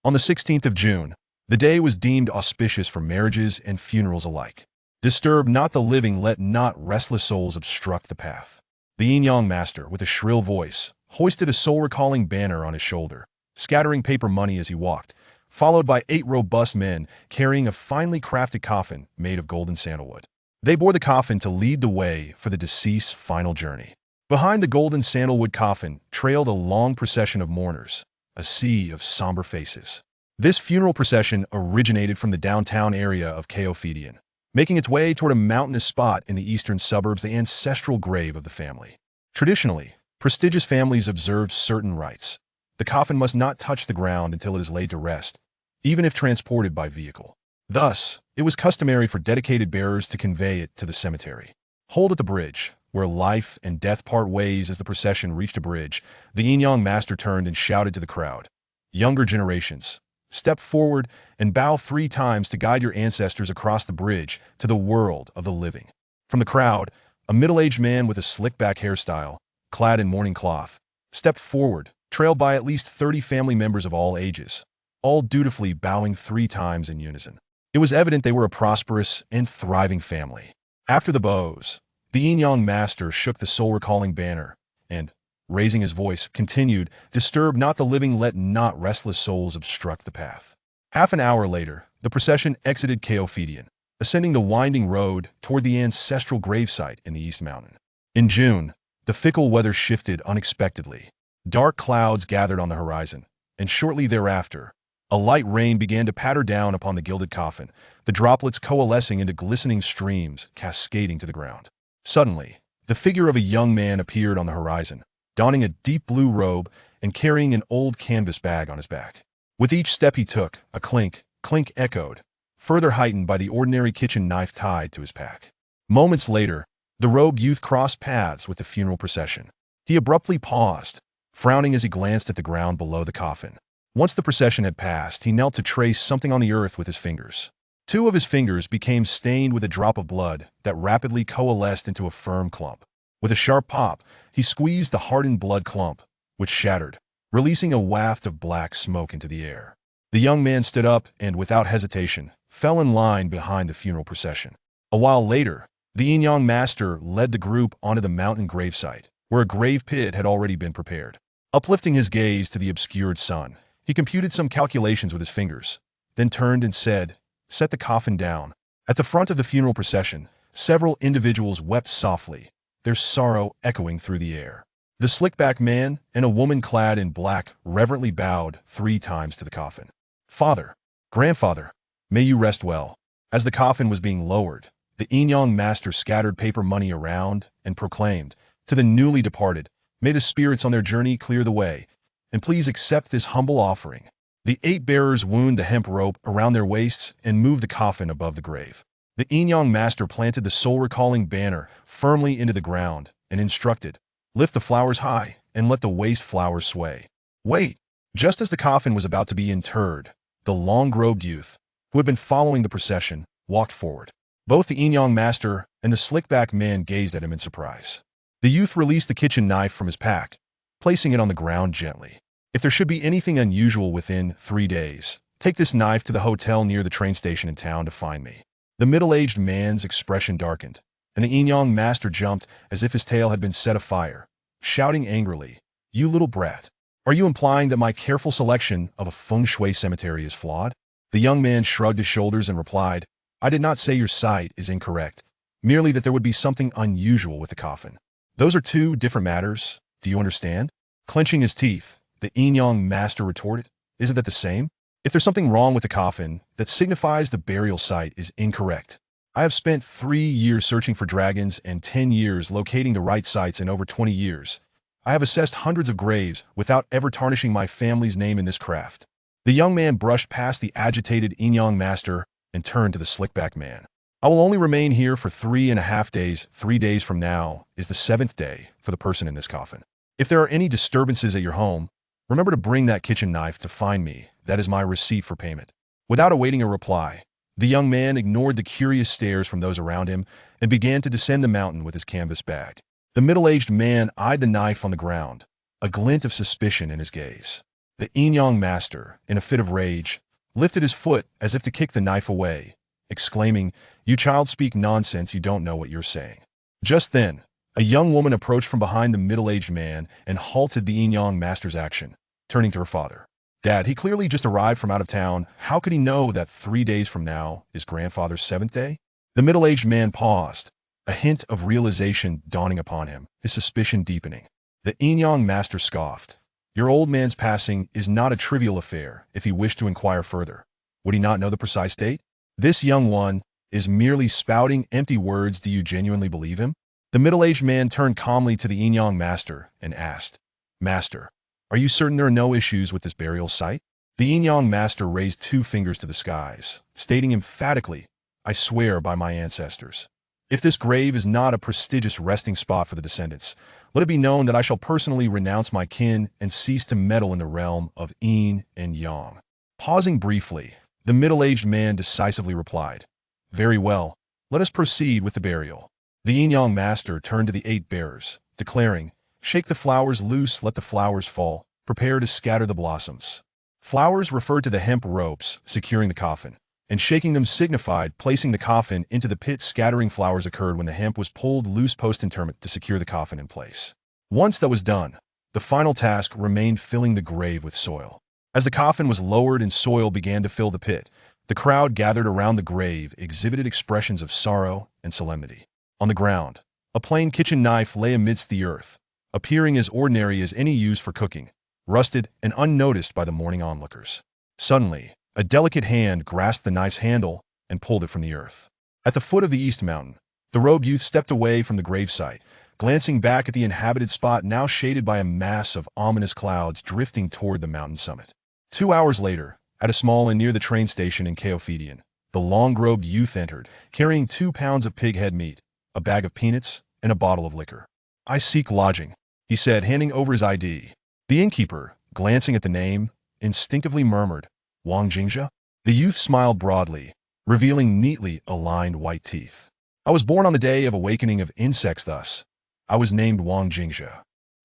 On the 16th of June, the day was deemed auspicious for marriages and funerals alike. Disturb not the living, let not restless souls obstruct the path. The yin-yang master, with a shrill voice, hoisted a soul-recalling banner on his shoulder, scattering paper money as he walked, followed by 8 robust men carrying a finely crafted coffin made of golden sandalwood. They bore the coffin to lead the way for the deceased's final journey. Behind the golden sandalwood coffin trailed a long procession of mourners, a sea of somber faces. This funeral procession originated from the downtown area of Sheathed, making its way toward a mountainous spot in the eastern suburbs, the ancestral grave of the family. Traditionally, prestigious families observed certain rites. The coffin must not touch the ground until it is laid to rest, even if transported by vehicle. Thus, it was customary for dedicated bearers to convey it to the cemetery. Hold at the bridge, where life and death part ways. As the procession reached a bridge, the yin-yang master turned and shouted to the crowd, "Younger generations, step forward and bow 3 times to guide your ancestors across the bridge to the world of the living." From the crowd, a middle-aged man with a slick-back hairstyle, clad in mourning cloth, stepped forward, trailed by at least 30 family members of all ages, all dutifully bowing 3 times in unison. It was evident they were a prosperous and thriving family. After the bows, the yin-yang master shook the soul-recalling banner and, raising his voice, continued, "Disturb not the living, let not restless souls obstruct the path." Half an hour later, the procession exited Sheathed, ascending the winding road toward the ancestral gravesite in the East Mountain. In June, the fickle weather shifted unexpectedly. Dark clouds gathered on the horizon, and shortly thereafter, a light rain began to patter down upon the gilded coffin, the droplets coalescing into glistening streams cascading to the ground. Suddenly, the figure of a young man appeared on the horizon, donning a deep blue robe and carrying an old canvas bag on his back. With each step he took, a clink, clink echoed, further heightened by the ordinary kitchen knife tied to his pack. Moments later, the robed youth crossed paths with the funeral procession. He abruptly paused, frowning as he glanced at the ground below the coffin. Once the procession had passed, he knelt to trace something on the earth with his fingers. 2 of his fingers became stained with a drop of blood that rapidly coalesced into a firm clump. With a sharp pop, he squeezed the hardened blood clump, which shattered, releasing a waft of black smoke into the air. The young man stood up and, without hesitation, fell in line behind the funeral procession. A while later, the yin-yang master led the group onto the mountain gravesite, where a grave pit had already been prepared. Uplifting his gaze to the obscured sun, he computed some calculations with his fingers, then turned and said, "Set the coffin down." At the front of the funeral procession, several individuals wept softly, their sorrow echoing through the air. The slick-back man and a woman clad in black reverently bowed 3 times to the coffin. "Father, grandfather, may you rest well." As the coffin was being lowered, the yin-yang master scattered paper money around and proclaimed, "To the newly departed, may the spirits on their journey clear the way, and please accept this humble offering." The 8 bearers wound the hemp rope around their waists and moved the coffin above the grave. The yin-yang master planted the soul-recalling banner firmly into the ground and instructed, "Lift the flowers high and let the waste flowers sway." Wait! Just as the coffin was about to be interred, the long-robed youth, who had been following the procession, walked forward. Both the yin-yang master and the slick-back man gazed at him in surprise. The youth released the kitchen knife from his pack, placing it on the ground gently. "If there should be anything unusual within 3 days, take this knife to the hotel near the train station in town to find me." The middle-aged man's expression darkened, and the yin-yang master jumped as if his tail had been set afire, shouting angrily, "You little brat! Are you implying that my careful selection of a feng shui cemetery is flawed?" The young man shrugged his shoulders and replied, "I did not say your sight is incorrect, merely that there would be something unusual with the coffin. Those are 2 different matters, do you understand?" Clenching his teeth, the yin-yang master retorted, "Isn't that the same? If there's something wrong with the coffin, that signifies the burial site is incorrect. I have spent 3 years searching for dragons and 10 years locating the right sites. In over 20 years, I have assessed hundreds of graves without ever tarnishing my family's name in this craft." The young man brushed past the agitated yin-yang master and turned to the slick-back man. "I will only remain here for 3.5 days. 3 days from now is the 7th day for the person in this coffin. If there are any disturbances at your home, remember to bring that kitchen knife to find me. That is my receipt for payment." Without awaiting a reply, the young man ignored the curious stares from those around him and began to descend the mountain with his canvas bag. The middle-aged man eyed the knife on the ground, a glint of suspicion in his gaze. The yin-yang master, in a fit of rage, lifted his foot as if to kick the knife away, exclaiming, "You child, speak nonsense, you don't know what you're saying." Just then, a young woman approached from behind the middle-aged man and halted the yin-yang master's action, turning to her father. "Dad, he clearly just arrived from out of town. How could he know that 3 days from now is grandfather's 7th day?" The middle-aged man paused, a hint of realization dawning upon him, his suspicion deepening. The yin-yang master scoffed. "Your old man's passing is not a trivial affair. If he wished to inquire further, would he not know the precise date? This young one is merely spouting empty words. Do you genuinely believe him?" The middle-aged man turned calmly to the yin-yang master and asked, "Master, are you certain there are no issues with this burial site?" The yin-yang master raised 2 fingers to the skies, stating emphatically, "I swear by my ancestors. If this grave is not a prestigious resting spot for the descendants, let it be known that I shall personally renounce my kin and cease to meddle in the realm of yin and yang." Pausing briefly, the middle-aged man decisively replied, "Very well, let us proceed with the burial." The yin-yang master turned to the 8 bearers, declaring, "Shake the flowers loose, let the flowers fall. Prepare to scatter the blossoms." Flowers referred to the hemp ropes securing the coffin, and shaking them signified placing the coffin into the pit. Scattering flowers occurred when the hemp was pulled loose post-interment to secure the coffin in place. Once that was done, the final task remained filling the grave with soil. As the coffin was lowered and soil began to fill the pit, the crowd gathered around the grave exhibited expressions of sorrow and solemnity. On the ground, a plain kitchen knife lay amidst the earth, appearing as ordinary as any used for cooking, rusted and unnoticed by the mourning onlookers. Suddenly, a delicate hand grasped the knife's handle and pulled it from the earth. At the foot of the East Mountain, the robed youth stepped away from the gravesite, glancing back at the inhabited spot now shaded by a mass of ominous clouds drifting toward the mountain summit. 2 hours later, at a small inn near the train station in Keophidian, the long-robed youth entered, carrying 2 pounds of pig head meat, a bag of peanuts, and a bottle of liquor. "I seek lodging," he said, handing over his ID. The innkeeper, glancing at the name, instinctively murmured, "Wang Jingzhe?" The youth smiled broadly, revealing neatly aligned white teeth. "I was born on the day of awakening of insects, thus I was named Wang Jingzhe."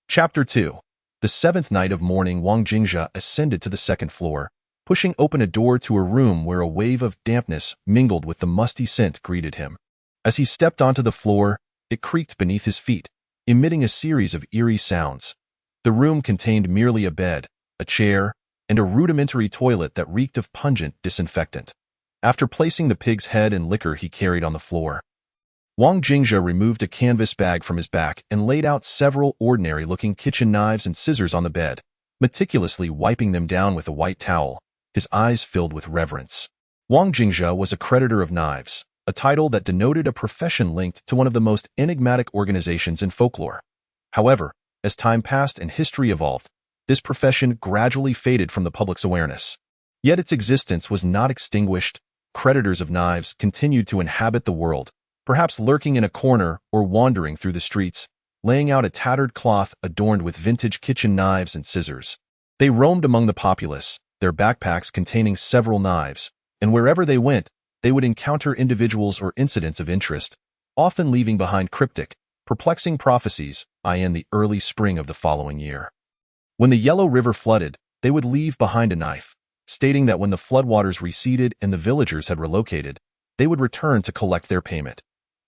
Chapter 2. The 7th night of mourning, Wang Jingzhe ascended to the 2nd floor, pushing open a door to a room where a wave of dampness mingled with the musty scent greeted him. As he stepped onto the floor, it creaked beneath his feet, emitting a series of eerie sounds. The room contained merely a bed, a chair, and a rudimentary toilet that reeked of pungent disinfectant. After placing the pig's head and liquor he carried on the floor, Wang Jingzhe removed a canvas bag from his back and laid out several ordinary-looking kitchen knives and scissors on the bed, meticulously wiping them down with a white towel, his eyes filled with reverence. Wang Jingzhe was a creditor of knives, a title that denoted a profession linked to one of the most enigmatic organizations in folklore. However, as time passed and history evolved, this profession gradually faded from the public's awareness. Yet its existence was not extinguished. Creditors of knives continued to inhabit the world, perhaps lurking in a corner or wandering through the streets, laying out a tattered cloth adorned with vintage kitchen knives and scissors. They roamed among the populace, their backpacks containing several knives, and wherever they went, they would encounter individuals or incidents of interest, often leaving behind cryptic, perplexing prophecies, in the early spring of the following year. When the Yellow River flooded, they would leave behind a knife, stating that when the floodwaters receded and the villagers had relocated, they would return to collect their payment.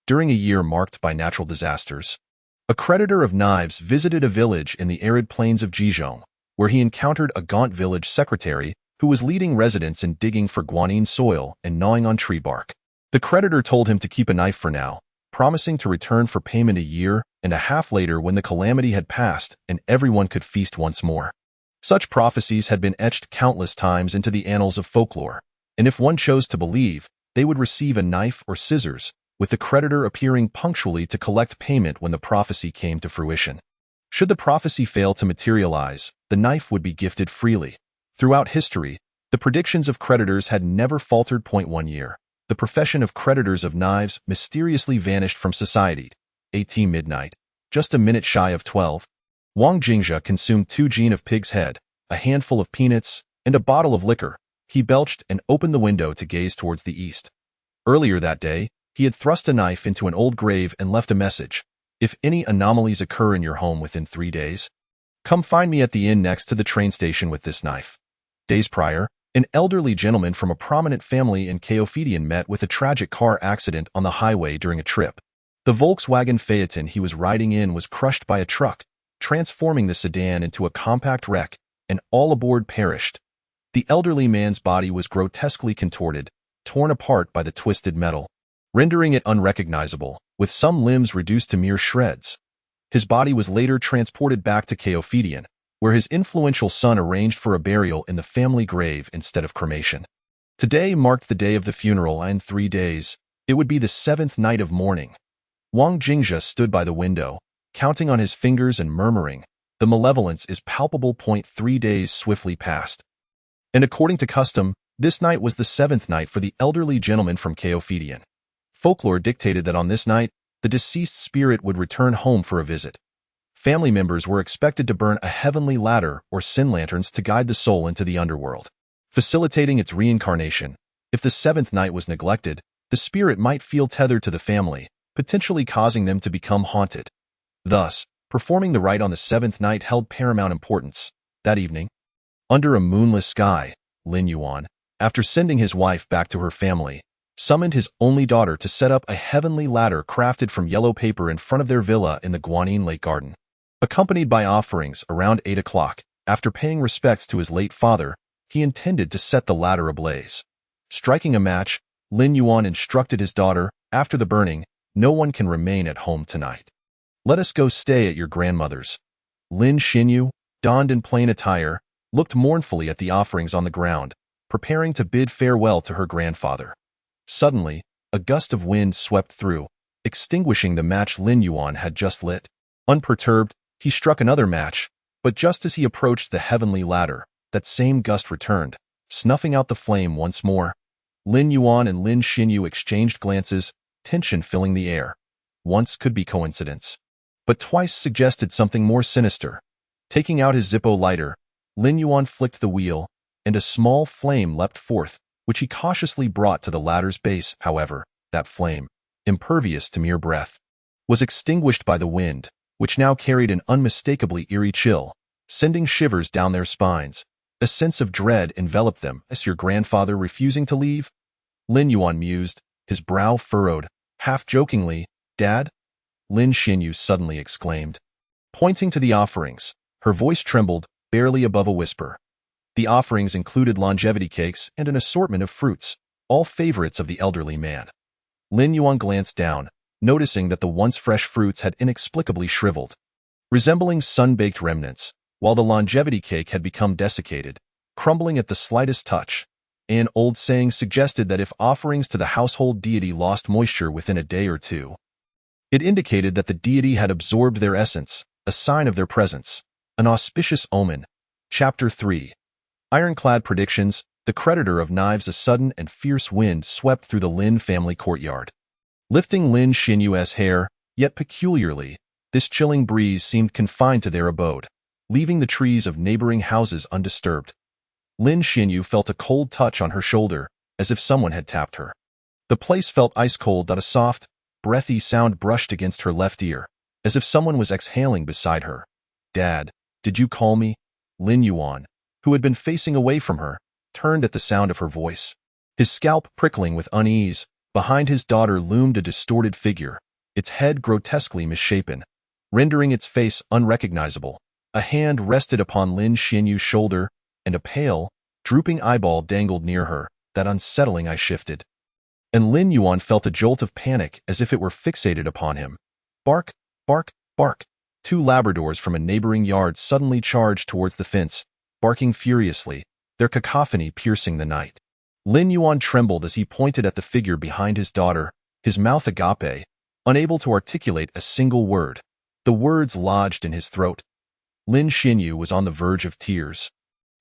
During a year marked by natural disasters, a creditor of knives visited a village in the arid plains of Zhejiang, where he encountered a gaunt village secretary who was leading residents in digging for guanine soil and gnawing on tree bark. The creditor told him to keep a knife for now, promising to return for payment a year and a half later when the calamity had passed and everyone could feast once more. Such prophecies had been etched countless times into the annals of folklore, and if one chose to believe, they would receive a knife or scissors, with the creditor appearing punctually to collect payment when the prophecy came to fruition. Should the prophecy fail to materialize, the knife would be gifted freely. Throughout history, the predictions of creditors had never faltered. 1 year. The profession of creditors of knives mysteriously vanished from society. 18 midnight, just a minute shy of 12. Wang Jingzhe consumed 2 gin of pig's head, a handful of peanuts, and a bottle of liquor. He belched and opened the window to gaze towards the east. Earlier that day, he had thrust a knife into an old grave and left a message. "If any anomalies occur in your home within 3 days, Come find me at the inn next to the train station with this knife. Days prior, an elderly gentleman from a prominent family in Sheathed met with a tragic car accident on the highway during a trip. The Volkswagen Phaeton he was riding in was crushed by a truck, transforming the sedan into a compact wreck, and all aboard perished. The elderly man's body was grotesquely contorted, torn apart by the twisted metal, rendering it unrecognizable, with some limbs reduced to mere shreds. His body was later transported back to Sheathed, where his influential son arranged for a burial in the family grave instead of cremation. Today marked the day of the funeral, and in 3 days, it would be the 7th night of mourning. Wang Jingjia stood by the window, counting on his fingers and murmuring, "The malevolence is palpable." 3 days swiftly passed. And according to custom, this night was the 7th night for the elderly gentleman from Sheathed. Folklore dictated that on this night, the deceased spirit would return home for a visit. Family members were expected to burn a heavenly ladder or sin lanterns to guide the soul into the underworld, facilitating its reincarnation. If the 7th night was neglected, the spirit might feel tethered to the family, potentially causing them to become haunted. Thus, performing the rite on the 7th night held paramount importance. That evening, under a moonless sky, Lin Yuan, after sending his wife back to her family, summoned his only daughter to set up a heavenly ladder crafted from yellow paper in front of their villa in the Guanyin Lake Garden. Accompanied by offerings around 8 o'clock, after paying respects to his late father, he intended to set the ladder ablaze. Striking a match, Lin Yuan instructed his daughter, "After the burning, no one can remain at home tonight. Let us go stay at your grandmother's." Lin Xinyu, donned in plain attire, looked mournfully at the offerings on the ground, preparing to bid farewell to her grandfather. Suddenly, a gust of wind swept through, extinguishing the match Lin Yuan had just lit. Unperturbed, he struck another match, but just as he approached the heavenly ladder, that same gust returned, snuffing out the flame once more. Lin Yuan and Lin Xinyu exchanged glances, tension filling the air. Once could be coincidence, but twice suggested something more sinister. Taking out his Zippo lighter, Lin Yuan flicked the wheel, and a small flame leapt forth, which he cautiously brought to the ladder's base. However, that flame, impervious to mere breath, was extinguished by the wind, which now carried an unmistakably eerie chill, sending shivers down their spines. A sense of dread enveloped them. "Is your grandfather refusing to leave?" Lin Yuan mused, his brow furrowed, half jokingly. "Dad?" Lin Xinyu suddenly exclaimed. Pointing to the offerings, her voice trembled, barely above a whisper. The offerings included longevity cakes and an assortment of fruits, all favorites of the elderly man. Lin Yuan glanced down, noticing that the once fresh fruits had inexplicably shriveled, resembling sun-baked remnants, while the longevity cake had become desiccated, crumbling at the slightest touch. An old saying suggested that if offerings to the household deity lost moisture within a day or two, it indicated that the deity had absorbed their essence, a sign of their presence, an auspicious omen. Chapter 3. Ironclad predictions. The creditor of knives. A sudden and fierce wind swept through the Lin family courtyard, lifting Lin Xinyu's hair, yet peculiarly, this chilling breeze seemed confined to their abode, leaving the trees of neighboring houses undisturbed. Lin Xinyu felt a cold touch on her shoulder, as if someone had tapped her. The place felt ice-cold. A soft, breathy sound brushed against her left ear, as if someone was exhaling beside her. "Dad, did you call me?" Lin Yuan, who had been facing away from her, turned at the sound of her voice. His scalp prickling with unease, behind his daughter loomed a distorted figure, its head grotesquely misshapen, rendering its face unrecognizable. A hand rested upon Lin Xinyu's shoulder, and a pale, drooping eyeball dangled near her. That unsettling eye shifted, and Lin Yuan felt a jolt of panic as if it were fixated upon him. Bark, bark, bark. 2 Labradors from a neighboring yard suddenly charged towards the fence, barking furiously, their cacophony piercing the night. Lin Yuan trembled as he pointed at the figure behind his daughter, his mouth agape, unable to articulate a single word. The words lodged in his throat. Lin Xinyu was on the verge of tears,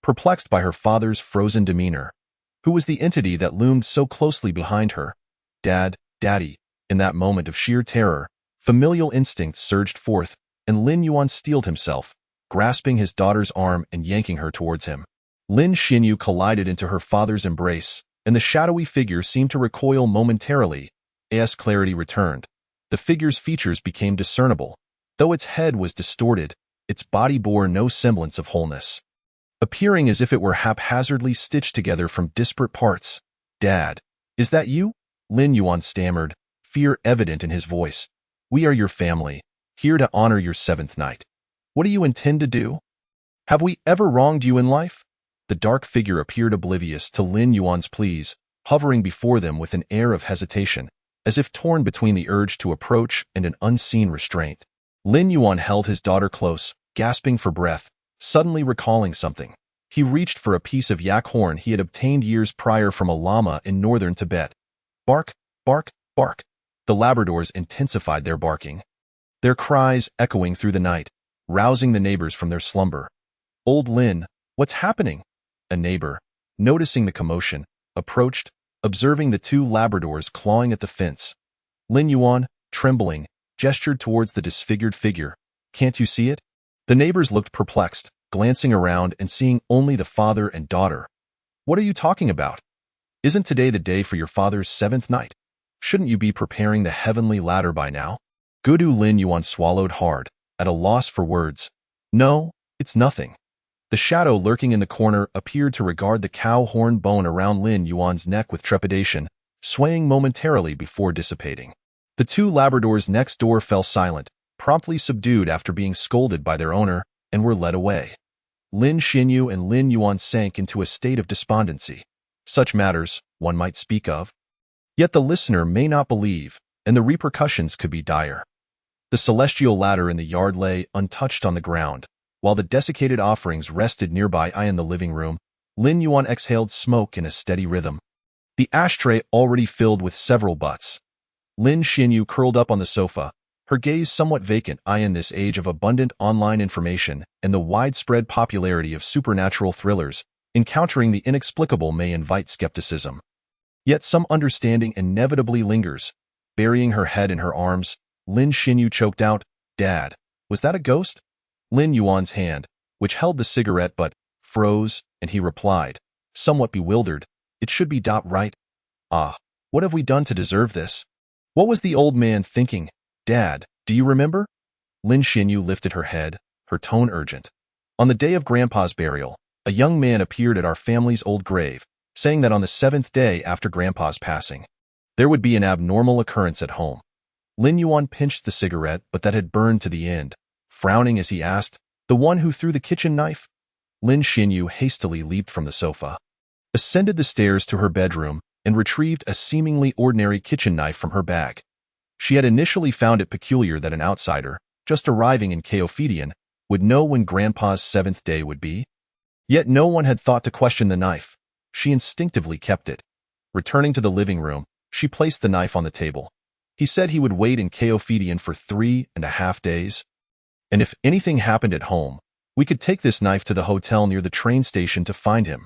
perplexed by her father's frozen demeanor. Who was the entity that loomed so closely behind her? "Dad, Daddy." In that moment of sheer terror, familial instincts surged forth, and Lin Yuan steeled himself, grasping his daughter's arm and yanking her towards him. Lin Xinyu collided into her father's embrace, and the shadowy figure seemed to recoil momentarily. As clarity returned, the figure's features became discernible. Though its head was distorted, its body bore no semblance of wholeness, appearing as if it were haphazardly stitched together from disparate parts. "Dad, is that you?" Lin Yuan stammered, fear evident in his voice. "We are your family, here to honor your seventh night. What do you intend to do? Have we ever wronged you in life?" The dark figure appeared oblivious to Lin Yuan's pleas, hovering before them with an air of hesitation, as if torn between the urge to approach and an unseen restraint. Lin Yuan held his daughter close, gasping for breath, suddenly recalling something. He reached for a piece of yak horn he had obtained years prior from a lama in northern Tibet. Bark, bark, bark. The Labradors intensified their barking, their cries echoing through the night, rousing the neighbors from their slumber. "Old Lin, what's happening?" A neighbor, noticing the commotion, approached, observing the two Labradors clawing at the fence. Lin Yuan, trembling, gestured towards the disfigured figure. "Can't you see it?" The neighbors looked perplexed, glancing around and seeing only the father and daughter. "What are you talking about? Isn't today the day for your father's seventh night? Shouldn't you be preparing the heavenly ladder by now?" Gudu Lin Yuan swallowed hard, at a loss for words. "No, it's nothing." The shadow lurking in the corner appeared to regard the cow horn bone around Lin Yuan's neck with trepidation, swaying momentarily before dissipating. The two Labradors next door fell silent, promptly subdued after being scolded by their owner, and were led away. Lin Xinyu and Lin Yuan sank into a state of despondency. Such matters, one might speak of. Yet the listener may not believe, and the repercussions could be dire. The celestial ladder in the yard lay untouched on the ground, while the desiccated offerings rested nearby. In the living room, Lin Yuan exhaled smoke in a steady rhythm, the ashtray already filled with several butts. Lin Xinyu curled up on the sofa, her gaze somewhat vacant. In this age of abundant online information and the widespread popularity of supernatural thrillers, encountering the inexplicable may invite skepticism. Yet some understanding inevitably lingers. Burying her head in her arms, Lin Xinyu choked out, "Dad, was that a ghost?" Lin Yuan's hand, which held the cigarette butt, froze, and he replied, somewhat bewildered, "It should be right. Ah, what have we done to deserve this? What was the old man thinking? Dad, do you remember?" Lin Xinyu lifted her head, her tone urgent. "On the day of Grandpa's burial, a young man appeared at our family's old grave, saying that on the seventh day after Grandpa's passing, there would be an abnormal occurrence at home." Lin Yuan pinched the cigarette, but that had burned to the end, frowning as he asked, "The one who threw the kitchen knife?" Lin Xinyu hastily leaped from the sofa, ascended the stairs to her bedroom, and retrieved a seemingly ordinary kitchen knife from her bag. She had initially found it peculiar that an outsider, just arriving in Chaophedian, would know when Grandpa's seventh day would be. Yet no one had thought to question the knife. She instinctively kept it. Returning to the living room, she placed the knife on the table. He said he would wait in Chaophedian for 3.5 days. And if anything happened at home, we could take this knife to the hotel near the train station to find him.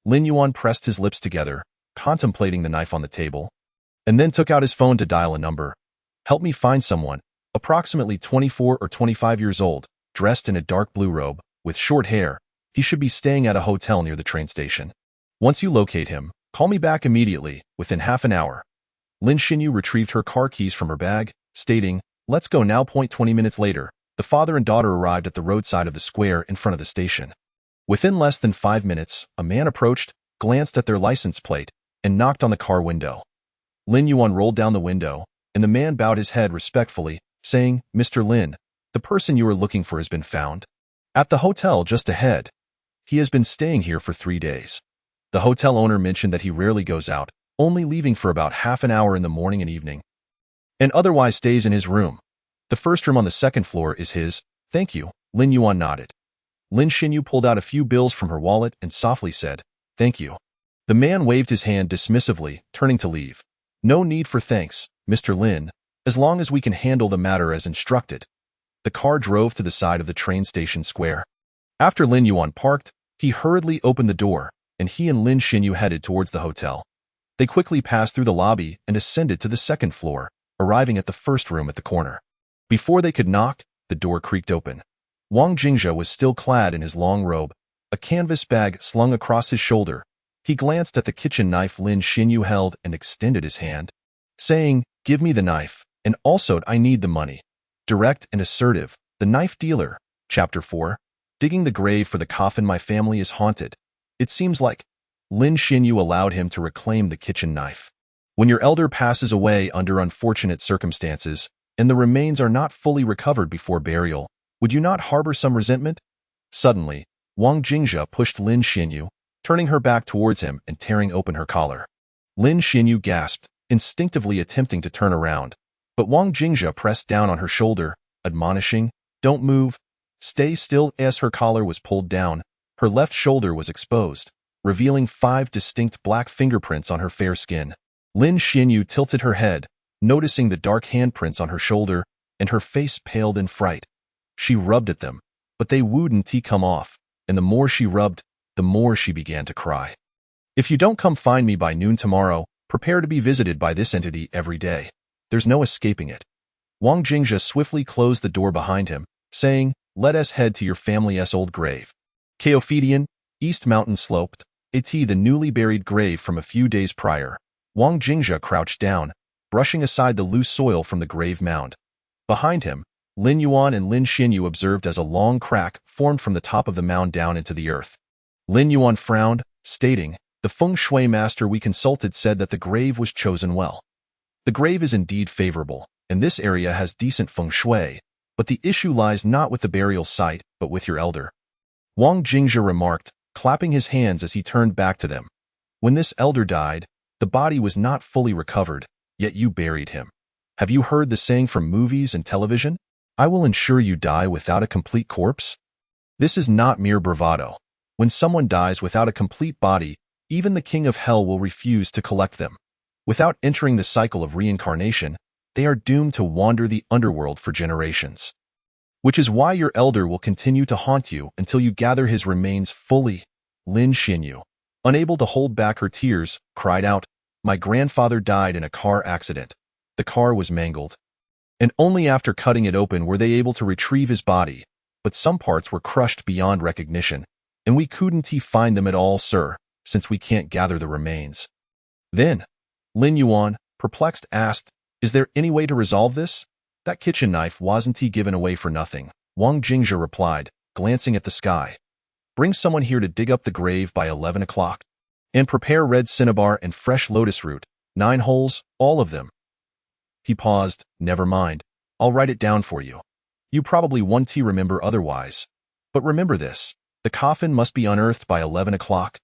Lin Yuan pressed his lips together, contemplating the knife on the table, and then took out his phone to dial a number. "Help me find someone, approximately 24 or 25 years old, dressed in a dark blue robe, with short hair. He should be staying at a hotel near the train station. Once you locate him, call me back immediately, within half an hour." Lin Xinyu retrieved her car keys from her bag, stating, "Let's go now." 20 minutes later, the father and daughter arrived at the roadside of the square in front of the station. Within less than 5 minutes, a man approached, glanced at their license plate, and knocked on the car window. Lin Yuan rolled down the window, and the man bowed his head respectfully, saying, "Mr. Lin, the person you are looking for has been found. At the hotel just ahead. He has been staying here for 3 days." The hotel owner mentioned that he rarely goes out, only leaving for about half an hour in the morning and evening, and otherwise stays in his room. "The first room on the second floor is his." "Thank you." Lin Yuan nodded. Lin Xinyu pulled out a few bills from her wallet and softly said, "Thank you." The man waved his hand dismissively, turning to leave. "No need for thanks, Mr. Lin, as long as we can handle the matter as instructed." The car drove to the side of the train station square. After Lin Yuan parked, he hurriedly opened the door, and he and Lin Xinyu headed towards the hotel. They quickly passed through the lobby and ascended to the second floor, arriving at the first room at the corner. Before they could knock, the door creaked open. Wang Jingzhe was still clad in his long robe, a canvas bag slung across his shoulder. He glanced at the kitchen knife Lin Xinyu held and extended his hand, saying, "Give me the knife, and also I need the money." Direct and assertive, the knife dealer, Chapter 4. Digging the grave for the coffin. My family is haunted. It seems like Lin Xinyu allowed him to reclaim the kitchen knife. When your elder passes away under unfortunate circumstances, and the remains are not fully recovered before burial, would you not harbor some resentment? Suddenly, Wang Jingzhe pushed Lin Xinyu, turning her back towards him and tearing open her collar. Lin Xinyu gasped, instinctively attempting to turn around, but Wang Jingzhe pressed down on her shoulder, admonishing, "Don't move. Stay still." As her collar was pulled down, her left shoulder was exposed, revealing 5 distinct black fingerprints on her fair skin. Lin Xinyu tilted her head, noticing the dark handprints on her shoulder, and her face paled in fright. She rubbed at them, but they wouldn't come off, and the more she rubbed, the more she began to cry. "If you don't come find me by noon tomorrow, prepare to be visited by this entity every day. There's no escaping it." Wang Jingzhe swiftly closed the door behind him, saying, "Let us head to your family's old grave. Chaophidian, East Mountain Sloped, the newly buried grave from a few days prior." Wang Jingzhe crouched down, brushing aside the loose soil from the grave mound. Behind him, Lin Yuan and Lin Xinyu observed as a long crack formed from the top of the mound down into the earth. Lin Yuan frowned, stating, "The feng shui master we consulted said that the grave was chosen well. The grave is indeed favorable, and this area has decent feng shui, but the issue lies not with the burial site, but with your elder." Wang Jingzhe remarked, clapping his hands as he turned back to them. "When this elder died, the body was not fully recovered, yet you buried him. Have you heard the saying from movies and television? I will ensure you die without a complete corpse? This is not mere bravado. When someone dies without a complete body, even the king of hell will refuse to collect them. Without entering the cycle of reincarnation, they are doomed to wander the underworld for generations. Which is why your elder will continue to haunt you until you gather his remains fully." Lin Xinyu, unable to hold back her tears, cried out, "My grandfather died in a car accident. The car was mangled, and only after cutting it open were they able to retrieve his body, but some parts were crushed beyond recognition, and we couldn't find them at all, sir, since we can't gather the remains." Then, Lin Yuan, perplexed, asked, "Is there any way to resolve this? That kitchen knife wasn't given away for nothing." Wang Jingzhe replied, glancing at the sky, "Bring someone here to dig up the grave by 11 o'clock. And prepare red cinnabar and fresh lotus root, 9 holes, all of them." He paused. "Never mind. I'll write it down for you. You probably won't remember otherwise. But remember this, the coffin must be unearthed by 11 o'clock.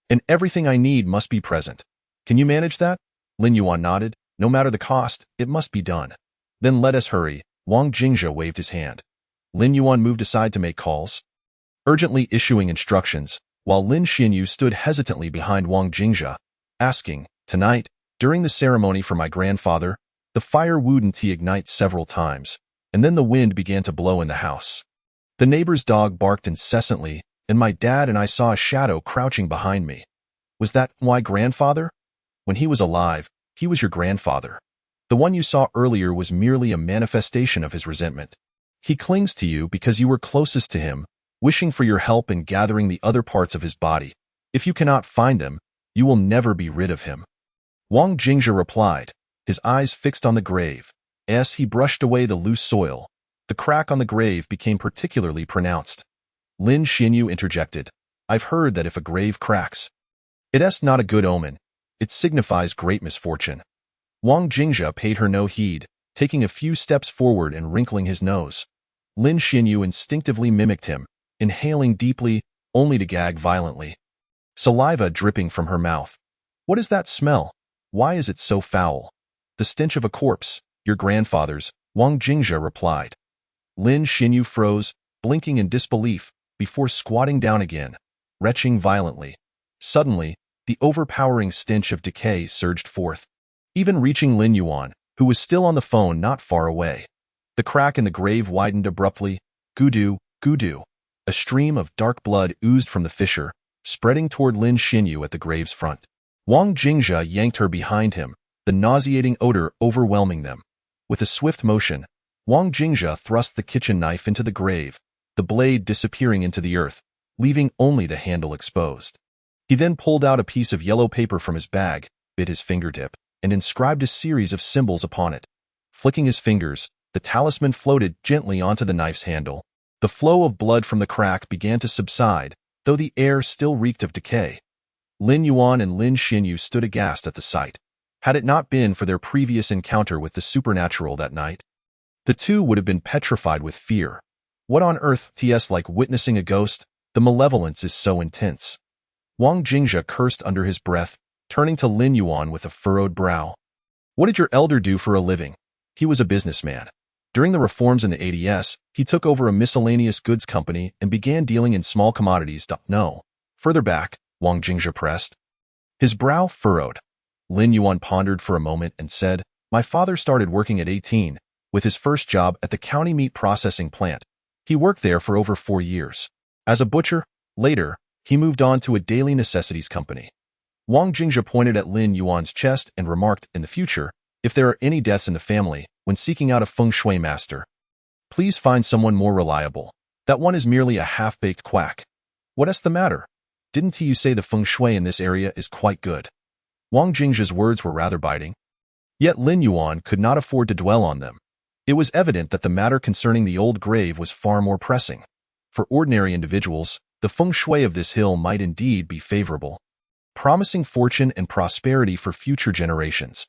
And everything I need must be present. Can you manage that?" Lin Yuan nodded. "No matter the cost, it must be done." "Then let us hurry." Wang Jingzhe waved his hand. Lin Yuan moved aside to make calls, urgently issuing instructions, while Lin Xinyu stood hesitantly behind Wang Jingzhe, asking, "Tonight, during the ceremony for my grandfather, the fire wouldn't ignite several times, and then the wind began to blow in the house. The neighbor's dog barked incessantly, and my dad and I saw a shadow crouching behind me. Was that my grandfather? When he was alive, he was your grandfather. The one you saw earlier was merely a manifestation of his resentment. He clings to you because you were closest to him, wishing for your help in gathering the other parts of his body. If you cannot find them, you will never be rid of him." Wang Jingzhe replied, his eyes fixed on the grave. As he brushed away the loose soil, the crack on the grave became particularly pronounced. Lin Xinyu interjected, "I've heard that if a grave cracks, it's not a good omen. It signifies great misfortune." Wang Jingzhe paid her no heed, taking a few steps forward and wrinkling his nose. Lin Xinyu instinctively mimicked him, inhaling deeply, only to gag violently, saliva dripping from her mouth. "What is that smell? Why is it so foul?" "The stench of a corpse, your grandfather's," Wang Jingzhe replied. Lin Xinyu froze, blinking in disbelief, before squatting down again, retching violently. Suddenly, the overpowering stench of decay surged forth, even reaching Lin Yuan, who was still on the phone not far away. The crack in the grave widened abruptly. Gudu, gudu. A stream of dark blood oozed from the fissure, spreading toward Lin Xinyu at the grave's front. Wang Jingzhe yanked her behind him, the nauseating odor overwhelming them. With a swift motion, Wang Jingzhe thrust the kitchen knife into the grave, the blade disappearing into the earth, leaving only the handle exposed. He then pulled out a piece of yellow paper from his bag, bit his fingertip, and inscribed a series of symbols upon it. Flicking his fingers, the talisman floated gently onto the knife's handle, The flow of blood from the crack began to subside, though the air still reeked of decay. Lin Yuan and Lin Xinyu stood aghast at the sight. Had it not been for their previous encounter with the supernatural that night, the two would have been petrified with fear. What on earth is like witnessing a ghost? The malevolence is so intense. Wang Jingzhe cursed under his breath, turning to Lin Yuan with a furrowed brow. What did your elder do for a living? He was a businessman. During the reforms in the ADS, he took over a miscellaneous goods company and began dealing in small commodities. No. Further back, Wang Jingzhe pressed. His brow furrowed. Lin Yuan pondered for a moment and said, My father started working at 18, with his first job at the county meat processing plant. He worked there for over 4 years. As a butcher, later, he moved on to a daily necessities company. Wang Jingzhe pointed at Lin Yuan's chest and remarked, In the future, if there are any deaths in the family, when seeking out a feng shui master, please find someone more reliable. That one is merely a half-baked quack. What's the matter? Didn't you say the feng shui in this area is quite good? Wang Jingzhe's words were rather biting. Yet Lin Yuan could not afford to dwell on them. It was evident that the matter concerning the old grave was far more pressing. For ordinary individuals, the feng shui of this hill might indeed be favorable, promising fortune and prosperity for future generations.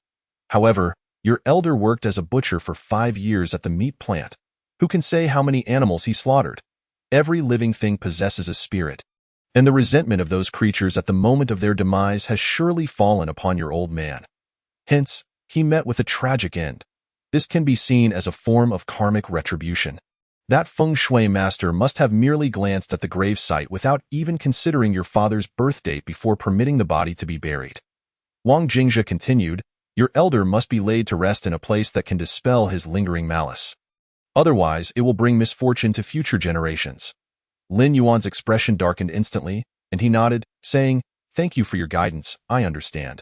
However, your elder worked as a butcher for 5 years at the meat plant. Who can say how many animals he slaughtered? Every living thing possesses a spirit, and the resentment of those creatures at the moment of their demise has surely fallen upon your old man. Hence, he met with a tragic end. This can be seen as a form of karmic retribution. That feng shui master must have merely glanced at the grave site without even considering your father's birth date before permitting the body to be buried. Wang Jingzhe continued, Your elder must be laid to rest in a place that can dispel his lingering malice. Otherwise, it will bring misfortune to future generations. Lin Yuan's expression darkened instantly, and he nodded, saying, Thank you for your guidance, I understand.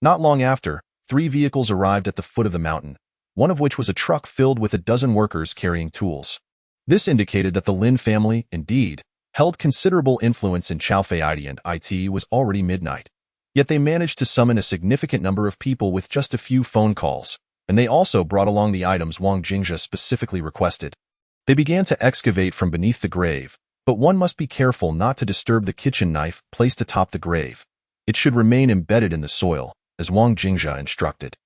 Not long after, 3 vehicles arrived at the foot of the mountain, one of which was a truck filled with a dozen workers carrying tools. This indicated that the Lin family, indeed, held considerable influence in Chaofei and it was already midnight. Yet they managed to summon a significant number of people with just a few phone calls, and they also brought along the items Wang Jingzhe specifically requested. They began to excavate from beneath the grave, but one must be careful not to disturb the kitchen knife placed atop the grave. It should remain embedded in the soil, as Wang Jingzhe instructed.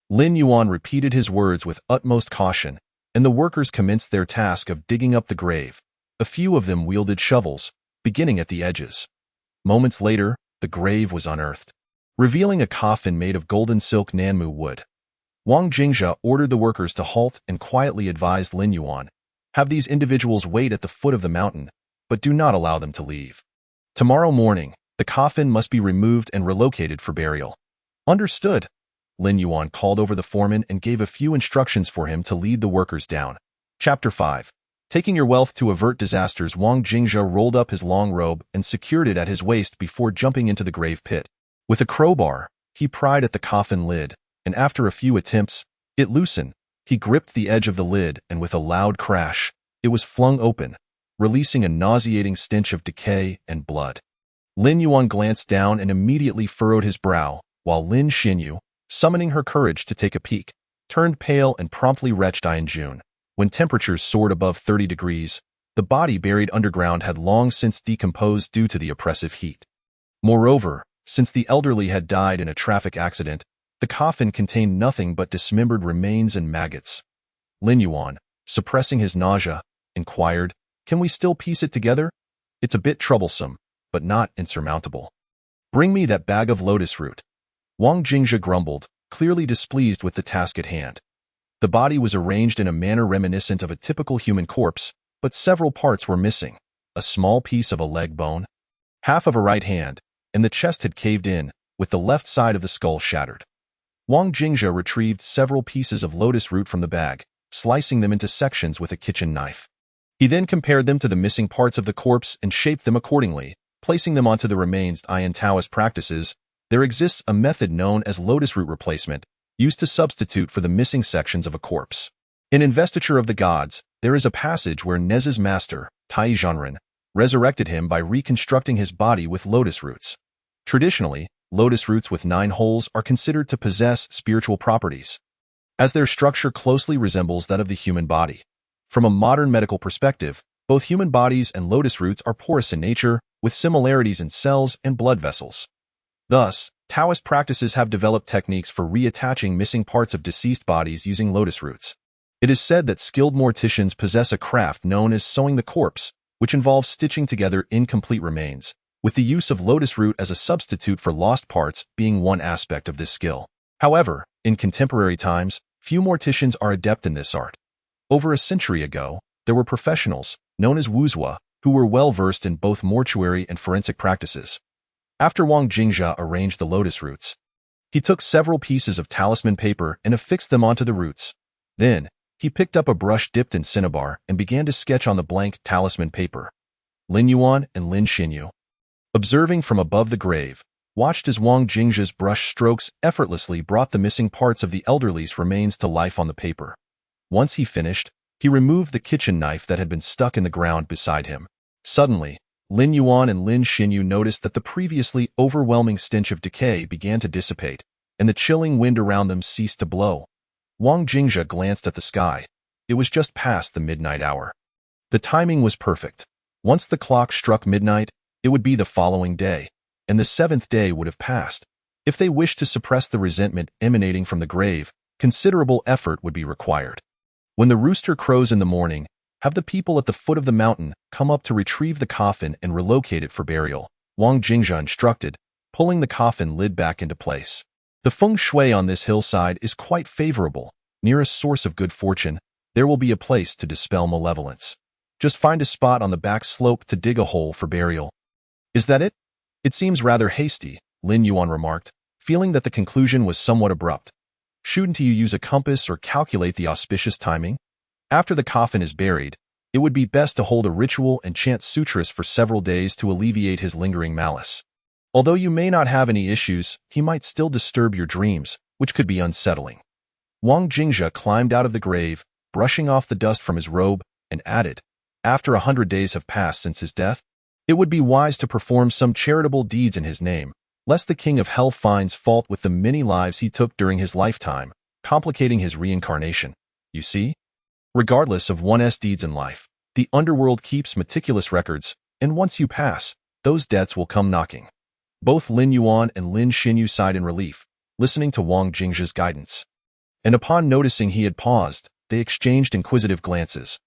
Lin Yuan repeated his words with utmost caution, and the workers commenced their task of digging up the grave. A few of them wielded shovels, beginning at the edges. Moments later, the grave was unearthed, revealing a coffin made of golden silk Nanmu wood. Wang Jingzhe ordered the workers to halt and quietly advised Lin Yuan, Have these individuals wait at the foot of the mountain, but do not allow them to leave. Tomorrow morning, the coffin must be removed and relocated for burial. Understood. Lin Yuan called over the foreman and gave a few instructions for him to lead the workers down. Chapter 5. Taking your wealth to avert disasters, Wang Jingzhe rolled up his long robe and secured it at his waist before jumping into the grave pit. With a crowbar, he pried at the coffin lid, and after a few attempts, it loosened. He gripped the edge of the lid, and with a loud crash, it was flung open, releasing a nauseating stench of decay and blood. Lin Yuan glanced down and immediately furrowed his brow, while Lin Xinyu, summoning her courage to take a peek, turned pale and promptly retched. In June, when temperatures soared above 30 degrees, the body buried underground had long since decomposed due to the oppressive heat. Moreover, since the elderly had died in a traffic accident, the coffin contained nothing but dismembered remains and maggots. Lin Yuan, suppressing his nausea, inquired, Can we still piece it together? It's a bit troublesome, but not insurmountable. Bring me that bag of lotus root. Wang Jingzhe grumbled, clearly displeased with the task at hand. The body was arranged in a manner reminiscent of a typical human corpse, but several parts were missing. A small piece of a leg bone, half of a right hand, and the chest had caved in, with the left side of the skull shattered. Wang Jingzhe retrieved several pieces of lotus root from the bag, slicing them into sections with a kitchen knife. He then compared them to the missing parts of the corpse and shaped them accordingly, placing them onto the remains. In Taoist practices, there exists a method known as lotus root replacement, used to substitute for the missing sections of a corpse. In Investiture of the Gods, there is a passage where Nez's master, Tai Zhanren, resurrected him by reconstructing his body with lotus roots. Traditionally, lotus roots with 9 holes are considered to possess spiritual properties, as their structure closely resembles that of the human body. From a modern medical perspective, Both human bodies and lotus roots are porous in nature, with similarities in cells and blood vessels. Thus, Taoist practices have developed techniques for reattaching missing parts of deceased bodies using lotus roots. It is said that skilled morticians possess a craft known as sewing the corpse, which involves stitching together incomplete remains, with the use of lotus root as a substitute for lost parts being one aspect of this skill. However, in contemporary times, few morticians are adept in this art. Over a century ago, there were professionals, known as wuzhua, who were well-versed in both mortuary and forensic practices. After Wang Jingjia arranged the lotus roots, he took several pieces of talisman paper and affixed them onto the roots. Then, he picked up a brush dipped in cinnabar and began to sketch on the blank talisman paper. Lin Yuan and Lin Xinyu, observing from above the grave, watched as Wang Jingjia's brush strokes effortlessly brought the missing parts of the elderly's remains to life on the paper. Once he finished, he removed the kitchen knife that had been stuck in the ground beside him. Suddenly, Lin Yuan and Lin Xinyu noticed that the previously overwhelming stench of decay began to dissipate, and the chilling wind around them ceased to blow. Wang Jingjia glanced at the sky. It was just past the midnight hour. The timing was perfect. Once the clock struck midnight, it would be the following day, and the seventh day would have passed. If they wished to suppress the resentment emanating from the grave, considerable effort would be required. When the rooster crows in the morning, have the people at the foot of the mountain come up to retrieve the coffin and relocate it for burial, Wang Jingjia instructed, pulling the coffin lid back into place. The feng shui on this hillside is quite favorable. Near a source of good fortune, there will be a place to dispel malevolence. Just find a spot on the back slope to dig a hole for burial. Is that it? It seems rather hasty, Lin Yuan remarked, feeling that the conclusion was somewhat abrupt. Shouldn't you use a compass or calculate the auspicious timing? After the coffin is buried, it would be best to hold a ritual and chant sutras for several days to alleviate his lingering malice. Although you may not have any issues, he might still disturb your dreams, which could be unsettling. Wang Jingjia climbed out of the grave, brushing off the dust from his robe, and added, after 100 days have passed since his death, it would be wise to perform some charitable deeds in his name, lest the king of hell finds fault with the many lives he took during his lifetime, complicating his reincarnation. You see? Regardless of one's deeds in life, the underworld keeps meticulous records, and once you pass, those debts will come knocking. Both Lin Yuan and Lin Xinyu sighed in relief, listening to Wang Jingjia's guidance. And upon noticing he had paused, they exchanged inquisitive glances.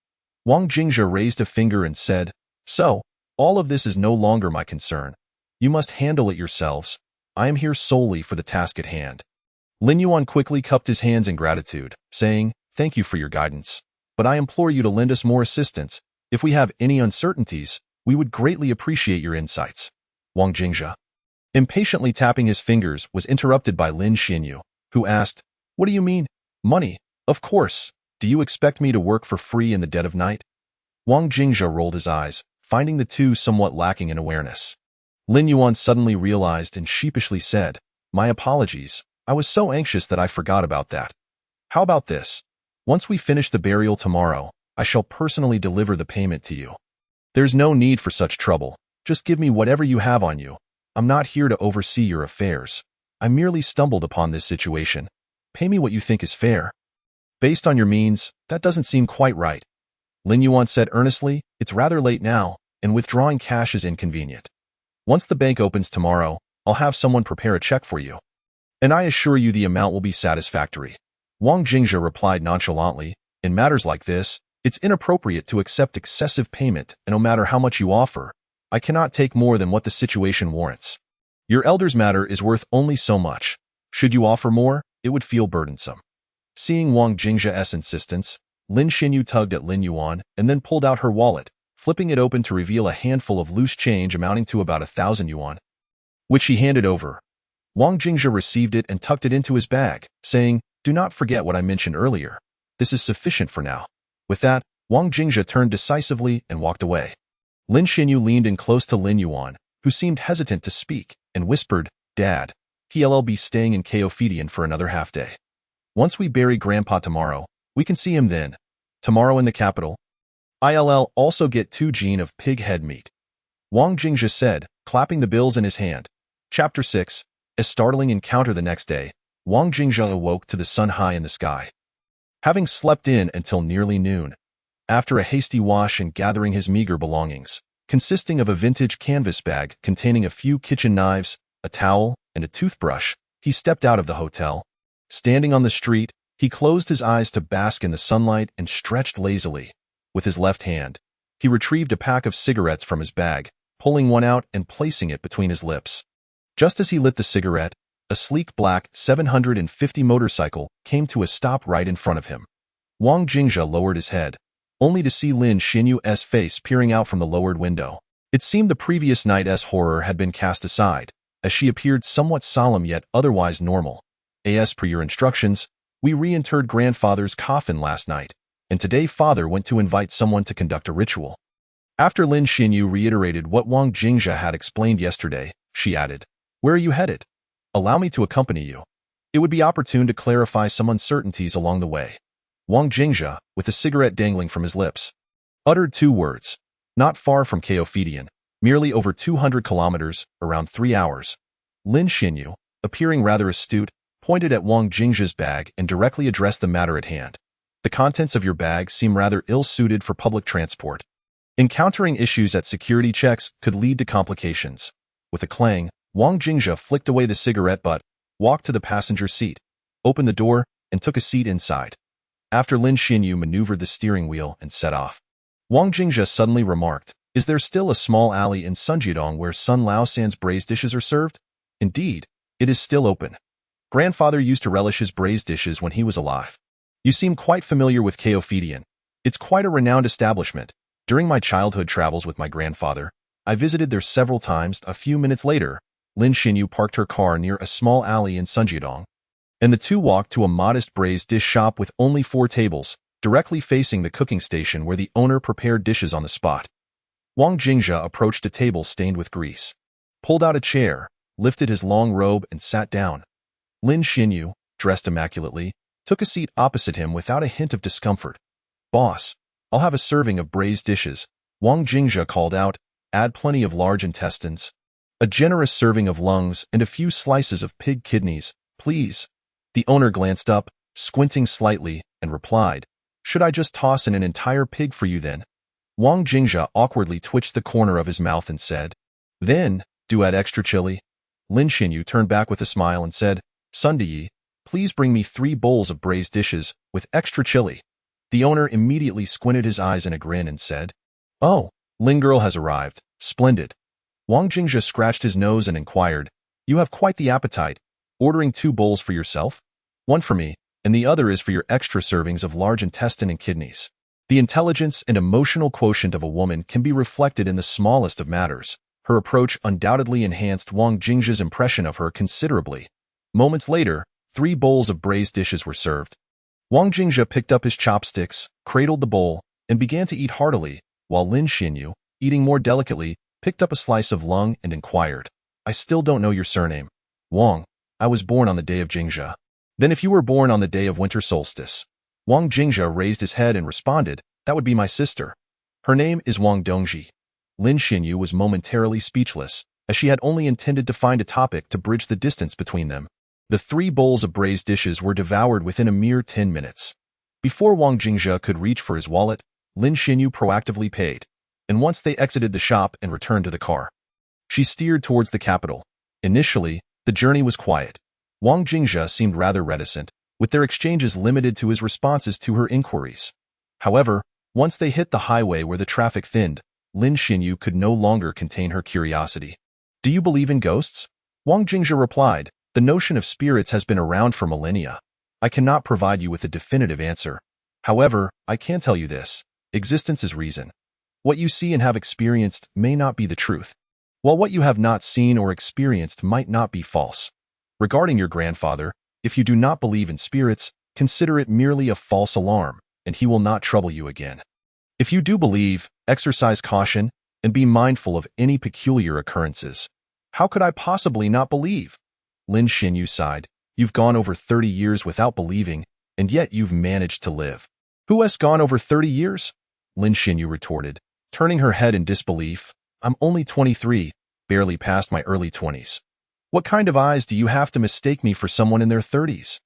Wang Jingjia raised a finger and said, "So, all of this is no longer my concern. You must handle it yourselves. I am here solely for the task at hand." Lin Yuan quickly cupped his hands in gratitude, saying, "Thank you for your guidance, but I implore you to lend us more assistance. If we have any uncertainties, we would greatly appreciate your insights." Wang Jingjia, impatiently tapping his fingers, was interrupted by Lin Xinyu, who asked, "What do you mean? Money? Of course. Do you expect me to work for free in the dead of night?" Wang Jingjia rolled his eyes, finding the two somewhat lacking in awareness. Lin Yuan suddenly realized and sheepishly said, "My apologies. I was so anxious that I forgot about that. How about this? Once we finish the burial tomorrow, I shall personally deliver the payment to you. There's no need for such trouble. Just give me whatever you have on you. I'm not here to oversee your affairs. I merely stumbled upon this situation. Pay me what you think is fair." "Based on your means, that doesn't seem quite right," Lin Yuan said earnestly. "It's rather late now, and withdrawing cash is inconvenient. Once the bank opens tomorrow, I'll have someone prepare a check for you. And I assure you the amount will be satisfactory." Wang Jingjia replied nonchalantly, "In matters like this, it's inappropriate to accept excessive payment, and no matter how much you offer, I cannot take more than what the situation warrants. Your elder's matter is worth only so much. Should you offer more, it would feel burdensome." Seeing Wang Jingjia's insistence, Lin Xinyu tugged at Lin Yuan and then pulled out her wallet, flipping it open to reveal a handful of loose change amounting to about 1,000 yuan, which he handed over. Wang Jingjia received it and tucked it into his bag, saying, "Do not forget what I mentioned earlier. This is sufficient for now." With that, Wang Jingjia turned decisively and walked away. Lin Xinyu leaned in close to Lin Yuan, who seemed hesitant to speak, and whispered, "Dad, he'll be staying in Chaophidian for another half day. Once we bury Grandpa tomorrow, we can see him then. Tomorrow in the capital. I'll also get 2 jin of pig head meat," Wang Jingjia said, clapping the bills in his hand. Chapter 6. A startling encounter. The next day, Wang Jingjia awoke to the sun high in the sky. Having slept in until nearly noon, After a hasty wash and gathering his meager belongings, consisting of a vintage canvas bag containing a few kitchen knives, a towel, and a toothbrush, he stepped out of the hotel. Standing on the street, he closed his eyes to bask in the sunlight and stretched lazily. With his left hand, he retrieved a pack of cigarettes from his bag, pulling one out and placing it between his lips. Just as he lit the cigarette, a sleek black 750 motorcycle came to a stop right in front of him. Wang Jingjia lowered his head, only to see Lin Xinyu's face peering out from the lowered window. It seemed the previous night's horror had been cast aside, as she appeared somewhat solemn yet otherwise normal. As per your instructions, we reinterred grandfather's coffin last night, and today father went to invite someone to conduct a ritual. After Lin Xinyu reiterated what Wang Jingjia had explained yesterday, she added, "Where are you headed? Allow me to accompany you. It would be opportune to clarify some uncertainties along the way." Wang Jingjia, with a cigarette dangling from his lips, uttered two words. Not far from Chaophidian, merely over 200 kilometers, around 3 hours. Lin Xinyu, appearing rather astute, pointed at Wang Jingjia's bag and directly addressed the matter at hand. "The contents of your bag seem rather ill-suited for public transport. Encountering issues at security checks could lead to complications." With a clang, Wang Jingjia flicked away the cigarette butt, walked to the passenger seat, opened the door, and took a seat inside. After Lin Xinyu maneuvered the steering wheel and set off, Wang Jingjia suddenly remarked, "Is there still a small alley in Sunjiadong where Sun Laosan's braised dishes are served?" "Indeed, it is still open. Grandfather used to relish his braised dishes when he was alive." "You seem quite familiar with Chaophidian. It's quite a renowned establishment. During my childhood travels with my grandfather, I visited there several times." A few minutes later, Lin Xinyu parked her car near a small alley in Sunjiadong, and the two walked to a modest braised dish shop with only 4 tables, directly facing the cooking station where the owner prepared dishes on the spot. Wang Jingjia approached a table stained with grease, pulled out a chair, lifted his long robe and sat down. Lin Xinyu, dressed immaculately, took a seat opposite him without a hint of discomfort. "Boss, I'll have a serving of braised dishes," Wang Jingjia called out. "Add plenty of large intestines. A generous serving of lungs and a few slices of pig kidneys, please." The owner glanced up, squinting slightly, and replied, "Should I just toss in an entire pig for you then?" Wang Jingjia awkwardly twitched the corner of his mouth and said, "Then, do add extra chili." Lin Xinyu turned back with a smile and said, "Sundiyi, please bring me 3 bowls of braised dishes with extra chili." The owner immediately squinted his eyes in a grin and said, "Oh, Lin girl has arrived. Splendid." Wang Jingjia scratched his nose and inquired, "You have quite the appetite. Ordering 2 bowls for yourself? One for me, and the other is for your extra servings of large intestine and kidneys." The intelligence and emotional quotient of a woman can be reflected in the smallest of matters. Her approach undoubtedly enhanced Wang Jingjia's impression of her considerably. Moments later, 3 bowls of braised dishes were served. Wang Jingjia picked up his chopsticks, cradled the bowl, and began to eat heartily, while Lin Xinyu, eating more delicately, picked up a slice of lung and inquired, "I still don't know your surname." "Wang. I was born on the day of Jingjia." "Then if you were born on the day of winter solstice?" Wang Jingjia raised his head and responded, "That would be my sister. Her name is Wang Dongji." Lin Xinyu was momentarily speechless, as she had only intended to find a topic to bridge the distance between them. The 3 bowls of braised dishes were devoured within a mere 10 minutes. Before Wang Jingjia could reach for his wallet, Lin Xinyu proactively paid, and once they exited the shop and returned to the car, she steered towards the capital. Initially, the journey was quiet. Wang Jingjia seemed rather reticent, with their exchanges limited to his responses to her inquiries. However, once they hit the highway where the traffic thinned, Lin Xinyu could no longer contain her curiosity. "Do you believe in ghosts?" Wang Jingjia replied, "The notion of spirits has been around for millennia. I cannot provide you with a definitive answer. However, I can tell you this: existence is reason. What you see and have experienced may not be the truth, while what you have not seen or experienced might not be false. Regarding your grandfather, if you do not believe in spirits, consider it merely a false alarm, and he will not trouble you again. If you do believe, exercise caution and be mindful of any peculiar occurrences." "How could I possibly not believe?" Lin Xinyu sighed. "You've gone over 30 years without believing, and yet you've managed to live." "Who has gone over 30 years? Lin Xinyu retorted, turning her head in disbelief. "I'm only 23, barely past my early 20s. What kind of eyes do you have to mistake me for someone in their 30s?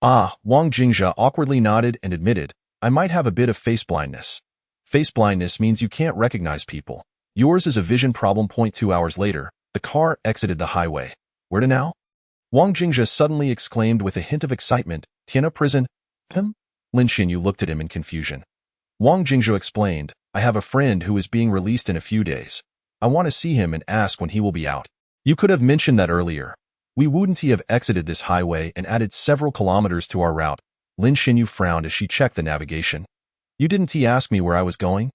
"Ah," Wang Jingjia awkwardly nodded and admitted, "I might have a bit of face blindness." Face blindness means you can't recognize people. Yours is a vision problem. 2 hours later, the car exited the highway. Where to now? Wang Jingzhe suddenly exclaimed with a hint of excitement. Tianhe prison? Him? Lin Xinyu looked at him in confusion. Wang Jingzhe explained, I have a friend who is being released in a few days. I want to see him and ask when he will be out. You could have mentioned that earlier. We wouldn't have exited this highway and added several kilometers to our route. Lin Xinyu frowned as she checked the navigation. You didn't ask me where I was going?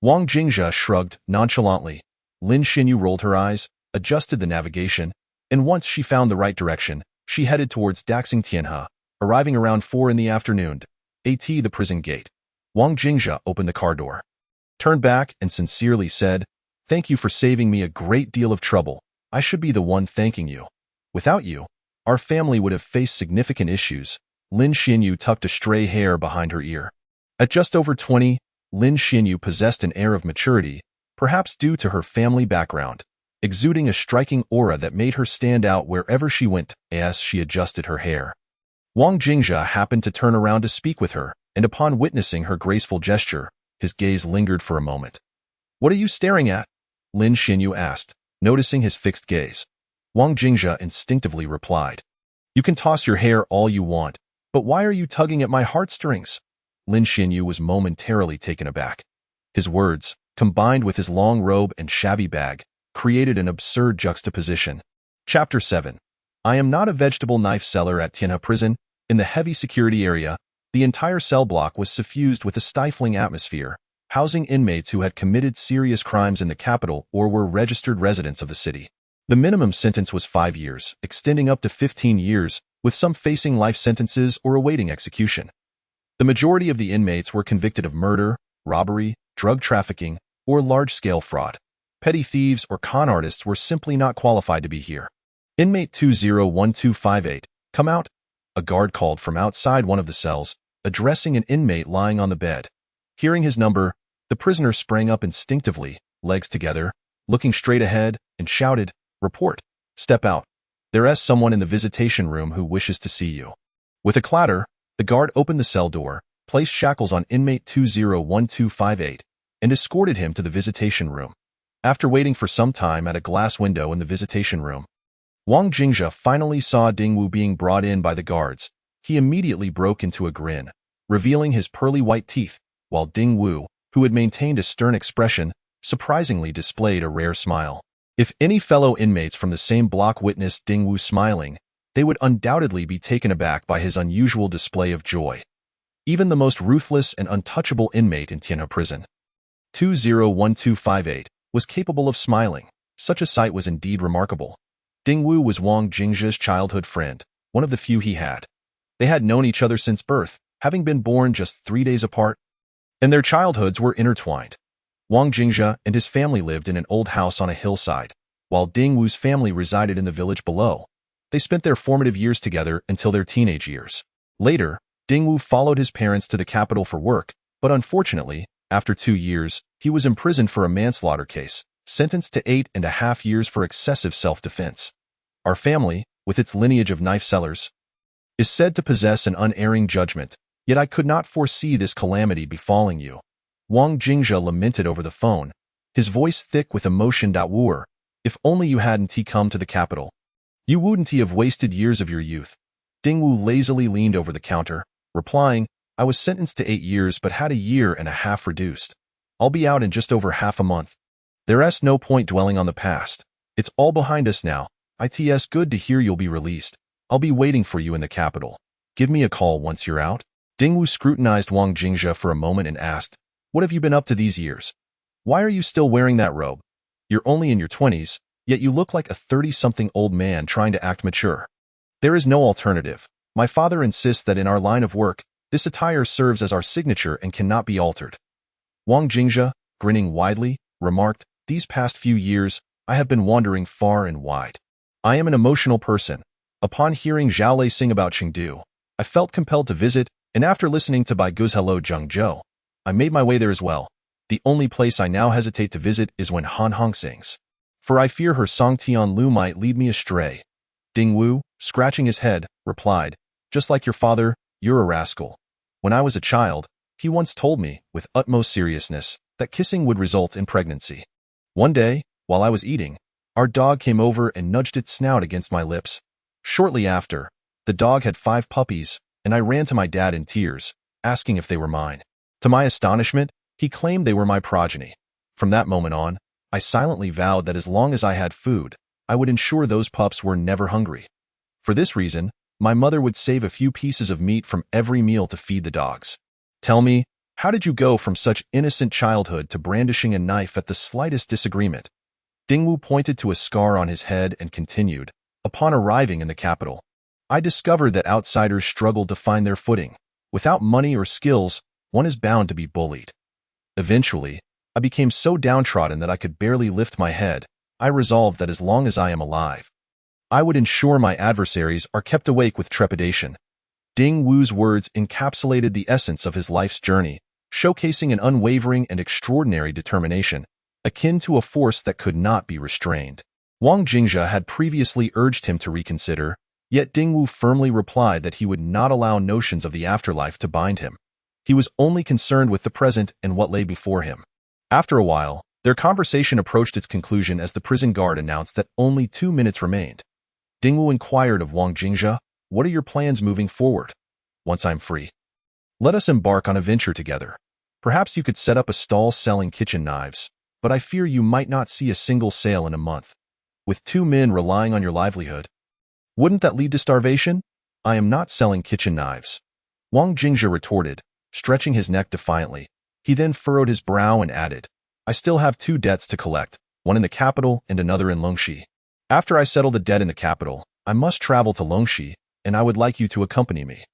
Wang Jingzhe shrugged nonchalantly. Lin Xinyu rolled her eyes, adjusted the navigation, and once she found the right direction, she headed towards Daxing Tianhe, arriving around 4 in the afternoon. The prison gate. Wang Jingzhe opened the car door, turned back and sincerely said, Thank you for saving me a great deal of trouble. I should be the one thanking you. Without you, our family would have faced significant issues. Lin Xinyu tucked a stray hair behind her ear. At just over 20, Lin Xinyu possessed an air of maturity, perhaps due to her family background, exuding a striking aura that made her stand out wherever she went as she adjusted her hair. Wang Jingzhe happened to turn around to speak with her, and upon witnessing her graceful gesture, his gaze lingered for a moment. What are you staring at? Lin Xinyu asked, noticing his fixed gaze. Wang Jingzhe instinctively replied, You can toss your hair all you want, but why are you tugging at my heartstrings? Lin Xinyu was momentarily taken aback. His words, combined with his long robe and shabby bag, created an absurd juxtaposition. Chapter 7. I am not a vegetable knife seller at Tianhe prison. In the heavy security area, the entire cell block was suffused with a stifling atmosphere, housing inmates who had committed serious crimes in the capital or were registered residents of the city. The minimum sentence was 5 years, extending up to 15 years, with some facing life sentences or awaiting execution. The majority of the inmates were convicted of murder, robbery, drug trafficking, or large-scale fraud. Petty thieves or con artists were simply not qualified to be here. Inmate 201258, come out. A guard called from outside one of the cells, addressing an inmate lying on the bed. Hearing his number, the prisoner sprang up instinctively, legs together, looking straight ahead, and shouted, Report. Step out. There's someone in the visitation room who wishes to see you. With a clatter, the guard opened the cell door, placed shackles on inmate 201258, and escorted him to the visitation room. After waiting for some time at a glass window in the visitation room, Wang Jingzhe finally saw Dingwu being brought in by the guards. He immediately broke into a grin, revealing his pearly white teeth, while Dingwu, who had maintained a stern expression, surprisingly displayed a rare smile. If any fellow inmates from the same block witnessed Dingwu smiling, they would undoubtedly be taken aback by his unusual display of joy. Even the most ruthless and untouchable inmate in Tianhe prison, 201258, was capable of smiling. Such a sight was indeed remarkable. Dingwu was Wang Jingzhe's childhood friend, one of the few he had. They had known each other since birth, having been born just 3 days apart, and their childhoods were intertwined. Wang Jingzhe and his family lived in an old house on a hillside, while Dingwu's family resided in the village below. They spent their formative years together until their teenage years. Later, Dingwu followed his parents to the capital for work, but unfortunately, after 2 years, he was imprisoned for a manslaughter case, sentenced to 8.5 years for excessive self-defense. Our family, with its lineage of knife sellers, is said to possess an unerring judgment, yet I could not foresee this calamity befalling you. Wang Jingzhe lamented over the phone, his voice thick with emotion. Wu, if only you hadn't come to the capital. You wouldn't have wasted years of your youth. Dingwu lazily leaned over the counter, replying, I was sentenced to 8 years but had 1.5 years reduced. I'll be out in just over half a month. There's no point dwelling on the past. It's all behind us now. It's good to hear you'll be released. I'll be waiting for you in the capital. Give me a call once you're out. Dingwu scrutinized Wang Jingzhe for a moment and asked, What have you been up to these years? Why are you still wearing that robe? You're only in your 20s, yet you look like a 30-something old man trying to act mature. There is no alternative. My father insists that in our line of work, this attire serves as our signature and cannot be altered. Wang Jingzhe, grinning widely, remarked, These past few years, I have been wandering far and wide. I am an emotional person. Upon hearing Zhao Lei sing about Chengdu, I felt compelled to visit, and after listening to Bai Gu's Hello Zhengzhou, I made my way there as well. The only place I now hesitate to visit is when Han Hong sings, for I fear her song Tian Lu might lead me astray. Dingwu, scratching his head, replied, Just like your father, you're a rascal. When I was a child, He once told me, with utmost seriousness, that kissing would result in pregnancy. One day, while I was eating, our dog came over and nudged its snout against my lips. Shortly after, the dog had 5 puppies, and I ran to my dad in tears, asking if they were mine. To my astonishment, he claimed they were my progeny. From that moment on, I silently vowed that as long as I had food, I would ensure those pups were never hungry. For this reason, my mother would save a few pieces of meat from every meal to feed the dogs. Tell me, how did you go from such innocent childhood to brandishing a knife at the slightest disagreement? Dingwu pointed to a scar on his head and continued, upon arriving in the capital, I discovered that outsiders struggled to find their footing. Without money or skills, one is bound to be bullied. Eventually, I became so downtrodden that I could barely lift my head. I resolved that as long as I am alive, I would ensure my adversaries are kept awake with trepidation. Ding Wu's words encapsulated the essence of his life's journey, showcasing an unwavering and extraordinary determination, akin to a force that could not be restrained. Wang Jingzhe had previously urged him to reconsider, yet Ding Wu firmly replied that he would not allow notions of the afterlife to bind him. He was only concerned with the present and what lay before him. After a while, their conversation approached its conclusion as the prison guard announced that only 2 minutes remained. Dingwu inquired of Wang Jingzhe, what are your plans moving forward? Once I'm free, let us embark on a venture together. Perhaps you could set up a stall selling kitchen knives, but I fear you might not see a single sale in a month. With 2 men relying on your livelihood, wouldn't that lead to starvation? I am not selling kitchen knives, Wang Jingzhe retorted, stretching his neck defiantly. He then furrowed his brow and added, I still have 2 debts to collect, one in the capital and another in Longxi. After I settle the debt in the capital, I must travel to Longxi, and I would like you to accompany me.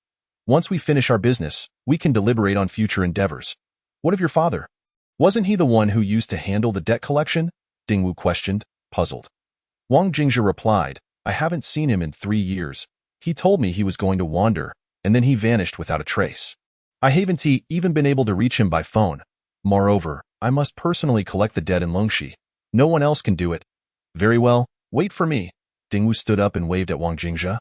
Once we finish our business, we can deliberate on future endeavors. What of your father? Wasn't he the one who used to handle the debt collection? Dingwu questioned, puzzled. Wang Jingzhe replied, I haven't seen him in 3 years. He told me he was going to wander, and then he vanished without a trace. I haven't even been able to reach him by phone. Moreover, I must personally collect the debt in Longxi. No one else can do it. Very well, wait for me. Dingwu stood up and waved at Wang Jingzhe,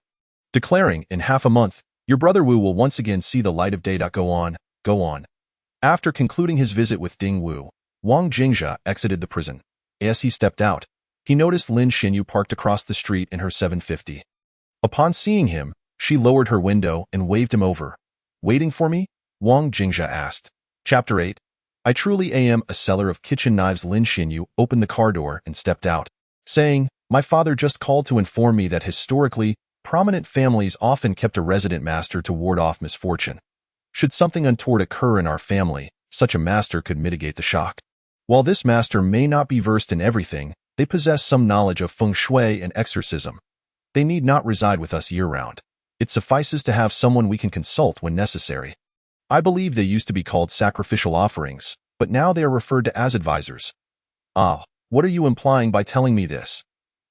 declaring, in half a month, your brother Wu will once again see the light of day. Go on, go on. After concluding his visit with Dingwu, Wang Jingzhe exited the prison. As he stepped out, he noticed Lin Xinyu parked across the street in her 750. Upon seeing him, she lowered her window and waved him over. Waiting for me? Wang Jingzhe asked. Chapter 8. I truly am a seller of kitchen knives. Lin Xinyu opened the car door and stepped out, saying, my father just called to inform me that historically, prominent families often kept a resident master to ward off misfortune. Should something untoward occur in our family, such a master could mitigate the shock. While this master may not be versed in everything, they possess some knowledge of feng shui and exorcism. They need not reside with us year-round. It suffices to have someone we can consult when necessary. I believe they used to be called sacrificial offerings, but now they are referred to as advisors. Ah, what are you implying by telling me this?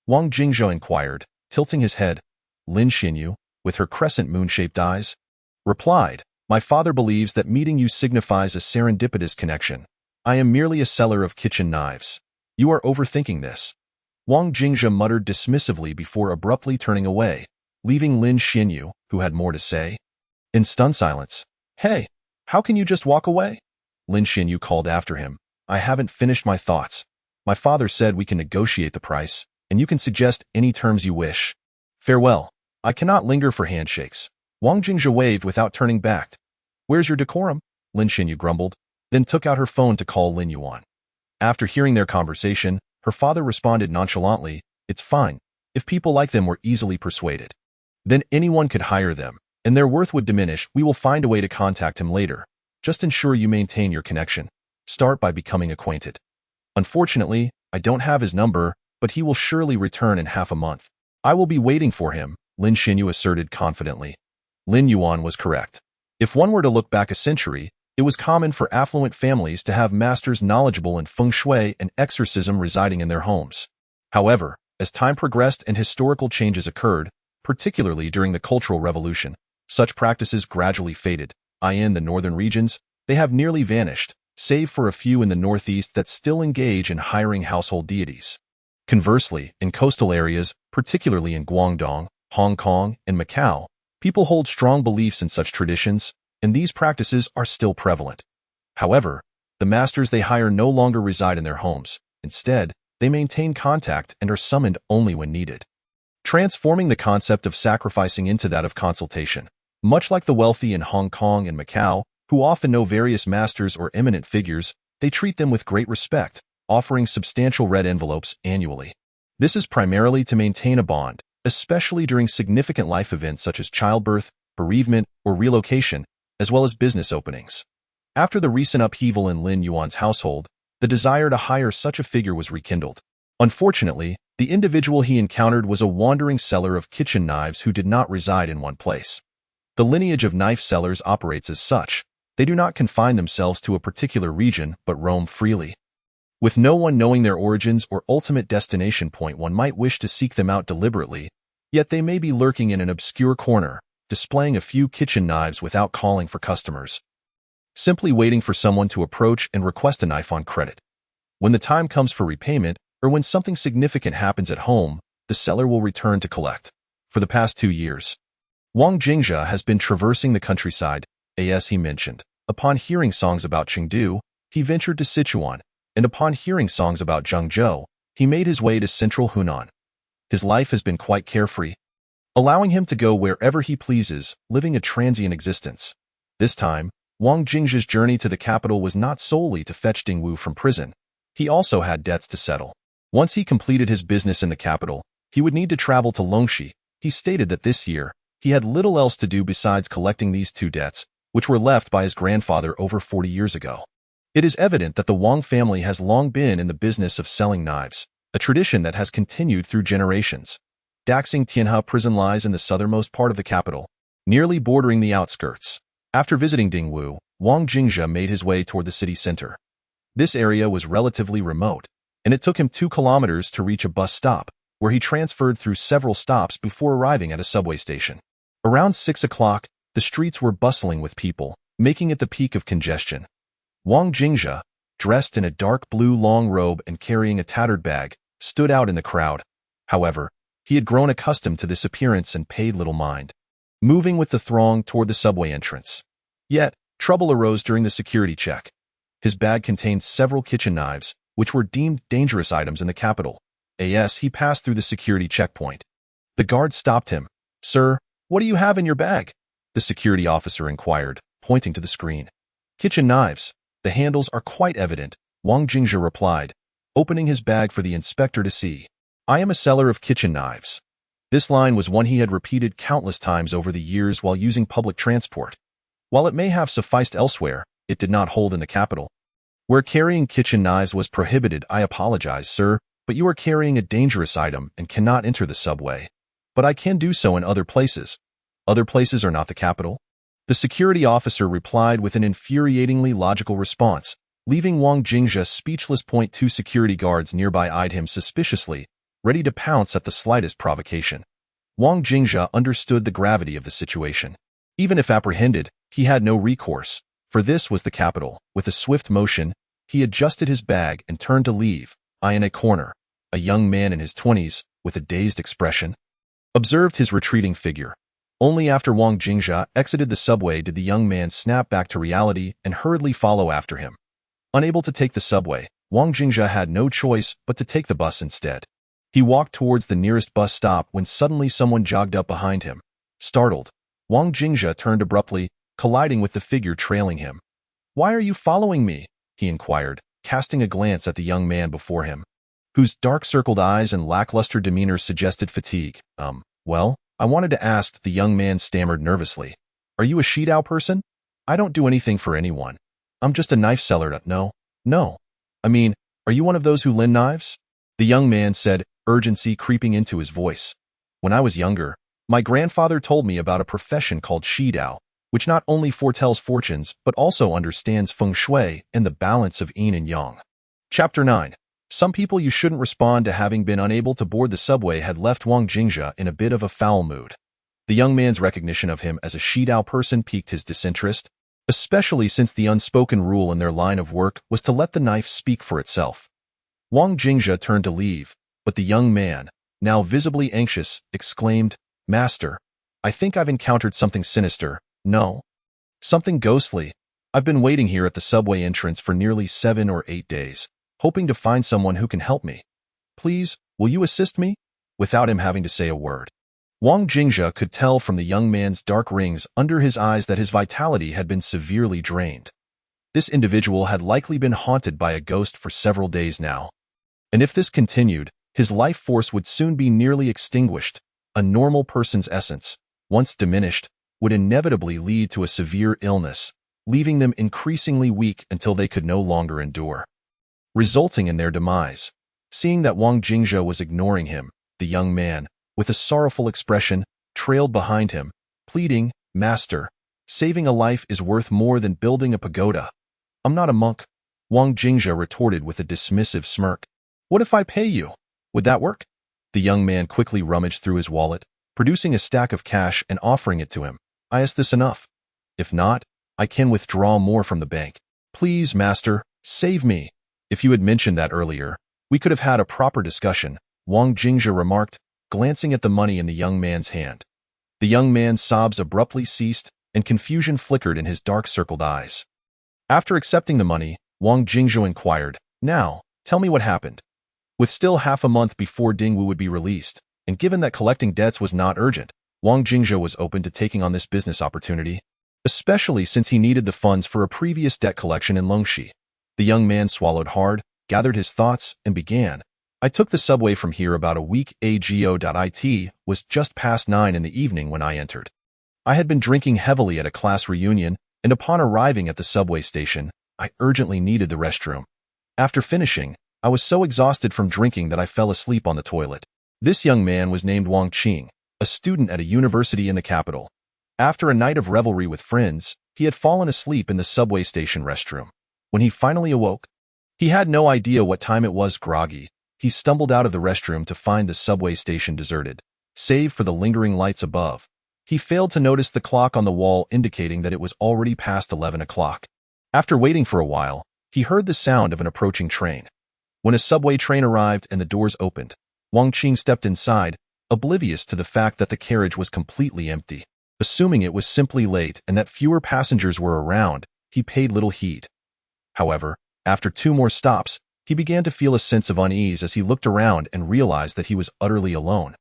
Wang Jingzhe inquired, tilting his head. Lin Xinyu, with her crescent moon-shaped eyes, replied, my father believes that meeting you signifies a serendipitous connection. I am merely a seller of kitchen knives. You are overthinking this. Wang Jingzhe muttered dismissively before abruptly turning away, leaving Lin Xinyu, who had more to say, in stunned silence. Hey, how can you just walk away? Lin Xinyu called after him. I haven't finished my thoughts. My father said we can negotiate the price, and you can suggest any terms you wish. Farewell. I cannot linger for handshakes. Wang Jingzhe waved without turning back. Where's your decorum? Lin Xinyu grumbled, then took out her phone to call Lin Yuan. After hearing their conversation, her father responded nonchalantly, it's fine. If people like them were easily persuaded, then anyone could hire them, and their worth would diminish. We will find a way to contact him later. Just ensure you maintain your connection. Start by becoming acquainted. Unfortunately, I don't have his number, but he will surely return in half a month. I will be waiting for him, Lin Xinyu asserted confidently. Lin Yuan was correct. If one were to look back a century, it was common for affluent families to have masters knowledgeable in feng shui and exorcism residing in their homes. However, as time progressed and historical changes occurred, particularly during the Cultural Revolution, such practices gradually faded. In the northern regions, they have nearly vanished, save for a few in the northeast that still engage in hiring household deities. Conversely, in coastal areas, particularly in Guangdong, Hong Kong, and Macau, people hold strong beliefs in such traditions, and these practices are still prevalent. However, the masters they hire no longer reside in their homes. Instead, they maintain contact and are summoned only when needed, transforming the concept of sacrificing into that of consultation. Much like the wealthy in Hong Kong and Macau, who often know various masters or eminent figures, they treat them with great respect, offering substantial red envelopes annually. This is primarily to maintain a bond, especially during significant life events such as childbirth, bereavement, or relocation, as well as business openings. After the recent upheaval in Lin Yuan's household, the desire to hire such a figure was rekindled. Unfortunately, the individual he encountered was a wandering seller of kitchen knives who did not reside in one place. The lineage of knife sellers operates as such. They do not confine themselves to a particular region but roam freely. With no one knowing their origins or ultimate destination point, one might wish to seek them out deliberately, yet they may be lurking in an obscure corner, displaying a few kitchen knives without calling for customers, simply waiting for someone to approach and request a knife on credit. When the time comes for repayment, or when something significant happens at home, the seller will return to collect. For the past 2 years, Wang Jingjia has been traversing the countryside, as he mentioned. Upon hearing songs about Chengdu, he ventured to Sichuan, and upon hearing songs about Zhengzhou, he made his way to central Hunan. His life has been quite carefree, allowing him to go wherever he pleases, living a transient existence. This time, Wang Jingjia's journey to the capital was not solely to fetch Dingwu from prison. He also had debts to settle. Once he completed his business in the capital, he would need to travel to Longxi. He stated that this year, he had little else to do besides collecting these 2 debts, which were left by his grandfather over 40 years ago. It is evident that the Wang family has long been in the business of selling knives, a tradition that has continued through generations. Daxing Tianhe prison lies in the southernmost part of the capital, nearly bordering the outskirts. After visiting Dingwu, Wang Jingjia made his way toward the city center. This area was relatively remote, and it took him 2 kilometers to reach a bus stop, where he transferred through several stops before arriving at a subway station. Around 6 o'clock, the streets were bustling with people, making it the peak of congestion. Wang Jingjia, dressed in a dark blue long robe and carrying a tattered bag, stood out in the crowd. However, he had grown accustomed to this appearance and paid little mind, moving with the throng toward the subway entrance. Yet, trouble arose during the security check. His bag contained several kitchen knives, which were deemed dangerous items in the capital. As he passed through the security checkpoint, the guard stopped him. "Sir, what do you have in your bag?" the security officer inquired, pointing to the screen. "Kitchen knives. The handles are quite evident," Wang Jingjia replied, opening his bag for the inspector to see. "I am a seller of kitchen knives." This line was one he had repeated countless times over the years while using public transport. While it may have sufficed elsewhere, it did not hold in the capital, where carrying kitchen knives was prohibited. "I apologize, sir, but you are carrying a dangerous item and cannot enter the subway. But I can do so in other places." "Other places are not the capital?" The security officer replied with an infuriatingly logical response, leaving Wang Jingjia speechless. 2 security guards nearby eyed him suspiciously, ready to pounce at the slightest provocation. Wang Jingjia understood the gravity of the situation. Even if apprehended, he had no recourse, for this was the capital. With a swift motion, he adjusted his bag and turned to leave. In a corner, a young man in his 20s, with a dazed expression, observed his retreating figure. Only after Wang Jingjia exited the subway did the young man snap back to reality and hurriedly follow after him. Unable to take the subway, Wang Jingjia had no choice but to take the bus instead. He walked towards the nearest bus stop when suddenly someone jogged up behind him. Startled, Wang Jingjia turned abruptly, colliding with the figure trailing him. "Why are you following me?" he inquired, casting a glance at the young man before him, whose dark-circled eyes and lackluster demeanor suggested fatigue. Well, I wanted to ask," the young man stammered nervously. "Are you a Shidao person?" "I don't do anything for anyone. I'm just a knife seller." No. I mean, are you one of those who lend knives?" the young man said, urgency creeping into his voice. "When I was younger, my grandfather told me about a profession called Shidao, which not only foretells fortunes but also understands feng shui and the balance of yin and yang." Chapter 9. Some people you shouldn't respond to. Having been unable to board the subway had left Wang Jingjia in a bit of a foul mood. The young man's recognition of him as a Shidao person piqued his disinterest, especially since the unspoken rule in their line of work was to let the knife speak for itself. Wang Jingjia turned to leave, but the young man, now visibly anxious, exclaimed, "Master, I think I've encountered something sinister." "No?" Something ghostly. I've been waiting here at the subway entrance for nearly 7 or 8 days, hoping to find someone who can help me. Please, will you assist me? Without him having to say a word. Wang Jingzhe could tell from the young man's dark rings under his eyes that his vitality had been severely drained. This individual had likely been haunted by a ghost for several days now. And if this continued, his life force would soon be nearly extinguished. A normal person's essence, once diminished, would inevitably lead to a severe illness, leaving them increasingly weak until they could no longer endure, resulting in their demise. Seeing that Wang Jingzhe was ignoring him, the young man, with a sorrowful expression, trailed behind him, pleading, "Master, saving a life is worth more than building a pagoda." "I'm not a monk," Wang Jingzhe retorted with a dismissive smirk. "What if I pay you? Would that work?" The young man quickly rummaged through his wallet, producing a stack of cash and offering it to him. "Is this enough? If not, I can withdraw more from the bank." "Please, master, save me. If you had mentioned that earlier, we could have had a proper discussion," Wang Jingzhe remarked, glancing at the money in the young man's hand. The young man's sobs abruptly ceased, and confusion flickered in his dark-circled eyes. After accepting the money, Wang Jingzhe inquired, "Now, tell me what happened." With still half a month before Dingwu would be released, and given that collecting debts was not urgent, Wang Jingzhe was open to taking on this business opportunity, especially since he needed the funds for a previous debt collection in Longxi. The young man swallowed hard, gathered his thoughts, and began. "I took the subway from here about a week ago. It was just past 9 in the evening when I entered. I had been drinking heavily at a class reunion, and upon arriving at the subway station, I urgently needed the restroom. After finishing, I was so exhausted from drinking that I fell asleep on the toilet." This young man was named Wang Qing, a student at a university in the capital. After a night of revelry with friends, he had fallen asleep in the subway station restroom. When he finally awoke, he had no idea what time it was. Groggy, he stumbled out of the restroom to find the subway station deserted, save for the lingering lights above. He failed to notice the clock on the wall indicating that it was already past 11 o'clock. After waiting for a while, he heard the sound of an approaching train. When a subway train arrived and the doors opened, Wang Qing stepped inside, oblivious to the fact that the carriage was completely empty. Assuming it was simply late and that fewer passengers were around, he paid little heed. However, after 2 more stops, he began to feel a sense of unease as he looked around and realized that he was utterly alone.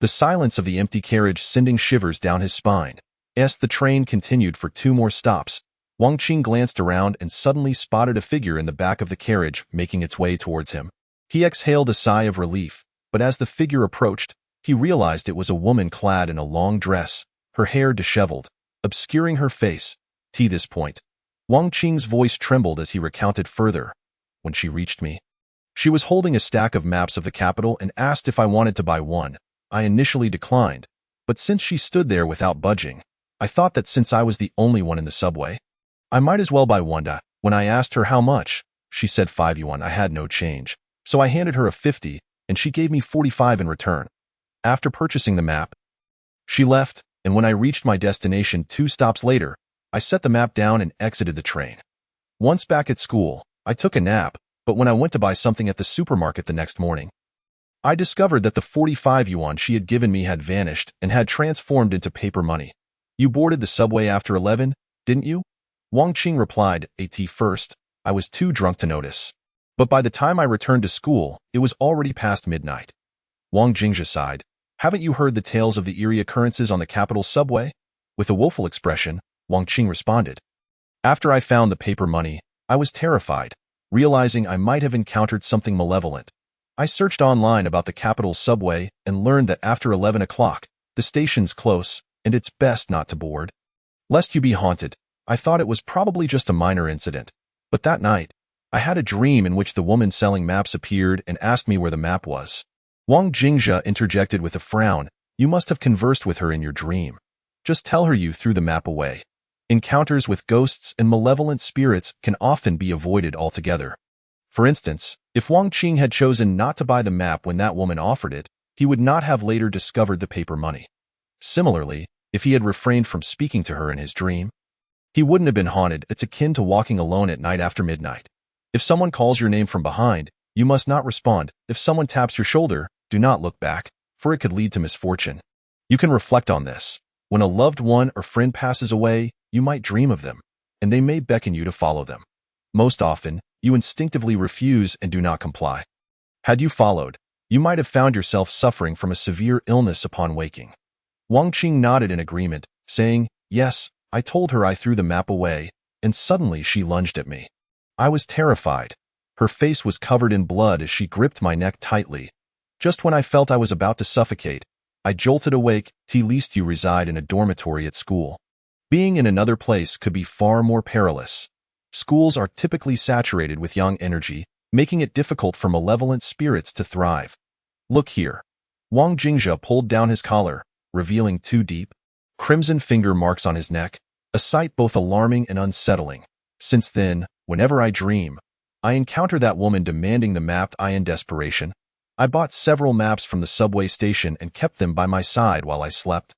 The silence of the empty carriage sending shivers down his spine. As the train continued for 2 more stops, Wang Qing glanced around and suddenly spotted a figure in the back of the carriage making its way towards him. He exhaled a sigh of relief, but as the figure approached, he realized it was a woman clad in a long dress, her hair disheveled, obscuring her face. To this point, Wang Qing's voice trembled as he recounted further. "When she reached me, she was holding a stack of maps of the capital and asked if I wanted to buy one. I initially declined, but since she stood there without budging, I thought that since I was the only one in the subway, I might as well buy one. When I asked her how much, she said 5 yuan. I had no change, so I handed her a 50, and she gave me 45 in return. After purchasing the map, she left, and when I reached my destination 2 stops later, I set the map down and exited the train. Once back at school, I took a nap, but when I went to buy something at the supermarket the next morning, I discovered that the 45 yuan she had given me had vanished and had transformed into paper money. You boarded the subway after 11, didn't you? Wang Qing replied, At first, I was too drunk to notice. But by the time I returned to school, it was already past midnight. Wang Jingzhe sighed. Haven't you heard the tales of the eerie occurrences on the capital subway? With a woeful expression, Wang Qing responded. After I found the paper money, I was terrified, realizing I might have encountered something malevolent. I searched online about the capital subway and learned that after 11 o'clock, the station's close, and it's best not to board. Lest you be haunted, I thought it was probably just a minor incident. But that night, I had a dream in which the woman selling maps appeared and asked me where the map was. Wang Jingzhe interjected with a frown. You must have conversed with her in your dream. Just tell her you threw the map away. Encounters with ghosts and malevolent spirits can often be avoided altogether. For instance, if Wang Qing had chosen not to buy the map when that woman offered it, he would not have later discovered the paper money. Similarly, if he had refrained from speaking to her in his dream, he wouldn't have been haunted. It's akin to walking alone at night after midnight. If someone calls your name from behind, you must not respond. If someone taps your shoulder, do not look back, for it could lead to misfortune. You can reflect on this. When a loved one or friend passes away, you might dream of them, and they may beckon you to follow them. Most often, you instinctively refuse and do not comply. Had you followed, you might have found yourself suffering from a severe illness upon waking. Wang Qing nodded in agreement, saying, "Yes, I told her." I threw the map away, and suddenly she lunged at me. I was terrified. Her face was covered in blood as she gripped my neck tightly. Just when I felt I was about to suffocate, I jolted awake. At least you reside in a dormitory at school. Being in another place could be far more perilous. Schools are typically saturated with yang energy, making it difficult for malevolent spirits to thrive. Look here. Wang Jingzhe pulled down his collar, revealing two deep, crimson finger marks on his neck, a sight both alarming and unsettling. Since then, whenever I dream, I encounter that woman demanding the map. In desperation, I bought several maps from the subway station and kept them by my side while I slept.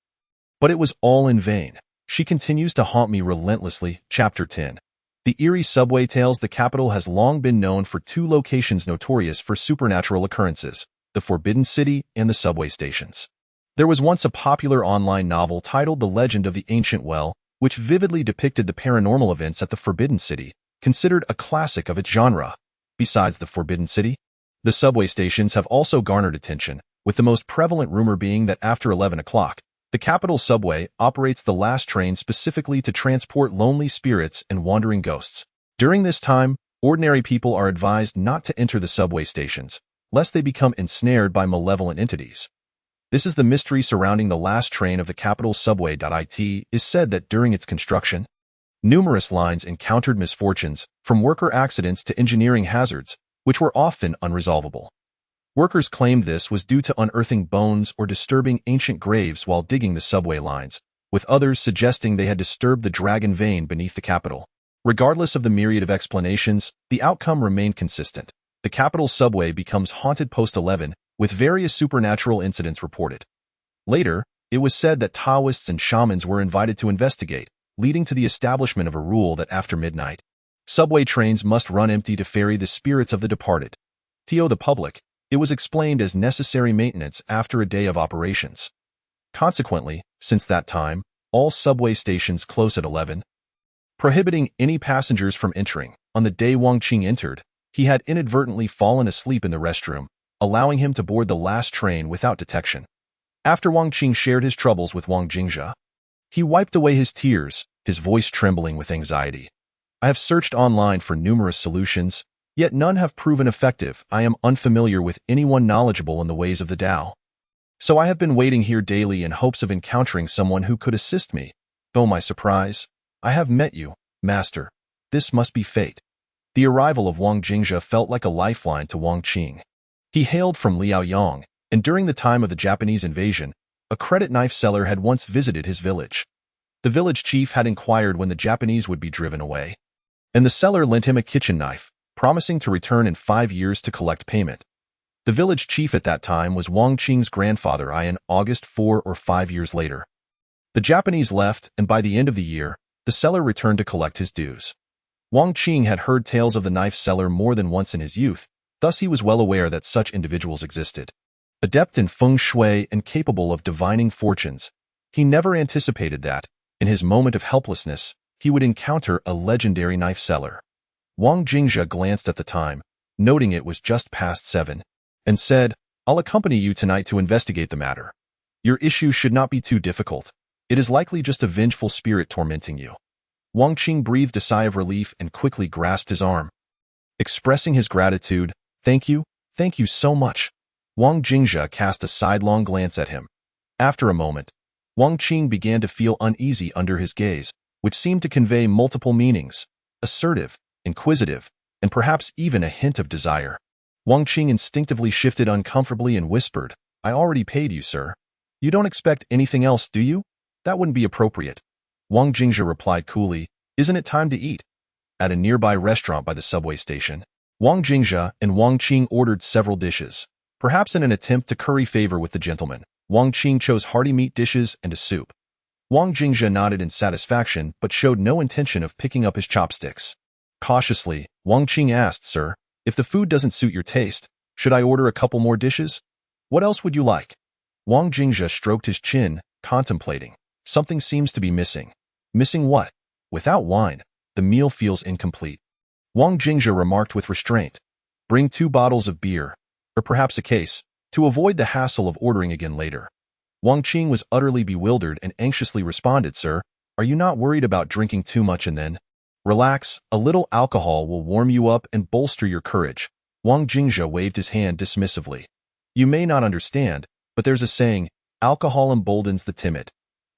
But it was all in vain. She continues to haunt me relentlessly. Chapter 10. The eerie subway tales. The capital has long been known for two locations notorious for supernatural occurrences: the Forbidden City and the subway stations. There was once a popular online novel titled The Legend of the Ancient Well, which vividly depicted the paranormal events at the Forbidden City, considered a classic of its genre. Besides the Forbidden City, the subway stations have also garnered attention, with the most prevalent rumor being that after 11 o'clock, the capital subway operates the last train specifically to transport lonely spirits and wandering ghosts. During this time, ordinary people are advised not to enter the subway stations, lest they become ensnared by malevolent entities. This is the mystery surrounding the last train of the capital subway. It is said that during its construction, numerous lines encountered misfortunes, from worker accidents to engineering hazards, which were often unresolvable. Workers claimed this was due to unearthing bones or disturbing ancient graves while digging the subway lines, with others suggesting they had disturbed the dragon vein beneath the capital. Regardless of the myriad of explanations, the outcome remained consistent. The capital subway becomes haunted post-11, with various supernatural incidents reported. Later, it was said that Taoists and shamans were invited to investigate, leading to the establishment of a rule that after midnight, subway trains must run empty to ferry the spirits of the departed. To the public, it was explained as necessary maintenance after a day of operations. Consequently, since that time, all subway stations close at 11, prohibiting any passengers from entering. On the day Wang Qing entered, he had inadvertently fallen asleep in the restroom, allowing him to board the last train without detection. After Wang Qing shared his troubles with Wang Jingzhe, he wiped away his tears, his voice trembling with anxiety. "I have searched online for numerous solutions, yet none have proven effective. I am unfamiliar with anyone knowledgeable in the ways of the Tao. So I have been waiting here daily in hopes of encountering someone who could assist me. Though my surprise, I have met you, Master. This must be fate." The arrival of Wang Jingzhe felt like a lifeline to Wang Qing. He hailed from Liaoyang, and during the time of the Japanese invasion, a credit knife seller had once visited his village. The village chief had inquired when the Japanese would be driven away, and the seller lent him a kitchen knife, promising to return in 5 years to collect payment. The village chief at that time was Wang Qing's grandfather. In August 4 or 5 years later, the Japanese left, and by the end of the year, the seller returned to collect his dues. Wang Qing had heard tales of the knife seller more than once in his youth, thus he was well aware that such individuals existed. Adept in feng shui and capable of divining fortunes, he never anticipated that, in his moment of helplessness, he would encounter a legendary knife seller. Wang Jingzhe glanced at the time, noting it was just past 7, and said, "I'll accompany you tonight to investigate the matter. Your issue should not be too difficult. It is likely just a vengeful spirit tormenting you." Wang Qing breathed a sigh of relief and quickly grasped his arm. Expressing his gratitude, thank you so much." Wang Jingzhe cast a sidelong glance at him. After a moment, Wang Qing began to feel uneasy under his gaze, which seemed to convey multiple meanings: assertive, inquisitive, and perhaps even a hint of desire. Wang Qing instinctively shifted uncomfortably and whispered, "I already paid you, sir. You don't expect anything else, do you? That wouldn't be appropriate." Wang Jingzhe replied coolly, "Isn't it time to eat?" At a nearby restaurant by the subway station, Wang Jingzhe and Wang Qing ordered several dishes. Perhaps in an attempt to curry favor with the gentleman, Wang Qing chose hearty meat dishes and a soup. Wang Jingzhe nodded in satisfaction but showed no intention of picking up his chopsticks. Cautiously, Wang Qing asked, "Sir, if the food doesn't suit your taste, should I order a couple more dishes? What else would you like?" Wang Jingzhe stroked his chin, contemplating. "Something seems to be missing." "Missing what?" Without wine, the meal feels incomplete. Wang Jingzhe remarked with restraint. Bring 2 bottles of beer, or perhaps a case, to avoid the hassle of ordering again later. Wang Qing was utterly bewildered and anxiously responded, Sir, are you not worried about drinking too much and then? Relax, a little alcohol will warm you up and bolster your courage. Wang Jingzhe waved his hand dismissively. You may not understand, but there's a saying, alcohol emboldens the timid.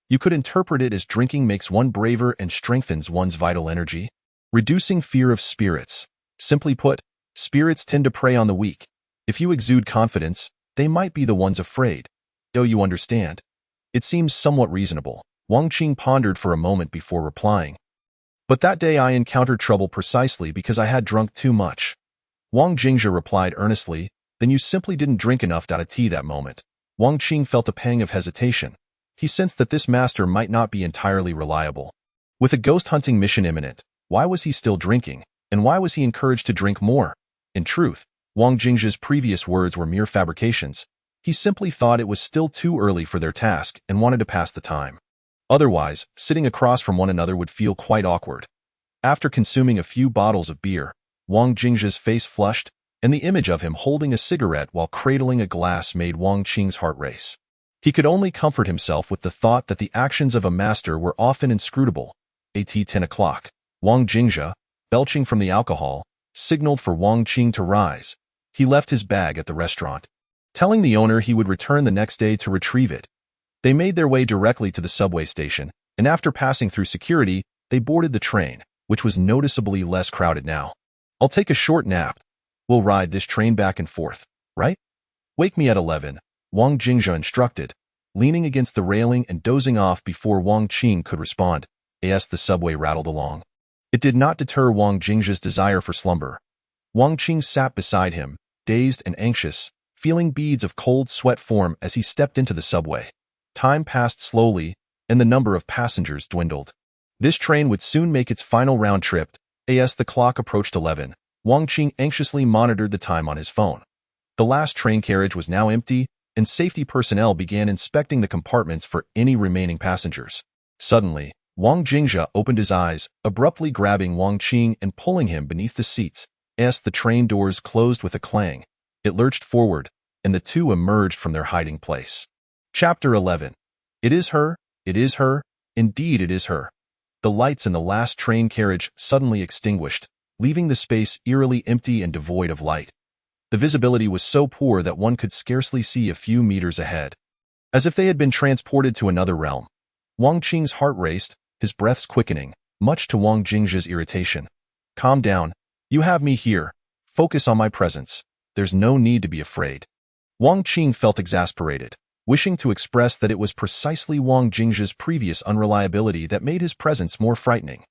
You could interpret it as drinking makes one braver and strengthens one's vital energy. Reducing fear of spirits. Simply put, spirits tend to prey on the weak. If you exude confidence, they might be the ones afraid. Do you understand? It seems somewhat reasonable. Wang Qing pondered for a moment before replying. But that day I encountered trouble precisely because I had drunk too much. Wang Jingzhe replied earnestly, then you simply didn't drink enough tea that moment. Wang Qing felt a pang of hesitation. He sensed that this master might not be entirely reliable. With a ghost hunting mission imminent, why was he still drinking, and why was he encouraged to drink more? In truth, Wang Jingzhe's previous words were mere fabrications. He simply thought it was still too early for their task and wanted to pass the time. Otherwise, sitting across from one another would feel quite awkward. After consuming a few bottles of beer, Wang Jingzhe's face flushed, and the image of him holding a cigarette while cradling a glass made Wang Qing's heart race. He could only comfort himself with the thought that the actions of a master were often inscrutable. At 10 o'clock, Wang Jingzhe, belching from the alcohol, signaled for Wang Qing to rise. He left his bag at the restaurant, telling the owner he would return the next day to retrieve it. They made their way directly to the subway station, and after passing through security, they boarded the train, which was noticeably less crowded now. I'll take a short nap. We'll ride this train back and forth, right? Wake me at 11, Wang Jingzhe instructed, leaning against the railing and dozing off before Wang Qing could respond. As the subway rattled along, it did not deter Wang Jingzhe's desire for slumber. Wang Qing sat beside him, dazed and anxious, feeling beads of cold sweat form as he stepped into the subway. Time passed slowly, and the number of passengers dwindled. This train would soon make its final round trip. As the clock approached 11, Wang Qing anxiously monitored the time on his phone. The last train carriage was now empty, and safety personnel began inspecting the compartments for any remaining passengers. Suddenly, Wang Jingzhe opened his eyes, abruptly grabbing Wang Qing and pulling him beneath the seats. As the train doors closed with a clang, it lurched forward, and the two emerged from their hiding place. Chapter 11. It is her, indeed it is her. The lights in the last train carriage suddenly extinguished, leaving the space eerily empty and devoid of light. The visibility was so poor that one could scarcely see a few meters ahead. As if they had been transported to another realm. Wang Qing's heart raced, his breaths quickening, much to Wang Jingzhe's irritation. Calm down. You have me here. Focus on my presence. There's no need to be afraid. Wang Qing felt exasperated, wishing to express that it was precisely Wang Jingzhe's previous unreliability that made his presence more frightening.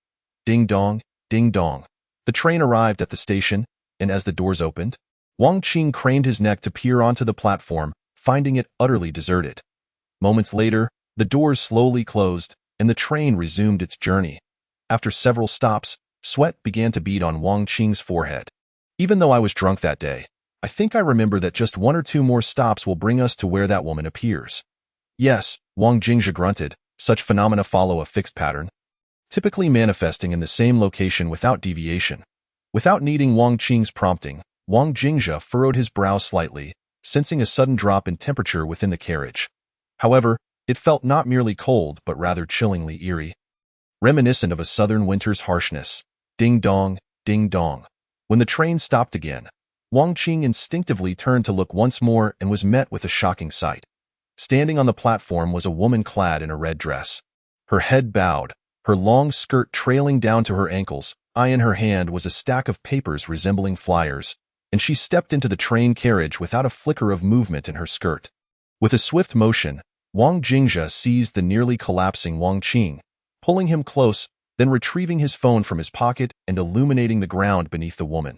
Ding dong, ding dong. The train arrived at the station, and as the doors opened, Wang Qing craned his neck to peer onto the platform, finding it utterly deserted. Moments later, the doors slowly closed, and the train resumed its journey. After several stops, sweat began to bead on Wang Qing's forehead. Even though I was drunk that day, I think I remember that just 1 or 2 more stops will bring us to where that woman appears. Yes, Wang Jingzhe grunted, such phenomena follow a fixed pattern, typically manifesting in the same location without deviation. Without needing Wang Qing's prompting, Wang Jingzhe furrowed his brow slightly, sensing a sudden drop in temperature within the carriage. However, it felt not merely cold but rather chillingly eerie, reminiscent of a southern winter's harshness. Ding dong, ding dong. When the train stopped again, Wang Qing instinctively turned to look once more and was met with a shocking sight. Standing on the platform was a woman clad in a red dress. Her head bowed, her long skirt trailing down to her ankles. In her hand was a stack of papers resembling flyers, and she stepped into the train carriage without a flicker of movement in her skirt. With a swift motion, Wang Jingzhe seized the nearly collapsing Wang Qing, pulling him close, then retrieving his phone from his pocket and illuminating the ground beneath the woman.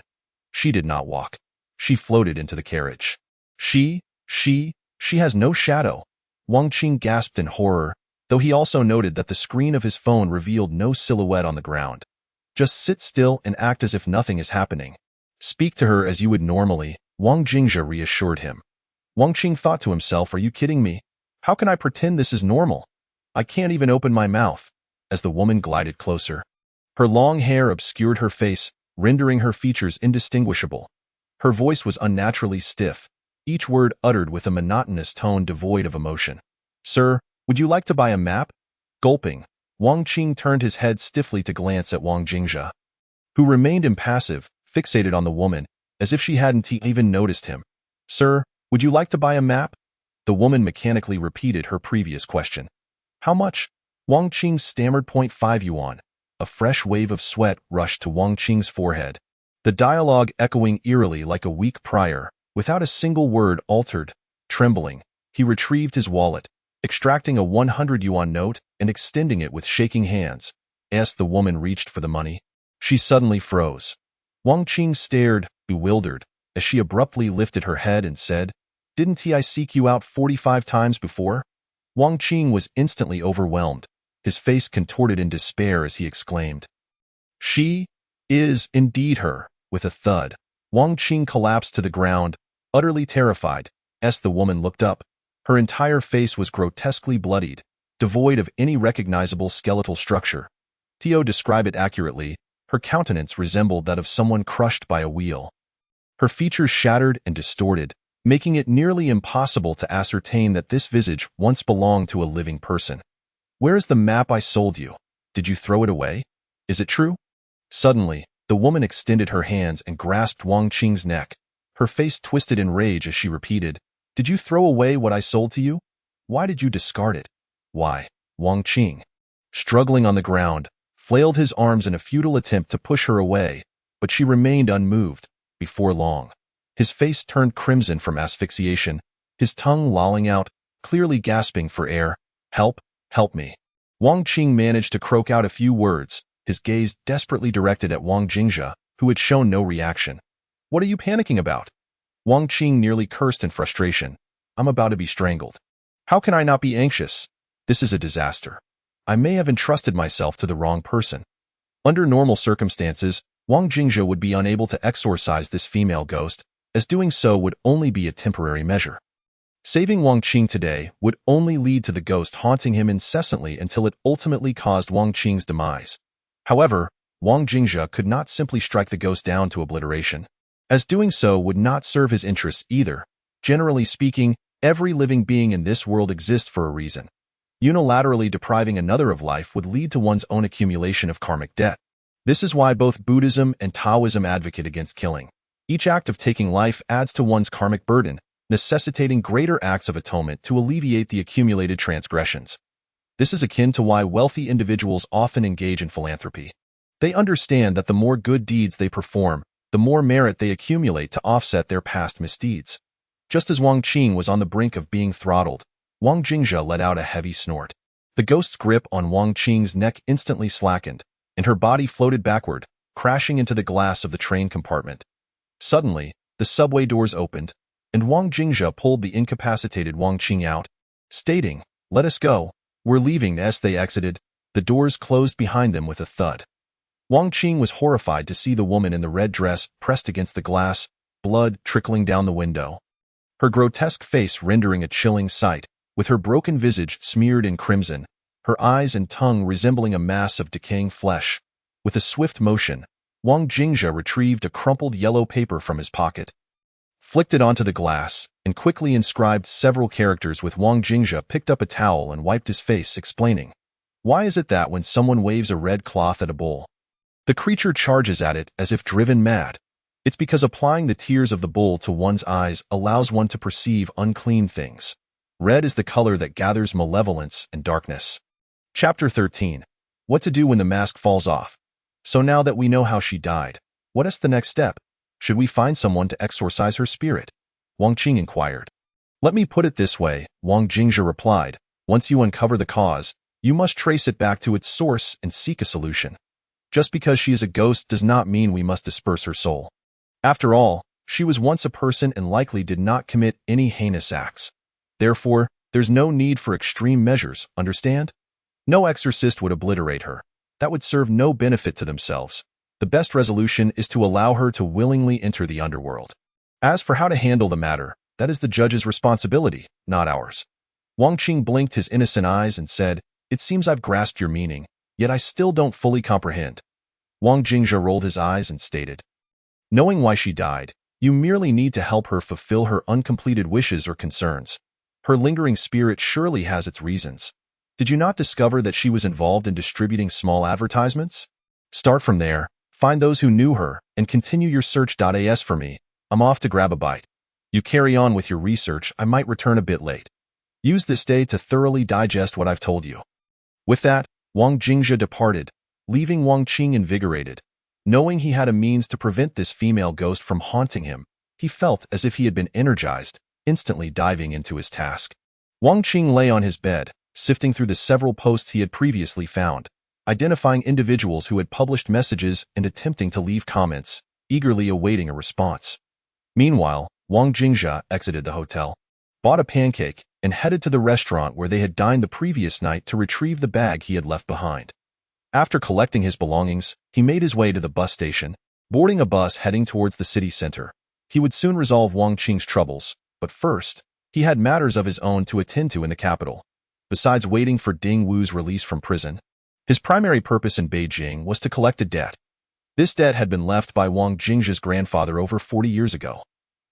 She did not walk. She floated into the carriage. She has no shadow. Wang Qing gasped in horror, though he also noted that the screen of his phone revealed no silhouette on the ground. Just sit still and act as if nothing is happening. Speak to her as you would normally, Wang Jingzhe reassured him. Wang Qing thought to himself, are you kidding me? How can I pretend this is normal? I can't even open my mouth. As the woman glided closer, Her long hair obscured her face, rendering her features indistinguishable. Her voice was unnaturally stiff, each word uttered with a monotonous tone devoid of emotion. "Sir, would you like to buy a map?" Gulping, Wang Qing turned his head stiffly to glance at Wang Jingzhe, who remained impassive, fixated on the woman, as if she hadn't even noticed him. "Sir, would you like to buy a map?" The woman mechanically repeated her previous question. "How much?" Wang Qing stammered. "0.5 yuan. A fresh wave of sweat rushed to Wang Qing's forehead, the dialogue echoing eerily like a week prior. Without a single word altered, trembling, he retrieved his wallet, extracting a 100 yuan note and extending it with shaking hands. As the woman reached for the money, she suddenly froze. Wang Qing stared, bewildered, as she abruptly lifted her head and said, "Didn't I seek you out 45 times before?" Wang Qing was instantly overwhelmed, his face contorted in despair as he exclaimed, "She is indeed her." With a thud, Wang Qing collapsed to the ground, utterly terrified. As the woman looked up, her entire face was grotesquely bloodied, devoid of any recognizable skeletal structure. To describe it accurately, her countenance resembled that of someone crushed by a wheel. Her features shattered and distorted, making it nearly impossible to ascertain that this visage once belonged to a living person. "Where is the map I sold you? Did you throw it away? Is it true?" Suddenly, the woman extended her hands and grasped Wang Qing's neck. Her face twisted in rage as she repeated, "Did you throw away what I sold to you? Why did you discard it?" "Why?" Wang Qing, struggling on the ground, flailed his arms in a futile attempt to push her away, but she remained unmoved. Before long, his face turned crimson from asphyxiation, his tongue lolling out, clearly gasping for air. "Help, help me." Wang Qing managed to croak out a few words, his gaze desperately directed at Wang Jingzhe, who had shown no reaction. "What are you panicking about?" Wang Qing nearly cursed in frustration. "I'm about to be strangled. How can I not be anxious? This is a disaster. I may have entrusted myself to the wrong person." Under normal circumstances, Wang Jingzhe would be unable to exorcise this female ghost, as doing so would only be a temporary measure. Saving Wang Qing today would only lead to the ghost haunting him incessantly until it ultimately caused Wang Qing's demise. However, Wang Jingzhe could not simply strike the ghost down to obliteration, as doing so would not serve his interests either. Generally speaking, every living being in this world exists for a reason. Unilaterally depriving another of life would lead to one's own accumulation of karmic debt. This is why both Buddhism and Taoism advocate against killing. Each act of taking life adds to one's karmic burden, necessitating greater acts of atonement to alleviate the accumulated transgressions. This is akin to why wealthy individuals often engage in philanthropy. They understand that the more good deeds they perform, the more merit they accumulate to offset their past misdeeds. Just as Wang Qing was on the brink of being throttled, Wang Jingzhe let out a heavy snort. The ghost's grip on Wang Qing's neck instantly slackened, and her body floated backward, crashing into the glass of the train compartment. Suddenly, the subway doors opened, and Wang Jingzhe pulled the incapacitated Wang Qing out, stating, "Let us go. We're leaving." As they exited, the doors closed behind them with a thud. Wang Qing was horrified to see the woman in the red dress pressed against the glass, blood trickling down the window. Her grotesque face rendering a chilling sight, with her broken visage smeared in crimson, her eyes and tongue resembling a mass of decaying flesh. With a swift motion, Wang Jingzhe retrieved a crumpled yellow paper from his pocket, flicked it onto the glass, and quickly inscribed several characters. With Wang Jingzhe picked up a towel and wiped his face, explaining, "Why is it that when someone waves a red cloth at a bull, the creature charges at it as if driven mad? It's because applying the tears of the bull to one's eyes allows one to perceive unclean things. Red is the color that gathers malevolence and darkness." Chapter 13. What to do when the mask falls off. So now that we know how she died, what is the next step? Should we find someone to exorcise her spirit? Wang Qing inquired. "Let me put it this way," Wang Jingzhe replied. "Once you uncover the cause, you must trace it back to its source and seek a solution. Just because she is a ghost does not mean we must disperse her soul. After all, she was once a person and likely did not commit any heinous acts. Therefore, there's no need for extreme measures, understand? No exorcist would obliterate her. That would serve no benefit to themselves. The best resolution is to allow her to willingly enter the underworld. As for how to handle the matter, that is the judge's responsibility, not ours." Wang Qing blinked his innocent eyes and said, "It seems I've grasped your meaning, yet I still don't fully comprehend. Wang Jingzhe rolled his eyes and stated, "Knowing why she died, you merely need to help her fulfill her uncompleted wishes or concerns. Her lingering spirit surely has its reasons. Did you not discover that she was involved in distributing small advertisements? Start from there, find those who knew her, and continue your search. As for me, I'm off to grab a bite. You carry on with your research, I might return a bit late. Use this day to thoroughly digest what I've told you." With that, Wang Jingzhe departed, leaving Wang Qing invigorated. Knowing he had a means to prevent this female ghost from haunting him, he felt as if he had been energized, instantly diving into his task. Wang Qing lay on his bed, sifting through the several posts he had previously found, identifying individuals who had published messages and attempting to leave comments, eagerly awaiting a response. Meanwhile, Wang Jingzhe exited the hotel, bought a pancake, and headed to the restaurant where they had dined the previous night to retrieve the bag he had left behind. After collecting his belongings, he made his way to the bus station, boarding a bus heading towards the city center. He would soon resolve Wang Qing's troubles, but first, he had matters of his own to attend to in the capital. Besides waiting for Ding Wu's release from prison, his primary purpose in Beijing was to collect a debt. This debt had been left by Wang Jingzhe's grandfather over 40 years ago.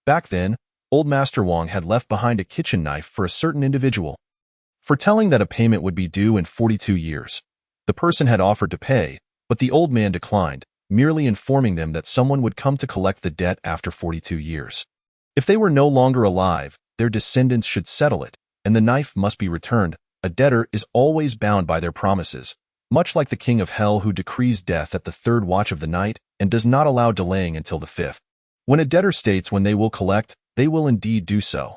Back then, old Master Wang had left behind a kitchen knife for a certain individual, foretelling that a payment would be due in 42 years. The person had offered to pay, but the old man declined, merely informing them that someone would come to collect the debt after 42 years. If they were no longer alive, their descendants should settle it, and the knife must be returned. A debtor is always bound by their promises, much like the king of hell who decrees death at the third watch of the night and does not allow delaying until the fifth. When a debtor states when they will collect, they will indeed do so.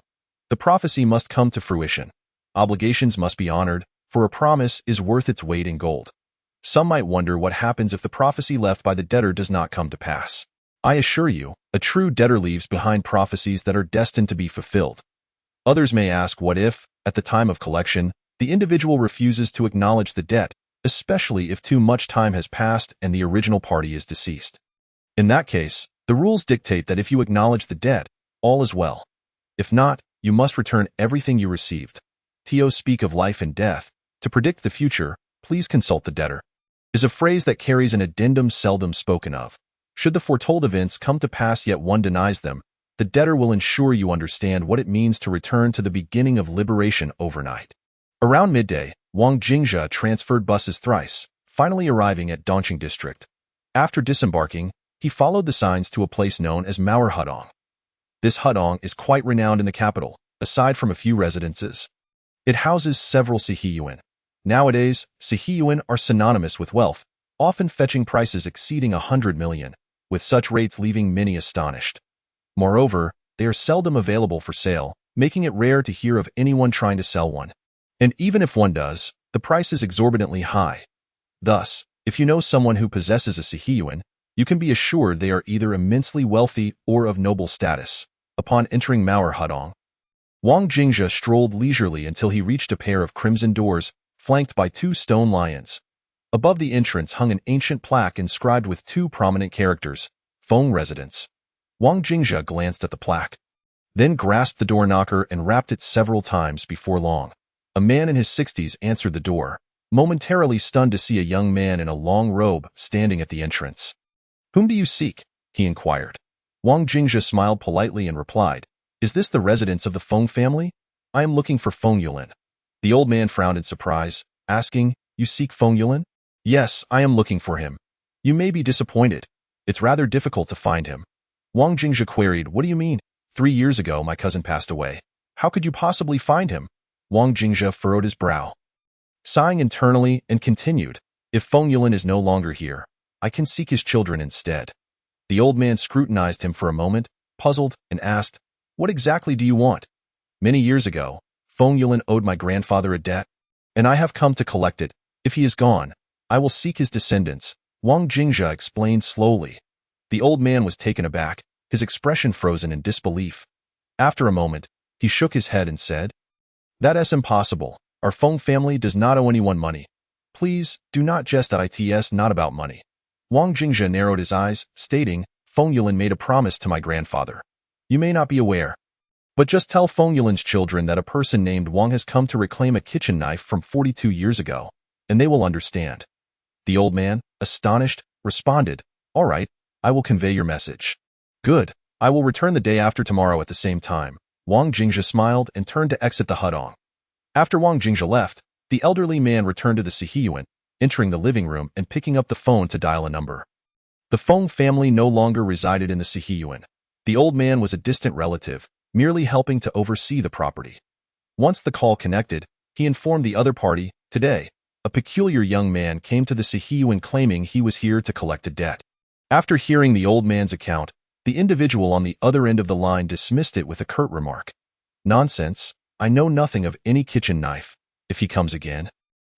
The prophecy must come to fruition. Obligations must be honored, for a promise is worth its weight in gold. Some might wonder what happens if the prophecy left by the debtor does not come to pass. I assure you, a true debtor leaves behind prophecies that are destined to be fulfilled. Others may ask what if, at the time of collection, the individual refuses to acknowledge the debt, especially if too much time has passed and the original party is deceased. In that case, the rules dictate that if you acknowledge the debt, all is well. If not, you must return everything you received. Taoists speak of life and death. To predict the future, please consult the debtor, is a phrase that carries an addendum seldom spoken of. Should the foretold events come to pass yet one denies them, the debtor will ensure you understand what it means to return to the beginning of liberation overnight. Around midday, Wang Jingzhe transferred buses thrice, finally arriving at Dongqing district. After disembarking, he followed the signs to a place known as Mauer Hudong. This Hudong is quite renowned in the capital, aside from a few residences. It houses several sihiyuan. Nowadays, sihiyuan are synonymous with wealth, often fetching prices exceeding 100 million, with such rates leaving many astonished. Moreover, they are seldom available for sale, making it rare to hear of anyone trying to sell one. And even if one does, the price is exorbitantly high. Thus, if you know someone who possesses a sihiyuan, you can be assured they are either immensely wealthy or of noble status. Upon entering Mauer Hudong, Wang Jingzhe strolled leisurely until he reached a pair of crimson doors, flanked by two stone lions. Above the entrance hung an ancient plaque inscribed with two prominent characters, Feng Residence. Wang Jingzhe glanced at the plaque, then grasped the door knocker and rapped it several times. Before long, a man in his 60s answered the door, momentarily stunned to see a young man in a long robe standing at the entrance. "Whom do you seek?" he inquired. Wang Jingzhe smiled politely and replied, "Is this the residence of the Feng family? I am looking for Feng Yulin." The old man frowned in surprise, asking, "You seek Feng Yulin?" "Yes, I am looking for him." "You may be disappointed. It's rather difficult to find him." Wang Jingzhe queried, "What do you mean? 3 years ago my cousin passed away. How could you possibly find him?" Wang Jingzhe furrowed his brow, sighing internally, and continued, "If Feng Yulin is no longer here, I can seek his children instead." The old man scrutinized him for a moment, puzzled, and asked, "What exactly do you want?" "Many years ago, Feng Yulin owed my grandfather a debt, and I have come to collect it. If he is gone, I will seek his descendants," Wang Jingzhe explained slowly. The old man was taken aback, his expression frozen in disbelief. After a moment, he shook his head and said, "That is impossible. Our Feng family does not owe anyone money. Please, do not jest. It's not about money." Wang Jingzhe narrowed his eyes, stating, "Feng Yulin made a promise to my grandfather. You may not be aware, but just tell Feng Yulin's children that a person named Wang has come to reclaim a kitchen knife from 42 years ago, and they will understand." The old man, astonished, responded, "All right, I will convey your message." "Good. I will return the day after tomorrow at the same time." Wang Jingzhe smiled and turned to exit the hutong. After Wang Jingzhe left, the elderly man returned to the Sihiyuan, entering the living room and picking up the phone to dial a number. The Feng family no longer resided in the Sihiyuan. The old man was a distant relative, merely helping to oversee the property. Once the call connected, he informed the other party, "Today, a peculiar young man came to the Sihiyuan claiming he was here to collect a debt." After hearing the old man's account, the individual on the other end of the line dismissed it with a curt remark. "Nonsense, I know nothing of any kitchen knife. If he comes again,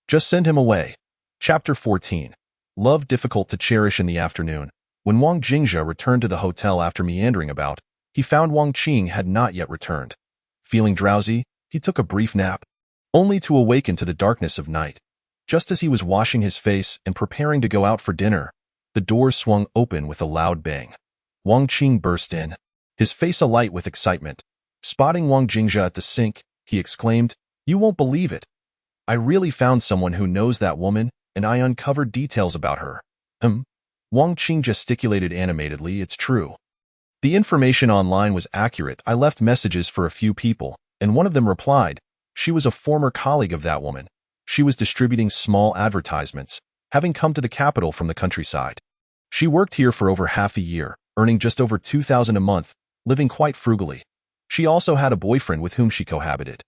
just send him away." Chapter 14. Love difficult to cherish. In the afternoon, when Wang Jingzhe returned to the hotel after meandering about, he found Wang Qing had not yet returned. Feeling drowsy, he took a brief nap, only to awaken to the darkness of night. Just as he was washing his face and preparing to go out for dinner, the door swung open with a loud bang. Wang Qing burst in, his face alight with excitement. Spotting Wang Jingzhe at the sink, he exclaimed, "You won't believe it. I really found someone who knows that woman, and I uncovered details about her." Wang Qing gesticulated animatedly. "It's true. The information online was accurate. I left messages for a few people, and one of them replied. She was a former colleague of that woman. She was distributing small advertisements, having come to the capital from the countryside. She worked here for over half a year, earning just over 2,000 a month, living quite frugally. She also had a boyfriend with whom she cohabited.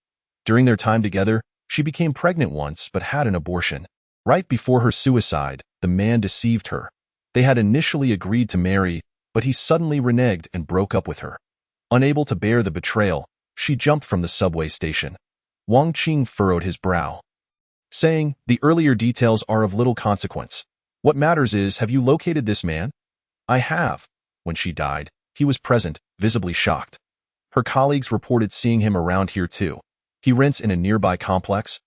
During their time together, she became pregnant once but had an abortion. Right before her suicide, the man deceived her. They had initially agreed to marry, but he suddenly reneged and broke up with her. Unable to bear the betrayal, she jumped from the subway station." Wang Qing furrowed his brow, saying, "The earlier details are of little consequence. What matters is, have you located this man?" "I have." When she died, he was present, visibly shocked. Her colleagues reported seeing him around here too. He rents in a nearby complex.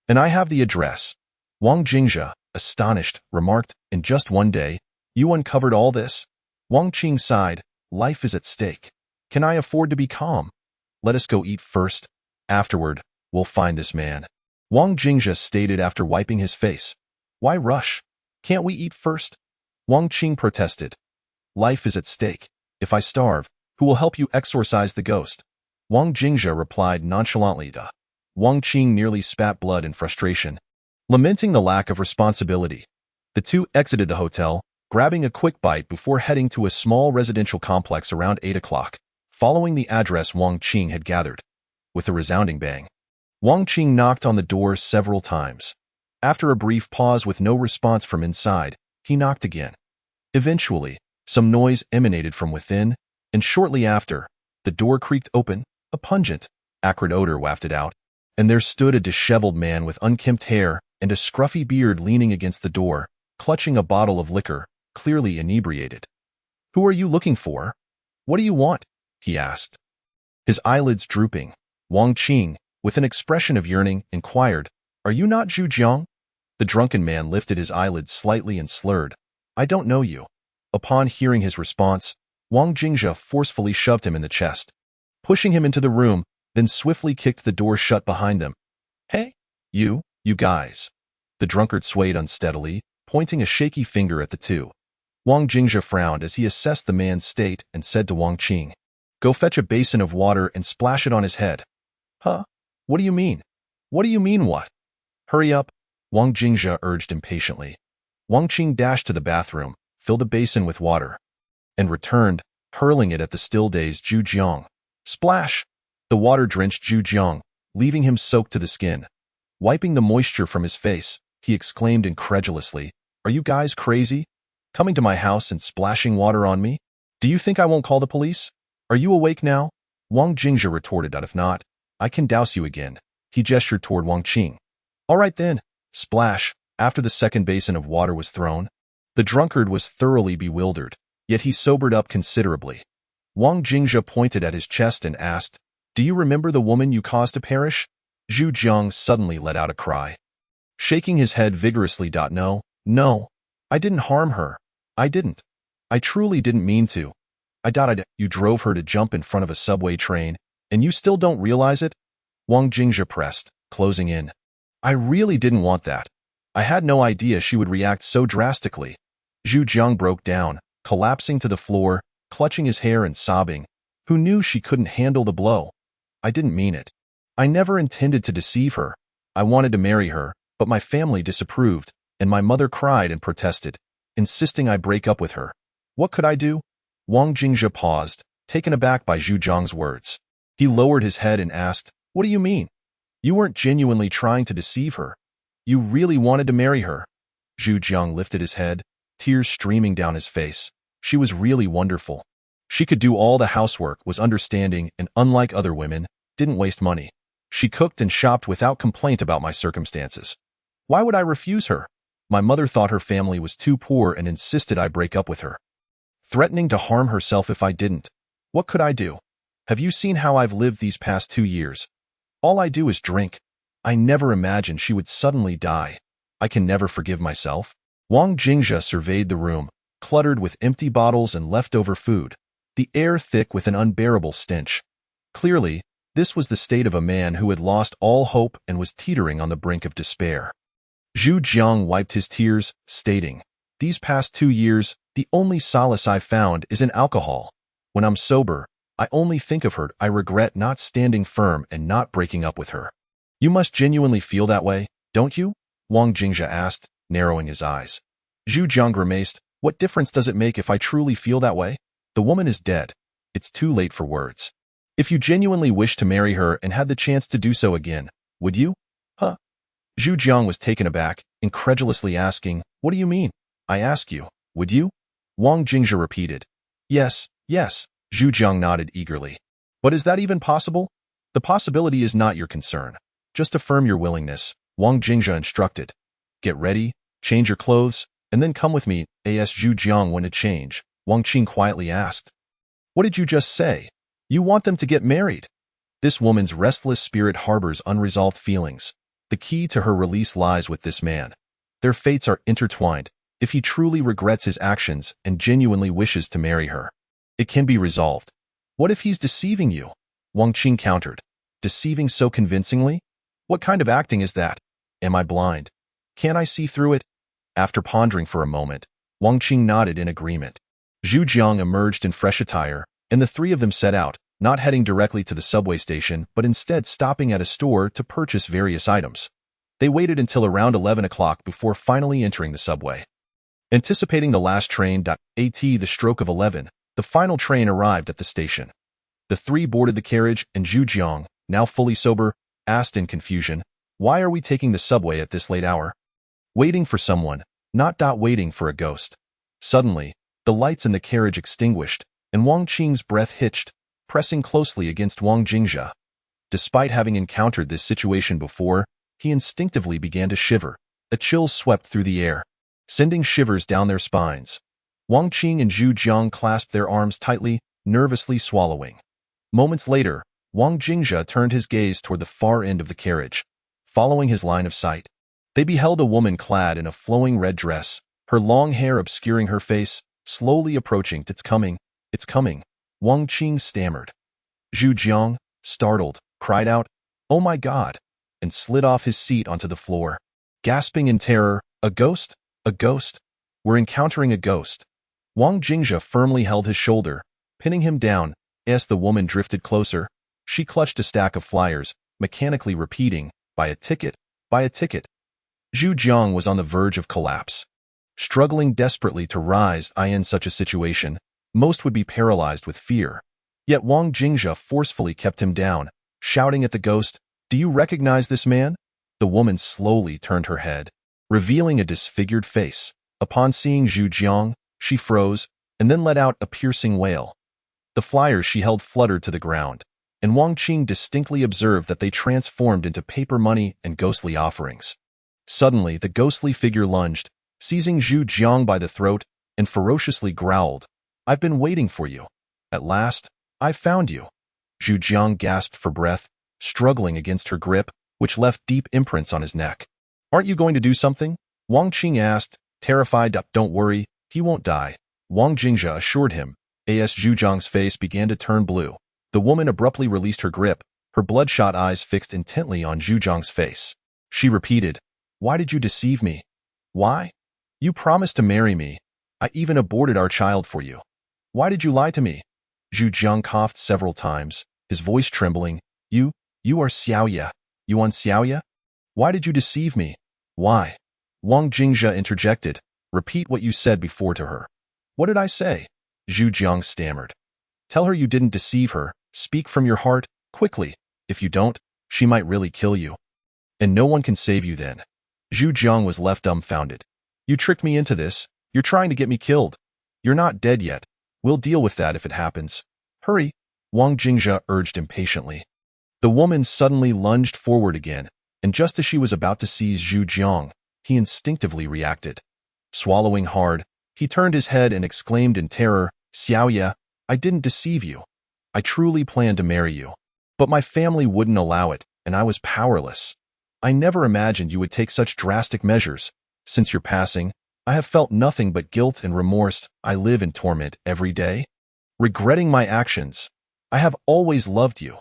"And I have the address." Wang Jingzhe, astonished, remarked, "In just one day, you uncovered all this?" Wang Qing sighed, "Life is at stake. Can I afford to be calm? Let us go eat first. Afterward, we'll find this man." Wang Jingzhe stated after wiping his face. "Why rush? Can't we eat first?" Wang Qing protested. "Life is at stake. If I starve, who will help you exorcise the ghost?" Wang Jingzhe replied nonchalantly. Wang Qing nearly spat blood in frustration, lamenting the lack of responsibility. The two exited the hotel, grabbing a quick bite before heading to a small residential complex around 8 o'clock, following the address Wang Qing had gathered. With a resounding bang, Wang Qing knocked on the door several times. After a brief pause with no response from inside, he knocked again. Eventually, some noise emanated from within, and shortly after, the door creaked open, a pungent, acrid odor wafted out, and there stood a disheveled man with unkempt hair and a scruffy beard leaning against the door, clutching a bottle of liquor, clearly inebriated. "Who are you looking for? What do you want?" he asked. His eyelids drooping, Wang Qing, with an expression of yearning, inquired, "Are you not Zhu Jiang?" The drunken man lifted his eyelids slightly and slurred, "I don't know you." Upon hearing his response, Wang Jingzhe forcefully shoved him in the chest, pushing him into the room, then swiftly kicked the door shut behind them. "Hey, you guys." The drunkard swayed unsteadily, pointing a shaky finger at the two. Wang Jingzhe frowned as he assessed the man's state and said to Wang Qing, "Go fetch a basin of water and splash it on his head." "Huh? What do you mean? What do you mean what?" "Hurry up," Wang Jingzhe urged impatiently. Wang Qing dashed to the bathroom, filled a basin with water, and returned, hurling it at the still-dazed Zhu Jiang. Splash! The water drenched Zhu Jiang, leaving him soaked to the skin. Wiping the moisture from his face, he exclaimed incredulously, "Are you guys crazy? Coming to my house and splashing water on me? Do you think I won't call the police? Are you awake now?" Wang Jingzhe retorted, "If not, I can douse you again." He gestured toward Wang Qing. "All right then." Splash! After the second basin of water was thrown, the drunkard was thoroughly bewildered, yet he sobered up considerably. Wang Jingzhe pointed at his chest and asked, "Do you remember the woman you caused to perish?" Zhu Jiang suddenly let out a cry, shaking his head vigorously. No, I didn't harm her. I didn't. I truly didn't mean to. You drove her to jump in front of a subway train, and you still don't realize it?" Wang Jingzhe pressed, closing in. "I really didn't want that. I had no idea she would react so drastically." Zhu Jiang broke down, collapsing to the floor, clutching his hair and sobbing. Who knew she couldn't handle the blow? I didn't mean it. I never intended to deceive her. I wanted to marry her, but my family disapproved, and my mother cried and protested, insisting I break up with her. What could I do? Wang Jingzhe paused, taken aback by Zhu Jiang's words. He lowered his head and asked, "What do you mean? You weren't genuinely trying to deceive her. You really wanted to marry her." Zhu Jiang lifted his head, tears streaming down his face. She was really wonderful. She could do all the housework, was understanding, and unlike other women, didn't waste money. She cooked and shopped without complaint about my circumstances. Why would I refuse her? My mother thought her family was too poor and insisted I break up with her, threatening to harm herself if I didn't. What could I do? Have you seen how I've lived these past 2 years? All I do is drink. I never imagined she would suddenly die. I can never forgive myself. Wang Jingzhe surveyed the room, cluttered with empty bottles and leftover food, the air thick with an unbearable stench. Clearly, this was the state of a man who had lost all hope and was teetering on the brink of despair. Zhu Jiang wiped his tears, stating, "These past 2 years, the only solace I've found is in alcohol. When I'm sober, I only think of her. I regret not standing firm and not breaking up with her." You must genuinely feel that way, don't you? Wang Jingzhe asked, narrowing his eyes. Zhu Jiang grimaced, "What difference does it make if I truly feel that way? The woman is dead. It's too late for words. If you genuinely wished to marry her and had the chance to do so again, would you? Huh?" Zhu Jiang was taken aback, incredulously asking, "What do you mean? I ask you, would you?" Wang Jingzhe repeated, "Yes, yes." Zhu Jiang nodded eagerly. "But is that even possible? The possibility is not your concern. Just affirm your willingness," Wang Jingzhe instructed. "Get ready, change your clothes, and then come with me." As Zhu Jiang went to change, Wang Qing quietly asked, "What did you just say? You want them to get married?" This woman's restless spirit harbors unresolved feelings. The key to her release lies with this man. Their fates are intertwined. If he truly regrets his actions and genuinely wishes to marry her, it can be resolved. "What if he's deceiving you?" Wang Qing countered. "Deceiving so convincingly? What kind of acting is that? Am I blind? Can't I see through it?" After pondering for a moment, Wang Qing nodded in agreement. Zhu Jiang emerged in fresh attire, and the three of them set out, not heading directly to the subway station, but instead stopping at a store to purchase various items. They waited until around 11 o'clock before finally entering the subway. Anticipating the last train, at the stroke of 11, the final train arrived at the station. The three boarded the carriage, and Zhu Jiang, now fully sober, asked in confusion, "Why are we taking the subway at this late hour?" "Waiting for someone, not waiting for a ghost." Suddenly, the lights in the carriage extinguished, and Wang Qing's breath hitched, pressing closely against Wang Jingzhe. Despite having encountered this situation before, he instinctively began to shiver. A chill swept through the air, sending shivers down their spines. Wang Qing and Zhu Jiang clasped their arms tightly, nervously swallowing. Moments later, Wang Jingzhe turned his gaze toward the far end of the carriage. Following his line of sight, they beheld a woman clad in a flowing red dress, her long hair obscuring her face, slowly approaching. "It's coming, it's coming," Wang Qing stammered. Zhu Jiang, startled, cried out, "Oh my God," and slid off his seat onto the floor. Gasping in terror, "A ghost? A ghost? We're encountering a ghost." Wang Jingzhe firmly held his shoulder, pinning him down. As the woman drifted closer, she clutched a stack of flyers, mechanically repeating, "Buy a ticket, buy a ticket." Zhu Jiang was on the verge of collapse. Struggling desperately to rise in such a situation, most would be paralyzed with fear. Yet Wang Jingzhe forcefully kept him down, shouting at the ghost, "Do you recognize this man?" The woman slowly turned her head, revealing a disfigured face. Upon seeing Zhu Jiang, she froze, and then let out a piercing wail. The flyers she held fluttered to the ground, and Wang Qing distinctly observed that they transformed into paper money and ghostly offerings. Suddenly, the ghostly figure lunged, seizing Zhu Jiang by the throat, and ferociously growled, "I've been waiting for you. At last, I've found you." Zhu Jiang gasped for breath, struggling against her grip, which left deep imprints on his neck. "Aren't you going to do something?" Wang Qing asked, terrified. "Don't worry, he won't die," Wang Jingzhe assured him. As Zhu Jiang's face began to turn blue, the woman abruptly released her grip, her bloodshot eyes fixed intently on Zhu Jiang's face. She repeated, "Why did you deceive me? Why? You promised to marry me. I even aborted our child for you. Why did you lie to me? Zhu Jiang coughed several times, his voice trembling. You are Xiaoya. Yuan Xiaoya? Why did you deceive me? Why? Wang Jingzhe interjected. Repeat what you said before to her. What did I say? Zhu Jiang stammered. Tell her you didn't deceive her. Speak from your heart, quickly. If you don't, she might really kill you. And no one can save you then. Zhu Jiang was left dumbfounded. You tricked me into this. You're trying to get me killed. You're not dead yet. We'll deal with that if it happens. Hurry, Wang Jingzhe urged impatiently. The woman suddenly lunged forward again, and just as she was about to seize Zhu Jiang, he instinctively reacted. Swallowing hard, he turned his head and exclaimed in terror, Xiaoya, I didn't deceive you. I truly planned to marry you. But my family wouldn't allow it, and I was powerless. I never imagined you would take such drastic measures. Since your passing, I have felt nothing but guilt and remorse. I live in torment every day, regretting my actions. I have always loved you.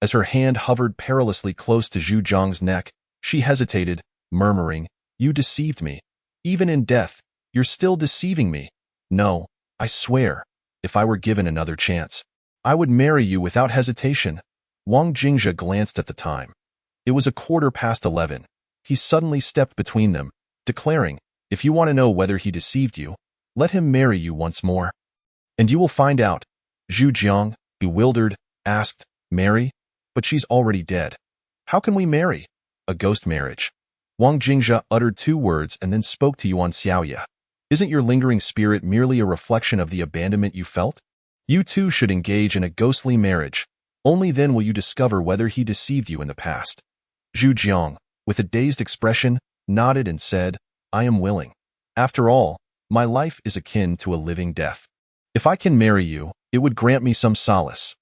As her hand hovered perilously close to Zhu Jiang's neck, she hesitated, murmuring, You deceived me. Even in death, you're still deceiving me. No, I swear, if I were given another chance, I would marry you without hesitation. Wang Jingzhe glanced at the time. It was 11:15. He suddenly stepped between them, declaring, If you want to know whether he deceived you, let him marry you once more. And you will find out. Zhu Jiang, bewildered, asked, Marry? But she's already dead. How can we marry? A ghost marriage. Wang Jingzhe uttered 2 words and then spoke to Yuan Xiaoya. Isn't your lingering spirit merely a reflection of the abandonment you felt? You too should engage in a ghostly marriage. Only then will you discover whether he deceived you in the past. Zhu Jiang, with a dazed expression, nodded and said, I am willing. After all, my life is akin to a living death. If I can marry you, it would grant me some solace.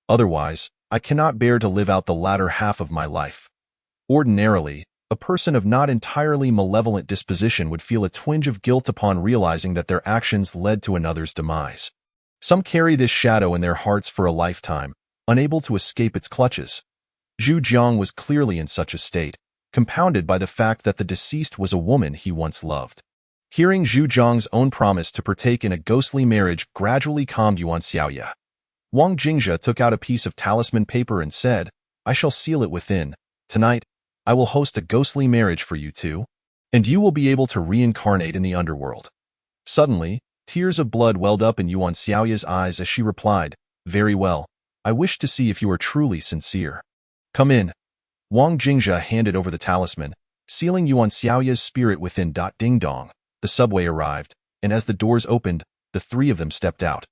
Otherwise, I cannot bear to live out the latter half of my life. Ordinarily, a person of not entirely malevolent disposition would feel a twinge of guilt upon realizing that their actions led to another's demise. Some carry this shadow in their hearts for a lifetime, unable to escape its clutches. Zhu Jiang was clearly in such a state, compounded by the fact that the deceased was a woman he once loved. Hearing Zhu Jiang's own promise to partake in a ghostly marriage gradually calmed Yuan Xiaoya. Wang Jingzhe took out a piece of talisman paper and said, I shall seal it within. Tonight, I will host a ghostly marriage for you two, and you will be able to reincarnate in the underworld. Suddenly, tears of blood welled up in Yuan Xiaoya's eyes as she replied, Very well. I wish to see if you are truly sincere. Come in. Wang Jingzhe handed over the talisman, sealing Yuan Xiaoya's spirit within. Ding dong. The subway arrived, and as the doors opened, the 3 of them stepped out.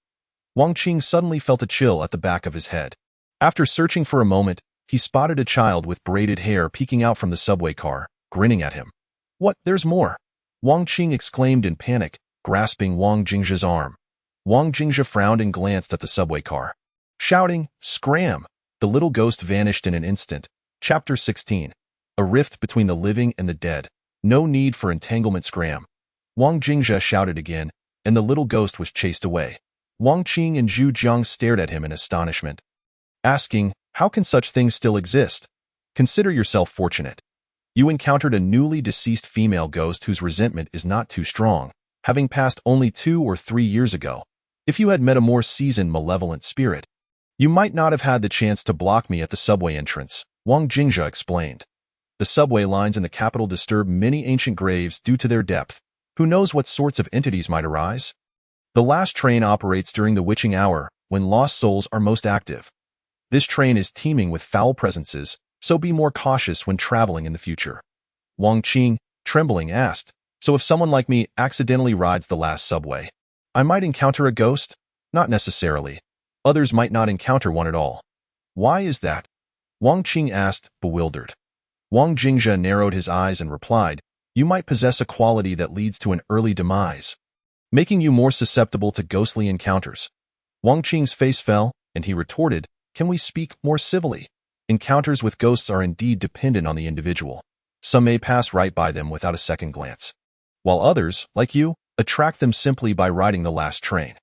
Wang Qing suddenly felt a chill at the back of his head. After searching for a moment, he spotted a child with braided hair peeking out from the subway car, grinning at him. What, there's more! Wang Qing exclaimed in panic, grasping Wang Jingzhe's arm. Wang Jingzhe frowned and glanced at the subway car. Shouting, Scram! The little ghost vanished in an instant. Chapter 16. A rift between the living and the dead. No need for entanglement. Scram! Wang Jingzhe shouted again, and the little ghost was chased away. Wang Qing and Zhu Jiang stared at him in astonishment, asking, How can such things still exist? Consider yourself fortunate. You encountered a newly deceased female ghost whose resentment is not too strong, having passed only 2 or 3 years ago. If you had met a more seasoned malevolent spirit, you might not have had the chance to block me at the subway entrance, Wang Jingzhe explained. The subway lines in the capital disturb many ancient graves due to their depth. Who knows what sorts of entities might arise? The last train operates during the witching hour, when lost souls are most active. This train is teeming with foul presences, so be more cautious when traveling in the future. Wang Qing, trembling, asked, So if someone like me accidentally rides the last subway, I might encounter a ghost? Not necessarily. Others might not encounter one at all. Why is that? Wang Qing asked, bewildered. Wang Jingzhe narrowed his eyes and replied, You might possess a quality that leads to an early demise, making you more susceptible to ghostly encounters. Wang Qing's face fell, and he retorted, Can we speak more civilly? Encounters with ghosts are indeed dependent on the individual. Some may pass right by them without a second glance, while others, like you, attract them simply by riding the last train.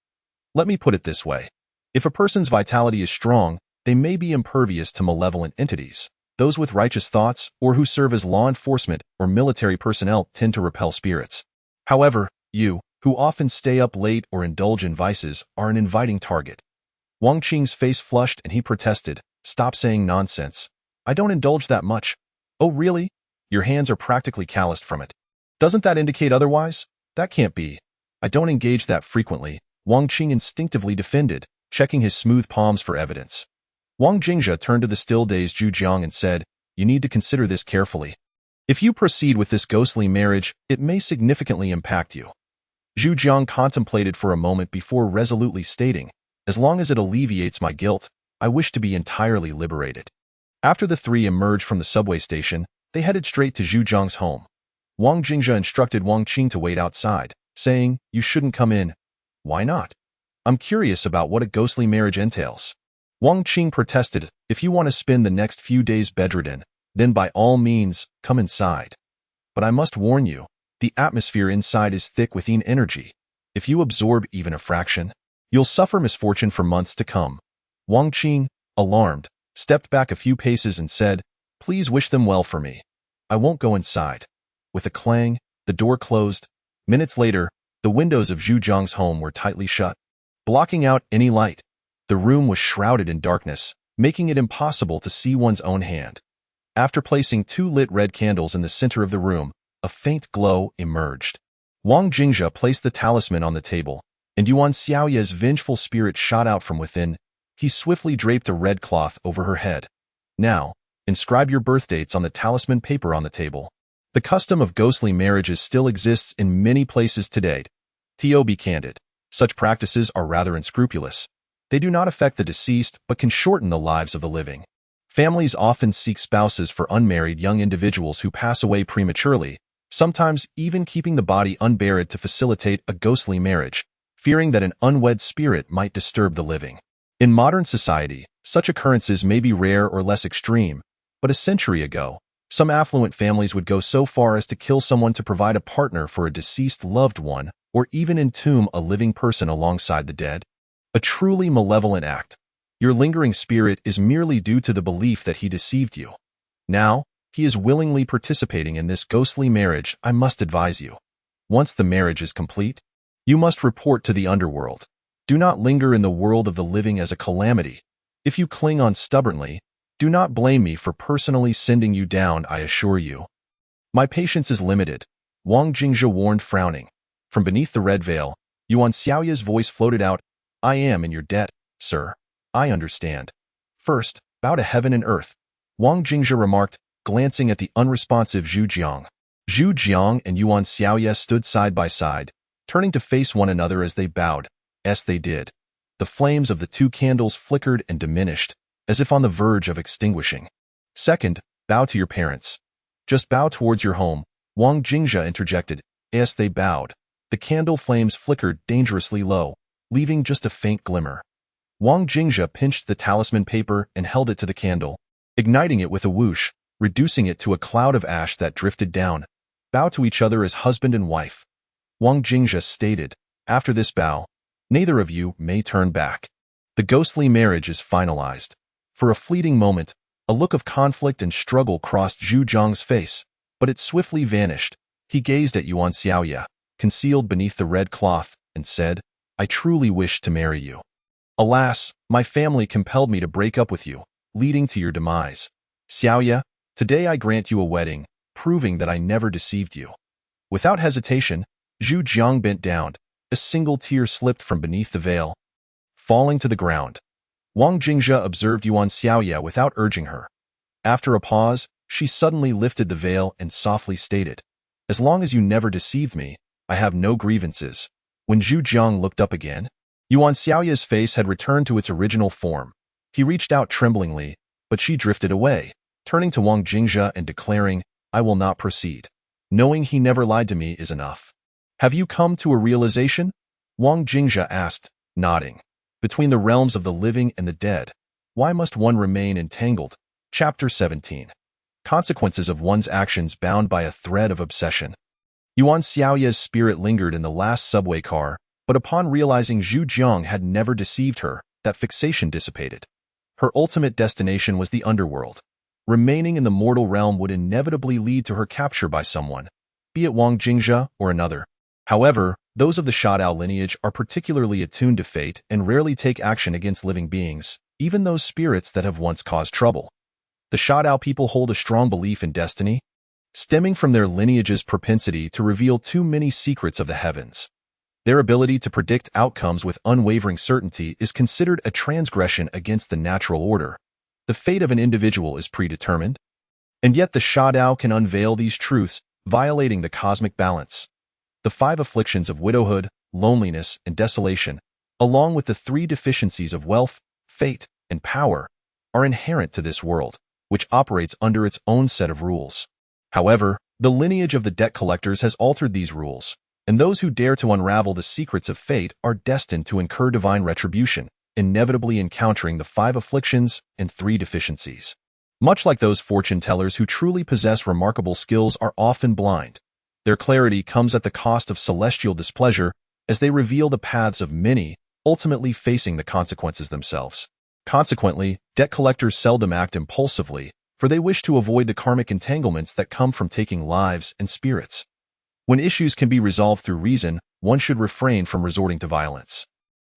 Let me put it this way. If a person's vitality is strong, they may be impervious to malevolent entities. Those with righteous thoughts or who serve as law enforcement or military personnel tend to repel spirits. However, you, who often stay up late or indulge in vices, are an inviting target. Wang Qing's face flushed and he protested, "Stop saying nonsense. I don't indulge that much." "Oh, really? Your hands are practically calloused from it. Doesn't that indicate otherwise?" "That can't be. I don't engage that frequently," Wang Qing instinctively defended, checking his smooth palms for evidence. Wang Jingzhe turned to the still-dazed Zhu Jiang and said, "You need to consider this carefully. If you proceed with this ghostly marriage, it may significantly impact you." Zhu Jiang contemplated for a moment before resolutely stating, "As long as it alleviates my guilt, I wish to be entirely liberated." After the three emerged from the subway station, they headed straight to Zhu Jiang's home. Wang Jingzhe instructed Wang Qing to wait outside, saying, "You shouldn't come in." "Why not? I'm curious about what a ghostly marriage entails." Wang Qing protested, "If you want to spend the next few days bedridden, then by all means, come inside. But I must warn you, the atmosphere inside is thick with yin energy. If you absorb even a fraction, you'll suffer misfortune for months to come." Wang Qing, alarmed, stepped back a few paces and said, "Please wish them well for me. I won't go inside." With a clang, the door closed. Minutes later, the windows of Zhu Jiang's home were tightly shut, blocking out any light. The room was shrouded in darkness, making it impossible to see one's own hand. After placing 2 lit red candles in the center of the room, a faint glow emerged. Wang Jingzhe placed the talisman on the table, and Yuan Xiaoye's vengeful spirit shot out from within. He swiftly draped a red cloth over her head. "Now, inscribe your birth dates on the talisman paper on the table." The custom of ghostly marriages still exists in many places today. To be candid, such practices are rather unscrupulous. They do not affect the deceased but can shorten the lives of the living. Families often seek spouses for unmarried young individuals who pass away prematurely, sometimes even keeping the body unburied to facilitate a ghostly marriage, fearing that an unwed spirit might disturb the living. In modern society, such occurrences may be rare or less extreme, but a century ago, some affluent families would go so far as to kill someone to provide a partner for a deceased loved one, or even entomb a living person alongside the dead. A truly malevolent act. Your lingering spirit is merely due to the belief that he deceived you. Now, he is willingly participating in this ghostly marriage. I must advise you. Once the marriage is complete, you must report to the underworld. Do not linger in the world of the living as a calamity. If you cling on stubbornly, do not blame me for personally sending you down, I assure you. My patience is limited, Wang Jingzhe warned, frowning. From beneath the red veil, Yuan Xiaoye's voice floated out, "I am in your debt, sir. I understand. First, bow to heaven and earth," Wang Jingzhe remarked, glancing at the unresponsive Zhu Jiang. Zhu Jiang and Yuan Xiaoye stood side by side, turning to face one another as they bowed. As they did, the flames of the 2 candles flickered and diminished, as if on the verge of extinguishing. "Second, bow to your parents. Just bow towards your home," Wang Jingzhe interjected. As they bowed, the candle flames flickered dangerously low, leaving just a faint glimmer. Wang Jingzhe pinched the talisman paper and held it to the candle, igniting it with a whoosh, reducing it to a cloud of ash that drifted down. "Bow to each other as husband and wife," Wang Jingzhe stated. "After this bow, neither of you may turn back. The ghostly marriage is finalized." For a fleeting moment, a look of conflict and struggle crossed Zhu Jiang's face, but it swiftly vanished. He gazed at Yuan Xiaoye, concealed beneath the red cloth, and said, "I truly wish to marry you. Alas, my family compelled me to break up with you, leading to your demise. Xiaoye, today I grant you a wedding, proving that I never deceived you." Without hesitation, Zhu Jiang bent down. A single tear slipped from beneath the veil, falling to the ground. Wang Jingzhe observed Yuan Xiaoye without urging her. After a pause, she suddenly lifted the veil and softly stated, "As long as you never deceived me, I have no grievances." When Zhu Jiang looked up again, Yuan Xiaoye's face had returned to its original form. He reached out tremblingly, but she drifted away, turning to Wang Jingzhe and declaring, "I will not proceed. Knowing he never lied to me is enough." "Have you come to a realization?" Wang Jingzhe asked, nodding. "Between the realms of the living and the dead, why must one remain entangled?" Chapter 17. Consequences of one's actions bound by a thread of obsession. Yuan Xiaoye's spirit lingered in the last subway car, but upon realizing Zhu Jiang had never deceived her, that fixation dissipated. Her ultimate destination was the underworld. Remaining in the mortal realm would inevitably lead to her capture by someone, be it Wang Jingzhe or another. However, Those of the Shaodao lineage are particularly attuned to fate and rarely take action against living beings, even those spirits that have once caused trouble. The Shaodao people hold a strong belief in destiny, stemming from their lineage's propensity to reveal too many secrets of the heavens. Their ability to predict outcomes with unwavering certainty is considered a transgression against the natural order. The fate of an individual is predetermined, and yet the Shaodao can unveil these truths, violating the cosmic balance. The 5 afflictions of widowhood, loneliness, and desolation, along with the 3 deficiencies of wealth, fate, and power, are inherent to this world, which operates under its own set of rules. However, the lineage of the debt collectors has altered these rules, and those who dare to unravel the secrets of fate are destined to incur divine retribution, inevitably encountering the 5 afflictions and 3 deficiencies. Much like those fortune tellers who truly possess remarkable skills are often blind, their clarity comes at the cost of celestial displeasure as they reveal the paths of many, ultimately facing the consequences themselves. Consequently, debt collectors seldom act impulsively, for they wish to avoid the karmic entanglements that come from taking lives and spirits. When issues can be resolved through reason, one should refrain from resorting to violence.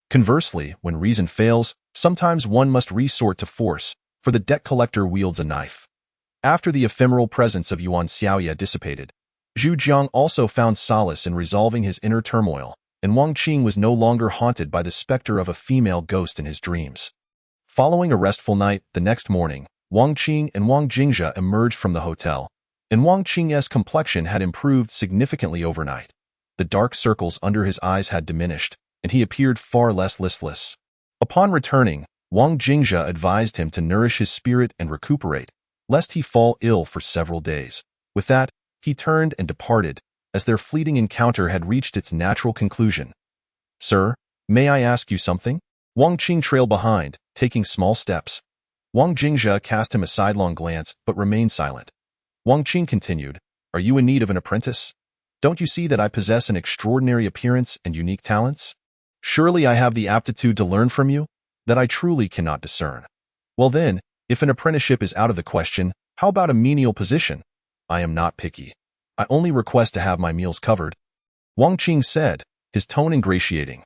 Conversely, when reason fails, sometimes one must resort to force, for the debt collector wields a knife. After the ephemeral presence of Yuan Xiaoya dissipated, Zhu Jiang also found solace in resolving his inner turmoil, and Wang Qing was no longer haunted by the specter of a female ghost in his dreams. Following a restful night, the next morning, Wang Qing and Wang Jingzhe emerged from the hotel, and Wang Qing's complexion had improved significantly overnight. The dark circles under his eyes had diminished, and he appeared far less listless. Upon returning, Wang Jingzhe advised him to nourish his spirit and recuperate, lest he fall ill for several days. With that, he turned and departed, as their fleeting encounter had reached its natural conclusion. "Sir, may I ask you something?" Wang Qing trailed behind, taking small steps. Wang Jingzhe cast him a sidelong glance, but remained silent. Wang Qing continued, "Are you in need of an apprentice? Don't you see that I possess an extraordinary appearance and unique talents? Surely I have the aptitude to learn from you, that I truly cannot discern. Well then, if an apprenticeship is out of the question, how about a menial position? I am not picky. I only request to have my meals covered." Wang Qing said, his tone ingratiating.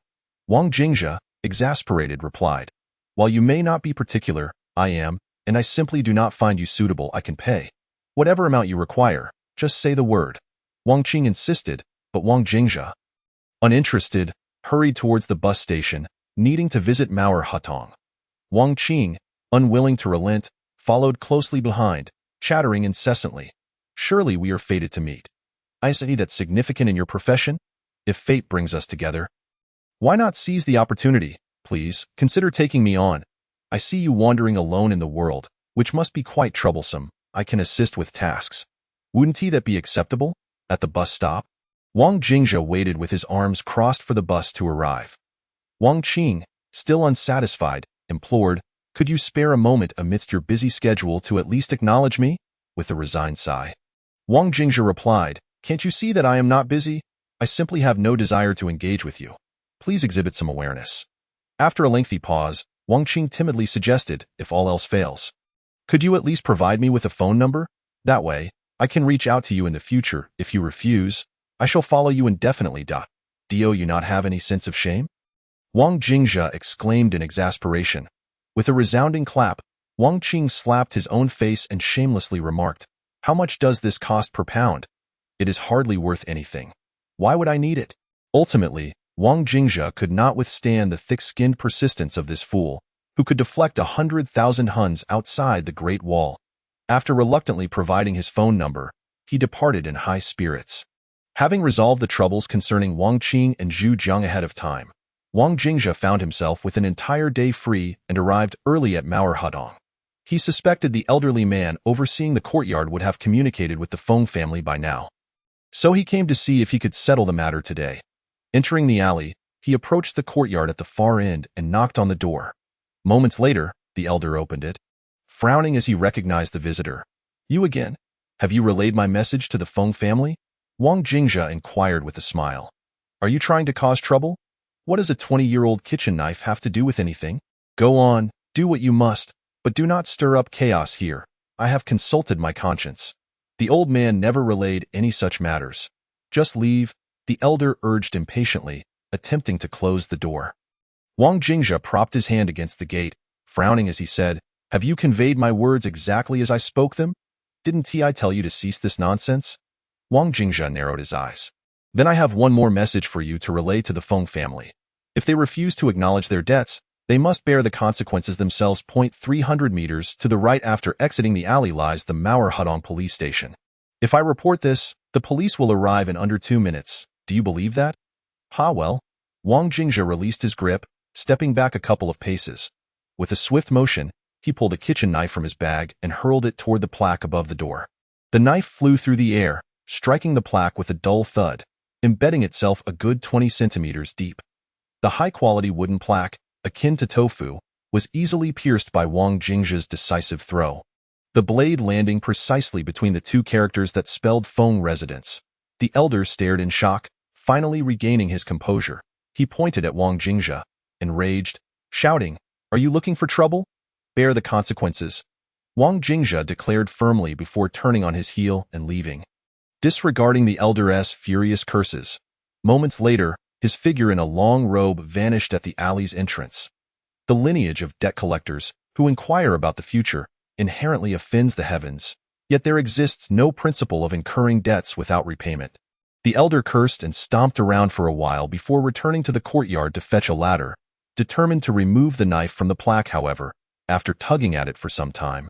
Wang Jingzhe, exasperated, replied, "While you may not be particular, I am, and I simply do not find you suitable. I can pay whatever amount you require, just say the word." Wang Qing insisted, but Wang Jingzhe, uninterested, hurried towards the bus station, needing to visit Mauer Hutong. Wang Qing, unwilling to relent, followed closely behind, chattering incessantly. "Surely we are fated to meet. I see that's significant in your profession. If fate brings us together, why not seize the opportunity? Please, consider taking me on. I see you wandering alone in the world, which must be quite troublesome. I can assist with tasks. Wouldn't that be acceptable? At the bus stop?" Wang Jingzhe waited with his arms crossed for the bus to arrive. Wang Qing, still unsatisfied, implored, "Could you spare a moment amidst your busy schedule to at least acknowledge me?" With a resigned sigh. Wang Jingzhe replied, "Can't you see that I am not busy? I simply have no desire to engage with you. Please exhibit some awareness." After a lengthy pause, Wang Qing timidly suggested, "If all else fails, could you at least provide me with a phone number? That way, I can reach out to you in the future. If you refuse, I shall follow you indefinitely. Do you not have any sense of shame?" Wang Jingzhe exclaimed in exasperation. With a resounding clap, Wang Qing slapped his own face and shamelessly remarked, "How much does this cost per pound? It is hardly worth anything. Why would I need it?" Ultimately, Wang Jingzhe could not withstand the thick-skinned persistence of this fool, who could deflect 100,000 huns outside the Great Wall. After reluctantly providing his phone number, he departed in high spirits. Having resolved the troubles concerning Wang Qing and Zhu Jiang ahead of time, Wang Jingzhe found himself with an entire day free and arrived early at Mauer Hutong. He suspected the elderly man overseeing the courtyard would have communicated with the Feng family by now. So he came to see if he could settle the matter today. Entering the alley, he approached the courtyard at the far end and knocked on the door. Moments later, the elder opened it, frowning as he recognized the visitor. "You again? Have you relayed my message to the Feng family?" Wang Jingzhe inquired with a smile. "Are you trying to cause trouble? What does a 20-year-old kitchen knife have to do with anything? Go on, do what you must, but do not stir up chaos here. I have consulted my conscience. The old man never relayed any such matters. Just leave, the elder urged impatiently, attempting to close the door. Wang Jingzhe propped his hand against the gate, frowning as he said, "Have you conveyed my words exactly as I spoke them? Didn't I tell you to cease this nonsense?" Wang Jingzhe narrowed his eyes. "Then I have one more message for you to relay to the Feng family. If they refuse to acknowledge their debts, they must bear the consequences themselves. 300 meters to the right after exiting the alley lies the Mauer Hudong police station. If I report this, the police will arrive in under 2 minutes. Do you believe that?" Well. Wang Jingzhe released his grip, stepping back a couple of paces. With a swift motion, he pulled a kitchen knife from his bag and hurled it toward the plaque above the door. The knife flew through the air, striking the plaque with a dull thud, embedding itself a good 20 centimeters deep. The high-quality wooden plaque, akin to tofu, was easily pierced by Wang Jingzhe's decisive throw, the blade landing precisely between the two characters that spelled Feng residence. The elder stared in shock, finally regaining his composure. He pointed at Wang Jingzhe, enraged, shouting, "Are you looking for trouble? Bear the consequences." Wang Jingzhe declared firmly before turning on his heel and leaving. Disregarding the elder's furious curses, moments later, his figure in a long robe vanished at the alley's entrance. The lineage of debt collectors, who inquire about the future, inherently offends the heavens, yet there exists no principle of incurring debts without repayment. The elder cursed and stomped around for a while before returning to the courtyard to fetch a ladder, determined to remove the knife from the plaque. However, after tugging at it for some time,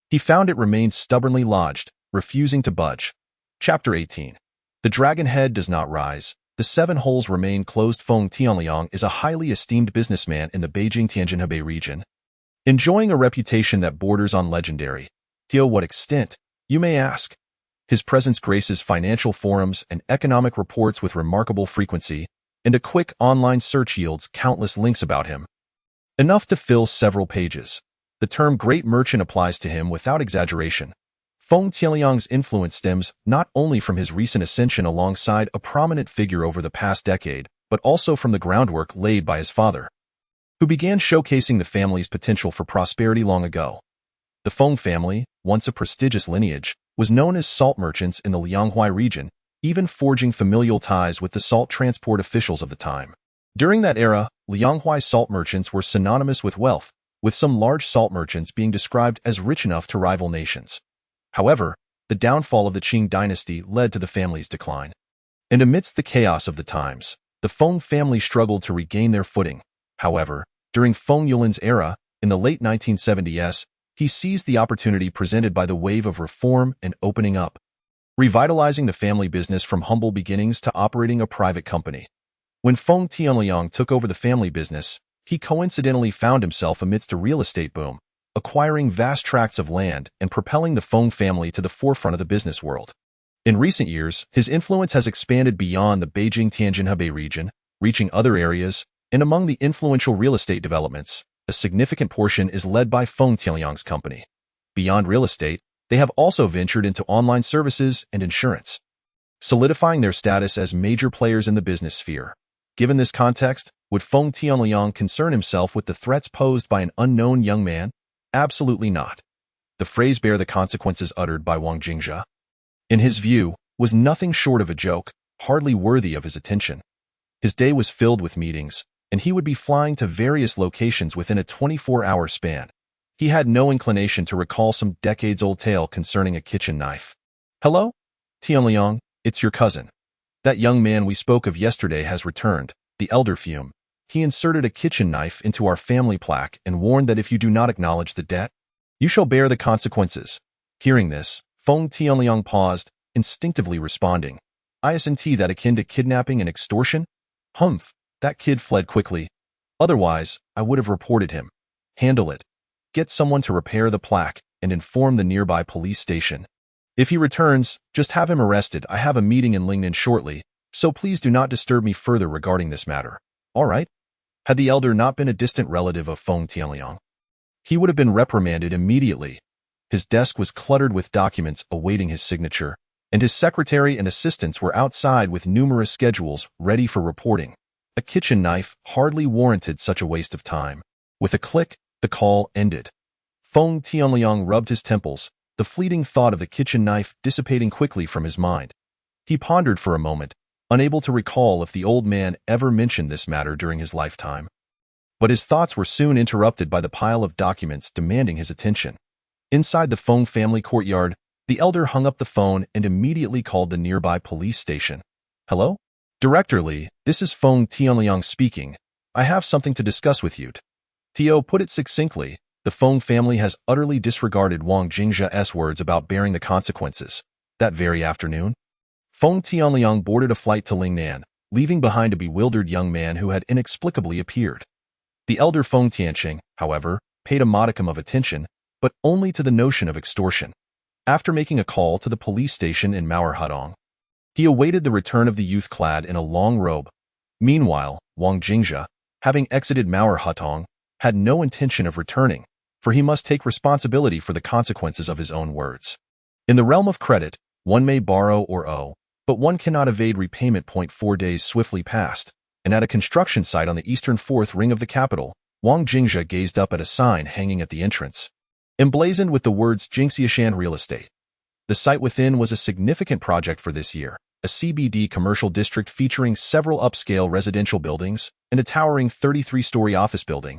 he found it remained stubbornly lodged, refusing to budge. Chapter 18. The dragon head does not rise. The 7 holes remain closed. Feng Tianliang is a highly esteemed businessman in the Beijing-Tianjin-Hebei region, enjoying a reputation that borders on legendary. To what extent, you may ask? His presence graces financial forums and economic reports with remarkable frequency, and a quick online search yields countless links about him, enough to fill several pages. The term great merchant applies to him without exaggeration. Feng Tianliang's influence stems not only from his recent ascension alongside a prominent figure over the past decade, but also from the groundwork laid by his father, who began showcasing the family's potential for prosperity long ago. The Feng family, once a prestigious lineage, was known as salt merchants in the Lianghuai region, even forging familial ties with the salt transport officials of the time. During that era, Lianghuai salt merchants were synonymous with wealth, with some large salt merchants being described as rich enough to rival nations. However, the downfall of the Qing dynasty led to the family's decline. And amidst the chaos of the times, the Feng family struggled to regain their footing. However, during Feng Yulin's era, in the late 1970s, he seized the opportunity presented by the wave of reform and opening up, revitalizing the family business from humble beginnings to operating a private company. When Feng Tianliang took over the family business, he coincidentally found himself amidst a real estate boom, acquiring vast tracts of land and propelling the Feng family to the forefront of the business world. In recent years, his influence has expanded beyond the Beijing-Tianjin-Hebei region, reaching other areas, and among the influential real estate developments, a significant portion is led by Feng Tianliang's company. Beyond real estate, they have also ventured into online services and insurance, solidifying their status as major players in the business sphere. Given this context, would Feng Tianliang concern himself with the threats posed by an unknown young man? Absolutely not. The phrase "bear the consequences" uttered by Wang Jingzhe, in his view, was nothing short of a joke, hardly worthy of his attention. His day was filled with meetings, and he would be flying to various locations within a 24-hour span. He had no inclination to recall some decades-old tale concerning a kitchen knife. "Hello? Tianliang, it's your cousin. That young man we spoke of yesterday has returned," the elder fumed. "He inserted a kitchen knife into our family plaque and warned that if you do not acknowledge the debt, you shall bear the consequences." Hearing this, Feng Tianliang paused, instinctively responding, "Isn't that akin to kidnapping and extortion?" "Humph, that kid fled quickly. Otherwise, I would have reported him." "Handle it. Get someone to repair the plaque and inform the nearby police station. If he returns, just have him arrested. I have a meeting in Lingnan shortly, so please do not disturb me further regarding this matter." "All right." Had the elder not been a distant relative of Feng Tianliang, he would have been reprimanded immediately. His desk was cluttered with documents awaiting his signature, and his secretary and assistants were outside with numerous schedules ready for reporting. A kitchen knife hardly warranted such a waste of time. With a click, the call ended. Feng Tianliang rubbed his temples, the fleeting thought of the kitchen knife dissipating quickly from his mind. He pondered for a moment, unable to recall if the old man ever mentioned this matter during his lifetime. But his thoughts were soon interrupted by the pile of documents demanding his attention. Inside the Feng family courtyard, the elder hung up the phone and immediately called the nearby police station. "Hello? Director Li, this is Feng Tianliang speaking. I have something to discuss with you." Tio put it succinctly. The Feng family has utterly disregarded Wang Jingzha's words about bearing the consequences. That very afternoon, Feng Tianliang boarded a flight to Lingnan, leaving behind a bewildered young man who had inexplicably appeared. The elder Feng Tianqing, however, paid a modicum of attention, but only to the notion of extortion. After making a call to the police station in Mao'erhadong, he awaited the return of the youth clad in a long robe. Meanwhile, Wang Jingzha, having exited Mao'erhadong, had no intention of returning, for he must take responsibility for the consequences of his own words. In the realm of credit, one may borrow or owe, but one cannot evade repayment. 4 days swiftly passed, and at a construction site on the eastern fourth ring of the capital, Wang Jingzha gazed up at a sign hanging at the entrance, emblazoned with the words Jingxiashan Real Estate. The site within was a significant project for this year, a CBD commercial district featuring several upscale residential buildings and a towering 33-story office building,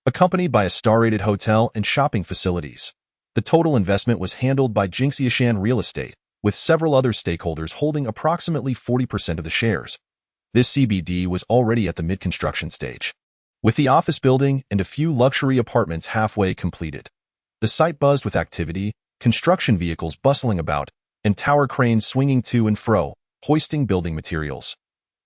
accompanied by a star-rated hotel and shopping facilities. The total investment was handled by Jingxiashan Real Estate, with several other stakeholders holding approximately 40% of the shares. This CBD was already at the mid-construction stage, with the office building and a few luxury apartments halfway completed. The site buzzed with activity, construction vehicles bustling about, and tower cranes swinging to and fro, hoisting building materials.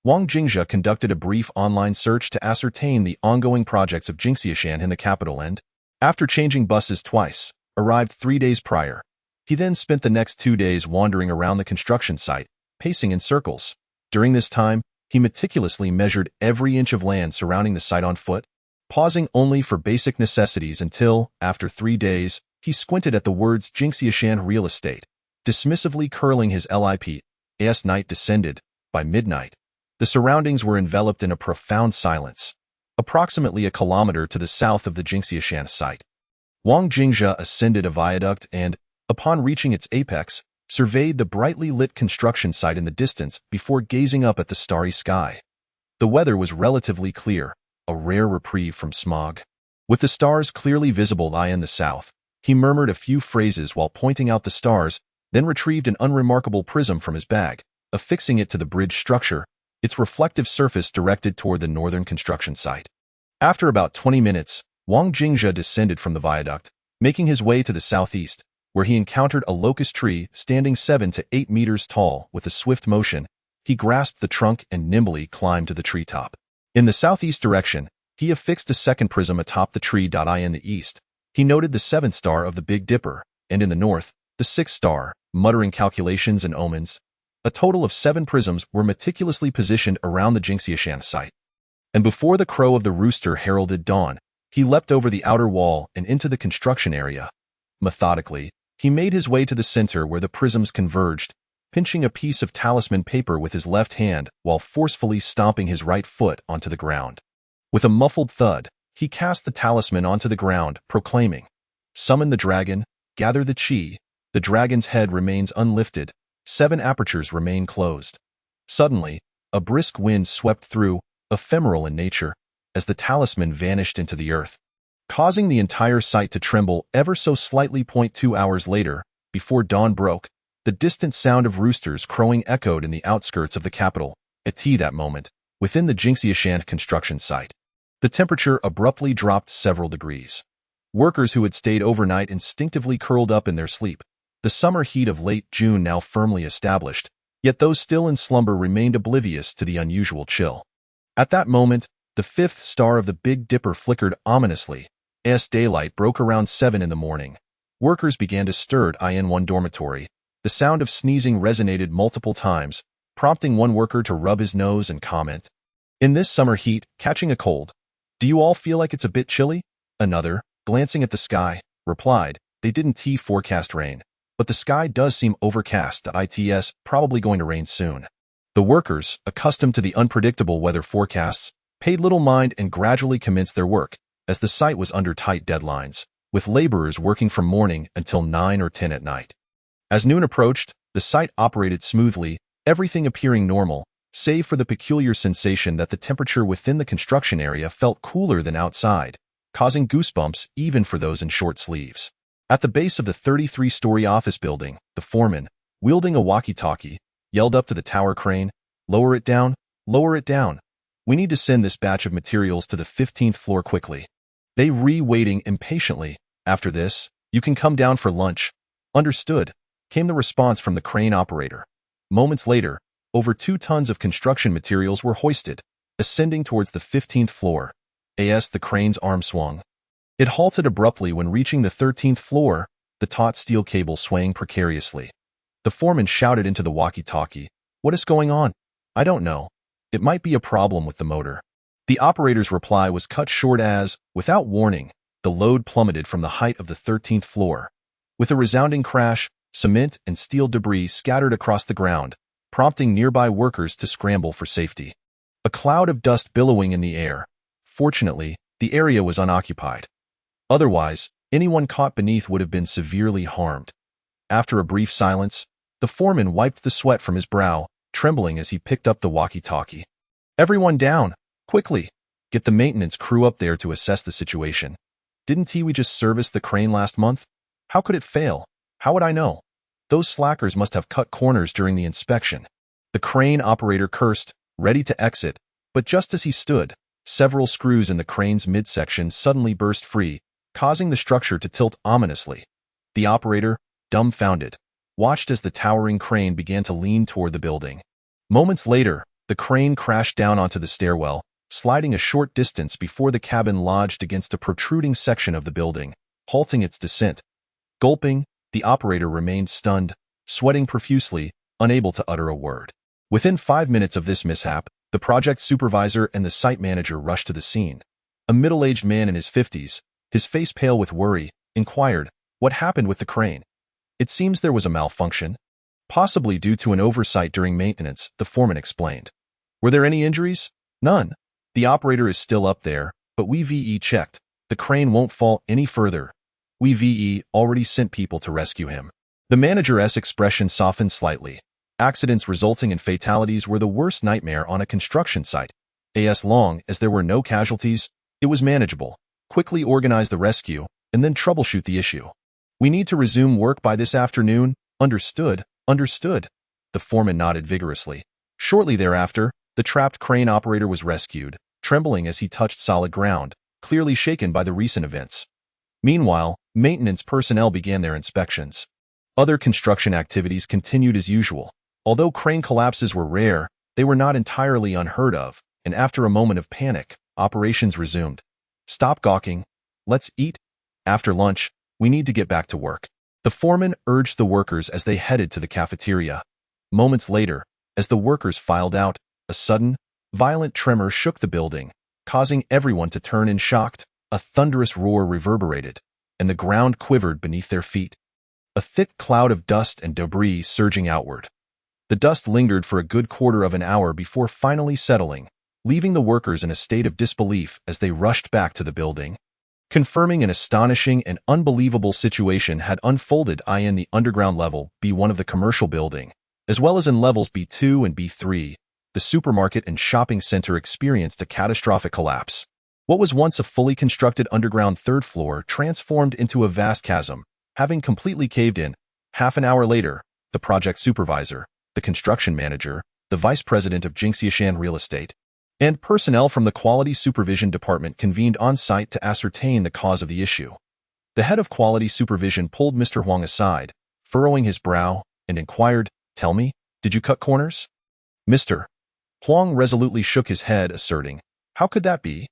Wang Jingzha conducted a brief online search to ascertain the ongoing projects of Jingxiashan in the capital and, after changing buses twice, arrived 3 days prior. He then spent the next 2 days wandering around the construction site, pacing in circles. During this time, he meticulously measured every inch of land surrounding the site on foot, pausing only for basic necessities until, after 3 days, he squinted at the words Jingxiashan Real Estate, dismissively curling his lip. As night descended, by midnight, the surroundings were enveloped in a profound silence. Approximately a kilometer to the south of the Jingxiashan site, Wang Jingzha ascended a viaduct and, upon reaching its apex, surveyed the brightly lit construction site in the distance before gazing up at the starry sky. The weather was relatively clear, a rare reprieve from smog. With the stars clearly visible in the south, he murmured a few phrases while pointing out the stars, then retrieved an unremarkable prism from his bag, affixing it to the bridge structure, its reflective surface directed toward the northern construction site. After about 20 minutes, Wang Jingzha descended from the viaduct, making his way to the southeast, where he encountered a locust tree standing 7 to 8 meters tall. With a swift motion, he grasped the trunk and nimbly climbed to the treetop. In the southeast direction, he affixed a second prism atop the tree. In the east, he noted the 7th star of the Big Dipper, and in the north, the 6th star. Muttering calculations and omens, a total of 7 prisms were meticulously positioned around the Jingxiashan site. And before the crow of the rooster heralded dawn, he leapt over the outer wall and into the construction area. Methodically, he made his way to the center where the prisms converged, pinching a piece of talisman paper with his left hand while forcefully stomping his right foot onto the ground. With a muffled thud, he cast the talisman onto the ground, proclaiming, "Summon the dragon, gather the chi." The dragon's head remains unlifted, 7 apertures remain closed. Suddenly, a brisk wind swept through, ephemeral in nature, as the talisman vanished into the earth, causing the entire site to tremble ever so slightly. 2 hours later, before dawn broke, the distant sound of roosters crowing echoed in the outskirts of the capital. At that moment, within the Jingxiashan construction site, the temperature abruptly dropped several degrees. Workers who had stayed overnight instinctively curled up in their sleep. The summer heat of late June now firmly established, yet those still in slumber remained oblivious to the unusual chill. At that moment, the 5th star of the Big Dipper flickered ominously. As daylight broke around 7 in the morning, workers began to stir in one dormitory. The sound of sneezing resonated multiple times, prompting one worker to rub his nose and comment, "In this summer heat, catching a cold. Do you all feel like it's a bit chilly?" Another, glancing at the sky, replied, "They didn't forecast rain, but the sky does seem overcast. It's probably going to rain soon." The workers, accustomed to the unpredictable weather forecasts, paid little mind and gradually commenced their work, as the site was under tight deadlines, with laborers working from morning until 9 or 10 at night. As noon approached, the site operated smoothly, everything appearing normal, save for the peculiar sensation that the temperature within the construction area felt cooler than outside, causing goosebumps even for those in short sleeves. At the base of the 33-story office building, the foreman, wielding a walkie-talkie, yelled up to the tower crane, "Lower it down, lower it down. We need to send this batch of materials to the 15th floor quickly." They waiting impatiently. "After this, you can come down for lunch." "Understood," came the response from the crane operator. Moments later, over 2 tons of construction materials were hoisted, ascending towards the 15th floor. As the crane's arm swung, it halted abruptly when reaching the 13th floor, the taut steel cable swaying precariously. The foreman shouted into the walkie-talkie, "What is going on?" "I don't know. It might be a problem with the motor." The operator's reply was cut short as, without warning, the load plummeted from the height of the 13th floor. With a resounding crash, cement and steel debris scattered across the ground, prompting nearby workers to scramble for safety. A cloud of dust billowing in the air. Fortunately, the area was unoccupied. Otherwise, anyone caught beneath would have been severely harmed. After a brief silence, the foreman wiped the sweat from his brow, trembling as he picked up the walkie-talkie. "Everyone down! Quickly! Get the maintenance crew up there to assess the situation. Didn't we just service the crane last month? How could it fail? How would I know? Those slackers must have cut corners during the inspection." The crane operator cursed, ready to exit, but just as he stood, several screws in the crane's midsection suddenly burst free, causing the structure to tilt ominously. The operator, dumbfounded, watched as the towering crane began to lean toward the building. Moments later, the crane crashed down onto the stairwell, sliding a short distance before the cabin lodged against a protruding section of the building, halting its descent. Gulping, the operator remained stunned, sweating profusely, unable to utter a word. Within 5 minutes of this mishap, the project supervisor and the site manager rushed to the scene. A middle-aged man in his 50s, his face pale with worry, inquired, "What happened with the crane?" "It seems there was a malfunction. Possibly due to an oversight during maintenance," the foreman explained. "Were there any injuries?" "None. The operator is still up there, but we checked. The crane won't fall any further. We already sent people to rescue him." The manager's expression softened slightly. Accidents resulting in fatalities were the worst nightmare on a construction site. As long as there were no casualties, it was manageable. Quickly organize the rescue, and then troubleshoot the issue. "We need to resume work by this afternoon." "Understood, understood." The foreman nodded vigorously. Shortly thereafter, the trapped crane operator was rescued, trembling as he touched solid ground, clearly shaken by the recent events. Meanwhile, maintenance personnel began their inspections. Other construction activities continued as usual. Although crane collapses were rare, they were not entirely unheard of, and after a moment of panic, operations resumed. "Stop gawking. Let's eat. After lunch, we need to get back to work." The foreman urged the workers as they headed to the cafeteria. Moments later, as the workers filed out, a sudden, violent tremor shook the building, causing everyone to turn in shock. A thunderous roar reverberated, and the ground quivered beneath their feet. A thick cloud of dust and debris surging outward. The dust lingered for a good quarter of an hour before finally settling, leaving the workers in a state of disbelief as they rushed back to the building. Confirming an astonishing and unbelievable situation had unfolded in the underground level B1 of the commercial building, as well as in levels B2 and B3, the supermarket and shopping center experienced a catastrophic collapse. What was once a fully constructed underground third floor transformed into a vast chasm, having completely caved in. Half an hour later, the project supervisor, the construction manager, the vice president of Jingxiashan Real Estate, and personnel from the Quality Supervision Department convened on site to ascertain the cause of the issue. The head of Quality Supervision pulled Mr. Huang aside, furrowing his brow, and inquired, "Tell me, did you cut corners?" Mr. Huang resolutely shook his head, asserting, "How could that be?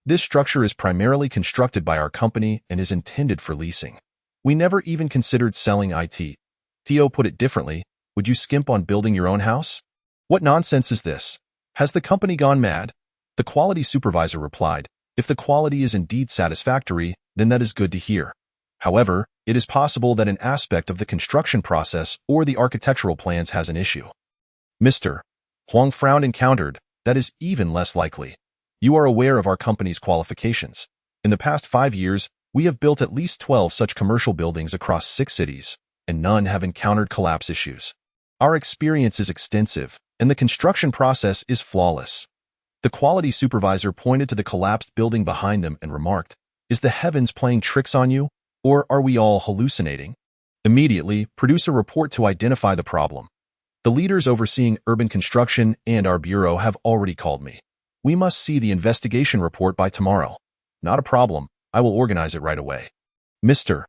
This structure is primarily constructed by our company and is intended for leasing. We never even considered selling it. Theo put it differently, would you skimp on building your own house? What nonsense is this? Has the company gone mad?" The quality supervisor replied, "If the quality is indeed satisfactory, then that is good to hear. However, it is possible that an aspect of the construction process or the architectural plans has an issue." Mr. Huang frowned and countered, "That is even less likely. You are aware of our company's qualifications. In the past 5 years, we have built at least 12 such commercial buildings across 6 cities, and none have encountered collapse issues. Our experience is extensive, and the construction process is flawless. The quality supervisor pointed to the collapsed building behind them and remarked, "Is the heavens playing tricks on you, or are we all hallucinating?" Immediately, produce a report to identify the problem. The leaders overseeing urban construction and our bureau have already called me. We must see the investigation report by tomorrow. Not a problem. I will organize it right away. Mr.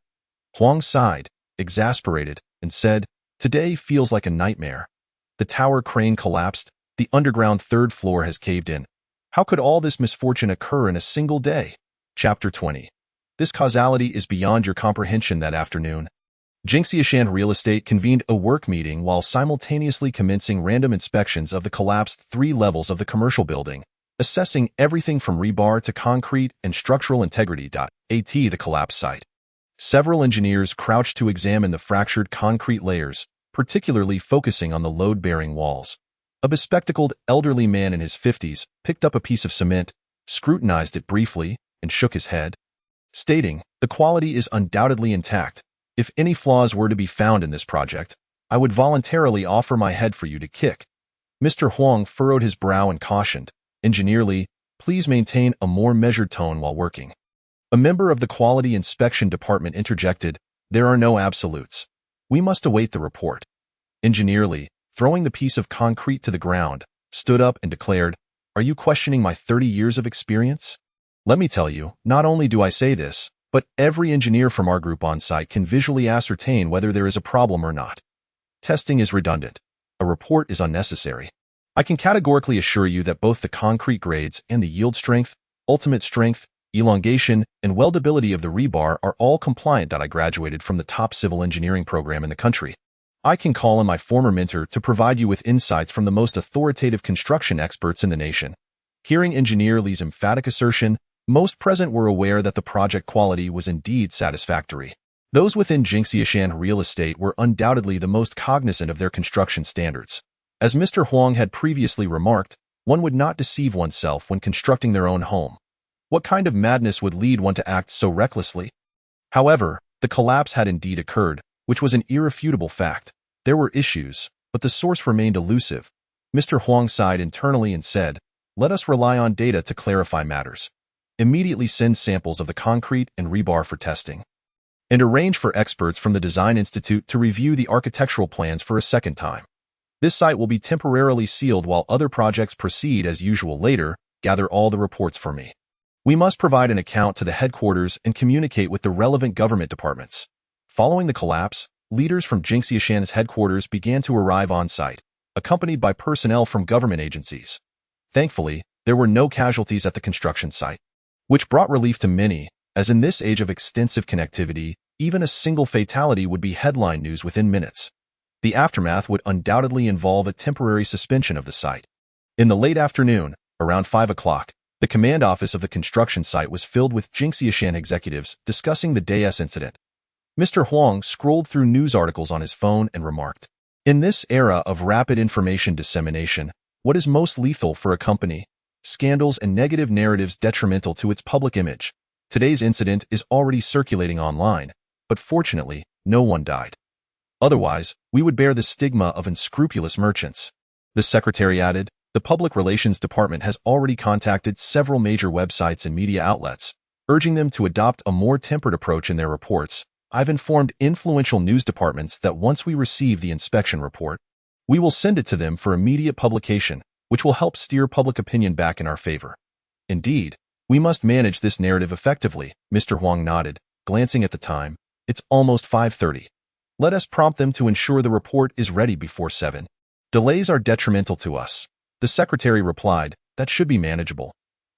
Huang sighed, exasperated, and said, "Today feels like a nightmare. The tower crane collapsed. The underground third floor has caved in. How could all this misfortune occur in a single day?" Chapter 20. This causality is beyond your comprehension. That afternoon, Jingxiashan Real Estate convened a work meeting while simultaneously commencing random inspections of the collapsed 3 levels of the commercial building, assessing everything from rebar to concrete and structural integrity. The collapse site. Several engineers crouched to examine the fractured concrete layers, particularly focusing on the load-bearing walls. A bespectacled elderly man in his 50s picked up a piece of cement, scrutinized it briefly, and shook his head, stating, "The quality is undoubtedly intact. If any flaws were to be found in this project, I would voluntarily offer my head for you to kick." Mr. Huang furrowed his brow and cautioned, "Engineerly, please maintain a more measured tone while working." A member of the Quality Inspection Department interjected, "There are no absolutes. We must await the report." Engineerly, throwing the piece of concrete to the ground, stood up and declared, "Are you questioning my 30 years of experience? Let me tell you, not only do I say this, but every engineer from our group on site can visually ascertain whether there is a problem or not. Testing is redundant. A report is unnecessary. I can categorically assure you that both the concrete grades and the yield strength, ultimate strength, elongation, and weldability of the rebar are all compliant. I graduated from the top civil engineering program in the country. I can call on my former mentor to provide you with insights from the most authoritative construction experts in the nation." Hearing Engineer Li's emphatic assertion, most present were aware that the project quality was indeed satisfactory. Those within Jingxiashan Real Estate were undoubtedly the most cognizant of their construction standards. As Mr. Huang had previously remarked, one would not deceive oneself when constructing their own home. What kind of madness would lead one to act so recklessly? However, the collapse had indeed occurred, which was an irrefutable fact. There were issues, but the source remained elusive. Mr. Huang sighed internally and said, "Let us rely on data to clarify matters. Immediately send samples of the concrete and rebar for testing. And arrange for experts from the Design Institute to review the architectural plans for a second time. This site will be temporarily sealed while other projects proceed as usual. Later, gather all the reports for me. We must provide an account to the headquarters and communicate with the relevant government departments." Following the collapse, leaders from Jingxiashan's headquarters began to arrive on site, accompanied by personnel from government agencies. Thankfully, there were no casualties at the construction site, which brought relief to many, as in this age of extensive connectivity, even a single fatality would be headline news within minutes. The aftermath would undoubtedly involve a temporary suspension of the site. In the late afternoon, around 5 o'clock, the command office of the construction site was filled with Jingxiashan executives discussing the day's incident. Mr. Huang scrolled through news articles on his phone and remarked, "In this era of rapid information dissemination, what is most lethal for a company? Scandals and negative narratives detrimental to its public image. Today's incident is already circulating online, but fortunately, no one died. Otherwise, we would bear the stigma of unscrupulous merchants." The secretary added, "The Public Relations Department has already contacted several major websites and media outlets, urging them to adopt a more tempered approach in their reports. I've informed influential news departments that once we receive the inspection report, we will send it to them for immediate publication, which will help steer public opinion back in our favor." "Indeed, we must manage this narrative effectively," Mr. Huang nodded, glancing at the time. "It's almost 5:30. Let us prompt them to ensure the report is ready before 7. Delays are detrimental to us." The secretary replied, "That should be manageable."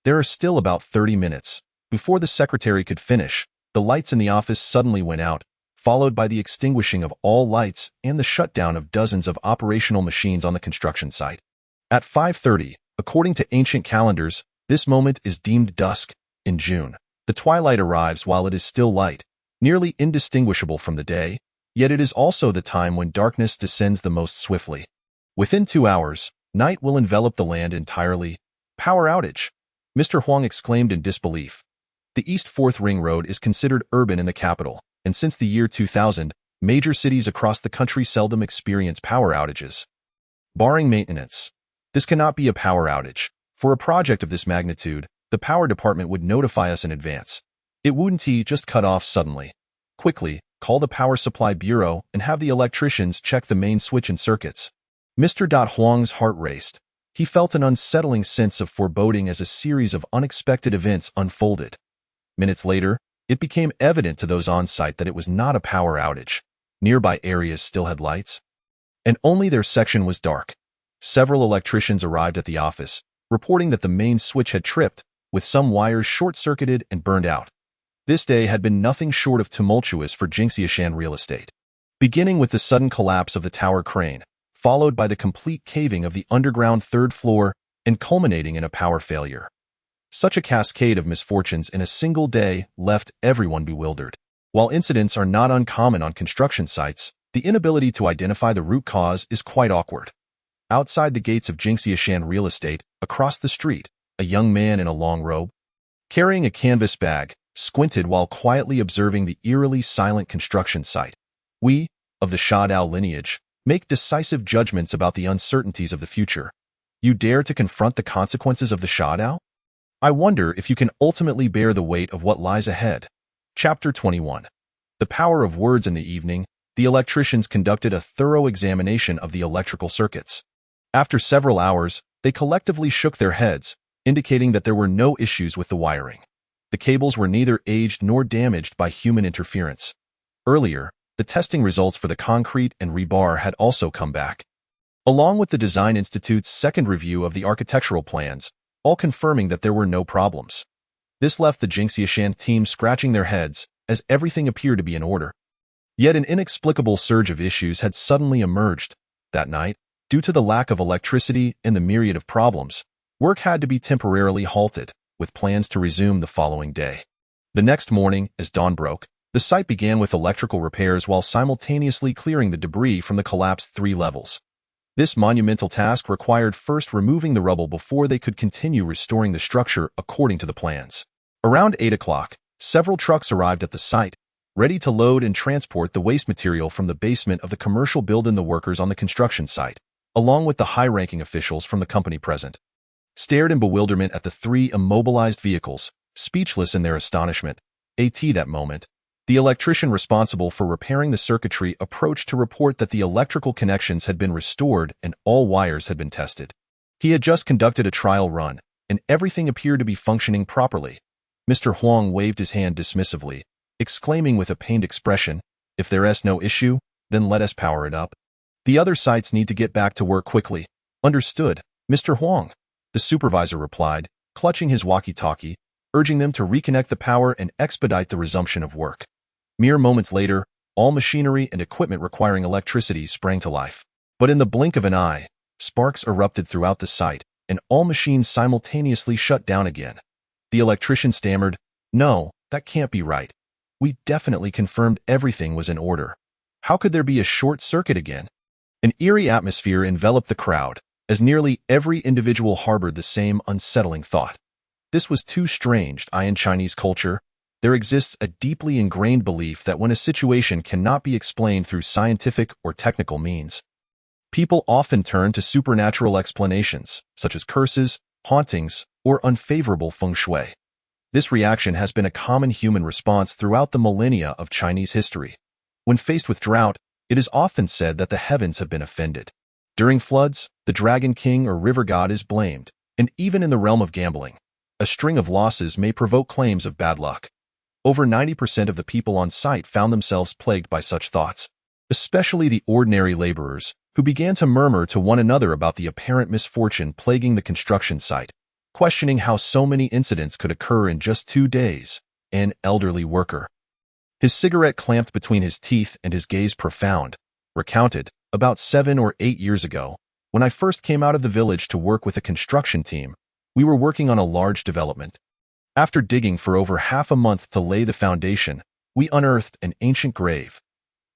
There are still about 30 minutes. Before the secretary could finish, the lights in the office suddenly went out, followed by the extinguishing of all lights and the shutdown of dozens of operational machines on the construction site. At 5:30, according to ancient calendars, this moment is deemed dusk. In June, the twilight arrives while it is still light, nearly indistinguishable from the day, yet it is also the time when darkness descends the most swiftly. Within 2 hours, night will envelop the land entirely. Power outage! Mr. Huang exclaimed in disbelief. The East 4th Ring Road is considered urban in the capital, and since the year 2000, major cities across the country seldom experience power outages. Barring maintenance. This cannot be a power outage. For a project of this magnitude, the power department would notify us in advance. It wouldn't just cut off suddenly. Quickly, call the power supply bureau and have the electricians check the main switch and circuits. Mr. Huang's heart raced. He felt an unsettling sense of foreboding as a series of unexpected events unfolded. Minutes later, it became evident to those on site that it was not a power outage. Nearby areas still had lights, and only their section was dark. Several electricians arrived at the office, reporting that the main switch had tripped, with some wires short-circuited and burned out. This day had been nothing short of tumultuous for Jingxiashan real estate. Beginning with the sudden collapse of the tower crane, followed by the complete caving of the underground third floor, and culminating in a power failure. Such a cascade of misfortunes in a single day left everyone bewildered. While incidents are not uncommon on construction sites, the inability to identify the root cause is quite awkward. Outside the gates of Jingxiashan real estate, across the street, a young man in a long robe, carrying a canvas bag, squinted while quietly observing the eerily silent construction site. We, of the Sheathed lineage, make decisive judgments about the uncertainties of the future. You dare to confront the consequences of the Sheathed? I wonder if you can ultimately bear the weight of what lies ahead. Chapter 21. The power of words. In the evening, the electricians conducted a thorough examination of the electrical circuits. After several hours, they collectively shook their heads, indicating that there were no issues with the wiring. The cables were neither aged nor damaged by human interference. Earlier, the testing results for the concrete and rebar had also come back, along with the Design Institute's second review of the architectural plans, all confirming that there were no problems. This left the Jingxiashan team scratching their heads, as everything appeared to be in order. Yet an inexplicable surge of issues had suddenly emerged. That night, due to the lack of electricity and the myriad of problems, work had to be temporarily halted, with plans to resume the following day. The next morning, as dawn broke, the site began with electrical repairs while simultaneously clearing the debris from the collapsed 3 levels. This monumental task required first removing the rubble before they could continue restoring the structure according to the plans. Around 8 o'clock, several trucks arrived at the site, ready to load and transport the waste material from the basement of the commercial building. The workers on the construction site, along with the high-ranking officials from the company present, stared in bewilderment at the 3 immobilized vehicles, speechless in their astonishment. At that moment, the electrician responsible for repairing the circuitry approached to report that the electrical connections had been restored and all wires had been tested. He had just conducted a trial run, and everything appeared to be functioning properly. Mr. Huang waved his hand dismissively, exclaiming with a pained expression, "If there's no issue, then let us power it up. The other sites need to get back to work quickly." "Understood, Mr. Huang," the supervisor replied, clutching his walkie-talkie, urging them to reconnect the power and expedite the resumption of work. Mere moments later, all machinery and equipment requiring electricity sprang to life. But in the blink of an eye, sparks erupted throughout the site, and all machines simultaneously shut down again. The electrician stammered, "No, that can't be right. We definitely confirmed everything was in order. How could there be a short circuit again?" An eerie atmosphere enveloped the crowd, as nearly every individual harbored the same unsettling thought. This was too strange. In Chinese culture, there exists a deeply ingrained belief that when a situation cannot be explained through scientific or technical means, people often turn to supernatural explanations, such as curses, hauntings, or unfavorable feng shui. This reaction has been a common human response throughout the millennia of Chinese history. When faced with drought, it is often said that the heavens have been offended. During floods, the dragon king or river god is blamed, and even in the realm of gambling, a string of losses may provoke claims of bad luck. Over 90% of the people on site found themselves plagued by such thoughts, especially the ordinary laborers, who began to murmur to one another about the apparent misfortune plaguing the construction site, questioning how so many incidents could occur in just 2 days. An elderly worker, his cigarette clamped between his teeth and his gaze profound, recounted, "About 7 or 8 years ago, when I first came out of the village to work with a construction team, we were working on a large development. After digging for over half a month to lay the foundation, we unearthed an ancient grave.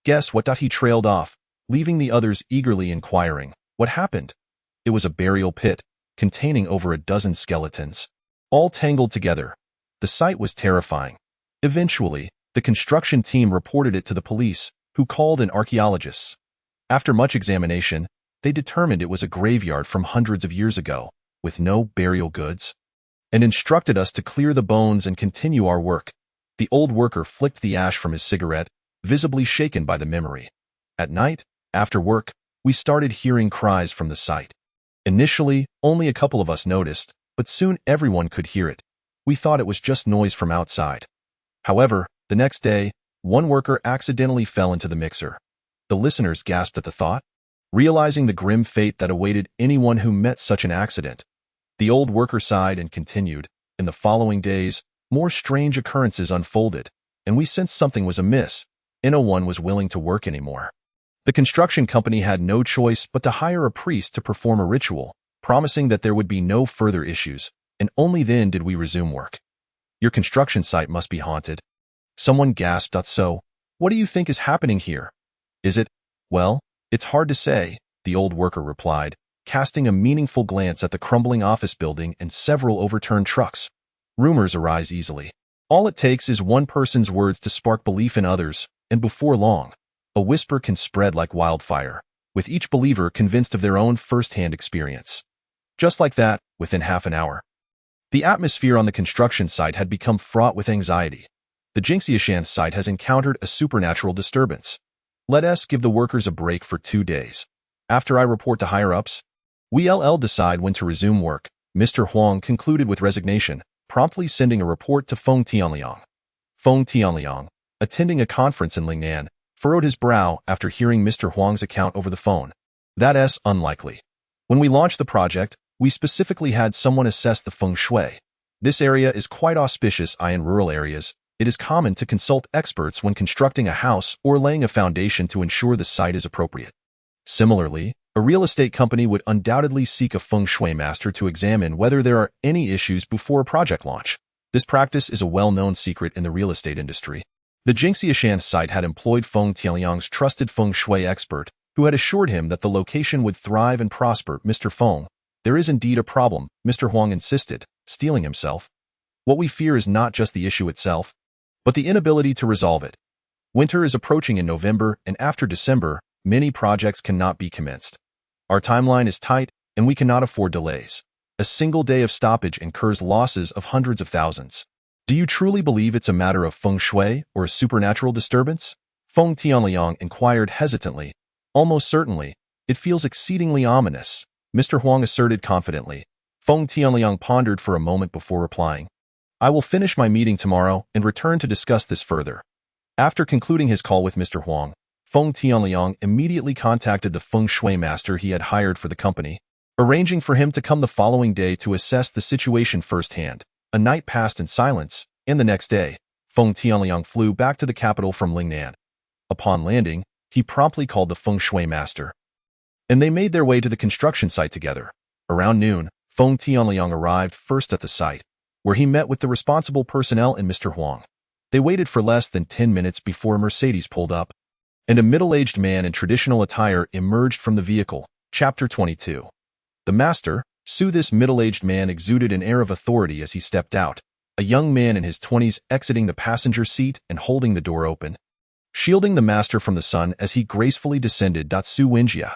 Guess what? He trailed off, leaving the others eagerly inquiring, "What happened?" It was a burial pit, containing over a dozen skeletons, all tangled together. The sight was terrifying. Eventually, the construction team reported it to the police, who called in archaeologists. After much examination, they determined it was a graveyard from hundreds of years ago, with no burial goods, and instructed us to clear the bones and continue our work. The old worker flicked the ash from his cigarette, visibly shaken by the memory. At night, after work, we started hearing cries from the site. Initially, only a couple of us noticed, but soon everyone could hear it. We thought it was just noise from outside. However, the next day, one worker accidentally fell into the mixer. The listeners gasped at the thought, realizing the grim fate that awaited anyone who met such an accident. The old worker sighed and continued. In the following days, more strange occurrences unfolded, and we sensed something was amiss. No one was willing to work anymore. The construction company had no choice but to hire a priest to perform a ritual, promising that there would be no further issues, and only then did we resume work. Your construction site must be haunted. Someone gasped. So, what do you think is happening here? Is it? Well, it's hard to say, the old worker replied, casting a meaningful glance at the crumbling office building and several overturned trucks. Rumors arise easily. All it takes is one person's words to spark belief in others, and before long, a whisper can spread like wildfire, with each believer convinced of their own first-hand experience. Just like that, within half an hour, the atmosphere on the construction site had become fraught with anxiety. The Jinxiashan site has encountered a supernatural disturbance. Let us give the workers a break for 2 days. After I report to higher-ups, we'll decide when to resume work. Mr. Huang concluded with resignation, promptly sending a report to Feng Tianliang. Feng Tianliang, attending a conference in Lingnan, furrowed his brow after hearing Mr. Huang's account over the phone. That's unlikely. When we launched the project, we specifically had someone assess the feng shui. This area is quite auspicious. In rural areas, it is common to consult experts when constructing a house or laying a foundation to ensure the site is appropriate. Similarly, a real estate company would undoubtedly seek a feng shui master to examine whether there are any issues before a project launch. This practice is a well-known secret in the real estate industry. The Jinxiashan site had employed Feng Tianliang's trusted feng shui expert, who had assured him that the location would thrive and prosper. Mr. Feng, there is indeed a problem, Mr. Huang insisted, steeling himself. What we fear is not just the issue itself, but the inability to resolve it. Winter is approaching in November, and after December, many projects cannot be commenced. Our timeline is tight, and we cannot afford delays. A single day of stoppage incurs losses of hundreds of thousands. Do you truly believe it's a matter of feng shui or a supernatural disturbance? Feng Tianliang inquired hesitantly. Almost certainly. It feels exceedingly ominous, Mr. Huang asserted confidently. Feng Tianliang pondered for a moment before replying. I will finish my meeting tomorrow and return to discuss this further. After concluding his call with Mr. Huang, Feng Tianliang immediately contacted the feng shui master he had hired for the company, arranging for him to come the following day to assess the situation firsthand. A night passed in silence, and the next day, Feng Tianliang flew back to the capital from Lingnan. Upon landing, he promptly called the feng shui master, and they made their way to the construction site together. Around noon, Feng Tianliang arrived first at the site, where he met with the responsible personnel and Mr. Huang. They waited for less than 10 minutes before a Mercedes pulled up, and a middle-aged man in traditional attire emerged from the vehicle. Chapter 22. The master, Su. This middle-aged man exuded an air of authority as he stepped out, a young man in his 20s exiting the passenger seat and holding the door open, shielding the master from the sun as he gracefully descended. Su Wenjia,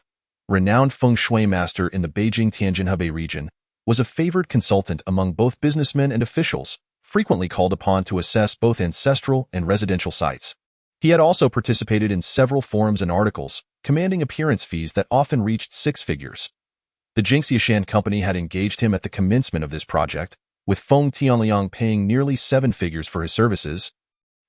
renowned feng shui master in the Beijing-Tianjin-Hebei region, was a favored consultant among both businessmen and officials, frequently called upon to assess both ancestral and residential sites. He had also participated in several forums and articles, commanding appearance fees that often reached 6 figures. The Jinxiashan company had engaged him at the commencement of this project, with Feng Tianliang paying nearly 7 figures for his services,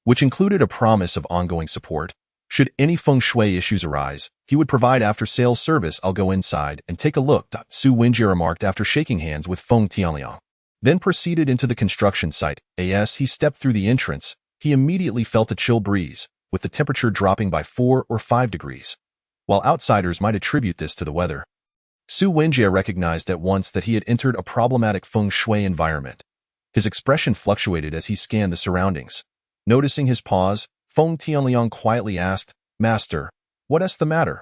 which included a promise of ongoing support. Should any feng shui issues arise, he would provide after-sales service. I'll go inside and take a look, Su Wenjia remarked after shaking hands with Feng Tianliang. Then proceeded into the construction site. As he stepped through the entrance, he immediately felt a chill breeze, with the temperature dropping by 4 or 5 degrees. While outsiders might attribute this to the weather, Su Wenjia recognized at once that he had entered a problematic feng shui environment. His expression fluctuated as he scanned the surroundings. Noticing his pause, Feng Tianliang quietly asked, Master, what's the matter?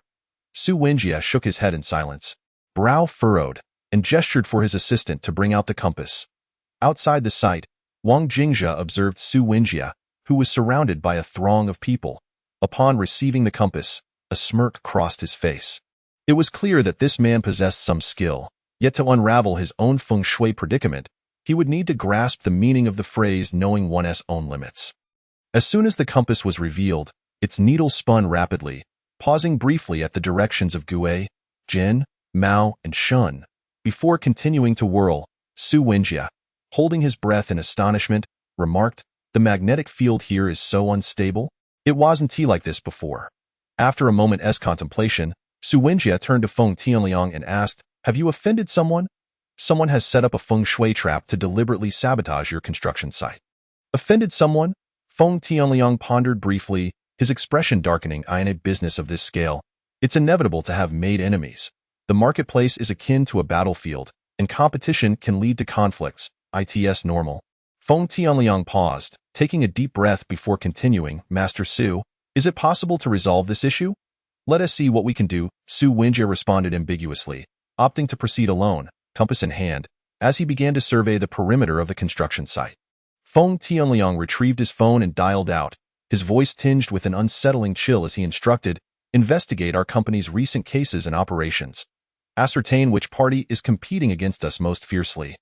Su Wenjia shook his head in silence, brow furrowed, and gestured for his assistant to bring out the compass. Outside the site, Wang Jingjia observed Su Wenjia, who was surrounded by a throng of people. Upon receiving the compass, a smirk crossed his face. It was clear that this man possessed some skill, yet to unravel his own feng shui predicament, he would need to grasp the meaning of the phrase knowing one's own limits. As soon as the compass was revealed, its needle spun rapidly, pausing briefly at the directions of Gui, Jin, Mao, and Shun, before continuing to whirl. Su Wenjie, holding his breath in astonishment, remarked, "The magnetic field here is so unstable. It wasn't like this before." After a moment's contemplation, Su Wenjie turned to Feng Tianliang and asked, "Have you offended someone? Someone has set up a feng shui trap to deliberately sabotage your construction site." "Offended someone?" Feng Tianliang pondered briefly, his expression darkening. "In a business of this scale, it's inevitable to have made enemies. The marketplace is akin to a battlefield, and competition can lead to conflicts. It's normal." Feng Tianliang paused, taking a deep breath before continuing, "Master Su, is it possible to resolve this issue?" "Let us see what we can do," Su Wenjie responded ambiguously, opting to proceed alone, compass in hand, as he began to survey the perimeter of the construction site. Feng Tianliang retrieved his phone and dialed out, his voice tinged with an unsettling chill as he instructed, "Investigate our company's recent cases and operations. Ascertain which party is competing against us most fiercely."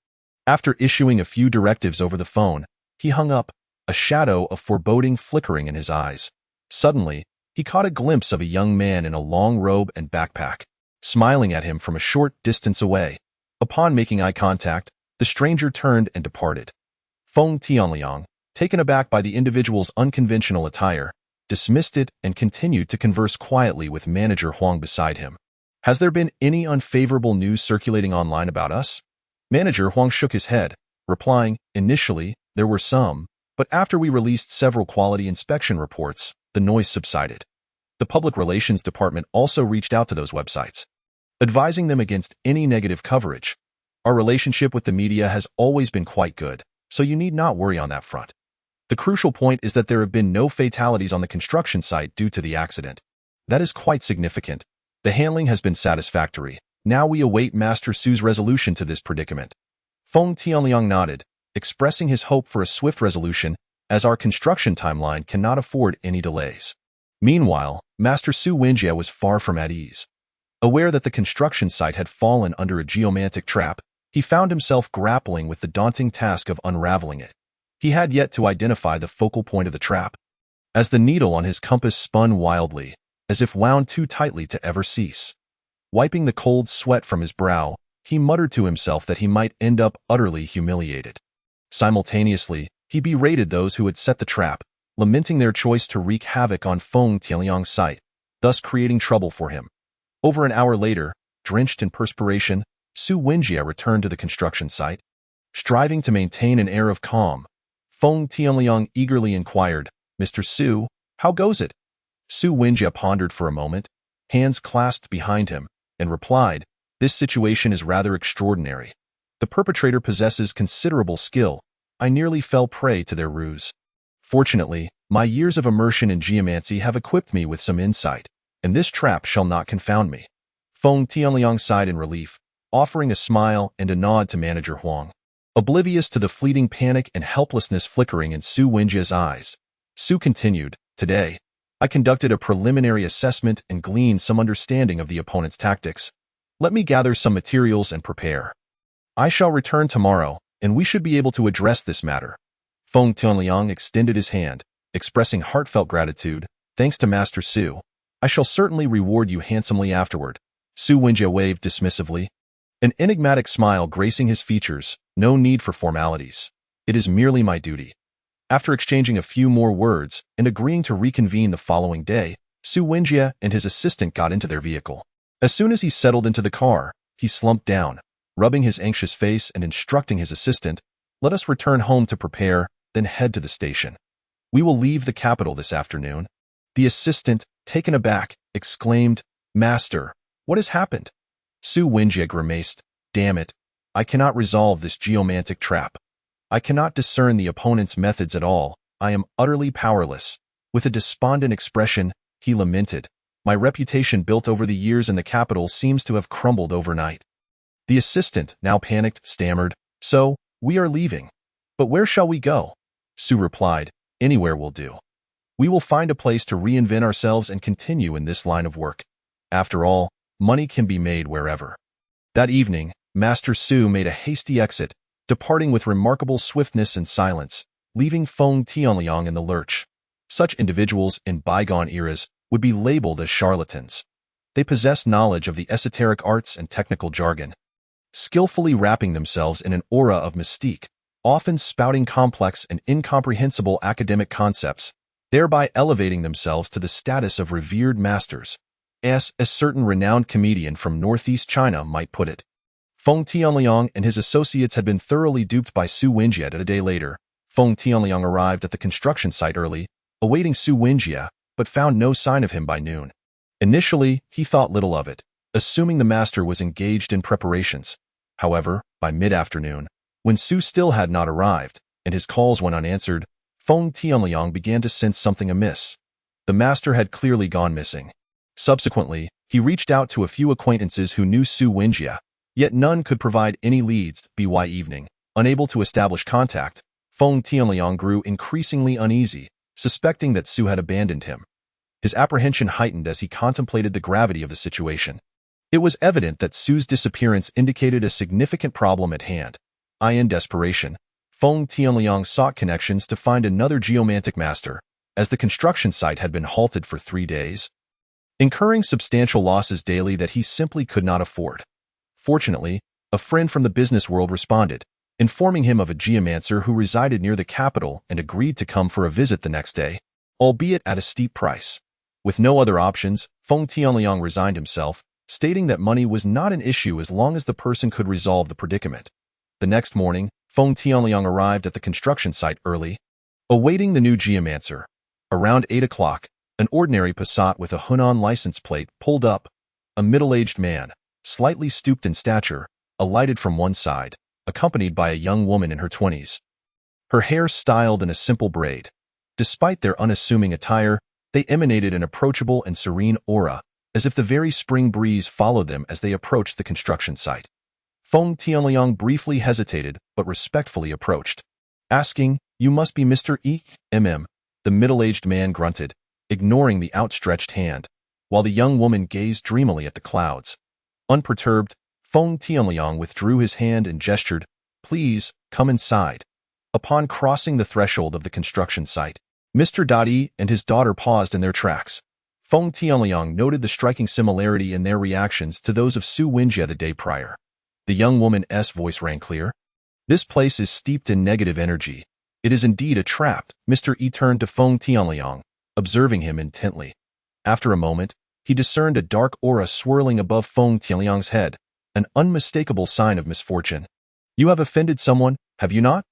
After issuing a few directives over the phone, he hung up, a shadow of foreboding flickering in his eyes. Suddenly, he caught a glimpse of a young man in a long robe and backpack, smiling at him from a short distance away. Upon making eye contact, the stranger turned and departed. Feng Tianliang, taken aback by the individual's unconventional attire, dismissed it and continued to converse quietly with Manager Huang beside him. "Has there been any unfavorable news circulating online about us?" Manager Huang shook his head, replying, "Initially, there were some, but after we released several quality inspection reports, the noise subsided." The public relations department also reached out to those websites, advising them against any negative coverage. "Our relationship with the media has always been quite good, so you need not worry on that front. The crucial point is that there have been no fatalities on the construction site due to the accident. That is quite significant. The handling has been satisfactory. Now we await Master Su's resolution to this predicament." Feng Tianliang nodded, expressing his hope for a swift resolution, as our construction timeline cannot afford any delays. Meanwhile, Master Su Wenjie was far from at ease. Aware that the construction site had fallen under a geomantic trap, he found himself grappling with the daunting task of unraveling it. He had yet to identify the focal point of the trap. As the needle on his compass spun wildly, as if wound too tightly to ever cease. Wiping the cold sweat from his brow, he muttered to himself that he might end up utterly humiliated. Simultaneously, he berated those who had set the trap, lamenting their choice to wreak havoc on Feng Tianliang's site, thus creating trouble for him. Over an hour later, drenched in perspiration, Su Wenjie returned to the construction site. Striving to maintain an air of calm, Feng Tianliang eagerly inquired, "Mr. Su, how goes it?" Su Wenjie pondered for a moment, hands clasped behind him, and replied, "This situation is rather extraordinary. The perpetrator possesses considerable skill. I nearly fell prey to their ruse. Fortunately, my years of immersion in geomancy have equipped me with some insight, and this trap shall not confound me." Feng Tianliang sighed in relief, offering a smile and a nod to Manager Huang. Oblivious to the fleeting panic and helplessness flickering in Su Wenjie's eyes, Su continued, "Today, I conducted a preliminary assessment and gleaned some understanding of the opponent's tactics. Let me gather some materials and prepare. I shall return tomorrow, and we should be able to address this matter." Feng Tianliang extended his hand, expressing heartfelt gratitude. "Thanks to Master Su. I shall certainly reward you handsomely afterward." Su Wenjie waved dismissively, an enigmatic smile gracing his features. "No need for formalities. It is merely my duty." After exchanging a few more words and agreeing to reconvene the following day, Su Wenjie and his assistant got into their vehicle. As soon as he settled into the car, he slumped down, rubbing his anxious face and instructing his assistant, "Let us return home to prepare, then head to the station. We will leave the capital this afternoon." The assistant, taken aback, exclaimed, "Master, what has happened?" Su Wenjie grimaced, "Damn it, I cannot resolve this geomantic trap. I cannot discern the opponent's methods at all. I am utterly powerless." With a despondent expression, he lamented, "My reputation built over the years in the capital seems to have crumbled overnight." The assistant, now panicked, stammered, "So, we are leaving. But where shall we go?" Su replied, "Anywhere will do. We will find a place to reinvent ourselves and continue in this line of work. After all, money can be made wherever. That evening, Master Su made a hasty exit, departing with remarkable swiftness and silence, leaving Feng Tianliang in the lurch. Such individuals in bygone eras would be labeled as charlatans. They possess knowledge of the esoteric arts and technical jargon, skillfully wrapping themselves in an aura of mystique, often spouting complex and incomprehensible academic concepts, thereby elevating themselves to the status of revered masters, as a certain renowned comedian from northeast China might put it. Feng Tianliang and his associates had been thoroughly duped by Su Wenjie. A day later, Feng Tianliang arrived at the construction site early, awaiting Su Wenjie, but found no sign of him by noon. Initially, he thought little of it, assuming the master was engaged in preparations. However, by mid-afternoon, when Su still had not arrived, and his calls went unanswered, Feng Tianliang began to sense something amiss. The master had clearly gone missing. Subsequently, he reached out to a few acquaintances who knew Su Wenjie, yet none could provide any leads. By evening, unable to establish contact, Feng Tianliang grew increasingly uneasy, suspecting that Su had abandoned him. His apprehension heightened as he contemplated the gravity of the situation. It was evident that Su's disappearance indicated a significant problem at hand. In desperation, Feng Tianliang sought connections to find another geomantic master, as the construction site had been halted for 3 days, incurring substantial losses daily that he simply could not afford. Fortunately, a friend from the business world responded, informing him of a geomancer who resided near the capital and agreed to come for a visit the next day, albeit at a steep price. With no other options, Feng Tianliang resigned himself, stating that money was not an issue as long as the person could resolve the predicament. The next morning, Feng Tianliang arrived at the construction site early, awaiting the new geomancer. Around 8 o'clock, an ordinary Passat with a Hunan license plate pulled up. A middle-aged man, slightly stooped in stature, alighted from one side, accompanied by a young woman in her 20s. Her hair styled in a simple braid. Despite their unassuming attire, they emanated an approachable and serene aura, as if the very spring breeze followed them as they approached the construction site. Feng Tianliang briefly hesitated but respectfully approached, asking, "You must be Mr. E.M.M." The middle-aged man grunted, ignoring the outstretched hand, while the young woman gazed dreamily at the clouds. Unperturbed, Feng Tianliang withdrew his hand and gestured, "Please, come inside." Upon crossing the threshold of the construction site, Mr. Dadi and his daughter paused in their tracks. Feng Tianliang noted the striking similarity in their reactions to those of Su Wenjie the day prior. The young woman's voice rang clear. "This place is steeped in negative energy. It is indeed a trap." Mr. E turned to Feng Tianliang, observing him intently. After a moment, he discerned a dark aura swirling above Feng Tianliang's head, an unmistakable sign of misfortune. "You have offended someone, have you not?"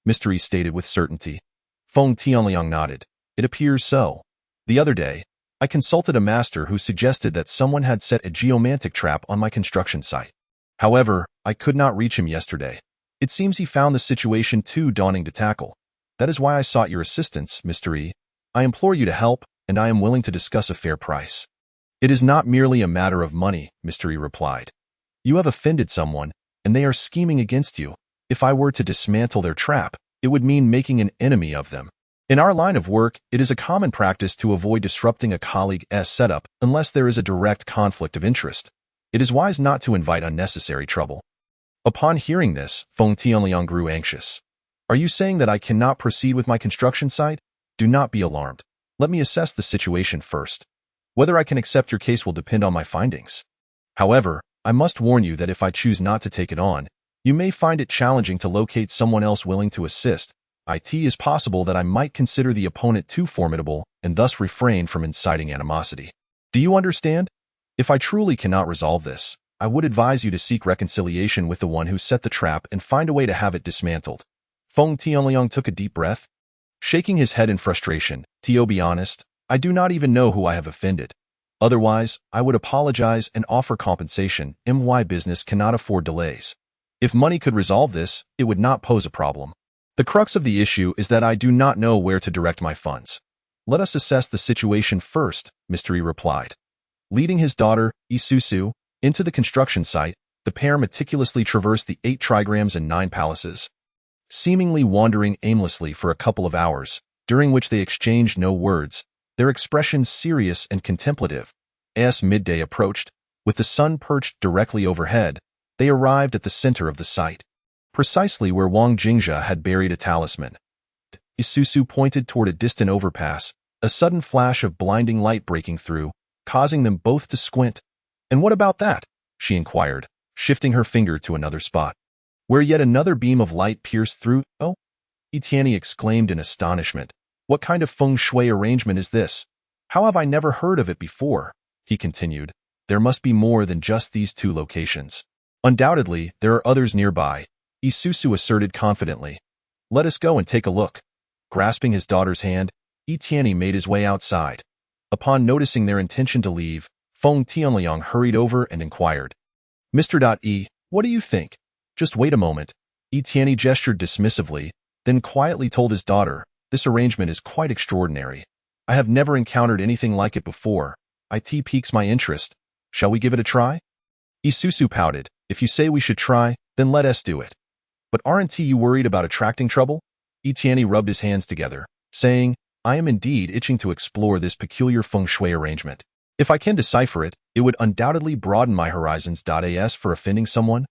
Mr. E stated with certainty. Feng Tianliang nodded. "It appears so. The other day, I consulted a master who suggested that someone had set a geomantic trap on my construction site. However, I could not reach him yesterday. It seems he found the situation too daunting to tackle. That is why I sought your assistance, Mr. E. I implore you to help, and I am willing to discuss a fair price." "It is not merely a matter of money," Mr. E replied. "You have offended someone, and they are scheming against you. If I were to dismantle their trap, it would mean making an enemy of them. In our line of work, it is a common practice to avoid disrupting a colleague's setup unless there is a direct conflict of interest. It is wise not to invite unnecessary trouble." Upon hearing this, Feng Tianliang grew anxious. "Are you saying that I cannot proceed with my construction site? Do not be alarmed. Let me assess the situation first. Whether I can accept your case will depend on my findings. However, I must warn you that if I choose not to take it on, you may find it challenging to locate someone else willing to assist. It is possible that I might consider the opponent too formidable and thus refrain from inciting animosity. Do you understand? If I truly cannot resolve this, I would advise you to seek reconciliation with the one who set the trap and find a way to have it dismantled." Feng Tianliang took a deep breath, shaking his head in frustration. "To be honest, I do not even know who I have offended. Otherwise, I would apologize and offer compensation. My business cannot afford delays. If money could resolve this, it would not pose a problem. The crux of the issue is that I do not know where to direct my funds." "Let us assess the situation first," Mr. E replied. Leading his daughter, Isusu, into the construction site, the pair meticulously traversed the 8 trigrams and 9 palaces, seemingly wandering aimlessly for a couple of hours, during which they exchanged no words, their expressions serious and contemplative. As midday approached, With the sun perched directly overhead, they arrived at the center of the site, precisely where Wang Jingzhe had buried a talisman. Isusu pointed toward a distant overpass, a sudden flash of blinding light breaking through, causing them both to squint. "And what about that?" she inquired, shifting her finger to another spot, where yet another beam of light pierced through. "Oh," Etienne exclaimed in astonishment. "What kind of feng shui arrangement is this? How have I never heard of it before?" He continued. "There must be more than just these two locations. Undoubtedly, there are others nearby," Isusu asserted confidently. "Let us go and take a look." Grasping his daughter's hand, Etienne made his way outside. Upon noticing their intention to leave, Feng Tianliang hurried over and inquired, "Mr. E, what do you think?" "Just wait a moment." Etienne gestured dismissively, then quietly told his daughter, "This arrangement is quite extraordinary. I have never encountered anything like it before. It piques my interest. Shall we give it a try?" Isusu pouted. "If you say we should try, then let us do it." "But aren't you worried about attracting trouble?" Etienne rubbed his hands together, saying, "I am indeed itching to explore this peculiar feng shui arrangement. If I can decipher it, it would undoubtedly broaden my horizons. As for offending someone,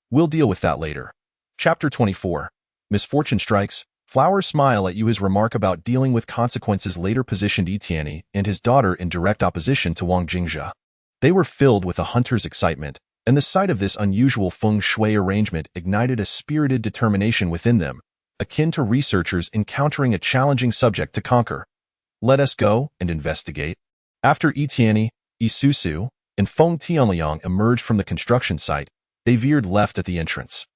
we'll deal with that later." Chapter 24. Misfortune strikes. Flowers smile at you. His remark about dealing with consequences later positioned Etienne and his daughter in direct opposition to Wang Jingzhe. They were filled with a hunter's excitement, and the sight of this unusual feng shui arrangement ignited a spirited determination within them, akin to researchers encountering a challenging subject to conquer. "Let us go and investigate." After Etienne, Isusu, and Feng Tianliang emerged from the construction site, they veered left at the entrance.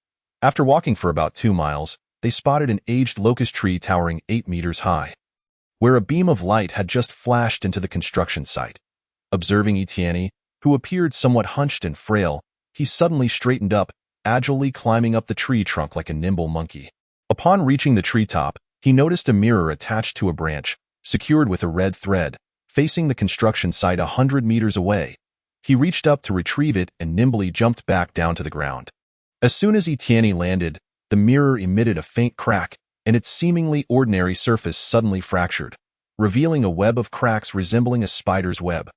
After walking for about 2 miles, they spotted an aged locust tree towering 8 meters high, where a beam of light had just flashed into the construction site. Observing Etienne, who appeared somewhat hunched and frail, he suddenly straightened up, agilely climbing up the tree trunk like a nimble monkey. Upon reaching the treetop, he noticed a mirror attached to a branch, secured with a red thread, facing the construction site 100 meters away. He reached up to retrieve it and nimbly jumped back down to the ground. As soon as Etienne landed, the mirror emitted a faint crack, and its seemingly ordinary surface suddenly fractured, revealing a web of cracks resembling a spider's web.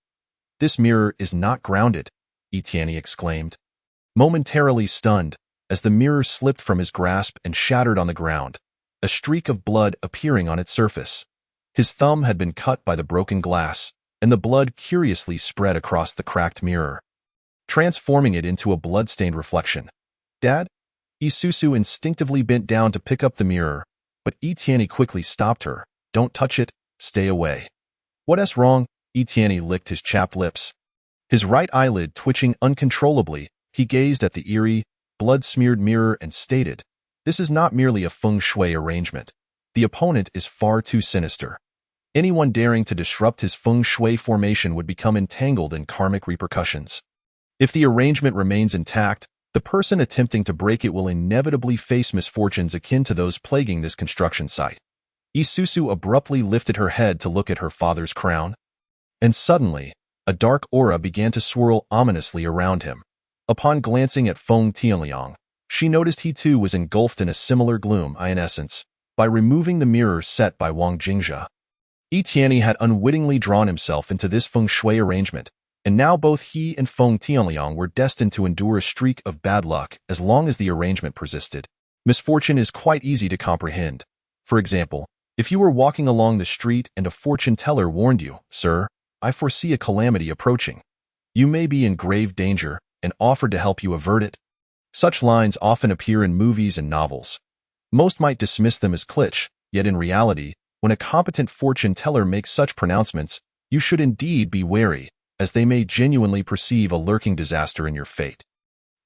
"This mirror is not grounded," Etienne exclaimed, momentarily stunned, as the mirror slipped from his grasp and shattered on the ground, a streak of blood appearing on its surface. His thumb had been cut by the broken glass, and the blood curiously spread across the cracked mirror, transforming it into a blood-stained reflection. "Dad?" Isusu instinctively bent down to pick up the mirror, but Etienne quickly stopped her. "Don't touch it, stay away." "What's wrong?" Etienne licked his chapped lips. His right eyelid twitching uncontrollably, he gazed at the eerie, blood-smeared mirror and stated, "This is not merely a feng shui arrangement. The opponent is far too sinister. Anyone daring to disrupt his feng shui formation would become entangled in karmic repercussions. If the arrangement remains intact, the person attempting to break it will inevitably face misfortunes akin to those plaguing this construction site." Isusu abruptly lifted her head to look at her father's crown, and suddenly, a dark aura began to swirl ominously around him. Upon glancing at Feng Tianliang, she noticed he too was engulfed in a similar gloom. In essence, by removing the mirror set by Wang Jingzhe, Etienne had unwittingly drawn himself into this feng shui arrangement, and now both he and Feng Tianliang were destined to endure a streak of bad luck as long as the arrangement persisted. Misfortune is quite easy to comprehend. For example, if you were walking along the street and a fortune teller warned you, "Sir, I foresee a calamity approaching. You may be in grave danger," and offered to help you avert it. Such lines often appear in movies and novels. Most might dismiss them as kitsch, yet in reality, when a competent fortune teller makes such pronouncements, you should indeed be wary, as they may genuinely perceive a lurking disaster in your fate.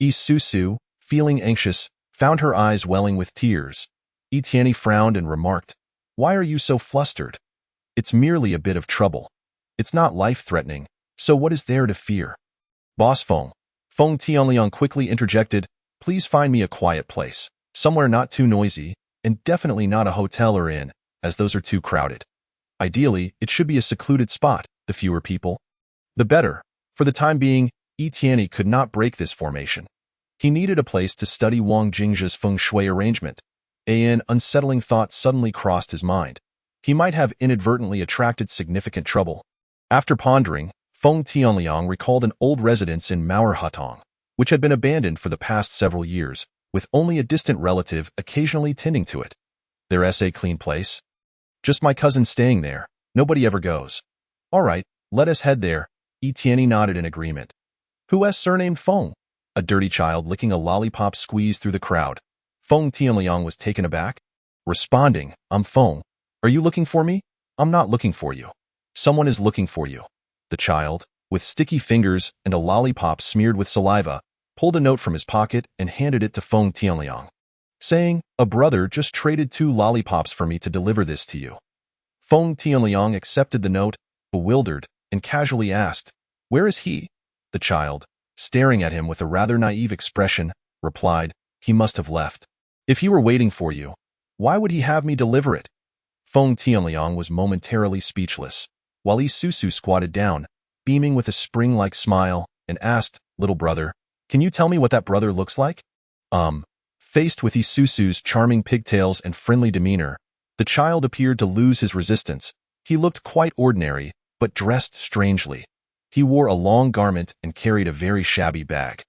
Isusu, feeling anxious, found her eyes welling with tears. Etienne frowned and remarked, "Why are you so flustered? It's merely a bit of trouble. It's not life-threatening, so what is there to fear?" "Boss Feng," Feng Tianliang quickly interjected, "please find me a quiet place, somewhere not too noisy, and definitely not a hotel or inn, as those are too crowded. Ideally, it should be a secluded spot, the fewer people, the better." For the time being, Etienne could not break this formation. He needed a place to study Wang Jingzhe's feng shui arrangement. An unsettling thought suddenly crossed his mind. He might have inadvertently attracted significant trouble. After pondering, Feng Tianliang recalled an old residence in Mauerhutong, which had been abandoned for the past several years, with only a distant relative occasionally tending to it. Their essay clean place? Just my cousin staying there. Nobody ever goes. All right, let us head there. Etienne nodded in agreement. Who has surnamed Feng? A dirty child licking a lollipop squeezed through the crowd. Feng Tianliang was taken aback, responding, I'm Feng. Are you looking for me? I'm not looking for you. Someone is looking for you. The child, with sticky fingers and a lollipop smeared with saliva, pulled a note from his pocket and handed it to Feng Tianliang, saying, a brother just traded 2 lollipops for me to deliver this to you. Feng Tianliang accepted the note, bewildered, and casually asked, where is he? The child, staring at him with a rather naive expression, replied, he must have left. If he were waiting for you, why would he have me deliver it? Feng Tianliang was momentarily speechless, while Isusu squatted down, beaming with a spring-like smile, and asked, little brother, can you tell me what that brother looks like? Faced with Isusu's charming pigtails and friendly demeanor, the child appeared to lose his resistance. He looked quite ordinary, but dressed strangely. He wore a long garment and carried a very shabby bag.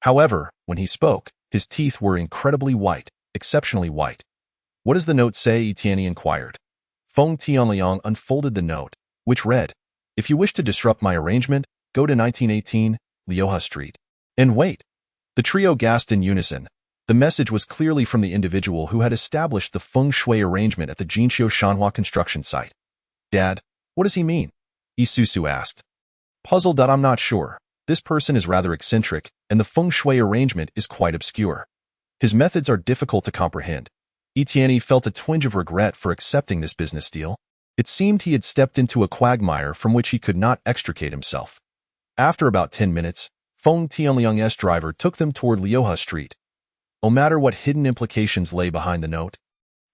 However, when he spoke, his teeth were incredibly white, exceptionally white. What does the note say? Etienne inquired. Feng Tianliang unfolded the note, which read, if you wish to disrupt my arrangement, go to 1918, Liuha Street. And wait. The trio gasped in unison. The message was clearly from the individual who had established the feng shui arrangement at the Jinqiu Shanhua construction site. Dad, what does he mean? Isusu asked. Puzzled that I'm not sure. This person is rather eccentric, and the feng shui arrangement is quite obscure. His methods are difficult to comprehend. Etienne felt a twinge of regret for accepting this business deal. It seemed he had stepped into a quagmire from which he could not extricate himself. After about 10 minutes, Feng Tianliang's driver took them toward Liuha Street. No matter what hidden implications lay behind the note,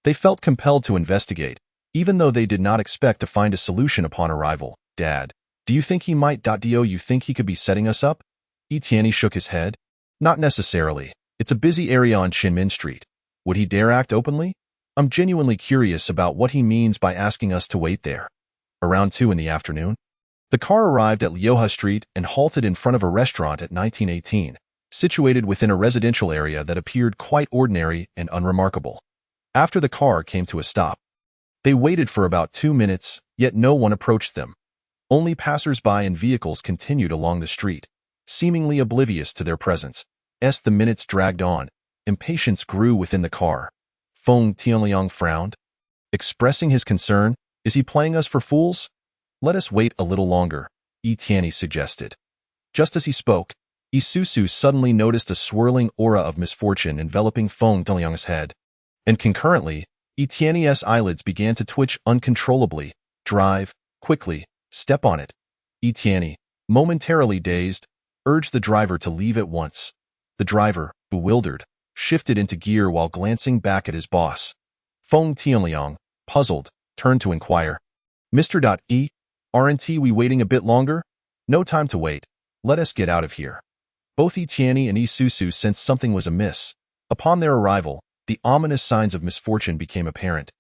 they felt compelled to investigate, even though they did not expect to find a solution upon arrival. Dad, do you think he might? Do you think he could be setting us up? Etienne shook his head. Not necessarily. It's a busy area on Chinmin Street. Would he dare act openly? I'm genuinely curious about what he means by asking us to wait there. Around 2 in the afternoon, the car arrived at Liuha Street and halted in front of a restaurant at 1918, situated within a residential area that appeared quite ordinary and unremarkable. After the car came to a stop, they waited for about 2 minutes, yet no one approached them. Only passers-by and vehicles continued along the street, seemingly oblivious to their presence. As the minutes dragged on, impatience grew within the car. Feng Tianliang frowned, expressing his concern. Is he playing us for fools? Let us wait a little longer, Etienne suggested. Just as he spoke, Isusu suddenly noticed a swirling aura of misfortune enveloping Feng Tianliang's head, and concurrently, Etienne's eyelids began to twitch uncontrollably. Drive, quickly, step on it. Etienne, momentarily dazed, urged the driver to leave at once. The driver, bewildered, shifted into gear while glancing back at his boss. Feng Tianliang, puzzled, turned to inquire, Mr. E, aren't we waiting a bit longer? No time to wait. Let us get out of here. Both Etienne and Isusu sensed something was amiss. Upon their arrival, the ominous signs of misfortune became apparent,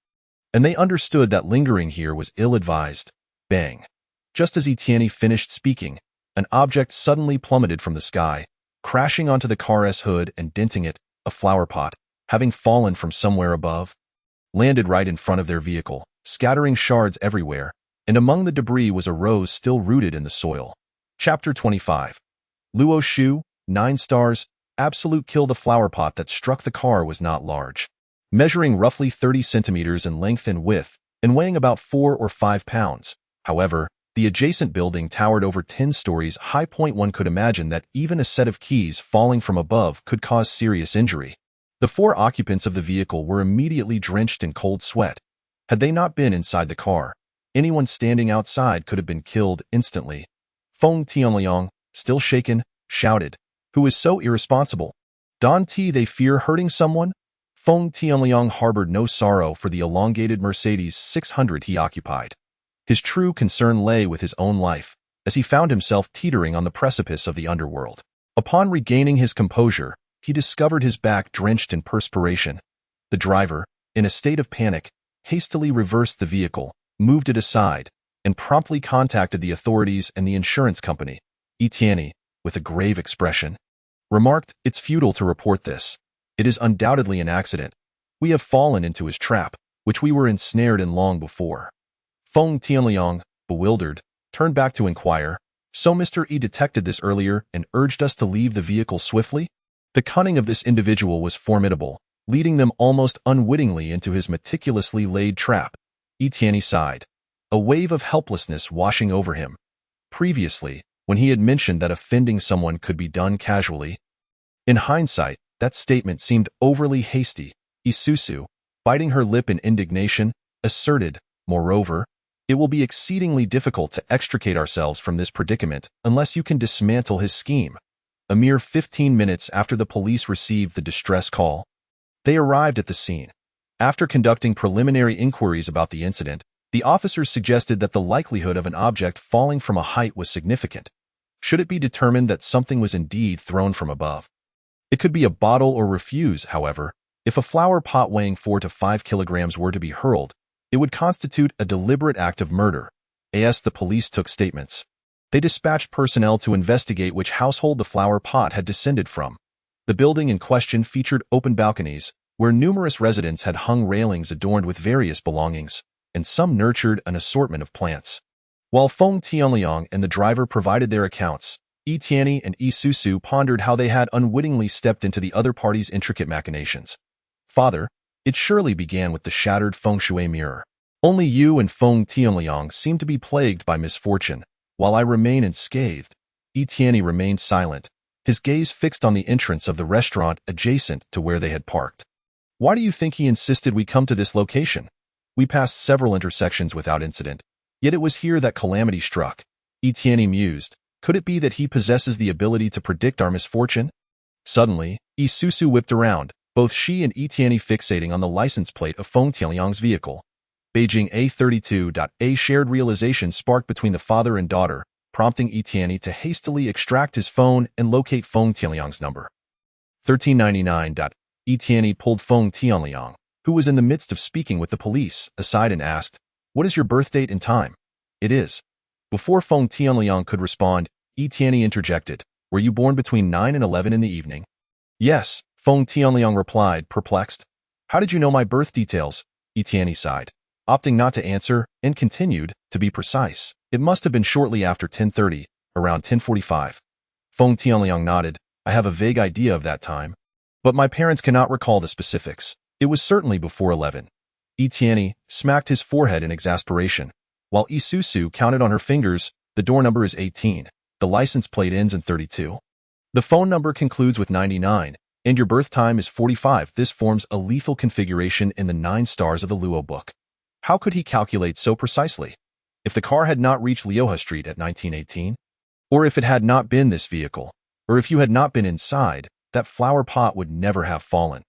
and they understood that lingering here was ill-advised. Bang! Just as Etienne finished speaking, an object suddenly plummeted from the sky, crashing onto the car's hood and denting it. A flower pot, having fallen from somewhere above, landed right in front of their vehicle, scattering shards everywhere, and among the debris was a rose still rooted in the soil. Chapter 25. Luo Shu, 9 stars, absolute kill. The flower pot that struck the car was not large, measuring roughly 30 centimeters in length and width, and weighing about 4 or 5 pounds. However, the adjacent building towered over 10 stories high. One could imagine that even a set of keys falling from above could cause serious injury. The 4 occupants of the vehicle were immediately drenched in cold sweat. Had they not been inside the car, anyone standing outside could have been killed instantly. Feng Tianliang, still shaken, shouted, "Who is so irresponsible? Don't they fear hurting someone?" Feng Tianliang harbored no sorrow for the elongated Mercedes 600 he occupied. His true concern lay with his own life, as he found himself teetering on the precipice of the underworld. Upon regaining his composure, he discovered his back drenched in perspiration. The driver, in a state of panic, hastily reversed the vehicle, moved it aside, and promptly contacted the authorities and the insurance company. Etienne, with a grave expression, remarked, "It's futile to report this. It is undoubtedly an accident. We have fallen into his trap, which we were ensnared in long before." Feng Tianliang, bewildered, turned back to inquire, "So Mr. E detected this earlier and urged us to leave the vehicle swiftly?" The cunning of this individual was formidable, leading them almost unwittingly into his meticulously laid trap. Etienne sighed, a wave of helplessness washing over him. Previously, when he had mentioned that offending someone could be done casually, in hindsight, that statement seemed overly hasty. Isusu, biting her lip in indignation, asserted, "Moreover, it will be exceedingly difficult to extricate ourselves from this predicament unless you can dismantle his scheme." A mere 15 minutes after the police received the distress call, they arrived at the scene. After conducting preliminary inquiries about the incident, the officers suggested that the likelihood of an object falling from a height was significant. Should it be determined that something was indeed thrown from above, it could be a bottle or refuse. However, if a flower pot weighing 4 to 5 kilograms were to be hurled, it would constitute a deliberate act of murder. As the police took statements, they dispatched personnel to investigate which household the flower pot had descended from. The building in question featured open balconies, where numerous residents had hung railings adorned with various belongings, and some nurtured an assortment of plants. While Feng Tianliang and the driver provided their accounts, Etienne and Isusu pondered how they had unwittingly stepped into the other party's intricate machinations. "Father, it surely began with the shattered feng shui mirror. Only you and Feng Tianliang seem to be plagued by misfortune, while I remain unscathed." Etienne remained silent, his gaze fixed on the entrance of the restaurant adjacent to where they had parked. "Why do you think he insisted we come to this location? We passed several intersections without incident, yet it was here that calamity struck." Etienne mused. "Could it be that he possesses the ability to predict our misfortune?" Suddenly, Isusu whipped around, both she and Etienne fixating on the license plate of Feng Tianliang's vehicle. Beijing A32. A shared realization sparked between the father and daughter, prompting Etienne to hastily extract his phone and locate Feng Tianliang's number. 1399. Etienne pulled Feng Tianliang, who was in the midst of speaking with the police, aside and asked, "What is your birth date and time?" "It is." Before Feng Tianliang could respond, Etienne interjected, "Were you born between 9 and 11 in the evening?" "Yes," Feng Tianliang replied, perplexed. "How did you know my birth details?" Etienne sighed, opting not to answer, and continued, "To be precise, it must have been shortly after 10:30, around 10:45. Feng Tianliang nodded. "I have a vague idea of that time, but my parents cannot recall the specifics. It was certainly before 11. Etienne smacked his forehead in exasperation, while Isusu counted on her fingers. "The door number is 18. The license plate ends in 32. The phone number concludes with 99, and your birth time is 45. This forms a lethal configuration in the 9 stars of the Luo book." How could he calculate so precisely? If the car had not reached Lioha Street at 1918, or if it had not been this vehicle, or if you had not been inside, that flower pot would never have fallen.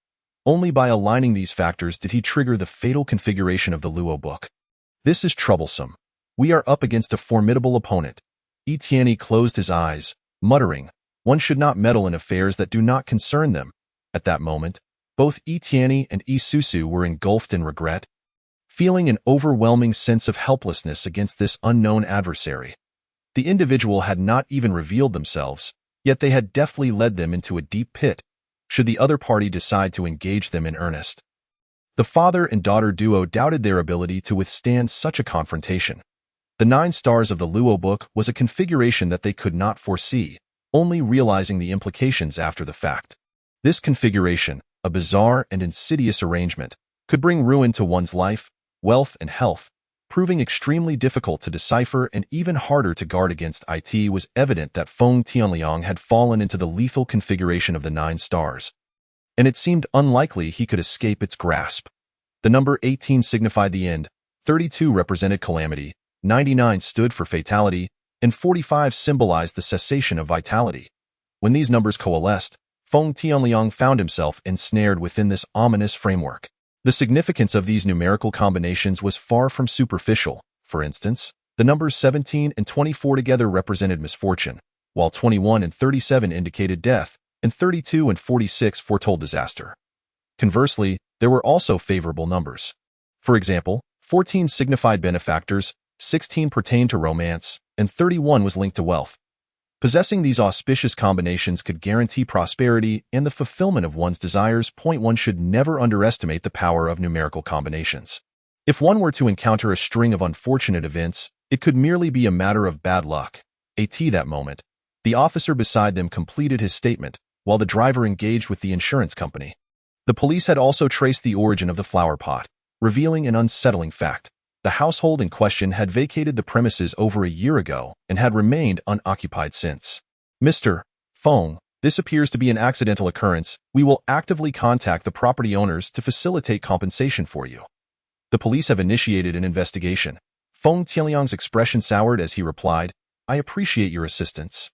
Only by aligning these factors did he trigger the fatal configuration of the Luo book. This is troublesome. We are up against a formidable opponent. Etienne closed his eyes, muttering, "One should not meddle in affairs that do not concern them." At that moment, both Etienne and Isusu were engulfed in regret, feeling an overwhelming sense of helplessness against this unknown adversary. The individual had not even revealed themselves, yet they had deftly led them into a deep pit, should the other party decide to engage them in earnest. The father and daughter duo doubted their ability to withstand such a confrontation. The 9 stars of the Luo book was a configuration that they could not foresee, only realizing the implications after the fact. This configuration, a bizarre and insidious arrangement, could bring ruin to one's life, wealth, and health. Proving extremely difficult to decipher and even harder to guard against, it was evident that Feng Tianliang had fallen into the lethal configuration of the 9 stars, and it seemed unlikely he could escape its grasp. The number 18 signified the end, 32 represented calamity, 99 stood for fatality, and 45 symbolized the cessation of vitality. When these numbers coalesced, Feng Tianliang found himself ensnared within this ominous framework. The significance of these numerical combinations was far from superficial. For instance, the numbers 17 and 24 together represented misfortune, while 21 and 37 indicated death, and 32 and 46 foretold disaster. Conversely, there were also favorable numbers. For example, 14 signified benefactors, 16 pertained to romance, and 31 was linked to wealth. Possessing these auspicious combinations could guarantee prosperity and the fulfillment of one's desires. One should never underestimate the power of numerical combinations. If one were to encounter a string of unfortunate events, it could merely be a matter of bad luck. That moment, the officer beside them completed his statement, while the driver engaged with the insurance company. The police had also traced the origin of the flower pot, revealing an unsettling fact. The household in question had vacated the premises over a year ago and had remained unoccupied since. Mr. Fong, this appears to be an accidental occurrence. We will actively contact the property owners to facilitate compensation for you. The police have initiated an investigation. Fong Tianliang's expression soured as he replied, I appreciate your assistance.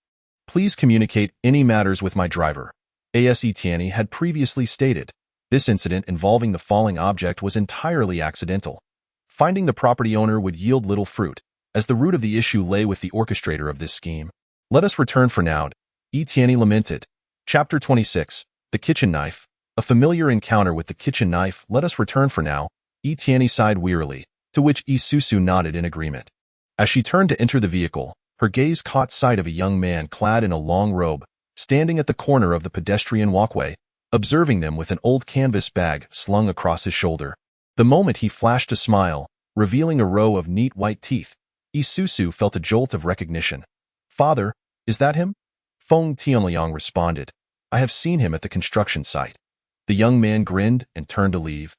Please communicate any matters with my driver. A.S.E. Tianyi had previously stated. This incident involving the falling object was entirely accidental. Finding the property owner would yield little fruit, as the root of the issue lay with the orchestrator of this scheme. Let us return for now, Tianyi lamented. Chapter 26, The Kitchen Knife. A familiar encounter with the kitchen knife. Let us return for now, Tianyi sighed wearily, to which Susu nodded in agreement. As she turned to enter the vehicle, her gaze caught sight of a young man clad in a long robe, standing at the corner of the pedestrian walkway, observing them with an old canvas bag slung across his shoulder. The moment he flashed a smile, revealing a row of neat white teeth, Susu felt a jolt of recognition. Father, is that him? Fong Tianliang responded. I have seen him at the construction site. The young man grinned and turned to leave,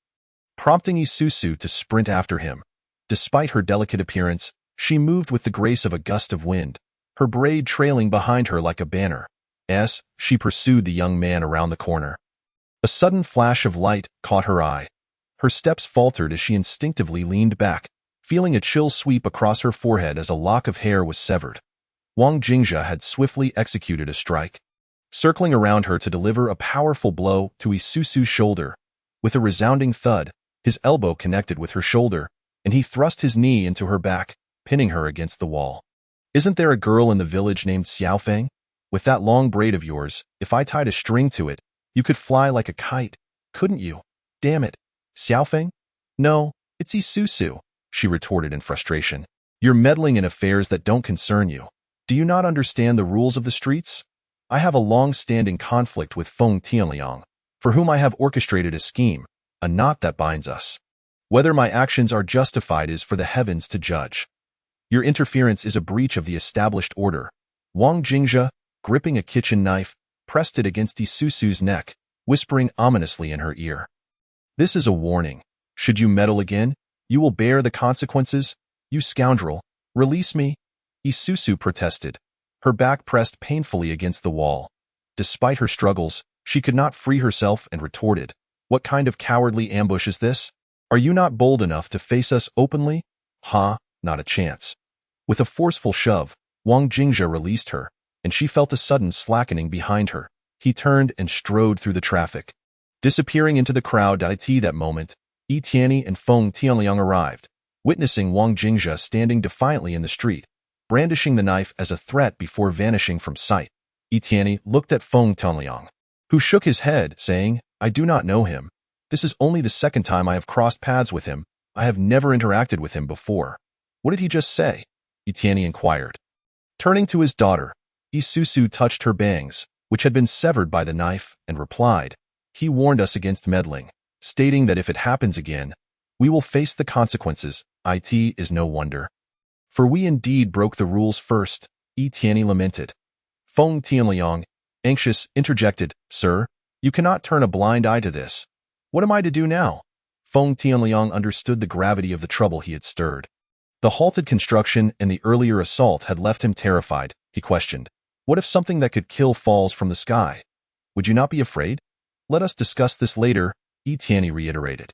prompting Susu to sprint after him. Despite her delicate appearance, she moved with the grace of a gust of wind, her braid trailing behind her like a banner. As she pursued the young man around the corner, a sudden flash of light caught her eye. Her steps faltered as she instinctively leaned back, feeling a chill sweep across her forehead as a lock of hair was severed. Wang Jingjia had swiftly executed a strike, circling around her to deliver a powerful blow to Susu's shoulder. With a resounding thud, his elbow connected with her shoulder, and he thrust his knee into her back, pinning her against the wall. Isn't there a girl in the village named Xiaofeng? With that long braid of yours, if I tied a string to it, you could fly like a kite, couldn't you? Damn it. Xiaofeng? No, it's Susu, she retorted in frustration. You're meddling in affairs that don't concern you. Do you not understand the rules of the streets? I have a long-standing conflict with Fong Tianliang, for whom I have orchestrated a scheme, a knot that binds us. Whether my actions are justified is for the heavens to judge. Your interference is a breach of the established order. Wang Jingjia, gripping a kitchen knife, pressed it against Susu's neck, whispering ominously in her ear. This is a warning. Should you meddle again, you will bear the consequences. You scoundrel, release me. Susu protested, her back pressed painfully against the wall. Despite her struggles, she could not free herself and retorted, What kind of cowardly ambush is this? Are you not bold enough to face us openly? Ha, not a chance. With a forceful shove, Wang Jingjia released her, and she felt a sudden slackening behind her. He turned and strode through the traffic, disappearing into the crowd. That moment, Tianyi and Fong Tianliang arrived, witnessing Wang Jingjia standing defiantly in the street, brandishing the knife as a threat before vanishing from sight. Tianyi looked at Fong Tianliang, who shook his head, saying, I do not know him. This is only the second time I have crossed paths with him. I have never interacted with him before. What did he just say? Tianyi inquired. Turning to his daughter, Susu touched her bangs, which had been severed by the knife, and replied, He warned us against meddling, stating that if it happens again, we will face the consequences. It is no wonder. For we indeed broke the rules first, Tianyi lamented. Fong Tianliang, anxious, interjected, Sir, you cannot turn a blind eye to this. What am I to do now? Fong Tianliang understood the gravity of the trouble he had stirred. The halted construction and the earlier assault had left him terrified. He questioned, What if something that could kill falls from the sky? Would you not be afraid? Let us discuss this later, Tianyi reiterated.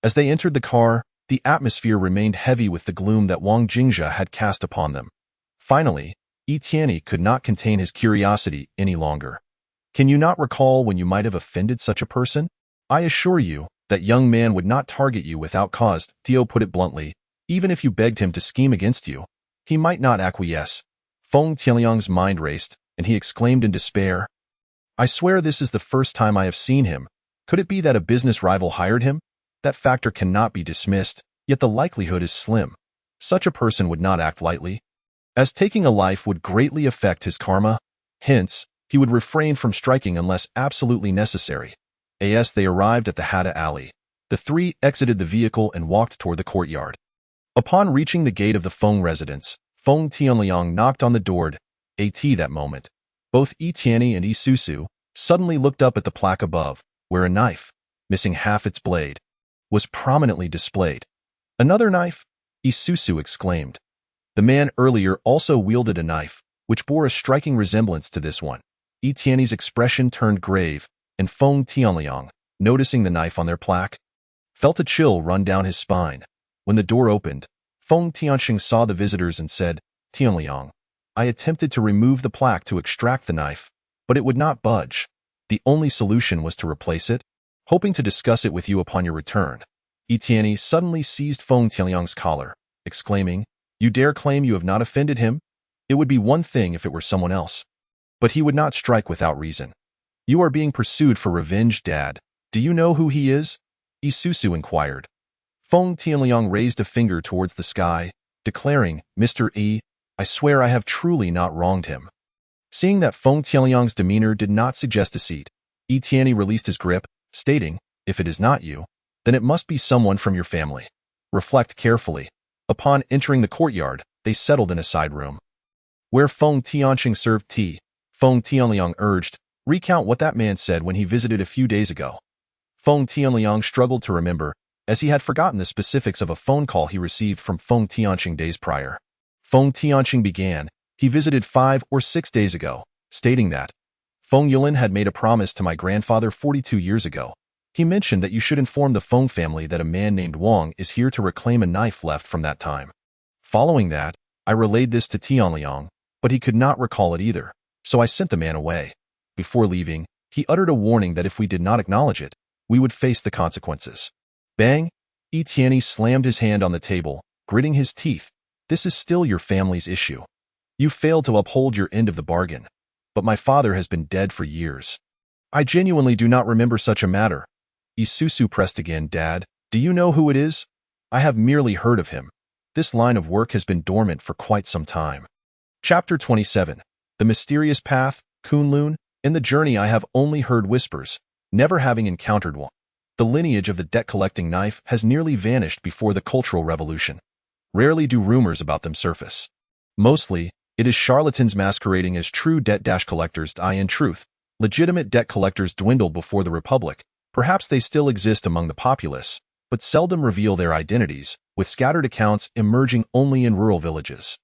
As they entered the car, the atmosphere remained heavy with the gloom that Wang Jingjia had cast upon them. Finally, Tianyi could not contain his curiosity any longer. Can you not recall when you might have offended such a person? I assure you, that young man would not target you without cause, Tio put it bluntly. Even if you begged him to scheme against you, he might not acquiesce. Fong Tianliang's mind raced, and he exclaimed in despair, I swear this is the first time I have seen him. Could it be that a business rival hired him? That factor cannot be dismissed, yet the likelihood is slim. such a person would not act lightly, as taking a life would greatly affect his karma. Hence, he would refrain from striking unless absolutely necessary. As they arrived at the Hatta alley, the three exited the vehicle and walked toward the courtyard. Upon reaching the gate of the Feng residence, Feng Tianliang knocked on the door. That moment, both Yi Tianyi and Yi Susu suddenly looked up at the plaque above, where a knife, missing half its blade, was prominently displayed. "Another knife?" Yi Susu exclaimed. The man earlier also wielded a knife, which bore a striking resemblance to this one. Yi Tianyi's expression turned grave, and Feng Tianliang, noticing the knife on their plaque, felt a chill run down his spine. When the door opened, Feng Tianxing saw the visitors and said, "Tianliang, I attempted to remove the plaque to extract the knife, but it would not budge. The only solution was to replace it, hoping to discuss it with you upon your return." Yi Tianyi suddenly seized Feng Tianliang's collar, exclaiming, "You dare claim you have not offended him? It would be one thing if it were someone else. But he would not strike without reason. You are being pursued for revenge, Dad. Do you know who he is?" Yi Susu inquired. Feng Tianliang raised a finger towards the sky, declaring, "Mr. Yi, I swear I have truly not wronged him." Seeing that Feng Tianliang's demeanor did not suggest deceit, Yi Tianyi released his grip, stating, "If it is not you, then it must be someone from your family. Reflect carefully." Upon entering the courtyard, they settled in a side room, where Feng Tianxing served tea. Feng Tianliang urged, "Recount what that man said when he visited a few days ago." Feng Tianliang struggled to remember, as he had forgotten the specifics of a phone call he received from Feng Tianxing days prior. Feng Tianxing began, "He visited 5 or 6 days ago," stating that Feng Yulin had made a promise to my grandfather 42 years ago. He mentioned that you should inform the Feng family that a man named Wang is here to reclaim a knife left from that time. Following that, I relayed this to Tianliang, but he could not recall it either, so I sent the man away. Before leaving, he uttered a warning that if we did not acknowledge it, we would face the consequences. Bang! Yi Tianyi slammed his hand on the table, gritting his teeth. "This is still your family's issue. You failed to uphold your end of the bargain. But my father has been dead for years. I genuinely do not remember such a matter." Yi Susu pressed again, "Dad, do you know who it is?" "I have merely heard of him. This line of work has been dormant for quite some time." Chapter 27. The Mysterious Path, Kunlun. In the journey I have only heard whispers, never having encountered one. The lineage of the debt-collecting knife has nearly vanished before the Cultural Revolution. Rarely do rumors about them surface. Mostly, it is charlatans masquerading as true debt-collectors. In truth, legitimate debt collectors dwindled before the Republic. Perhaps they still exist among the populace, but seldom reveal their identities, with scattered accounts emerging only in rural villages.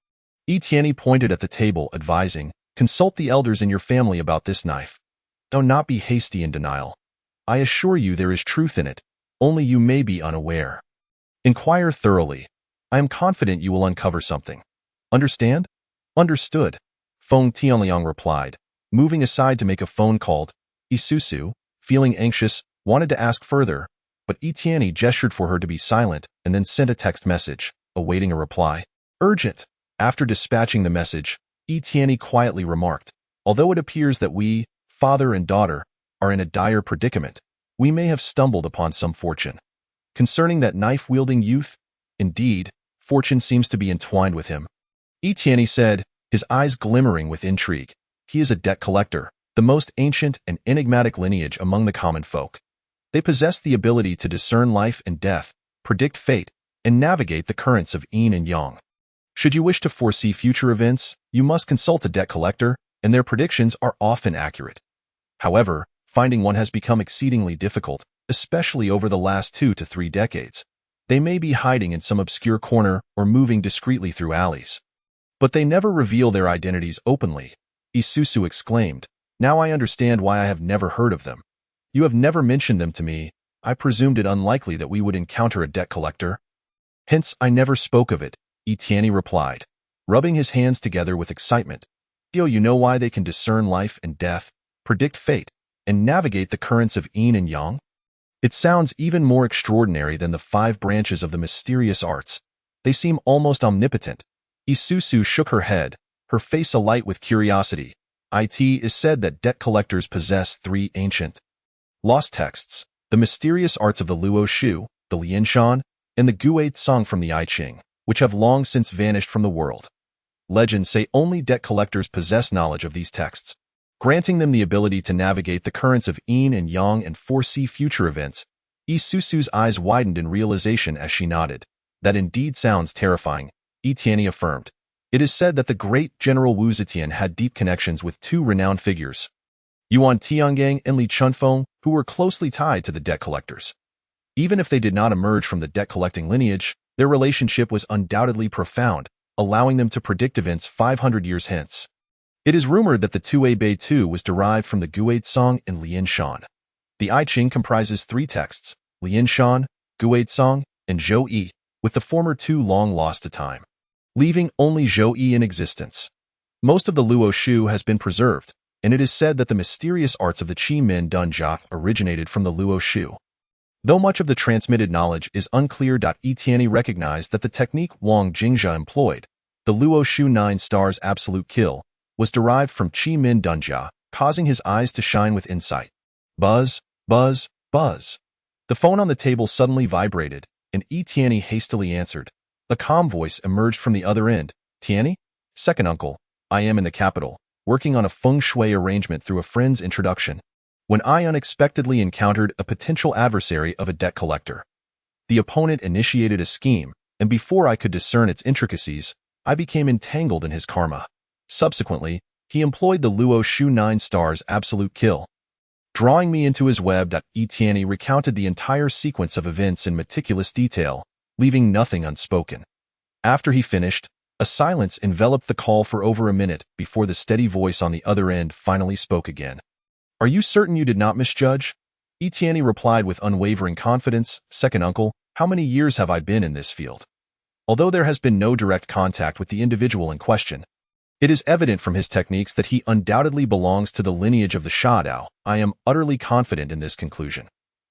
Yi Tianyi pointed at the table, advising, "Consult the elders in your family about this knife. Do not be hasty in denial. I assure you there is truth in it, only you may be unaware. Inquire thoroughly. I am confident you will uncover something. Understand?" "Understood," Feng Tianliang replied, moving aside to make a phone call. Yi Susu, feeling anxious, wanted to ask further, but Yi Tianyi gestured for her to be silent and then sent a text message, awaiting a reply. "Urgent." After dispatching the message, Yi Tianyi quietly remarked, "Although it appears that we, father and daughter, are in a dire predicament, we may have stumbled upon some fortune. Concerning that knife-wielding youth, indeed, fortune seems to be entwined with him." Yi Tianyi said, his eyes glimmering with intrigue. "He is a debt collector, the most ancient and enigmatic lineage among the common folk. They possess the ability to discern life and death, predict fate, and navigate the currents of yin and yang. Should you wish to foresee future events, you must consult a debt collector, and their predictions are often accurate. However, finding one has become exceedingly difficult, especially over the last 2 to 3 decades. They may be hiding in some obscure corner or moving discreetly through alleys. But they never reveal their identities openly," Yi Susu exclaimed. "Now I understand why I have never heard of them. You have never mentioned them to me. I presumed it unlikely that we would encounter a debt collector. Hence I never spoke of it," Yi Tianyi replied, rubbing his hands together with excitement. "Do you know why they can discern life and death, predict fate, and navigate the currents of yin and yang? It sounds even more extraordinary than the 5 branches of the mysterious arts. They seem almost omnipotent." Yi Susu shook her head, her face alight with curiosity. "It is said that debt collectors possess 3 ancient lost texts, the mysterious arts of the Luo Shu, the Lianshan, and the Gui Tsang from the I Ching, which have long since vanished from the world. Legends say only debt collectors possess knowledge of these texts, granting them the ability to navigate the currents of yin and yang and foresee future events. Isusu's eyes widened in realization as she nodded. That indeed sounds terrifying, Etienne affirmed. It is said that the great General Wu Zetian had deep connections with two renowned figures, Yuan Tiangang and Li Chunfeng, who were closely tied to the debt collectors. Even if they did not emerge from the debt-collecting lineage, their relationship was undoubtedly profound, allowing them to predict events 500 years hence. It is rumored that the Tue Bei Tu was derived from the Guade Song and Lian Shan. The I Ching comprises three texts, Lian Shan, Guade Song, and Zhou Yi, with the former two long lost to time, leaving only Zhou Yi in existence. Most of the Luo Shu has been preserved, and it is said that the mysterious arts of the Qi Min Dun Jia originated from the Luo Shu. Though much of the transmitted knowledge is unclear, Etienne recognized that the technique Wang Jingjia employed, the Luo Shu 9 stars absolute kill, was derived from Qi Min Dun Jia, causing his eyes to shine with insight. Buzz, buzz, buzz. The phone on the table suddenly vibrated, and Etienne hastily answered. A calm voice emerged from the other end. Tianni? Second uncle, I am in the capital, working on a feng shui arrangement through a friend's introduction, when I unexpectedly encountered a potential adversary of a debt collector. The opponent initiated a scheme, and before I could discern its intricacies, I became entangled in his karma. Subsequently, he employed the Luo Shu 9 stars absolute kill, drawing me into his web. Etienne recounted the entire sequence of events in meticulous detail, leaving nothing unspoken. After he finished, a silence enveloped the call for over a minute before the steady voice on the other end finally spoke again. Are you certain you did not misjudge? Etienne replied with unwavering confidence. Second uncle, how many years have I been in this field? Although there has been no direct contact with the individual in question, it is evident from his techniques that he undoubtedly belongs to the lineage of the Shadao. I am utterly confident in this conclusion.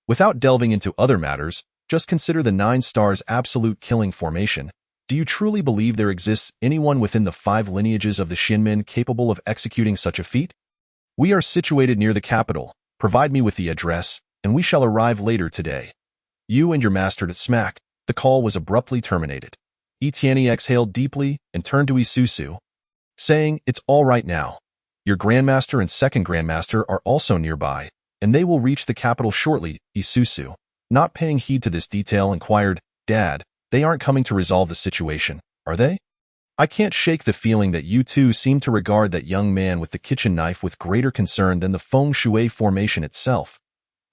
Without delving into other matters, just consider the 9 stars absolute killing formation. Do you truly believe there exists anyone within the 5 lineages of the Xinmin capable of executing such a feat? We are situated near the capital. Provide me with the address, and we shall arrive later today. You and your master at smack. The call was abruptly terminated. Etienne exhaled deeply and turned to Isusu, saying, It's all right now. Your grandmaster and second grandmaster are also nearby, and they will reach the capital shortly. Isusu, not paying heed to this detail, inquired, Dad, they aren't coming to resolve the situation, are they? I can't shake the feeling that you two seem to regard that young man with the kitchen knife with greater concern than the feng shui formation itself.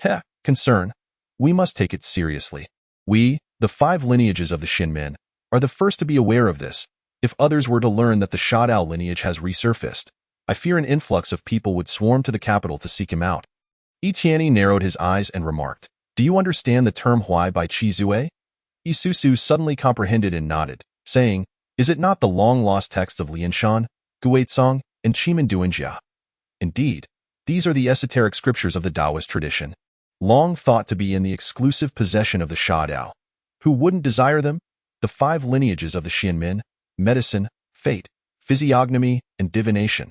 Heh, concern. We must take it seriously. We, the 5 lineages of the Xinmin, are the first to be aware of this. If others were to learn that the Shadao lineage has resurfaced, I fear an influx of people would swarm to the capital to seek him out. Etienne narrowed his eyes and remarked, Do you understand the term Hui by Qi Zue? Isusu suddenly comprehended and nodded, saying, Is it not the long-lost text of Lianshan, Guade Song, and Qimen Duanjia? Indeed, these are the esoteric scriptures of the Taoist tradition, long thought to be in the exclusive possession of the Shadao. Who wouldn't desire them? The 5 lineages of the Xianmin, medicine, fate, physiognomy, and divination,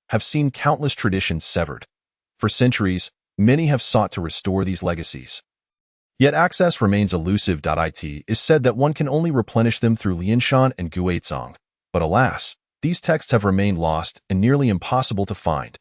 have seen countless traditions severed. For centuries, many have sought to restore these legacies. Yet access remains elusive. It is said that one can only replenish them through Lianshan and Guizong. But alas, these texts have remained lost and nearly impossible to find.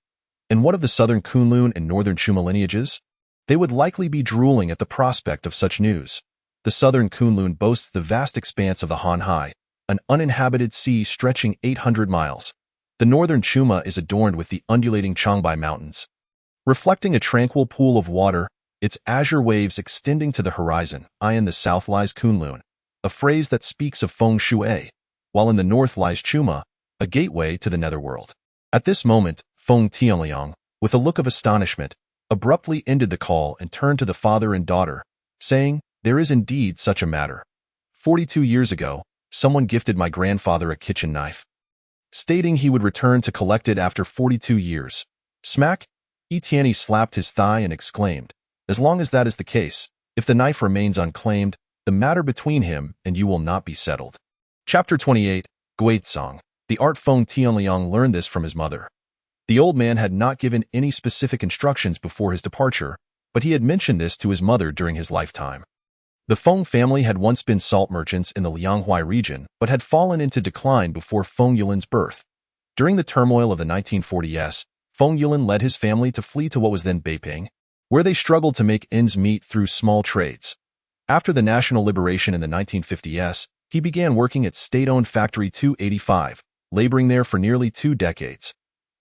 And what of the southern Kunlun and northern Chuma lineages? They would likely be drooling at the prospect of such news. The southern Kunlun boasts the vast expanse of the Hanhai, an uninhabited sea stretching 800 miles. The northern Chuma is adorned with the undulating Changbai Mountains, reflecting a tranquil pool of water, its azure waves extending to the horizon. In the south lies Kunlun, a phrase that speaks of feng shui, while in the north lies Chuma, a gateway to the netherworld. At this moment, Feng Tianliang, with a look of astonishment, abruptly ended the call and turned to the father and daughter, saying, There is indeed such a matter. 42 years ago, someone gifted my grandfather a kitchen knife, stating he would return to collect it after 42 years. Smack! Etienne slapped his thigh and exclaimed, As long as that is the case, if the knife remains unclaimed, the matter between him and you will not be settled. Chapter 28, Guizong. The art Feng Tianliang learned this from his mother. The old man had not given any specific instructions before his departure, but he had mentioned this to his mother during his lifetime. The Feng family had once been salt merchants in the Lianghuai region, but had fallen into decline before Feng Yulin's birth. During the turmoil of the 1940s, Feng Yulin led his family to flee to what was then Beiping, where they struggled to make ends meet through small trades. After the national liberation in the 1950s, he began working at state-owned Factory 285, laboring there for nearly 2 decades.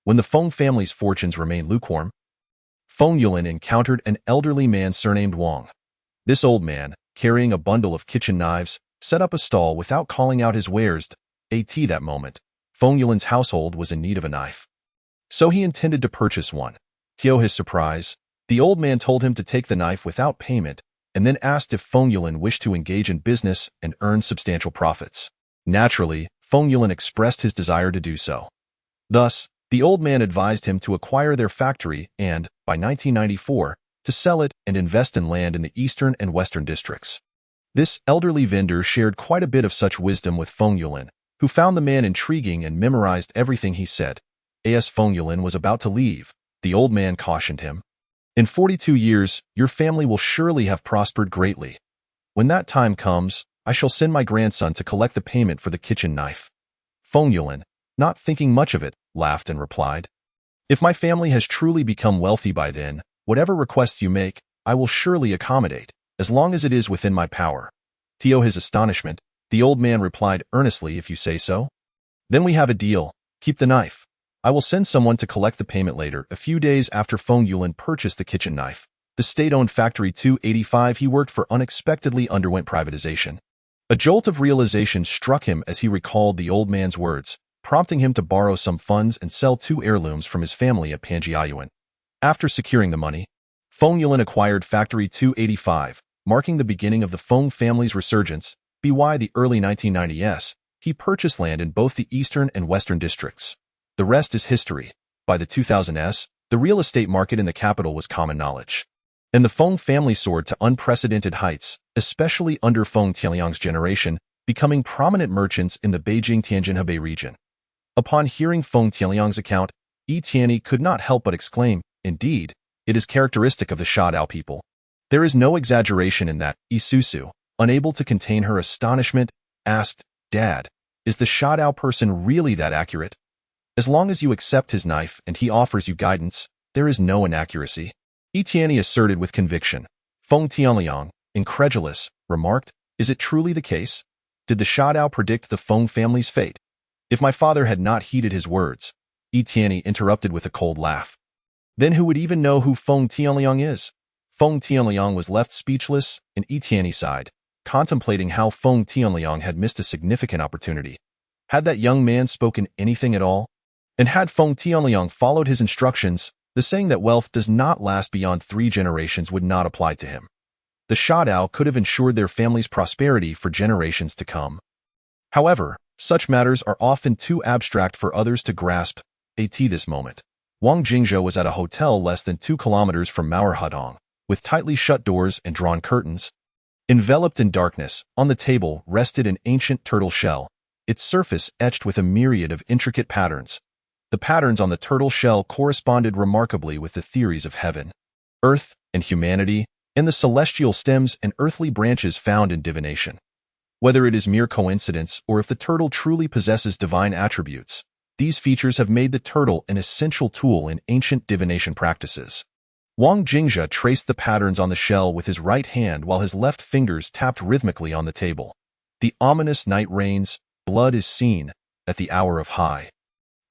When the Feng family's fortunes remained lukewarm, Feng Yulin encountered an elderly man surnamed Wang. This old man, carrying a bundle of kitchen knives, set up a stall without calling out his wares. At that moment, Feng Yulin's household was in need of a knife. So he intended to purchase one. To his surprise, the old man told him to take the knife without payment and then asked if Feng Yulin wished to engage in business and earn substantial profits. Naturally, Feng Yulin expressed his desire to do so. Thus, the old man advised him to acquire their factory and, by 1994, to sell it and invest in land in the eastern and western districts. This elderly vendor shared quite a bit of such wisdom with Feng Yulin, who found the man intriguing and memorized everything he said. As Feng Yulin was about to leave, the old man cautioned him. In 42 years, your family will surely have prospered greatly. When that time comes, I shall send my grandson to collect the payment for the kitchen knife. Feng Yulin, not thinking much of it, laughed and replied, If my family has truly become wealthy by then, whatever requests you make, I will surely accommodate, as long as it is within my power. To his astonishment, the old man replied earnestly, If you say so. Then we have a deal. Keep the knife. I will send someone to collect the payment later. A few days after Feng Yulin purchased the kitchen knife, the state-owned Factory 285 he worked for unexpectedly underwent privatization. A jolt of realization struck him as he recalled the old man's words, prompting him to borrow some funds and sell 2 heirlooms from his family at Panjiayuan. After securing the money, Feng Yulin acquired Factory 285, marking the beginning of the Feng family's resurgence. By the early 1990s, he purchased land in both the eastern and western districts. The rest is history. By the 2000s, the real estate market in the capital was common knowledge. And the Feng family soared to unprecedented heights, especially under Feng Tianliang's generation, becoming prominent merchants in the Beijing-Tianjin-Hebei region. Upon hearing Feng Tianliang's account, Yi Tianyi could not help but exclaim, Indeed, it is characteristic of the Shadao people. There is no exaggeration in that. Isusu, unable to contain her astonishment, asked, Dad, is the Shadao person really that accurate? As long as you accept his knife and he offers you guidance, there is no inaccuracy. Yi Tianyi asserted with conviction. Feng Tianliang, incredulous, remarked, Is it truly the case? Did the Shadao predict the Feng family's fate? If my father had not heeded his words, Yi Tianyi interrupted with a cold laugh. Then who would even know who Feng Tianliang is? Feng Tianliang was left speechless, and Yi Tianyi sighed, contemplating how Feng Tianliang had missed a significant opportunity. Had that young man spoken anything at all? And had Feng Tianliang followed his instructions, the saying that wealth does not last beyond 3 generations would not apply to him. The Shadao could have ensured their family's prosperity for generations to come. However, such matters are often too abstract for others to grasp. At this moment, Wang Jingzhe was at a hotel less than 2 kilometers from Mao'erhadong, with tightly shut doors and drawn curtains. Enveloped in darkness, on the table rested an ancient turtle shell, its surface etched with a myriad of intricate patterns. The patterns on the turtle shell corresponded remarkably with the theories of heaven, earth, and humanity, and the celestial stems and earthly branches found in divination. Whether it is mere coincidence or if the turtle truly possesses divine attributes, these features have made the turtle an essential tool in ancient divination practices. Wang Jingzhe traced the patterns on the shell with his right hand while his left fingers tapped rhythmically on the table. The ominous night reigns, blood is seen, at the hour of high.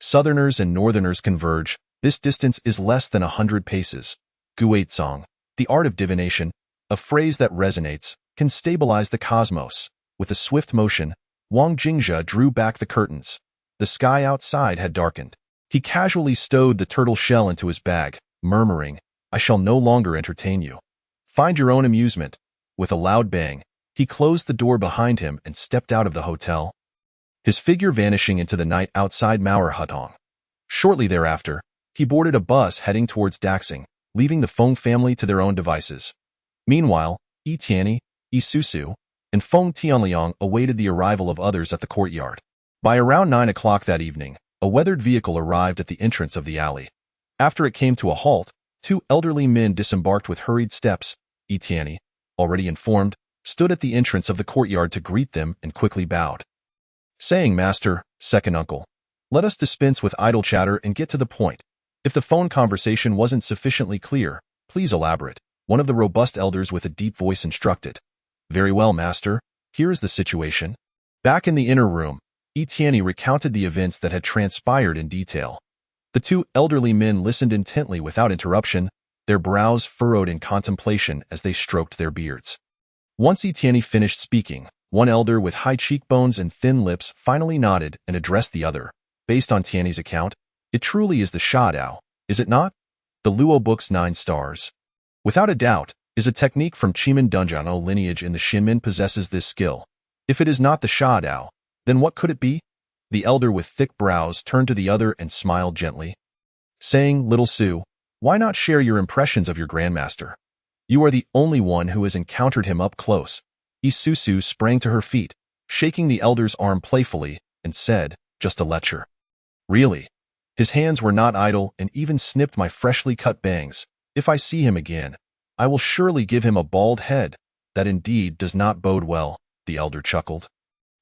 Southerners and northerners converge. This distance is less than 100 paces. Guizong, the art of divination, a phrase that resonates, can stabilize the cosmos. With a swift motion, Wang Jingzhe drew back the curtains. The sky outside had darkened. He casually stowed the turtle shell into his bag, murmuring, I shall no longer entertain you. Find your own amusement. With a loud bang, he closed the door behind him and stepped out of the hotel, his figure vanishing into the night outside Mao'erhadong. Shortly thereafter, he boarded a bus heading towards Daxing, leaving the Feng family to their own devices. Meanwhile, Yi Tianyi, Isusu, and Feng Tianliang awaited the arrival of others at the courtyard. By around 9 o'clock that evening, a weathered vehicle arrived at the entrance of the alley. After it came to a halt, 2 elderly men disembarked with hurried steps. Yi Tianyi, already informed, stood at the entrance of the courtyard to greet them and quickly bowed. Saying, "Master, second uncle, let us dispense with idle chatter and get to the point. If the phone conversation wasn't sufficiently clear, please elaborate," one of the robust elders with a deep voice instructed. "Very well, master. Here is the situation." Back in the inner room, Etienne recounted the events that had transpired in detail. The two elderly men listened intently without interruption, their brows furrowed in contemplation as they stroked their beards. Once Etienne finished speaking, one elder with high cheekbones and thin lips finally nodded and addressed the other. "Based on Tienne's account, it truly is the Shaodao, is it not? The Luo Book's 9 stars. Without a doubt, is a technique from Chimen Dunjano lineage in the Shinmin possesses this skill. If it is not the Shaodao, then what could it be?" The elder with thick brows turned to the other and smiled gently, saying, "Little Su, why not share your impressions of your grandmaster? You are the only one who has encountered him up close." Isusu sprang to her feet, shaking the elder's arm playfully, and said, "Just a lecture." "Really?" His hands were not idle and even snipped my freshly cut bangs. "If I see him again, I will surely give him a bald head. That indeed does not bode well," the elder chuckled,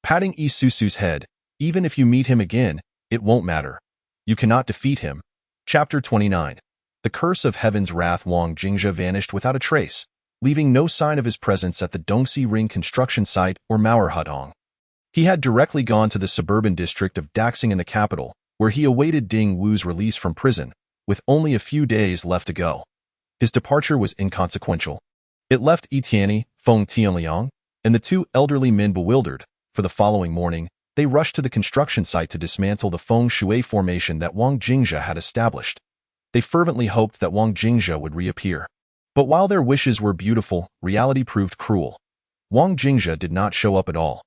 patting Isusu's head. "Even if you meet him again, it won't matter. You cannot defeat him." Chapter 29. The curse of heaven's wrath. Wang Jingzhe vanished without a trace, leaving no sign of his presence at the Dongxi Ring construction site or Mauerhutong. He had directly gone to the suburban district of Daxing in the capital, where he awaited Ding Wu's release from prison, with only a few days left to go. His departure was inconsequential. It left Etienne, Feng Tianliang, and the two elderly men bewildered. For the following morning, they rushed to the construction site to dismantle the Feng Shui formation that Wang Jingzhe had established. They fervently hoped that Wang Jingzhe would reappear. But while their wishes were beautiful, reality proved cruel. Wang Jingzhe did not show up at all.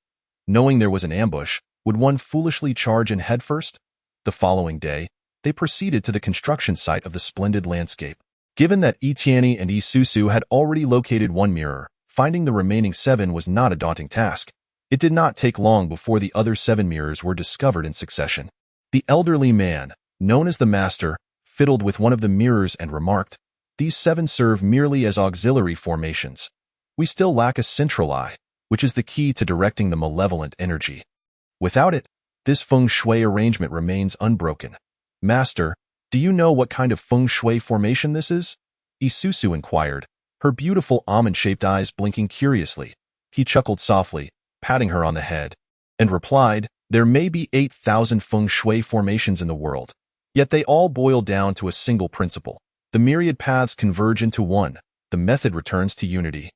Knowing there was an ambush, would one foolishly charge in headfirst? The following day, they proceeded to the construction site of the splendid landscape. Given that Etienne and Isusu had already located one mirror, finding the remaining 7 was not a daunting task. It did not take long before the other 7 mirrors were discovered in succession. The elderly man, known as the master, fiddled with one of the mirrors and remarked, "These 7 serve merely as auxiliary formations. We still lack a central eye, which is the key to directing the malevolent energy. Without it, this feng shui arrangement remains unbroken." "Master, do you know what kind of feng shui formation this is?" Isusu inquired, her beautiful almond-shaped eyes blinking curiously. He chuckled softly, patting her on the head, and replied, "There may be 8,000 feng shui formations in the world, yet they all boil down to a single principle. The myriad paths converge into one. The method returns to unity.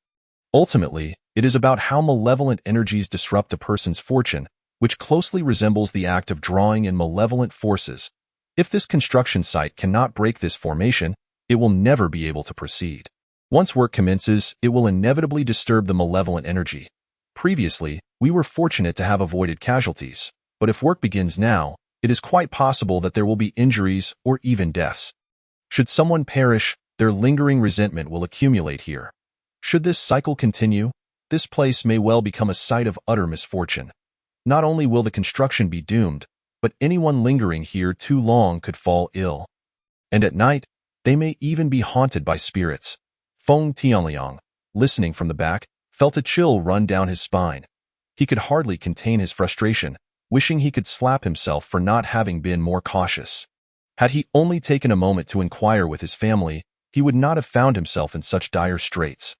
Ultimately, it is about how malevolent energies disrupt a person's fortune, which closely resembles the act of drawing in malevolent forces. If this construction site cannot break this formation, it will never be able to proceed. Once work commences, it will inevitably disturb the malevolent energy. Previously, we were fortunate to have avoided casualties, but if work begins now, it is quite possible that there will be injuries or even deaths. Should someone perish, their lingering resentment will accumulate here. Should this cycle continue, this place may well become a site of utter misfortune. Not only will the construction be doomed, but anyone lingering here too long could fall ill. And at night, they may even be haunted by spirits." Feng Tianliang, listening from the back, felt a chill run down his spine. He could hardly contain his frustration, wishing he could slap himself for not having been more cautious. Had he only taken a moment to inquire with his family, he would not have found himself in such dire straits.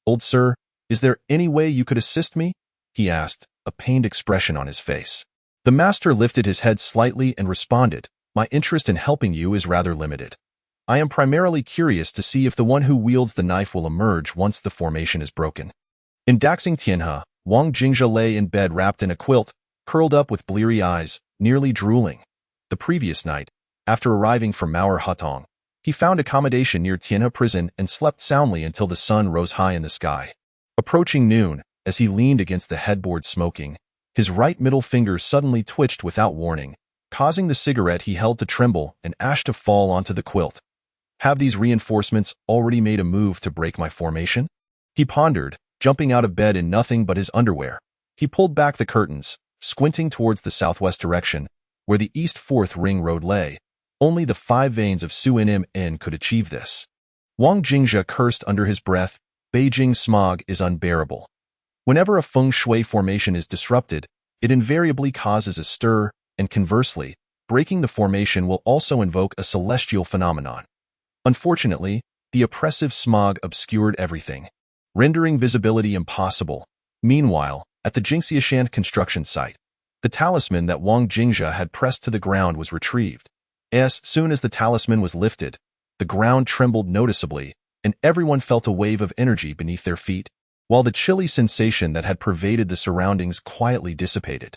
"Old sir, is there any way you could assist me?" he asked, a pained expression on his face. The master lifted his head slightly and responded, "My interest in helping you is rather limited. I am primarily curious to see if the one who wields the knife will emerge once the formation is broken." In Daxing Tianhe, Wang Jingzhe lay in bed wrapped in a quilt, curled up with bleary eyes, nearly drooling. The previous night, after arriving from Mauerhutong, he found accommodation near Tianhe prison and slept soundly until the sun rose high in the sky. Approaching noon, as he leaned against the headboard smoking, his right middle finger suddenly twitched without warning, causing the cigarette he held to tremble and ash to fall onto the quilt. Have these reinforcements already made a move to break my formation? He pondered, jumping out of bed in nothing but his underwear. He pulled back the curtains, squinting towards the southwest direction, where the East 4th Ring Road lay. Only the 5 veins of Su Nm could achieve this. Wang Jingzhe cursed under his breath, Beijing smog is unbearable. Whenever a feng shui formation is disrupted, it invariably causes a stir, and conversely, breaking the formation will also invoke a celestial phenomenon. Unfortunately, the oppressive smog obscured everything, rendering visibility impossible. Meanwhile, at the Jingxiashan construction site, the talisman that Wang Jingzhe had pressed to the ground was retrieved. As soon as the talisman was lifted, the ground trembled noticeably, and everyone felt a wave of energy beneath their feet, while the chilly sensation that had pervaded the surroundings quietly dissipated.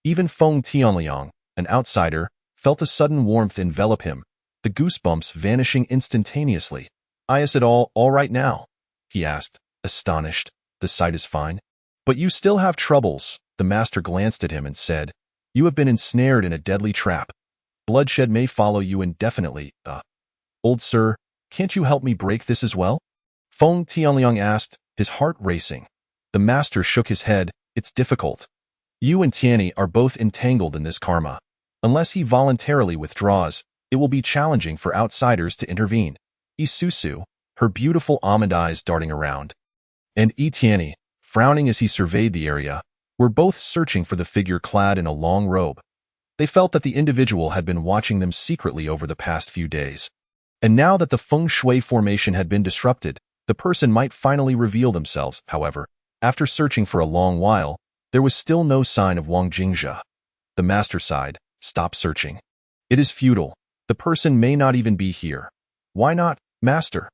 Even Feng Tianliang, an outsider, felt a sudden warmth envelop him, the goosebumps vanishing instantaneously. "Is it all right now?" he asked, astonished. "The sight is fine. But you still have troubles." The master glanced at him and said, "You have been ensnared in a deadly trap. Bloodshed may follow you indefinitely. Old sir, can't you help me break this as well?" Feng Tianliang asked, his heart racing. The master shook his head. "It's difficult. You and Tianyi are both entangled in this karma. Unless he voluntarily withdraws, it will be challenging for outsiders to intervene." Isusu, her beautiful almond eyes darting around, and Tianyi, frowning as he surveyed the area, were both searching for the figure clad in a long robe. They felt that the individual had been watching them secretly over the past few days. And now that the feng shui formation had been disrupted, the person might finally reveal themselves. However, after searching for a long while, there was still no sign of Wang Jingzhe. The master sighed. "Stop searching. It is futile. The person may not even be here." "Why not, master?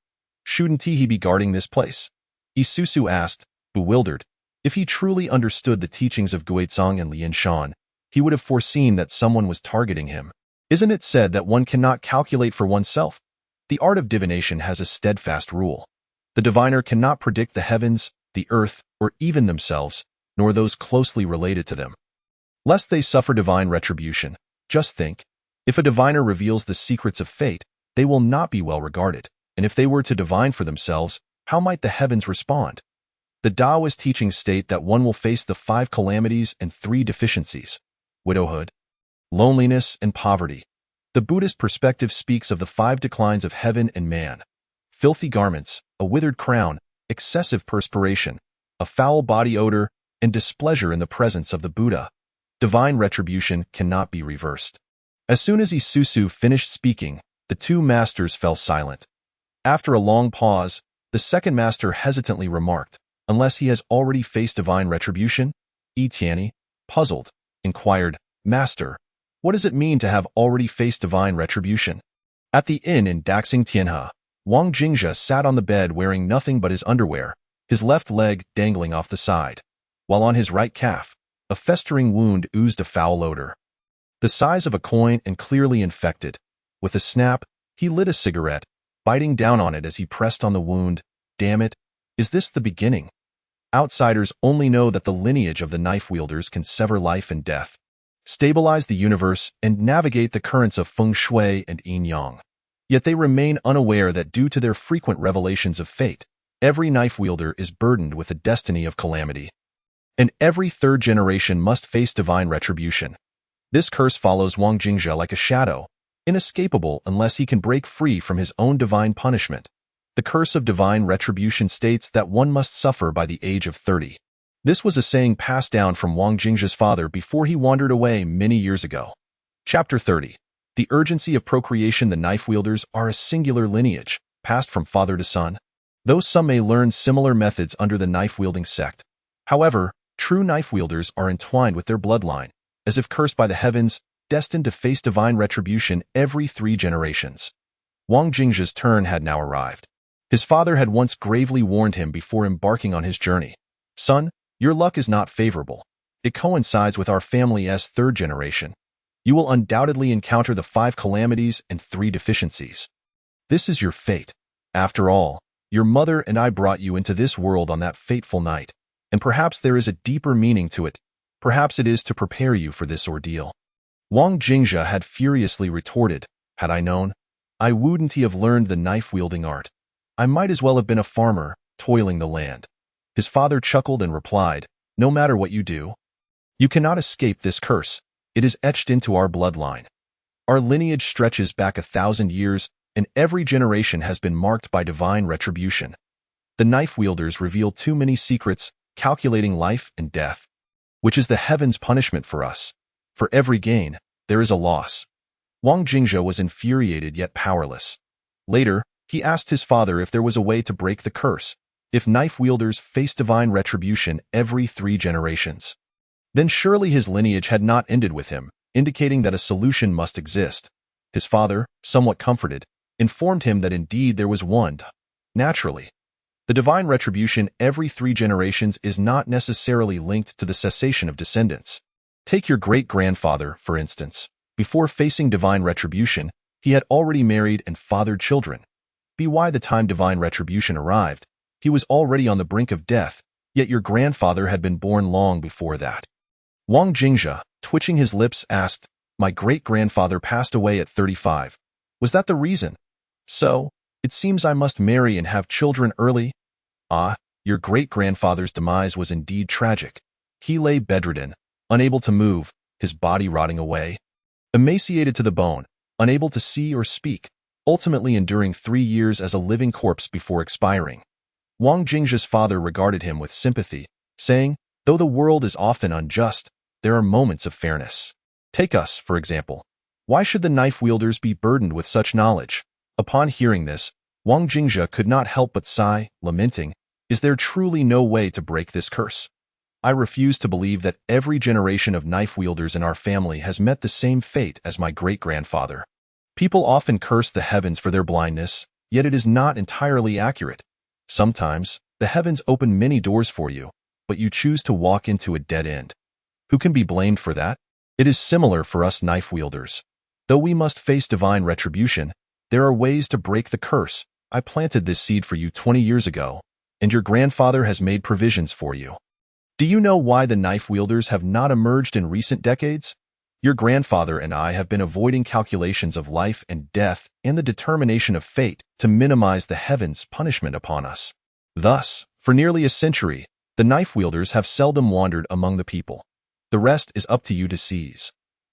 Shouldn't he be guarding this place?" Isusu asked, bewildered. If he truly understood the teachings of Guizhong and Lianshan, he would have foreseen that someone was targeting him. Isn't it said that one cannot calculate for oneself? The art of divination has a steadfast rule. The diviner cannot predict the heavens, the earth, or even themselves, nor those closely related to them, lest they suffer divine retribution. Just think, if a diviner reveals the secrets of fate, they will not be well regarded, and if they were to divine for themselves, how might the heavens respond? The Taoist teachings state that one will face the 5 calamities and 3 deficiencies: widowhood, loneliness, and poverty. The Buddhist perspective speaks of the 5 declines of heaven and man: filthy garments, a withered crown, excessive perspiration, a foul body odor, and displeasure in the presence of the Buddha. Divine retribution cannot be reversed. As soon as Isusu finished speaking, the 2 masters fell silent. After a long pause, the second master hesitantly remarked, "Unless he has already faced divine retribution?" Tianyi, puzzled, inquired, "Master, what does it mean to have already faced divine retribution?" At the inn in Daxing Tianhe, Wang Jingzhe sat on the bed wearing nothing but his underwear, his left leg dangling off the side, while on his right calf, a festering wound oozed a foul odor, the size of a coin and clearly infected. With a snap, he lit a cigarette, biting down on it as he pressed on the wound. "Damn it, is this the beginning?" Outsiders only know that the lineage of the knife wielders can sever life and death, stabilize the universe, and navigate the currents of feng shui and yin-yang. Yet they remain unaware that due to their frequent revelations of fate, every knife wielder is burdened with a destiny of calamity, and every 3rd generation must face divine retribution. This curse follows Wang Jingzhe like a shadow, inescapable unless he can break free from his own divine punishment. The curse of divine retribution states that one must suffer by the age of 30. This was a saying passed down from Wang Jingzhe's father before he wandered away many years ago. Chapter 30. The urgency of procreation. The knife wielders are a singular lineage, passed from father to son, though some may learn similar methods under the knife-wielding sect. However, true knife wielders are entwined with their bloodline, as if cursed by the heavens, destined to face divine retribution every 3 generations. Wang Jingzhe's turn had now arrived. His father had once gravely warned him before embarking on his journey. "Son, your luck is not favorable. It coincides with our family's 3rd generation. You will undoubtedly encounter the 5 calamities and 3 deficiencies. This is your fate. After all, your mother and I brought you into this world on that fateful night, and perhaps there is a deeper meaning to it. Perhaps it is to prepare you for this ordeal." Wang Jingzhe had furiously retorted, "Had I known, I wouldn't have learned the knife-wielding art. I might as well have been a farmer, toiling the land." His father chuckled and replied, "No matter what you do, you cannot escape this curse. It is etched into our bloodline. Our lineage stretches back 1,000 years, and every generation has been marked by divine retribution. The knife wielders reveal too many secrets, calculating life and death, which is the heaven's punishment for us. For every gain, there is a loss. Wang Jingzhe was infuriated yet powerless. Later, he asked his father if there was a way to break the curse, if knife wielders face divine retribution every 3 generations. Then surely his lineage had not ended with him, indicating that a solution must exist. His father, somewhat comforted, informed him that indeed there was one. Naturally, the divine retribution every 3 generations is not necessarily linked to the cessation of descendants. Take your great-grandfather, for instance. Before facing divine retribution, he had already married and fathered children. By the time divine retribution arrived, he was already on the brink of death, yet your grandfather had been born long before that. Wang Jingzhe, twitching his lips, asked, "My great-grandfather passed away at 35. Was that the reason? So, it seems I must marry and have children early?" "Ah, your great-grandfather's demise was indeed tragic. He lay bedridden, unable to move, his body rotting away. Emaciated to the bone, unable to see or speak, ultimately enduring 3 years as a living corpse before expiring." Wang Jingzhe's father regarded him with sympathy, saying, "Though the world is often unjust, there are moments of fairness. Take us, for example. Why should the knife wielders be burdened with such knowledge?" Upon hearing this, Wang Jingzhe could not help but sigh, lamenting, "Is there truly no way to break this curse? I refuse to believe that every generation of knife wielders in our family has met the same fate as my great-grandfather. People often curse the heavens for their blindness, yet it is not entirely accurate. Sometimes, the heavens open many doors for you, but you choose to walk into a dead end. Who can be blamed for that? It is similar for us knife wielders. Though we must face divine retribution, there are ways to break the curse. I planted this seed for you 20 years ago, and your grandfather has made provisions for you. Do you know why the knife wielders have not emerged in recent decades? Your grandfather and I have been avoiding calculations of life and death and the determination of fate to minimize the heavens' punishment upon us. Thus, for nearly a century, the knife wielders have seldom wandered among the people. The rest is up to you to seize."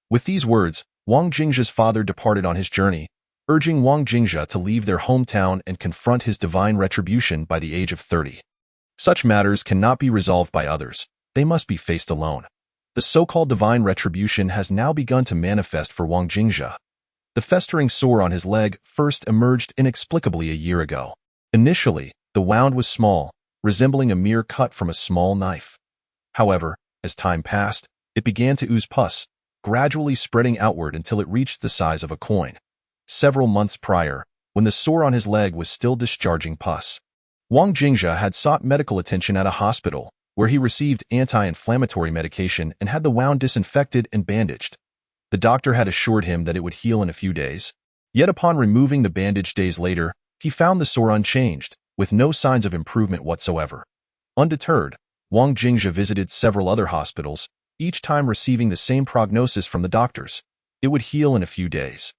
With these words, Wang Jingzhe's father departed on his journey, urging Wang Jingzhe to leave their hometown and confront his divine retribution by the age of 30. Such matters cannot be resolved by others. They must be faced alone. The so-called divine retribution has now begun to manifest for Wang Jingzhe. The festering sore on his leg first emerged inexplicably a year ago. Initially, the wound was small, resembling a mere cut from a small knife. However, as time passed, it began to ooze pus, gradually spreading outward until it reached the size of a coin. Several months prior, when the sore on his leg was still discharging pus, Wang Jingzhe had sought medical attention at a hospital, where he received anti-inflammatory medication and had the wound disinfected and bandaged. The doctor had assured him that it would heal in a few days. Yet upon removing the bandage days later, he found the sore unchanged, with no signs of improvement whatsoever. Undeterred, Wang Jingzhe visited several other hospitals, each time receiving the same prognosis from the doctors. It would heal in a few days.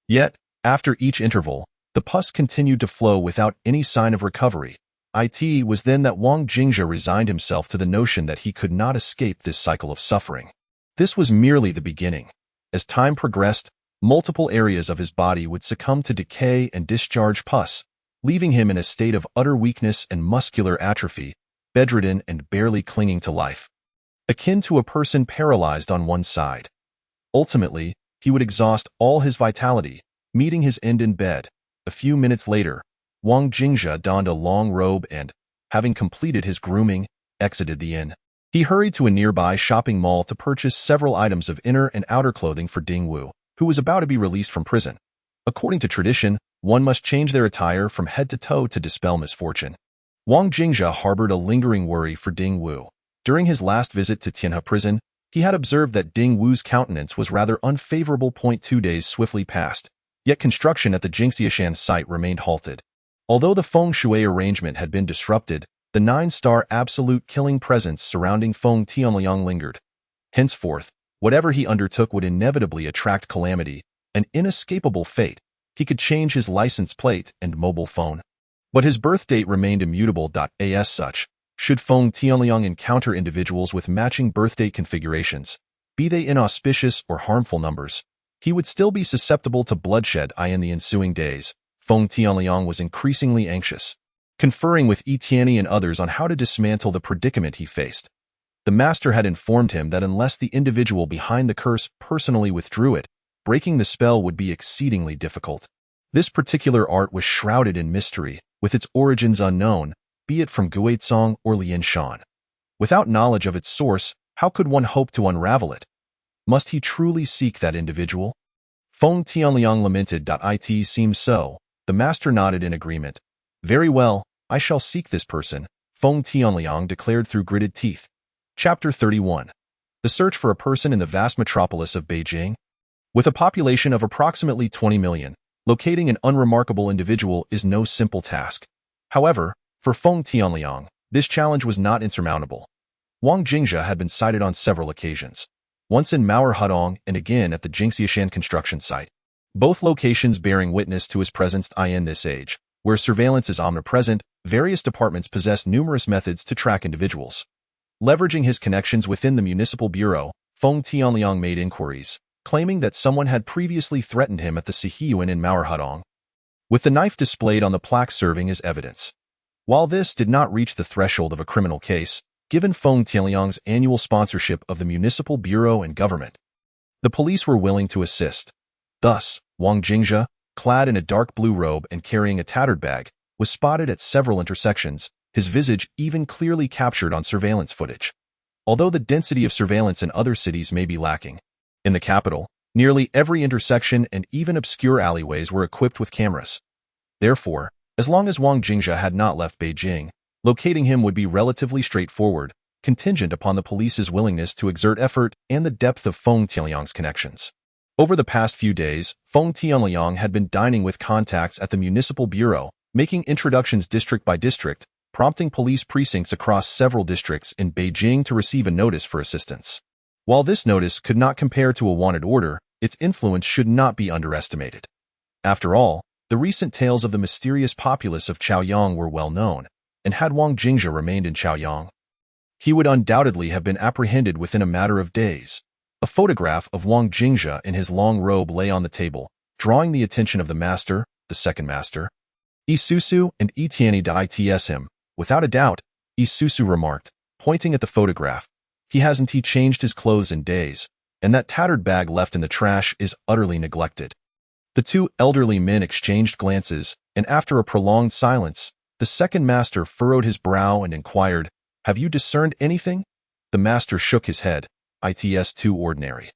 Yet, after each interval, the pus continued to flow without any sign of recovery. It was then that Wang Jingzhe resigned himself to the notion that he could not escape this cycle of suffering. This was merely the beginning. As time progressed, multiple areas of his body would succumb to decay and discharge pus, leaving him in a state of utter weakness and muscular atrophy, bedridden and barely clinging to life, akin to a person paralyzed on one side. Ultimately, he would exhaust all his vitality, meeting his end in bed. A few minutes later, Wang Jingzhe donned a long robe and, having completed his grooming, exited the inn. He hurried to a nearby shopping mall to purchase several items of inner and outer clothing for Ding Wu, who was about to be released from prison. According to tradition, one must change their attire from head to toe to dispel misfortune. Wang Jingzhe harbored a lingering worry for Ding Wu. During his last visit to Tianhe prison, he had observed that Ding Wu's countenance was rather unfavorable. 2 days swiftly passed, yet construction at the Jingxiashan site remained halted. Although the feng shui arrangement had been disrupted, the 9-star absolute killing presence surrounding Feng Tianliang lingered. Henceforth, whatever he undertook would inevitably attract calamity, an inescapable fate. He could change his license plate and mobile phone, but his birth date remained immutable. As such, should Feng Tianliang encounter individuals with matching birthdate configurations, be they inauspicious or harmful numbers, he would still be susceptible to bloodshed. In the ensuing days, Feng Tianliang was increasingly anxious. conferring with Etienne and others on how to dismantle the predicament he faced. The master had informed him that unless the individual behind the curse personally withdrew it, breaking the spell would be exceedingly difficult. This particular art was shrouded in mystery, with its origins unknown, be it from Guizhong or Lianshan. Without knowledge of its source, how could one hope to unravel it? Must he truly seek that individual? Feng Tianliang lamented. It seems so. The master nodded in agreement. Very well, I shall seek this person, Feng Tianliang declared through gritted teeth. Chapter 31. The search for a person in the vast metropolis of Beijing. With a population of approximately 20 million, locating an unremarkable individual is no simple task. However, for Feng Tianliang, this challenge was not insurmountable. Wang Jingzhe had been sighted on several occasions, once in Mauer Hudong and again at the Jingxiashan construction site, both locations bearing witness to his presence in this age, where surveillance is omnipresent. Various departments possess numerous methods to track individuals. Leveraging his connections within the municipal bureau, Feng Tianliang made inquiries, claiming that someone had previously threatened him at the Sihiyuan in Mauer Hudong, with the knife displayed on the plaque serving as evidence. While this did not reach the threshold of a criminal case, given Feng Tianliang's annual sponsorship of the municipal bureau and government, the police were willing to assist. Thus, Wang Jingzhe, clad in a dark blue robe and carrying a tattered bag, was spotted at several intersections, his visage even clearly captured on surveillance footage. Although the density of surveillance in other cities may be lacking, in the capital, nearly every intersection and even obscure alleyways were equipped with cameras. Therefore, as long as Wang Jingzhe had not left Beijing, locating him would be relatively straightforward, contingent upon the police's willingness to exert effort and the depth of Feng Tianliang's connections. Over the past few days, Feng Tianliang had been dining with contacts at the municipal bureau, making introductions district by district, prompting police precincts across several districts in Beijing to receive a notice for assistance. While this notice could not compare to a wanted order, its influence should not be underestimated. After all, the recent tales of the mysterious populace of Chaoyang were well known, and had Wang Jingzhe remained in Chaoyang, he would undoubtedly have been apprehended within a matter of days. A photograph of Wang Jingzhe in his long robe lay on the table, drawing the attention of the master, the second master, Isusu and Etienne its him. Without a doubt, Isusu remarked, pointing at the photograph. He hasn't changed his clothes in days, and that tattered bag left in the trash is utterly neglected. The two elderly men exchanged glances, and after a prolonged silence, the second master furrowed his brow and inquired, "Have you discerned anything?" The master shook his head. It's too ordinary.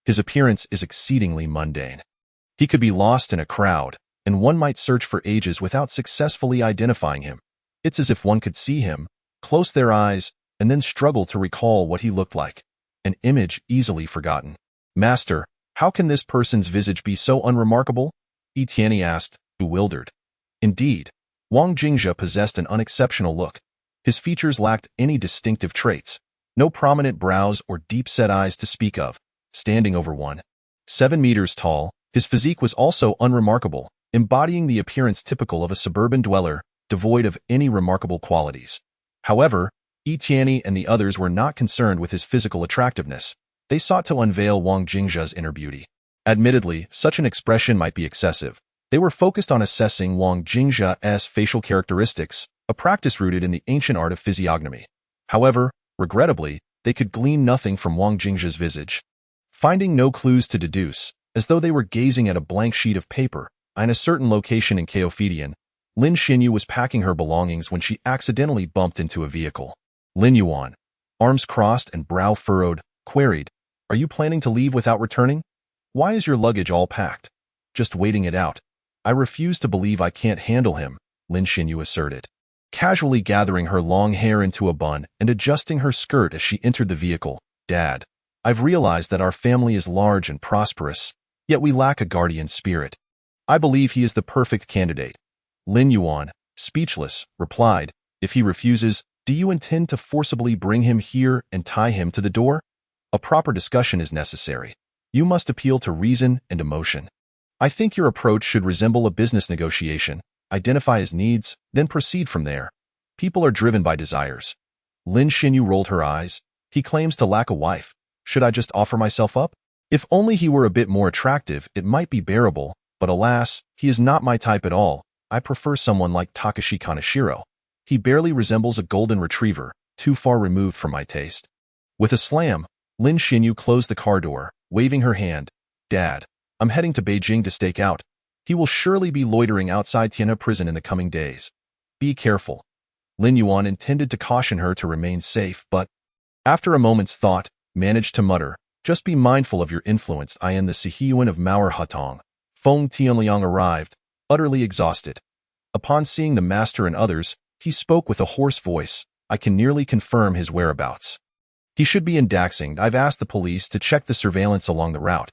His appearance is exceedingly mundane. He could be lost in a crowd, and one might search for ages without successfully identifying him. It's as if one could see him, close their eyes, and then struggle to recall what he looked like. An image easily forgotten. "Master, how can this person's visage be so unremarkable?" Etienne asked, bewildered. Indeed, Wang Jingzhe possessed an unexceptional look. His features lacked any distinctive traits. No prominent brows or deep-set eyes to speak of. Standing over 1.7 meters tall, his physique was also unremarkable, embodying the appearance typical of a suburban dweller, devoid of any remarkable qualities. However, Etienne and the others were not concerned with his physical attractiveness. They sought to unveil Wang Jingzhe's inner beauty. Admittedly, such an expression might be excessive. They were focused on assessing Wang Jingzhe's facial characteristics, a practice rooted in the ancient art of physiognomy. However, regrettably, they could glean nothing from Wang Jingzhe's visage. Finding no clues to deduce, as though they were gazing at a blank sheet of paper, in a certain location in Chaophidian, Lin Xinyu was packing her belongings when she accidentally bumped into a vehicle. Lin Yuan, arms crossed and brow furrowed, queried, "Are you planning to leave without returning? Why is your luggage all packed?" "Just waiting it out. I refuse to believe I can't handle him," Lin Xinyu asserted, casually gathering her long hair into a bun and adjusting her skirt as she entered the vehicle. "Dad, I've realized that our family is large and prosperous, yet we lack a guardian spirit. I believe he is the perfect candidate." Lin Yuan, speechless, replied, "If he refuses, do you intend to forcibly bring him here and tie him to the door? A proper discussion is necessary. You must appeal to reason and emotion. I think your approach should resemble a business negotiation. Identify his needs, then proceed from there. People are driven by desires." Lin Xinyu rolled her eyes. "He claims to lack a wife. Should I just offer myself up? If only he were a bit more attractive, it might be bearable, but alas, he is not my type at all." I prefer someone like Takashi Kaneshiro. He barely resembles a golden retriever, too far removed from my taste. With a slam, Lin Xinyu closed the car door, waving her hand. Dad, I'm heading to Beijing to stake out. He will surely be loitering outside Tianhe prison in the coming days. Be careful. Lin Yuan intended to caution her to remain safe, but, after a moment's thought, managed to mutter, just be mindful of your influence. I am the Sihiyuan of Mauer Hatong. Feng Tianliang arrived, utterly exhausted. Upon seeing the master and others, he spoke with a hoarse voice. I can nearly confirm his whereabouts. He should be in Daxing. I've asked the police to check the surveillance along the route.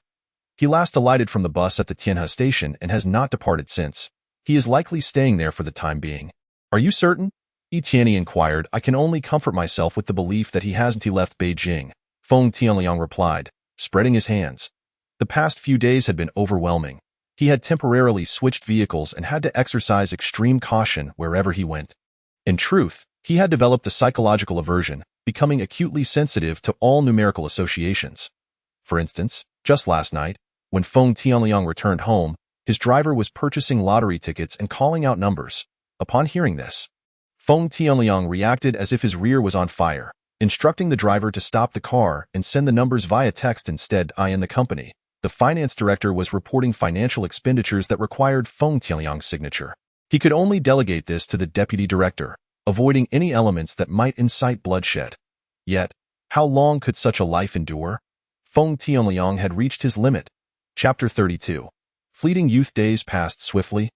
He last alighted from the bus at the Tianhe station and has not departed since. He is likely staying there for the time being. Are you certain? Yi Tianyi inquired. I can only comfort myself with the belief that he hasn't left Beijing. Feng Tianliang replied, spreading his hands. The past few days had been overwhelming. He had temporarily switched vehicles and had to exercise extreme caution wherever he went. In truth, he had developed a psychological aversion, becoming acutely sensitive to all numerical associations. For instance, just last night, when Feng Tianliang returned home, his driver was purchasing lottery tickets and calling out numbers. Upon hearing this, Feng Tianliang reacted as if his rear was on fire, instructing the driver to stop the car and send the numbers via text instead. I in the company. The finance director was reporting financial expenditures that required Feng Tianliang's signature. He could only delegate this to the deputy director, avoiding any elements that might incite bloodshed. Yet, how long could such a life endure? Feng Tianliang had reached his limit. Chapter 32. Fleeting youth days passed swiftly,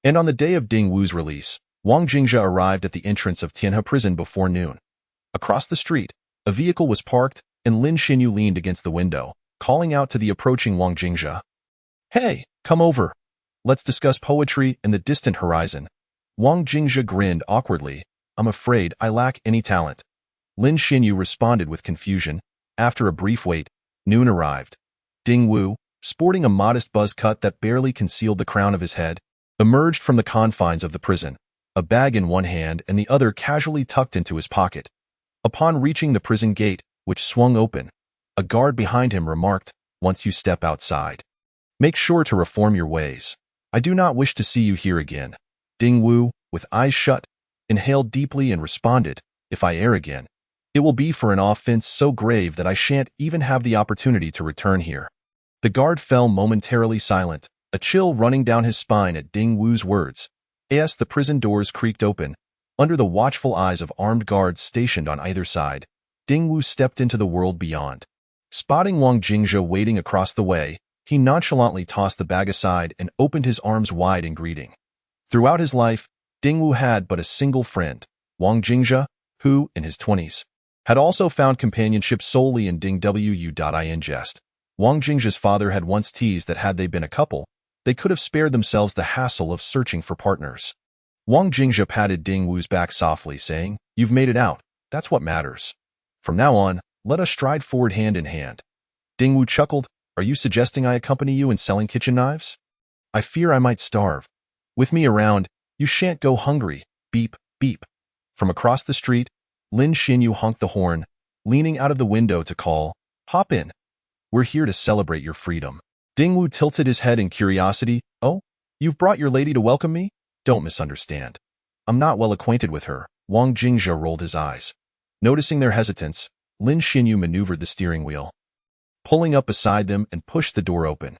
and on the day of Ding Wu's release, Wang Jingzhe arrived at the entrance of Tianhe prison before noon. Across the street, a vehicle was parked, and Lin Xinyu leaned against the window, calling out to the approaching Wang Jingzhe. Hey, come over. Let's discuss poetry and the distant horizon. Wang Jingzhe grinned awkwardly. I'm afraid I lack any talent. Lin Xinyu responded with confusion. After a brief wait, noon arrived. Ding Wu, sporting a modest buzz cut that barely concealed the crown of his head, emerged from the confines of the prison, a bag in one hand and the other casually tucked into his pocket. Upon reaching the prison gate, which swung open, a guard behind him remarked, once you step outside, make sure to reform your ways. I do not wish to see you here again. Ding Wu, with eyes shut, inhaled deeply and responded, if I err again, it will be for an offense so grave that I shan't even have the opportunity to return here. The guard fell momentarily silent, a chill running down his spine at Ding Wu's words. As the prison doors creaked open, under the watchful eyes of armed guards stationed on either side, Ding Wu stepped into the world beyond. Spotting Wang Jingzhe waiting across the way, he nonchalantly tossed the bag aside and opened his arms wide in greeting. Throughout his life, Ding Wu had but a single friend, Wang Jingzhe, who, in his 20s, had also found companionship solely in Ding Wu. Jest. Wang Jingzhe's father had once teased that had they been a couple, they could have spared themselves the hassle of searching for partners. Wang Jingzhe patted Ding Wu's back softly, saying, You've made it out. That's what matters. From now on, let us stride forward hand in hand. Ding Wu chuckled. Are you suggesting I accompany you in selling kitchen knives? I fear I might starve. With me around, you shan't go hungry. Beep, beep. From across the street, Lin Xinyu honked the horn, leaning out of the window to call, Hop in. We're here to celebrate your freedom. Ding Wu tilted his head in curiosity. Oh, you've brought your lady to welcome me? Don't misunderstand. I'm not well acquainted with her. Wang Jingzhe rolled his eyes. Noticing their hesitance, Lin Xinyu maneuvered the steering wheel, pulling up beside them and pushed the door open.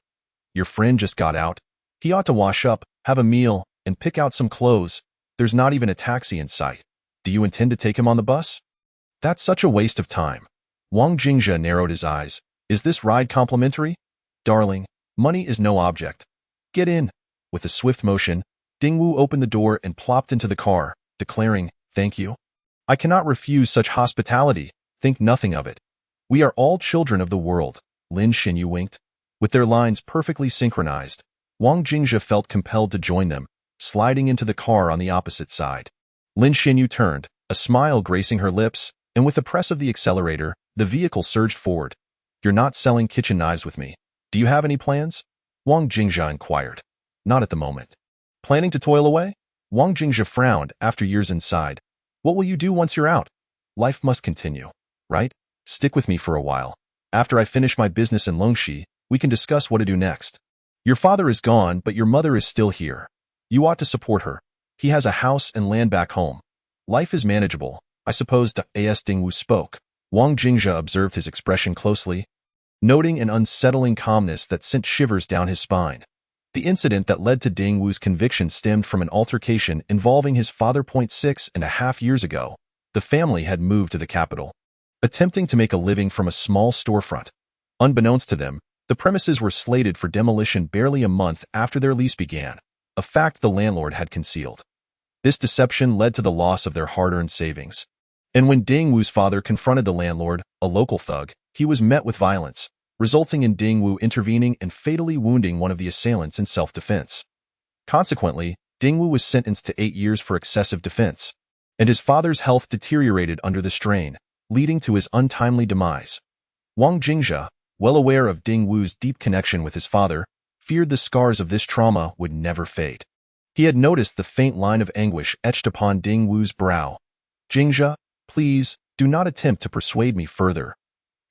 Your friend just got out. He ought to wash up, have a meal, and pick out some clothes. There's not even a taxi in sight. Do you intend to take him on the bus? That's such a waste of time. Wang Jingzhe narrowed his eyes. Is this ride complimentary? Darling, money is no object. Get in. With a swift motion, Ding Wu opened the door and plopped into the car, declaring, Thank you. I cannot refuse such hospitality. Think nothing of it. We are all children of the world. Lin Xinyu winked. With their lines perfectly synchronized, Wang Jingzhe felt compelled to join them, sliding into the car on the opposite side. Lin Xinyu turned, a smile gracing her lips, and with a press of the accelerator, the vehicle surged forward. You're not selling kitchen knives with me. Do you have any plans? Wang Jingzhe inquired. Not at the moment. Planning to toil away? Wang Jingzhe frowned after years inside. What will you do once you're out? Life must continue, right? Stick with me for a while. After I finish my business in Longxi, we can discuss what to do next. Your father is gone, but your mother is still here. You ought to support her. He has a house and land back home. Life is manageable, I suppose. As Dingwu spoke, Wang Jingzhe observed his expression closely, noting an unsettling calmness that sent shivers down his spine. The incident that led to Dingwu's conviction stemmed from an altercation involving his father. 6.5 years ago, the family had moved to the capital, attempting to make a living from a small storefront. Unbeknownst to them, the premises were slated for demolition barely a month after their lease began, a fact the landlord had concealed. This deception led to the loss of their hard-earned savings. And when Dingwu's father confronted the landlord, a local thug, he was met with violence, resulting in Dingwu intervening and fatally wounding one of the assailants in self-defense. Consequently, Dingwu was sentenced to 8 years for excessive defense, and his father's health deteriorated under the strain, leading to his untimely demise. Wang Jingzhe, well aware of Dingwu's deep connection with his father, feared the scars of this trauma would never fade. He had noticed the faint line of anguish etched upon Dingwu's brow. "Jingzhe, please, do not attempt to persuade me further."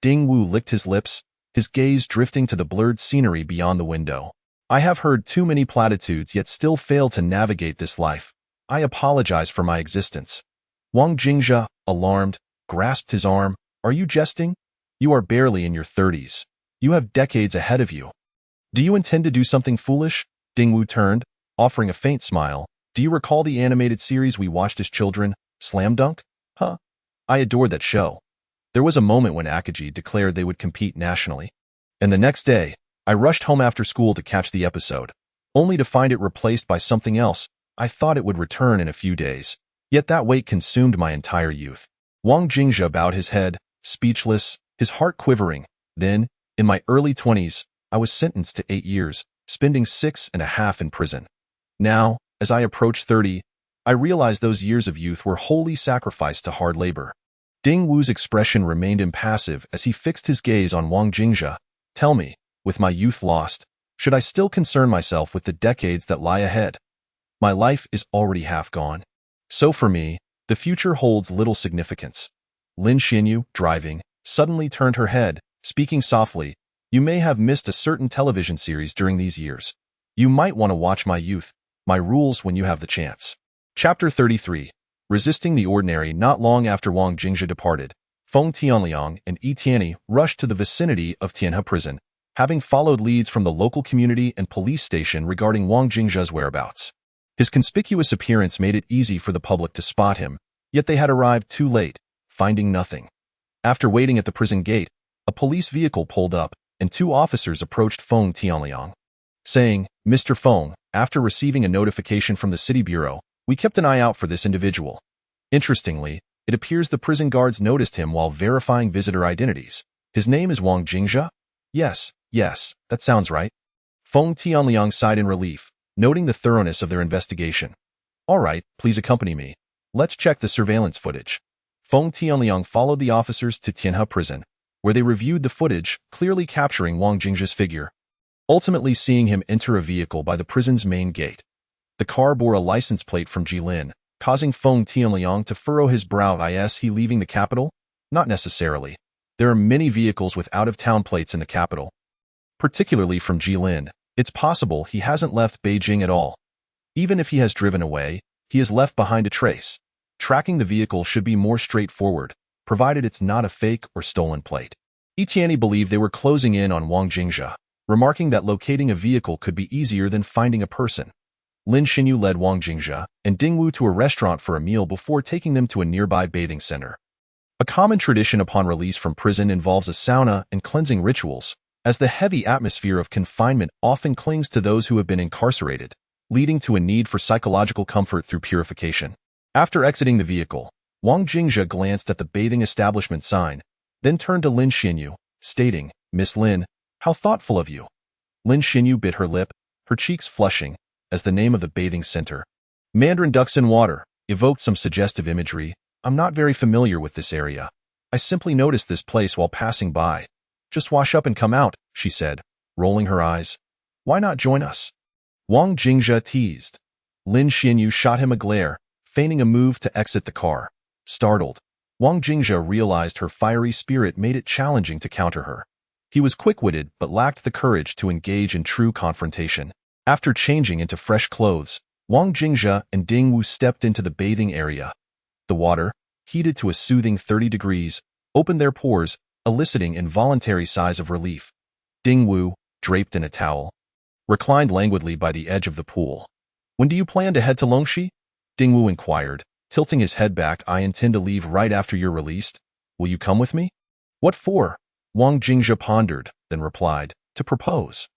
Dingwu licked his lips, his gaze drifting to the blurred scenery beyond the window. "I have heard too many platitudes yet still fail to navigate this life. I apologize for my existence." Wang Jingzhe, alarmed, grasped his arm. "Are you jesting? You are barely in your 30s. You have decades ahead of you. Do you intend to do something foolish?" Dingwu turned, offering a faint smile. "Do you recall the animated series we watched as children, Slam Dunk? Huh? I adored that show. There was a moment when Akaji declared they would compete nationally. And the next day, I rushed home after school to catch the episode, only to find it replaced by something else. I thought it would return in a few days, yet that wait consumed my entire youth." Wang Jingzhe bowed his head, speechless, his heart quivering. "Then, in my early 20s, I was sentenced to 8 years, spending 6.5 in prison. Now, as I approach 30, I realize those years of youth were wholly sacrificed to hard labor." Dingwu's expression remained impassive as he fixed his gaze on Wang Jingzhe. "Tell me, with my youth lost, should I still concern myself with the decades that lie ahead? My life is already half gone. So for me, the future holds little significance." Lin Xinyu, driving, suddenly turned her head, speaking softly. "You may have missed a certain television series during these years. You might want to watch My Youth, My Rules when you have the chance." Chapter 33. Resisting the Ordinary. Not long after Wang Jingzhe departed, Feng Tianliang and Yi Tianyi rushed to the vicinity of Tianhe prison, having followed leads from the local community and police station regarding Wang Jingzhe's whereabouts. His conspicuous appearance made it easy for the public to spot him, yet they had arrived too late, finding nothing. After waiting at the prison gate, a police vehicle pulled up, and 2 officers approached Feng Tianliang, saying, "Mr. Feng, after receiving a notification from the city bureau, we kept an eye out for this individual. Interestingly, it appears the prison guards noticed him while verifying visitor identities. His name is Wang Jingzhe?" Yes, that sounds right." Feng Tianliang sighed in relief, noting the thoroughness of their investigation. "All right, please accompany me. Let's check the surveillance footage." Feng Tianliang followed the officers to Tianhe prison, where they reviewed the footage, clearly capturing Wang Jingzhe's figure, ultimately seeing him enter a vehicle by the prison's main gate. The car bore a license plate from Jilin, causing Feng Tianliang to furrow his brow. Is he leaving the capital? Not necessarily. There are many vehicles with out-of-town plates in the capital, particularly from Jilin. It's possible he hasn't left Beijing at all. Even if he has driven away, he has left behind a trace. Tracking the vehicle should be more straightforward, provided it's not a fake or stolen plate. Yi Tianyi believed they were closing in on Wang Jingzhe, remarking that locating a vehicle could be easier than finding a person. Lin Xinyu led Wang Jingzhe and Dingwu to a restaurant for a meal before taking them to a nearby bathing center. A common tradition upon release from prison involves a sauna and cleansing rituals, as the heavy atmosphere of confinement often clings to those who have been incarcerated, leading to a need for psychological comfort through purification. After exiting the vehicle, Wang Jingzhe glanced at the bathing establishment sign, then turned to Lin Xinyu, stating, "Miss Lin, how thoughtful of you." Lin Xinyu bit her lip, her cheeks flushing, as the name of the bathing center, Mandarin Ducks in Water, evoked some suggestive imagery. "I'm not very familiar with this area. I simply noticed this place while passing by. Just wash up and come out," she said, rolling her eyes. "Why not join us?" Wang Jingzhe teased. Lin Xinyu shot him a glare, feigning a move to exit the car. Startled, Wang Jingzhe realized her fiery spirit made it challenging to counter her. He was quick-witted but lacked the courage to engage in true confrontation. After changing into fresh clothes, Wang Jingzhe and Ding Wu stepped into the bathing area. The water, heated to a soothing 30 degrees, opened their pores, eliciting involuntary sighs of relief. Ding Wu, draped in a towel, reclined languidly by the edge of the pool. "When do you plan to head to Longxi?" Ding Wu inquired, tilting his head back. "I intend to leave right after you're released. Will you come with me?" "What for?" Wang Jingzhe pondered, then replied, "To propose."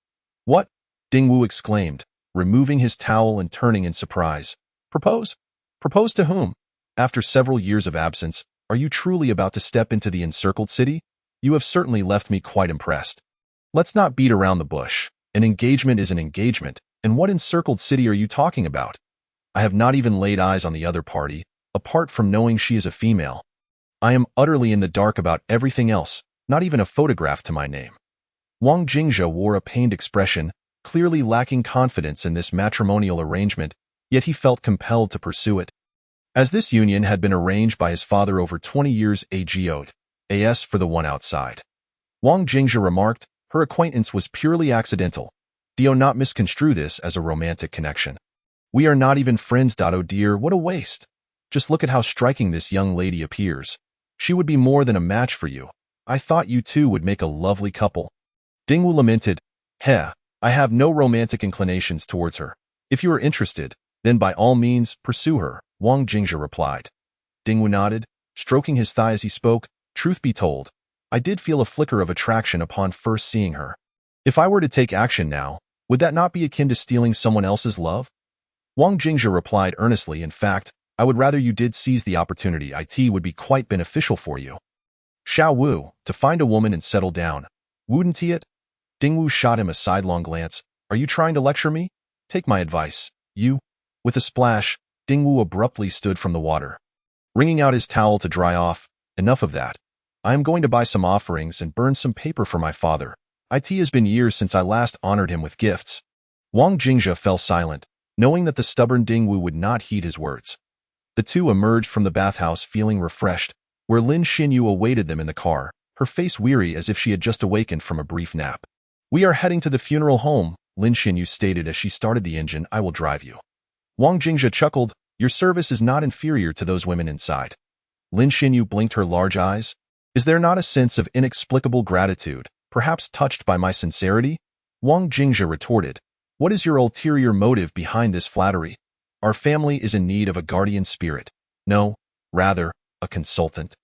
"What?" Ding Wu exclaimed, removing his towel and turning in surprise. "Propose? Propose to whom? After several years of absence, are you truly about to step into the encircled city? You have certainly left me quite impressed. Let's not beat around the bush. An engagement is an engagement, and what encircled city are you talking about? I have not even laid eyes on the other party, apart from knowing she is a female. I am utterly in the dark about everything else, not even a photograph to my name." Wang Jingzhe wore a pained expression, clearly lacking confidence in this matrimonial arrangement, yet he felt compelled to pursue it. As this union had been arranged by his father over 20 years ago, as for the one outside. Wang Jingzhe remarked, "Her acquaintance was purely accidental. Do not misconstrue this as a romantic connection. We are not even friends. Oh dear, what a waste. Just look at how striking this young lady appears. She would be more than a match for you. I thought you two would make a lovely couple." Ding Wu lamented, I have no romantic inclinations towards her. If you are interested, then by all means pursue her," Wang Jingzhe replied. Ding Wu nodded, stroking his thigh as he spoke. "Truth be told, I did feel a flicker of attraction upon first seeing her. If I were to take action now, would that not be akin to stealing someone else's love?" Wang Jingzhe replied earnestly, "In fact, I would rather you did seize the opportunity. It would be quite beneficial for you. Xiao Wu, to find a woman and settle down. Wouldn't it?" Ding Wu shot him a sidelong glance. "Are you trying to lecture me? Take my advice. You." With a splash, Ding Wu abruptly stood from the water, wringing out his towel to dry off. "Enough of that. I am going to buy some offerings and burn some paper for my father. It has been years since I last honored him with gifts." Wang Jingzhe fell silent, knowing that the stubborn Ding Wu would not heed his words. The two emerged from the bathhouse feeling refreshed, where Lin Xinyu awaited them in the car, her face weary as if she had just awakened from a brief nap. "We are heading to the funeral home," Lin Xinyu stated as she started the engine. "I will drive you." Wang Jingzhe chuckled, "Your service is not inferior to those women inside." Lin Xinyu blinked her large eyes. "Is there not a sense of inexplicable gratitude, perhaps touched by my sincerity?" Wang Jingzhe retorted, "What is your ulterior motive behind this flattery? Our family is in need of a guardian spirit. No, rather, a consultant."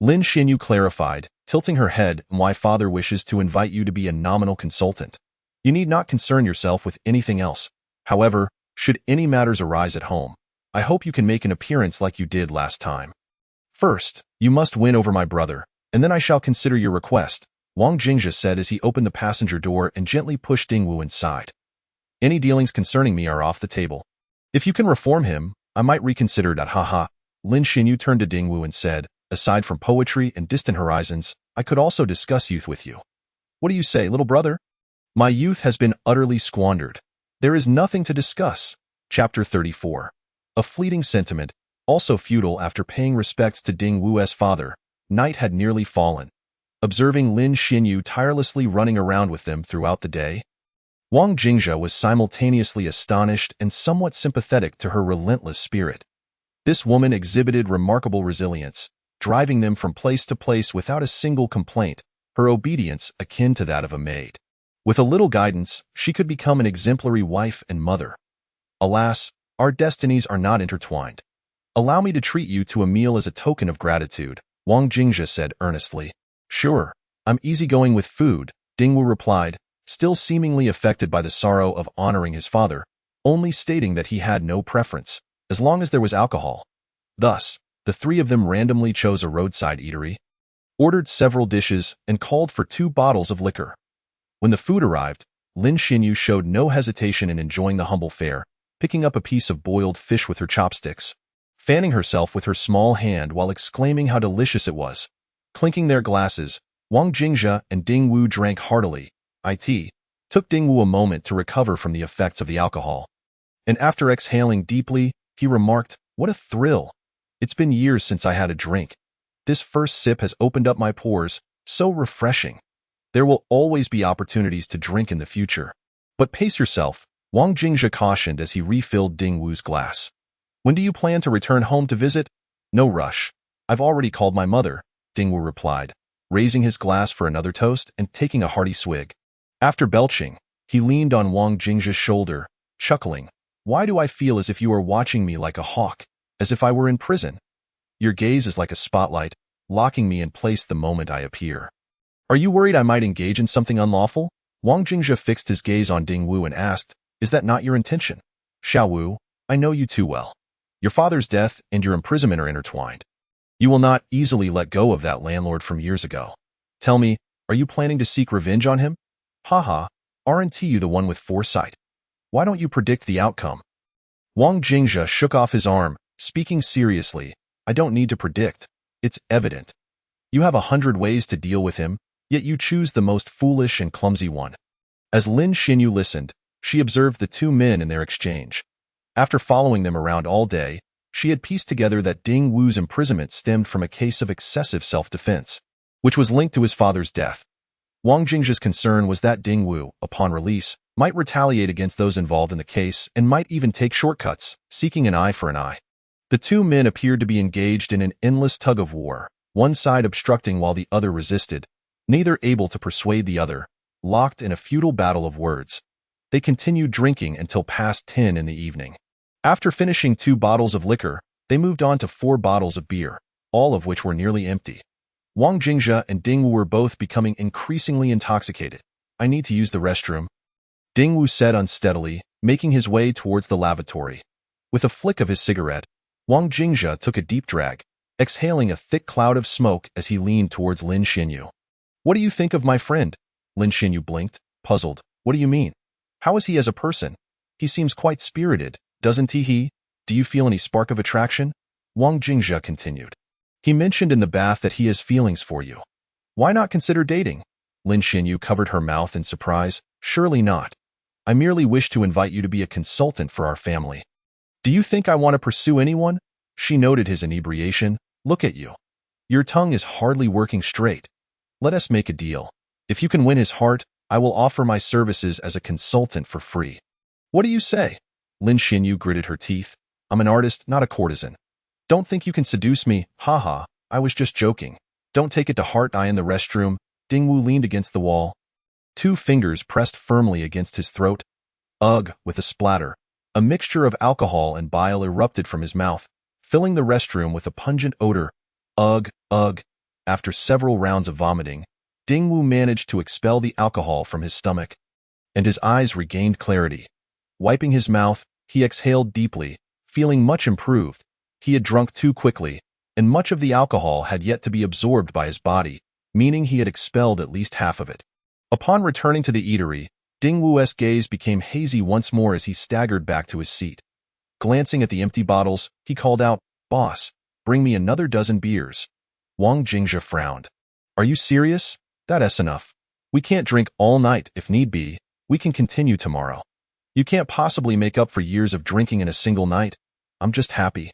Lin Xinyu clarified, tilting her head, "My father wishes to invite you to be a nominal consultant. You need not concern yourself with anything else. However, should any matters arise at home, I hope you can make an appearance like you did last time. First, you must win over my brother, and then I shall consider your request," Wang Jingzhe said as he opened the passenger door and gently pushed Ding Wu inside. "Any dealings concerning me are off the table. If you can reform him, I might reconsider that. Haha." Lin Xinyu turned to Ding Wu and said, "Aside from poetry and distant horizons, I could also discuss youth with you. What do you say, little brother?" "My youth has been utterly squandered. There is nothing to discuss." Chapter 34. A fleeting sentiment, also futile. After paying respects to Ding Wu's father, night had nearly fallen. Observing Lin Xinyu tirelessly running around with them throughout the day, Wang Jingzhe was simultaneously astonished and somewhat sympathetic to her relentless spirit. This woman exhibited remarkable resilience, driving them from place to place without a single complaint, her obedience akin to that of a maid. With a little guidance, she could become an exemplary wife and mother. Alas, our destinies are not intertwined. "Allow me to treat you to a meal as a token of gratitude," Wang Jingzhe said earnestly. "Sure, I'm easygoing with food," Ding Wu replied, still seemingly affected by the sorrow of honoring his father, only stating that he had no preference, as long as there was alcohol. Thus, the three of them randomly chose a roadside eatery, ordered several dishes, and called for 2 bottles of liquor. When the food arrived, Lin Xinyu showed no hesitation in enjoying the humble fare, picking up a piece of boiled fish with her chopsticks, fanning herself with her small hand while exclaiming how delicious it was. Clinking their glasses, Wang Jingzhe and Ding Wu drank heartily. It took Ding Wu a moment to recover from the effects of the alcohol, and after exhaling deeply, he remarked, "What a thrill! It's been years since I had a drink. This first sip has opened up my pores, so refreshing. There will always be opportunities to drink in the future. But pace yourself, Wang Jingzhe cautioned as he refilled Ding Wu's glass. When do you plan to return home to visit? No rush. I've already called my mother, Ding Wu replied, raising his glass for another toast and taking a hearty swig. After belching, he leaned on Wang Jingzhe's shoulder, chuckling. Why do I feel as if you are watching me like a hawk, as if I were in prison? Your gaze is like a spotlight, locking me in place the moment I appear. Are you worried I might engage in something unlawful? Wang Jingzhe fixed his gaze on Ding Wu and asked, Is that not your intention? Xiao Wu, I know you too well. Your father's death and your imprisonment are intertwined. You will not easily let go of that landlord from years ago. Tell me, are you planning to seek revenge on him? Haha, aren't you the one with foresight? Why don't you predict the outcome? Wang Jingzhe shook off his arm, speaking seriously. I don't need to predict. It's evident. You have 100 ways to deal with him, yet you choose the most foolish and clumsy one. As Lin Xinyu listened, she observed the two men in their exchange. After following them around all day, she had pieced together that Ding Wu's imprisonment stemmed from a case of excessive self-defense, which was linked to his father's death. Wang Jingzhe's concern was that Ding Wu, upon release, might retaliate against those involved in the case and might even take shortcuts, seeking an eye for an eye. The two men appeared to be engaged in an endless tug-of-war, one side obstructing while the other resisted, neither able to persuade the other, locked in a futile battle of words. They continued drinking until past 10 in the evening. After finishing 2 bottles of liquor, they moved on to 4 bottles of beer, all of which were nearly empty. Wang Jingzhe and Ding Wu were both becoming increasingly intoxicated. I need to use the restroom, Ding Wu said unsteadily, making his way towards the lavatory. With a flick of his cigarette, Wang Jingzhe took a deep drag, exhaling a thick cloud of smoke as he leaned towards Lin Xinyu. What do you think of my friend? Lin Xinyu blinked, puzzled. What do you mean? How is he as a person? He seems quite spirited, doesn't he? Do you feel any spark of attraction? Wang Jingzhe continued. He mentioned in the bath that he has feelings for you. Why not consider dating? Lin Xinyu covered her mouth in surprise. Surely not. I merely wish to invite you to be a consultant for our family. Do you think I want to pursue anyone? She noted his inebriation. Look at you. Your tongue is hardly working straight. Let us make a deal. If you can win his heart, I will offer my services as a consultant for free. What do you say? Lin Xinyu gritted her teeth. I'm an artist, not a courtesan. Don't think you can seduce me, haha, I was just joking. Don't take it to heart. I in the restroom. Ding Wu leaned against the wall. 2 fingers pressed firmly against his throat. Ugh, with a splatter. A mixture of alcohol and bile erupted from his mouth, filling the restroom with a pungent odor. Ugh, ugh. After several rounds of vomiting, Ding Wu managed to expel the alcohol from his stomach, and his eyes regained clarity. Wiping his mouth, he exhaled deeply, feeling much improved. He had drunk too quickly, and much of the alcohol had yet to be absorbed by his body, meaning he had expelled at least half of it. Upon returning to the eatery, Ding Wu's gaze became hazy once more as he staggered back to his seat. Glancing at the empty bottles, he called out, Boss, bring me another dozen beers. Wang Jingzhe frowned. Are you serious? That's enough. We can't drink all night if need be. We can continue tomorrow. You can't possibly make up for years of drinking in a single night. I'm just happy.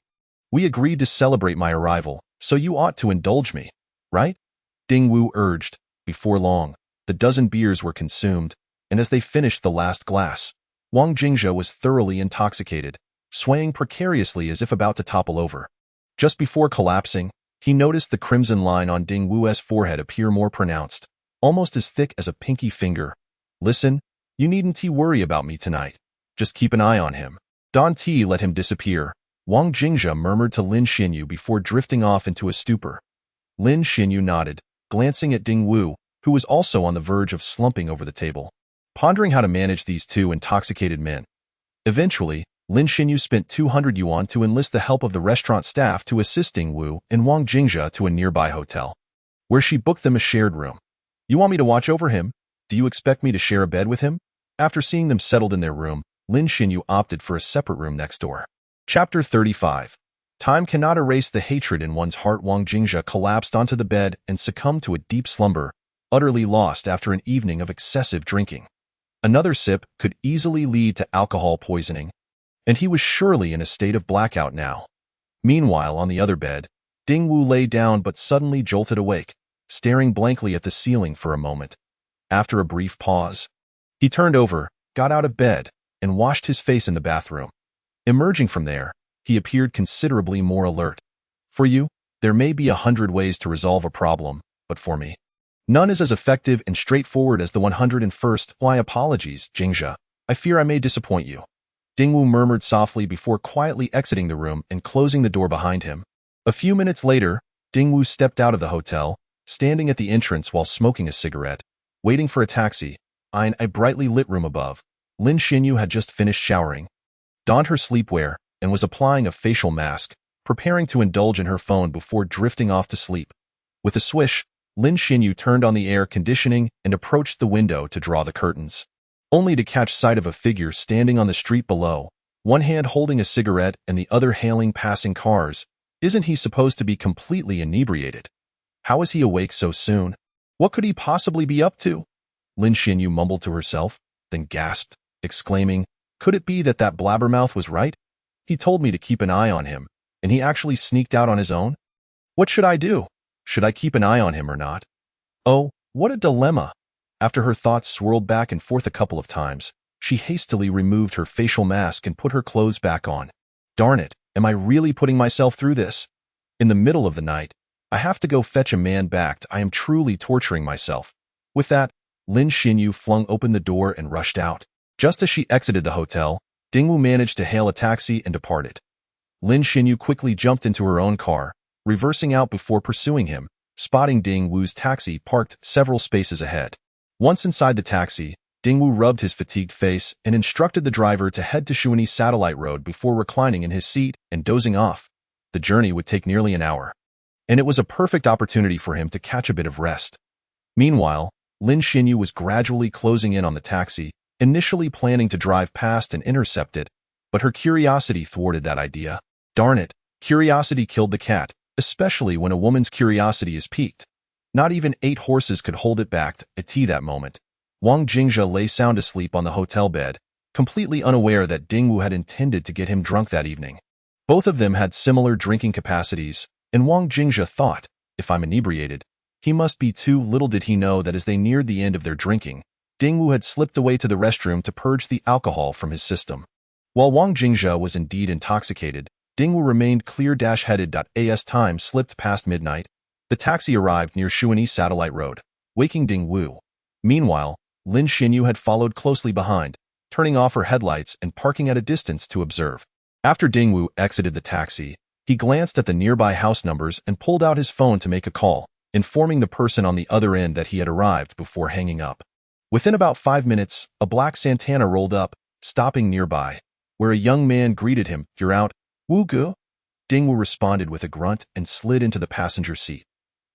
We agreed to celebrate my arrival, so you ought to indulge me, right? Ding Wu urged. Before long, the dozen beers were consumed, and as they finished the last glass, Wang Jingzhe was thoroughly intoxicated, swaying precariously as if about to topple over. Just before collapsing, he noticed the crimson line on Ding Wu's forehead appear more pronounced, almost as thick as a pinky finger. Listen, you needn't worry about me tonight. Just keep an eye on him. Don't let him disappear, Wang Jingzhe murmured to Lin Xinyu before drifting off into a stupor. Lin Xinyu nodded, glancing at Ding Wu, who was also on the verge of slumping over the table, pondering how to manage these 2 intoxicated men. Eventually, Lin Xinyu spent 200 yuan to enlist the help of the restaurant staff to assist Ding Wu and Wang Jingzhe to a nearby hotel, where she booked them a shared room. You want me to watch over him? Do you expect me to share a bed with him? After seeing them settled in their room, Lin Xinyu opted for a separate room next door. Chapter 35. Time cannot erase the hatred in one's heart. Wang Jingzhe collapsed onto the bed and succumbed to a deep slumber, utterly lost after an evening of excessive drinking. Another sip could easily lead to alcohol poisoning, and he was surely in a state of blackout now. Meanwhile, on the other bed, Ding Wu lay down but suddenly jolted awake, staring blankly at the ceiling for a moment. After a brief pause, he turned over, got out of bed, and washed his face in the bathroom. Emerging from there, he appeared considerably more alert. For you, there may be 100 ways to resolve a problem, but for me, none is as effective and straightforward as the 101st. Why apologies, Jingzhe. I fear I may disappoint you. Dingwu murmured softly before quietly exiting the room and closing the door behind him. A few minutes later, Dingwu stepped out of the hotel, standing at the entrance while smoking a cigarette, waiting for a taxi. In a brightly lit room above, Lin Xinyu had just finished showering, donned her sleepwear, and was applying a facial mask, preparing to indulge in her phone before drifting off to sleep. With a swish, Lin Xinyu turned on the air conditioning and approached the window to draw the curtains, only to catch sight of a figure standing on the street below, one hand holding a cigarette and the other hailing passing cars. Isn't he supposed to be completely inebriated? How is he awake so soon? What could he possibly be up to? Lin Xinyu mumbled to herself, then gasped, exclaiming, could it be that that blabbermouth was right? He told me to keep an eye on him, and he actually sneaked out on his own? What should I do? Should I keep an eye on him or not? Oh, what a dilemma! After her thoughts swirled back and forth a couple of times, she hastily removed her facial mask and put her clothes back on. Darn it, am I really putting myself through this? In the middle of the night, I have to go fetch a man back. I am truly torturing myself. With that, Lin Xinyu flung open the door and rushed out. Just as she exited the hotel, Dingwu managed to hail a taxi and departed. Lin Xinyu quickly jumped into her own car, reversing out before pursuing him, spotting Dingwu's taxi parked several spaces ahead. Once inside the taxi, Dingwu rubbed his fatigued face and instructed the driver to head to Shuani Satellite Road before reclining in his seat and dozing off. The journey would take nearly an hour, and it was a perfect opportunity for him to catch a bit of rest. Meanwhile, Lin Xinyu was gradually closing in on the taxi, initially planning to drive past and intercept it, but her curiosity thwarted that idea. Darn it, curiosity killed the cat, especially when a woman's curiosity is piqued. Not even 8 horses could hold it back at that moment. Wang Jingzhe lay sound asleep on the hotel bed, completely unaware that Dingwu had intended to get him drunk that evening. Both of them had similar drinking capacities, and Wang Jingzhe thought, if I'm inebriated, he must be too. Little did he know that as they neared the end of their drinking, Dingwu had slipped away to the restroom to purge the alcohol from his system. While Wang Jingzhe was indeed intoxicated, Dingwu remained clear-headed. As time slipped past midnight, the taxi arrived near Shuani Satellite Road, waking Dingwu. Meanwhile, Lin Xinyu had followed closely behind, turning off her headlights and parking at a distance to observe. After Dingwu exited the taxi, he glanced at the nearby house numbers and pulled out his phone to make a call, informing the person on the other end that he had arrived before hanging up. Within about 5 minutes, a black Santana rolled up, stopping nearby, where a young man greeted him. You're out, Wu Ge? Dingwu responded with a grunt and slid into the passenger seat.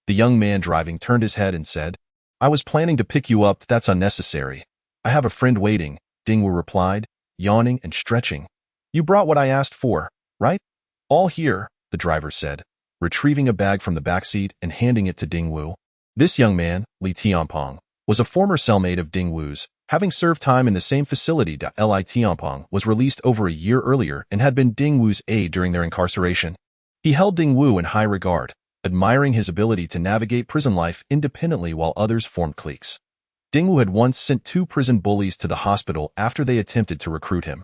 The young man driving turned his head and said, I was planning to pick you up. That's unnecessary. I have a friend waiting, Dingwu replied, yawning and stretching. You brought what I asked for, right? All here, the driver said, retrieving a bag from the backseat and handing it to Dingwu. This young man, Li Tianpeng, was a former cellmate of Dingwu's, having served time in the same facility. Li Tianpeng was released over a year earlier and had been Dingwu's aide during their incarceration. He held Dingwu in high regard, admiring his ability to navigate prison life independently while others formed cliques. Dingwu had once sent 2 prison bullies to the hospital after they attempted to recruit him.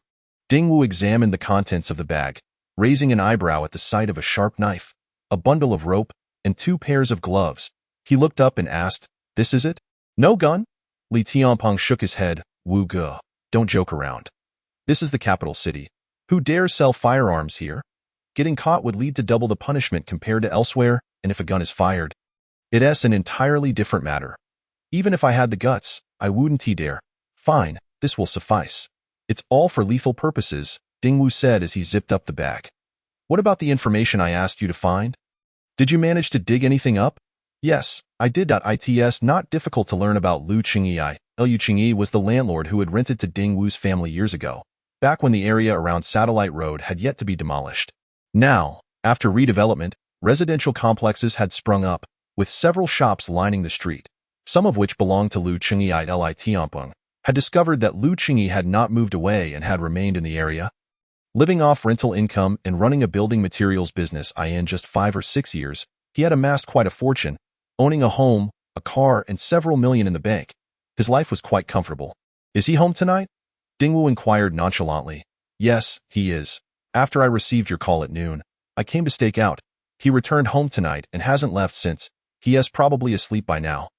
Dingwu examined the contents of the bag, raising an eyebrow at the sight of a sharp knife, a bundle of rope, and 2 pairs of gloves. He looked up and asked, This is it? No gun? Li Tianpeng shook his head. Wu Ge, don't joke around. This is the capital city. Who dares sell firearms here? Getting caught would lead to double the punishment compared to elsewhere, and if a gun is fired, it's an entirely different matter. Even if I had the guts, I wouldn't dare. Fine, this will suffice. It's all for lethal purposes, Dingwu said as he zipped up the bag. What about the information I asked you to find? Did you manage to dig anything up? Yes, I did. It's not difficult to learn about Liu Qingyi. Liu Qingyi was the landlord who had rented to Dingwu's family years ago, back when the area around Satellite Road had yet to be demolished. Now, after redevelopment, residential complexes had sprung up, with several shops lining the street, some of which belonged to Liu Qingyi. Li Tianpeng had discovered that Liu Qingyi had not moved away and had remained in the area, living off rental income and running a building materials business. In just 5 or 6 years, he had amassed quite a fortune, owning a home, a car, and several million in the bank. His life was quite comfortable. Is he home tonight? Dingwu inquired nonchalantly. Yes, he is. After I received your call at noon, I came to stake out. He returned home tonight and hasn't left since. He is probably asleep by now.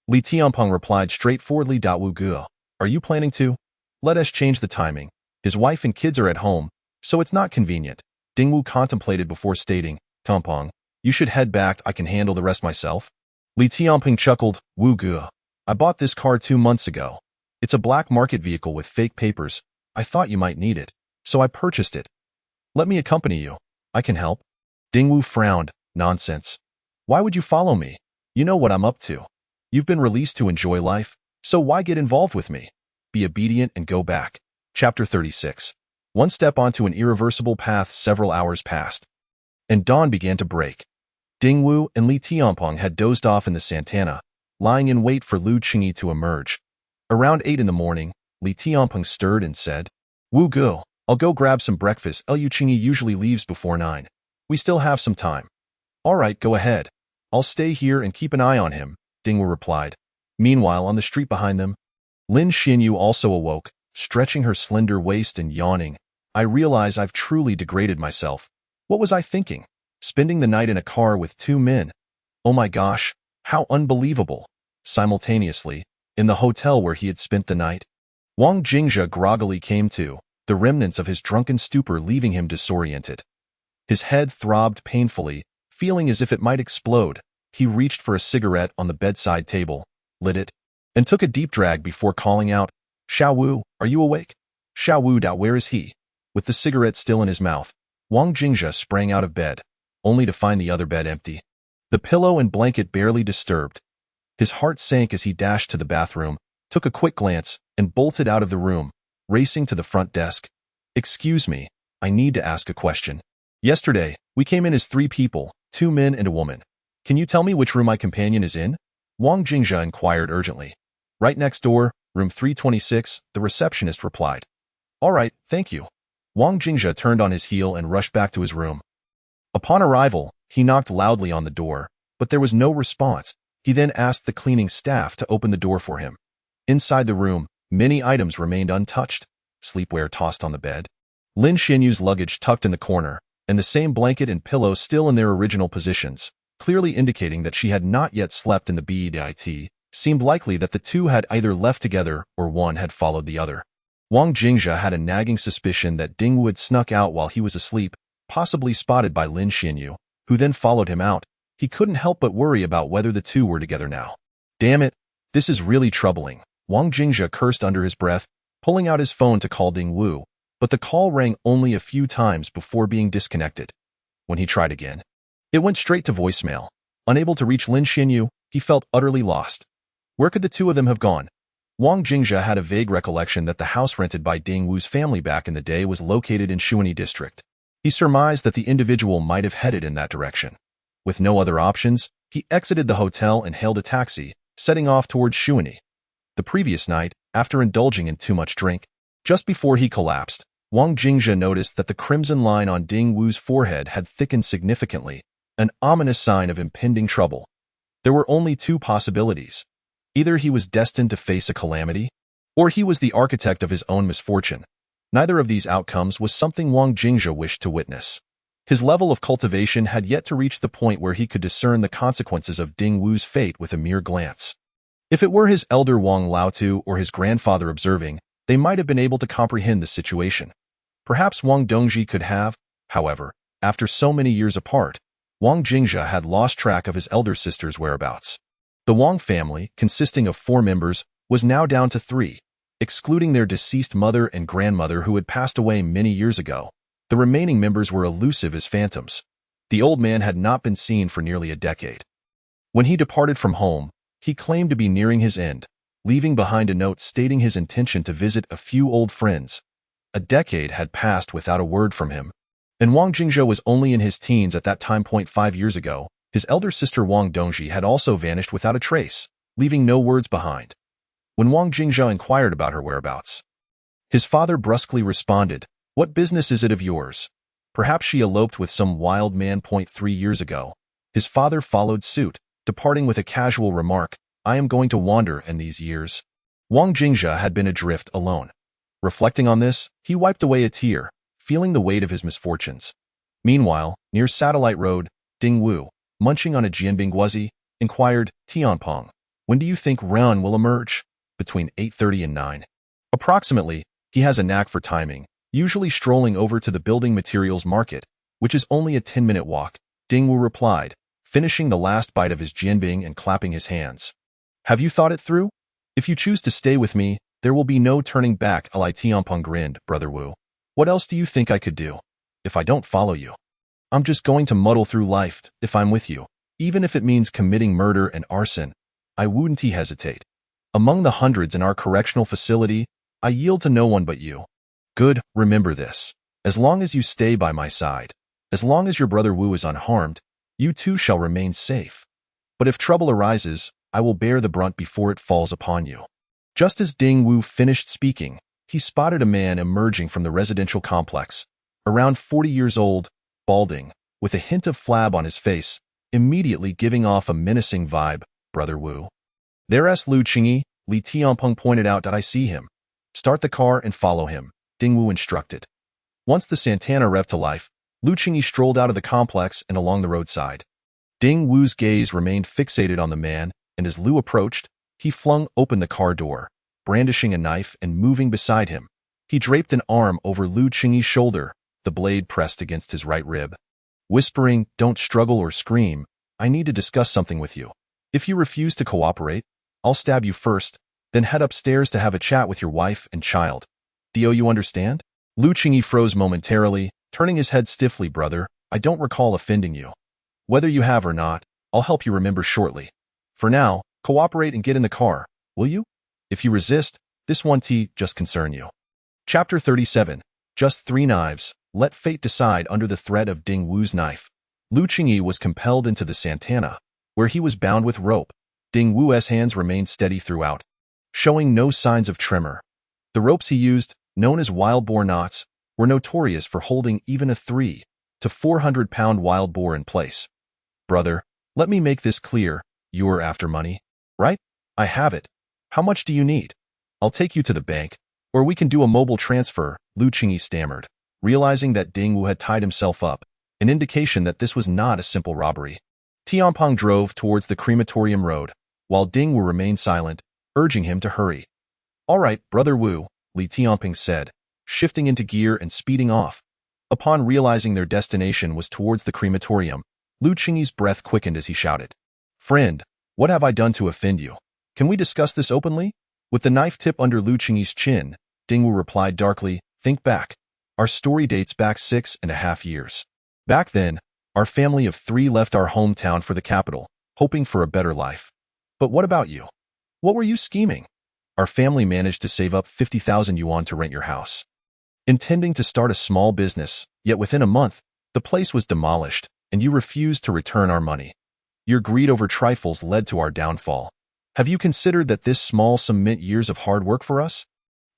Li Tianpeng replied straightforwardly. Wu Guo, are you planning to? Let us change the timing. His wife and kids are at home, so it's not convenient. Dingwu contemplated before stating, Tianpeng, you should head back. I can handle the rest myself. Li Tianpeng chuckled. Wu Guo, I bought this car 2 months ago. It's a black market vehicle with fake papers. I thought you might need it, so I purchased it. Let me accompany you. I can help. Dingwu frowned. Nonsense. Why would you follow me? You know what I'm up to. You've been released to enjoy life, so why get involved with me? Be obedient and go back. Chapter 36. One step onto an irreversible path. Several hours passed, and dawn began to break. Dingwu and Li Tianpeng had dozed off in the Santana, lying in wait for Lu Qingyi to emerge. Around 8 in the morning, Li Tianpeng stirred and said, Wu Guo, I'll go grab some breakfast. Lu Qingyi usually leaves before 9. We still have some time. All right, go ahead. I'll stay here and keep an eye on him, Dingwu replied. Meanwhile, on the street behind them, Lin Xinyu also awoke, stretching her slender waist and yawning. I realize I've truly degraded myself. What was I thinking? Spending the night in a car with 2 men. Oh my gosh, how unbelievable. Simultaneously, in the hotel where he had spent the night, Wang Jingzhe groggily came to, the remnants of his drunken stupor leaving him disoriented. His head throbbed painfully, feeling as if it might explode. He reached for a cigarette on the bedside table, lit it, and took a deep drag before calling out, Xiao Wu, are you awake? Xiao Wu, where is he? With the cigarette still in his mouth, Wang Jingzhe sprang out of bed, only to find the other bed empty. The pillow and blanket barely disturbed. His heart sank as he dashed to the bathroom, took a quick glance, and bolted out of the room, racing to the front desk. Excuse me, I need to ask a question. Yesterday, we came in as 3 people, 2 men and a woman. Can you tell me which room my companion is in? Wang Jingzhe inquired urgently. Right next door, room 326, the receptionist replied. All right, thank you. Wang Jingzhe turned on his heel and rushed back to his room. Upon arrival, he knocked loudly on the door, but there was no response. He then asked the cleaning staff to open the door for him. Inside the room, many items remained untouched. Sleepwear tossed on the bed, Lin Xinyu's luggage tucked in the corner, and the same blanket and pillow still in their original positions, clearly indicating that she had not yet slept in the bed. Seemed likely that the two had either left together or one had followed the other. Wang Jingzhe had a nagging suspicion that Dingwu had snuck out while he was asleep, possibly spotted by Lin Xinyu, who then followed him out. He couldn't help but worry about whether the two were together now. Damn it, this is really troubling. Wang Jingzhe cursed under his breath, pulling out his phone to call Dingwu, but the call rang only a few times before being disconnected. When he tried again, it went straight to voicemail. Unable to reach Lin Xinyu, he felt utterly lost. Where could the two of them have gone? Wang Jingzhe had a vague recollection that the house rented by Dingwu's family back in the day was located in Shuani district. He surmised that the individual might have headed in that direction. With no other options, he exited the hotel and hailed a taxi, setting off towards Shuani. The previous night, after indulging in too much drink, just before he collapsed, Wang Jingzhe noticed that the crimson line on Dingwu's forehead had thickened significantly, an ominous sign of impending trouble. There were only 2 possibilities. Either he was destined to face a calamity, or he was the architect of his own misfortune. Neither of these outcomes was something Wang Jingzhe wished to witness. His level of cultivation had yet to reach the point where he could discern the consequences of Dingwu's fate with a mere glance. If it were his elder Wang Laotu or his grandfather observing, they might have been able to comprehend the situation. Perhaps Wang Dongji could have, however, after so many years apart, Wang Jingzhe had lost track of his elder sister's whereabouts. The Wang family, consisting of 4 members, was now down to 3, excluding their deceased mother and grandmother who had passed away many years ago. The remaining members were elusive as phantoms. The old man had not been seen for nearly a decade. When he departed from home, he claimed to be nearing his end, leaving behind a note stating his intention to visit a few old friends. A decade had passed without a word from him, and Wang Jingzhe was only in his teens at that time. 5 years ago, his elder sister Wang Dongji had also vanished without a trace, leaving no words behind. When Wang Jingzhe inquired about her whereabouts, his father brusquely responded, "What business is it of yours? Perhaps she eloped with some wild man. 3 years ago. His father followed suit, departing with a casual remark, "I am going to wander in these years." Wang Jingzhe had been adrift alone. Reflecting on this, he wiped away a tear, feeling the weight of his misfortunes. Meanwhile, near Satellite Road, Ding Wu, munching on a jianbing guozi, inquired, Tianpeng, when do you think Ren will emerge? Between 8:30 and 9. Approximately, he has a knack for timing, usually strolling over to the building materials market, which is only a 10-minute walk, Ding Wu replied, finishing the last bite of his jianbing and clapping his hands. Have you thought it through? If you choose to stay with me, there will be no turning back. Li Tianpeng grinned, Brother Wu. What else do you think I could do? If I don't follow you, I'm just going to muddle through life. If I'm with you, even if it means committing murder and arson, I wouldn't hesitate. Among the hundreds in our correctional facility, I yield to no one but you. Good, remember this. As long as you stay by my side, as long as your brother Wu is unharmed, you too shall remain safe. But if trouble arises, I will bear the brunt before it falls upon you. Just as Ding Wu finished speaking, he spotted a man emerging from the residential complex, around 40 years old, balding, with a hint of flab on his face, immediately giving off a menacing vibe. Brother Wu. There's Lu Qingyi, Li Tianpeng pointed out. Did I see him? Start the car and follow him, Ding Wu instructed. Once the Santana revved to life, Lu Qingyi strolled out of the complex and along the roadside. Ding Wu's gaze remained fixated on the man, and as Lu approached, he flung open the car door, brandishing a knife and moving beside him. He draped an arm over Lu Qingyi's shoulder, the blade pressed against his right rib. Whispering, "Don't struggle or scream. I need to discuss something with you. If you refuse to cooperate, I'll stab you first, then head upstairs to have a chat with your wife and child. Do you understand?" Lu Qingyi froze momentarily, turning his head stiffly. Brother, I don't recall offending you. Whether you have or not, I'll help you remember shortly. For now, cooperate and get in the car, will you? If you resist, this won't just concern you. Chapter 37. Just 3 knives. Let fate decide. Under the threat of Ding Wu's knife, Lu Qingyi was compelled into the Santana, where he was bound with rope. Ding Wu's hands remained steady throughout, showing no signs of tremor. The ropes he used, known as wild boar knots, were notorious for holding even a 300 to 400-pound wild boar in place. Brother, let me make this clear. You're after money, right? I have it. How much do you need? I'll take you to the bank, or we can do a mobile transfer, Lu Qingyi stammered, realizing that Ding Wu had tied himself up, an indication that this was not a simple robbery. Tianpeng drove towards the crematorium road, while Ding Wu remained silent, urging him to hurry. All right, Brother Wu, Li Tianpeng said, shifting into gear and speeding off. Upon realizing their destination was towards the crematorium, Lu Qingyi's breath quickened as he shouted, Friend, what have I done to offend you? Can we discuss this openly? With the knife tip under Lu Qingyi's chin, Ding Wu replied darkly, Think back. Our story dates back 6.5 years. Back then, our family of 3 left our hometown for the capital, hoping for a better life. But what about you? What were you scheming? Our family managed to save up 50,000 yuan to rent your house, intending to start a small business, yet within a month, the place was demolished, and you refused to return our money. Your greed over trifles led to our downfall. Have you considered that this small sum meant years of hard work for us?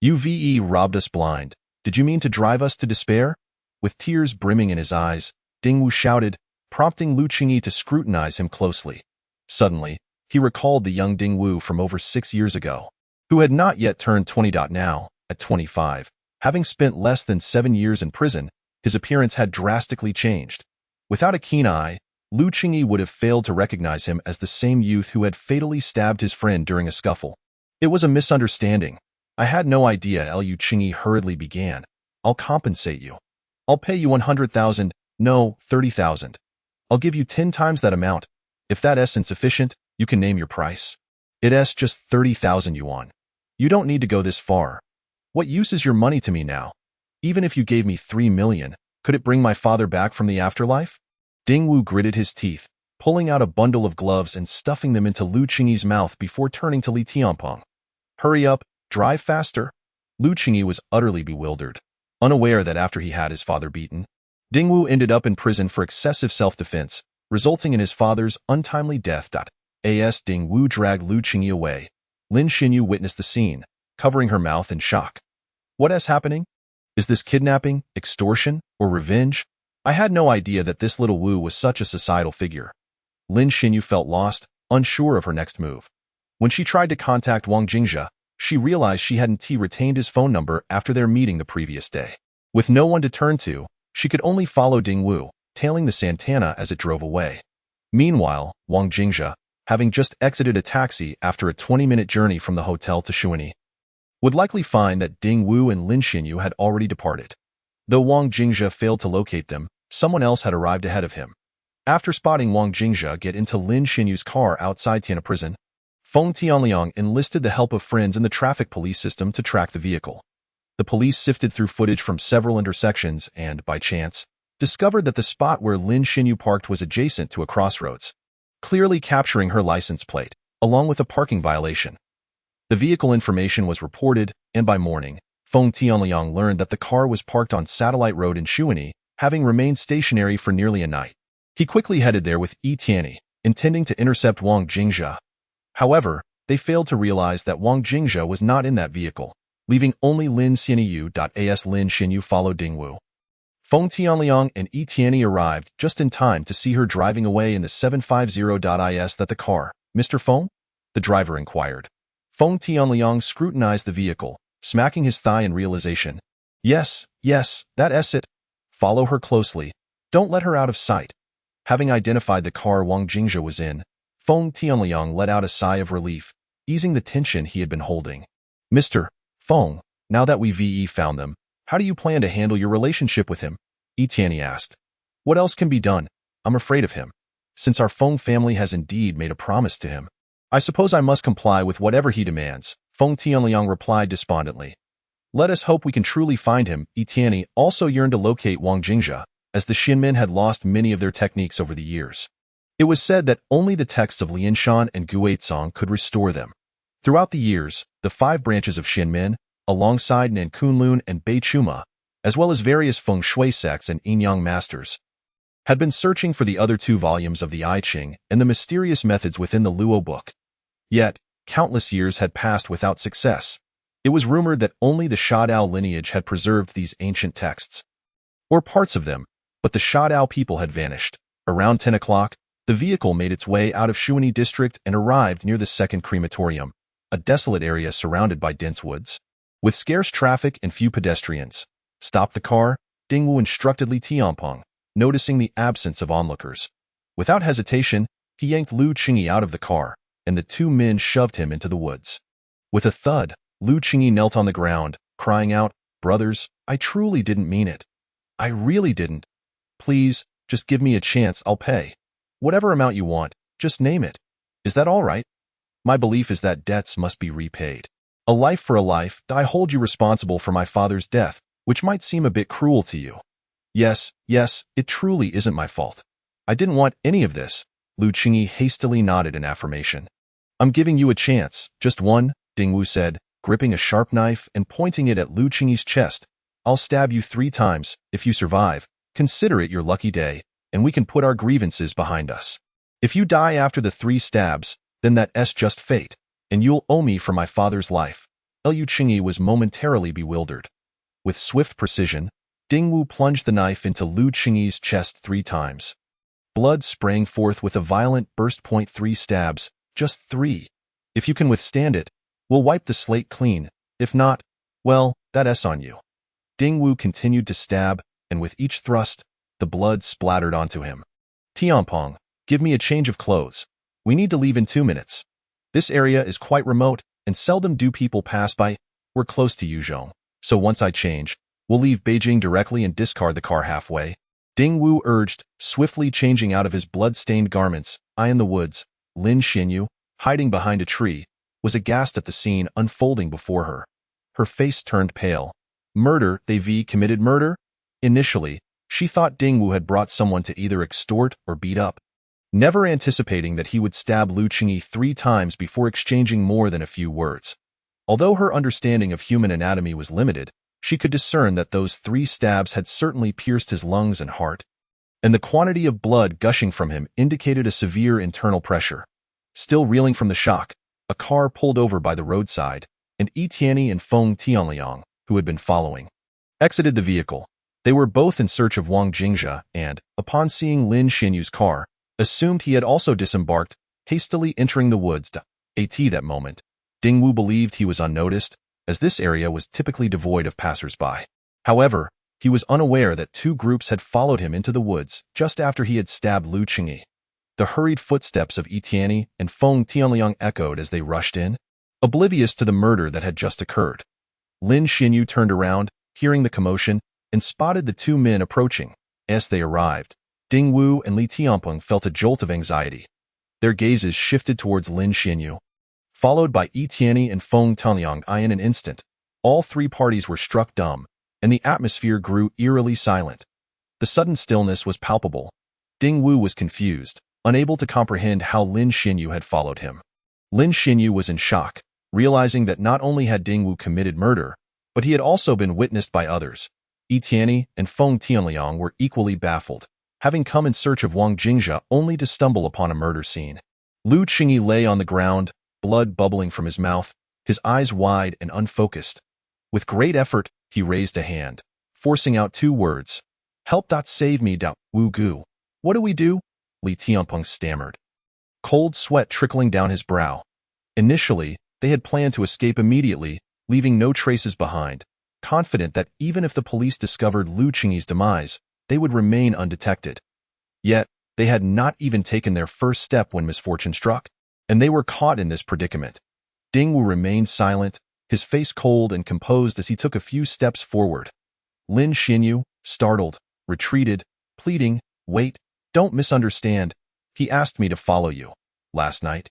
You robbed us blind. Did you mean to drive us to despair? With tears brimming in his eyes, Ding Wu shouted, prompting Lu Qingyi to scrutinize him closely. Suddenly, he recalled the young Ding Wu from over 6 years ago, who had not yet turned 20. Now, at 25, having spent less than 7 years in prison, his appearance had drastically changed. Without a keen eye, Lu Qingyi would have failed to recognize him as the same youth who had fatally stabbed his friend during a scuffle. It was a misunderstanding. I had no idea. Lu Qingyi hurriedly began. I'll compensate you. I'll pay you 100,000, no, 30,000. I'll give you 10 times that amount. If that isn't sufficient, you can name your price. It's just 30,000 yuan. You don't need to go this far. What use is your money to me now? Even if you gave me 3 million, could it bring my father back from the afterlife? Ding Wu gritted his teeth, pulling out a bundle of gloves and stuffing them into Lu Qingyi's mouth before turning to Li Tianpeng. Hurry up, drive faster. Lu Qingyi was utterly bewildered, unaware that after he had his father beaten, Ding Wu ended up in prison for excessive self-defense, resulting in his father's untimely death. As Ding Wu dragged Lu Qingyi away, Lin Xinyu witnessed the scene, covering her mouth in shock. What is happening? Is this kidnapping, extortion, or revenge? I had no idea that this little Wu was such a societal figure. Lin Xinyu felt lost, unsure of her next move. When she tried to contact Wang Jingzhe, she realized she hadn't retained his phone number after their meeting the previous day. With no one to turn to, she could only follow Dingwu, tailing the Santana as it drove away. Meanwhile, Wang Jingzhe, having just exited a taxi after a 20-minute journey from the hotel to Shuani, would likely find that Dingwu and Lin Xinyu had already departed. Though Wang Jingzhe failed to locate them, someone else had arrived ahead of him. After spotting Wang Jingzhe get into Lin Xinyu's car outside Tiana prison, Feng Tianliang enlisted the help of friends in the traffic police system to track the vehicle. The police sifted through footage from several intersections and, by chance, discovered that the spot where Lin Xinyu parked was adjacent to a crossroads, clearly capturing her license plate, along with a parking violation. The vehicle information was reported, and by morning, Feng Tianliang learned that the car was parked on Satellite Road in Shuani, having remained stationary for nearly a night. He quickly headed there with Yi Tianyi, intending to intercept Wang Jingzhe. However, they failed to realize that Wang Jingzhe was not in that vehicle, leaving only Lin Xinyu. As Lin Xinyu followed Dingwu, Feng Tianliang and Yi Tianyi arrived just in time to see her driving away in the 750. Is that the car, Mr. Feng? The driver inquired. Feng Tianliang scrutinized the vehicle, smacking his thigh in realization. Yes, that's it. Follow her closely. Don't let her out of sight. Having identified the car Wang Jingzhe was in, Feng Tianliang let out a sigh of relief, easing the tension he had been holding. Mr. Feng, now that we've found them, how do you plan to handle your relationship with him? Yi Tianyi asked. What else can be done? I'm afraid of him. Since our Feng family has indeed made a promise to him, I suppose I must comply with whatever he demands, Feng Tianliang replied despondently. Let us hope we can truly find him. Yi Tianyi also yearned to locate Wang Jingzhe, as the Xinmen had lost many of their techniques over the years. It was said that only the texts of Lianshan and Guizong could restore them. Throughout the years, the 5 branches of Xinmen, alongside Nan Kunlun and Bei Chuma, as well as various feng shui sects and yin-yang masters, had been searching for the other 2 volumes of the I Ching and the mysterious methods within the Luo book. Yet, countless years had passed without success. It was rumored that only the Shadao lineage had preserved these ancient texts, or parts of them, but the Shadao people had vanished. Around 10 o'clock, the vehicle made its way out of Shuani district and arrived near the second crematorium, a desolate area surrounded by dense woods. With scarce traffic and few pedestrians, stop the car, Dingwu instructed Li Tianpeng, noticing the absence of onlookers. Without hesitation, he yanked Lu Qingyi out of the car, and the 2 men shoved him into the woods. With a thud, Lu Qingyi knelt on the ground, crying out, Brothers, I truly didn't mean it. I really didn't. Please, just give me a chance, I'll pay. Whatever amount you want, just name it. Is that all right? My belief is that debts must be repaid. A life for a life, I hold you responsible for my father's death, which might seem a bit cruel to you. Yes, it truly isn't my fault. I didn't want any of this. Lu Qingyi hastily nodded in affirmation. I'm giving you a chance, just one, Dingwu said, gripping a sharp knife and pointing it at Lu Qingyi's chest. I'll stab you 3 times. If you survive, consider it your lucky day, and we can put our grievances behind us. If you die after the 3 stabs, then that's just fate, and you'll owe me for my father's life. Lu Qingyi was momentarily bewildered. With swift precision, Dingwu plunged the knife into Lu Qingyi's chest 3 times. Blood sprang forth with a violent burst. 3 stabs, just 3. If you can withstand it, we'll wipe the slate clean. If not, well, that's on you. Dingwu continued to stab, and with each thrust, the blood splattered onto him. Tianpeng, give me a change of clothes. We need to leave in 2 minutes. This area is quite remote, and seldom do people pass by. We're close to Yuzhong, so once I change, we'll leave Beijing directly and discard the car halfway. Dingwu urged, swiftly changing out of his blood-stained garments. I in the woods, Lin Xinyu, hiding behind a tree, was aghast at the scene unfolding before her. Her face turned pale. Murder, they've committed murder? Initially, she thought Dingwu had brought someone to either extort or beat up, never anticipating that he would stab Lu Qingyi 3 times before exchanging more than a few words. Although her understanding of human anatomy was limited, she could discern that those 3 stabs had certainly pierced his lungs and heart, and the quantity of blood gushing from him indicated a severe internal pressure. Still reeling from the shock, a car pulled over by the roadside, and Yi Tianyi and Feng Tianliang, who had been following, exited the vehicle. They were both in search of Wang Jingzhe and, upon seeing Lin Xinyu's car, assumed he had also disembarked, hastily entering the woods. At that moment, Dingwu believed he was unnoticed, as this area was typically devoid of passers-by. However, he was unaware that two groups had followed him into the woods just after he had stabbed Lu Qingyi. The hurried footsteps of Tianyi and Feng Tianliang echoed as they rushed in, oblivious to the murder that had just occurred. Lin Xinyu turned around, hearing the commotion, and spotted the two men approaching. As they arrived, Dingwu and Li Tianpeng felt a jolt of anxiety. Their gazes shifted towards Lin Xinyu, followed by Tianyi and Feng Tianliang. In an instant, all three parties were struck dumb, and the atmosphere grew eerily silent. The sudden stillness was palpable. Dingwu was confused, unable to comprehend how Lin Xinyu had followed him. Lin Xinyu was in shock, realizing that not only had Dingwu committed murder, but he had also been witnessed by others. Tianyi and Feng Tianliang were equally baffled, having come in search of Wang Jingzhe only to stumble upon a murder scene. Lu Qingyi lay on the ground, blood bubbling from his mouth, his eyes wide and unfocused. With great effort, he raised a hand, forcing out two words. "Help! Save me! Wu Gu." "What do we do?" Li Tianpeng stammered, cold sweat trickling down his brow. Initially, they had planned to escape immediately, leaving no traces behind, confident that even if the police discovered Lu Qingyi's demise, they would remain undetected. Yet, they had not even taken their first step when misfortune struck, and they were caught in this predicament. Dingwu remained silent, his face cold and composed as he took a few steps forward. Lin Xinyu, startled, retreated, pleading, "Wait, don't misunderstand. He asked me to follow you. Last night,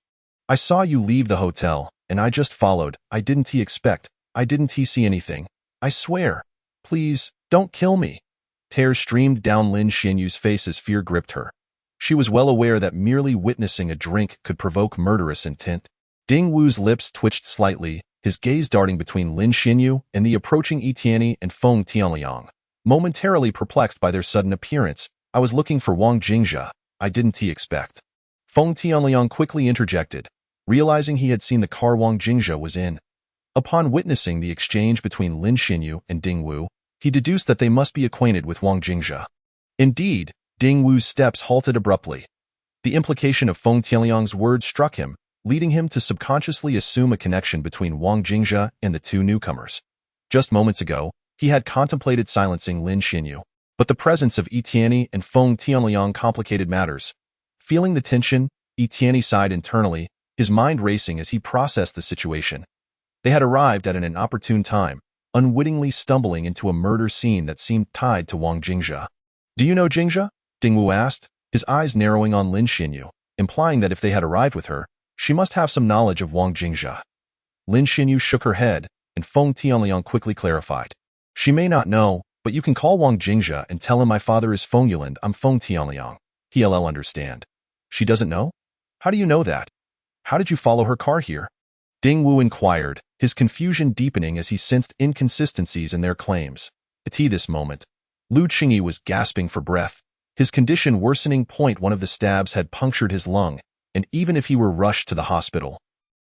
I saw you leave the hotel, and I just followed. I didn't expect. I didn't see anything. I swear. Please, don't kill me." Tears streamed down Lin Xinyu's face as fear gripped her. She was well aware that merely witnessing a drink could provoke murderous intent. Dingwu's lips twitched slightly, his gaze darting between Lin Xinyu and the approaching Tianyi and Feng Tianliang. Momentarily perplexed by their sudden appearance, "I was looking for Wang Jingzhe. I didn't expect." Feng Tianliang quickly interjected, realizing he had seen the car Wang Jingzhe was in. Upon witnessing the exchange between Lin Xinyu and Dingwu, he deduced that they must be acquainted with Wang Jingzhe. Indeed, Dingwu's steps halted abruptly. The implication of Feng Tianliang's words struck him, leading him to subconsciously assume a connection between Wang Jingzhe and the two newcomers. Just moments ago, he had contemplated silencing Lin Xinyu, but the presence of Tianyi and Feng Tianliang complicated matters. Feeling the tension, Tianyi sighed internally, his mind racing as he processed the situation. They had arrived at an inopportune time, unwittingly stumbling into a murder scene that seemed tied to Wang Jingzhe. "Do you know Jingzhe?" Dingwu asked, his eyes narrowing on Lin Xinyu, implying that if they had arrived with her, she must have some knowledge of Wang Jingzhe. Lin Xinyu shook her head, and Feng Tianliang quickly clarified. "She may not know, but you can call Wang Jingzhe and tell him my father is Feng Yuland. I'm Feng Tianliang. He'll understand." "She doesn't know? How do you know that? How did you follow her car here?" Dingwu inquired, his confusion deepening as he sensed inconsistencies in their claims. At this moment, Lu Qingyi was gasping for breath, his condition worsening. One of the stabs had punctured his lung, and even if he were rushed to the hospital,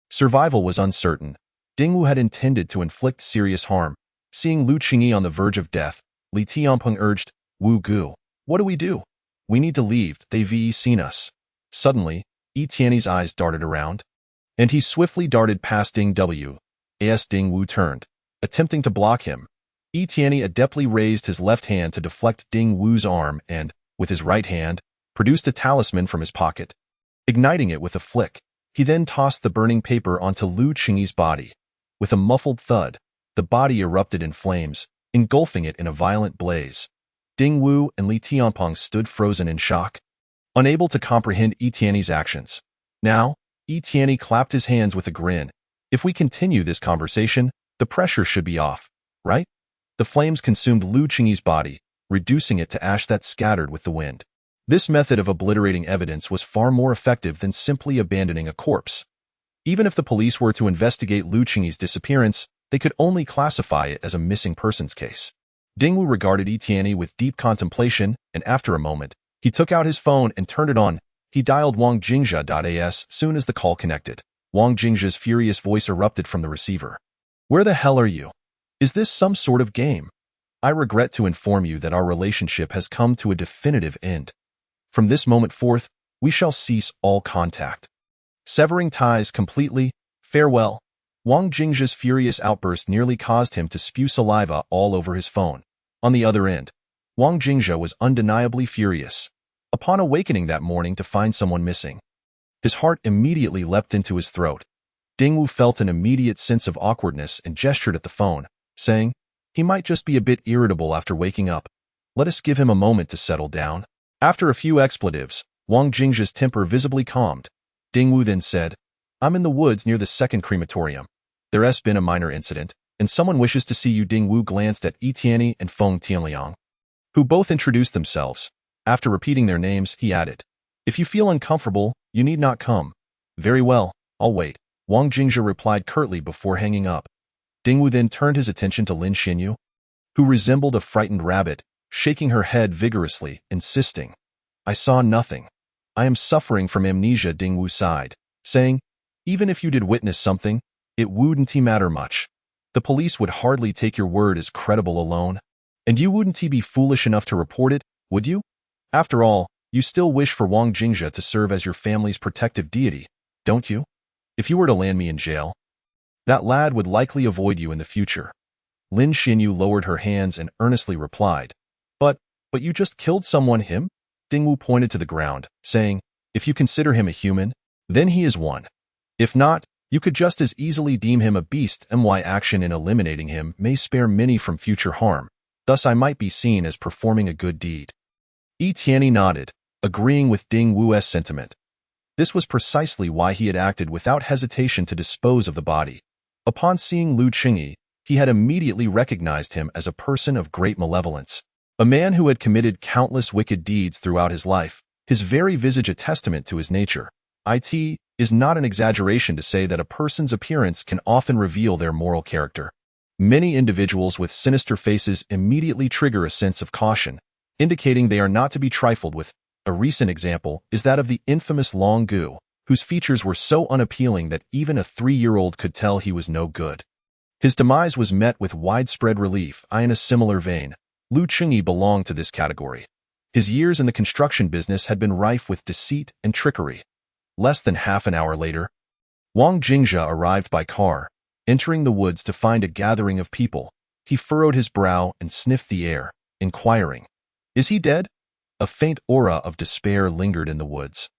survival was uncertain. Dingwu had intended to inflict serious harm. Seeing Lu Qingyi on the verge of death, Li Tianpeng urged, "Wu Gu, what do we do? We need to leave. They've seen us." Suddenly, Tianyi's eyes darted around, and he swiftly darted past Dingwu. As Dingwu turned, attempting to block him, Tianyi adeptly raised his left hand to deflect Dingwu's arm and, with his right hand, produced a talisman from his pocket. Igniting it with a flick, he then tossed the burning paper onto Lu Qingyi's body. With a muffled thud, the body erupted in flames, engulfing it in a violent blaze. Dingwu and Li Tianpeng stood frozen in shock, unable to comprehend Tianyi's actions. Now, Tianyi clapped his hands with a grin. "If we continue this conversation, the pressure should be off, right?" The flames consumed Lu Qingyi's body, reducing it to ash that scattered with the wind. This method of obliterating evidence was far more effective than simply abandoning a corpse. Even if the police were to investigate Lu Qingyi's disappearance, they could only classify it as a missing persons case. Dingwu regarded Tianyi with deep contemplation, and after a moment, he took out his phone and turned it on. He dialed Wang Jingzhe. Soon as the call connected, Wang Jingzhe's furious voice erupted from the receiver. "Where the hell are you? Is this some sort of game? I regret to inform you that our relationship has come to a definitive end. From this moment forth, we shall cease all contact. Severing ties completely. Farewell." Wang Jingzhe's furious outburst nearly caused him to spew saliva all over his phone. On the other end, Wang Jingzhe was undeniably furious. Upon awakening that morning to find someone missing, his heart immediately leapt into his throat. Dingwu felt an immediate sense of awkwardness and gestured at the phone, saying, "He might just be a bit irritable after waking up. Let us give him a moment to settle down." After a few expletives, Wang Jingzhe's temper visibly calmed. Dingwu then said, "I'm in the woods near the second crematorium. There's been a minor incident, and someone wishes to see you." Dingwu glanced at Yi and Feng Tianliang, who both introduced themselves. After repeating their names, he added, "If you feel uncomfortable, you need not come." "Very well, I'll wait," Wang Jingzhe replied curtly before hanging up. Dingwu then turned his attention to Lin Xinyu, who resembled a frightened rabbit, shaking her head vigorously, insisting, "I saw nothing. I am suffering from amnesia." Dingwu sighed, saying, "Even if you did witness something, it wouldn't matter much. The police would hardly take your word as credible alone. And you wouldn't be foolish enough to report it, would you? After all, you still wish for Wang Jingzhe to serve as your family's protective deity, don't you? If you were to land me in jail, that lad would likely avoid you in the future." Lin Xinyu lowered her hands and earnestly replied, But you just killed someone, him?" Dingwu pointed to the ground, saying, "If you consider him a human, then he is one. If not, you could just as easily deem him a beast. My action in eliminating him may spare many from future harm. Thus I might be seen as performing a good deed." Yi Tianyi nodded, agreeing with Ding Wu's sentiment. This was precisely why he had acted without hesitation to dispose of the body. Upon seeing Lu Qingyi, he had immediately recognized him as a person of great malevolence, a man who had committed countless wicked deeds throughout his life, his very visage a testament to his nature. It is not an exaggeration to say that a person's appearance can often reveal their moral character. Many individuals with sinister faces immediately trigger a sense of caution, indicating they are not to be trifled with. A recent example is that of the infamous Long Gu, whose features were so unappealing that even a 3-year-old could tell he was no good. His demise was met with widespread relief. In a similar vein, Lu Qingyi belonged to this category. His years in the construction business had been rife with deceit and trickery. Less than half an hour later, Wang Jingzhe arrived by car. Entering the woods to find a gathering of people, he furrowed his brow and sniffed the air, inquiring, "Is he dead?" A faint aura of despair lingered in the woods,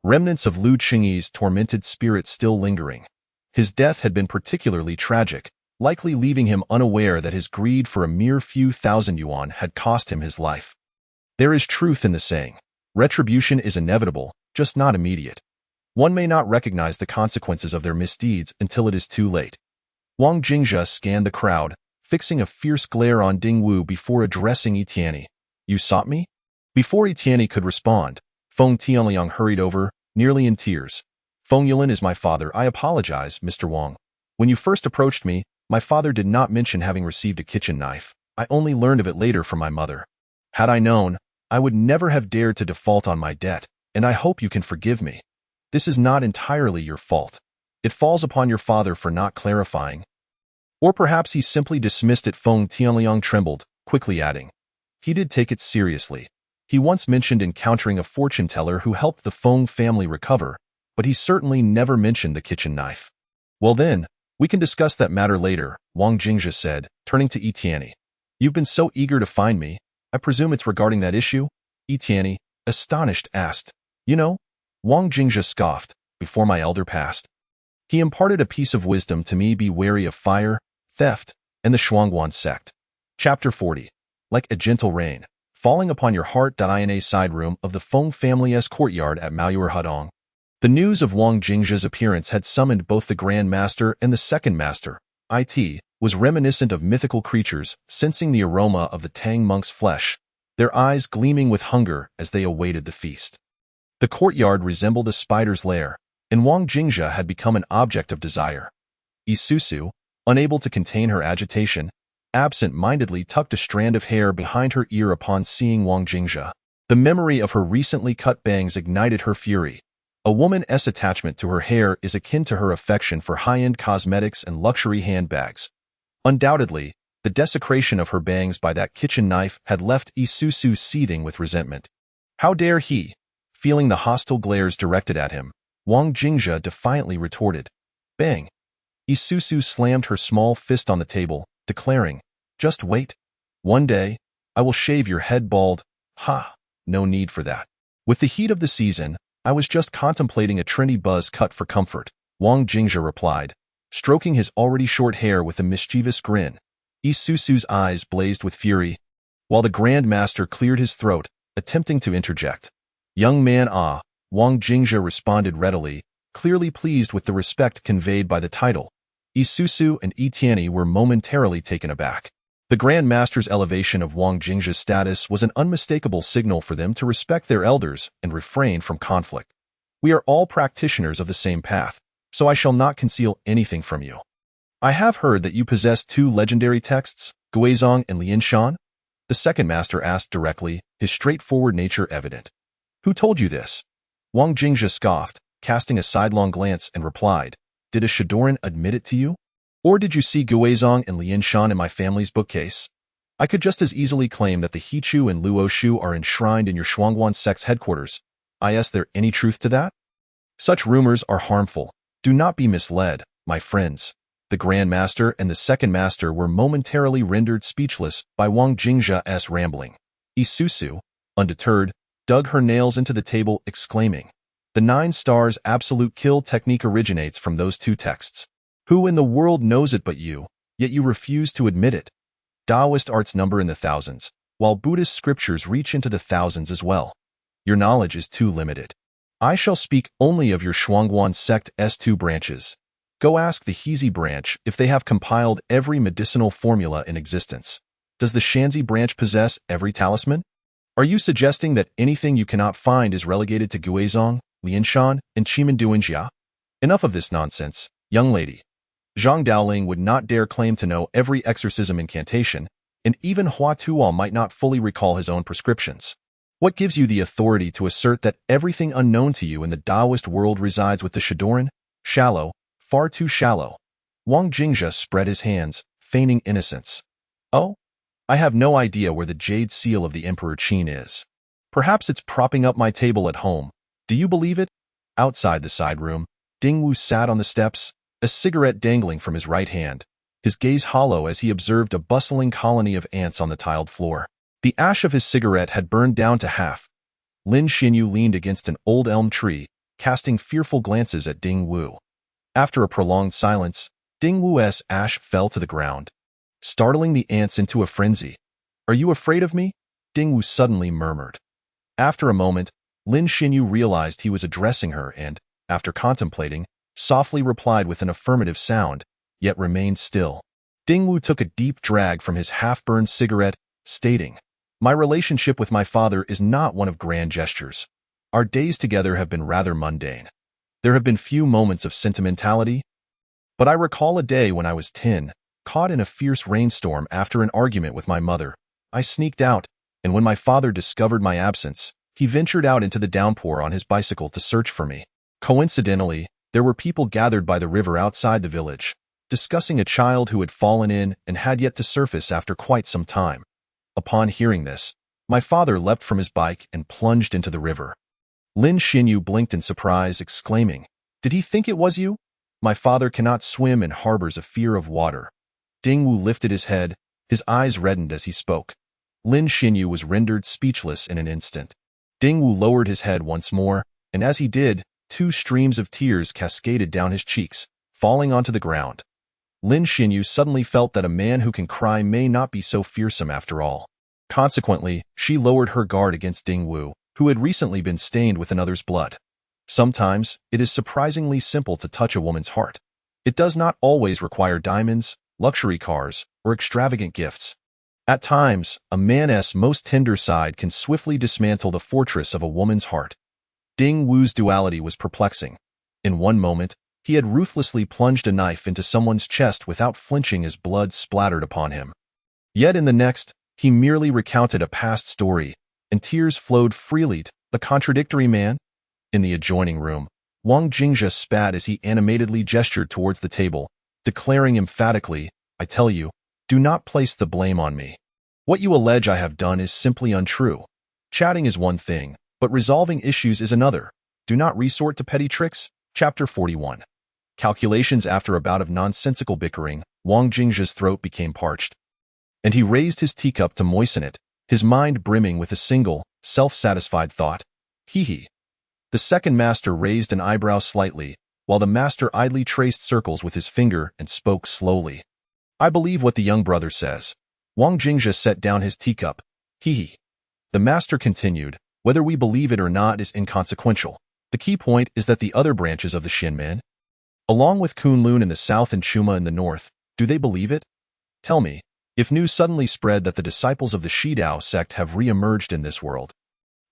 remnants of Lu Qingyi's tormented spirit still lingering. His death had been particularly tragic, likely leaving him unaware that his greed for a mere few thousand yuan had cost him his life. There is truth in the saying, retribution is inevitable, just not immediate. One may not recognize the consequences of their misdeeds until it is too late. Wang Jingzhe scanned the crowd, fixing a fierce glare on Dingwu before addressing Yi Tianyi. "You sought me?" Before Yi Tianyi could respond, Feng Tianliang hurried over, nearly in tears. "Feng Yulin is my father. I apologize, Mr. Wang. When you first approached me, my father did not mention having received a kitchen knife. I only learned of it later from my mother. Had I known, I would never have dared to default on my debt, and I hope you can forgive me. This is not entirely your fault. It falls upon your father for not clarifying. Or perhaps he simply dismissed it." Feng Tianliang trembled, quickly adding, "He did take it seriously. He once mentioned encountering a fortune teller who helped the Feng family recover, but he certainly never mentioned the kitchen knife." "Well then, we can discuss that matter later," Wang Jingzhe said, turning to Yi Tianyi. "You've been so eager to find me. I presume it's regarding that issue?" Yi Tianyi, astonished, asked. "You know," Wang Jingzhe scoffed, "before my elder passed, he imparted a piece of wisdom to me: be wary of fire, theft, and the Shuangguan sect." Chapter 40. Like a gentle rain, falling upon your heart. In a side room of the Feng family's courtyard at Maoyuer Hudong, the news of Wang Jingzhe's appearance had summoned both the Grand Master and the Second Master. It was reminiscent of mythical creatures, sensing the aroma of the Tang monk's flesh, their eyes gleaming with hunger as they awaited the feast. The courtyard resembled a spider's lair, and Wang Jingzhe had become an object of desire. Isusu, unable to contain her agitation, absent-mindedly tucked a strand of hair behind her ear upon seeing Wang Jingzhe. The memory of her recently cut bangs ignited her fury. A woman's attachment to her hair is akin to her affection for high-end cosmetics and luxury handbags. Undoubtedly, the desecration of her bangs by that kitchen knife had left Isusu seething with resentment. How dare he? Feeling the hostile glares directed at him, Wang Jingzhe defiantly retorted, "Bang! Isusu slammed her small fist on the table, declaring, "Just wait. One day, I will shave your head bald." Ha, no need for that. With the heat of the season, I was just contemplating a trendy buzz cut for comfort, Wang Jingzhe replied, stroking his already short hair with a mischievous grin. Isusu's eyes blazed with fury, while the Grand Master cleared his throat, attempting to interject. "Young man, ah," Wang Jingzhe responded readily, clearly pleased with the respect conveyed by the title. Isusu and Etienne were momentarily taken aback. The Grand Master's elevation of Wang Jingzhe's status was an unmistakable signal for them to respect their elders and refrain from conflict. "We are all practitioners of the same path, so I shall not conceal anything from you. I have heard that you possess two legendary texts, Guizhong and Lianshan?" The second master asked directly, his straightforward nature evident. "Who told you this?" Wang Jingzhe scoffed, casting a sidelong glance, and replied, "Did a Shadoran admit it to you? Or did you see Guizhong and Lianshan in my family's bookcase? I could just as easily claim that the Hichu and Luoshu are enshrined in your Shuangguan sect's headquarters. Is there any truth to that? Such rumors are harmful. Do not be misled, my friends." The Grand Master and the Second Master were momentarily rendered speechless by Wang Jingzhe's rambling. Isusu, undeterred, dug her nails into the table, exclaiming, "The 9 stars absolute kill technique originates from those two texts. Who in the world knows it but you, yet you refuse to admit it? Taoist arts number in the thousands, while Buddhist scriptures reach into the thousands as well. Your knowledge is too limited. I shall speak only of your Shuangguan sect's 2 branches. Go ask the Hezi branch if they have compiled every medicinal formula in existence. Does the Shanzi branch possess every talisman? Are you suggesting that anything you cannot find is relegated to Guizhong, Lianshan, and Chimenduanjia? Enough of this nonsense, young lady. Zhang Daoling would not dare claim to know every exorcism incantation, and even Hua Tuo might not fully recall his own prescriptions. What gives you the authority to assert that everything unknown to you in the Taoist world resides with the Shadoran? Shallow, far too shallow." Wang Jingzhe spread his hands, feigning innocence. "Oh? I have no idea where the jade seal of the Emperor Qin is. Perhaps it's propping up my table at home. Do you believe it?" Outside the side room, Dingwu sat on the steps, a cigarette dangling from his right hand, his gaze hollow as he observed a bustling colony of ants on the tiled floor. The ash of his cigarette had burned down to half. Lin Xinyu leaned against an old elm tree, casting fearful glances at Ding Wu. After a prolonged silence, Ding Wu's ash fell to the ground, startling the ants into a frenzy. "Are you afraid of me?" Ding Wu suddenly murmured. After a moment, Lin Xinyu realized he was addressing her and, after contemplating, softly replied with an affirmative sound, yet remained still. Ding Wu took a deep drag from his half-burned cigarette, stating, "My relationship with my father is not one of grand gestures. Our days together have been rather mundane. There have been few moments of sentimentality, but I recall a day when I was 10, caught in a fierce rainstorm after an argument with my mother. I sneaked out, and when my father discovered my absence, he ventured out into the downpour on his bicycle to search for me. Coincidentally, there were people gathered by the river outside the village, discussing a child who had fallen in and had yet to surface after quite some time. Upon hearing this, my father leapt from his bike and plunged into the river." Lin Xinyu blinked in surprise, exclaiming, "Did he think it was you? My father cannot swim and harbors a fear of water." Ding Wu lifted his head, his eyes reddened as he spoke. Lin Xinyu was rendered speechless in an instant. Ding Wu lowered his head once more, and as he did, 2 streams of tears cascaded down his cheeks, falling onto the ground. Lin Xinyu suddenly felt that a man who can cry may not be so fearsome after all. Consequently, she lowered her guard against Ding Wu, who had recently been stained with another's blood. Sometimes, it is surprisingly simple to touch a woman's heart. It does not always require diamonds, luxury cars, or extravagant gifts. At times, a man's most tender side can swiftly dismantle the fortress of a woman's heart. Ding Wu's duality was perplexing. In one moment, he had ruthlessly plunged a knife into someone's chest without flinching as blood splattered upon him. Yet in the next, he merely recounted a past story, and tears flowed freely. The contradictory man? In the adjoining room, Wang Jingzhe spat as he animatedly gestured towards the table, declaring emphatically, "I tell you, do not place the blame on me. What you allege I have done is simply untrue. Chatting is one thing, but resolving issues is another. Do not resort to petty tricks." Chapter 41. calculations. After a bout of nonsensical bickering, Wang Jingzhe's throat became parched, and he raised his teacup to moisten it, his mind brimming with a single, self-satisfied thought. Hee. The second master raised an eyebrow slightly, while the master idly traced circles with his finger and spoke slowly. I believe what the young brother says. Wang Jingzhe set down his teacup. Hee. The master continued, whether we believe it or not is inconsequential. The key point is that the other branches of the Xinmen, along with Kunlun in the south and Chuma in the north, do they believe it? Tell me, if news suddenly spread that the disciples of the Shidao sect have re-emerged in this world,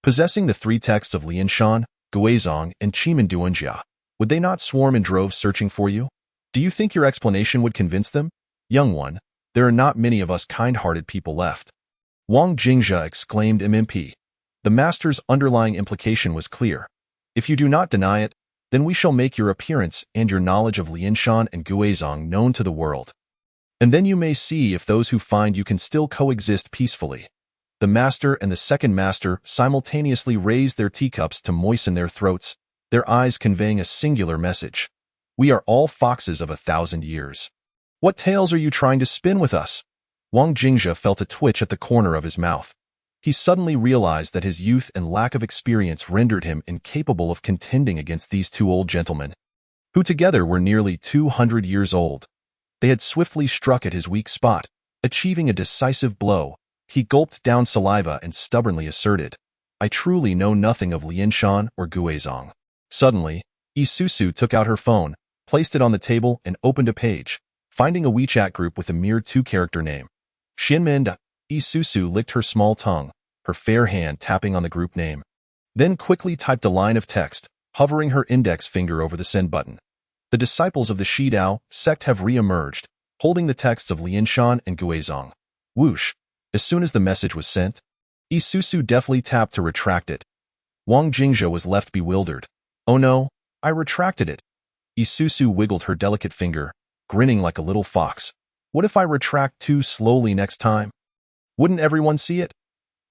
possessing the three texts of Lianshan, Guizhong, and Chimanduanjia, would they not swarm in droves searching for you? Do you think your explanation would convince them? Young one, there are not many of us kind-hearted people left. Wang Jingzhe exclaimed MMP. The master's underlying implication was clear. If you do not deny it, then we shall make your appearance and your knowledge of Lianshan and Guizhong known to the world. And then you may see if those who find you can still coexist peacefully. The master and the second master simultaneously raised their teacups to moisten their throats, their eyes conveying a singular message. We are all foxes of 1,000 years. What tales are you trying to spin with us? Wang Jingzhe felt a twitch at the corner of his mouth. He suddenly realized that his youth and lack of experience rendered him incapable of contending against these two old gentlemen, who together were nearly 200 years old. They had swiftly struck at his weak spot, achieving a decisive blow. He gulped down saliva and stubbornly asserted, I truly know nothing of Lianshan or Guizhong. Suddenly, Isusu took out her phone, placed it on the table, and opened a page, finding a WeChat group with a mere 2-character name. Xinmen. Isusu licked her small tongue, her fair hand tapping on the group name. Then quickly typed a line of text, hovering her index finger over the send button. The disciples of the Shidao sect have re-emerged, holding the texts of Lianshan and Guizhong. Whoosh. As soon as the message was sent, Isusu deftly tapped to retract it. Wang Jingzhe was left bewildered. Oh no, I retracted it. Isusu wiggled her delicate finger, grinning like a little fox. What if I retract too slowly next time? Wouldn't everyone see it?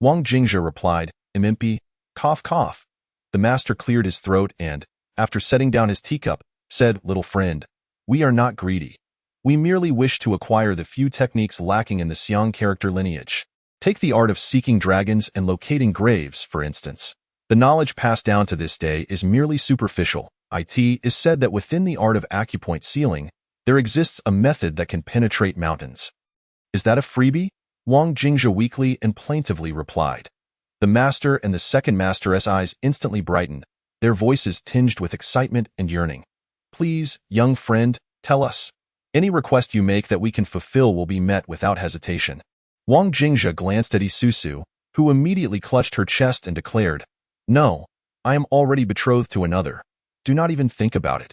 Wang Jingzhe replied, Imimpi, cough cough. The master cleared his throat and, after setting down his teacup, said, Little friend, we are not greedy. We merely wish to acquire the few techniques lacking in the Xiang character lineage. Take the art of seeking dragons and locating graves, for instance. The knowledge passed down to this day is merely superficial. It is said that within the art of acupoint sealing, there exists a method that can penetrate mountains. Is that a freebie? Wang Jingzhe weakly and plaintively replied. The master and the second master's eyes instantly brightened, their voices tinged with excitement and yearning. Please, young friend, tell us. Any request you make that we can fulfill will be met without hesitation. Wang Jingzhe glanced at Isusu, who immediately clutched her chest and declared, No, I am already betrothed to another. Do not even think about it.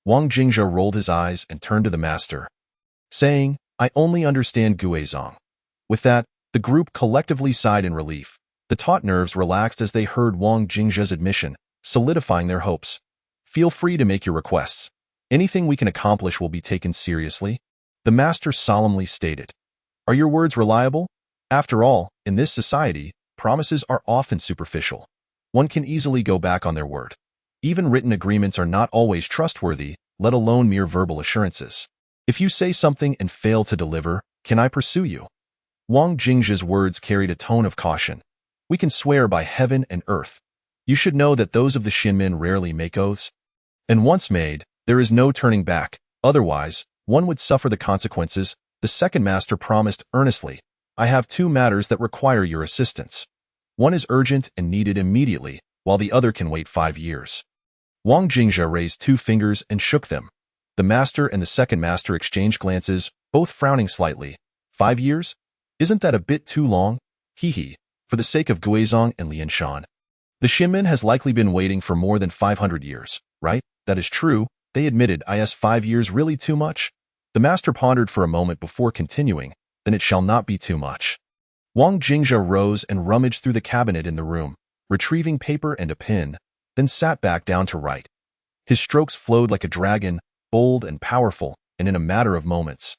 Wang Jingzhe rolled his eyes and turned to the master, saying, I only understand Guizhong. With that, the group collectively sighed in relief. The taut nerves relaxed as they heard Wang Jingzhe's admission, solidifying their hopes. Feel free to make your requests. Anything we can accomplish will be taken seriously, the master solemnly stated. Are your words reliable? After all, in this society, promises are often superficial. One can easily go back on their word. Even written agreements are not always trustworthy, let alone mere verbal assurances. If you say something and fail to deliver, can I pursue you? Wang Jingzhe's words carried a tone of caution. We can swear by heaven and earth. You should know that those of the Xinmen rarely make oaths. And once made, there is no turning back. Otherwise, one would suffer the consequences. The second master promised earnestly, I have 2 matters that require your assistance. One is urgent and needed immediately, while the other can wait 5 years. Wang Jingzhe raised 2 fingers and shook them. The master and the second master exchanged glances, both frowning slightly. 5 years? Isn't that a bit too long? Hee. For the sake of Guizhong and Lianshan. The Xinmen has likely been waiting for more than 500 years, right? That is true, they admitted. Is 5 years really too much? The master pondered for a moment before continuing, then it shall not be too much. Wang Jingzhe rose and rummaged through the cabinet in the room, retrieving paper and a pen, then sat back down to write. His strokes flowed like a dragon, bold and powerful, and in a matter of moments,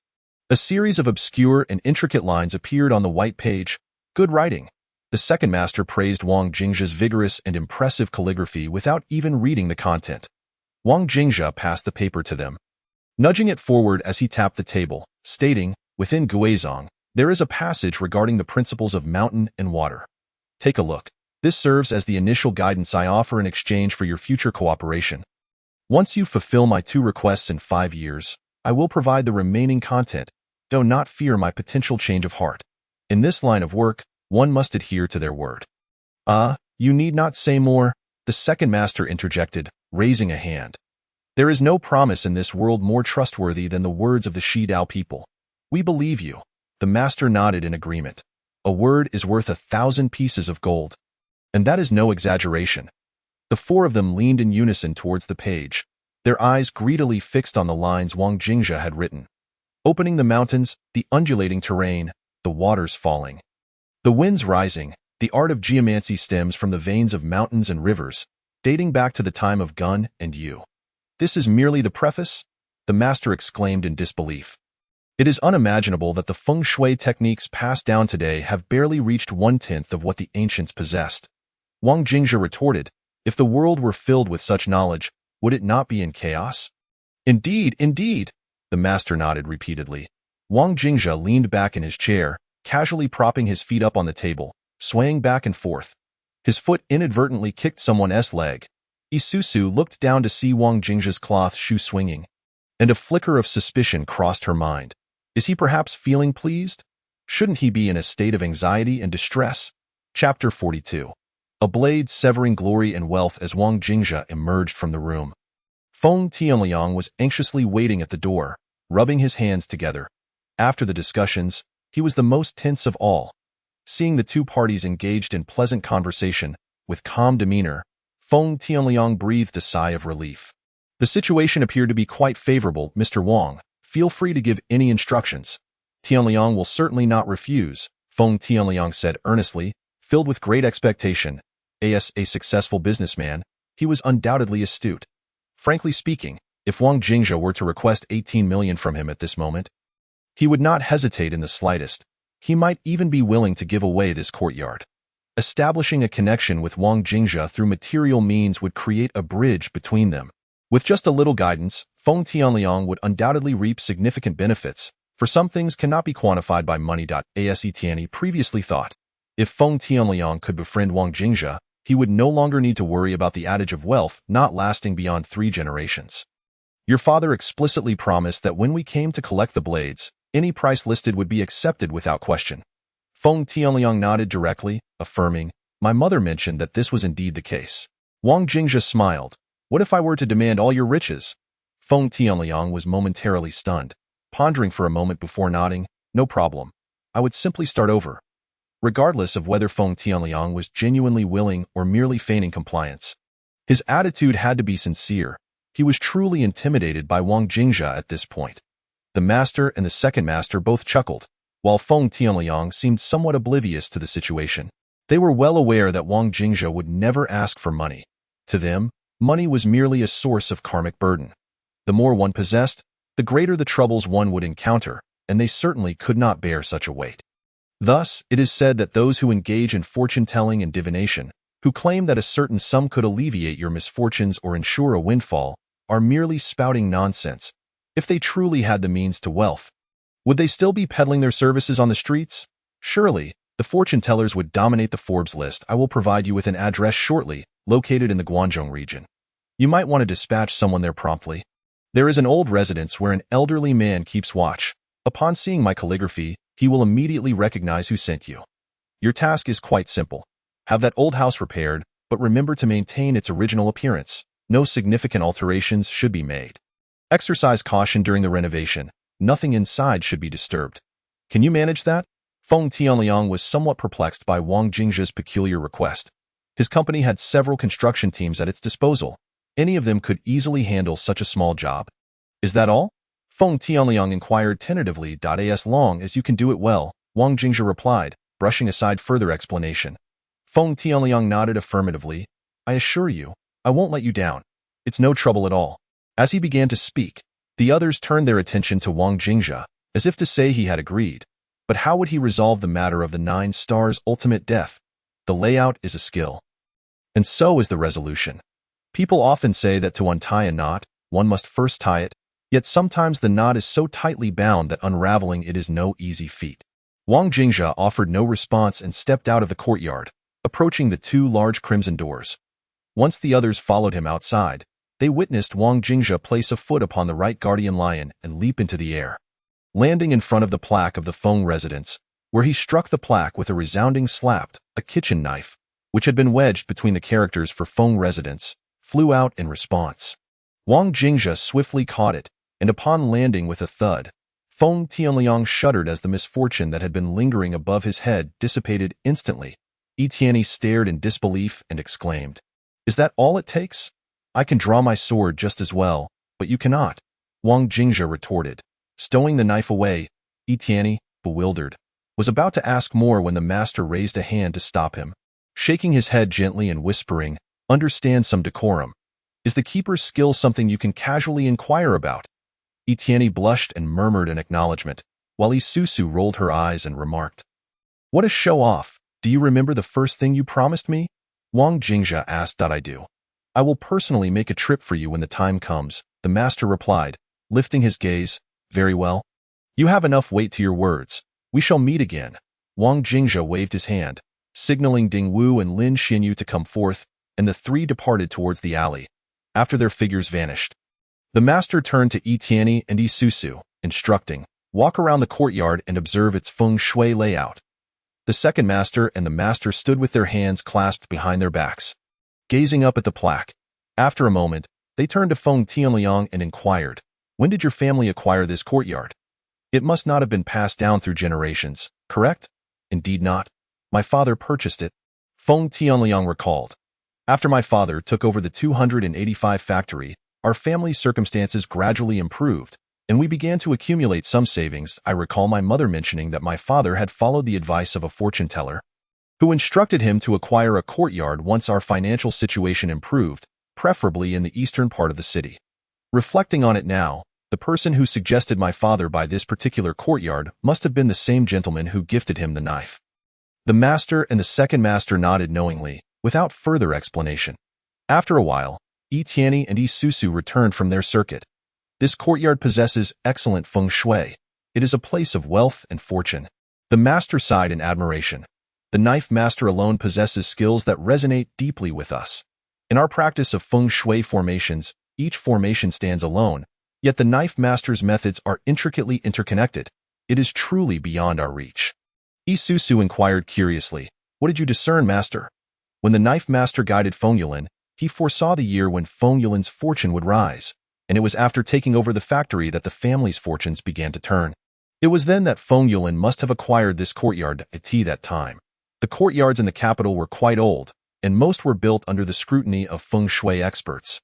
a series of obscure and intricate lines appeared on the white page. Good writing. The second master praised Wang Jingzhe's vigorous and impressive calligraphy without even reading the content. Wang Jingzhe passed the paper to them, nudging it forward as he tapped the table, stating, within Guizhong, there is a passage regarding the principles of mountain and water. Take a look. This serves as the initial guidance I offer in exchange for your future cooperation. Once you fulfill my 2 requests in 5 years, I will provide the remaining content. Do not fear my potential change of heart. In this line of work, one must adhere to their word. You need not say more, the second master interjected, raising a hand. There is no promise in this world more trustworthy than the words of the Shidao people. We believe you. The master nodded in agreement. A word is worth 1,000 pieces of gold. And that is no exaggeration. The 4 of them leaned in unison towards the page, their eyes greedily fixed on the lines Wang Jingzhe had written. Opening the mountains, the undulating terrain, the waters falling. The winds rising, the art of geomancy stems from the veins of mountains and rivers, dating back to the time of Gun and Yu. This is merely the preface? The master exclaimed in disbelief. It is unimaginable that the feng shui techniques passed down today have barely reached 1/10 of what the ancients possessed. Wang Jingzhe retorted, if the world were filled with such knowledge, would it not be in chaos? Indeed, indeed, the master nodded repeatedly. Wang Jingzhe leaned back in his chair, casually propping his feet up on the table, swaying back and forth. His foot inadvertently kicked someone's leg. Isusu looked down to see Wang Jingzhe's cloth shoe swinging, and a flicker of suspicion crossed her mind. Is he perhaps feeling pleased? Shouldn't he be in a state of anxiety and distress? Chapter 42. A blade severing glory and wealth as Wang Jingzhe emerged from the room. Feng Tianliang was anxiously waiting at the door, rubbing his hands together. After the discussions, he was the most tense of all. Seeing the 2 parties engaged in pleasant conversation, with calm demeanor, Feng Tianliang breathed a sigh of relief. The situation appeared to be quite favorable, Mr. Wang. Feel free to give any instructions. Tianliang will certainly not refuse, Feng Tianliang said earnestly, filled with great expectation. As a successful businessman, he was undoubtedly astute. Frankly speaking, if Wang Jingzhe were to request 18 million from him at this moment, he would not hesitate in the slightest. He might even be willing to give away this courtyard. Establishing a connection with Wang Jingzhe through material means would create a bridge between them. With just a little guidance, Feng Tianliang would undoubtedly reap significant benefits, for some things cannot be quantified by money. As Tianyi previously thought, if Feng Tianliang could befriend Wang Jingzhe, he would no longer need to worry about the adage of wealth not lasting beyond 3 generations. Your father explicitly promised that when we came to collect the blades, any price listed would be accepted without question. Feng Tianliang nodded directly, affirming, my mother mentioned that this was indeed the case. Wang Jingzhe smiled. What if I were to demand all your riches? Feng Tianliang was momentarily stunned, pondering for a moment before nodding. No problem. I would simply start over. Regardless of whether Feng Tianliang was genuinely willing or merely feigning compliance, his attitude had to be sincere. He was truly intimidated by Wang Jingzhe at this point. The master and the second master both chuckled, while Feng Tianliang seemed somewhat oblivious to the situation. They were well aware that Wang Jingzhe would never ask for money. To them, money was merely a source of karmic burden. The more one possessed, the greater the troubles one would encounter, and they certainly could not bear such a weight. Thus, it is said that those who engage in fortune-telling and divination, who claim that a certain sum could alleviate your misfortunes or ensure a windfall, are merely spouting nonsense. If they truly had the means to wealth, would they still be peddling their services on the streets? Surely, the fortune-tellers would dominate the Forbes list. I will provide you with an address shortly, located in the Guangzhou region. You might want to dispatch someone there promptly. There is an old residence where an elderly man keeps watch. Upon seeing my calligraphy, he will immediately recognize who sent you. Your task is quite simple. Have that old house repaired, but remember to maintain its original appearance. No significant alterations should be made. Exercise caution during the renovation. Nothing inside should be disturbed. Can you manage that? Feng Tianliang was somewhat perplexed by Wang Jingzhe's peculiar request. His company had several construction teams at its disposal. Any of them could easily handle such a small job. Is that all? Feng Tianliang inquired tentatively. As long as you can do it well, Wang Jingzhe replied, brushing aside further explanation. Feng Tianliang nodded affirmatively. I assure you, I won't let you down. It's no trouble at all. As he began to speak, the others turned their attention to Wang Jingzhe, as if to say he had agreed. But how would he resolve the matter of the 9 stars' ultimate death? The layout is a skill. And so is the resolution. People often say that to untie a knot, one must first tie it, yet sometimes the knot is so tightly bound that unraveling it is no easy feat. Wang Jingzhe offered no response and stepped out of the courtyard, approaching the two large crimson doors. Once the others followed him outside, they witnessed Wang Jingzhe place a foot upon the right guardian lion and leap into the air, landing in front of the plaque of the Feng residence, where he struck the plaque with a resounding slap. A kitchen knife, which had been wedged between the characters for Feng residence, flew out in response. Wang Jingzhe swiftly caught it, and upon landing with a thud, Feng Tianliang shuddered as the misfortune that had been lingering above his head dissipated instantly. Tianyi stared in disbelief and exclaimed, "Is that all it takes? I can draw my sword just as well, but you cannot," Wang Jingzhe retorted, stowing the knife away. Tianyi, bewildered, was about to ask more when the master raised a hand to stop him, shaking his head gently and whispering, "Understand some decorum. Is the keeper's skill something you can casually inquire about?" Tianyi blushed and murmured an acknowledgement, while Isusu rolled her eyes and remarked, "What a show-off! Do you remember the first thing you promised me?" Wang Jingzhe asked. "I do. I will personally make a trip for you when the time comes," the master replied, lifting his gaze. "Very well. You have enough weight to your words. We shall meet again." Wang Jingzhe waved his hand, signaling Ding Wu and Lin Xianyu to come forth, and the three departed towards the alley. After their figures vanished, the master turned to Tianyi and Isusu, instructing, "Walk around the courtyard and observe its feng shui layout." The second master and the master stood with their hands clasped behind their backs, gazing up at the plaque. After a moment, they turned to Feng Tianliang and inquired, "When did your family acquire this courtyard? It must not have been passed down through generations, correct?" "Indeed not. My father purchased it," Feng Tianliang recalled. "After my father took over the 285 factory, our family's circumstances gradually improved, and we began to accumulate some savings. I recall my mother mentioning that my father had followed the advice of a fortune teller, who instructed him to acquire a courtyard once our financial situation improved, preferably in the eastern part of the city. Reflecting on it now, the person who suggested my father buy this particular courtyard must have been the same gentleman who gifted him the knife." The master and the second master nodded knowingly, without further explanation. After a while, Tianyi and Isusu returned from their circuit. "This courtyard possesses excellent feng shui. It is a place of wealth and fortune." The master sighed in admiration. "The knife master alone possesses skills that resonate deeply with us. In our practice of feng shui formations, each formation stands alone, yet the knife master's methods are intricately interconnected. It is truly beyond our reach." Isusu inquired curiously, "What did you discern, master?" When the knife master guided Feng Yulin, he foresaw the year when Feng Yulin's fortune would rise, and it was after taking over the factory that the family's fortunes began to turn. It was then that Feng Yulin must have acquired this courtyard at that time. The courtyards in the capital were quite old, and most were built under the scrutiny of feng shui experts,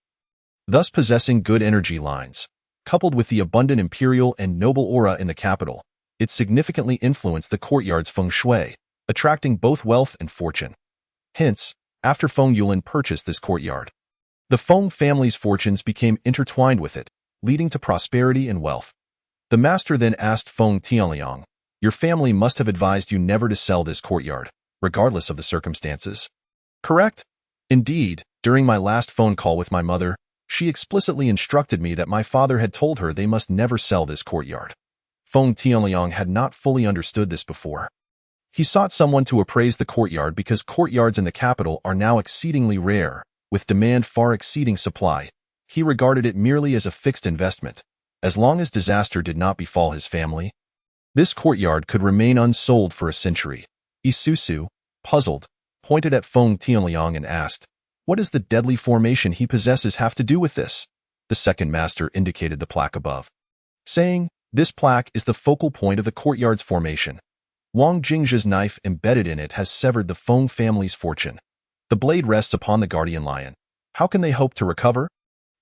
thus possessing good energy lines. Coupled with the abundant imperial and noble aura in the capital, it significantly influenced the courtyard's feng shui, attracting both wealth and fortune. Hence, after Feng Yulin purchased this courtyard, the Feng family's fortunes became intertwined with it, leading to prosperity and wealth. The master then asked Feng Tianliang, "Your family must have advised you never to sell this courtyard, regardless of the circumstances, correct?" "Indeed, during my last phone call with my mother, she explicitly instructed me that my father had told her they must never sell this courtyard." Feng Tianliang had not fully understood this before. He sought someone to appraise the courtyard because courtyards in the capital are now exceedingly rare, with demand far exceeding supply. He regarded it merely as a fixed investment. As long as disaster did not befall his family, this courtyard could remain unsold for a century. Isusu, puzzled, pointed at Feng Tianliang and asked, "What does the deadly formation he possesses have to do with this?" The second master indicated the plaque above, saying, "This plaque is the focal point of the courtyard's formation. Wang Jingzhe's knife embedded in it has severed the Feng family's fortune. The blade rests upon the guardian lion. How can they hope to recover?"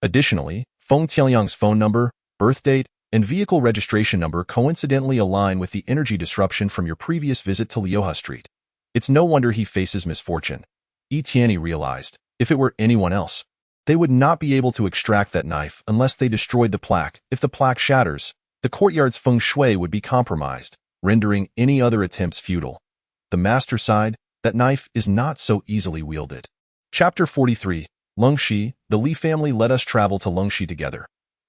Additionally, Feng Tianliang's phone number, birth date, and vehicle registration number coincidentally align with the energy disruption from your previous visit to Liuhe Street. It's no wonder he faces misfortune. Tianyi realized, if it were anyone else, they would not be able to extract that knife unless they destroyed the plaque. If the plaque shatters, the courtyard's feng shui would be compromised, rendering any other attempts futile. The master sighed, "That knife is not so easily wielded." Chapter 43. Longxi, the Li family let us travel to Longxi together.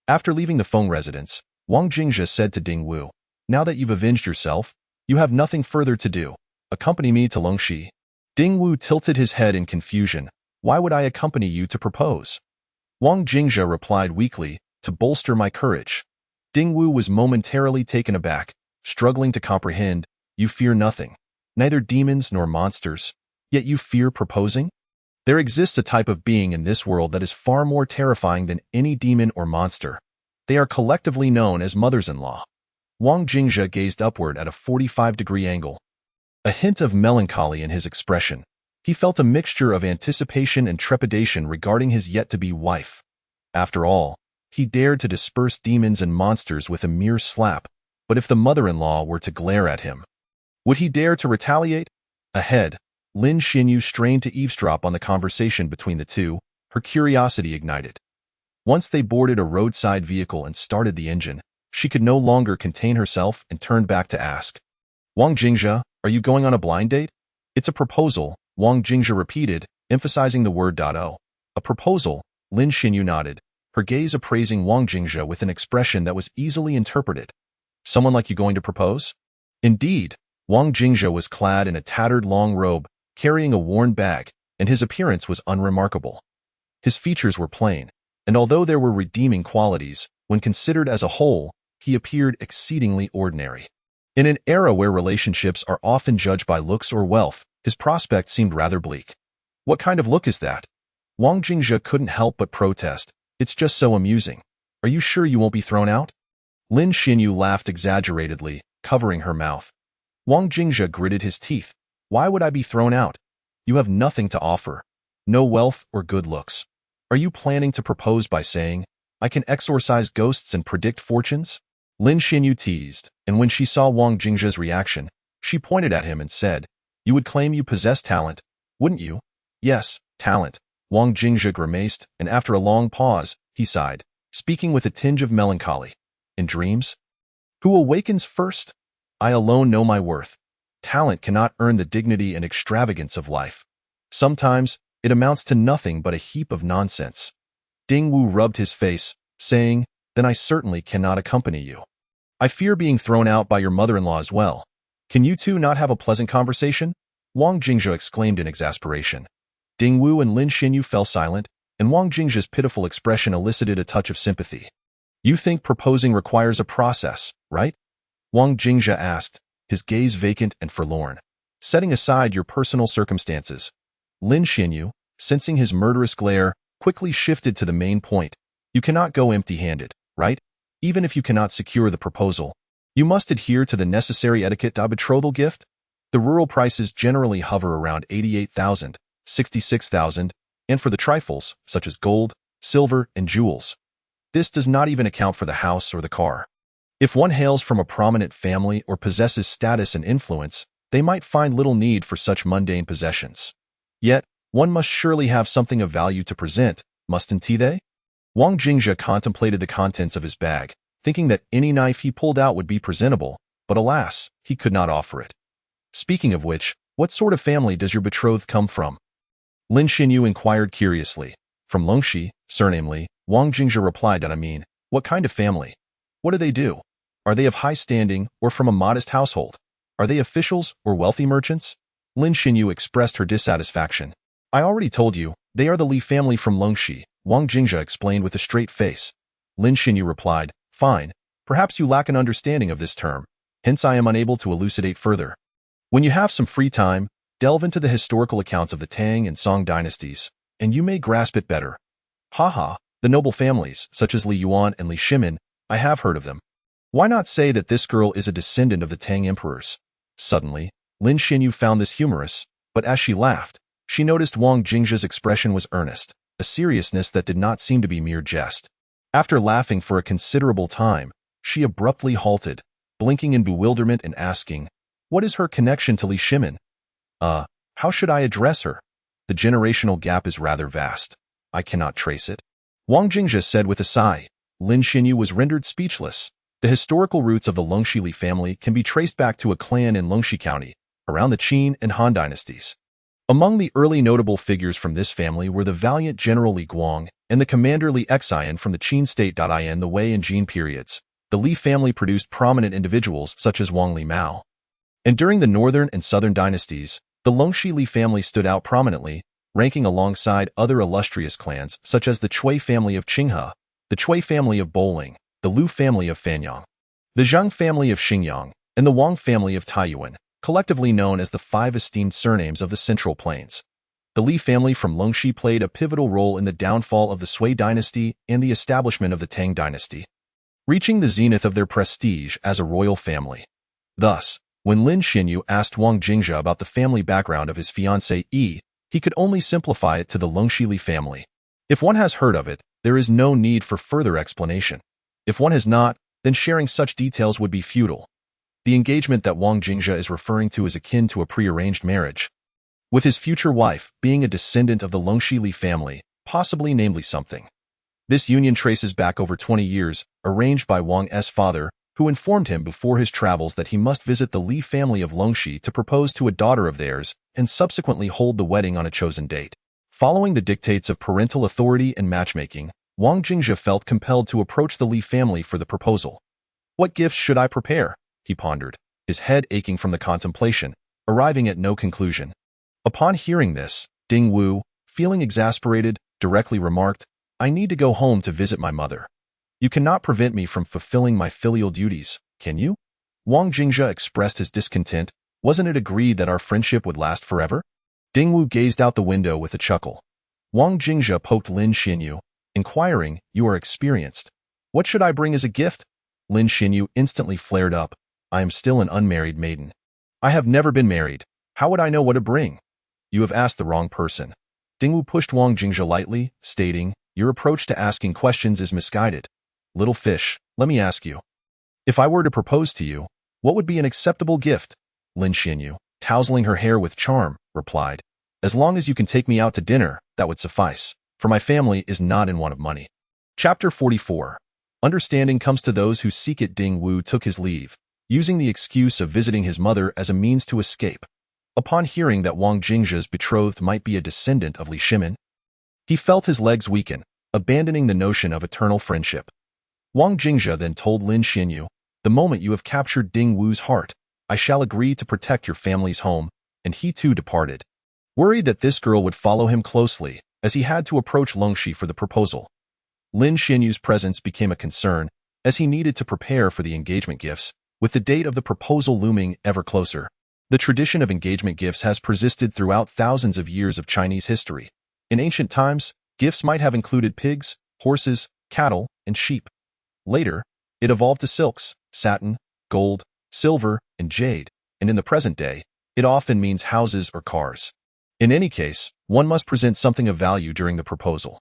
After leaving the Feng residence, Wang Jingzhe said to Ding Wu, now that you've avenged yourself, you have nothing further to do. Accompany me to Longxi. Ding Wu tilted his head in confusion. Why would I accompany you to propose? Wang Jingzhe replied weakly, to bolster my courage. Ding Wu was momentarily taken aback, struggling to comprehend. You fear nothing, neither demons nor monsters, yet you fear proposing? There exists a type of being in this world that is far more terrifying than any demon or monster. They are collectively known as mothers-in-law. Wang Jingzhe gazed upward at a 45-degree angle. A hint of melancholy in his expression. He felt a mixture of anticipation and trepidation regarding his yet-to-be wife. After all, he dared to disperse demons and monsters with a mere slap, but if the mother-in-law were to glare at him, would he dare to retaliate? Ahead, Lin Xinyu strained to eavesdrop on the conversation between the two, her curiosity ignited. Once they boarded a roadside vehicle and started the engine, she could no longer contain herself and turned back to ask, Wang Jingzhe, are you going on a blind date? It's a proposal, Wang Jingzhe repeated, emphasizing the word "o." A proposal, Lin Xinyu nodded, her gaze appraising Wang Jingzhe with an expression that was easily interpreted. Someone like you going to propose? Indeed, Wang Jingzhe was clad in a tattered long robe, carrying a worn bag, and his appearance was unremarkable. His features were plain, and although there were redeeming qualities, when considered as a whole, he appeared exceedingly ordinary. In an era where relationships are often judged by looks or wealth, his prospect seemed rather bleak. What kind of look is that? Wang Jingzhe couldn't help but protest. It's just so amusing. Are you sure you won't be thrown out? Lin Xinyu laughed exaggeratedly, covering her mouth. Wang Jingzhe gritted his teeth. Why would I be thrown out? You have nothing to offer. No wealth or good looks. Are you planning to propose by saying, I can exorcise ghosts and predict fortunes? Lin Xinyu teased, and when she saw Wang Jingzhe's reaction, she pointed at him and said, You would claim you possess talent, wouldn't you? Yes, talent. Wang Jingzhe grimaced, and after a long pause, he sighed, speaking with a tinge of melancholy. In dreams? Who awakens first? I alone know my worth. Talent cannot earn the dignity and extravagance of life. Sometimes, it amounts to nothing but a heap of nonsense. Ding Wu rubbed his face, saying, Then I certainly cannot accompany you. I fear being thrown out by your mother-in-law as well. Can you two not have a pleasant conversation? Wang Jingzhe exclaimed in exasperation. Ding Wu and Lin Xinyu fell silent, and Wang Jingzhe's pitiful expression elicited a touch of sympathy. You think proposing requires a process, right? Wang Jingzhe asked, his gaze vacant and forlorn. Setting aside your personal circumstances, Lin Xinyu, sensing his murderous glare, quickly shifted to the main point. You cannot go empty-handed, right? Even if you cannot secure the proposal, you must adhere to the necessary etiquette. A betrothal gift? The rural prices generally hover around 88,000, 66,000, and for the trifles, such as gold, silver, and jewels. This does not even account for the house or the car. If one hails from a prominent family or possesses status and influence, they might find little need for such mundane possessions. Yet, one must surely have something of value to present, mustn't they? Wang Jingzhe contemplated the contents of his bag, thinking that any knife he pulled out would be presentable, but alas, he could not offer it. Speaking of which, what sort of family does your betrothed come from? Lin Xinyu inquired curiously. From Longxi, surnamely, Wang Jingzhe replied, what kind of family? What do they do? Are they of high standing or from a modest household? Are they officials or wealthy merchants? Lin Xinyu expressed her dissatisfaction. I already told you, they are the Li family from Longxi, Wang Jingzhe explained with a straight face. Lin Xinyu replied, Fine, perhaps you lack an understanding of this term, hence I am unable to elucidate further. When you have some free time, delve into the historical accounts of the Tang and Song dynasties, and you may grasp it better. Haha, the noble families, such as Li Yuan and Li Shimin, I have heard of them. Why not say that this girl is a descendant of the Tang emperors? Suddenly, Lin Xinyu found this humorous, but as she laughed, she noticed Wang Jingzhe's expression was earnest, a seriousness that did not seem to be mere jest. After laughing for a considerable time, she abruptly halted, blinking in bewilderment and asking, What is her connection to Li Shimin? How should I address her? The generational gap is rather vast. I cannot trace it. Wang Jingzhe said with a sigh. Lin Xinyu was rendered speechless. The historical roots of the Longxi Li family can be traced back to a clan in Longxi County, around the Qin and Han dynasties. Among the early notable figures from this family were the valiant General Li Guang and the commander Li Xian from the Qin state. In the Wei and Jin periods, the Li family produced prominent individuals such as Wang Li Mao. And during the northern and southern dynasties, the Longxi Li family stood out prominently, ranking alongside other illustrious clans such as the Chui family of Qinghe, the Chui family of Boling, the Lu family of Fanyang, the Zhang family of Xingyang, and the Wang family of Taiyuan, collectively known as the five esteemed surnames of the Central Plains. The Li family from Longxi played a pivotal role in the downfall of the Sui dynasty and the establishment of the Tang dynasty, reaching the zenith of their prestige as a royal family. Thus, when Lin Xinyu asked Wang Jingzhe about the family background of his fiancée Yi, he could only simplify it to the Longxi Li family. If one has heard of it, there is no need for further explanation. If one has not, then sharing such details would be futile. The engagement that Wang Jingzhe is referring to is akin to a prearranged marriage, with his future wife being a descendant of the Longxi Li family, possibly named Li something. This union traces back over 20 years, arranged by Wang's father, who informed him before his travels that he must visit the Li family of Longxi to propose to a daughter of theirs and subsequently hold the wedding on a chosen date. Following the dictates of parental authority and matchmaking, Wang Jingzhe felt compelled to approach the Li family for the proposal. What gifts should I prepare? He pondered, his head aching from the contemplation, arriving at no conclusion. Upon hearing this, Ding Wu, feeling exasperated, directly remarked, I need to go home to visit my mother. You cannot prevent me from fulfilling my filial duties, can you? Wang Jingzhe expressed his discontent. Wasn't it agreed that our friendship would last forever? Ding Wu gazed out the window with a chuckle. Wang Jingzhe poked Lin Xinyu, inquiring, You are experienced. What should I bring as a gift? Lin Xinyu instantly flared up. I am still an unmarried maiden. I have never been married. How would I know what to bring? You have asked the wrong person. Ding Wu pushed Wang Jingzhe lightly, stating, Your approach to asking questions is misguided. Little fish, let me ask you. If I were to propose to you, what would be an acceptable gift? Lin Xinyu, tousling her hair with charm, replied, As long as you can take me out to dinner, that would suffice, for my family is not in want of money. Chapter 44. Understanding comes to those who seek it. Ding Wu took his leave, using the excuse of visiting his mother as a means to escape. Upon hearing that Wang Jingzhe's betrothed might be a descendant of Li Shimin, he felt his legs weaken, abandoning the notion of eternal friendship. Wang Jingzhe then told Lin Xinyu, The moment you have captured Ding Wu's heart, I shall agree to protect your family's home, and he too departed, worried that this girl would follow him closely, as he had to approach Longxi for the proposal. Lin Xinyu's presence became a concern, as he needed to prepare for the engagement gifts, with the date of the proposal looming ever closer. The tradition of engagement gifts has persisted throughout thousands of years of Chinese history. In ancient times, gifts might have included pigs, horses, cattle, and sheep. Later, it evolved to silks, satin, gold, silver, and jade, and in the present day, it often means houses or cars. In any case, one must present something of value during the proposal.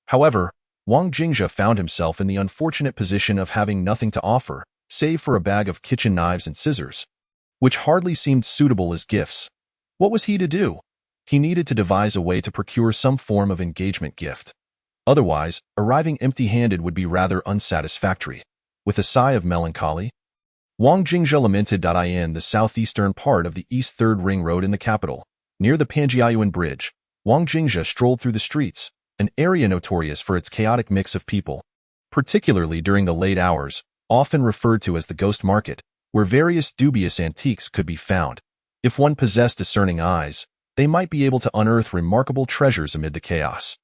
However, Wang Jingzhe found himself in the unfortunate position of having nothing to offer, save for a bag of kitchen knives and scissors, which hardly seemed suitable as gifts. What was he to do? He needed to devise a way to procure some form of engagement gift. Otherwise, arriving empty-handed would be rather unsatisfactory. With a sigh of melancholy, Wang Jingzhe lamented. In the southeastern part of the East Third Ring Road in the capital, near the Panjiayuan Bridge, Wang Jingzhe strolled through the streets, an area notorious for its chaotic mix of people, particularly during the late hours, often referred to as the ghost market, where various dubious antiques could be found. If one possessed discerning eyes, they might be able to unearth remarkable treasures amid the chaos.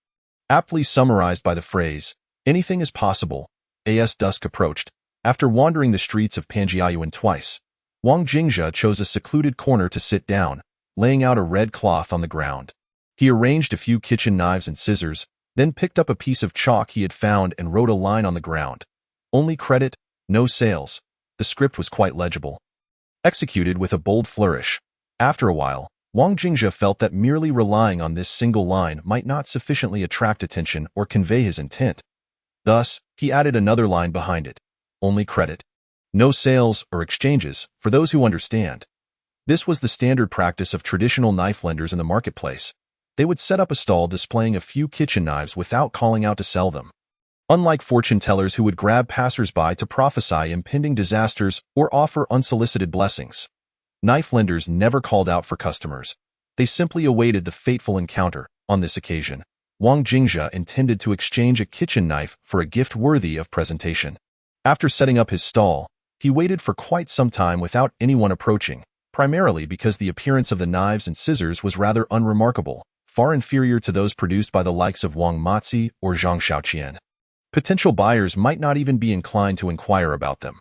Aptly summarized by the phrase, anything is possible, as dusk approached. After wandering the streets of Panjiayuan twice, Wang Jingzhe chose a secluded corner to sit down, laying out a red cloth on the ground. He arranged a few kitchen knives and scissors, then picked up a piece of chalk he had found and wrote a line on the ground. Only credit, no sales. The script was quite legible, executed with a bold flourish. After a while, Wang Jingzhe felt that merely relying on this single line might not sufficiently attract attention or convey his intent. Thus, he added another line behind it. Only credit. No sales or exchanges, for those who understand. This was the standard practice of traditional knife lenders in the marketplace. They would set up a stall displaying a few kitchen knives without calling out to sell them. Unlike fortune tellers who would grab passers-by to prophesy impending disasters or offer unsolicited blessings, knife lenders never called out for customers. They simply awaited the fateful encounter. On this occasion, Wang Jingzhe intended to exchange a kitchen knife for a gift worthy of presentation. After setting up his stall, he waited for quite some time without anyone approaching, primarily because the appearance of the knives and scissors was rather unremarkable, far inferior to those produced by the likes of Wang Matzi or Zhang Shaoqian. Potential buyers might not even be inclined to inquire about them.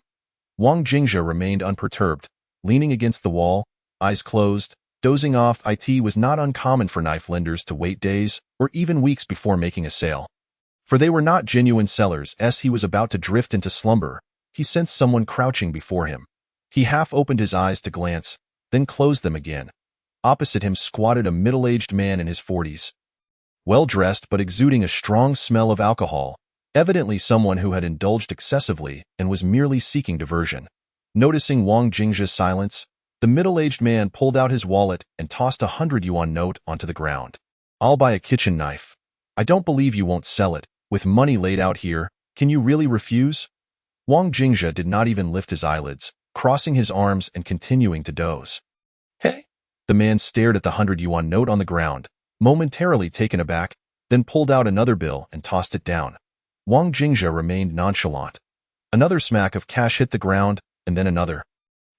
Wang Jingzhe remained unperturbed, leaning against the wall, eyes closed, dozing off. It was not uncommon for knife lenders to wait days or even weeks before making a sale. For they were not genuine sellers. As he was about to drift into slumber, he sensed someone crouching before him. He half opened his eyes to glance, then closed them again. Opposite him squatted a middle-aged man in his 40s. Well-dressed but exuding a strong smell of alcohol, evidently someone who had indulged excessively and was merely seeking diversion. Noticing Wang Jingzhe's silence, the middle-aged man pulled out his wallet and tossed a 100 yuan note onto the ground. "I'll buy a kitchen knife. I don't believe you won't sell it. With money laid out here, can you really refuse?" Wang Jingzhe did not even lift his eyelids, crossing his arms and continuing to doze. "Hey?" The man stared at the 100 yuan note on the ground, momentarily taken aback, then pulled out another bill and tossed it down. Wang Jingzhe remained nonchalant. Another smack of cash hit the ground, and then another.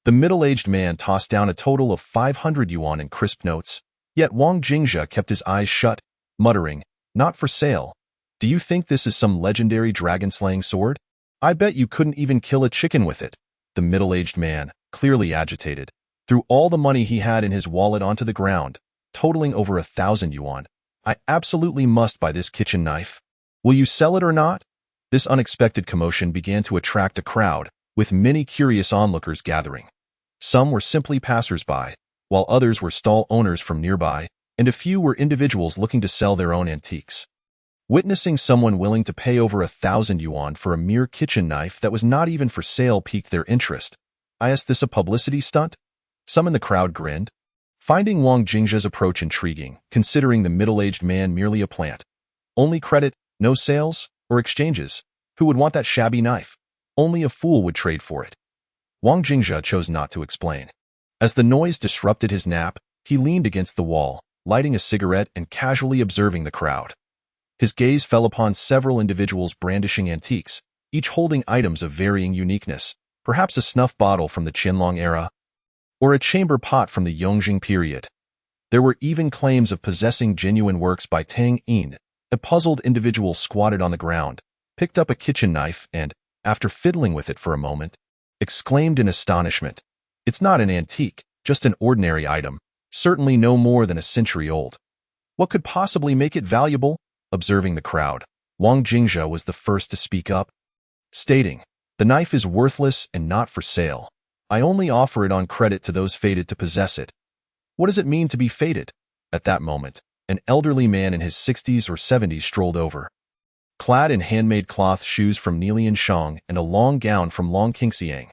The middle-aged man tossed down a total of 500 yuan in crisp notes, yet Wang Jingzhe kept his eyes shut, muttering, "Not for sale. Do you think this is some legendary dragon-slaying sword? I bet you couldn't even kill a chicken with it." The middle-aged man, clearly agitated, threw all the money he had in his wallet onto the ground, totaling over 1,000 yuan. "I absolutely must buy this kitchen knife. Will you sell it or not?" This unexpected commotion began to attract a crowd, with many curious onlookers gathering. Some were simply passers-by, while others were stall owners from nearby, and a few were individuals looking to sell their own antiques. Witnessing someone willing to pay over 1,000 yuan for a mere kitchen knife that was not even for sale piqued their interest. "Is this a publicity stunt?" Some in the crowd grinned, finding Wang Jingzhe's approach intriguing, considering the middle-aged man merely a plant. Only credit, no sales, or exchanges. Who would want that shabby knife? Only a fool would trade for it. Wang Jingzhe chose not to explain. As the noise disrupted his nap, he leaned against the wall, lighting a cigarette and casually observing the crowd. His gaze fell upon several individuals brandishing antiques, each holding items of varying uniqueness, perhaps a snuff bottle from the Qianlong era, or a chamber pot from the Yongjing period. There were even claims of possessing genuine works by Tang Yin. A puzzled individual squatted on the ground, picked up a kitchen knife and, after fiddling with it for a moment, exclaimed in astonishment, "It's not an antique, just an ordinary item, certainly no more than a century old. What could possibly make it valuable?" Observing the crowd, Wang Jingzhe was the first to speak up, stating, "The knife is worthless and not for sale. I only offer it on credit to those fated to possess it." "What does it mean to be fated?" At that moment, an elderly man in his 60s or 70s strolled over. Clad in handmade cloth shoes from Lianshang and a long gown from Longqingxiang.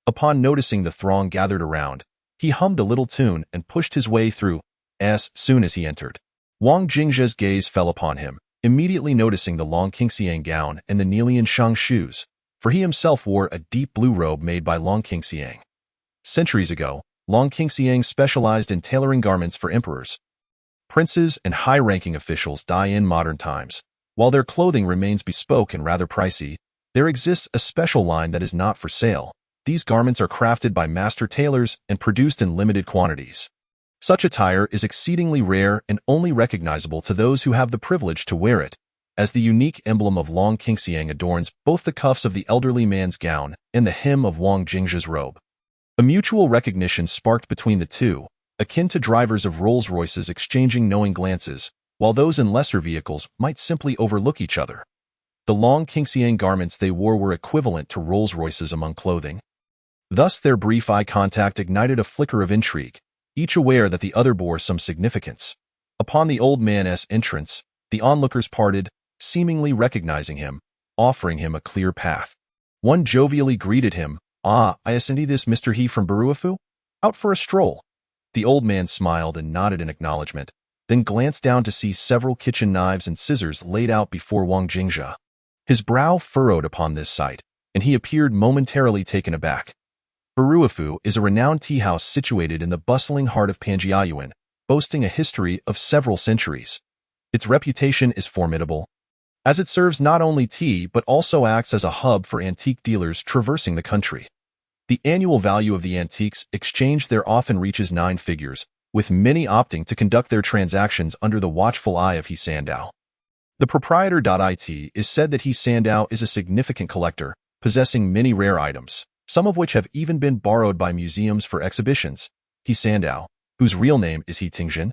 Upon noticing the throng gathered around, he hummed a little tune and pushed his way through. As soon as he entered, Wang Jingzhe's gaze fell upon him, immediately noticing the Longqingxiang gown and the Lianshang shoes, for he himself wore a deep blue robe made by Longqingxiang. Centuries ago, Longqingxiang specialized in tailoring garments for emperors, princes, and high-ranking officials. In modern times, while their clothing remains bespoke and rather pricey, there exists a special line that is not for sale. These garments are crafted by master tailors and produced in limited quantities. Such attire is exceedingly rare and only recognizable to those who have the privilege to wear it, as the unique emblem of Longqingxiang adorns both the cuffs of the elderly man's gown and the hem of Wang Jingzhe's robe. A mutual recognition sparked between the two, akin to drivers of Rolls-Royces exchanging knowing glances, while those in lesser vehicles might simply overlook each other. The Longqingxiang garments they wore were equivalent to Rolls-Royces among clothing. Thus their brief eye contact ignited a flicker of intrigue, each aware that the other bore some significance. Upon the old man's entrance, the onlookers parted, seemingly recognizing him, offering him a clear path. One jovially greeted him, "Ah, I see this Mr. He from Baruafu? Out for a stroll?" The old man smiled and nodded in acknowledgement, then glanced down to see several kitchen knives and scissors laid out before Wang Jingzhe. His brow furrowed upon this sight, and he appeared momentarily taken aback. Baruafu is a renowned tea house situated in the bustling heart of Panjiayuan, boasting a history of several centuries. Its reputation is formidable, as it serves not only tea but also acts as a hub for antique dealers traversing the country. The annual value of the antiques exchanged there often reaches 9 figures, with many opting to conduct their transactions under the watchful eye of He Sandow. The proprietor.it is said that He Sandow is a significant collector, possessing many rare items, some of which have even been borrowed by museums for exhibitions. He Sandow, whose real name is He Tingjin,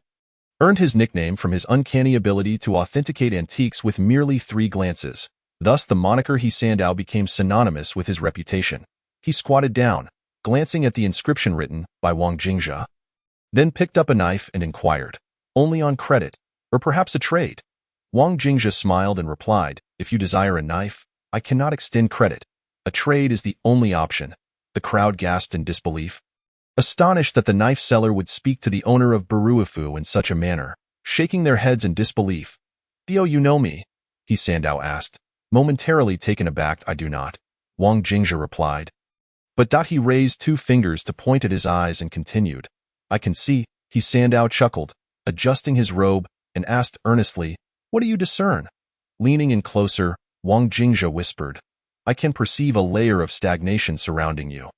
earned his nickname from his uncanny ability to authenticate antiques with merely 3 glances. Thus, the moniker He Sandow became synonymous with his reputation. He squatted down, glancing at the inscription written by Wang Jingzhe, then picked up a knife and inquired, "Only on credit, or perhaps a trade?" Wang Jingzhe smiled and replied, "If you desire a knife, I cannot extend credit. A trade is the only option." The crowd gasped in disbelief, astonished that the knife seller would speak to the owner of Baruifu in such a manner, shaking their heads in disbelief. "Do you know me?" He Sandow asked, momentarily taken aback. "I do not," Wang Jingzhe replied. But he raised 2 fingers to point at his eyes and continued, "I can see." He Sandow chuckled, adjusting his robe, and asked earnestly, "What do you discern?" Leaning in closer, Wang Jingzhe whispered, "I can perceive a layer of stagnation surrounding you.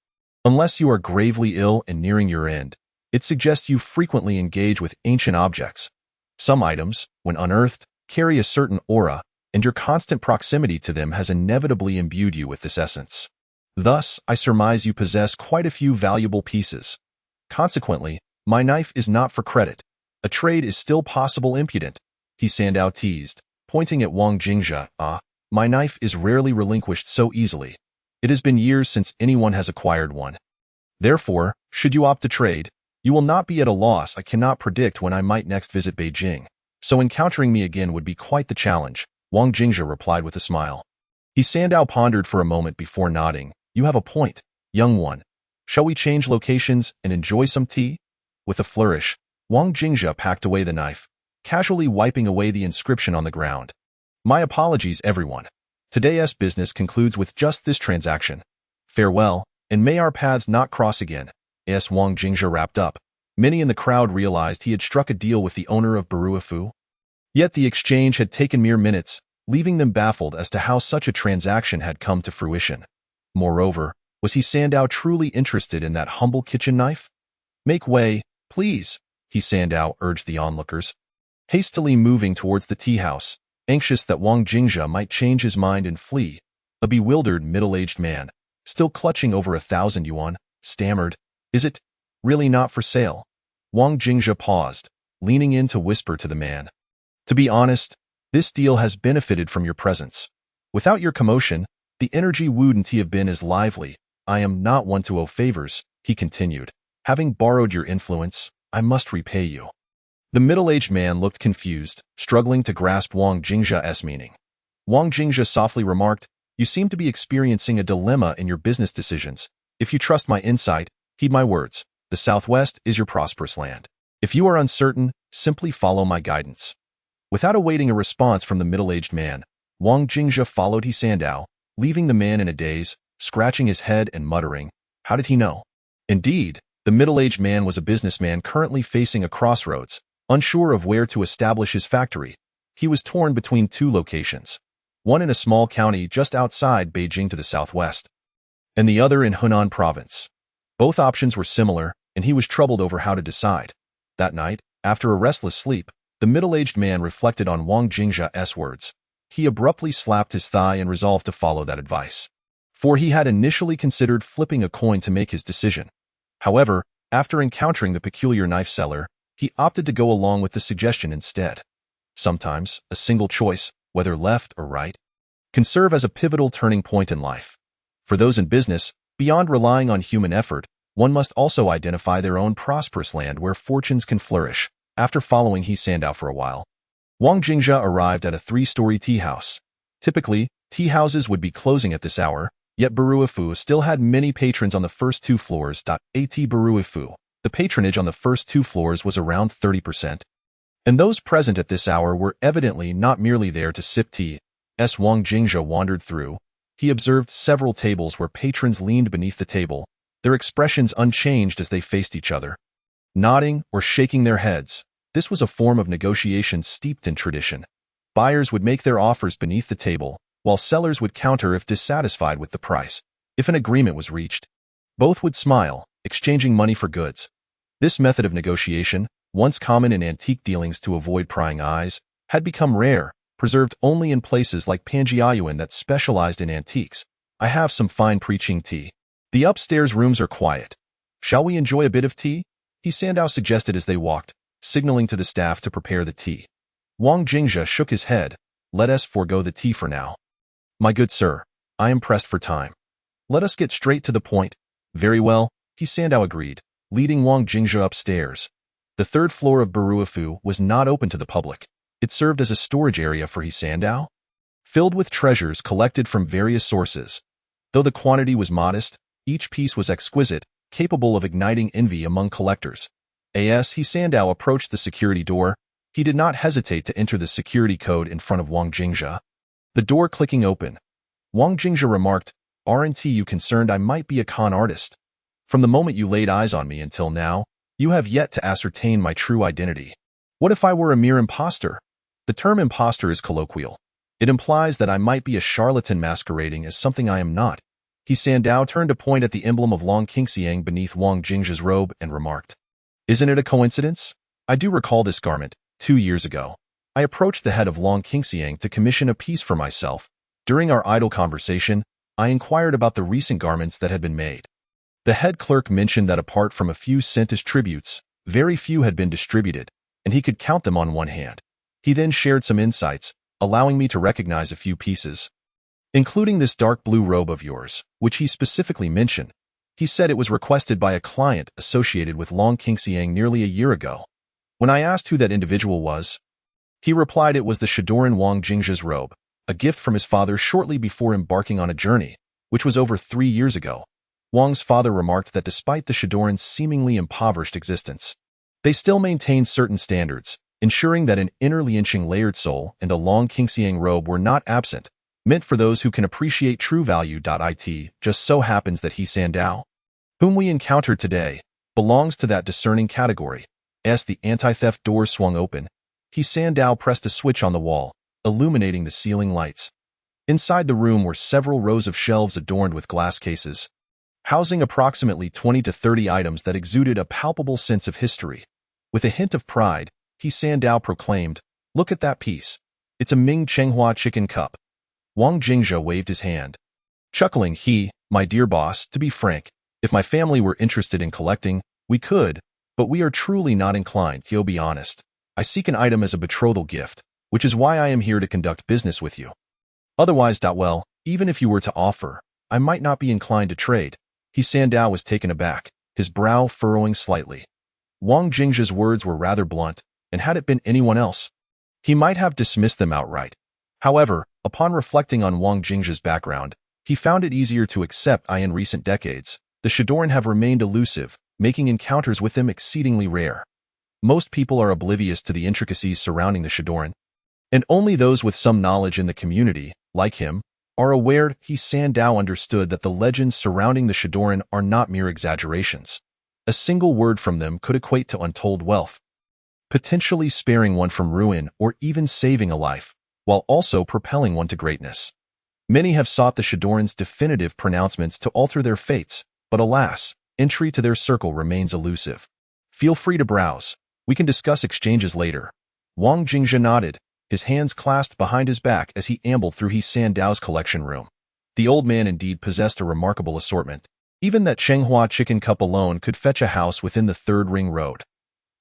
Unless you are gravely ill and nearing your end, it suggests you frequently engage with ancient objects. Some items, when unearthed, carry a certain aura, and your constant proximity to them has inevitably imbued you with this essence. Thus, I surmise you possess quite a few valuable pieces. Consequently, my knife is not for credit. A trade is still possible." Impudent, He Sandow teased, pointing at Wang Jingzhe. My knife is rarely relinquished so easily. It has been years since anyone has acquired one. Therefore, should you opt to trade, you will not be at a loss. I cannot predict when I might next visit Beijing, so encountering me again would be quite the challenge," Wang Jingzhe replied with a smile. He Sandow pondered for a moment before nodding. "You have a point, young one. Shall we change locations and enjoy some tea?" With a flourish, Wang Jingzhe packed away the knife, casually wiping away the inscription on the ground. "My apologies, everyone. Today's business concludes with just this transaction. Farewell, and may our paths not cross again." As Wang Jingzhe wrapped up, many in the crowd realized he had struck a deal with the owner of Baruifu. Yet the exchange had taken mere minutes, leaving them baffled as to how such a transaction had come to fruition. Moreover, was He Sandow truly interested in that humble kitchen knife? "Make way, please," He Sandow urged the onlookers, hastily moving towards the tea house, anxious that Wang Jingzhe might change his mind and flee. A bewildered middle-aged man, still clutching over 1,000 yuan, stammered, "Is it really not for sale?" Wang Jingzhe paused, leaning in to whisper to the man, "To be honest, this deal has benefited from your presence. Without your commotion, the energy wouldn't have been as lively. I am not one to owe favors," he continued. "Having borrowed your influence, I must repay you." The middle-aged man looked confused, struggling to grasp Wang Jingzhe's meaning. Wang Jingzhe softly remarked, "You seem to be experiencing a dilemma in your business decisions. If you trust my insight, heed my words. The Southwest is your prosperous land. If you are uncertain, simply follow my guidance." Without awaiting a response from the middle-aged man, Wang Jingzhe followed He Sandow, leaving the man in a daze, scratching his head and muttering, "How did he know?" Indeed, the middle-aged man was a businessman currently facing a crossroads, unsure of where to establish his factory. He was torn between 2 locations, one in a small county just outside Beijing to the southwest, and the other in Hunan province. Both options were similar, and he was troubled over how to decide. That night, after a restless sleep, the middle-aged man reflected on Wang Jingzhe's words. He abruptly slapped his thigh and resolved to follow that advice, for he had initially considered flipping a coin to make his decision. However, after encountering the peculiar knife seller, he opted to go along with the suggestion instead. Sometimes, a single choice, whether left or right, can serve as a pivotal turning point in life. For those in business, beyond relying on human effort, one must also identify their own prosperous land where fortunes can flourish. After following He Sandow for a while, Wang Jingzhe arrived at a 3-story tea house. Typically, tea houses would be closing at this hour, yet Baruifu still had many patrons on the first 2 floors. At Baruifu, the patronage on the first 2 floors was around 30%. And those present at this hour were evidently not merely there to sip tea. As Wang Jingzhe wandered through, he observed several tables where patrons leaned beneath the table, their expressions unchanged as they faced each other. nodding or shaking their heads. This was a form of negotiation steeped in tradition. Buyers would make their offers beneath the table, while sellers would counter if dissatisfied with the price. If an agreement was reached, both would smile, exchanging money for goods. This method of negotiation, once common in antique dealings to avoid prying eyes, had become rare, preserved only in places like Panjiayuan that specialized in antiques. I have some fine preaching tea. The upstairs rooms are quiet. Shall we enjoy a bit of tea? He Sandow suggested as they walked, signaling to the staff to prepare the tea. Wang Jingzhe shook his head. Let us forego the tea for now. My good sir, I am pressed for time. Let us get straight to the point. Very well, He Sandow agreed, leading Wang Jingzhe upstairs. The third floor of Baruafu was not open to the public. It served as a storage area for He Sandow, filled with treasures collected from various sources. Though the quantity was modest, each piece was exquisite, capable of igniting envy among collectors. As He Sandow approached the security door, he did not hesitate to enter the security code in front of Wang Jingzhe. The door clicking open. Wang Jingzhe remarked, "Aren't you concerned I might be a con artist? From the moment you laid eyes on me until now, you have yet to ascertain my true identity. What if I were a mere imposter?" The term imposter is colloquial. It implies that I might be a charlatan masquerading as something I am not. He Sandow turned to point at the emblem of Long Qingxiang beneath Wang Jingzhe's robe and remarked, "Isn't it a coincidence? I do recall this garment. 2 years ago, I approached the head of Long Qingxiang to commission a piece for myself. During our idle conversation, I inquired about the recent garments that had been made. The head clerk mentioned that apart from a few sent as tributes, very few had been distributed, and he could count them on one hand. He then shared some insights, allowing me to recognize a few pieces, including this dark blue robe of yours, which he specifically mentioned. He said it was requested by a client associated with Long Qingxiang nearly a year ago. When I asked who that individual was, he replied it was the Shadoran Wang Jingzhe's robe, a gift from his father shortly before embarking on a journey, which was over 3 years ago. Wang's father remarked that despite the Shadoran's seemingly impoverished existence, they still maintained certain standards, ensuring that an inner lianqing layered soul and a Long Qingxiang robe were not absent, meant for those who can appreciate true value. It just so happens that He Sandow, whom we encountered today, belongs to that discerning category. As the anti-theft door swung open, He Sandow pressed a switch on the wall, illuminating the ceiling lights. Inside the room were several rows of shelves adorned with glass cases, housing approximately 20 to 30 items that exuded a palpable sense of history. With a hint of pride, He Sandow proclaimed, "Look at that piece. It's a Ming Chenghua chicken cup." Wang Jingzhe waved his hand. Chuckling, "My dear boss, to be frank, if my family were interested in collecting, we could, but we are truly not inclined. You'll be honest. I seek an item as a betrothal gift, which is why I am here to conduct business with you. Otherwise, well, even if you were to offer, I might not be inclined to trade." He Sandow was taken aback, his brow furrowing slightly. Wang Jingzhe's words were rather blunt, and had it been anyone else, he might have dismissed them outright. However, upon reflecting on Wang Jingzhe's background, he found it easier to accept. In recent decades, the Shadoran have remained elusive, making encounters with them exceedingly rare. Most people are oblivious to the intricacies surrounding the Shadoran, and only those with some knowledge in the community, like him, are aware. He Sandow understood that the legends surrounding the Shadoran are not mere exaggerations. A single word from them could equate to untold wealth, potentially sparing one from ruin or even saving a life, while also propelling one to greatness. Many have sought the Shadoran's definitive pronouncements to alter their fates, but alas, entry to their circle remains elusive. Feel free to browse. We can discuss exchanges later. Wang Jingzhe nodded, his hands clasped behind his back as he ambled through He Sandow's collection room. The old man indeed possessed a remarkable assortment. Even that Chenghua chicken cup alone could fetch a house within the Third Ring Road.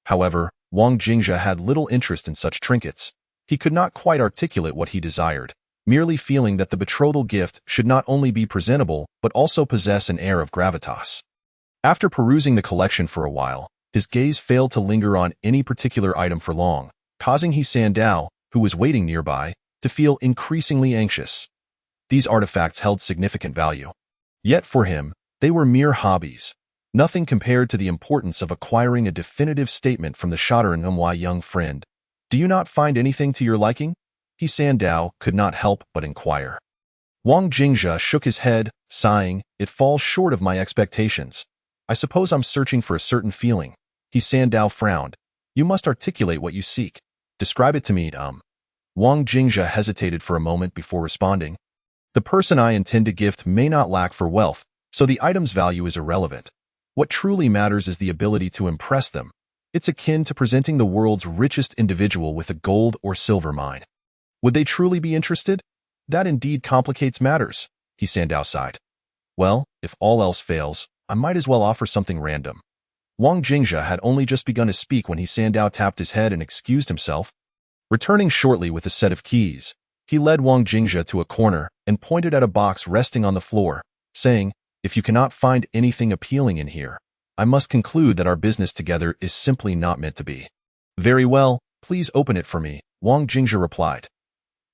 However, Wang Jingzhe had little interest in such trinkets. He could not quite articulate what he desired, merely feeling that the betrothal gift should not only be presentable but also possess an air of gravitas. After perusing the collection for a while, his gaze failed to linger on any particular item for long, causing He Sandow, who was waiting nearby, to feel increasingly anxious. These artifacts held significant value. Yet for him, they were mere hobbies, nothing compared to the importance of acquiring a definitive statement from the Shadoran. My young friend, do you not find anything to your liking? He Sandow could not help but inquire. Wang Jingzhe shook his head, sighing, "It falls short of my expectations. I suppose I'm searching for a certain feeling." He Sandao frowned. You must articulate what you seek. Describe it to me, Wang Jingzhe hesitated for a moment before responding. The person I intend to gift may not lack for wealth, so the item's value is irrelevant. What truly matters is the ability to impress them. It's akin to presenting the world's richest individual with a gold or silver mine. Would they truly be interested? That indeed complicates matters, He Sandao sighed. Well, if all else fails, I might as well offer something random. Wang Jingzhe had only just begun to speak when He Sandao tapped his head and excused himself. Returning shortly with a set of keys, he led Wang Jingzhe to a corner and pointed at a box resting on the floor, saying, If you cannot find anything appealing in here, I must conclude that our business together is simply not meant to be. Very well, please open it for me, Wang Jingzhe replied.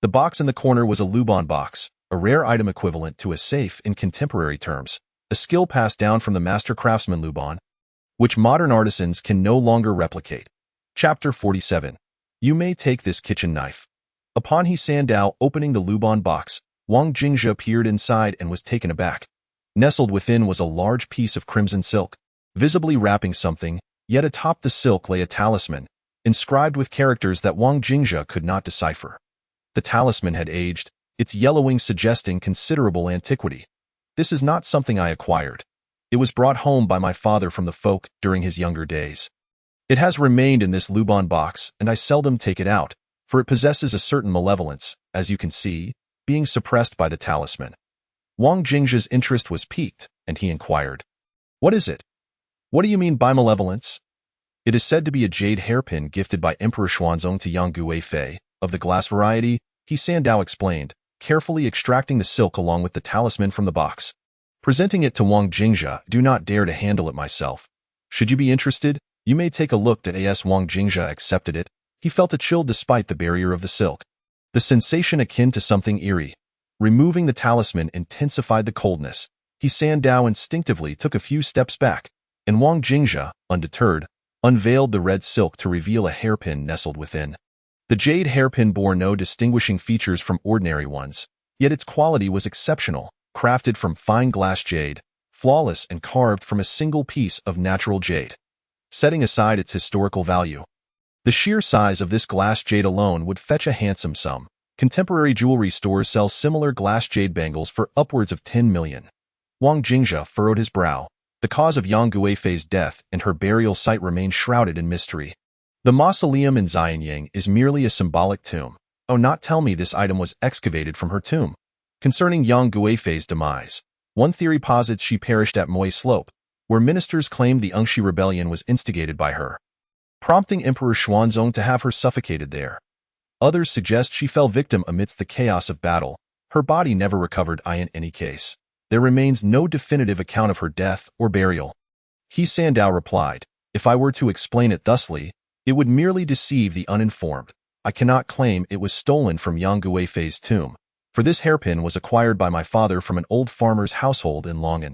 The box in the corner was a Luban box, a rare item equivalent to a safe in contemporary terms, a skill passed down from the master craftsman Luban, which modern artisans can no longer replicate. Chapter 47. You may take this kitchen knife. Upon He Sandao opening the Luban box, Wang Jingzhe peered inside and was taken aback. Nestled within was a large piece of crimson silk, visibly wrapping something, yet atop the silk lay a talisman, inscribed with characters that Wang Jingzhe could not decipher. The talisman had aged, its yellowing suggesting considerable antiquity. This is not something I acquired. It was brought home by my father from the folk during his younger days. It has remained in this Luban box, and I seldom take it out, for it possesses a certain malevolence, as you can see, being suppressed by the talisman. Wang Jingzhe's interest was piqued, and he inquired, What is it? What do you mean by malevolence? It is said to be a jade hairpin gifted by Emperor Xuanzong to Yang Guifei, of the glass variety, He Sandao explained, carefully extracting the silk along with the talisman from the box. Presenting it to Wang Jingzhe, do not dare to handle it myself. Should you be interested, you may take a look at as Wang Jingzhe accepted it. He felt a chill despite the barrier of the silk. The sensation akin to something eerie. Removing the talisman intensified the coldness. He Sandao instinctively took a few steps back, and Wang Jingzhe, undeterred, unveiled the red silk to reveal a hairpin nestled within. The jade hairpin bore no distinguishing features from ordinary ones, yet its quality was exceptional, crafted from fine glass jade, flawless and carved from a single piece of natural jade. Setting aside its historical value, the sheer size of this glass jade alone would fetch a handsome sum. Contemporary jewelry stores sell similar glass jade bangles for upwards of 10 million. Wang Jingzhe furrowed his brow. The cause of Yang Guifei's death and her burial site remained shrouded in mystery. The mausoleum in Yin-yang is merely a symbolic tomb. Oh, not tell me this item was excavated from her tomb. Concerning Yang Guifei's demise, one theory posits she perished at Moy Slope, where ministers claimed the Ungshi rebellion was instigated by her, prompting Emperor Xuanzong to have her suffocated there. Others suggest she fell victim amidst the chaos of battle. Her body never recovered in any case. There remains no definitive account of her death or burial. He Sandao replied, If I were to explain it thusly, it would merely deceive the uninformed. I cannot claim it was stolen from Yang Guifei's tomb, for this hairpin was acquired by my father from an old farmer's household in Long'an.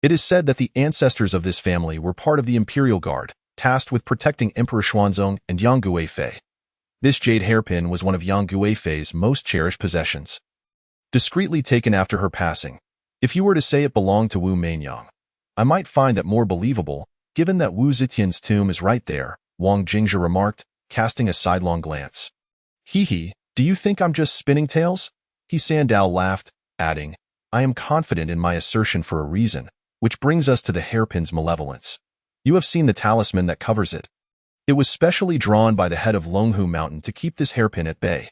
It is said that the ancestors of this family were part of the Imperial Guard, tasked with protecting Emperor Xuanzong and Yang Guifei. This jade hairpin was one of Yang Guifei's most cherished possessions, discreetly taken after her passing. If you were to say it belonged to Wu Meinyang, I might find that more believable, given that Wu Zetian's tomb is right there, Wang Jingzhe remarked, casting a sidelong glance. Hee, do you think I'm just spinning tales? He Sandao laughed, adding, I am confident in my assertion for a reason, which brings us to the hairpin's malevolence. You have seen the talisman that covers it. It was specially drawn by the head of Longhu Mountain to keep this hairpin at bay.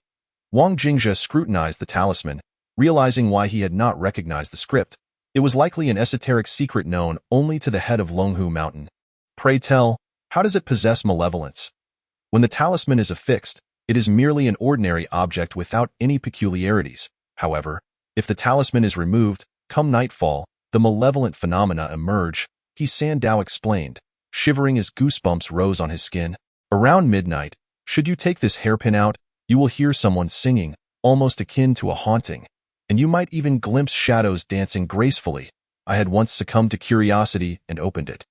Wang Jingzhe scrutinized the talisman, realizing why he had not recognized the script. It was likely an esoteric secret known only to the head of Longhu Mountain. Pray tell, how does it possess malevolence? When the talisman is affixed, it is merely an ordinary object without any peculiarities. However, if the talisman is removed, come nightfall, the malevolent phenomena emerge, He Sandao explained, shivering as goosebumps rose on his skin. Around midnight, should you take this hairpin out, you will hear someone singing, almost akin to a haunting, and you might even glimpse shadows dancing gracefully. I had once succumbed to curiosity and opened it.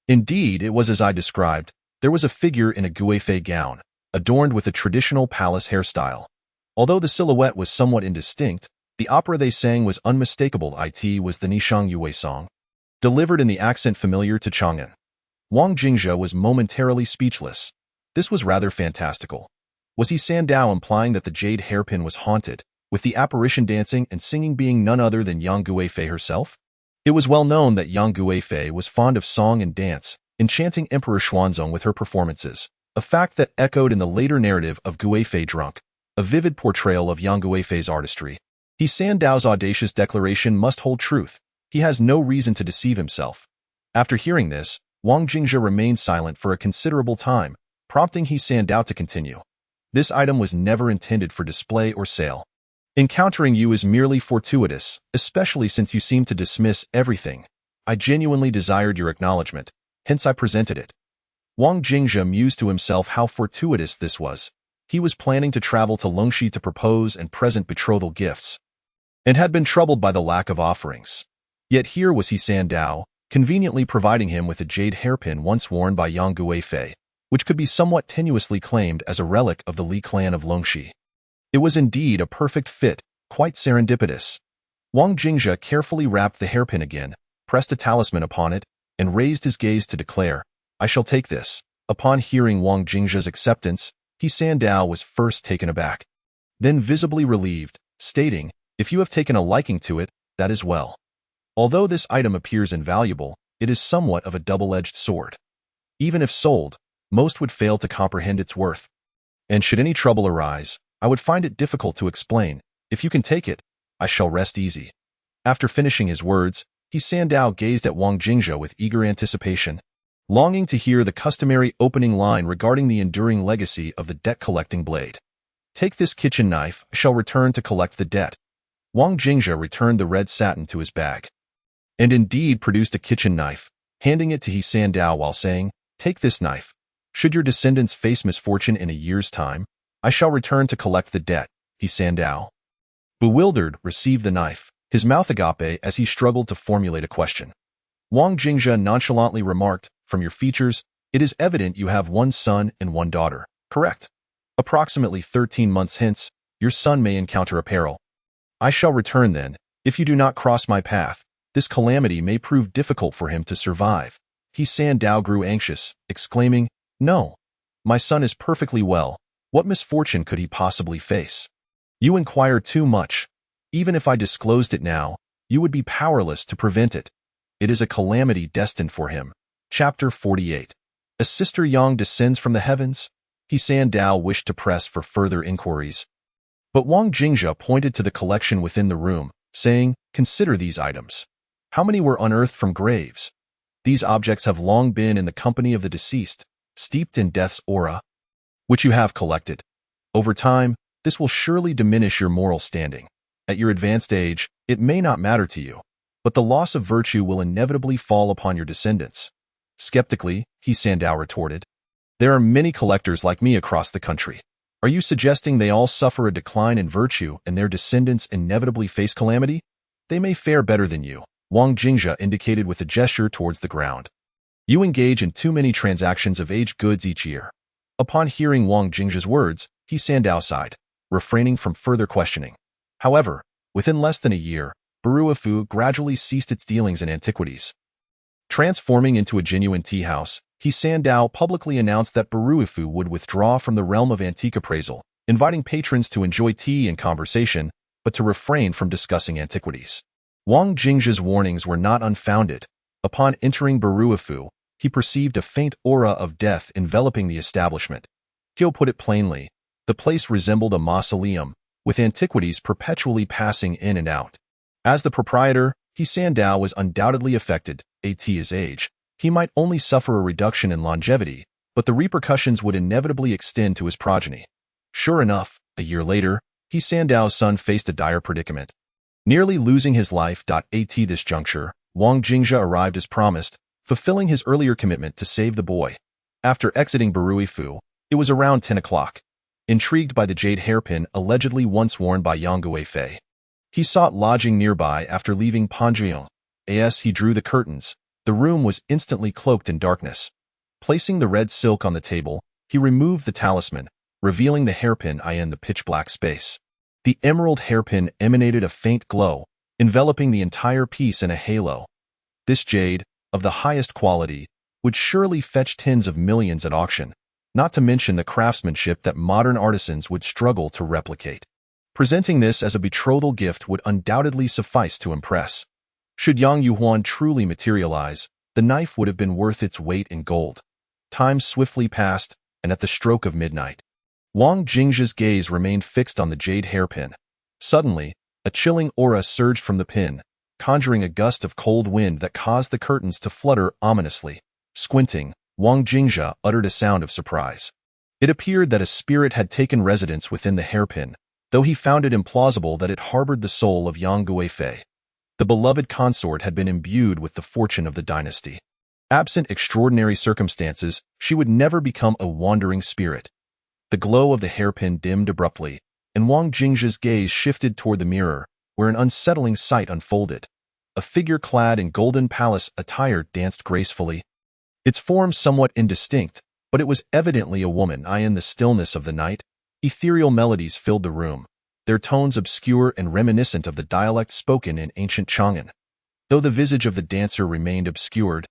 Indeed, it was as I described. There was a figure in a Guifei gown, adorned with a traditional palace hairstyle. Although the silhouette was somewhat indistinct, the opera they sang was unmistakable. It was the Nishang Yue song, delivered in the accent familiar to Chang'an. Wang Jingzhe was momentarily speechless. This was rather fantastical. Was he Sandao implying that the jade hairpin was haunted, with the apparition dancing and singing being none other than Yang Guifei herself? It was well known that Yang Guifei was fond of song and dance, enchanting Emperor Xuanzong with her performances, a fact that echoed in the later narrative of Guifei Drunk, a vivid portrayal of Yang Guifei's artistry. He Sandao's audacious declaration must hold truth. He has no reason to deceive himself. After hearing this, Wang Jingzhe remained silent for a considerable time, prompting He Sandao to continue. This item was never intended for display or sale. Encountering you is merely fortuitous, especially since you seem to dismiss everything. I genuinely desired your acknowledgement, hence I presented it. Wang Jingzhe mused to himself how fortuitous this was. He was planning to travel to Longxi to propose and present betrothal gifts, and had been troubled by the lack of offerings. Yet here was He Sandao, conveniently providing him with a jade hairpin once worn by Yang Guifei, which could be somewhat tenuously claimed as a relic of the Li clan of Longxi. It was indeed a perfect fit, quite serendipitous. Wang Jingzhe carefully wrapped the hairpin again, pressed a talisman upon it, and raised his gaze to declare, I shall take this. Upon hearing Wang Jingzhe's acceptance, He Sandao was first taken aback, then visibly relieved, stating, if you have taken a liking to it, that is well. Although this item appears invaluable, it is somewhat of a double-edged sword. Even if sold, most would fail to comprehend its worth. And should any trouble arise, I would find it difficult to explain. If you can take it, I shall rest easy. After finishing his words, He Sandao gazed at Wang Jingzhe with eager anticipation, longing to hear the customary opening line regarding the enduring legacy of the debt-collecting blade. Take this kitchen knife, I shall return to collect the debt. Wang Jingzhe returned the red satin to his bag, and indeed produced a kitchen knife, handing it to He Sandao while saying, take this knife. Should your descendants face misfortune in a year's time, I shall return to collect the debt. He Sandao, bewildered, received the knife, his mouth agape as he struggled to formulate a question. Wang Jingzhe nonchalantly remarked, from your features, it is evident you have one son and one daughter, correct? Approximately 13 months hence, your son may encounter a peril. I shall return then. If you do not cross my path, this calamity may prove difficult for him to survive. He Sandao grew anxious, exclaiming, no, my son is perfectly well. What misfortune could he possibly face? You inquire too much. Even if I disclosed it now, you would be powerless to prevent it. It is a calamity destined for him. Chapter 48. A sister Yang descends from the heavens? He Sandao wished to press for further inquiries, but Wang Jingzhe pointed to the collection within the room, saying, consider these items. How many were unearthed from graves? These objects have long been in the company of the deceased, steeped in death's aura, which you have collected. Over time, this will surely diminish your moral standing. At your advanced age, it may not matter to you, but the loss of virtue will inevitably fall upon your descendants. Skeptically, He Sandao retorted, there are many collectors like me across the country. Are you suggesting they all suffer a decline in virtue and their descendants inevitably face calamity? They may fare better than you, Wang Jingzhe indicated with a gesture towards the ground. You engage in too many transactions of aged goods each year. Upon hearing Wang Jingzhe's words, He Sandao sighed, refraining from further questioning. However, within less than a year, Baruifu gradually ceased its dealings in antiquities. Transforming into a genuine tea house, He Sandao publicly announced that Baruifu would withdraw from the realm of antique appraisal, inviting patrons to enjoy tea and conversation, but to refrain from discussing antiquities. Wang Jingzhe's warnings were not unfounded. Upon entering Baruifu, he perceived a faint aura of death enveloping the establishment. Kyo put it plainly, the place resembled a mausoleum, with antiquities perpetually passing in and out. As the proprietor, He Sandao was undoubtedly affected. At his age, he might only suffer a reduction in longevity, but the repercussions would inevitably extend to his progeny. Sure enough, a year later, He Sandao's son faced a dire predicament, nearly losing his life. At this juncture, Wang Jingzhe arrived as promised, fulfilling his earlier commitment to save the boy. After exiting Baruifu, it was around 10 o'clock. Intrigued by the jade hairpin allegedly once worn by Yang Guifei, he sought lodging nearby after leaving Panjiang. As he drew the curtains, the room was instantly cloaked in darkness. Placing the red silk on the table, he removed the talisman, revealing the hairpin in the pitch-black space. The emerald hairpin emanated a faint glow, enveloping the entire piece in a halo. This jade, of the highest quality, would surely fetch tens of millions at auction, not to mention the craftsmanship that modern artisans would struggle to replicate. Presenting this as a betrothal gift would undoubtedly suffice to impress. Should Yang Yuhuan truly materialize, the knife would have been worth its weight in gold. Time swiftly passed, and at the stroke of midnight, Wang Jingzhe's gaze remained fixed on the jade hairpin. Suddenly, a chilling aura surged from the pin, conjuring a gust of cold wind that caused the curtains to flutter ominously. Squinting, Wang Jingzhe uttered a sound of surprise. It appeared that a spirit had taken residence within the hairpin, though he found it implausible that it harbored the soul of Yang Guifei. The beloved consort had been imbued with the fortune of the dynasty. Absent extraordinary circumstances, she would never become a wandering spirit. The glow of the hairpin dimmed abruptly, and Wang Jingzhe's gaze shifted toward the mirror, where an unsettling sight unfolded. A figure clad in golden palace attire danced gracefully. Its form somewhat indistinct, but it was evidently a woman. In the stillness of the night, ethereal melodies filled the room, their tones obscure and reminiscent of the dialect spoken in ancient Chang'an. Though the visage of the dancer remained obscured,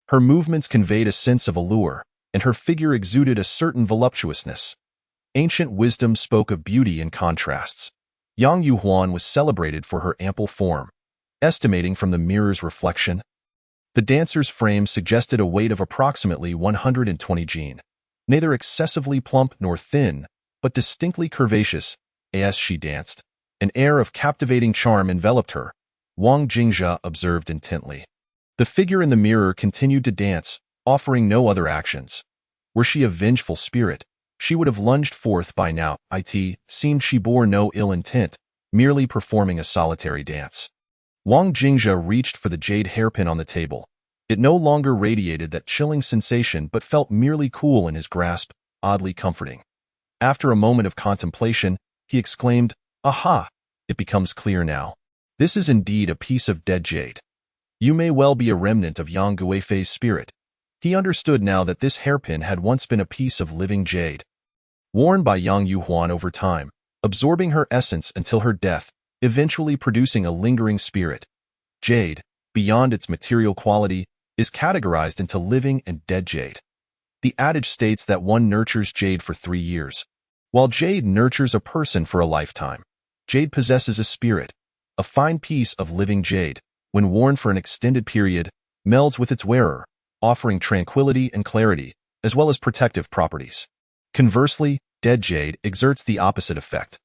her movements conveyed a sense of allure, and her figure exuded a certain voluptuousness. Ancient wisdom spoke of beauty and contrasts. Yang Yuhuan was celebrated for her ample form. Estimating from the mirror's reflection, the dancer's frame suggested a weight of approximately 120 jin. Neither excessively plump nor thin, but distinctly curvaceous. As she danced, an air of captivating charm enveloped her. Wang Jingzhe observed intently. The figure in the mirror continued to dance, offering no other actions. Were she a vengeful spirit, she would have lunged forth by now. It seemed she bore no ill intent, merely performing a solitary dance. Wang Jingzhe reached for the jade hairpin on the table. It no longer radiated that chilling sensation but felt merely cool in his grasp, oddly comforting. After a moment of contemplation, he exclaimed, "Aha! It becomes clear now. This is indeed a piece of dead jade. You may well be a remnant of Yang Guifei's spirit." He understood now that this hairpin had once been a piece of living jade, worn by Yang Yuhuan over time, absorbing her essence until her death, eventually producing a lingering spirit. Jade, beyond its material quality, is categorized into living and dead jade. The adage states that one nurtures jade for 3 years, while jade nurtures a person for a lifetime. Jade possesses a spirit. A fine piece of living jade, when worn for an extended period, melds with its wearer, offering tranquility and clarity, as well as protective properties. Conversely, dead jade exerts the opposite effect.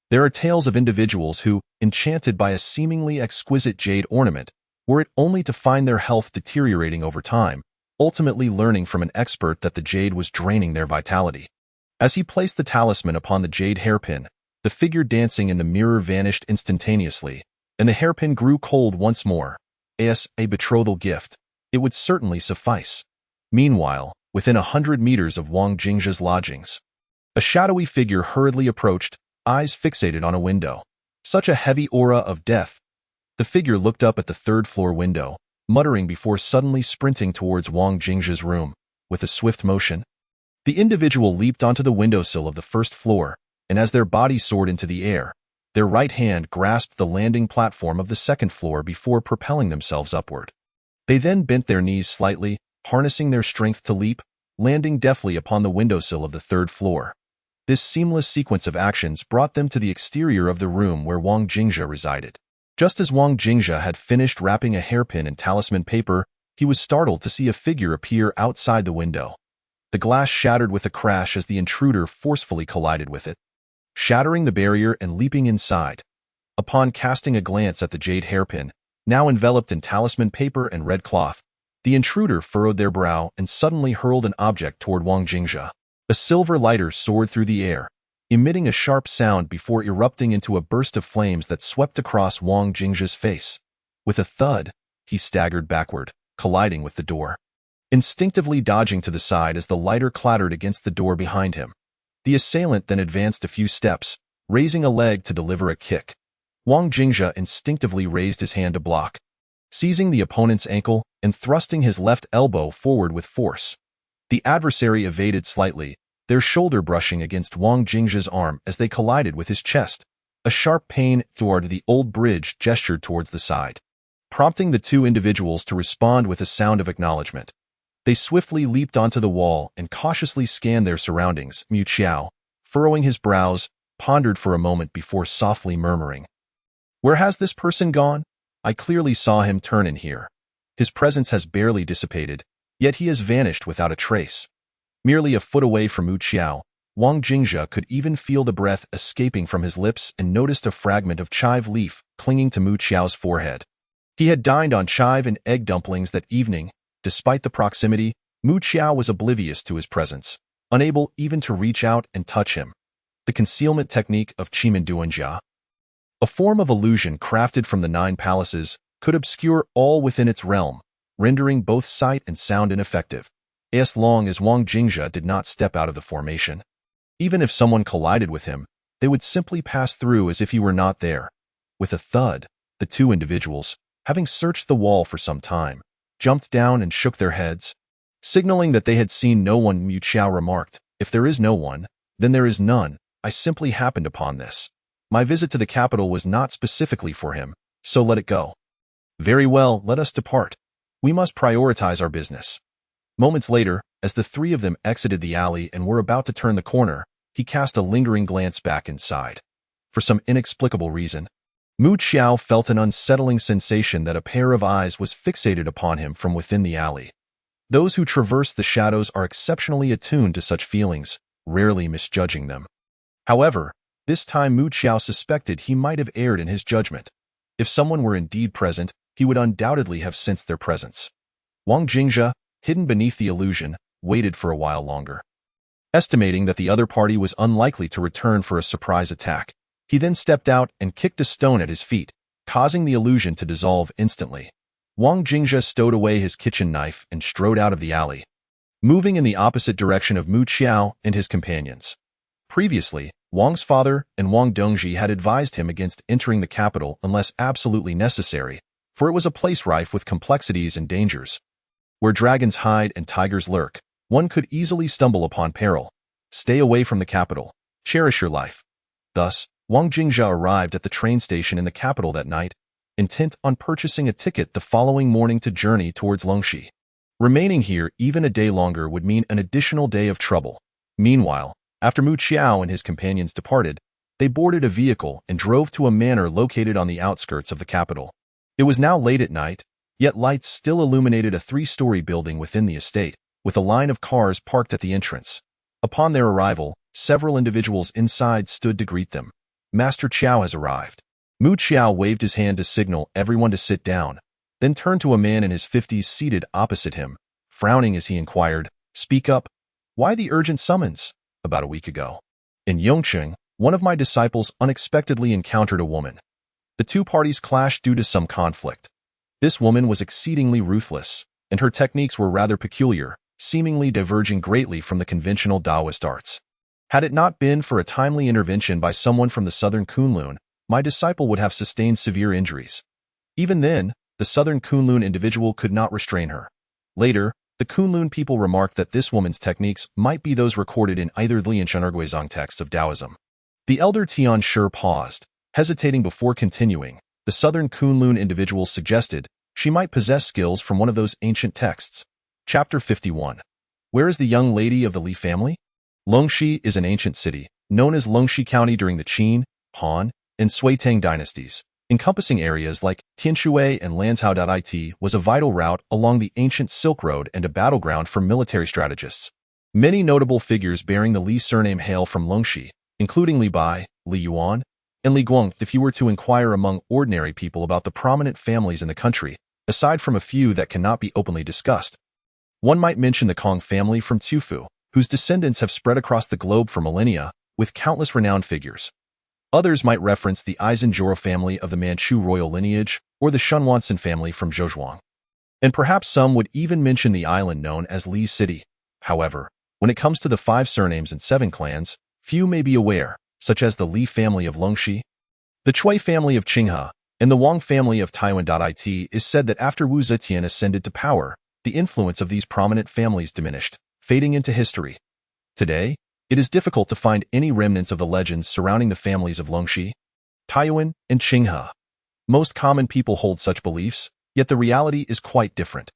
There are tales of individuals who, enchanted by a seemingly exquisite jade ornament, were it only to find their health deteriorating over time, ultimately learning from an expert that the jade was draining their vitality. As he placed the talisman upon the jade hairpin, the figure dancing in the mirror vanished instantaneously, and the hairpin grew cold once more. As a betrothal gift, it would certainly suffice. Meanwhile, within 100 meters of Wang Jingzhe's lodgings, a shadowy figure hurriedly approached, eyes fixated on a window. Such a heavy aura of death. The figure looked up at the third-floor window, muttering before suddenly sprinting towards Wang Jingzhe's room. With a swift motion, the individual leaped onto the windowsill of the first floor, and as their body soared into the air, their right hand grasped the landing platform of the second floor before propelling themselves upward. They then bent their knees slightly, harnessing their strength to leap, landing deftly upon the windowsill of the third floor. This seamless sequence of actions brought them to the exterior of the room where Wang Jingzhe resided. Just as Wang Jingzhe had finished wrapping a hairpin in talisman paper, he was startled to see a figure appear outside the window. The glass shattered with a crash as the intruder forcefully collided with it, shattering the barrier and leaping inside. Upon casting a glance at the jade hairpin, now enveloped in talisman paper and red cloth, the intruder furrowed their brow and suddenly hurled an object toward Wang Jingzhe. A silver lighter soared through the air, emitting a sharp sound before erupting into a burst of flames that swept across Wang Jingzhe's face. With a thud, he staggered backward, colliding with the door, instinctively dodging to the side as the lighter clattered against the door behind him. The assailant then advanced a few steps, raising a leg to deliver a kick. Wang Jingzhe instinctively raised his hand to block, seizing the opponent's ankle and thrusting his left elbow forward with force. The adversary evaded slightly, their shoulder brushing against Wang Jingzhe's arm as they collided with his chest. A sharp pain toward the old bridge gestured towards the side, prompting the two individuals to respond with a sound of acknowledgement. They swiftly leaped onto the wall and cautiously scanned their surroundings. Mu Qiao, furrowing his brows, pondered for a moment before softly murmuring, "Where has this person gone? I clearly saw him turn in here. His presence has barely dissipated, yet he has vanished without a trace." Merely a foot away from Mu Qiao, Wang Jingzhe could even feel the breath escaping from his lips and noticed a fragment of chive leaf clinging to Mu Qiao's forehead. He had dined on chive and egg dumplings that evening. Despite the proximity, Mu Qiao was oblivious to his presence, unable even to reach out and touch him. The concealment technique of Chimenduanjia, a form of illusion crafted from the 9 palaces, could obscure all within its realm, rendering both sight and sound ineffective, as long as Wang Jingzhe did not step out of the formation. Even if someone collided with him, they would simply pass through as if he were not there. With a thud, the 2 individuals, having searched the wall for some time, jumped down and shook their heads, signaling that they had seen no one. Mu Qiao remarked, "If there is no one, then there is none. I simply happened upon this. My visit to the capital was not specifically for him, so let it go." "Very well, let us depart. We must prioritize our business." Moments later, as the 3 of them exited the alley and were about to turn the corner, he cast a lingering glance back inside. For some inexplicable reason, Mu Qiao felt an unsettling sensation that a pair of eyes was fixated upon him from within the alley. Those who traverse the shadows are exceptionally attuned to such feelings, rarely misjudging them. However, this time Mu Qiao suspected he might have erred in his judgment. If someone were indeed present, he would undoubtedly have sensed their presence. Wang Jingzhe, hidden beneath the illusion, waited for a while longer. Estimating that the other party was unlikely to return for a surprise attack, he then stepped out and kicked a stone at his feet, causing the illusion to dissolve instantly. Wang Jingzhe stowed away his kitchen knife and strode out of the alley, moving in the opposite direction of Mu Qiao and his companions. Previously, Wang's father and Wang Dongzhi had advised him against entering the capital unless absolutely necessary, for it was a place rife with complexities and dangers. Where dragons hide and tigers lurk, one could easily stumble upon peril. Stay away from the capital. Cherish your life. Thus, Wang Jingzhe arrived at the train station in the capital that night, intent on purchasing a ticket the following morning to journey towards Longxi. Remaining here even a day longer would mean an additional day of trouble. Meanwhile, after Mu Qiao and his companions departed, they boarded a vehicle and drove to a manor located on the outskirts of the capital. It was now late at night, yet lights still illuminated a 3-story building within the estate, with a line of cars parked at the entrance. Upon their arrival, several individuals inside stood to greet them. "Master Qiao has arrived." Mu Qiao waved his hand to signal everyone to sit down, then turned to a man in his 50s seated opposite him, frowning as he inquired, "Speak up. Why the urgent summons?" "About a week ago, in Yongqing, one of my disciples unexpectedly encountered a woman. The 2 parties clashed due to some conflict. This woman was exceedingly ruthless, and her techniques were rather peculiar, seemingly diverging greatly from the conventional Taoist arts. Had it not been for a timely intervention by someone from the southern Kunlun, my disciple would have sustained severe injuries. Even then, the southern Kunlun individual could not restrain her. Later, the Kunlun people remarked that this woman's techniques might be those recorded in either the Lineages or Guizhong texts of Taoism." The elder Tian Shi paused, hesitating before continuing. The southern Kunlun individual suggested she might possess skills from one of those ancient texts. Chapter 51. Where is the young lady of the Li family? Longxi is an ancient city, known as Longxi County during the Qin, Han, and Sui Tang dynasties. Encompassing areas like Tianshui and Lanzhou. Was a vital route along the ancient Silk Road and a battleground for military strategists. Many notable figures bearing the Li surname hail from Longxi, including Li Bai, Li Yuan, and Li Guang. If you were to inquire among ordinary people about the prominent families in the country, aside from a few that cannot be openly discussed, one might mention the Kong family from Tufu, whose descendants have spread across the globe for millennia, with countless renowned figures. Others might reference the Aizenjoro family of the Manchu royal lineage, or the Shunwanson family from Zhejiang. And perhaps some would even mention the island known as Li City. However, when it comes to the 5 surnames and 7 clans, few may be aware, such as the Li family of Longxi, the Chui family of Qinghe, and the Wang family of Taiwan. It is said that after Wu Zetian ascended to power, the influence of these prominent families diminished, fading into history. Today, it is difficult to find any remnants of the legends surrounding the families of Longxi, Taiwan, and Qinghe. Most common people hold such beliefs, yet the reality is quite different.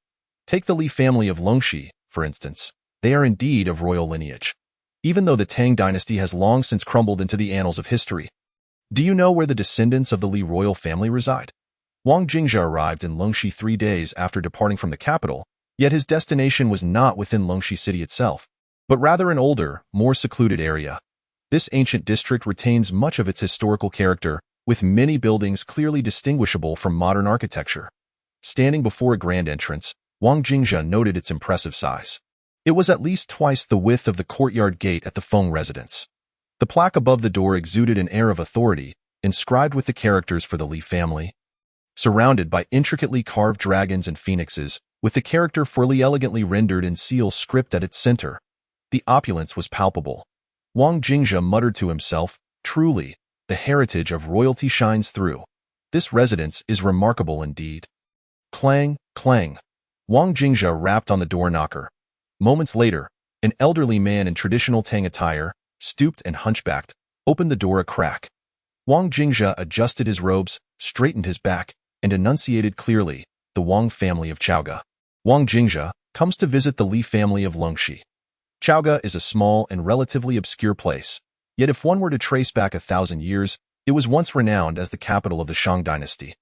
Take the Li family of Longxi, for instance. They are indeed of royal lineage, even though the Tang dynasty has long since crumbled into the annals of history. Do you know where the descendants of the Li royal family reside? Wang Jingzhe arrived in Longxi 3 days after departing from the capital, yet his destination was not within Longxi city itself, but rather an older, more secluded area. This ancient district retains much of its historical character, with many buildings clearly distinguishable from modern architecture. Standing before a grand entrance, Wang Jingzhe noted its impressive size. It was at least twice the width of the courtyard gate at the Feng residence. The plaque above the door exuded an air of authority, inscribed with the characters for the Li family. Surrounded by intricately carved dragons and phoenixes, with the character for Li elegantly rendered in seal script at its center. The opulence was palpable. Wang Jingzhe muttered to himself, "Truly, the heritage of royalty shines through. This residence is remarkable indeed." Clang, clang. Wang Jingzhe rapped on the door knocker. Moments later, an elderly man in traditional Tang attire, stooped and hunchbacked, opened the door a crack. Wang Jingzhe adjusted his robes, straightened his back, and enunciated clearly, "The Wang family of Chaoga. Wang Jingzhe comes to visit the Li family of Longxi." Chaoga is a small and relatively obscure place, yet if one were to trace back 1,000 years, it was once renowned as the capital of the Shang dynasty.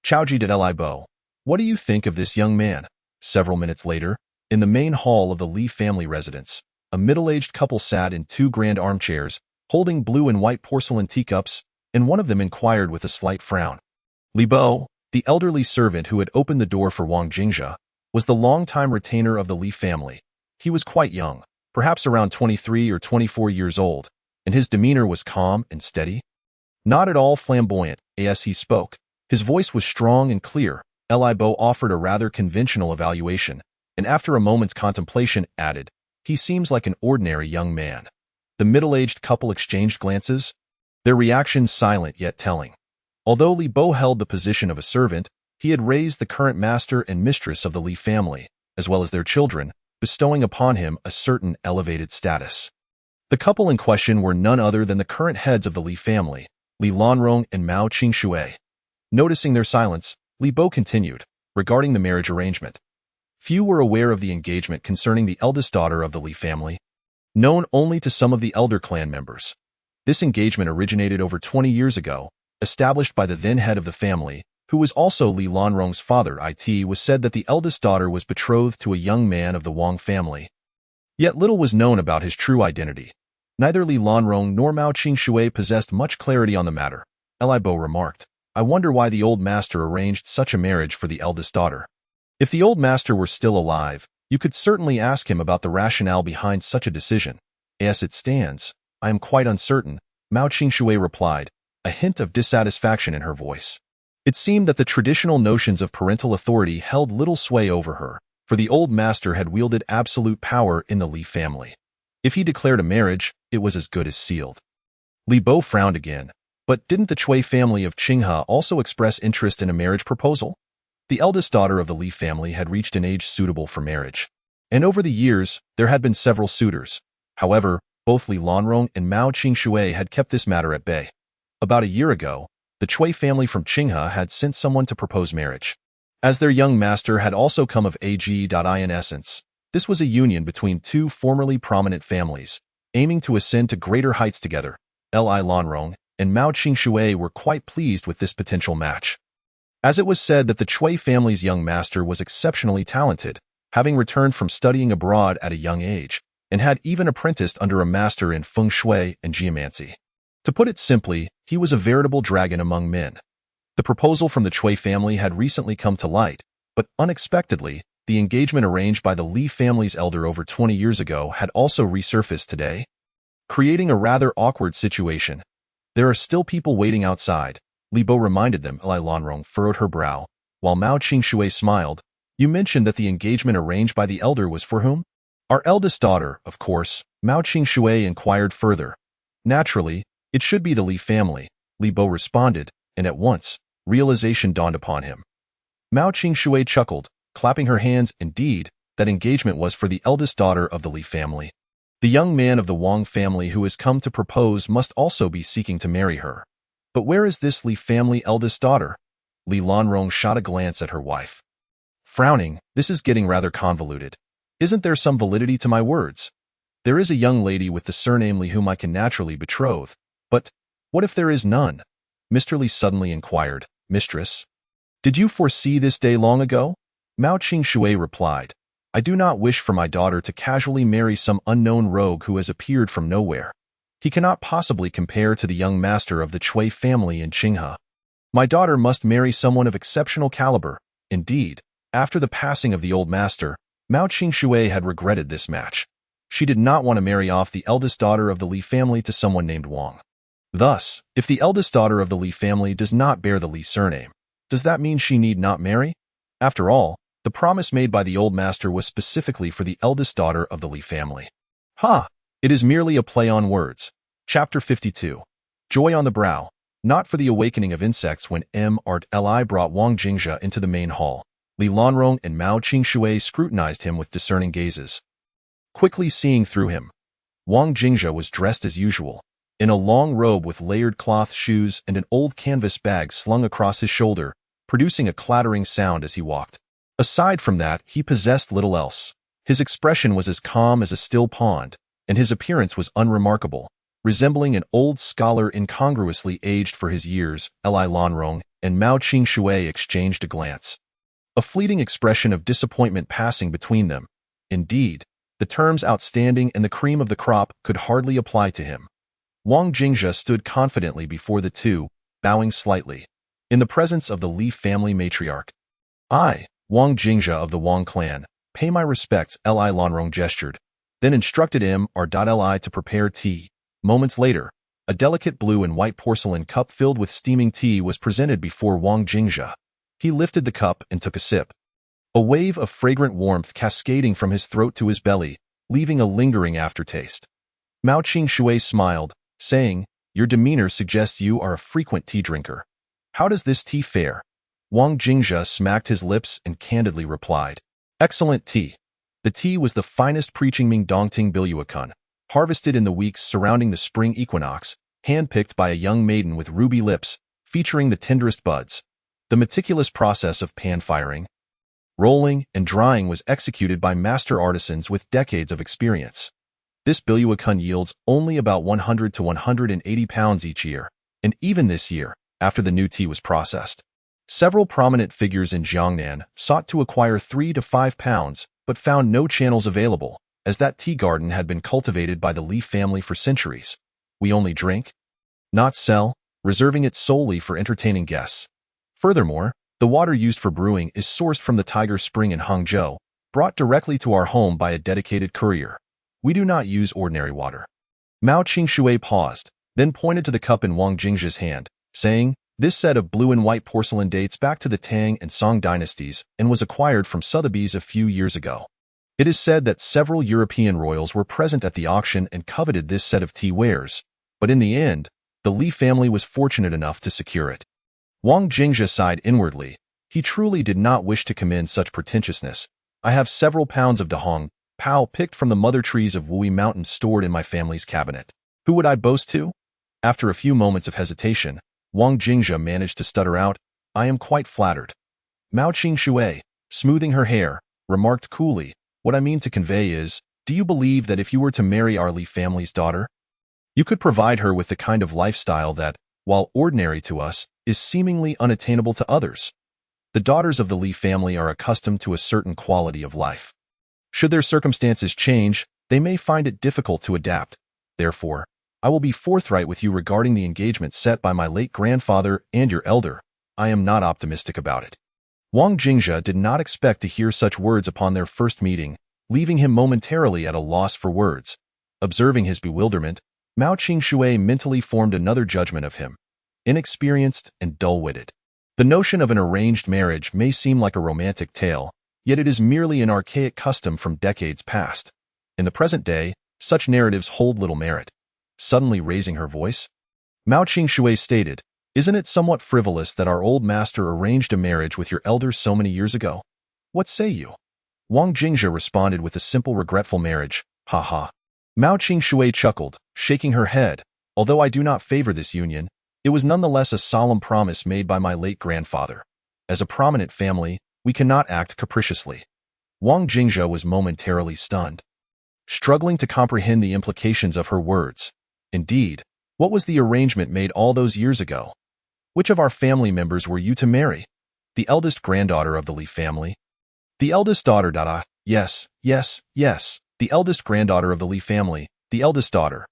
Chaoji did Li Bo. What do you think of this young man? Several minutes later, in the main hall of the Li family residence, a middle-aged couple sat in 2 grand armchairs, holding blue and white porcelain teacups, and one of them inquired with a slight frown. Li Bo, the elderly servant who had opened the door for Wang Jingzhe, was the longtime retainer of the Li family. He was quite young, perhaps around 23 or 24 years old, and his demeanor was calm and steady. Not at all flamboyant, as he spoke. His voice was strong and clear. Li Bo offered a rather conventional evaluation, and after a moment's contemplation added, "He seems like an ordinary young man." The middle-aged couple exchanged glances, their reactions silent yet telling. Although Li Bo held the position of a servant, he had raised the current master and mistress of the Li family, as well as their children, bestowing upon him a certain elevated status. The couple in question were none other than the current heads of the Li family, Li Lanrong and Mao Qingshui. Noticing their silence, Li Bo continued, regarding the marriage arrangement. Few were aware of the engagement concerning the eldest daughter of the Li family, known only to some of the elder clan members. This engagement originated over 20 years ago, established by the then head of the family, who was also Li Lanrong's father. It was said that the eldest daughter was betrothed to a young man of the Wang family. Yet little was known about his true identity. Neither Li Lanrong nor Mao Qingshui possessed much clarity on the matter. Li Bo remarked, "I wonder why the old master arranged such a marriage for the eldest daughter. If the old master were still alive, you could certainly ask him about the rationale behind such a decision. As it stands, I am quite uncertain," Mao Qingshui replied, a hint of dissatisfaction in her voice. It seemed that the traditional notions of parental authority held little sway over her, for the old master had wielded absolute power in the Li family. If he declared a marriage, it was as good as sealed. Li Bo frowned again. But didn't the Chui family of Qinghe also express interest in a marriage proposal? The eldest daughter of the Li family had reached an age suitable for marriage, and over the years, there had been several suitors. However, both Li Lanrong and Mao Qingshui had kept this matter at bay. About a year ago, the Chui family from Qinghe had sent someone to propose marriage. As their young master had also come of age. In essence, this was a union between 2 formerly prominent families, aiming to ascend to greater heights together. Li Lanrong and Mao Qingshui were quite pleased with this potential match. As it was said that the Chui family's young master was exceptionally talented, having returned from studying abroad at a young age, and had even apprenticed under a master in feng shui and geomancy. To put it simply, he was a veritable dragon among men. The proposal from the Chui family had recently come to light, but unexpectedly, the engagement arranged by the Li family's elder over 20 years ago had also resurfaced today, creating a rather awkward situation. "There are still people waiting outside," Li Bo reminded them. Li Lanrong furrowed her brow, while Mao Qingshui smiled. "You mentioned that the engagement arranged by the elder was for whom?" "Our eldest daughter, of course," Mao Qingshui inquired further. "Naturally, it should be the Li family," Li Bo responded, and at once, realization dawned upon him. Mao Qingshui chuckled, clapping her hands. Indeed, that engagement was for the eldest daughter of the Li family. The young man of the Wang family who has come to propose must also be seeking to marry her. But where is this Li family eldest daughter? Li Lanrong shot a glance at her wife. Frowning, this is getting rather convoluted. Isn't there some validity to my words? There is a young lady with the surname Li whom I can naturally betroth. But what if there is none? Mr. Li suddenly inquired. Mistress, did you foresee this day long ago? Mao Qing replied. I do not wish for my daughter to casually marry some unknown rogue who has appeared from nowhere. He cannot possibly compare to the young master of the Chui family in Qinghe. My daughter must marry someone of exceptional caliber. Indeed, after the passing of the old master, Mao Qing had regretted this match. She did not want to marry off the eldest daughter of the Li family to someone named Wang. Thus, if the eldest daughter of the Li family does not bear the Li surname, does that mean she need not marry? After all, the promise made by the old master was specifically for the eldest daughter of the Li family. Ha! It is merely a play on words. Chapter 52. Joy on the brow. Not for the awakening of insects when Li brought Wang Jingzhe into the main hall. Li Lanrong and Mao Qing scrutinized him with discerning gazes. Quickly seeing through him, Wang Jingzhe was dressed as usual, in a long robe with layered cloth shoes and an old canvas bag slung across his shoulder, producing a clattering sound as he walked. Aside from that, he possessed little else. His expression was as calm as a still pond, and his appearance was unremarkable, resembling an old scholar incongruously aged for his years. Li Lanrong and Mao Qing exchanged a glance, a fleeting expression of disappointment passing between them. Indeed, the terms outstanding and the cream of the crop could hardly apply to him. Wang Jingzhe stood confidently before the two, bowing slightly, in the presence of the Li family matriarch. I, Wang Jingzhe of the Wang clan, pay my respects. Li Lanrong gestured, then instructed Li to prepare tea. Moments later, a delicate blue and white porcelain cup filled with steaming tea was presented before Wang Jingzhe. He lifted the cup and took a sip. A wave of fragrant warmth cascading from his throat to his belly, leaving a lingering aftertaste. Mao Qing smiled, saying, Your demeanor suggests you are a frequent tea drinker. How does this tea fare? Wang Jingzhe smacked his lips and candidly replied, Excellent tea. The tea was the finest preaching Ming Dongting Biluakun, harvested in the weeks surrounding the spring equinox, hand-picked by a young maiden with ruby lips, featuring the tenderest buds. The meticulous process of pan-firing, rolling, and drying was executed by master artisans with decades of experience. This Biluakun yields only about 100 to 180 pounds each year, and even this year, after the new tea was processed. Several prominent figures in Jiangnan sought to acquire 3 to 5 pounds, but found no channels available, as that tea garden had been cultivated by the Li family for centuries. We only drink, not sell, reserving it solely for entertaining guests. Furthermore, the water used for brewing is sourced from the Tiger Spring in Hangzhou, brought directly to our home by a dedicated courier. We do not use ordinary water. Mao Qing paused, then pointed to the cup in Wang Jingzhe's hand, saying, This set of blue and white porcelain dates back to the Tang and Song dynasties and was acquired from Sotheby's a few years ago. It is said that several European royals were present at the auction and coveted this set of tea wares, but in the end, the Li family was fortunate enough to secure it. Wang Jingzhe sighed inwardly. He truly did not wish to commend such pretentiousness. I have several pounds of Dahong, Pao picked from the mother trees of Wui Mountain stored in my family's cabinet. Who would I boast to? After a few moments of hesitation, Wang Jingzhe managed to stutter out, I am quite flattered. Mao Qing smoothing her hair, remarked coolly, What I mean to convey is, do you believe that if you were to marry our Li family's daughter, you could provide her with the kind of lifestyle that, while ordinary to us, is seemingly unattainable to others? The daughters of the Li family are accustomed to a certain quality of life. Should their circumstances change, they may find it difficult to adapt. Therefore, I will be forthright with you regarding the engagement set by my late grandfather and your elder. I am not optimistic about it. Wang Jingzhe did not expect to hear such words upon their first meeting, leaving him momentarily at a loss for words. Observing his bewilderment, Mao Qing mentally formed another judgment of him: inexperienced and dull-witted. The notion of an arranged marriage may seem like a romantic tale, yet it is merely an archaic custom from decades past. In the present day, such narratives hold little merit. Suddenly raising her voice, Mao Qing stated, Isn't it somewhat frivolous that our old master arranged a marriage with your elders so many years ago? What say you? Wang Jingzhe responded with a simple regretful marriage. Ha ha. Mao Qing chuckled, shaking her head. Although I do not favor this union, it was nonetheless a solemn promise made by my late grandfather. As a prominent family, We cannot act capriciously. Wang Jingzhe was momentarily stunned, struggling to comprehend the implications of her words. Indeed, what was the arrangement made all those years ago? Which of our family members were you to marry? The eldest granddaughter of the Li family? The eldest daughter. Yes, yes, yes. The eldest granddaughter of the Li family, the eldest daughter.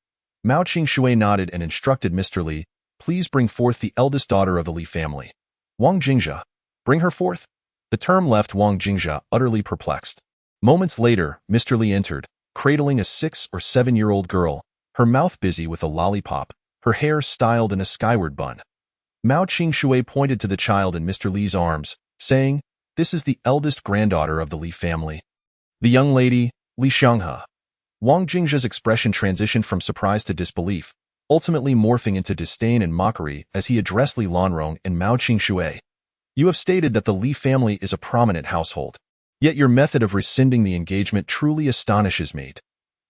Mao Qingshui nodded and instructed Mr. Li, please bring forth the eldest daughter of the Li family. Wang Jingzhe, bring her forth? The term left Wang Jingzhe utterly perplexed. Moments later, Mr. Li entered, cradling a 6- or 7-year-old girl, her mouth busy with a lollipop, her hair styled in a skyward bun. Mao Qingshui pointed to the child in Mr. Li's arms, saying, this is the eldest granddaughter of the Li family. The young lady, Li Xianghe. Wang Jingzhe's expression transitioned from surprise to disbelief, ultimately morphing into disdain and mockery as he addressed Li Lanrong and Mao Qingshui. You have stated that the Li family is a prominent household. Yet your method of rescinding the engagement truly astonishes me.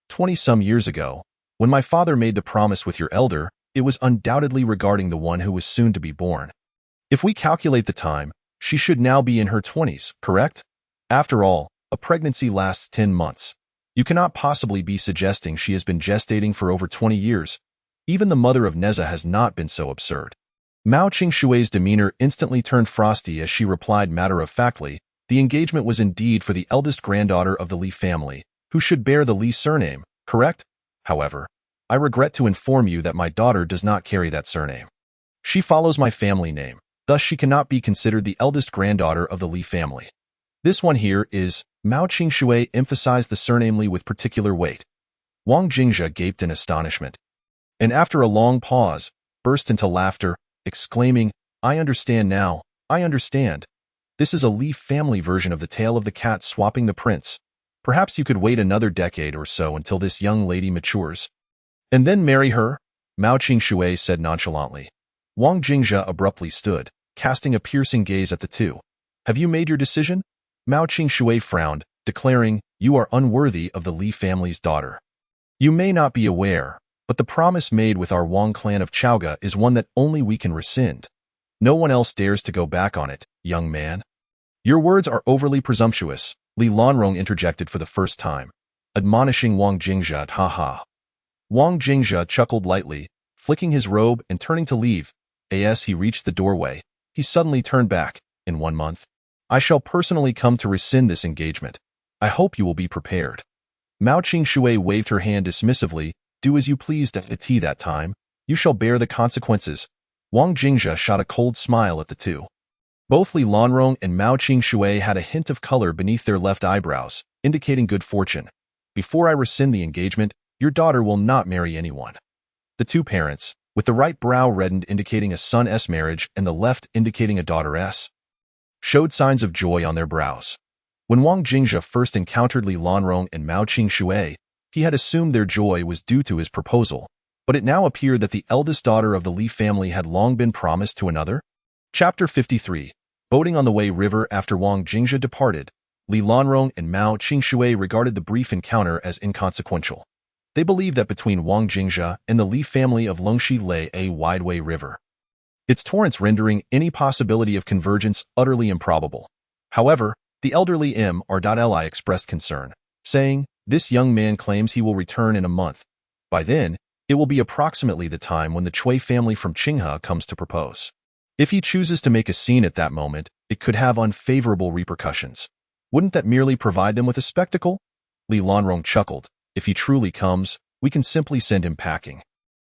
20-some years ago, when my father made the promise with your elder, it was undoubtedly regarding the one who was soon to be born. If we calculate the time, she should now be in her 20s, correct? After all, a pregnancy lasts 10 months. You cannot possibly be suggesting she has been gestating for over 20 years. Even the mother of Neza has not been so absurd. Mao Qingshui's demeanor instantly turned frosty as she replied matter-of-factly, the engagement was indeed for the eldest granddaughter of the Li family, who should bear the Li surname, correct? However, I regret to inform you that my daughter does not carry that surname. She follows my family name, thus she cannot be considered the eldest granddaughter of the Li family. This one here is, Mao Qingshui emphasized the surname Li with particular weight. Wang Jingzhe gaped in astonishment, and after a long pause, burst into laughter, exclaiming, I understand now, I understand. This is a Li family version of the tale of the cat swapping the prince. Perhaps you could wait another decade or so until this young lady matures, and then marry her, Mao Qingshui said nonchalantly. Wang Jingzhe abruptly stood, casting a piercing gaze at the two. Have you made your decision? Mao Qingshui frowned, declaring, you are unworthy of the Li family's daughter. You may not be aware, but the promise made with our Wang clan of Chaoga is one that only we can rescind. No one else dares to go back on it, young man. Your words are overly presumptuous, Li Lanrong interjected for the first time, admonishing Wang Jingzhe. Ha ha. Wang Jingzhe chuckled lightly, flicking his robe and turning to leave. As he reached the doorway, he suddenly turned back. In 1 month, I shall personally come to rescind this engagement. I hope you will be prepared. Mao Qingshui waved her hand dismissively. Do as you please at that time. You shall bear the consequences. Wang Jingzhe shot a cold smile at the two. Both Li Lanrong and Mao Qingshui had a hint of color beneath their left eyebrows, indicating good fortune. Before I rescind the engagement, your daughter will not marry anyone. The two parents, with the right brow reddened indicating a son's marriage and the left indicating a daughter's, showed signs of joy on their brows. When Wang Jingzhe first encountered Li Lanrong and Mao Qingshui, he had assumed their joy was due to his proposal, but it now appeared that the eldest daughter of the Li family had long been promised to another. Chapter 53. Boating on the Wei River. After Wang Jingzhe departed, Li Lanrong and Mao Qingshui regarded the brief encounter as inconsequential. They believed that between Wang Jingzhe and the Li family of Longxi lay a wide Wei River, its torrents rendering any possibility of convergence utterly improbable. However, the elderly Mr.Li expressed concern, saying, this young man claims he will return in a month. By then, it will be approximately the time when the Chui family from Qinghe comes to propose. If he chooses to make a scene at that moment, it could have unfavorable repercussions. Wouldn't that merely provide them with a spectacle? Li Lanrong chuckled. If he truly comes, we can simply send him packing.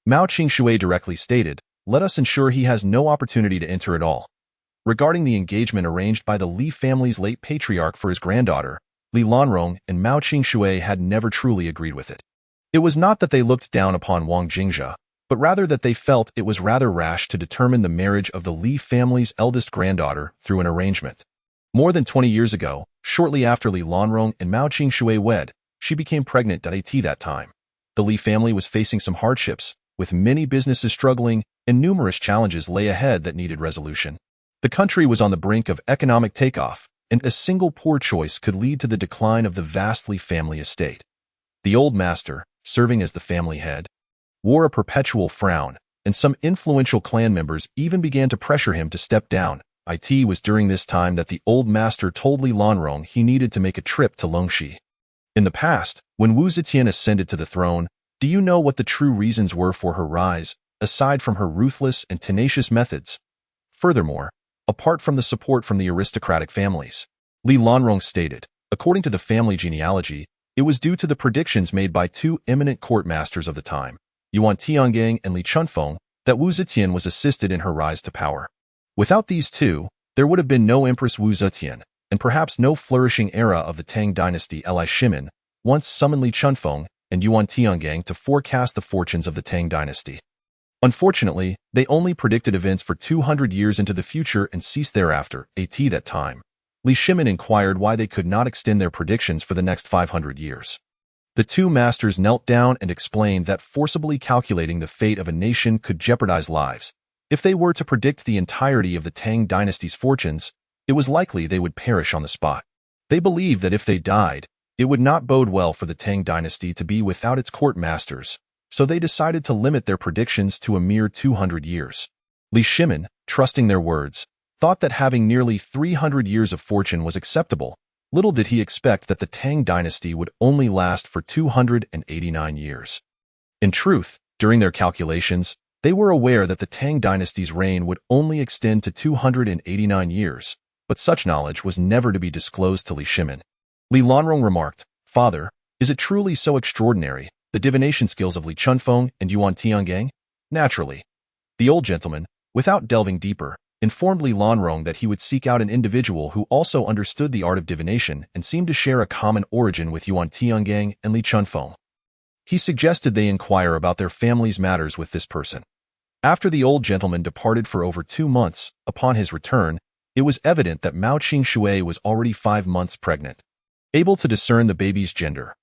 Mao Qingshui directly stated, let us ensure he has no opportunity to enter at all. Regarding the engagement arranged by the Li family's late patriarch for his granddaughter, Li Lanrong and Mao Qingshui had never truly agreed with it. It was not that they looked down upon Wang Jingzhe, but rather that they felt it was rather rash to determine the marriage of the Li family's eldest granddaughter through an arrangement. More than 20 years ago, shortly after Li Lanrong and Mao Qingshui wed, she became pregnant at that time. The Li family was facing some hardships, with many businesses struggling and numerous challenges lay ahead that needed resolution. The country was on the brink of economic takeoff, and a single poor choice could lead to the decline of the vast Li family estate. The old master, serving as the family head, wore a perpetual frown, and some influential clan members even began to pressure him to step down, It was during this time that the old master told Li Lanrong he needed to make a trip to Longxi. In the past, when Wu Zetian ascended to the throne, do you know what the true reasons were for her rise, aside from her ruthless and tenacious methods? Furthermore, apart from the support from the aristocratic families, Li Lanrong stated, according to the family genealogy, it was due to the predictions made by two eminent court masters of the time, Yuan Tiangang and Li Chunfeng, that Wu Zetian was assisted in her rise to power. Without these two, there would have been no Empress Wu Zetian, and perhaps no flourishing era of the Tang dynasty. Li Shimin once summoned Li Chunfeng and Yuan Tiangang to forecast the fortunes of the Tang dynasty. Unfortunately, they only predicted events for 200 years into the future and ceased thereafter. At that time, Li Shimin inquired why they could not extend their predictions for the next 500 years. The two masters knelt down and explained that forcibly calculating the fate of a nation could jeopardize lives. If they were to predict the entirety of the Tang dynasty's fortunes, it was likely they would perish on the spot. They believed that if they died, it would not bode well for the Tang dynasty to be without its court masters, so they decided to limit their predictions to a mere 200 years. Li Shimin, trusting their words, thought that having nearly 300 years of fortune was acceptable. Little did he expect that the Tang dynasty would only last for 289 years. In truth, during their calculations, they were aware that the Tang dynasty's reign would only extend to 289 years, but such knowledge was never to be disclosed to Li Shimin. Li Lanrong remarked, "Father, is it truly so extraordinary, the divination skills of Li Chunfeng and Yuan Tiangang?" "Naturally." The old gentleman, without delving deeper, informed Li Lanrong that he would seek out an individual who also understood the art of divination and seemed to share a common origin with Yuan Tiangang and Li Chunfeng. He suggested they inquire about their family's matters with this person. After the old gentleman departed for over 2 months, upon his return, it was evident that Mao Qing-shui was already 5 months pregnant. Able to discern the baby's gender.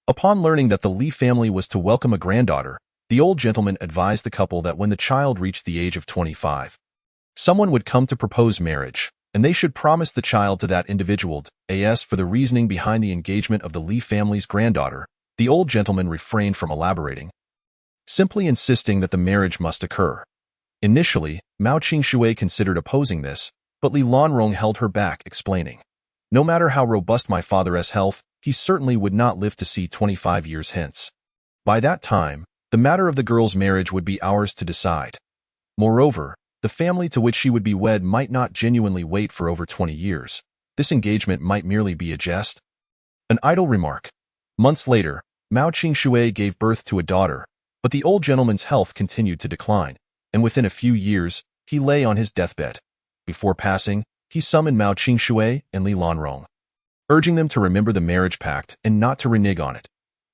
Upon learning that the Li family was to welcome a granddaughter, the old gentleman advised the couple that when the child reached the age of 25, someone would come to propose marriage, and they should promise the child to that individual. As for the reasoning behind the engagement of the Li family's granddaughter, the old gentleman refrained from elaborating, simply insisting that the marriage must occur. Initially, Mao Qing-shui considered opposing this, but Li Lanrong held her back, explaining, "No matter how robust my father's health, he certainly would not live to see 25 years hence. By that time, the matter of the girl's marriage would be ours to decide. Moreover, the family to which she would be wed might not genuinely wait for over 20 years. This engagement might merely be a jest, an idle remark." Months later, Mao Qing-shui gave birth to a daughter, but the old gentleman's health continued to decline, and within a few years, he lay on his deathbed. Before passing, he summoned Mao Qing-shui and Li Lanrong, urging them to remember the marriage pact and not to renege on it.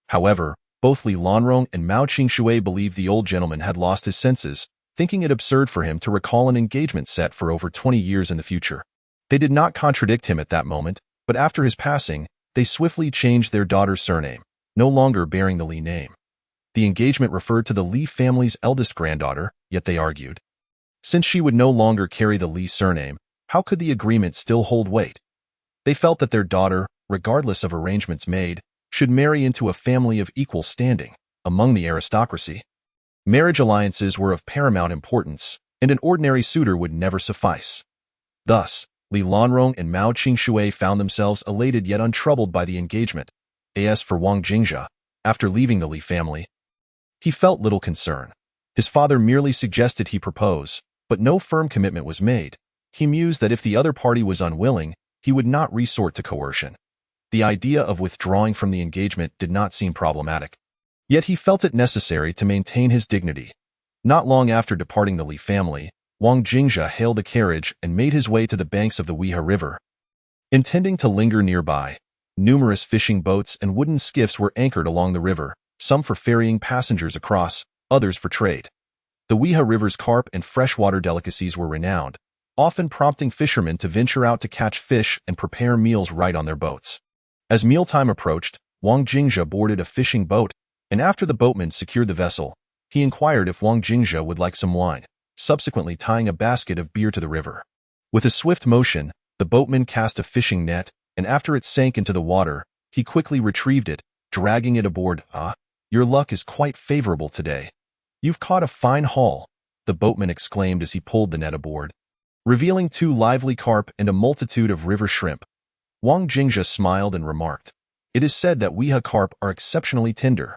However, both Li Lanrong and Mao Qing-shui believed the old gentleman had lost his senses, thinking it absurd for him to recall an engagement set for over 20 years in the future. They did not contradict him at that moment, but after his passing, they swiftly changed their daughter's surname, no longer bearing the Li name. The engagement referred to the Li family's eldest granddaughter, yet they argued, since she would no longer carry the Li surname, how could the agreement still hold weight? They felt that their daughter, regardless of arrangements made, should marry into a family of equal standing among the aristocracy. Marriage alliances were of paramount importance, and an ordinary suitor would never suffice. Thus, Li Lanrong and Mao Qing-shui found themselves elated yet untroubled by the engagement. As for Wang Jingzhe, after leaving the Li family, he felt little concern. His father merely suggested he propose, but no firm commitment was made. He mused that if the other party was unwilling, he would not resort to coercion. The idea of withdrawing from the engagement did not seem problematic. Yet he felt it necessary to maintain his dignity. Not long after departing the Li family, Wang Jingzhe hailed a carriage and made his way to the banks of the Weihe River. Intending to linger nearby, numerous fishing boats and wooden skiffs were anchored along the river, some for ferrying passengers across, others for trade. The Weihe River's carp and freshwater delicacies were renowned, often prompting fishermen to venture out to catch fish and prepare meals right on their boats. As mealtime approached, Wang Jingzhe boarded a fishing boat, and after the boatman secured the vessel, he inquired if Wang Jingzhe would like some wine, subsequently tying a basket of beer to the river. With a swift motion, the boatman cast a fishing net, and after it sank into the water, he quickly retrieved it, dragging it aboard. "Ah, your luck is quite favorable today. You've caught a fine haul," the boatman exclaimed as he pulled the net aboard. revealing 2 lively carp and a multitude of river shrimp. Wang Jingzhe smiled and remarked, "It is said that Weha carp are exceptionally tender.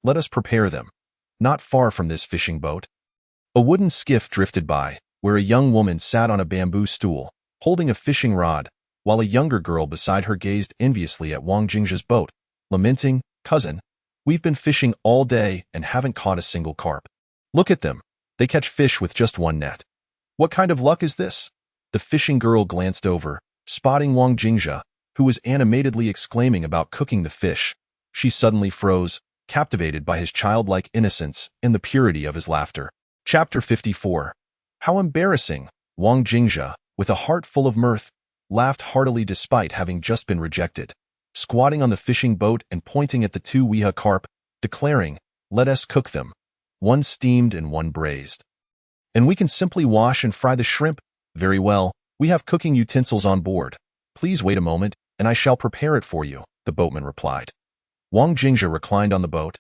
Let us prepare them." Not far from this fishing boat, a wooden skiff drifted by, where a young woman sat on a bamboo stool, holding a fishing rod, while a younger girl beside her gazed enviously at Wang Jingzhe's boat, lamenting, "Cousin, we've been fishing all day and haven't caught a single carp. Look at them. They catch fish with just one net. What kind of luck is this?" The fishing girl glanced over, spotting Wang Jingzhe, who was animatedly exclaiming about cooking the fish. She suddenly froze, captivated by his childlike innocence and the purity of his laughter. Chapter 54. How embarrassing! Wang Jingzhe, with a heart full of mirth, laughed heartily despite having just been rejected, squatting on the fishing boat and pointing at the 2 Weha carp, declaring, "Let us cook them. One steamed and one braised. And we can simply wash and fry the shrimp. Very well, we have cooking utensils on board. Please wait a moment, and I shall prepare it for you," the boatman replied. Wang Jingzhe reclined on the boat,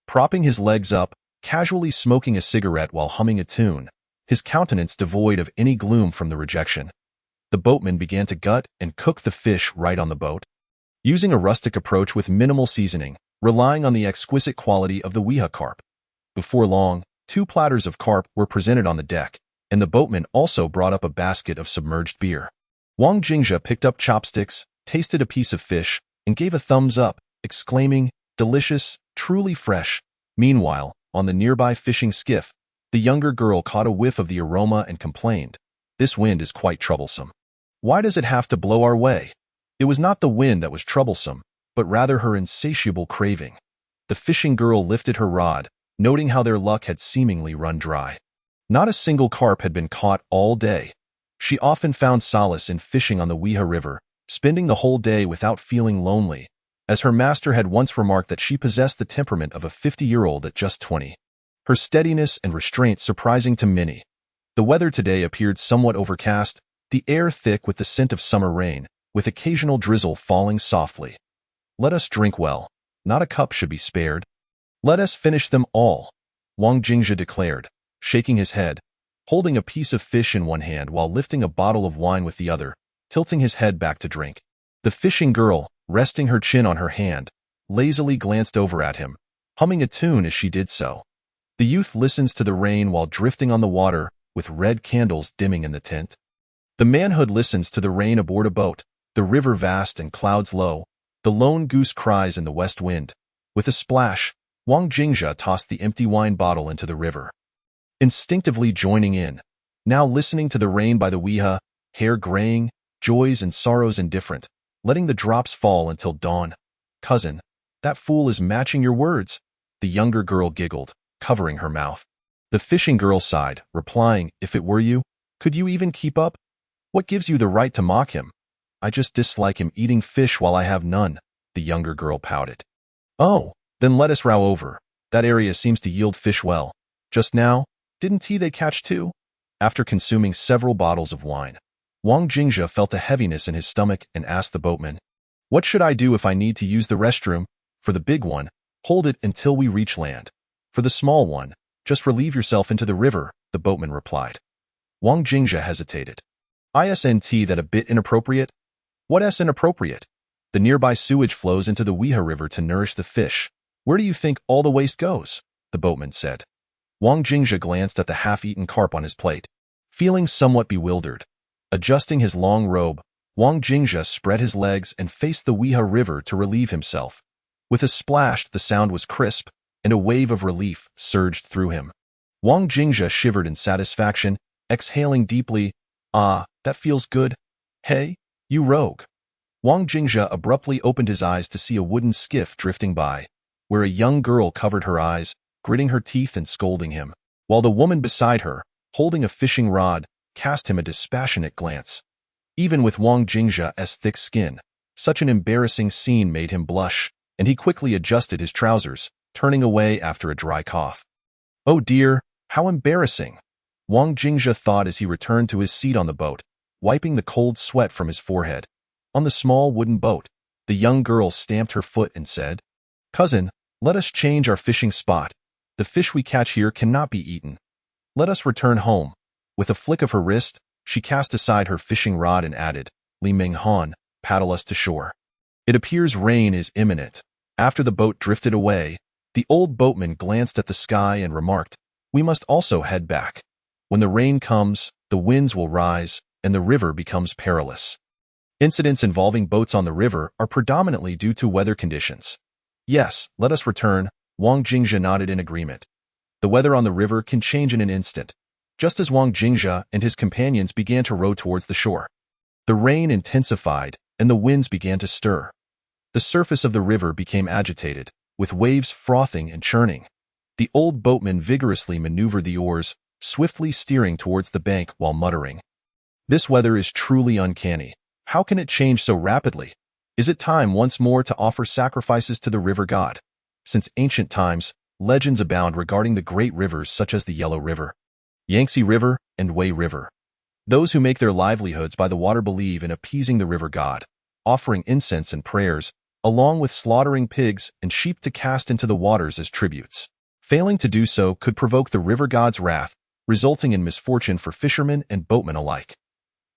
propping his legs up, casually smoking a cigarette while humming a tune, his countenance devoid of any gloom from the rejection. The boatman began to gut and cook the fish right on the boat, using a rustic approach with minimal seasoning, relying on the exquisite quality of the Weha carp. Before long, 2 platters of carp were presented on the deck, and the boatman also brought up a basket of submerged beer. Wang Jingzhe picked up chopsticks, tasted a piece of fish, and gave a thumbs up, exclaiming, "Delicious, truly fresh." Meanwhile, on the nearby fishing skiff, the younger girl caught a whiff of the aroma and complained, "This wind is quite troublesome. Why does it have to blow our way?" It was not the wind that was troublesome, but rather her insatiable craving. The fishing girl lifted her rod, noting how their luck had seemingly run dry. Not a single carp had been caught all day. She often found solace in fishing on the Weha River, spending the whole day without feeling lonely, as her master had once remarked that she possessed the temperament of a 50-year-old at just 20. Her steadiness and restraint surprising to many. The weather today appeared somewhat overcast, the air thick with the scent of summer rain, with occasional drizzle falling softly. "Let us drink well. Not a cup should be spared. Let us finish them all," Wang Jingzhe declared, shaking his head, holding a piece of fish in one hand while lifting a bottle of wine with the other, tilting his head back to drink. The fishing girl, resting her chin on her hand, lazily glanced over at him, humming a tune as she did so. The youth listens to the rain while drifting on the water, with red candles dimming in the tent. The manhood listens to the rain aboard a boat, the river vast and clouds low, the lone goose cries in the west wind. With a splash, Wang Jingzhe tossed the empty wine bottle into the river, instinctively joining in, now listening to the rain by the Weha, hair graying, joys and sorrows indifferent, letting the drops fall until dawn. "Cousin, that fool is matching your words," the younger girl giggled, covering her mouth. The fishing girl sighed, replying, "If it were you, could you even keep up? What gives you the right to mock him?" "I just dislike him eating fish while I have none," the younger girl pouted. "Oh, then let us row over. That area seems to yield fish well. Just now, didn't they catch 2? After consuming several bottles of wine, Wang Jingzhe felt a heaviness in his stomach and asked the boatman, "What should I do if I need to use the restroom? For the big one, hold it until we reach land. For the small one, just relieve yourself into the river," the boatman replied. Wang Jingzhe hesitated. "Isn't that a bit inappropriate?" "What's inappropriate? The nearby sewage flows into the Weha River to nourish the fish. Where do you think all the waste goes?" the boatman said. Wang Jingzhe glanced at the half-eaten carp on his plate, feeling somewhat bewildered. Adjusting his long robe, Wang Jingzhe spread his legs and faced the Weha River to relieve himself. With a splash, the sound was crisp, and a wave of relief surged through him. Wang Jingzhe shivered in satisfaction, exhaling deeply. "Ah, that feels good. Hey, you rogue." Wang Jingzhe abruptly opened his eyes to see a wooden skiff drifting by, where a young girl covered her eyes, gritting her teeth and scolding him, while the woman beside her, holding a fishing rod, cast him a dispassionate glance. Even with Wang Jingzhe's thick skin, such an embarrassing scene made him blush, and he quickly adjusted his trousers, turning away after a dry cough. "Oh dear, how embarrassing," Wang Jingzhe thought as he returned to his seat on the boat, wiping the cold sweat from his forehead. On the small wooden boat, the young girl stamped her foot and said, "Cousin, let us change our fishing spot. The fish we catch here cannot be eaten. Let us return home." With a flick of her wrist, She cast aside her fishing rod and added, "Li Ming Han, paddle us to shore. It appears rain is imminent." After the boat drifted away, the old boatman glanced at the sky and remarked, "We must also head back. When the rain comes, the winds will rise, and the river becomes perilous." Incidents involving boats on the river are predominantly due to weather conditions. "Yes, let us return," Wang Jingzhe nodded in agreement. The weather on the river can change in an instant, just as Wang Jingzhe and his companions began to row towards the shore. The rain intensified, and the winds began to stir. The surface of the river became agitated, with waves frothing and churning. The old boatman vigorously maneuvered the oars, swiftly steering towards the bank while muttering, "This weather is truly uncanny. How can it change so rapidly? Is it time once more to offer sacrifices to the river god?" Since ancient times, legends abound regarding the great rivers such as the Yellow River, Yangtze River, and Wei River. Those who make their livelihoods by the water believe in appeasing the river god, offering incense and prayers, along with slaughtering pigs and sheep to cast into the waters as tributes. Failing to do so could provoke the river god's wrath, resulting in misfortune for fishermen and boatmen alike.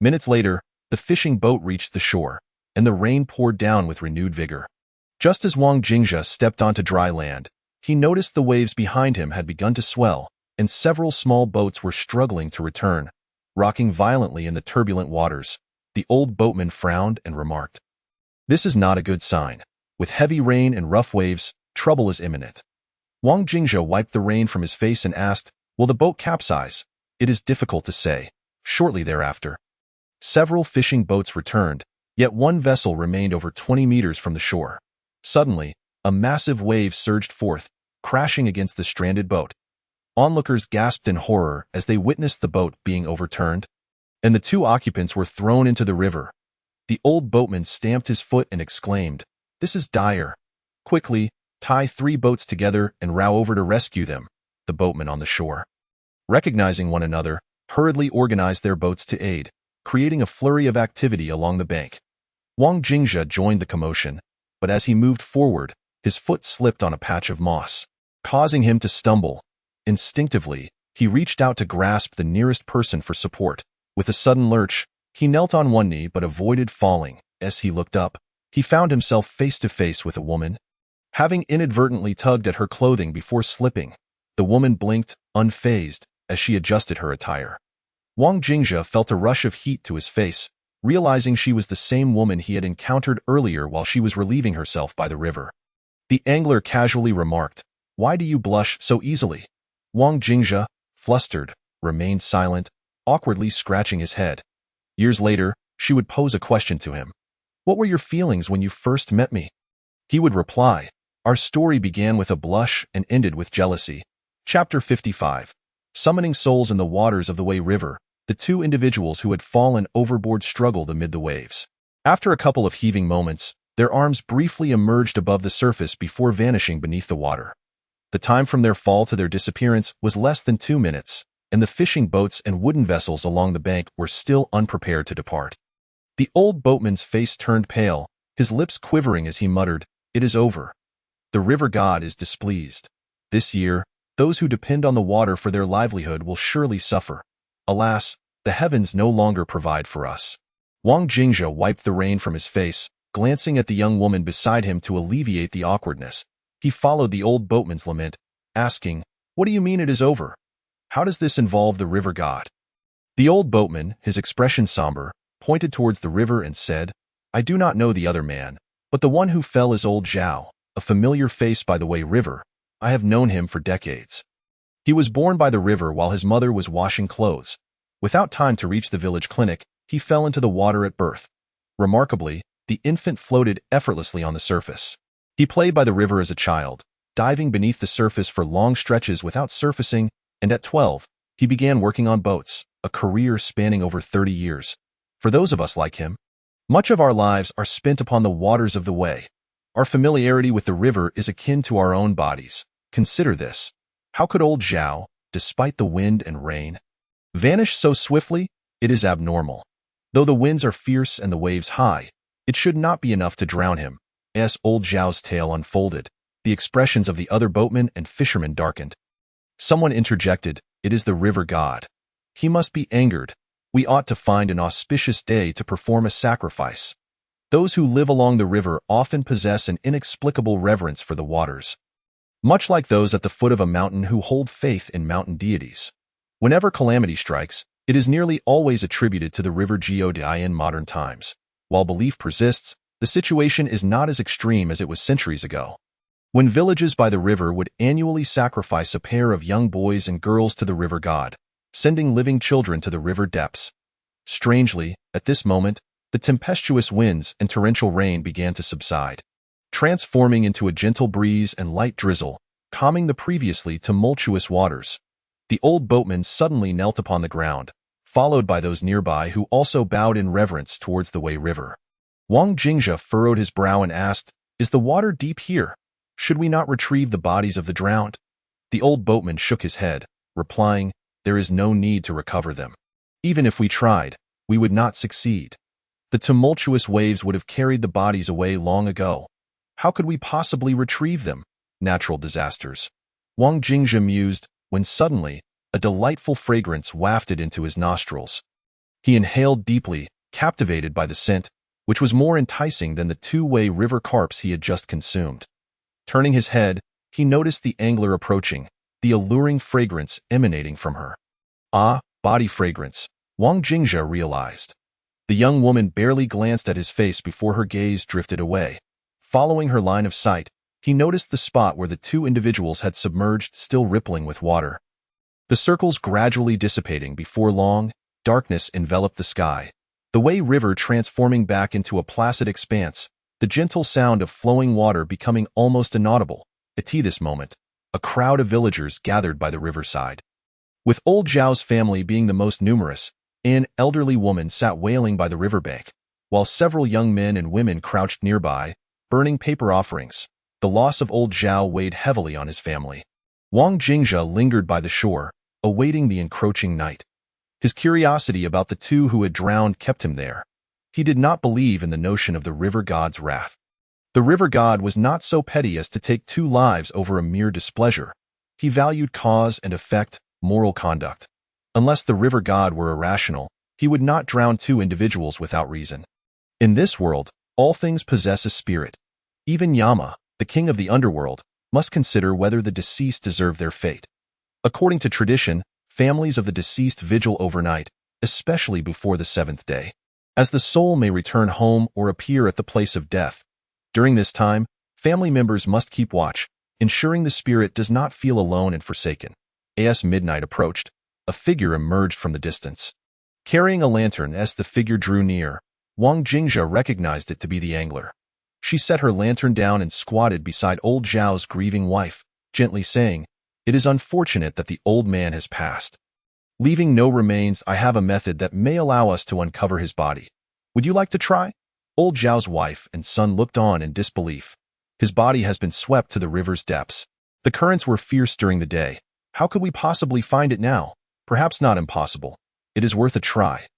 Minutes later, the fishing boat reached the shore, and the rain poured down with renewed vigor. Just as Wang Jingzhe stepped onto dry land, he noticed the waves behind him had begun to swell, and several small boats were struggling to return, rocking violently in the turbulent waters. The old boatman frowned and remarked, "This is not a good sign. With heavy rain and rough waves, trouble is imminent." Wang Jingzhe wiped the rain from his face and asked, "Will the boat capsize?" "It is difficult to say." Shortly thereafter, several fishing boats returned, yet one vessel remained over 20 meters from the shore. Suddenly, a massive wave surged forth, crashing against the stranded boat. Onlookers gasped in horror as they witnessed the boat being overturned, and the two occupants were thrown into the river. The old boatman stamped his foot and exclaimed, "This is dire. Quickly, tie 3 boats together and row over to rescue them." The boatmen on the shore, recognizing one another, hurriedly organized their boats to aid, creating a flurry of activity along the bank. Wang Jingzhe joined the commotion, but as he moved forward, his foot slipped on a patch of moss, causing him to stumble. Instinctively, he reached out to grasp the nearest person for support. With a sudden lurch, he knelt on one knee but avoided falling. As he looked up, he found himself face to face with a woman. Having inadvertently tugged at her clothing before slipping, the woman blinked, unfazed, as she adjusted her attire. Wang Jingzhe felt a rush of heat to his face, realizing she was the same woman he had encountered earlier while she was relieving herself by the river. The angler casually remarked, "Why do you blush so easily?" Wang Jingzhe, flustered, remained silent, awkwardly scratching his head. Years later, she would pose a question to him. "What were your feelings when you first met me?" He would reply, "Our story began with a blush and ended with jealousy." Chapter 55. Summoning souls in the waters of the Wei River, the two individuals who had fallen overboard struggled amid the waves. After a couple of heaving moments, their arms briefly emerged above the surface before vanishing beneath the water. The time from their fall to their disappearance was less than 2 minutes, and the fishing boats and wooden vessels along the bank were still unprepared to depart. The old boatman's face turned pale, his lips quivering as he muttered, "It is over. The river god is displeased. This year, those who depend on the water for their livelihood will surely suffer. Alas, the heavens no longer provide for us." Wang Jingzhe wiped the rain from his face, glancing at the young woman beside him to alleviate the awkwardness. He followed the old boatman's lament, asking, "What do you mean it is over? How does this involve the river god?" The old boatman, his expression somber, pointed towards the river and said, "I do not know the other man, but the one who fell is old Zhao, a familiar face by the Wei River. I have known him for decades. He was born by the river while his mother was washing clothes. Without time to reach the village clinic, he fell into the water at birth. Remarkably, the infant floated effortlessly on the surface. He played by the river as a child, diving beneath the surface for long stretches without surfacing, and at 12, he began working on boats, a career spanning over 30 years. For those of us like him, much of our lives are spent upon the waters of the Wei. Our familiarity with the river is akin to our own bodies. Consider this. How could old Zhao, despite the wind and rain, vanish so swiftly? It is abnormal. Though the winds are fierce and the waves high, it should not be enough to drown him. As old Zhao's tale unfolded, the expressions of the other boatmen and fishermen darkened. Someone interjected, "It is the river god. He must be angered. We ought to find an auspicious day to perform a sacrifice. Those who live along the river often possess an inexplicable reverence for the waters, much like those at the foot of a mountain who hold faith in mountain deities. Whenever calamity strikes, it is nearly always attributed to the river God in modern times. While belief persists, the situation is not as extreme as it was centuries ago, when villages by the river would annually sacrifice a pair of young boys and girls to the river god, sending living children to the river depths. Strangely, at this moment, the tempestuous winds and torrential rain began to subside, transforming into a gentle breeze and light drizzle, calming the previously tumultuous waters. The old boatman suddenly knelt upon the ground, followed by those nearby who also bowed in reverence towards the Wei River. Wang Jingzhe furrowed his brow and asked, "Is the water deep here? Should we not retrieve the bodies of the drowned?" The old boatman shook his head, replying, "There is no need to recover them. Even if we tried, we would not succeed. The tumultuous waves would have carried the bodies away long ago. How could we possibly retrieve them? Natural disasters." Wang Jingzhe mused, when suddenly, a delightful fragrance wafted into his nostrils. He inhaled deeply, captivated by the scent, which was more enticing than the two-way river carps he had just consumed. Turning his head, he noticed the angler approaching, the alluring fragrance emanating from her. Ah, body fragrance, Wang Jingzhe realized. The young woman barely glanced at his face before her gaze drifted away. Following her line of sight, he noticed the spot where the two individuals had submerged, still rippling with water. The circles gradually dissipating. Before long, darkness enveloped the sky, the Wei River transforming back into a placid expanse, the gentle sound of flowing water becoming almost inaudible. At this moment, a crowd of villagers gathered by the riverside. With old Zhao's family being the most numerous, an elderly woman sat wailing by the riverbank, while several young men and women crouched nearby, burning paper offerings. The loss of old Zhao weighed heavily on his family. Wang Jingzhe lingered by the shore, awaiting the encroaching night. His curiosity about the two who had drowned kept him there. He did not believe in the notion of the river god's wrath. The river god was not so petty as to take two lives over a mere displeasure. He valued cause and effect, moral conduct. Unless the river god were irrational, he would not drown two individuals without reason. In this world, all things possess a spirit. Even Yama, the king of the underworld, must consider whether the deceased deserve their fate. According to tradition, families of the deceased vigil overnight, especially before the seventh day, as the soul may return home or appear at the place of death. During this time, family members must keep watch, ensuring the spirit does not feel alone and forsaken. As midnight approached, a figure emerged from the distance. Carrying a lantern, as the figure drew near, Wang Jingzhe recognized it to be the angler. She set her lantern down and squatted beside old Zhao's grieving wife, gently saying, "It is unfortunate that the old man has passed. Leaving no remains, I have a method that may allow us to uncover his body. Would you like to try?" Old Zhao's wife and son looked on in disbelief. His body has been swept to the river's depths. The currents were fierce during the day. How could we possibly find it now? Perhaps not impossible. It is worth a try.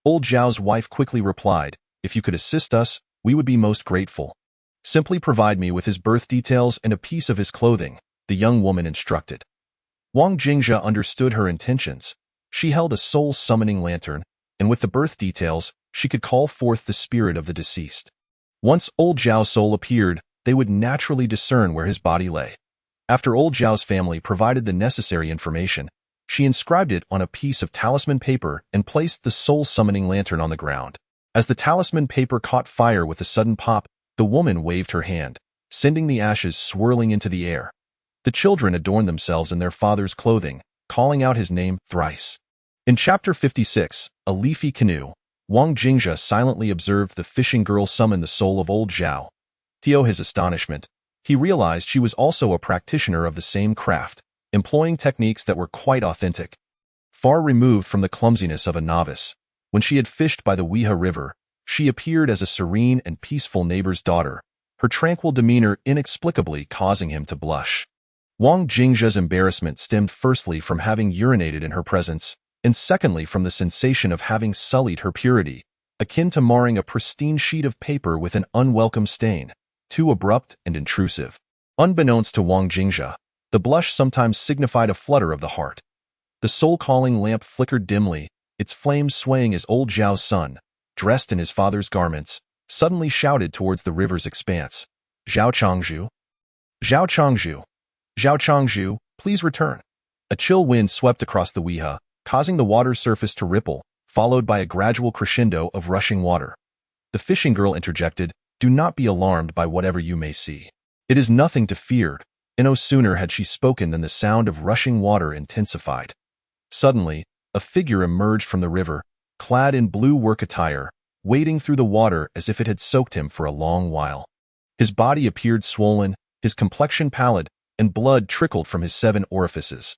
Old Zhao's wife quickly replied, "If you could assist us, we would be most grateful. Simply provide me with his birth details and a piece of his clothing," the young woman instructed. Wang Jingzhe understood her intentions. She held a soul-summoning lantern, and with the birth details, she could call forth the spirit of the deceased. Once old Zhao's soul appeared, they would naturally discern where his body lay. After old Zhao's family provided the necessary information, she inscribed it on a piece of talisman paper and placed the soul-summoning lantern on the ground. As the talisman paper caught fire with a sudden pop, the woman waved her hand, sending the ashes swirling into the air. The children adorned themselves in their father's clothing, calling out his name thrice. In Chapter 56, A Leafy Canoe, Wang Jingzhe silently observed the fishing girl summon the soul of old Zhao. To his astonishment, he realized she was also a practitioner of the same craft, employing techniques that were quite authentic. Far removed from the clumsiness of a novice, when she had fished by the Weha River, she appeared as a serene and peaceful neighbor's daughter, her tranquil demeanor inexplicably causing him to blush. Wang Jingzhe's embarrassment stemmed firstly from having urinated in her presence, and secondly from the sensation of having sullied her purity, akin to marring a pristine sheet of paper with an unwelcome stain, too abrupt and intrusive. Unbeknownst to Wang Jingzhe, the blush sometimes signified a flutter of the heart. The soul-calling lamp flickered dimly, its flames swaying as old Zhao's son, dressed in his father's garments, suddenly shouted towards the river's expanse. Zhao Changzhu! Zhao Changzhu! Zhao Changzhu, please return. A chill wind swept across the Weha, causing the water's surface to ripple, followed by a gradual crescendo of rushing water. The fishing girl interjected, "Do not be alarmed by whatever you may see. It is nothing to fear," and no sooner had she spoken than the sound of rushing water intensified. Suddenly, a figure emerged from the river, clad in blue work attire, wading through the water as if it had soaked him for a long while. His body appeared swollen, his complexion pallid, and blood trickled from his 7 orifices.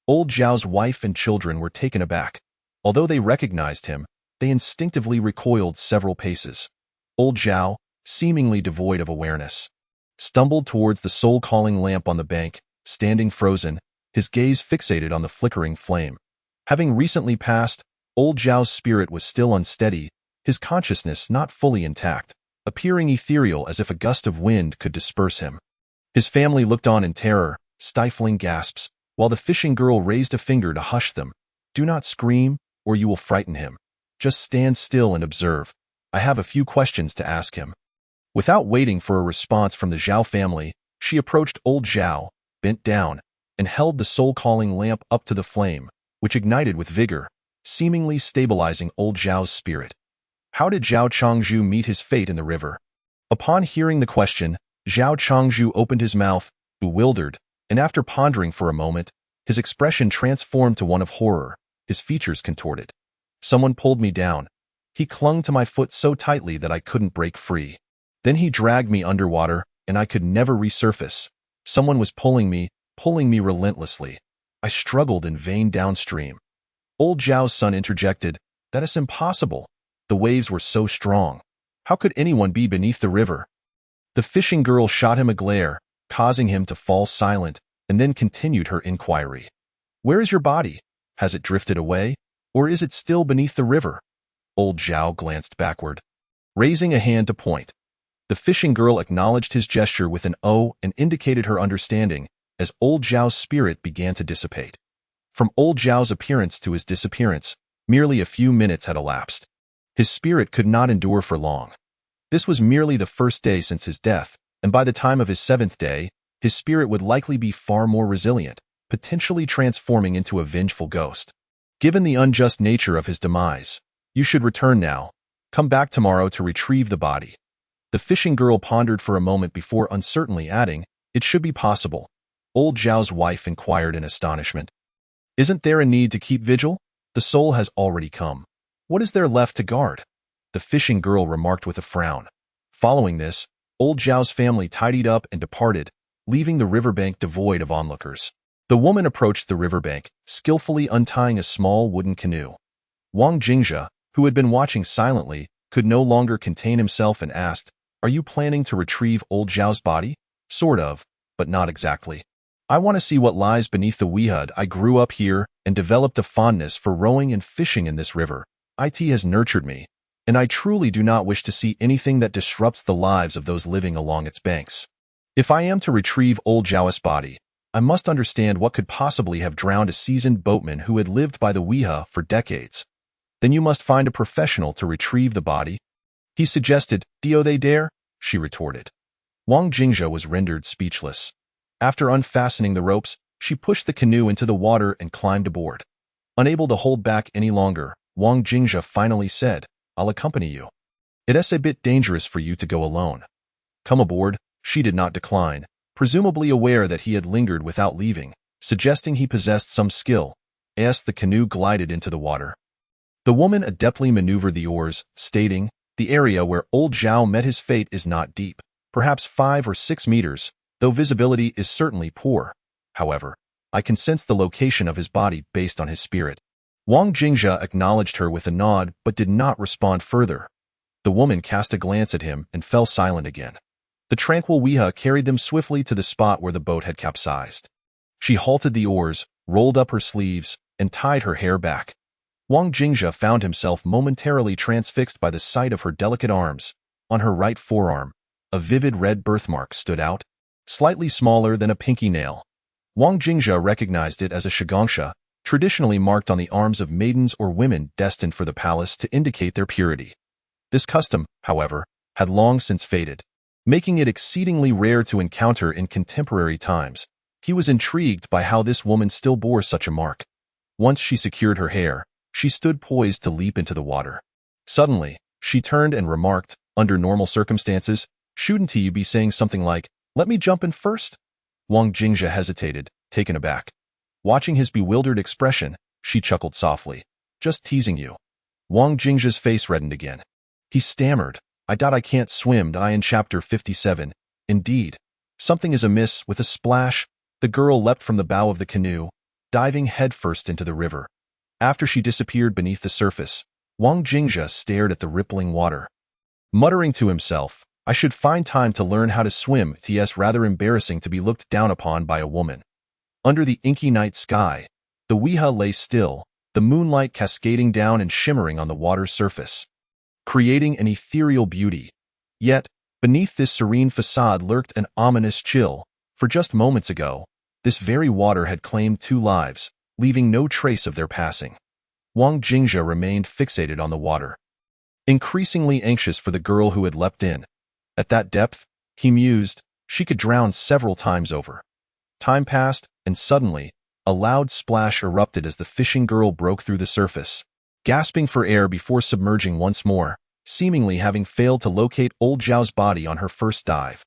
Old Zhao's wife and children were taken aback. Although they recognized him, they instinctively recoiled several paces. Old Zhao, seemingly devoid of awareness, stumbled towards the soul-calling lamp on the bank, standing frozen, his gaze fixated on the flickering flame. Having recently passed, old Zhao's spirit was still unsteady, his consciousness not fully intact, appearing ethereal as if a gust of wind could disperse him. His family looked on in terror, stifling gasps, while the fishing girl raised a finger to hush them. "Do not scream, or you will frighten him. Just stand still and observe. I have a few questions to ask him." Without waiting for a response from the Zhao family, she approached old Zhao, bent down, and held the soul-calling lamp up to the flame, which ignited with vigor, seemingly stabilizing old Zhao's spirit. How did Zhao Changzhu meet his fate in the river? Upon hearing the question, Zhao Changzhu opened his mouth, bewildered, and after pondering for a moment, his expression transformed to one of horror, his features contorted. "Someone pulled me down. He clung to my foot so tightly that I couldn't break free. Then he dragged me underwater, and I could never resurface. Someone was pulling me relentlessly. I struggled in vain downstream." Old Zhao's son interjected, "That is impossible. The waves were so strong. How could anyone be beneath the river?" The fishing girl shot him a glare, causing him to fall silent, and then continued her inquiry. "Where is your body? Has it drifted away? Or is it still beneath the river?" Old Zhao glanced backward, raising a hand to point. The fishing girl acknowledged his gesture with an "oh" and indicated her understanding, as old Zhao's spirit began to dissipate. From old Zhao's appearance to his disappearance, merely a few minutes had elapsed. His spirit could not endure for long. This was merely the first day since his death, and by the time of his 7th day, his spirit would likely be far more resilient, potentially transforming into a vengeful ghost. Given the unjust nature of his demise, "You should return now. Come back tomorrow to retrieve the body." The fishing girl pondered for a moment before uncertainly adding, "It should be possible." Old Zhao's wife inquired in astonishment, "Isn't there a need to keep vigil? The soul has already come. What is there left to guard?" The fishing girl remarked with a frown. Following this, old Zhao's family tidied up and departed, leaving the riverbank devoid of onlookers. The woman approached the riverbank, skillfully untying a small wooden canoe. Wang Jingzhe, who had been watching silently, could no longer contain himself and asked, "Are you planning to retrieve old Zhao's body?" "Sort of, but not exactly. I want to see what lies beneath the Weihud. I grew up here and developed a fondness for rowing and fishing in this river. It has nurtured me, and I truly do not wish to see anything that disrupts the lives of those living along its banks. If I am to retrieve old Zhao's body, I must understand what could possibly have drowned a seasoned boatman who had lived by the Weha for decades." "Then you must find a professional to retrieve the body," he suggested. "Do they dare?" she retorted. Wang Jingzhe was rendered speechless. After unfastening the ropes, she pushed the canoe into the water and climbed aboard. Unable to hold back any longer, Wang Jingzhe finally said, "I'll accompany you. It is a bit dangerous for you to go alone." "Come aboard." She did not decline, presumably aware that he had lingered without leaving, suggesting he possessed some skill. As the canoe glided into the water, the woman adeptly maneuvered the oars, stating, "The area where old Zhao met his fate is not deep, perhaps 5 or 6 meters, though visibility is certainly poor. However, I can sense the location of his body based on his spirit." Wang Jingzhe acknowledged her with a nod but did not respond further. The woman cast a glance at him and fell silent again. The tranquil Weha carried them swiftly to the spot where the boat had capsized. She halted the oars, rolled up her sleeves, and tied her hair back. Wang Jingzhe found himself momentarily transfixed by the sight of her delicate arms. On her right forearm, a vivid red birthmark stood out, slightly smaller than a pinky nail. Wang Jingzhe recognized it as a shigangsha, traditionally marked on the arms of maidens or women destined for the palace to indicate their purity. This custom, however, had long since faded, making it exceedingly rare to encounter in contemporary times. He was intrigued by how this woman still bore such a mark. Once she secured her hair, she stood poised to leap into the water. Suddenly, she turned and remarked, under normal circumstances, shouldn't you be saying something like, "Let me jump in first?" Wang Jingzhe hesitated, taken aback. Watching his bewildered expression, she chuckled softly. "Just teasing you." Wang Jingzhe's face reddened again. He stammered, I can't swim." I in chapter 57. Indeed, something is amiss. With a splash, the girl leapt from the bow of the canoe, diving headfirst into the river. After she disappeared beneath the surface, Wang Jingzhe stared at the rippling water. Muttering to himself, I should find time to learn how to swim. It's rather embarrassing to be looked down upon by a woman. Under the inky night sky, the Weha lay still, the moonlight cascading down and shimmering on the water's surface, creating an ethereal beauty. Yet, beneath this serene facade lurked an ominous chill, for just moments ago, this very water had claimed 2 lives, leaving no trace of their passing. Wang Jingzhe remained fixated on the water, increasingly anxious for the girl who had leapt in. At that depth, he mused, she could drown several times over. Time passed, and suddenly, a loud splash erupted as the fishing girl broke through the surface, gasping for air before submerging once more, seemingly having failed to locate old Zhao's body on her first dive.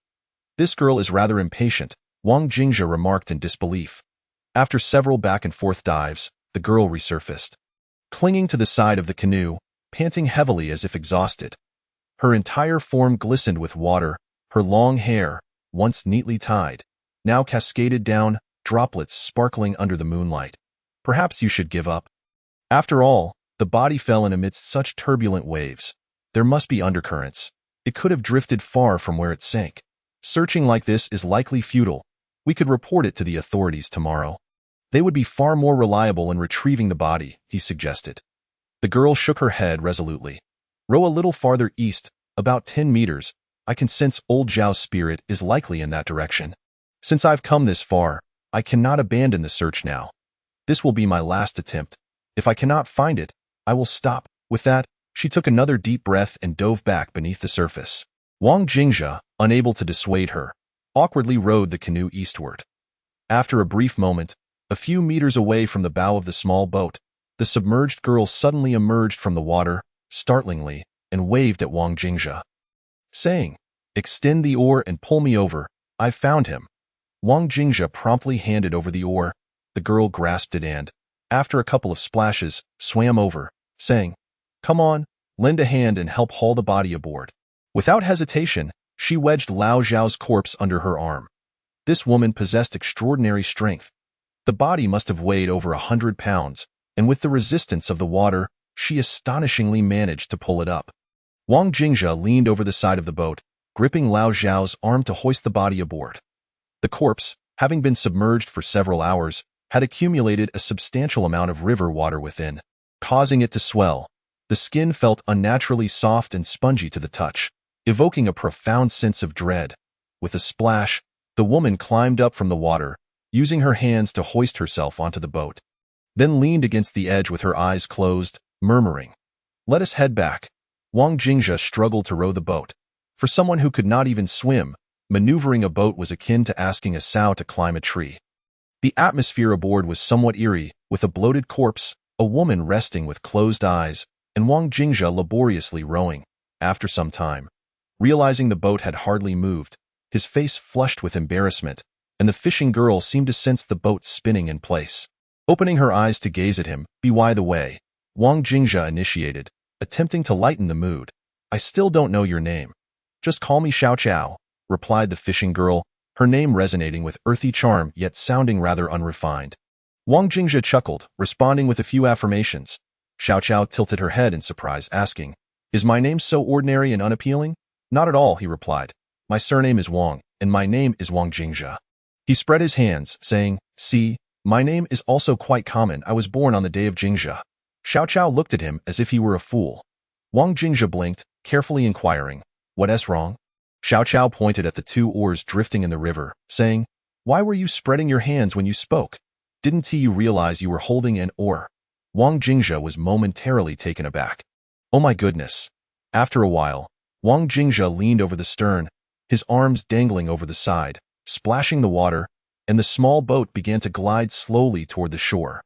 This girl is rather impatient, Wang Jingzhe remarked in disbelief. After several back-and-forth dives, the girl resurfaced, clinging to the side of the canoe, panting heavily as if exhausted. Her entire form glistened with water, her long hair, once neatly tied, now cascaded down, droplets sparkling under the moonlight. Perhaps you should give up. After all, the body fell in amidst such turbulent waves. There must be undercurrents. It could have drifted far from where it sank. Searching like this is likely futile. We could report it to the authorities tomorrow. They would be far more reliable in retrieving the body, he suggested. The girl shook her head resolutely. Row a little farther east, about 10 meters. I can sense old Zhao's spirit is likely in that direction. Since I've come this far, I cannot abandon the search now. This will be my last attempt. If I cannot find it, I will stop. With that, she took another deep breath and dove back beneath the surface. Wang Jingzhe, unable to dissuade her, awkwardly rowed the canoe eastward. After a brief moment, a few meters away from the bow of the small boat, the submerged girl suddenly emerged from the water, startlingly, and waved at Wang Jingzhe, saying, "Extend the oar and pull me over. I've found him." Wang Jingzhe promptly handed over the oar. The girl grasped it and, after a couple of splashes, swam over, saying, "Come on, lend a hand and help haul the body aboard." Without hesitation, she wedged Lao Zhao's corpse under her arm. This woman possessed extraordinary strength. The body must have weighed over 100 pounds, and with the resistance of the water, she astonishingly managed to pull it up. Wang Jingzhe leaned over the side of the boat, gripping Lao Zhao's arm to hoist the body aboard. The corpse, having been submerged for several hours, had accumulated a substantial amount of river water within, causing it to swell. The skin felt unnaturally soft and spongy to the touch, evoking a profound sense of dread. With a splash, the woman climbed up from the water, using her hands to hoist herself onto the boat, then leaned against the edge with her eyes closed, murmuring, "Let us head back." Wang Jingzhe struggled to row the boat. For someone who could not even swim, maneuvering a boat was akin to asking a sow to climb a tree. The atmosphere aboard was somewhat eerie, with a bloated corpse, a woman resting with closed eyes, and Wang Jingzhe laboriously rowing. After some time, realizing the boat had hardly moved, his face flushed with embarrassment, and the fishing girl seemed to sense the boat spinning in place. Opening her eyes to gaze at him, "By the way," Wang Jingzhe initiated, attempting to lighten the mood. "I still don't know your name." "Just call me Xiao Chao," replied the fishing girl, her name resonating with earthy charm yet sounding rather unrefined. Wang Jingzhe chuckled, responding with a few affirmations. Xiao Chao tilted her head in surprise, asking, "Is my name so ordinary and unappealing?" "Not at all," he replied. "My surname is Wang, and my name is Wang Jingzhe." He spread his hands, saying, "See, my name is also quite common. I was born on the day of Jingzhe." Xiao Chao looked at him as if he were a fool. Wang Jingzhe blinked, carefully inquiring, "What's wrong?" Xiao Chao pointed at the 2 oars drifting in the river, saying, "Why were you spreading your hands when you spoke?" Didn't you realize you were holding an oar? Wang Jingzhe was momentarily taken aback. Oh my goodness. After a while, Wang Jingzhe leaned over the stern, his arms dangling over the side, splashing the water, and the small boat began to glide slowly toward the shore.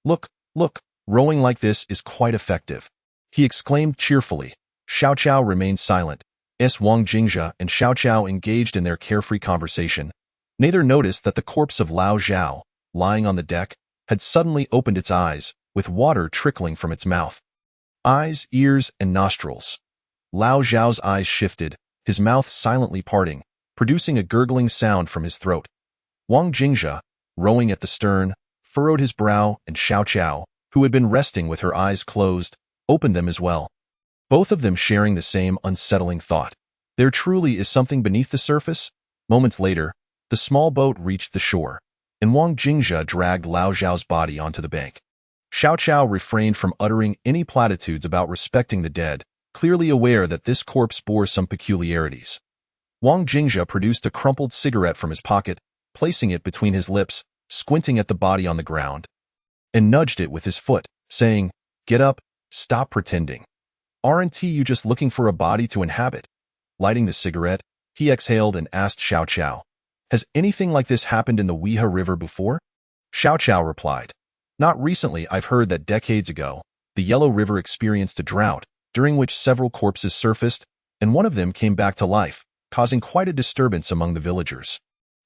Look, look, rowing like this is quite effective, he exclaimed cheerfully. Xiao Qiao remained silent. Wang Jingzhe and Xiao Qiao engaged in their carefree conversation. Neither noticed that the corpse of Lao Zhao, lying on the deck, had suddenly opened its eyes, with water trickling from its mouth. Eyes, ears, and nostrils. Lao Zhao's eyes shifted, his mouth silently parting, producing a gurgling sound from his throat. Wang Jingzhe, rowing at the stern, furrowed his brow, and Xiao Qiao, who had been resting with her eyes closed, opened them as well. Both of them sharing the same unsettling thought. There truly is something beneath the surface? Moments later, the small boat reached the shore, and Wang Jingzhe dragged Lao Zhao's body onto the bank. Xiao Qiao refrained from uttering any platitudes about respecting the dead, clearly aware that this corpse bore some peculiarities. Wang Jingzhe produced a crumpled cigarette from his pocket, placing it between his lips, squinting at the body on the ground, and nudged it with his foot, saying, "Get up, stop pretending. Aren't you just looking for a body to inhabit?" Lighting the cigarette, he exhaled and asked Xiao Qiao, "Has anything like this happened in the Weha River before?" Xiao Qiao replied, "Not recently. I've heard that decades ago, the Yellow River experienced a drought, during which several corpses surfaced, and one of them came back to life, causing quite a disturbance among the villagers.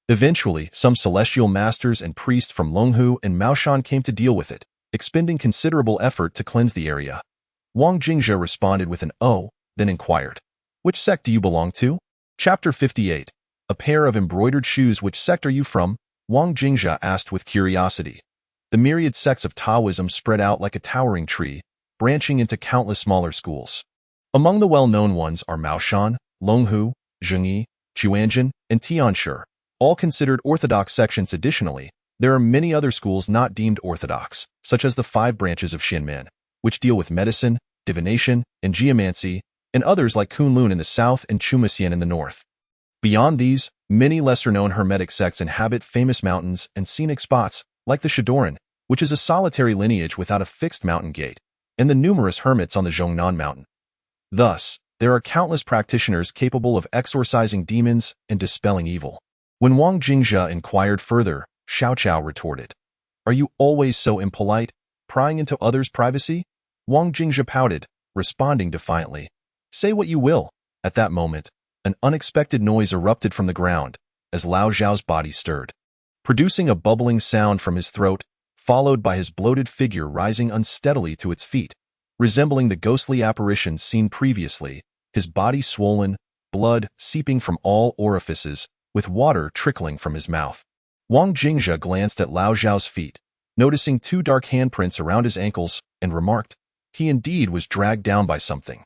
Eventually, some celestial masters and priests from Longhu and Maoshan came to deal with it, expending considerable effort to cleanse the area." Wang Jingzhe responded with an "oh," then inquired, "Which sect do you belong to?" Chapter 58. A pair of embroidered shoes. Which sect are you from? Wang Jingzhe asked with curiosity. The myriad sects of Taoism spread out like a towering tree, branching into countless smaller schools. Among the well-known ones are Maoshan, Longhu, Zhengyi, Chuanjin, and Tianshu, all considered orthodox sections. Additionally, there are many other schools not deemed orthodox, such as the 5 branches of Xinmen, which deal with medicine, divination, and geomancy, and others like Kunlun in the south and Chumasien in the north. Beyond these, many lesser-known Hermetic sects inhabit famous mountains and scenic spots, like the Shidoran, which is a solitary lineage without a fixed mountain gate, and the numerous hermits on the Zhongnan mountain. Thus, there are countless practitioners capable of exorcising demons and dispelling evil. When Wang Jingzhe inquired further, Xiao Qiao retorted, "Are you always so impolite, prying into others' privacy?" Wang Jingzhe pouted, responding defiantly, "Say what you will." At that moment, an unexpected noise erupted from the ground, as Lao Zhao's body stirred, producing a bubbling sound from his throat, followed by his bloated figure rising unsteadily to its feet, resembling the ghostly apparitions seen previously, his body swollen, blood seeping from all orifices, with water trickling from his mouth. Wang Jingzhe glanced at Lao Zhao's feet, noticing 2 dark handprints around his ankles, and remarked, he indeed was dragged down by something.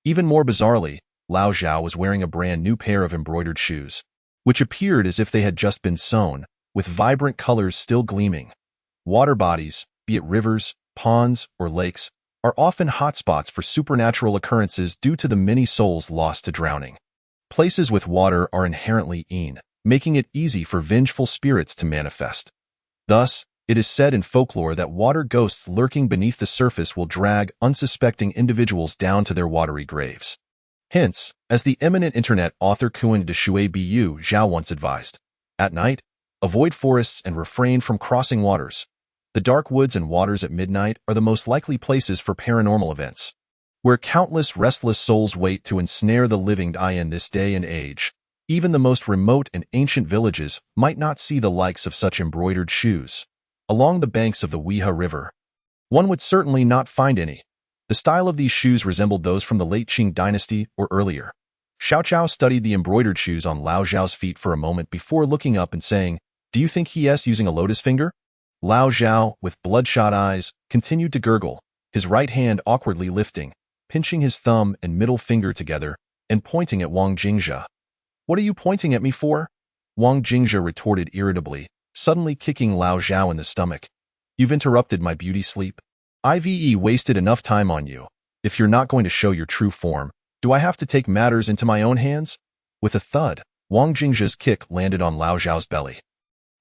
Even more bizarrely, Lao Zhao was wearing a brand new pair of embroidered shoes, which appeared as if they had just been sewn, with vibrant colors still gleaming. Water bodies, be it rivers, ponds, or lakes, are often hotspots for supernatural occurrences due to the many souls lost to drowning. Places with water are inherently yin, making it easy for vengeful spirits to manifest. Thus, it is said in folklore that water ghosts lurking beneath the surface will drag unsuspecting individuals down to their watery graves. Hence, as the eminent internet author Kuan de Shui Bu Zhao once advised, at night, avoid forests and refrain from crossing waters. The dark woods and waters at midnight are the most likely places for paranormal events, where countless restless souls wait to ensnare the living. In this day and age, even the most remote and ancient villages might not see the likes of such embroidered shoes. Along the banks of the Weha River, one would certainly not find any. The style of these shoes resembled those from the late Qing dynasty or earlier. Xiao Qiao studied the embroidered shoes on Lao Zhao's feet for a moment before looking up and saying, "Do you think he is using a lotus finger?" Lao Zhao, with bloodshot eyes, continued to gurgle, his right hand awkwardly lifting, pinching his thumb and middle finger together, and pointing at Wang Jingzhe. "What are you pointing at me for?" Wang Jingzhe retorted irritably, suddenly kicking Lao Zhao in the stomach. "You've interrupted my beauty sleep. I've wasted enough time on you. If you're not going to show your true form, do I have to take matters into my own hands?" With a thud, Wang Jingzhe's kick landed on Lao Zhao's belly.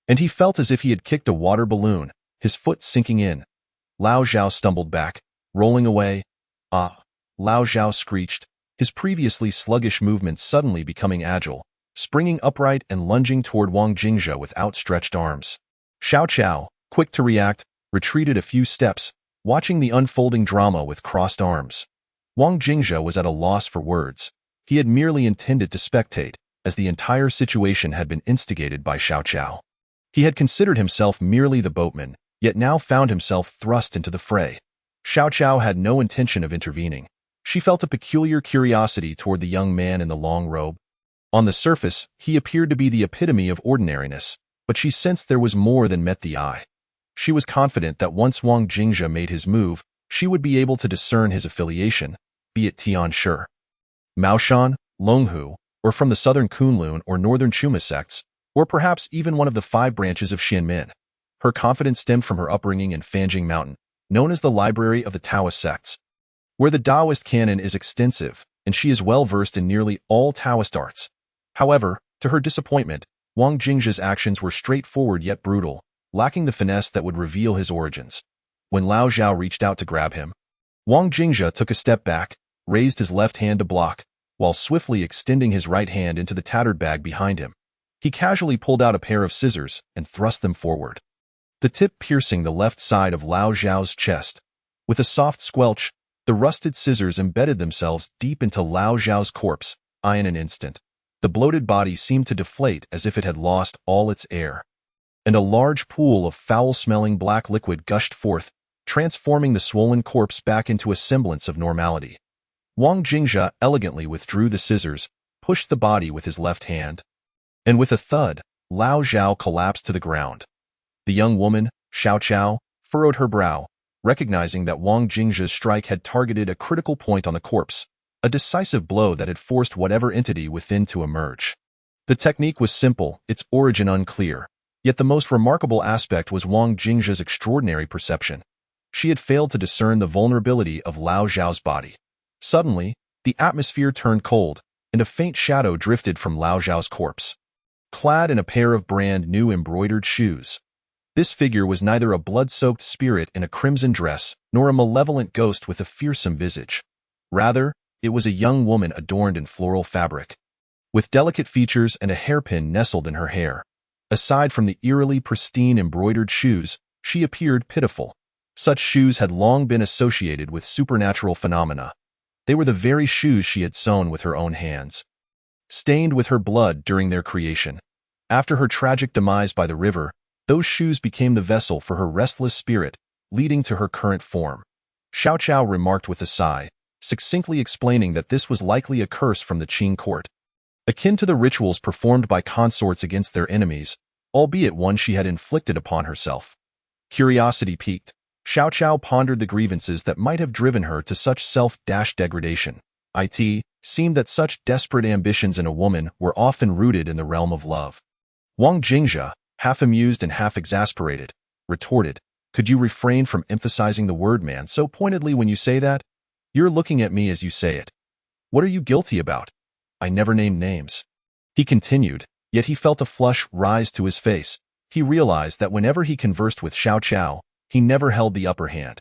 and he felt as if he had kicked a water balloon, his foot sinking in. Lao Zhao stumbled back, rolling away. Ah! Lao Zhao screeched, his previously sluggish movements suddenly becoming agile, springing upright and lunging toward Wang Jingzhe with outstretched arms. Xiao Chao, quick to react, retreated a few steps, watching the unfolding drama with crossed arms. Wang Jingzhe was at a loss for words. He had merely intended to spectate, as the entire situation had been instigated by Xiao Chao. He had considered himself merely the boatman, yet now found himself thrust into the fray. Xiao Chao had no intention of intervening. She felt a peculiar curiosity toward the young man in the long robe. On the surface, he appeared to be the epitome of ordinariness, but she sensed there was more than met the eye. She was confident that once Wang Jingzhe made his move, she would be able to discern his affiliation, be it Tian Shi, Maoshan, Longhu, or from the southern Kunlun or northern Chuma sects, or perhaps even one of the 5 branches of Xianmin. Her confidence stemmed from her upbringing in Fanjing Mountain, known as the Library of the Taoist sects, where the Taoist canon is extensive, and she is well versed in nearly all Taoist arts. However, to her disappointment, Wang Jingzhe's actions were straightforward yet brutal, lacking the finesse that would reveal his origins. When Lao Zhao reached out to grab him, Wang Jingzhe took a step back, raised his left hand to block, while swiftly extending his right hand into the tattered bag behind him. He casually pulled out a pair of scissors and thrust them forward, the tip piercing the left side of Lao Zhao's chest. With a soft squelch, the rusted scissors embedded themselves deep into Lao Zhao's corpse. In an instant, the bloated body seemed to deflate as if it had lost all its air, and a large pool of foul-smelling black liquid gushed forth, transforming the swollen corpse back into a semblance of normality. Wang Jingzhe elegantly withdrew the scissors, pushed the body with his left hand, and with a thud, Lao Zhao collapsed to the ground. The young woman, Xiao Chao, furrowed her brow, recognizing that Wang Jingzhe's strike had targeted a critical point on the corpse, a decisive blow that had forced whatever entity within to emerge. The technique was simple, its origin unclear, yet the most remarkable aspect was Wang Jingzhe's extraordinary perception. She had failed to discern the vulnerability of Lao Zhao's body. Suddenly, the atmosphere turned cold, and a faint shadow drifted from Lao Zhao's corpse. Clad in a pair of brand-new embroidered shoes, this figure was neither a blood-soaked spirit in a crimson dress, nor a malevolent ghost with a fearsome visage. Rather, it was a young woman adorned in floral fabric, with delicate features and a hairpin nestled in her hair. Aside from the eerily pristine embroidered shoes, she appeared pitiful. Such shoes had long been associated with supernatural phenomena. They were the very shoes she had sewn with her own hands, stained with her blood during their creation. After her tragic demise by the river, those shoes became the vessel for her restless spirit, leading to her current form. Xiao Chao remarked with a sigh, succinctly explaining that this was likely a curse from the Qing court, akin to the rituals performed by consorts against their enemies, albeit one she had inflicted upon herself. Curiosity piqued, Xiao Chao pondered the grievances that might have driven her to such self-degradation. It seemed that such desperate ambitions in a woman were often rooted in the realm of love. Wang Jingzhe, half amused and half exasperated, retorted, "Could you refrain from emphasizing the word man so pointedly when you say that? You're looking at me as you say it. What are you guilty about? I never named names." He continued, yet he felt a flush rise to his face. He realized that whenever he conversed with Xiao Chao, he never held the upper hand.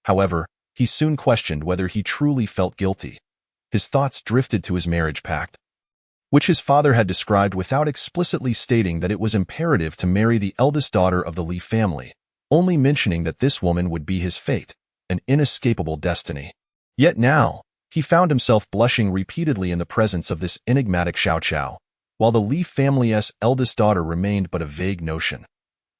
However, he soon questioned whether he truly felt guilty. His thoughts drifted to his marriage pact, which his father had described without explicitly stating that it was imperative to marry the eldest daughter of the Li family, only mentioning that this woman would be his fate, an inescapable destiny. Yet now, he found himself blushing repeatedly in the presence of this enigmatic Xiao Chao, while the Li family's eldest daughter remained but a vague notion.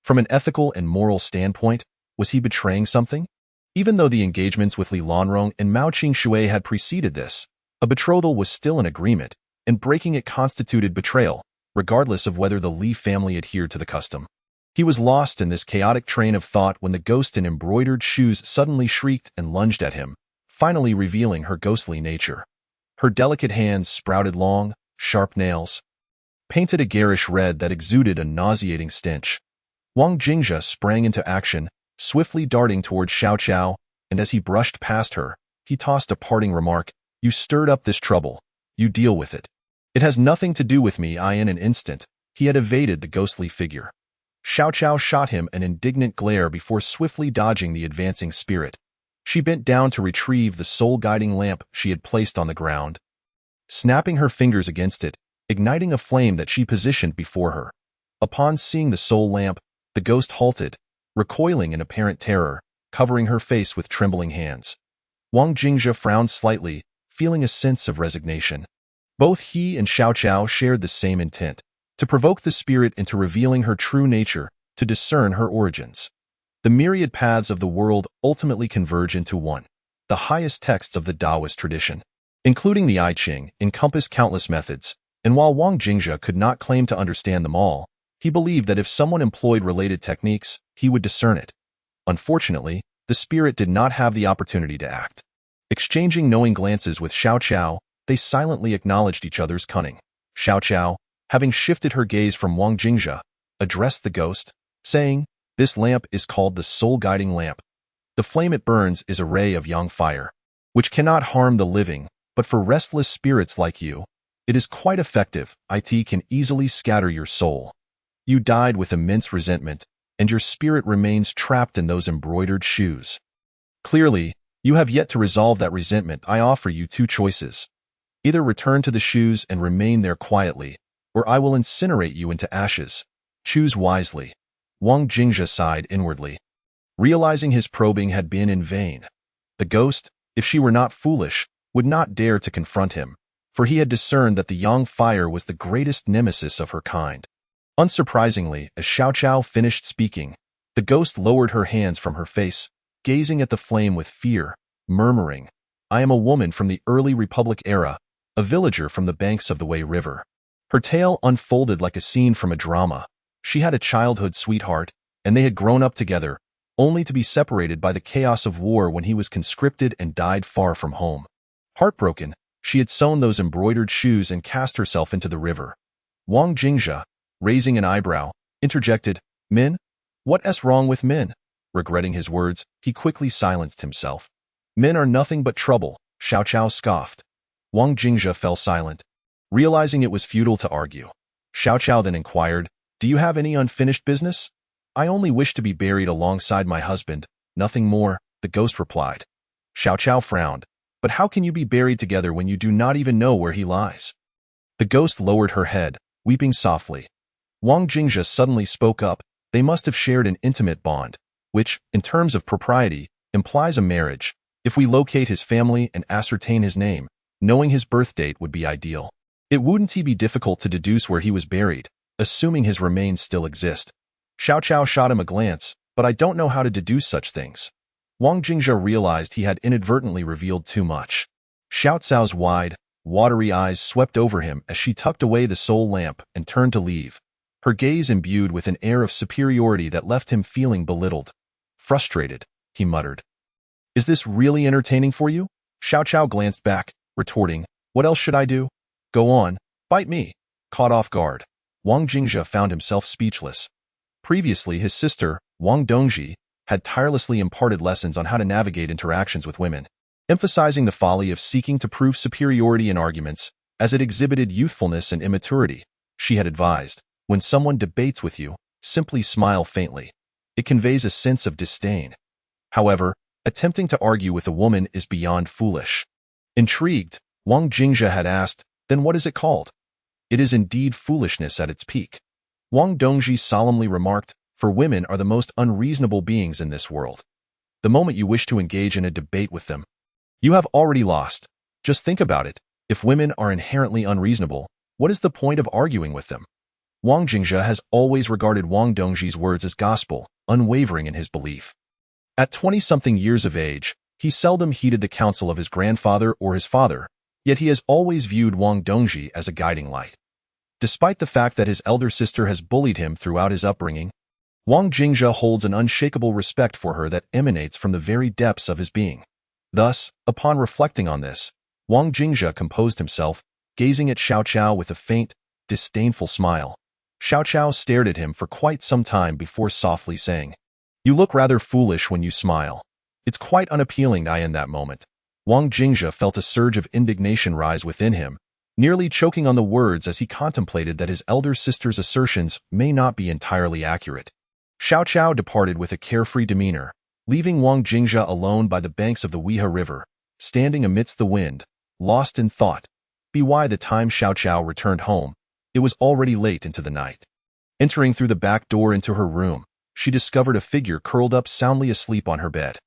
From an ethical and moral standpoint, was he betraying something? Even though the engagements with Li Lanrong and Mao Qing had preceded this, a betrothal was still an agreement, and breaking it constituted betrayal, regardless of whether the Li family adhered to the custom. He was lost in this chaotic train of thought when the ghost in embroidered shoes suddenly shrieked and lunged at him, finally revealing her ghostly nature. Her delicate hands sprouted long, sharp nails, painted a garish red that exuded a nauseating stench. Wang Jingzhe sprang into action, swiftly darting towards Xiao Chao, and as he brushed past her, he tossed a parting remark, "You stirred up this trouble. You deal with it. It has nothing to do with me." In an instant, he had evaded the ghostly figure. Xiao Qiao shot him an indignant glare before swiftly dodging the advancing spirit. She bent down to retrieve the soul-guiding lamp she had placed on the ground, snapping her fingers against it, igniting a flame that she positioned before her. Upon seeing the soul lamp, the ghost halted, recoiling in apparent terror, covering her face with trembling hands. Wang Jingzhe frowned slightly, feeling a sense of resignation. Both he and Xiao Qiao shared the same intent, to provoke the spirit into revealing her true nature, to discern her origins. The myriad paths of the world ultimately converge into one. The highest texts of the Taoist tradition, including the I Ching, encompass countless methods, and while Wang Jingzhe could not claim to understand them all, he believed that if someone employed related techniques, he would discern it. Unfortunately, the spirit did not have the opportunity to act. Exchanging knowing glances with Xiao Qiao, they silently acknowledged each other's cunning. Xiao Qiao, having shifted her gaze from Wang Jingzhe, addressed the ghost, saying, "This lamp is called the soul-guiding lamp. The flame it burns is a ray of yang fire, which cannot harm the living, but for restless spirits like you, it is quite effective. It can easily scatter your soul. You died with immense resentment, and your spirit remains trapped in those embroidered shoes. Clearly, you have yet to resolve that resentment. I offer you two choices. Either return to the shoes and remain there quietly, or I will incinerate you into ashes. Choose wisely." Wang Jingzhe sighed inwardly, realizing his probing had been in vain. The ghost, if she were not foolish, would not dare to confront him, for he had discerned that the yang fire was the greatest nemesis of her kind. Unsurprisingly, as Xiao Qiao finished speaking, the ghost lowered her hands from her face, gazing at the flame with fear, murmuring, "I am a woman from the early Republic era, a villager from the banks of the Wei River." Her tale unfolded like a scene from a drama. She had a childhood sweetheart, and they had grown up together, only to be separated by the chaos of war when he was conscripted and died far from home. Heartbroken, she had sewn those embroidered shoes and cast herself into the river. Wang Jingzhe, raising an eyebrow, interjected, "Men? What's wrong with men?" Regretting his words, he quickly silenced himself. "Men are nothing but trouble," Xiao Qiao scoffed. Wang Jingzhe fell silent, realizing it was futile to argue. Xiao Qiao then inquired, "Do you have any unfinished business?" "I only wish to be buried alongside my husband, nothing more," the ghost replied. Xiao Qiao frowned, "But how can you be buried together when you do not even know where he lies?" The ghost lowered her head, weeping softly. Wang Jingzhe suddenly spoke up. They must have shared an intimate bond, which, in terms of propriety, implies a marriage. If we locate his family and ascertain his name, knowing his birth date would be ideal. It wouldn't be difficult to deduce where he was buried, assuming his remains still exist. Xiao Qiao shot him a glance, "But I don't know how to deduce such things." Wang Jingzhe realized he had inadvertently revealed too much. Xiao Cao's wide, watery eyes swept over him as she tucked away the soul lamp and turned to leave, her gaze imbued with an air of superiority that left him feeling belittled. "Frustrated," he muttered. "Is this really entertaining for you?" Xiao Qiao glanced back, retorting, "What else should I do?" "Go on, bite me." Caught off guard, Wang Jingzhe found himself speechless. Previously, his sister, Wang Dongji, had tirelessly imparted lessons on how to navigate interactions with women, emphasizing the folly of seeking to prove superiority in arguments, as it exhibited youthfulness and immaturity. She had advised, when someone debates with you, simply smile faintly. It conveys a sense of disdain. However, attempting to argue with a woman is beyond foolish. Intrigued, Wang Jingzhe had asked, "Then what is it called?" "It is indeed foolishness at its peak." Wang Dongji solemnly remarked, "For women are the most unreasonable beings in this world. The moment you wish to engage in a debate with them, you have already lost. Just think about it. If women are inherently unreasonable, what is the point of arguing with them?" Wang Jingzhe has always regarded Wang Dongji's words as gospel, unwavering in his belief. At 20-something years of age, he seldom heeded the counsel of his grandfather or his father, yet he has always viewed Wang Dongji as a guiding light. Despite the fact that his elder sister has bullied him throughout his upbringing, Wang Jingzhe holds an unshakable respect for her that emanates from the very depths of his being. Thus, upon reflecting on this, Wang Jingzhe composed himself, gazing at Xiao Qiao with a faint, disdainful smile. Xiao Qiao stared at him for quite some time before softly saying, "You look rather foolish when you smile. It's quite unappealing." In that moment, Wang Jingzhe felt a surge of indignation rise within him, nearly choking on the words as he contemplated that his elder sister's assertions may not be entirely accurate. Xiao Chao departed with a carefree demeanor, leaving Wang Jingzhe alone by the banks of the Weha River, standing amidst the wind, lost in thought. By the time Xiao Chao returned home, it was already late into the night. Entering through the back door into her room, she discovered a figure curled up soundly asleep on her bed.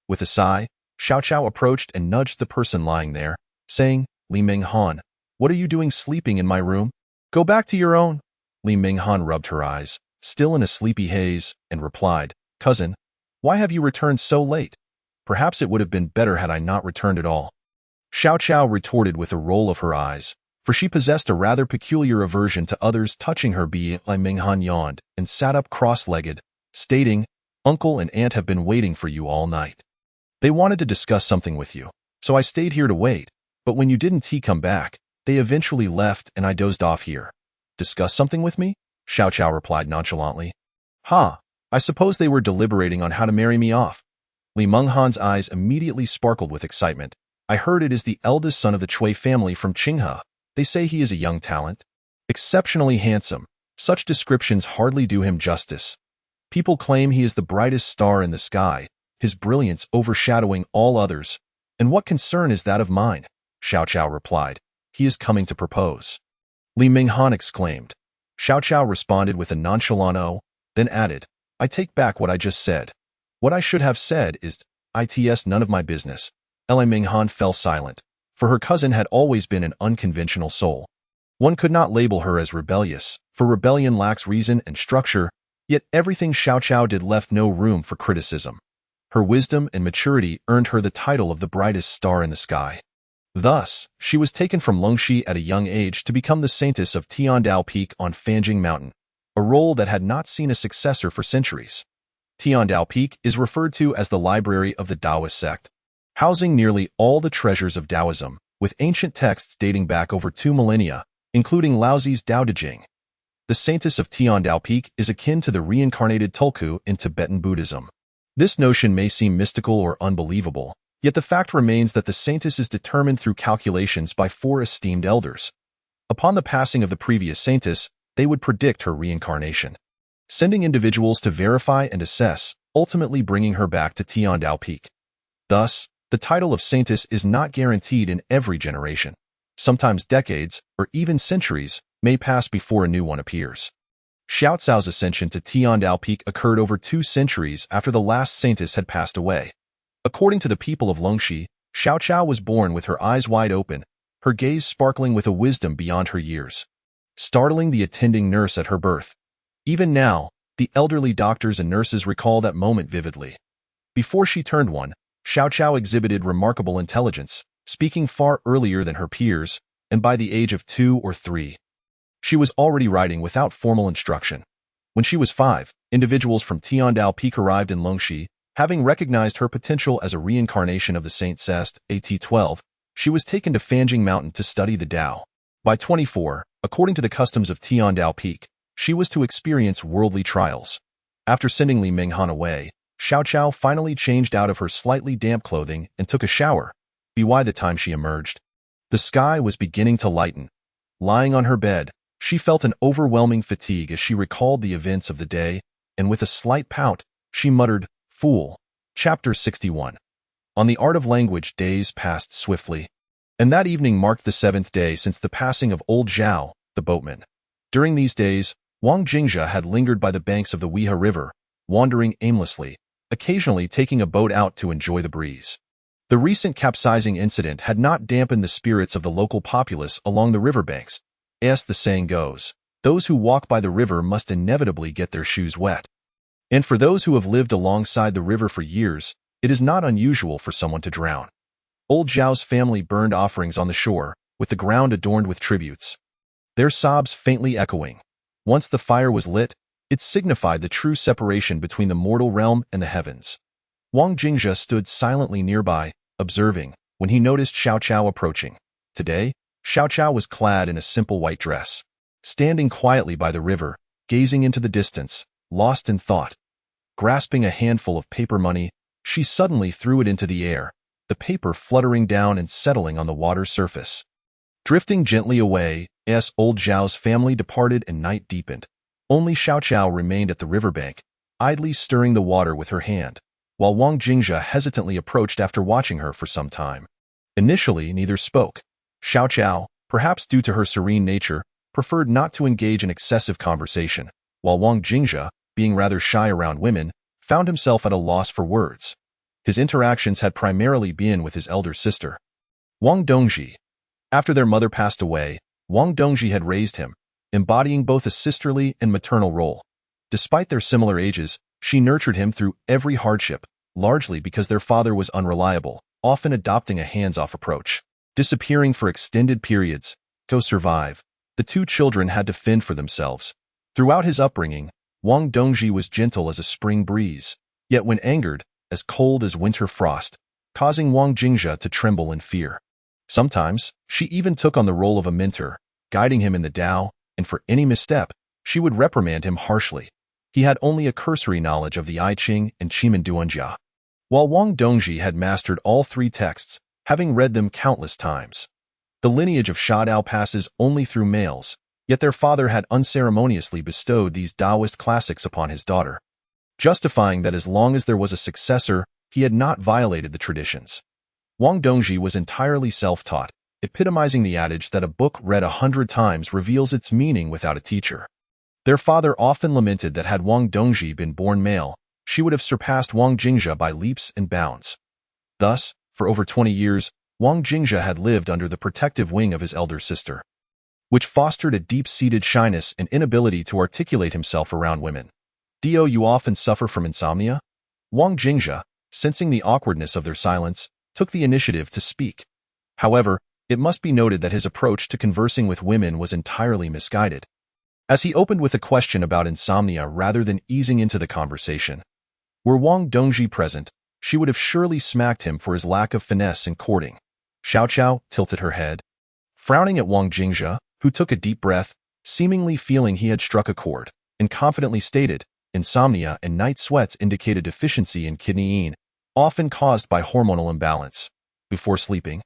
With a sigh, Xiao Chao approached and nudged the person lying there, saying, "Li Minghan, what are you doing sleeping in my room? Go back to your own." Li Minghan rubbed her eyes, still in a sleepy haze, and replied, "Cousin, why have you returned so late? Perhaps it would have been better had I not returned at all." Xiao Chao retorted with a roll of her eyes, for she possessed a rather peculiar aversion to others touching her. Li Minghan yawned and sat up cross-legged, stating, "Uncle and Aunt have been waiting for you all night. They wanted to discuss something with you, so I stayed here to wait, but when you didn't come back, they eventually left and I dozed off here." "Discuss something with me?" Xiao Chao replied nonchalantly. "Ha, I suppose they were deliberating on how to marry me off." Li Minghan's eyes immediately sparkled with excitement. "I heard it is the eldest son of the Cui family from Qinghe. They say he is a young talent. Exceptionally handsome. Such descriptions hardly do him justice. People claim he is the brightest star in the sky, his brilliance overshadowing all others. And what concern is that of mine?" Xiao Chao replied. "He is coming to propose." Li Minghan exclaimed. Xiao Chao responded with a nonchalant "oh," then added, "I take back what I just said. What I should have said is, it's none of my business." Li Minghan fell silent, for her cousin had always been an unconventional soul. One could not label her as rebellious, for rebellion lacks reason and structure, yet everything Xiao Chao did left no room for criticism. Her wisdom and maturity earned her the title of the brightest star in the sky. Thus, she was taken from Longxi at a young age to become the saintess of Tiandao Peak on Fanjing Mountain, a role that had not seen a successor for centuries. Tiandao Peak is referred to as the library of the Taoist sect, housing nearly all the treasures of Taoism, with ancient texts dating back over 2 millennia, including Laozi's Tao Te Ching. The saintess of Tiandao Peak is akin to the reincarnated Tulku in Tibetan Buddhism. This notion may seem mystical or unbelievable, yet the fact remains that the saintess is determined through calculations by 4 esteemed elders. Upon the passing of the previous saintess, they would predict her reincarnation, sending individuals to verify and assess, ultimately bringing her back to Tiandao Peak. Thus, the title of saintess is not guaranteed in every generation. Sometimes decades, or even centuries, may pass before a new one appears. Xiao Cao's ascension to Tiandao Peak occurred over 2 centuries after the last saintess had passed away. According to the people of Longxi, Xiao Chao was born with her eyes wide open, her gaze sparkling with a wisdom beyond her years, startling the attending nurse at her birth. Even now, the elderly doctors and nurses recall that moment vividly. Before she turned 1, Xiao Chao exhibited remarkable intelligence, speaking far earlier than her peers, and by the age of 2 or 3, she was already writing without formal instruction. When she was 5, individuals from Tiandao Peak arrived in Longxi, having recognized her potential as a reincarnation of the Saint Cest, AT-12, she was taken to Fanjing Mountain to study the Tao. By 24, according to the customs of Tiandao Peak, she was to experience worldly trials. After sending Li Minghan away, Xiao Chao finally changed out of her slightly damp clothing and took a shower. By the time she emerged, the sky was beginning to lighten. Lying on her bed, she felt an overwhelming fatigue as she recalled the events of the day, and with a slight pout, she muttered, "Fool." Chapter 61. On the art of language, days passed swiftly, and that evening marked the 7th day since the passing of old Zhao, the boatman. During these days, Wang Jingzhe had lingered by the banks of the Weha River, wandering aimlessly, occasionally taking a boat out to enjoy the breeze. The recent capsizing incident had not dampened the spirits of the local populace along the riverbanks. As the saying goes, those who walk by the river must inevitably get their shoes wet. And for those who have lived alongside the river for years, it is not unusual for someone to drown. Old Zhao's family burned offerings on the shore, with the ground adorned with tributes, their sobs faintly echoing. Once the fire was lit, it signified the true separation between the mortal realm and the heavens. Wang Jingzhe stood silently nearby, observing, when he noticed Xiao Chao approaching. Today, Xiao Chao was clad in a simple white dress, standing quietly by the river, gazing into the distance, lost in thought. Grasping a handful of paper money, she suddenly threw it into the air, the paper fluttering down and settling on the water's surface. Drifting gently away, as old Zhao's family departed and night deepened, only Xiao Chao remained at the riverbank, idly stirring the water with her hand, while Wang Jingzhe hesitantly approached after watching her for some time. Initially, neither spoke. Xiao Qiao, perhaps due to her serene nature, preferred not to engage in excessive conversation, while Wang Jingzhe, being rather shy around women, found himself at a loss for words. His interactions had primarily been with his elder sister, Wang Dongji. After their mother passed away, Wang Dongji had raised him, embodying both a sisterly and maternal role. Despite their similar ages, she nurtured him through every hardship, largely because their father was unreliable, often adopting a hands-off approach, disappearing for extended periods. To survive, the two children had to fend for themselves. Throughout his upbringing, Wang Dongji was gentle as a spring breeze, yet when angered, as cold as winter frost, causing Wang Jingzhe to tremble in fear. Sometimes, she even took on the role of a mentor, guiding him in the Tao, and for any misstep, she would reprimand him harshly. He had only a cursory knowledge of the I Ching and Qimeng Duanjia, while Wang Dongji had mastered all three texts, having read them countless times. The lineage of Shadao passes only through males, yet their father had unceremoniously bestowed these Taoist classics upon his daughter, justifying that as long as there was a successor, he had not violated the traditions. Wang Dongji was entirely self-taught, epitomizing the adage that a book read 100 times reveals its meaning without a teacher. Their father often lamented that had Wang Dongji been born male, she would have surpassed Wang Jingzhe by leaps and bounds. Thus, for over 20 years, Wang Jingzhe had lived under the protective wing of his elder sister, which fostered a deep-seated shyness and inability to articulate himself around women. "Do you often suffer from insomnia?" Wang Jingzhe, sensing the awkwardness of their silence, took the initiative to speak. However, it must be noted that his approach to conversing with women was entirely misguided, as he opened with a question about insomnia rather than easing into the conversation. Were Wang Dongji present, she would have surely smacked him for his lack of finesse in courting. Xiao Qiao tilted her head, frowning at Wang Jingzhe, who took a deep breath, seemingly feeling he had struck a chord, and confidently stated, "Insomnia and night sweats indicate a deficiency in kidney yin, often caused by hormonal imbalance. Before sleeping,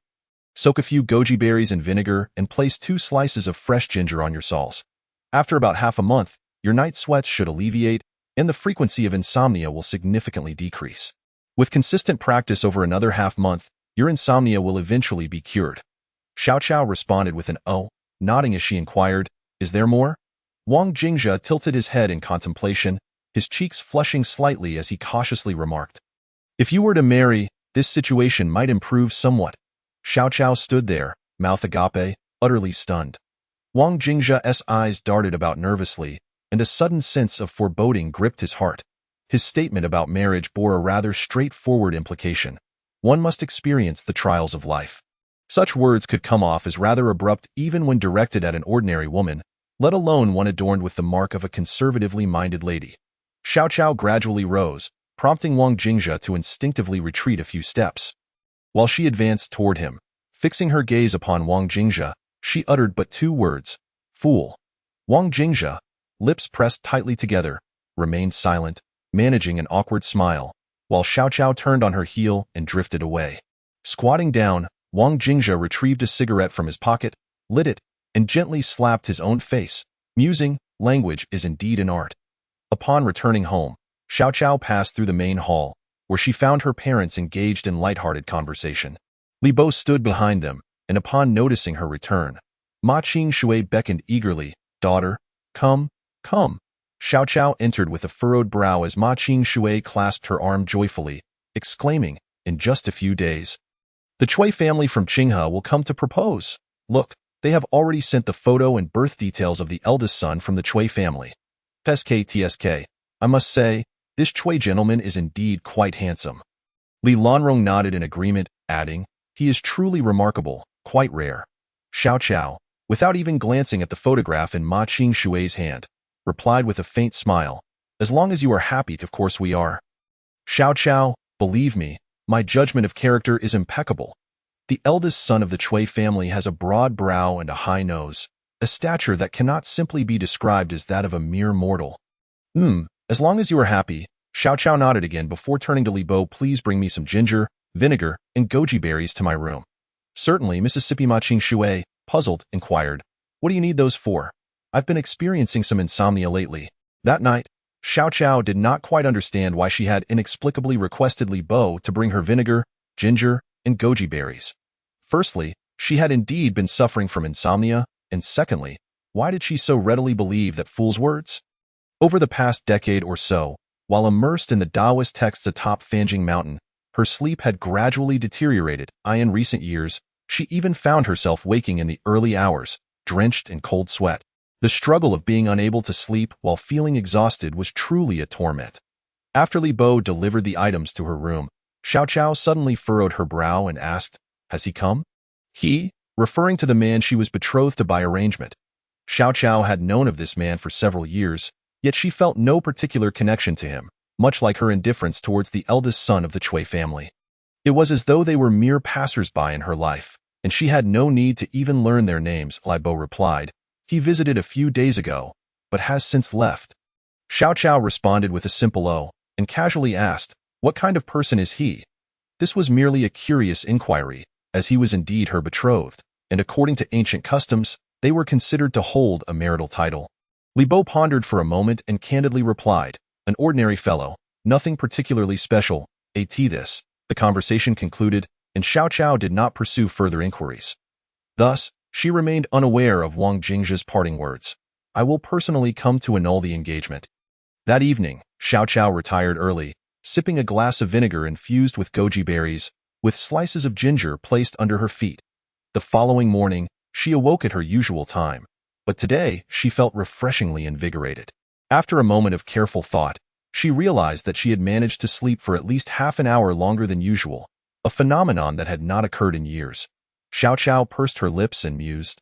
soak a few goji berries in vinegar and place 2 slices of fresh ginger on your soles. After about half a month, your night sweats should alleviate, and the frequency of insomnia will significantly decrease. With consistent practice over another half month, your insomnia will eventually be cured." Xiao Qiao responded with an "oh," nodding as she inquired, "Is there more?" Wang Jingzhe tilted his head in contemplation, his cheeks flushing slightly as he cautiously remarked, "If you were to marry, this situation might improve somewhat." Xiao Qiao stood there, mouth agape, utterly stunned. Wang Jingzhe's eyes darted about nervously, and a sudden sense of foreboding gripped his heart. His statement about marriage bore a rather straightforward implication. One must experience the trials of life. Such words could come off as rather abrupt even when directed at an ordinary woman, let alone one adorned with the mark of a conservatively minded lady. Xiao Qiao gradually rose, prompting Wang Jingzhe to instinctively retreat a few steps. While she advanced toward him, fixing her gaze upon Wang Jingzhe, she uttered but 2 words, "Fool." Wang Jingzhe, lips pressed tightly together, remained silent, managing an awkward smile, while Xiao Qiao turned on her heel and drifted away. Squatting down, Wang Jingzhe retrieved a cigarette from his pocket, lit it, and gently slapped his own face, musing, "Language is indeed an art." Upon returning home, Xiao Qiao passed through the main hall, where she found her parents engaged in light-hearted conversation. Li Bo stood behind them, and upon noticing her return, Ma Qing beckoned eagerly, "Daughter, come, come." Xiao Qiao entered with a furrowed brow as Ma Qing clasped her arm joyfully, exclaiming, "In just a few days, the Chui family from Qinghe will come to propose. Look, they have already sent the photo and birth details of the eldest son from the Chui family. TSK, I must say, this Chui gentleman is indeed quite handsome." Li Lanrong nodded in agreement, adding, "He is truly remarkable, quite rare." Xiao Qiao, without even glancing at the photograph in Ma Qing hand, replied with a faint smile, "As long as you are happy, of course we are." Xiao Qiao, believe me, my judgment of character is impeccable. The eldest son of the Chui family has a broad brow and a high nose, a stature that cannot simply be described as that of a mere mortal. As long as you are happy." Xiao Qiao nodded again before turning to Li Bo. "Please bring me some ginger, vinegar, and goji berries to my room." "Certainly." Mississippi Ma Qing puzzled, inquired, "What do you need those for?" "I've been experiencing some insomnia lately." That night, Xiao Qiao did not quite understand why she had inexplicably requested Li Bo to bring her vinegar, ginger, and goji berries. Firstly, she had indeed been suffering from insomnia, and secondly, why did she so readily believe that fool's words? Over the past decade or so, while immersed in the Taoist texts atop Fanjing Mountain, her sleep had gradually deteriorated. In recent years, she even found herself waking in the early hours, drenched in cold sweat. The struggle of being unable to sleep while feeling exhausted was truly a torment. After Li Bo delivered the items to her room, Xiao Qiao suddenly furrowed her brow and asked, "Has he come?" He, referring to the man she was betrothed to by arrangement. Xiao Qiao had known of this man for several years, yet she felt no particular connection to him, much like her indifference towards the eldest son of the Cui family. It was as though they were mere passers-by in her life, and she had no need to even learn their names, Li Bo replied. He visited a few days ago, but has since left. Xiao Qiao responded with a simple "oh," and casually asked, "What kind of person is he?" This was merely a curious inquiry, as he was indeed her betrothed, and according to ancient customs, they were considered to hold a marital title. Li Bo pondered for a moment and candidly replied, "An ordinary fellow, nothing particularly special, this." The conversation concluded, and Xiao Qiao did not pursue further inquiries. Thus, she remained unaware of Wang Jingzhe's parting words. "I will personally come to annul the engagement." That evening, Xiao Qiao retired early, sipping a glass of vinegar infused with goji berries, with slices of ginger placed under her feet. The following morning, she awoke at her usual time, but today she felt refreshingly invigorated. After a moment of careful thought, she realized that she had managed to sleep for at least half an hour longer than usual, a phenomenon that had not occurred in years. Xiao Qiao pursed her lips and mused,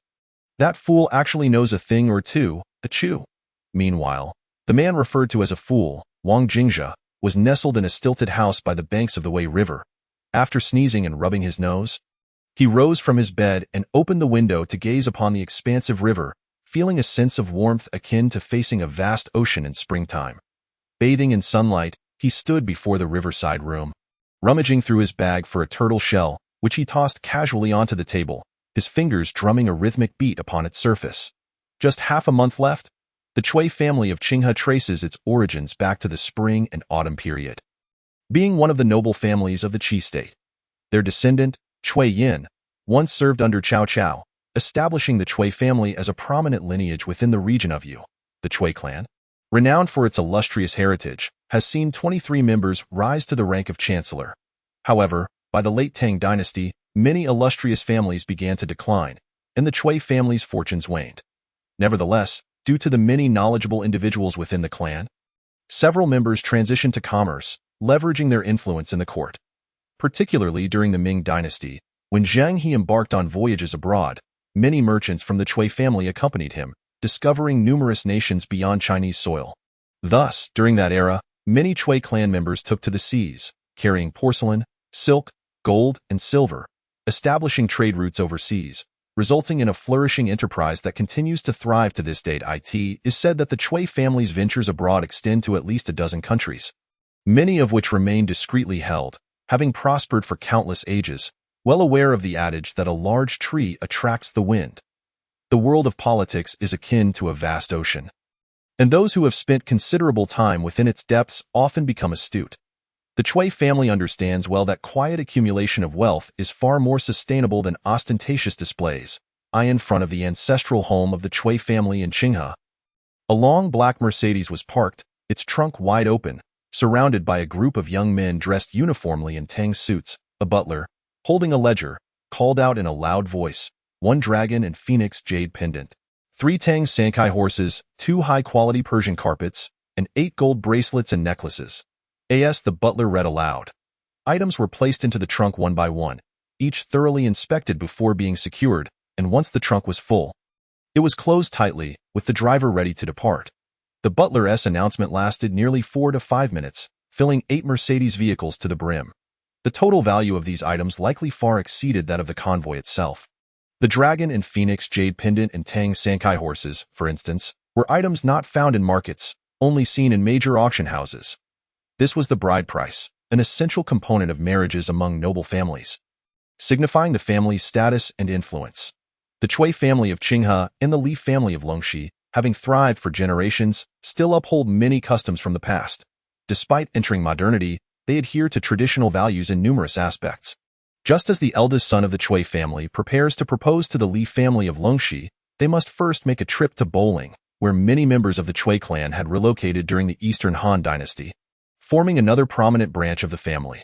"That fool actually knows a thing or two, the Chu." Meanwhile, the man referred to as a fool, Wang Jingzhe, was nestled in a stilted house by the banks of the Wei River. After sneezing and rubbing his nose, he rose from his bed and opened the window to gaze upon the expansive river, feeling a sense of warmth akin to facing a vast ocean in springtime. Bathing in sunlight, he stood before the riverside room, rummaging through his bag for a turtle shell, which he tossed casually onto the table, his fingers drumming a rhythmic beat upon its surface. Just half a month left? The Cui family of Qinghe traces its origins back to the spring and autumn period. Being one of the noble families of the Qi state, their descendant, Cui Yin, once served under Cao Cao, establishing the Cui family as a prominent lineage within the region of Yu. The Cui clan, renowned for its illustrious heritage, has seen 23 members rise to the rank of chancellor. However, by the late Tang dynasty, many illustrious families began to decline, and the Cui family's fortunes waned. Nevertheless, due to the many knowledgeable individuals within the clan, several members transitioned to commerce, leveraging their influence in the court. Particularly during the Ming dynasty, when Zhang He embarked on voyages abroad, many merchants from the Cui family accompanied him, discovering numerous nations beyond Chinese soil. Thus, during that era, many Cui clan members took to the seas, carrying porcelain, silk, gold, and silver, establishing trade routes overseas, resulting in a flourishing enterprise that continues to thrive to this date. It is said that the Cui family's ventures abroad extend to at least a dozen countries, many of which remain discreetly held, having prospered for countless ages, well aware of the adage that a large tree attracts the wind. The world of politics is akin to a vast ocean, and those who have spent considerable time within its depths often become astute. The Cui family understands well that quiet accumulation of wealth is far more sustainable than ostentatious displays. In front of the ancestral home of the Cui family in Qinghe, a long black Mercedes was parked, its trunk wide open, surrounded by a group of young men dressed uniformly in Tang suits. A butler, holding a ledger, called out in a loud voice, "1 dragon and phoenix jade pendant, 3 Tang Sankai horses, 2 high-quality Persian carpets, and 8 gold bracelets and necklaces." The butler read aloud. Items were placed into the trunk one by one, each thoroughly inspected before being secured, and once the trunk was full, it was closed tightly, with the driver ready to depart. The butler's announcement lasted nearly 4 to 5 minutes, filling 8 Mercedes vehicles to the brim. The total value of these items likely far exceeded that of the convoy itself. The dragon and phoenix jade pendant and Tang Sankai horses, for instance, were items not found in markets, only seen in major auction houses. This was the bride price, an essential component of marriages among noble families, signifying the family's status and influence. The Cui family of Qinghe and the Li family of Longxi having thrived for generations, still uphold many customs from the past. Despite entering modernity, they adhere to traditional values in numerous aspects. Just as the eldest son of the Chui family prepares to propose to the Li family of Longxi, they must first make a trip to Bowling, where many members of the Chui clan had relocated during the Eastern Han dynasty, forming another prominent branch of the family.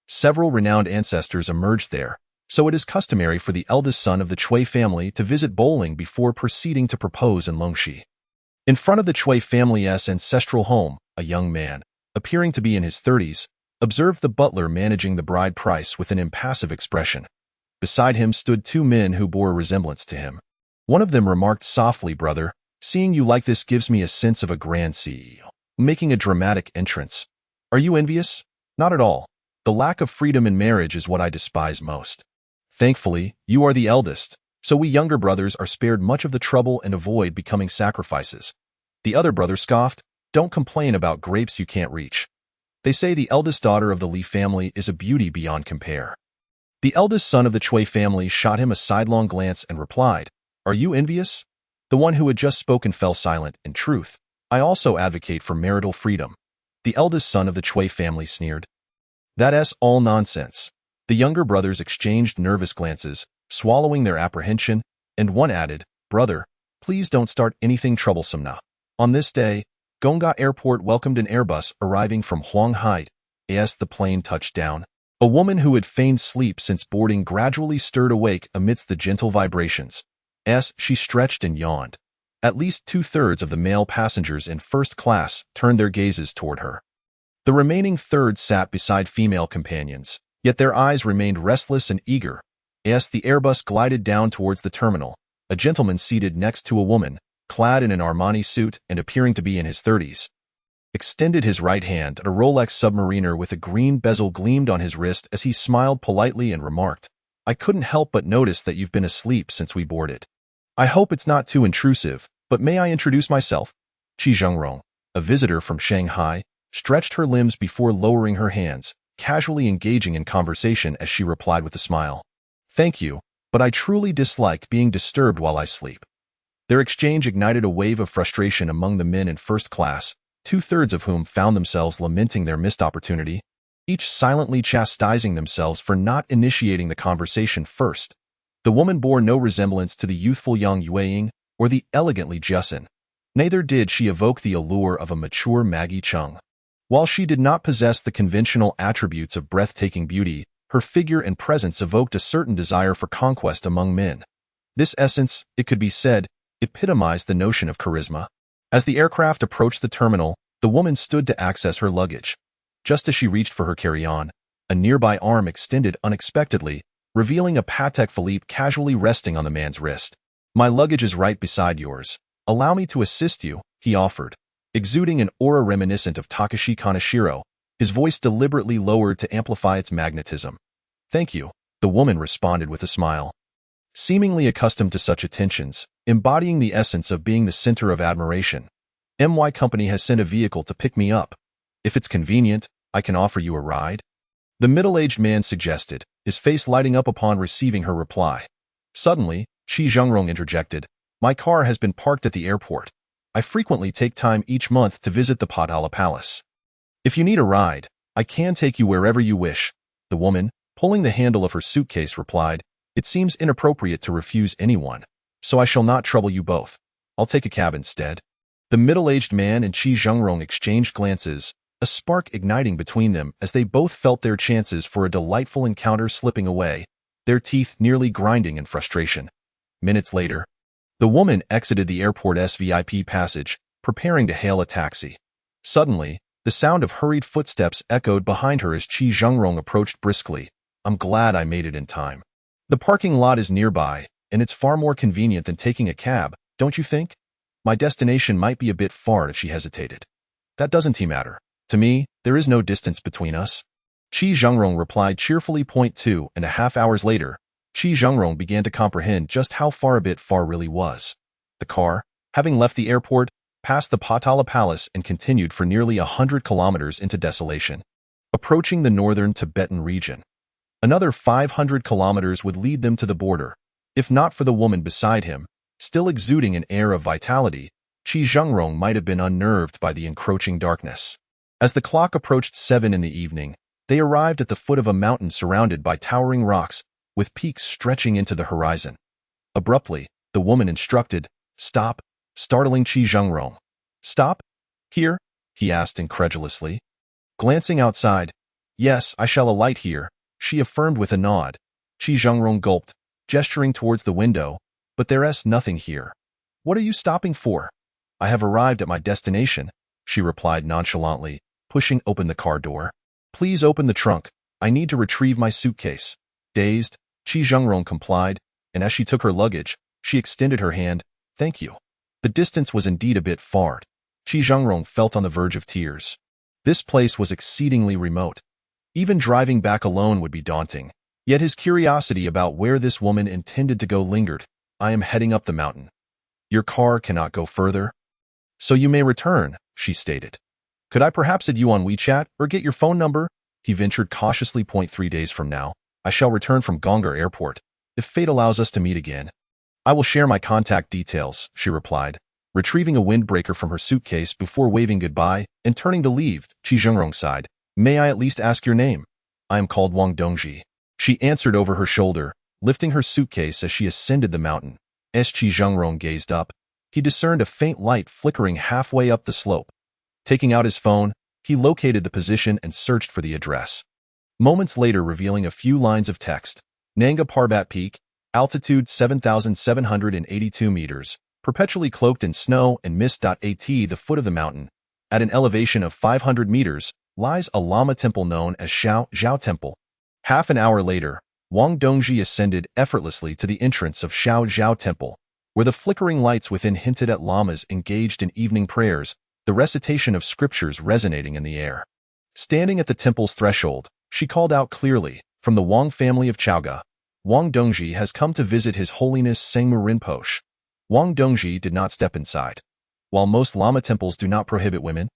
Several renowned ancestors emerged there, so it is customary for the eldest son of the Chui family to visit Bowling before proceeding to propose in Longxi. In front of the Chui family's ancestral home, a young man, appearing to be in his 30s, observed the butler managing the bride price with an impassive expression. Beside him stood two men who bore a resemblance to him. One of them remarked softly, "Brother, seeing you like this gives me a sense of a grand CEO, making a dramatic entrance. Are you envious? Not at all. The lack of freedom in marriage is what I despise most. Thankfully, you are the eldest, so we younger brothers are spared much of the trouble and avoid becoming sacrifices." The other brother scoffed, "Don't complain about grapes you can't reach. They say the eldest daughter of the Li family is a beauty beyond compare." The eldest son of the Chui family shot him a sidelong glance and replied, "Are you envious?" The one who had just spoken fell silent. "In truth, I also advocate for marital freedom." The eldest son of the Chui family sneered. "That's all nonsense." The younger brothers exchanged nervous glances, swallowing their apprehension, and one added, "Brother, please don't start anything troublesome now." On this day, Gongga Airport welcomed an Airbus arriving from Huanghai as the plane touched down. A woman who had feigned sleep since boarding gradually stirred awake amidst the gentle vibrations. As she stretched and yawned, at least 2/3 of the male passengers in first class turned their gazes toward her. The remaining third sat beside female companions, yet their eyes remained restless and eager. As the Airbus glided down towards the terminal, a gentleman seated next to a woman, clad in an Armani suit and appearing to be in his 30s, extended his right hand, and a Rolex submariner with a green bezel gleamed on his wrist as he smiled politely and remarked, "I couldn't help but notice that you've been asleep since we boarded. I hope it's not too intrusive, but may I introduce myself?" Qi Zhengrong, a visitor from Shanghai, stretched her limbs before lowering her hands, casually engaging in conversation as she replied with a smile, "Thank you, but I truly dislike being disturbed while I sleep." Their exchange ignited a wave of frustration among the men in first class, 2/3 of whom found themselves lamenting their missed opportunity, each silently chastising themselves for not initiating the conversation first. The woman bore no resemblance to the youthful Yang Yueying or the elegantly Jussin. Neither did she evoke the allure of a mature Maggie Chung. While she did not possess the conventional attributes of breathtaking beauty, her figure and presence evoked a certain desire for conquest among men. This essence, it could be said, epitomized the notion of charisma. As the aircraft approached the terminal, the woman stood to access her luggage. Just as she reached for her carry-on, a nearby arm extended unexpectedly, revealing a Patek Philippe casually resting on the man's wrist. "My luggage is right beside yours. Allow me to assist you," he offered, exuding an aura reminiscent of Takashi Kaneshiro, his voice deliberately lowered to amplify its magnetism. "Thank you," the woman responded with a smile. Seemingly accustomed to such attentions, embodying the essence of being the center of admiration, "My company has sent a vehicle to pick me up. If it's convenient, I can offer you a ride," the middle-aged man suggested, his face lighting up upon receiving her reply. Suddenly, Qi Zhengrong interjected, "My car has been parked at the airport. I frequently take time each month to visit the Potala Palace. If you need a ride, I can take you wherever you wish." The woman, pulling the handle of her suitcase, replied, "It seems inappropriate to refuse anyone, so I shall not trouble you both. I'll take a cab instead." The middle-aged man and Qi Zhengrong exchanged glances, a spark igniting between them as they both felt their chances for a delightful encounter slipping away, their teeth nearly grinding in frustration. Minutes later, the woman exited the airport's VIP passage, preparing to hail a taxi. Suddenly, the sound of hurried footsteps echoed behind her as Qi Zhengrong approached briskly. "I'm glad I made it in time. The parking lot is nearby, and it's far more convenient than taking a cab, don't you think? My destination might be a bit far," she hesitated. "That doesn't matter. To me, there is no distance between us." Qi Zhengrong replied cheerfully. 2.5 hours later, Qi Zhengrong began to comprehend just how far a bit far really was. The car, having left the airport, passed the Potala Palace and continued for nearly 100 kilometers into desolation, approaching the northern Tibetan region. Another 500 kilometers would lead them to the border. If not for the woman beside him, still exuding an air of vitality, Qi Zhengrong might have been unnerved by the encroaching darkness. As the clock approached 7 in the evening, they arrived at the foot of a mountain surrounded by towering rocks, with peaks stretching into the horizon. Abruptly, the woman instructed, "Stop," startling Qi Zhengrong. "Stop? Here?" he asked incredulously. Glancing outside, "Yes, I shall alight here," she affirmed with a nod. Qi Zhengrong gulped, gesturing towards the window, "But there's nothing here." "What are you stopping for?" "I have arrived at my destination," she replied nonchalantly, pushing open the car door. "Please open the trunk. I need to retrieve my suitcase." Dazed, Qi Zhengrong complied, and as she took her luggage, she extended her hand. "Thank you." The distance was indeed a bit far. Qi Zhengrong felt on the verge of tears. This place was exceedingly remote. Even driving back alone would be daunting. Yet his curiosity about where this woman intended to go lingered. "I am heading up the mountain." "Your car cannot go further?" "So you may return," she stated. "Could I perhaps add you on WeChat or get your phone number?" He ventured cautiously. 3 days from now, I shall return from Gongar Airport, if fate allows us to meet again. "I will share my contact details," she replied, retrieving a windbreaker from her suitcase before waving goodbye and turning to leave. Qi Zhengrong sighed. "May I at least ask your name?" "I am called Wang Dongji," she answered over her shoulder, lifting her suitcase as she ascended the mountain. As Qi Zhengrong gazed up, he discerned a faint light flickering halfway up the slope. Taking out his phone, he located the position and searched for the address. Moments later, revealing a few lines of text. Nanga Parbat Peak, altitude 7,782 meters, perpetually cloaked in snow and mist. At the foot of the mountain, at an elevation of 500 meters, lies a Lama temple known as Shao Zhao Temple. Half an hour later, Wang Dongji ascended effortlessly to the entrance of Shao Zhao Temple, where the flickering lights within hinted at lamas engaged in evening prayers, the recitation of scriptures resonating in the air. Standing at the temple's threshold, she called out clearly, "From the Wang family of Chaoga, Wang Dongji has come to visit His Holiness Sangmu Rinpoche." Wang Dongji did not step inside. While most Lama temples do not prohibit women,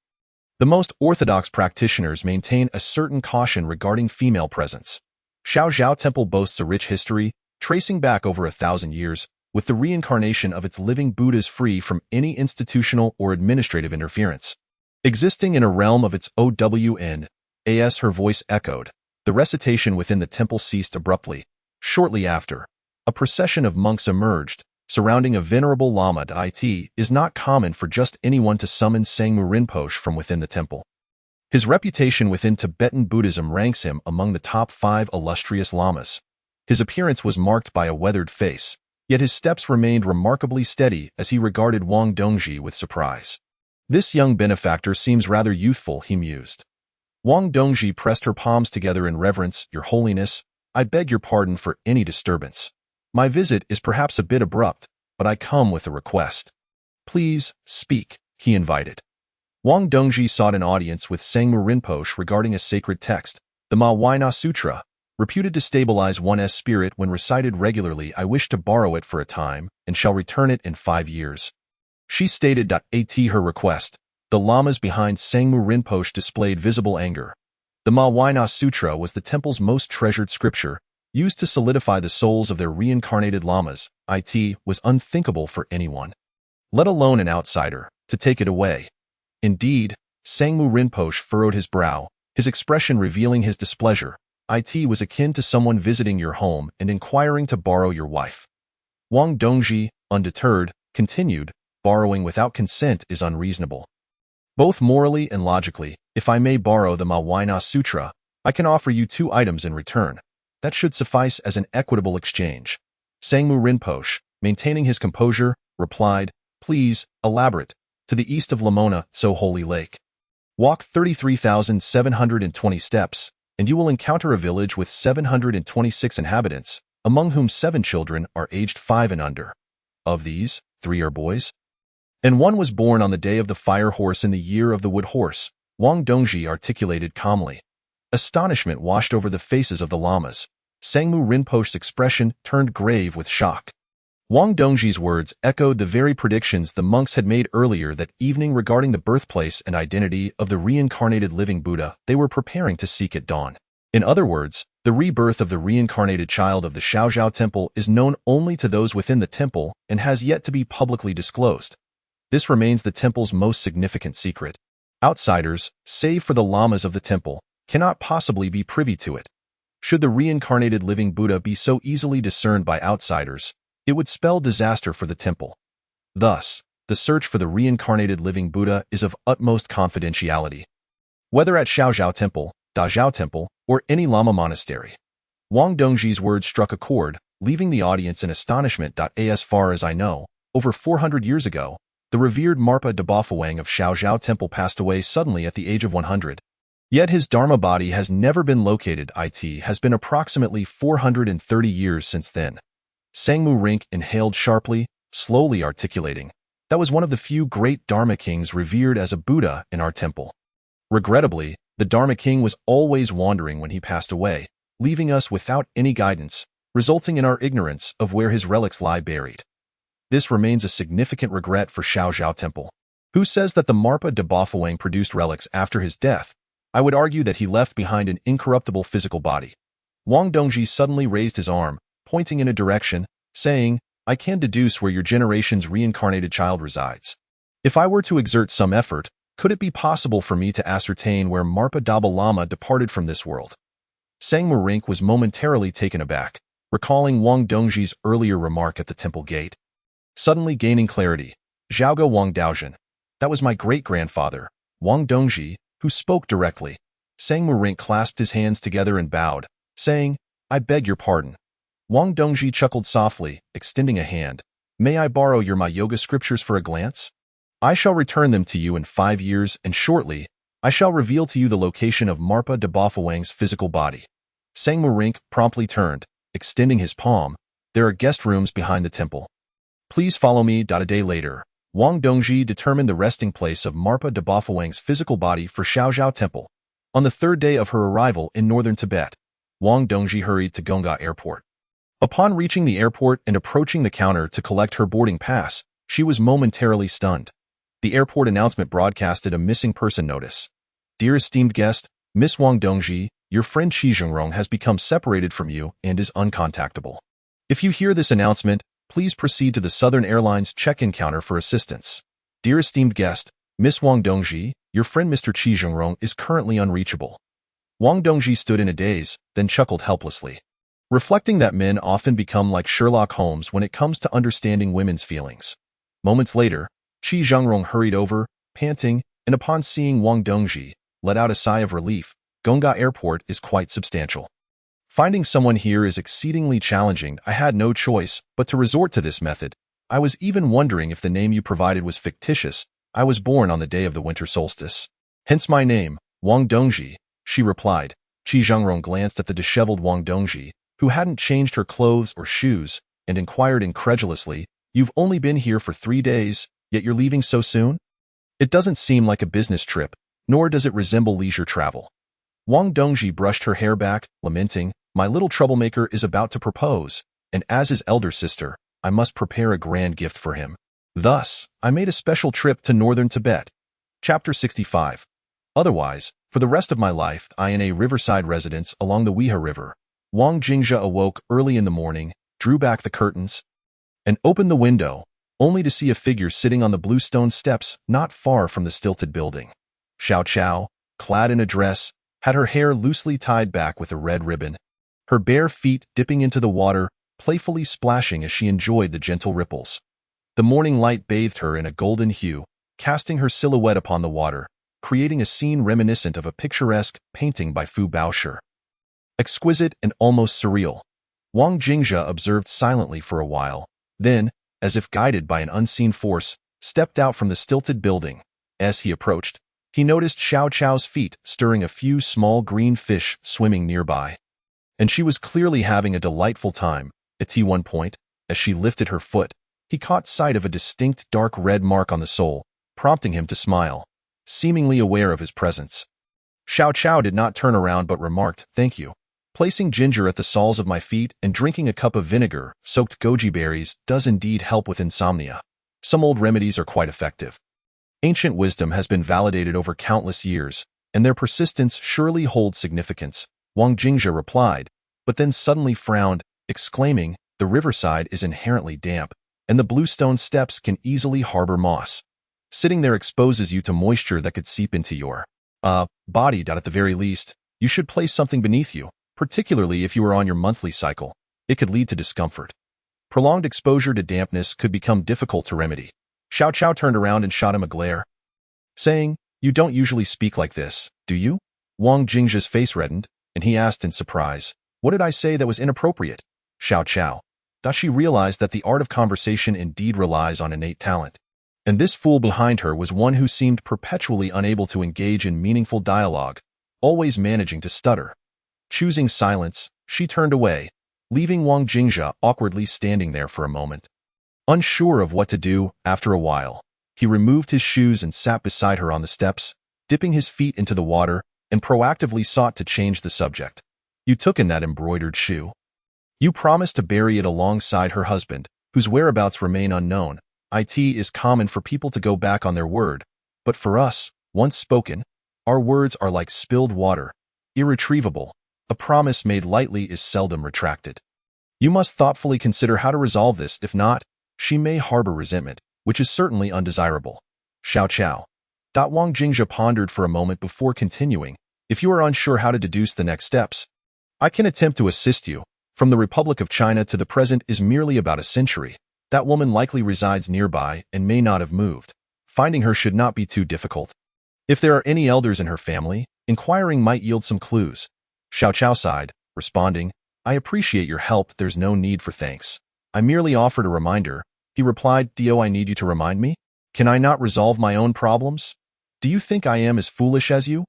the most orthodox practitioners maintain a certain caution regarding female presence. Shao Zhao Temple boasts a rich history, tracing back over 1,000 years, with the reincarnation of its living Buddhas free from any institutional or administrative interference. Existing in a realm of its own, as her voice echoed, the recitation within the temple ceased abruptly. Shortly after, a procession of monks emerged, surrounding a venerable Lama. It is not common for just anyone to summon Sangmu Rinpoche from within the temple. His reputation within Tibetan Buddhism ranks him among the top 5 illustrious lamas. His appearance was marked by a weathered face, yet his steps remained remarkably steady as he regarded Wang Dongji with surprise. "This young benefactor seems rather youthful," he mused. Wang Dongji pressed her palms together in reverence. "Your Holiness, I beg your pardon for any disturbance. My visit is perhaps a bit abrupt, but I come with a request." "Please, speak," he invited. Wang Dongji sought an audience with Sangmu Rinpoche regarding a sacred text, the Ma Huaina Sutra, reputed to stabilize one's spirit when recited regularly. "I wish to borrow it for a time, and shall return it in 5 years. She stated. Her request. The lamas behind Sangmu Rinpoche displayed visible anger. The Ma Huaina Sutra was the temple's most treasured scripture, used to solidify the souls of their reincarnated lamas. It was unthinkable for anyone, let alone an outsider, to take it away. Indeed, Sangmu Rinpoche furrowed his brow, his expression revealing his displeasure. "It was akin to someone visiting your home and inquiring to borrow your wife." Wang Dongji, undeterred, continued, "Borrowing without consent is unreasonable. Both morally and logically, if I may borrow the Ma Huaina Sutra, I can offer you 2 items in return. That should suffice as an equitable exchange." Sangmu Rinpoche, maintaining his composure, replied, "Please, elaborate. To the east of Lamona, so Holy Lake. Walk 33,720 steps, and you will encounter a village with 726 inhabitants, among whom 7 children are aged 5 and under. Of these, 3 are boys, and 1 was born on the day of the fire horse in the year of the wood horse," Wang Dongji articulated calmly. Astonishment washed over the faces of the lamas. Sangmu Rinpoche's expression turned grave with shock. Wang Dongji's words echoed the very predictions the monks had made earlier that evening regarding the birthplace and identity of the reincarnated living Buddha they were preparing to seek at dawn. In other words, the rebirth of the reincarnated child of the Shaozhao Temple is known only to those within the temple and has yet to be publicly disclosed. This remains the temple's most significant secret. Outsiders, save for the lamas of the temple, cannot possibly be privy to it. Should the reincarnated living Buddha be so easily discerned by outsiders, it would spell disaster for the temple. Thus, the search for the reincarnated living Buddha is of utmost confidentiality. Whether at Shaozhao Temple, Dazhao Temple, or any Lama monastery, Wang Dongji's words struck a chord, leaving the audience in astonishment. As far as I know, over 400 years ago, the revered Marpa Dabafawang of Shaozhao Temple passed away suddenly at the age of 100. Yet his Dharma body has never been located. It has been approximately 430 years since then. Sangmu Rink inhaled sharply, slowly articulating, "That was one of the few great Dharma kings revered as a Buddha in our temple." Regrettably, the Dharma king was always wandering when he passed away, leaving us without any guidance, resulting in our ignorance of where his relics lie buried. This remains a significant regret for Shaozhao Temple. Who says that the Marpa Dabafawang produced relics after his death? I would argue that he left behind an incorruptible physical body. Wang Dongji suddenly raised his arm, pointing in a direction, saying, "I can deduce where your generation's reincarnated child resides. If I were to exert some effort, could it be possible for me to ascertain where Marpa Daba Lama departed from this world?" Sangmu Rink was momentarily taken aback, recalling Wang Dongji's earlier remark at the temple gate. Suddenly gaining clarity, "Zhaoge Wang Daozhen. That was my great-grandfather, Wang Dongji, who spoke directly." Sangmu Rink clasped his hands together and bowed, saying, "I beg your pardon." Wang Dongji chuckled softly, extending a hand. "May I borrow your my yoga scriptures for a glance? I shall return them to you in 5 years, and shortly, I shall reveal to you the location of Marpa Dabafawang's physical body." Sangmu Rink promptly turned, extending his palm. "There are guest rooms behind the temple. Please follow me." A day later, Wang Dongji determined the resting place of Marpa Dabafawang's physical body for Shaozhao Temple. On the third day of her arrival in northern Tibet, Wang Dongji hurried to Gonga Airport. Upon reaching the airport and approaching the counter to collect her boarding pass, she was momentarily stunned. The airport announcement broadcasted a missing person notice. "Dear esteemed guest, Miss Wang Dongji, your friend Qi Zhengrong has become separated from you and is uncontactable. If you hear this announcement, please proceed to the Southern Airlines check-in counter for assistance. Dear esteemed guest, Miss Wang Dongji, your friend Mr. Qi Zhengrong is currently unreachable." Wang Dongji stood in a daze, then chuckled helplessly, reflecting that men often become like Sherlock Holmes when it comes to understanding women's feelings. Moments later, Qi Zhengrong hurried over, panting, and upon seeing Wang Dongji, let out a sigh of relief. Gonga Airport is quite substantial. Finding someone here is exceedingly challenging. I had no choice but to resort to this method. I was even wondering if the name you provided was fictitious. I was born on the day of the winter solstice. Hence my name, Wang Dongji, she replied. Qi Zhengrong glanced at the disheveled Wang Dongji, who hadn't changed her clothes or shoes, and inquired incredulously, "You've only been here for 3 days, yet you're leaving so soon? It doesn't seem like a business trip, nor does it resemble leisure travel." Wang Dongji brushed her hair back, lamenting, "My little troublemaker is about to propose, and as his elder sister, I must prepare a grand gift for him. Thus, I made a special trip to northern Tibet." Chapter 65. Otherwise, for the rest of my life, I in a riverside residence along the Weha River. Wang Jingzhe awoke early in the morning, drew back the curtains, and opened the window, only to see a figure sitting on the bluestone steps not far from the stilted building. Xiao Chao, clad in a dress, had her hair loosely tied back with a red ribbon, her bare feet dipping into the water, playfully splashing as she enjoyed the gentle ripples. The morning light bathed her in a golden hue, casting her silhouette upon the water, creating a scene reminiscent of a picturesque painting by Fu Baoshi. Exquisite and almost surreal. Wang Jingzhe observed silently for a while, then, as if guided by an unseen force, stepped out from the stilted building. As he approached, he noticed Xiao Chao's feet stirring a few small green fish swimming nearby. And she was clearly having a delightful time. At one point, as she lifted her foot, he caught sight of a distinct dark red mark on the sole, prompting him to smile, seemingly aware of his presence. Xiao Chao did not turn around but remarked, "Thank you. Placing ginger at the soles of my feet and drinking a cup of vinegar-soaked goji berries does indeed help with insomnia. Some old remedies are quite effective. Ancient wisdom has been validated over countless years, and their persistence surely holds significance," Wang Jingzhe replied, but then suddenly frowned, exclaiming, "The riverside is inherently damp, and the bluestone steps can easily harbor moss. Sitting there exposes you to moisture that could seep into your body. At the very least, you should place something beneath you, particularly if you are on your monthly cycle. It could lead to discomfort. Prolonged exposure to dampness could become difficult to remedy. Xiao Chao turned around and shot him a glare, saying, "You don't usually speak like this, do you?" Wang Jingzha's face reddened, and he asked in surprise, "What did I say that was inappropriate?" Xiao Chao. She realized that the art of conversation indeed relies on innate talent. And this fool behind her was one who seemed perpetually unable to engage in meaningful dialogue, always managing to stutter. Choosing silence, she turned away, leaving Wang Jingzha awkwardly standing there for a moment. Unsure of what to do, after a while, he removed his shoes and sat beside her on the steps, dipping his feet into the water, and proactively sought to change the subject. "You took in that embroidered shoe. You promised to bury it alongside her husband, whose whereabouts remain unknown. It is common for people to go back on their word, but for us, once spoken, our words are like spilled water, irretrievable. A promise made lightly is seldom retracted. You must thoughtfully consider how to resolve this. If not, she may harbor resentment, which is certainly undesirable." Xiao Chao. Wang Jingzha pondered for a moment before continuing, "If you are unsure how to deduce the next steps, I can attempt to assist you. From the Republic of China to the present is merely about a century. That woman likely resides nearby and may not have moved. Finding her should not be too difficult. If there are any elders in her family, inquiring might yield some clues." Xiao Chao sighed, responding, "I appreciate your help. There's no need for thanks. I merely offered a reminder." He replied, "Do I need you to remind me? Can I not resolve my own problems? Do you think I am as foolish as you?"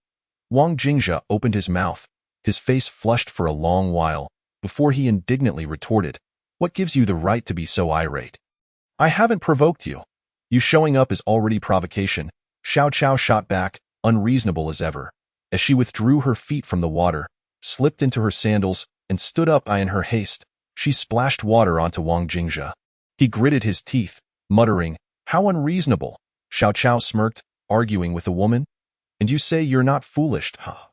Wang Jingzha opened his mouth, his face flushed for a long while, before he indignantly retorted, "What gives you the right to be so irate? I haven't provoked you. You showing up is already provocation." Xiao Chao shot back, unreasonable as ever, as she withdrew her feet from the water, slipped into her sandals, and stood up. In her haste, she splashed water onto Wang Jingzha. He gritted his teeth, muttering, "How unreasonable." Xiao Chao smirked, "Arguing with a woman? And you say you're not foolish, huh?"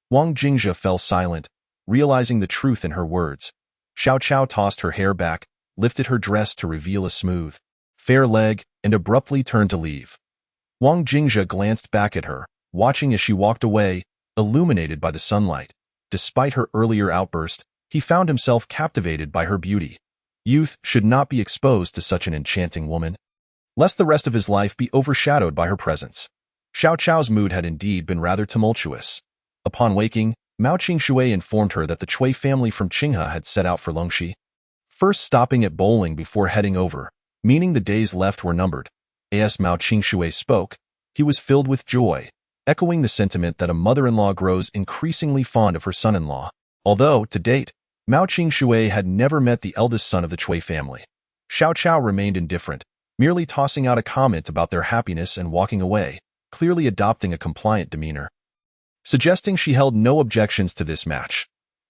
Wang Jingzha fell silent, realizing the truth in her words. Xiao Chao tossed her hair back, lifted her dress to reveal a smooth, fair leg, and abruptly turned to leave. Wang Jingzha glanced back at her, watching as she walked away, illuminated by the sunlight. Despite her earlier outburst, he found himself captivated by her beauty. Youth should not be exposed to such an enchanting woman, lest the rest of his life be overshadowed by her presence. Xiao Chao's mood had indeed been rather tumultuous. Upon waking, Mao Qingshui informed her that the Cui family from Qinghe had set out for Longxi, first stopping at bowling before heading over, meaning the days left were numbered. As Mao Qingshui spoke, he was filled with joy, echoing the sentiment that a mother-in-law grows increasingly fond of her son-in-law. Although, to date, Mao Qingshui had never met the eldest son of the Cui family. Xiao Chao remained indifferent, merely tossing out a comment about their happiness and walking away, clearly adopting a compliant demeanor, suggesting she held no objections to this match.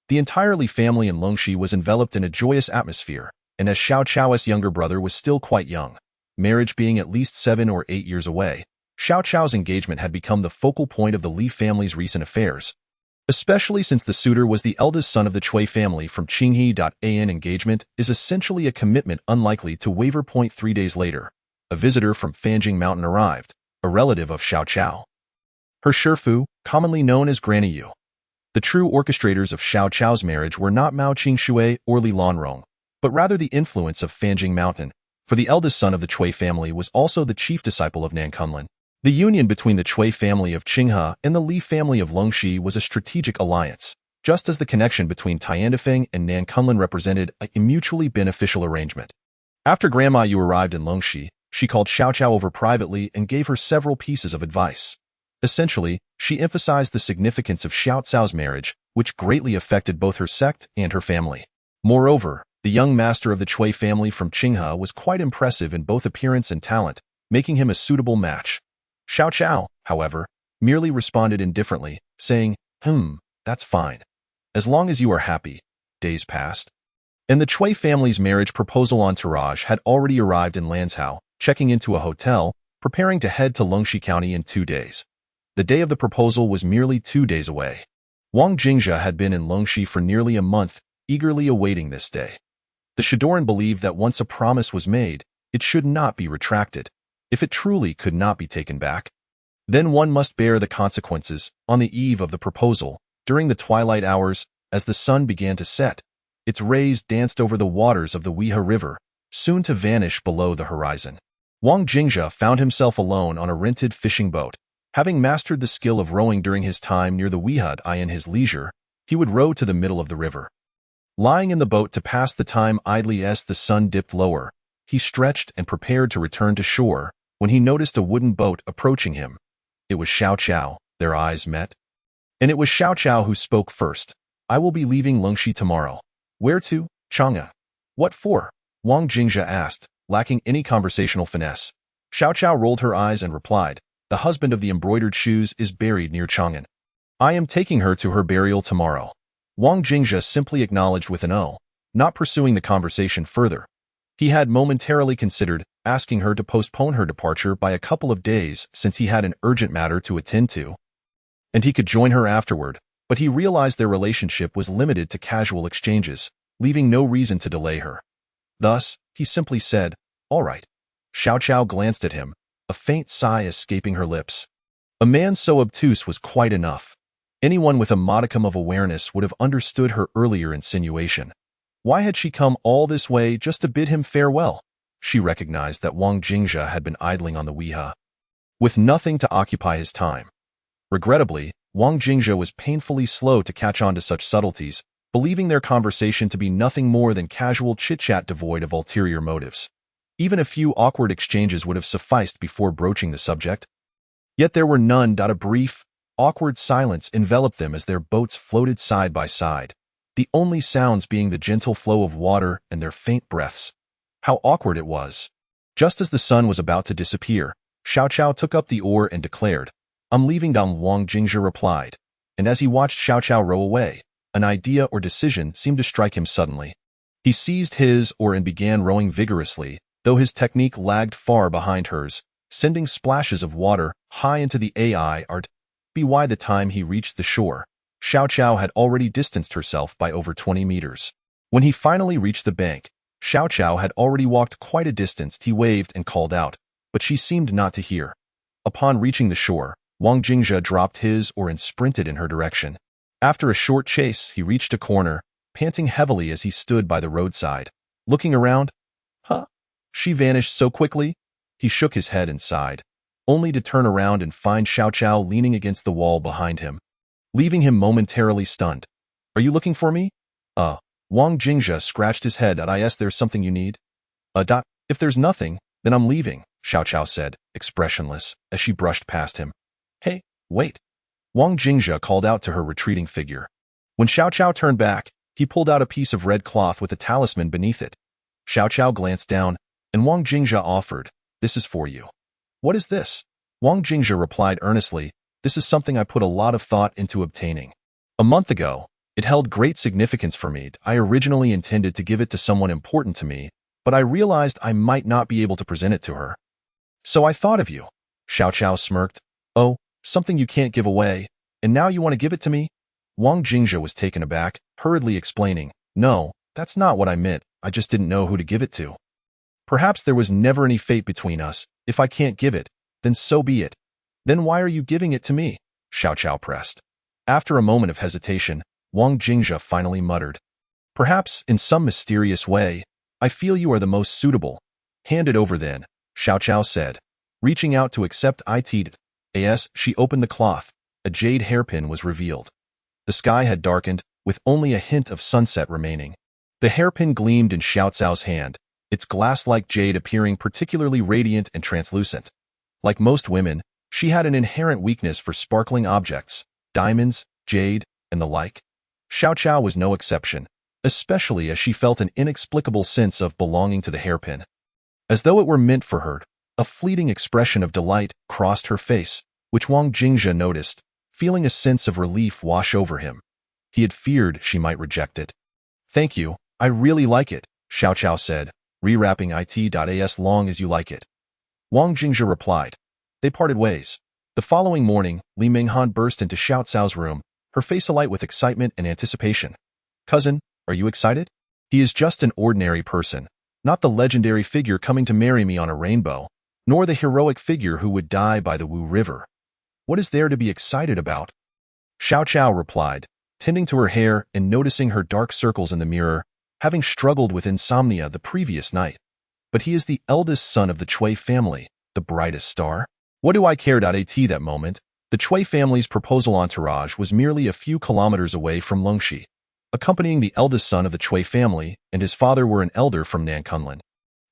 The entirely family in Longxi was enveloped in a joyous atmosphere, and as Xiao Chao's younger brother was still quite young, marriage being at least 7 or 8 years away, Xiao Chao's engagement had become the focal point of the Li family's recent affairs, especially since the suitor was the eldest son of the Cui family from Qinghe. An engagement is essentially a commitment unlikely to waver. 3 days later, a visitor from Fanjing Mountain arrived, a relative of Xiao Chao. Her Shifu, commonly known as Granny Yu. The true orchestrators of Xiao Chao's marriage were not Mao Qingshui or Li Lanrong, but rather the influence of Fanjing Mountain, for the eldest son of the Cui family was also the chief disciple of Nan Kunlun. The union between the Cui family of Qinghe and the Li family of Longxi was a strategic alliance, just as the connection between Tiandifeng and Nan Kunlun represented a mutually beneficial arrangement. After Grandma Yu arrived in Longxi, she called Xiao Chao over privately and gave her several pieces of advice. Essentially, she emphasized the significance of Xiao Cao's marriage, which greatly affected both her sect and her family. Moreover, the young master of the Cui family from Qinghe was quite impressive in both appearance and talent, making him a suitable match. Xiao Chao, however, merely responded indifferently, saying, "That's fine. As long as you are happy." Days passed, and the Cui family's marriage proposal entourage had already arrived in Lanzhou, checking into a hotel, preparing to head to Longxi County in 2 days. The day of the proposal was merely 2 days away. Wang Jingzha had been in Longxi for nearly a month, eagerly awaiting this day. The Shidoran believed that once a promise was made, it should not be retracted. If it truly could not be taken back, then one must bear the consequences. On the eve of the proposal, during the twilight hours, as the sun began to set, its rays danced over the waters of the Weha River, soon to vanish below the horizon. Wang Jingzhe found himself alone on a rented fishing boat. Having mastered the skill of rowing during his time near the Weha in his leisure, he would row to the middle of the river. Lying in the boat to pass the time idly as the sun dipped lower, he stretched and prepared to return to shore when he noticed a wooden boat approaching him. It was Xiao Qiao. Their eyes met. And it was Xiao Qiao who spoke first. "I will be leaving Lengxi tomorrow." "Where to, Chang'e?" "What for?" Wang Jingzhe asked, lacking any conversational finesse. Xiao Qiao rolled her eyes and replied, "The husband of the embroidered shoes is buried near Chang'an. I am taking her to her burial tomorrow." Wang Jingzhe simply acknowledged with an "oh," not pursuing the conversation further. He had momentarily considered asking her to postpone her departure by a couple of days since he had an urgent matter to attend to, and he could join her afterward, but he realized their relationship was limited to casual exchanges, leaving no reason to delay her. Thus, he simply said, "All right." Xiao Qiao glanced at him, a faint sigh escaping her lips. A man so obtuse was quite enough. Anyone with a modicum of awareness would have understood her earlier insinuation. Why had she come all this way just to bid him farewell? She recognized that Wang Jingzhe had been idling on the Weha, with nothing to occupy his time. Regrettably, Wang Jingzhe was painfully slow to catch on to such subtleties, believing their conversation to be nothing more than casual chit-chat devoid of ulterior motives. Even a few awkward exchanges would have sufficed before broaching the subject. Yet there were none. A brief, awkward silence enveloped them as their boats floated side by side, the only sounds being the gentle flow of water and their faint breaths. How awkward it was. Just as the sun was about to disappear, Xiao Qiao took up the oar and declared, "I'm leaving." Wang Jingzhe replied, and as he watched Xiao Qiao row away, an idea or decision seemed to strike him suddenly. He seized his oar and began rowing vigorously, though his technique lagged far behind hers, sending splashes of water high into the air. By the time he reached the shore, Xiao Qiao had already distanced herself by over 20 meters. When he finally reached the bank, Xiao Qiao had already walked quite a distance. He waved and called out, but she seemed not to hear. Upon reaching the shore, Wang Jingzhe dropped his oar and sprinted in her direction. After a short chase, he reached a corner, panting heavily as he stood by the roadside. Looking around, she vanished so quickly? He shook his head and sighed, only to turn around and find Xiao Qiao leaning against the wall behind him, leaving him momentarily stunned. "Are you looking for me?" Wang Jingzhe scratched his head. There's something you need?" If there's nothing, then I'm leaving," Xiao Qiao said, expressionless, as she brushed past him. "Hey, wait." Wang Jingzhe called out to her retreating figure. When Xiao Qiao turned back, he pulled out a piece of red cloth with a talisman beneath it. Xiao Qiao glanced down, and Wang Jingzhe offered, "This is for you." "What is this?" Wang Jingzhe replied earnestly, "This is something I put a lot of thought into obtaining. A month ago, it held great significance for me. I originally intended to give it to someone important to me, but I realized I might not be able to present it to her. So I thought of you." Xiao Qiao smirked. "Oh, something you can't give away, and now you want to give it to me?" Wang Jingzhe was taken aback, hurriedly explaining, "No, that's not what I meant. I just didn't know who to give it to. Perhaps there was never any fate between us. If I can't give it, then so be it." "Then why are you giving it to me?" Xiao Qiao pressed. After a moment of hesitation, Wang Jingzhe finally muttered, "Perhaps, in some mysterious way, I feel you are the most suitable." "Hand it over then," Xiao Qiao said, reaching out to accept it. As she opened the cloth, a jade hairpin was revealed. The sky had darkened, with only a hint of sunset remaining. The hairpin gleamed in Xiao Cao's hand, its glass-like jade appearing particularly radiant and translucent. Like most women, she had an inherent weakness for sparkling objects, diamonds, jade, and the like. Xiao Qiao was no exception, especially as she felt an inexplicable sense of belonging to the hairpin. As though it were meant for her, a fleeting expression of delight crossed her face, which Wang Jingzhe noticed, feeling a sense of relief wash over him. He had feared she might reject it. "Thank you, I really like it," Xiao Qiao said, rewrapping it. "As long as you like it." Wang Jingzhe replied. They parted ways. The following morning, Li Minghan burst into Xiao Cao's room, her face alight with excitement and anticipation. "Cousin, are you excited?" "He is just an ordinary person, not the legendary figure coming to marry me on a rainbow." nor the heroic figure who would die by the Wu River. What is there to be excited about? Xiao Chao replied, tending to her hair and noticing her dark circles in the mirror, having struggled with insomnia the previous night. But he is the eldest son of the Chui family, the brightest star. What do I care? At that moment, the Chui family's proposal entourage was merely a few kilometers away from Longxi. Accompanying the eldest son of the Chui family and his father were an elder from Nankunlin.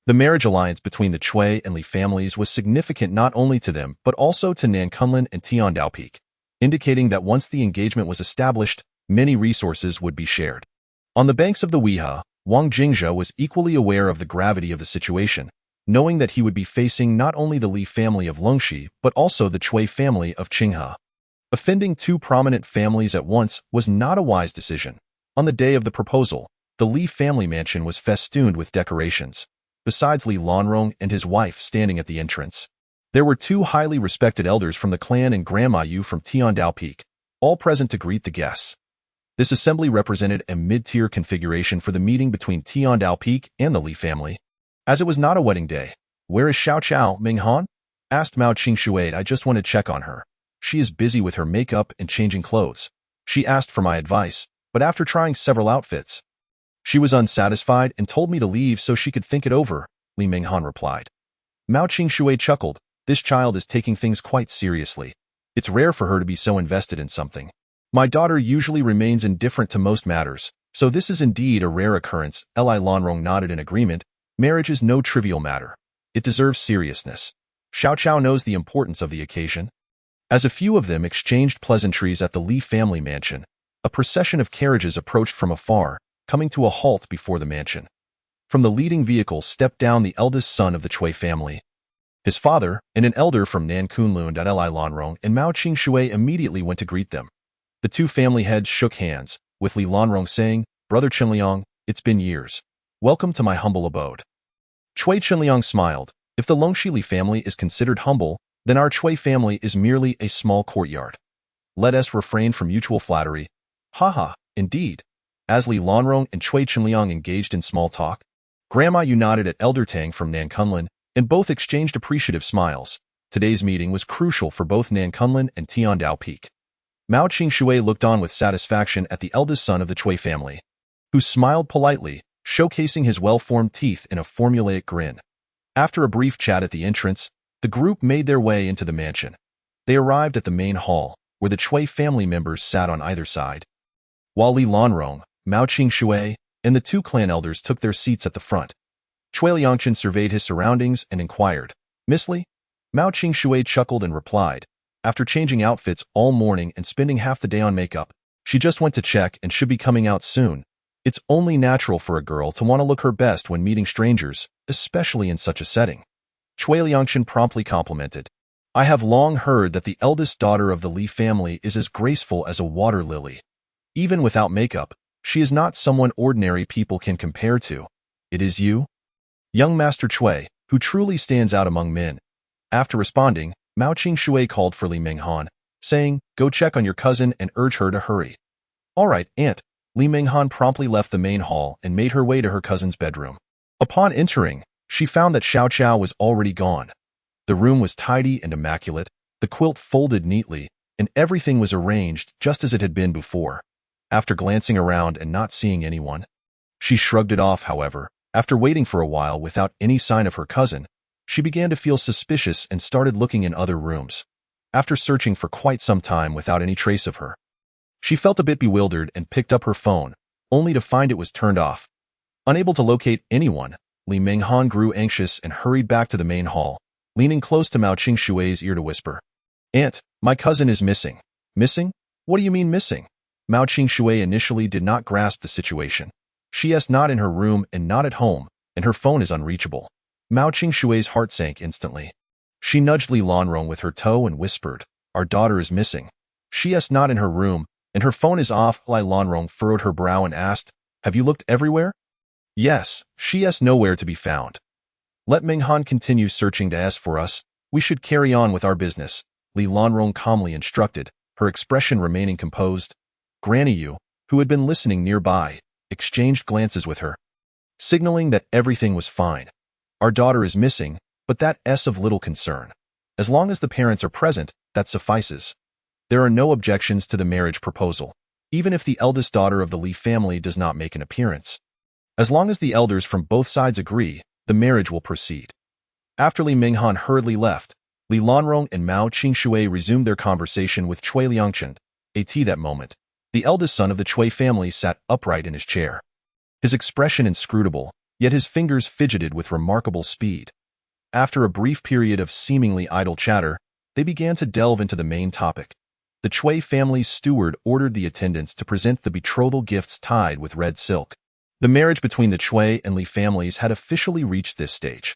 The marriage alliance between the Chui and Li families was significant not only to them but also to Nankunlin and Tiandao Peak, indicating that once the engagement was established, many resources would be shared. On the banks of the Weha, Wang Jingzhe was equally aware of the gravity of the situation, knowing that he would be facing not only the Li family of Longxi but also the Chui family of Qinghe. Offending two prominent families at once was not a wise decision. On the day of the proposal, the Li family mansion was festooned with decorations. Besides Li Lanrong and his wife standing at the entrance, there were two highly respected elders from the clan and Grandma Yu from Tiandao Peak, all present to greet the guests. This assembly represented a mid-tier configuration for the meeting between Tiandao Peak and the Li family. As it was not a wedding day, "Where is Xiao Chao, Minghan?" asked Mao Qingshui. "I just want to check on her. She is busy with her makeup and changing clothes. She asked for my advice, but after trying several outfits, she was unsatisfied and told me to leave so she could think it over," Li Minghan replied. Mao Qingshui chuckled. "This child is taking things quite seriously. It's rare for her to be so invested in something. My daughter usually remains indifferent to most matters, so this is indeed a rare occurrence." Li Lanrong nodded in agreement. Marriage is no trivial matter. It deserves seriousness. Xiao Chao knows the importance of the occasion. As a few of them exchanged pleasantries at the Li family mansion, a procession of carriages approached from afar, coming to a halt before the mansion. From the leading vehicle stepped down the eldest son of the Chui family. His father and an elder from Nankunlun. Li Lanrong and Mao Qingshui immediately went to greet them. The two family heads shook hands, with Li Lanrong saying, "Brother Qinliang, it's been years. Welcome to my humble abode." Chui Qinliang smiled. "If the Longxi Li family is considered humble, then our Chui family is merely a small courtyard. Let us refrain from mutual flattery." "Haha, indeed." As Li Lanrong and Chui Qinliang engaged in small talk, Grandma Yu nodded at Elder Tang from Nankunlin, and both exchanged appreciative smiles. Today's meeting was crucial for both Nankunlin and Tiandao Peak. Mao Qingshui looked on with satisfaction at the eldest son of the Chui family, who smiled politely, showcasing his well-formed teeth in a formulaic grin. After a brief chat at the entrance, the group made their way into the mansion. They arrived at the main hall, where the Chui family members sat on either side, while Li Lanrong, Mao Qingshui, and the two clan elders took their seats at the front. Chui Liangchen surveyed his surroundings and inquired, "Miss Li?" Mao Qingshui chuckled and replied, "After changing outfits all morning and spending half the day on makeup, she just went to check and should be coming out soon. It's only natural for a girl to want to look her best when meeting strangers, especially in such a setting." Chui Liangchen promptly complimented, "I have long heard that the eldest daughter of the Li family is as graceful as a water lily. Even without makeup, she is not someone ordinary people can compare to. It is you, young Master Chui, who truly stands out among men." After responding, Mao Qingshui called for Li Minghan, saying, "Go check on your cousin and urge her to hurry." "All right, Aunt." Li Minghan promptly left the main hall and made her way to her cousin's bedroom. Upon entering, she found that Xiao Chao was already gone. The room was tidy and immaculate, the quilt folded neatly, and everything was arranged just as it had been before. After glancing around and not seeing anyone, she shrugged it off. However, after waiting for a while without any sign of her cousin, she began to feel suspicious and started looking in other rooms. After searching for quite some time without any trace of her, she felt a bit bewildered and picked up her phone, only to find it was turned off. Unable to locate anyone, Li Minghan grew anxious and hurried back to the main hall, leaning close to Mao Qingshui's ear to whisper, "Aunt, my cousin is missing." "Missing? What do you mean missing?" Mao Qingshui initially did not grasp the situation. "She is not in her room and not at home, and her phone is unreachable." Mao Qingshui's heart sank instantly. She nudged Li Lanrong with her toe and whispered, "Our daughter is missing. She is not in her room, and her phone is off." Li Lanrong furrowed her brow and asked, "Have you looked everywhere?" "Yes, she is nowhere to be found." "Let Minghan continue searching to S for us. We should carry on with our business," Li Lanrong calmly instructed, her expression remaining composed. Granny Yu, who had been listening nearby, exchanged glances with her, signaling that everything was fine. "Our daughter is missing, but that's of little concern. As long as the parents are present, that suffices. There are no objections to the marriage proposal, even if the eldest daughter of the Li family does not make an appearance. As long as the elders from both sides agree, the marriage will proceed. After Li Minghan hurriedly left, Li Lanrong and Mao Qingshui resumed their conversation with Cui Liangchen. At that moment, the eldest son of the Cui family sat upright in his chair. His expression inscrutable, yet his fingers fidgeted with remarkable speed. After a brief period of seemingly idle chatter, they began to delve into the main topic. The Cui family's steward ordered the attendants to present the betrothal gifts tied with red silk. The marriage between the Cui and Li families had officially reached this stage.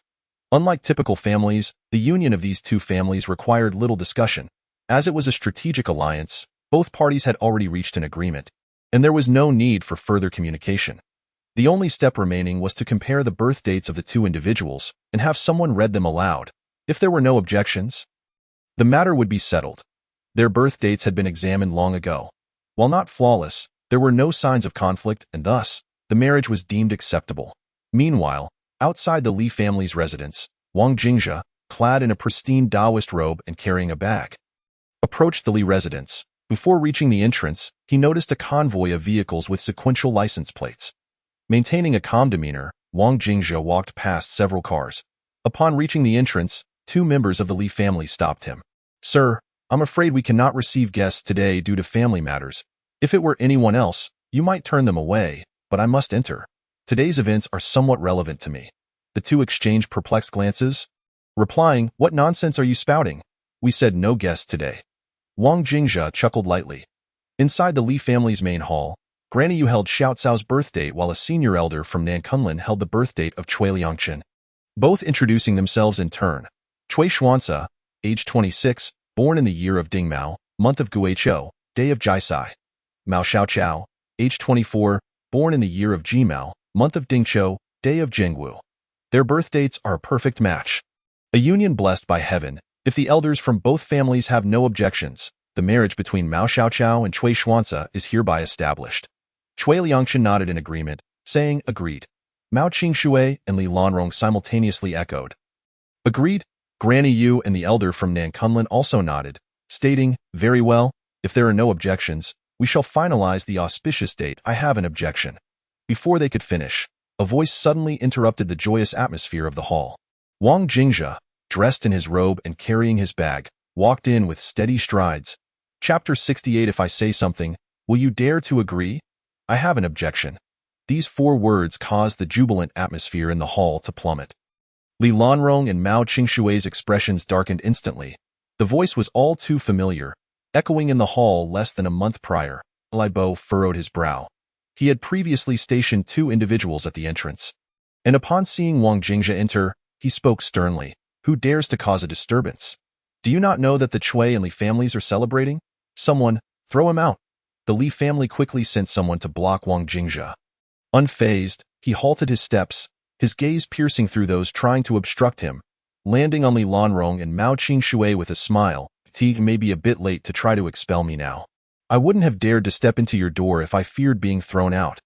Unlike typical families, the union of these two families required little discussion. As it was a strategic alliance, both parties had already reached an agreement, and there was no need for further communication. The only step remaining was to compare the birth dates of the two individuals and have someone read them aloud. If there were no objections, the matter would be settled. Their birth dates had been examined long ago. While not flawless, there were no signs of conflict, and thus, the marriage was deemed acceptable. Meanwhile, outside the Li family's residence, Wang Jingzhe, clad in a pristine Taoist robe and carrying a bag, approached the Li residence. Before reaching the entrance, he noticed a convoy of vehicles with sequential license plates. Maintaining a calm demeanor, Wang Jingzhe walked past several cars. Upon reaching the entrance, two members of the Li family stopped him. "Sir, I'm afraid we cannot receive guests today due to family matters. If it were anyone else, you might turn them away, but I must enter. Today's events are somewhat relevant to me." The two exchanged perplexed glances, replying, "What nonsense are you spouting? We said no guests today." Wang Jingzhe chuckled lightly. Inside the Li family's main hall, Granny Yu held Xiao Cao's birthdate while a senior elder from Nankunlin held the birthdate of Cui Liangchen. Both introducing themselves in turn. Cui Xuanzi, age 26, born in the year of Dingmao, month of Guizhou, day of Jiasai. Mao Xiaoqiao, age 24, born in the year of Jimao, month of Dingqiu, day of Jingwu. Their birth dates are a perfect match. A union blessed by heaven. If the elders from both families have no objections, the marriage between Mao Xiaoqiao and Cui Xuanzi is hereby established. Cui Liangchen nodded in agreement, saying, "Agreed." Mao Qingshui and Li Lanrong simultaneously echoed, "Agreed." Granny Yu and the elder from Nankunlin also nodded, stating, "Very well, if there are no objections, we shall finalize the auspicious date. I have an objection." Before they could finish, a voice suddenly interrupted the joyous atmosphere of the hall. Wang Jingzhe, dressed in his robe and carrying his bag, walked in with steady strides. Chapter 68. If I say something, will you dare to agree? I have an objection. These 4 words caused the jubilant atmosphere in the hall to plummet. Li Lanrong and Mao Qingshui's expressions darkened instantly. The voice was all too familiar, echoing in the hall less than a month prior. Li Bo furrowed his brow. He had previously stationed 2 individuals at the entrance, and upon seeing Wang Jingzhe enter, he spoke sternly. "Who dares to cause a disturbance? Do you not know that the Cui and Li families are celebrating? Someone, throw him out." The Li family quickly sent someone to block Wang Jingzhe. Unfazed, he halted his steps, his gaze piercing through those trying to obstruct him, landing on Li Lanrong and Mao Qingshui with a smile. "It may be a bit late to try to expel me now. I wouldn't have dared to step into your door if I feared being thrown out.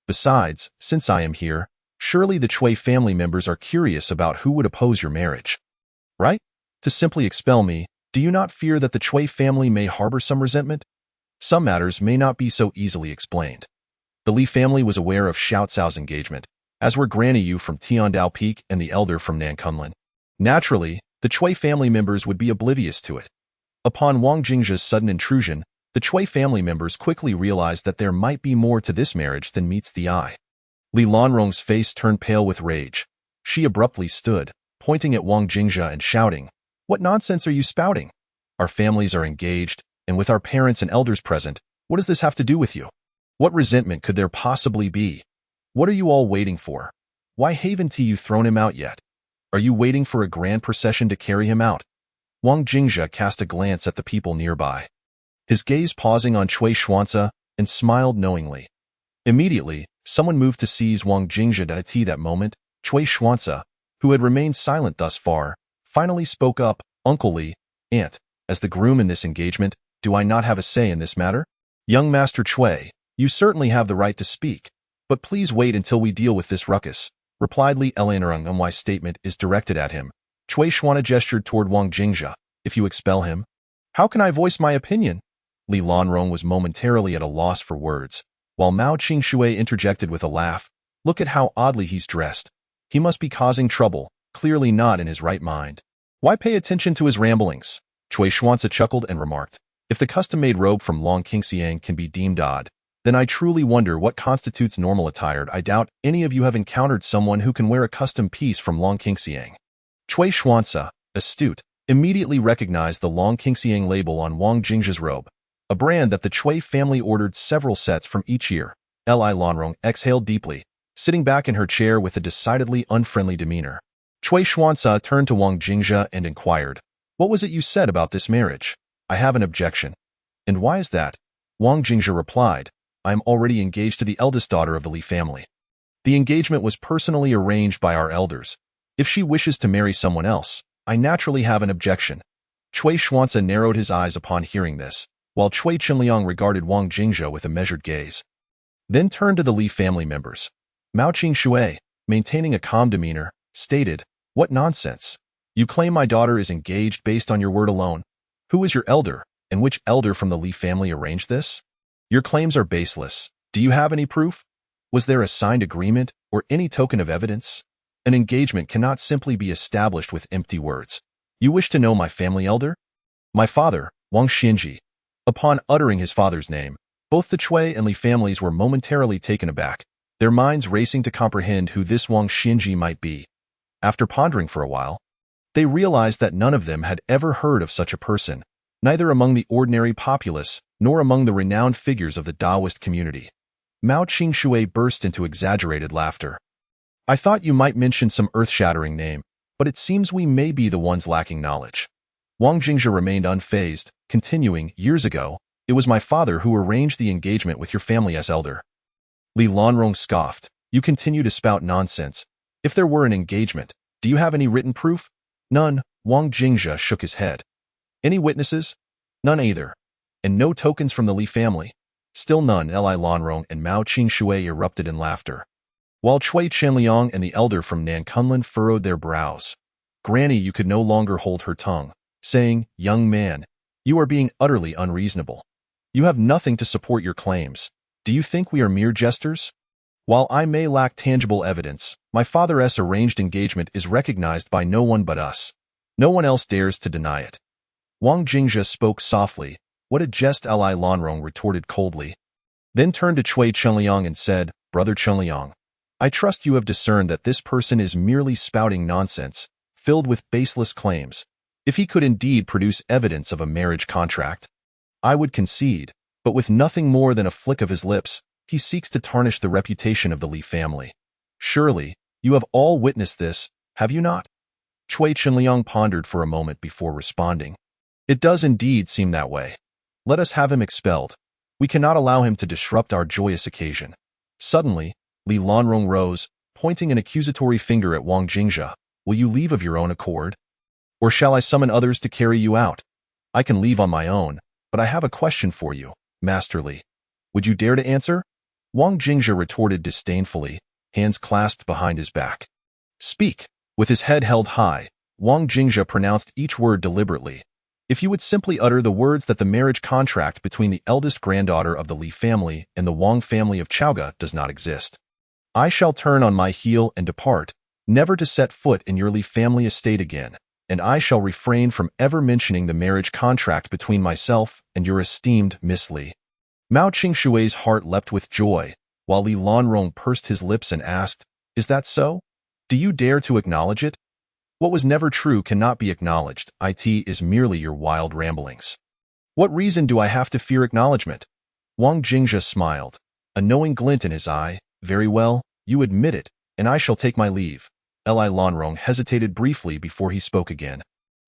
Besides, since I am here, surely the Cui family members are curious about who would oppose your marriage. Right? To simply expel me, do you not fear that the Cui family may harbor some resentment? Some matters may not be so easily explained." The Li family was aware of Xiao Cao's engagement, as were Granny Yu from Tiandao Peak and the elder from Nankunlin. Naturally, the Cui family members would be oblivious to it. Upon Wang Jingzhe's sudden intrusion, the Cui family members quickly realized that there might be more to this marriage than meets the eye. Li Lanrong's face turned pale with rage. She abruptly stood, pointing at Wang Jingzhe and shouting, "What nonsense are you spouting? Our families are engaged, and with our parents and elders present, what does this have to do with you? What resentment could there possibly be? What are you all waiting for? Why haven't you thrown him out yet? Are you waiting for a grand procession to carry him out?" Wang Jingzhe cast a glance at the people nearby, his gaze pausing on Cui Xuanzi, and smiled knowingly. Immediately, someone moved to seize Wang Jingzhe at that moment. Cui Xuanzi, who had remained silent thus far, finally spoke up, "Uncle Li, Aunt, as the groom in this engagement, do I not have a say in this matter?" "Young Master Cui, you certainly have the right to speak, but please wait until we deal with this ruckus," replied Li Lanrong. My statement is directed at him. Cui Xuana gestured toward Wang Jingzhe. If you expel him, how can I voice my opinion? Li Lanrong was momentarily at a loss for words, while Mao Qingxue interjected with a laugh. Look at how oddly he's dressed. He must be causing trouble, clearly not in his right mind. Why pay attention to his ramblings? Cui Xuanzi chuckled and remarked, if the custom-made robe from Long Qingxiang can be deemed odd, then I truly wonder what constitutes normal attire. I doubt any of you have encountered someone who can wear a custom piece from Long Qingxiang. Cui Xuanzi, astute, immediately recognized the Long Qingxiang label on Wang Jingzhe's robe, a brand that the Cui family ordered several sets from each year. Li Lanrong exhaled deeply, sitting back in her chair with a decidedly unfriendly demeanor. Cui Xuanzi turned to Wang Jingzhe and inquired, what was it you said about this marriage? I have an objection. And why is that? Wang Jingzhe replied, I am already engaged to the eldest daughter of the Li family. The engagement was personally arranged by our elders. If she wishes to marry someone else, I naturally have an objection. Cui Xuanzi narrowed his eyes upon hearing this, while Cui Qinliang regarded Wang Jingzhe with a measured gaze. Then turned to the Li family members. Mao Qingxue, maintaining a calm demeanor, stated, what nonsense. You claim my daughter is engaged based on your word alone. Who is your elder, and which elder from the Li family arranged this? Your claims are baseless. Do you have any proof? Was there a signed agreement or any token of evidence? An engagement cannot simply be established with empty words. You wish to know my family elder? My father, Wang Xinji. Upon uttering his father's name, both the Cui and Li families were momentarily taken aback, their minds racing to comprehend who this Wang Xinji might be. After pondering for a while, they realized that none of them had ever heard of such a person, neither among the ordinary populace nor among the renowned figures of the Taoist community. Mao Qingxue burst into exaggerated laughter. I thought you might mention some earth-shattering name, but it seems we may be the ones lacking knowledge. Wang Jingzhe remained unfazed, continuing, years ago, it was my father who arranged the engagement with your family as elder. Li Lanrong scoffed, you continue to spout nonsense. If there were an engagement, do you have any written proof? None. Wang Jingzhe shook his head. Any witnesses? None either. And no tokens from the Li family? Still none. Li Lanrong and Mao Qingxue erupted in laughter, while Cui Qinliang and the elder from Nankunlin furrowed their brows. Granny, you could no longer hold her tongue, saying, young man, you are being utterly unreasonable. You have nothing to support your claims. Do you think we are mere jesters? While I may lack tangible evidence, my father's arranged engagement is recognized by no one but us. No one else dares to deny it. Wang Jingzhe spoke softly. What a jest! Li Lanrong retorted coldly. Then turned to Cui Qinliang and said, Brother Qinliang, I trust you have discerned that this person is merely spouting nonsense, filled with baseless claims. If he could indeed produce evidence of a marriage contract, I would concede, but with nothing more than a flick of his lips, he seeks to tarnish the reputation of the Li family. Surely, you have all witnessed this, have you not? Cui Qinliang pondered for a moment before responding. It does indeed seem that way. Let us have him expelled. We cannot allow him to disrupt our joyous occasion. Suddenly, Li Lanrong rose, pointing an accusatory finger at Wang Jingzhe. Will you leave of your own accord? Or shall I summon others to carry you out? I can leave on my own, but I have a question for you, Master Li. Would you dare to answer? Wang Jingzhe retorted disdainfully, hands clasped behind his back. Speak. With his head held high, Wang Jingzhe pronounced each word deliberately. If you would simply utter the words that the marriage contract between the eldest granddaughter of the Li family and the Wang family of Chaoga does not exist, I shall turn on my heel and depart, never to set foot in your Li family estate again, and I shall refrain from ever mentioning the marriage contract between myself and your esteemed Miss Li. Mao Qingxue's heart leapt with joy, while Li Lanrong pursed his lips and asked, Is that so? Do you dare to acknowledge it? What was never true cannot be acknowledged. It is merely your wild ramblings. What reason do I have to fear acknowledgement? Wang Jingzhe smiled, a knowing glint in his eye. Very well, you admit it, and I shall take my leave. Li Lanrong hesitated briefly before he spoke again.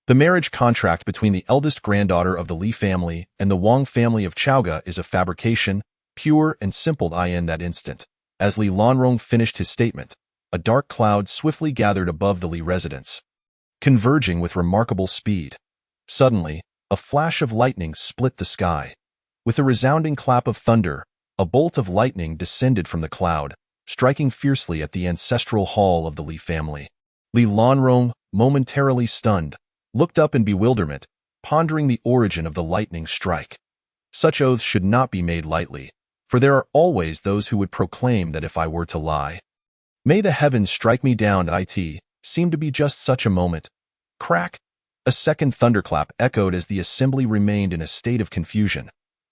The marriage contract between the eldest granddaughter of the Li family and the Wang family of Chaoga is a fabrication, pure and simple. In that instant, as Li Lanrong finished his statement, a dark cloud swiftly gathered above the Li residence, converging with remarkable speed. Suddenly, a flash of lightning split the sky. With a resounding clap of thunder, a bolt of lightning descended from the cloud, striking fiercely at the ancestral hall of the Li family. Li Lanrong, momentarily stunned, looked up in bewilderment, pondering the origin of the lightning strike. Such oaths should not be made lightly, for there are always those who would proclaim that if I were to lie, may the heavens strike me down. It seemed to be just such a moment. Crack! A second thunderclap echoed as the assembly remained in a state of confusion.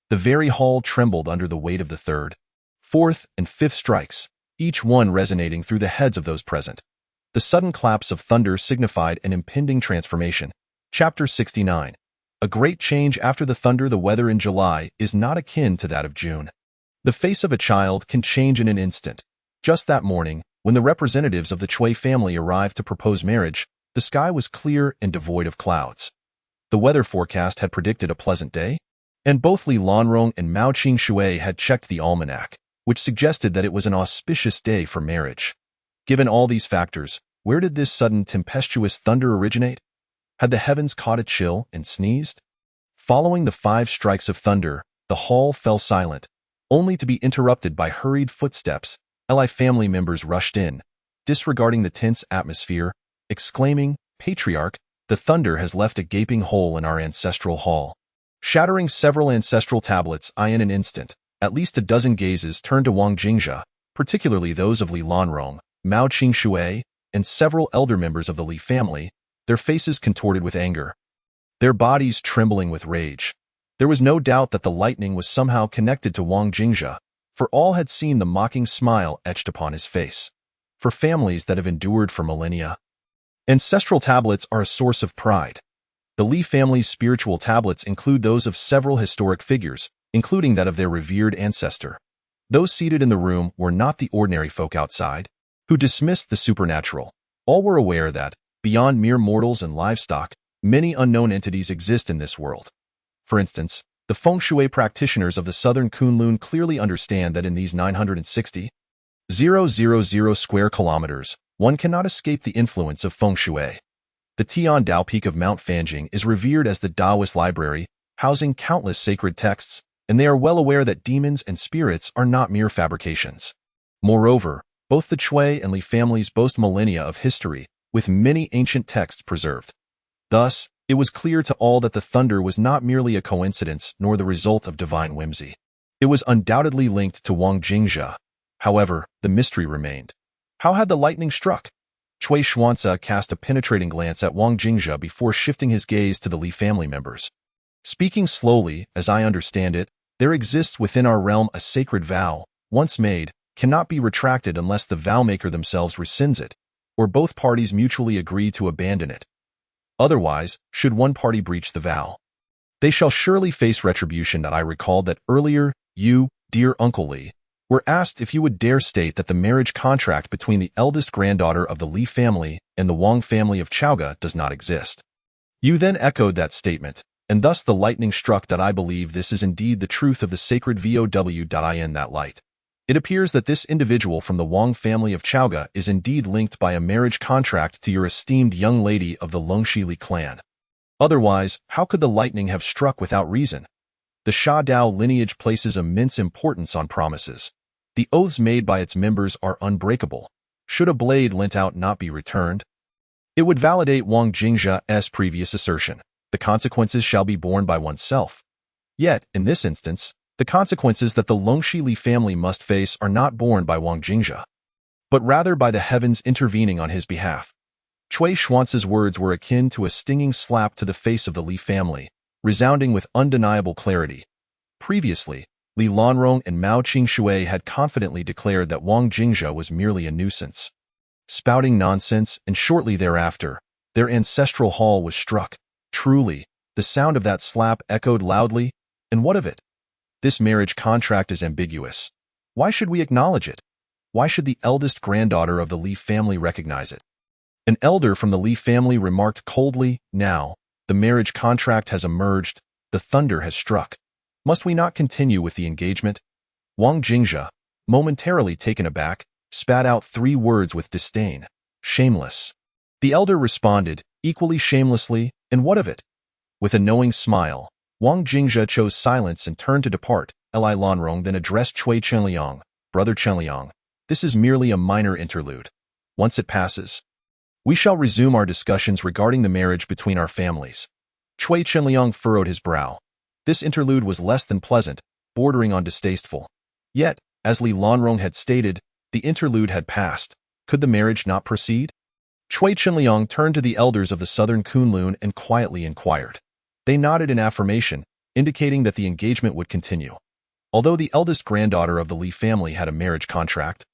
The very hall trembled under the weight of the third, fourth, and fifth strikes, each one resonating through the heads of those present. The sudden claps of thunder signified an impending transformation. Chapter 69. A great change after the thunder. The weather in July is not akin to that of June. The face of a child can change in an instant. Just that morning, when the representatives of the Chui family arrived to propose marriage, the sky was clear and devoid of clouds. The weather forecast had predicted a pleasant day, and both Li Lanrong and Mao Qing had checked the almanac, which suggested that it was an auspicious day for marriage. Given all these factors, where did this sudden tempestuous thunder originate? Had the heavens caught a chill and sneezed? Following the 5 strikes of thunder, the hall fell silent, only to be interrupted by hurried footsteps. Li family members rushed in, disregarding the tense atmosphere, exclaiming, "Patriarch, the thunder has left a gaping hole in our ancestral hall," shattering several ancestral tablets. In an instant, at least a dozen gazes turned to Wang Jingzhe, particularly those of Li Lanrong, Mao Qing, and several elder members of the Li family, their faces contorted with anger, their bodies trembling with rage. There was no doubt that the lightning was somehow connected to Wang Jingzhe, for all had seen the mocking smile etched upon his face. For families that have endured for millennia, ancestral tablets are a source of pride. The Li family's spiritual tablets include those of several historic figures, including that of their revered ancestor. Those seated in the room were not the ordinary folk outside, who dismissed the supernatural. All were aware that, beyond mere mortals and livestock, many unknown entities exist in this world. For instance, the feng shui practitioners of the southern Kunlun clearly understand that in these 960,000 square kilometers, one cannot escape the influence of feng shui. The Tian Dao Peak of Mount Fanjing is revered as the Taoist library, housing countless sacred texts, and they are well aware that demons and spirits are not mere fabrications. Moreover, both the Chui and Li families boast millennia of history, with many ancient texts preserved. Thus, it was clear to all that the thunder was not merely a coincidence nor the result of divine whimsy. It was undoubtedly linked to Wang Jingzhe. However, the mystery remained. How had the lightning struck? Cui Xuanzi cast a penetrating glance at Wang Jingzhe before shifting his gaze to the Li family members. Speaking slowly, as I understand it, there exists within our realm a sacred vow, once made, cannot be retracted unless the vow-maker themselves rescinds it, or both parties mutually agree to abandon it. Otherwise, should one party breach the vow, they shall surely face retribution. I recalled that earlier, you, dear Uncle Li, were asked if you would dare state that the marriage contract between the eldest granddaughter of the Li family and the Wang family of Chaoga does not exist. You then echoed that statement, and thus the lightning struck. I believe this is indeed the truth of the sacred vow. In that light, it appears that this individual from the Wang family of Chaoga is indeed linked by a marriage contract to your esteemed young lady of the Longxi Li clan. Otherwise, how could the lightning have struck without reason? The Sha Dao lineage places immense importance on promises. The oaths made by its members are unbreakable. Should a blade lent out not be returned, it would validate Wang Jingzhe's previous assertion. The consequences shall be borne by oneself. Yet, in this instance, the consequences that the Longxi Li family must face are not borne by Wang Jingzhe, but rather by the heavens intervening on his behalf. Cui Xuanzi's words were akin to a stinging slap to the face of the Li family, resounding with undeniable clarity. Previously, Li Lanrong and Mao Qing had confidently declared that Wang Jingzhe was merely a nuisance, spouting nonsense, and shortly thereafter, their ancestral hall was struck. Truly, the sound of that slap echoed loudly, and what of it? This marriage contract is ambiguous. Why should we acknowledge it? Why should the eldest granddaughter of the Li family recognize it? An elder from the Li family remarked coldly, "Now, the marriage contract has emerged, the thunder has struck. Must we not continue with the engagement?" Wang Jingzhe, momentarily taken aback, spat out 3 words with disdain: "Shameless." The elder responded, equally shamelessly, "And what of it?" With a knowing smile, Wang Jingzhe chose silence and turned to depart. Li Lanrong then addressed Cui Chenliang, "Brother Chenliang, this is merely a minor interlude. Once it passes, We shall resume our discussions regarding the marriage between our families. Cui Chenliang furrowed his brow. This interlude was less than pleasant, bordering on distasteful. Yet, as Li Lanrong had stated, the interlude had passed. Could the marriage not proceed? Cui Chenliang turned to the elders of the southern Kunlun and quietly inquired. They nodded in affirmation, indicating that the engagement would continue. Although the eldest granddaughter of the Li family had a marriage contract,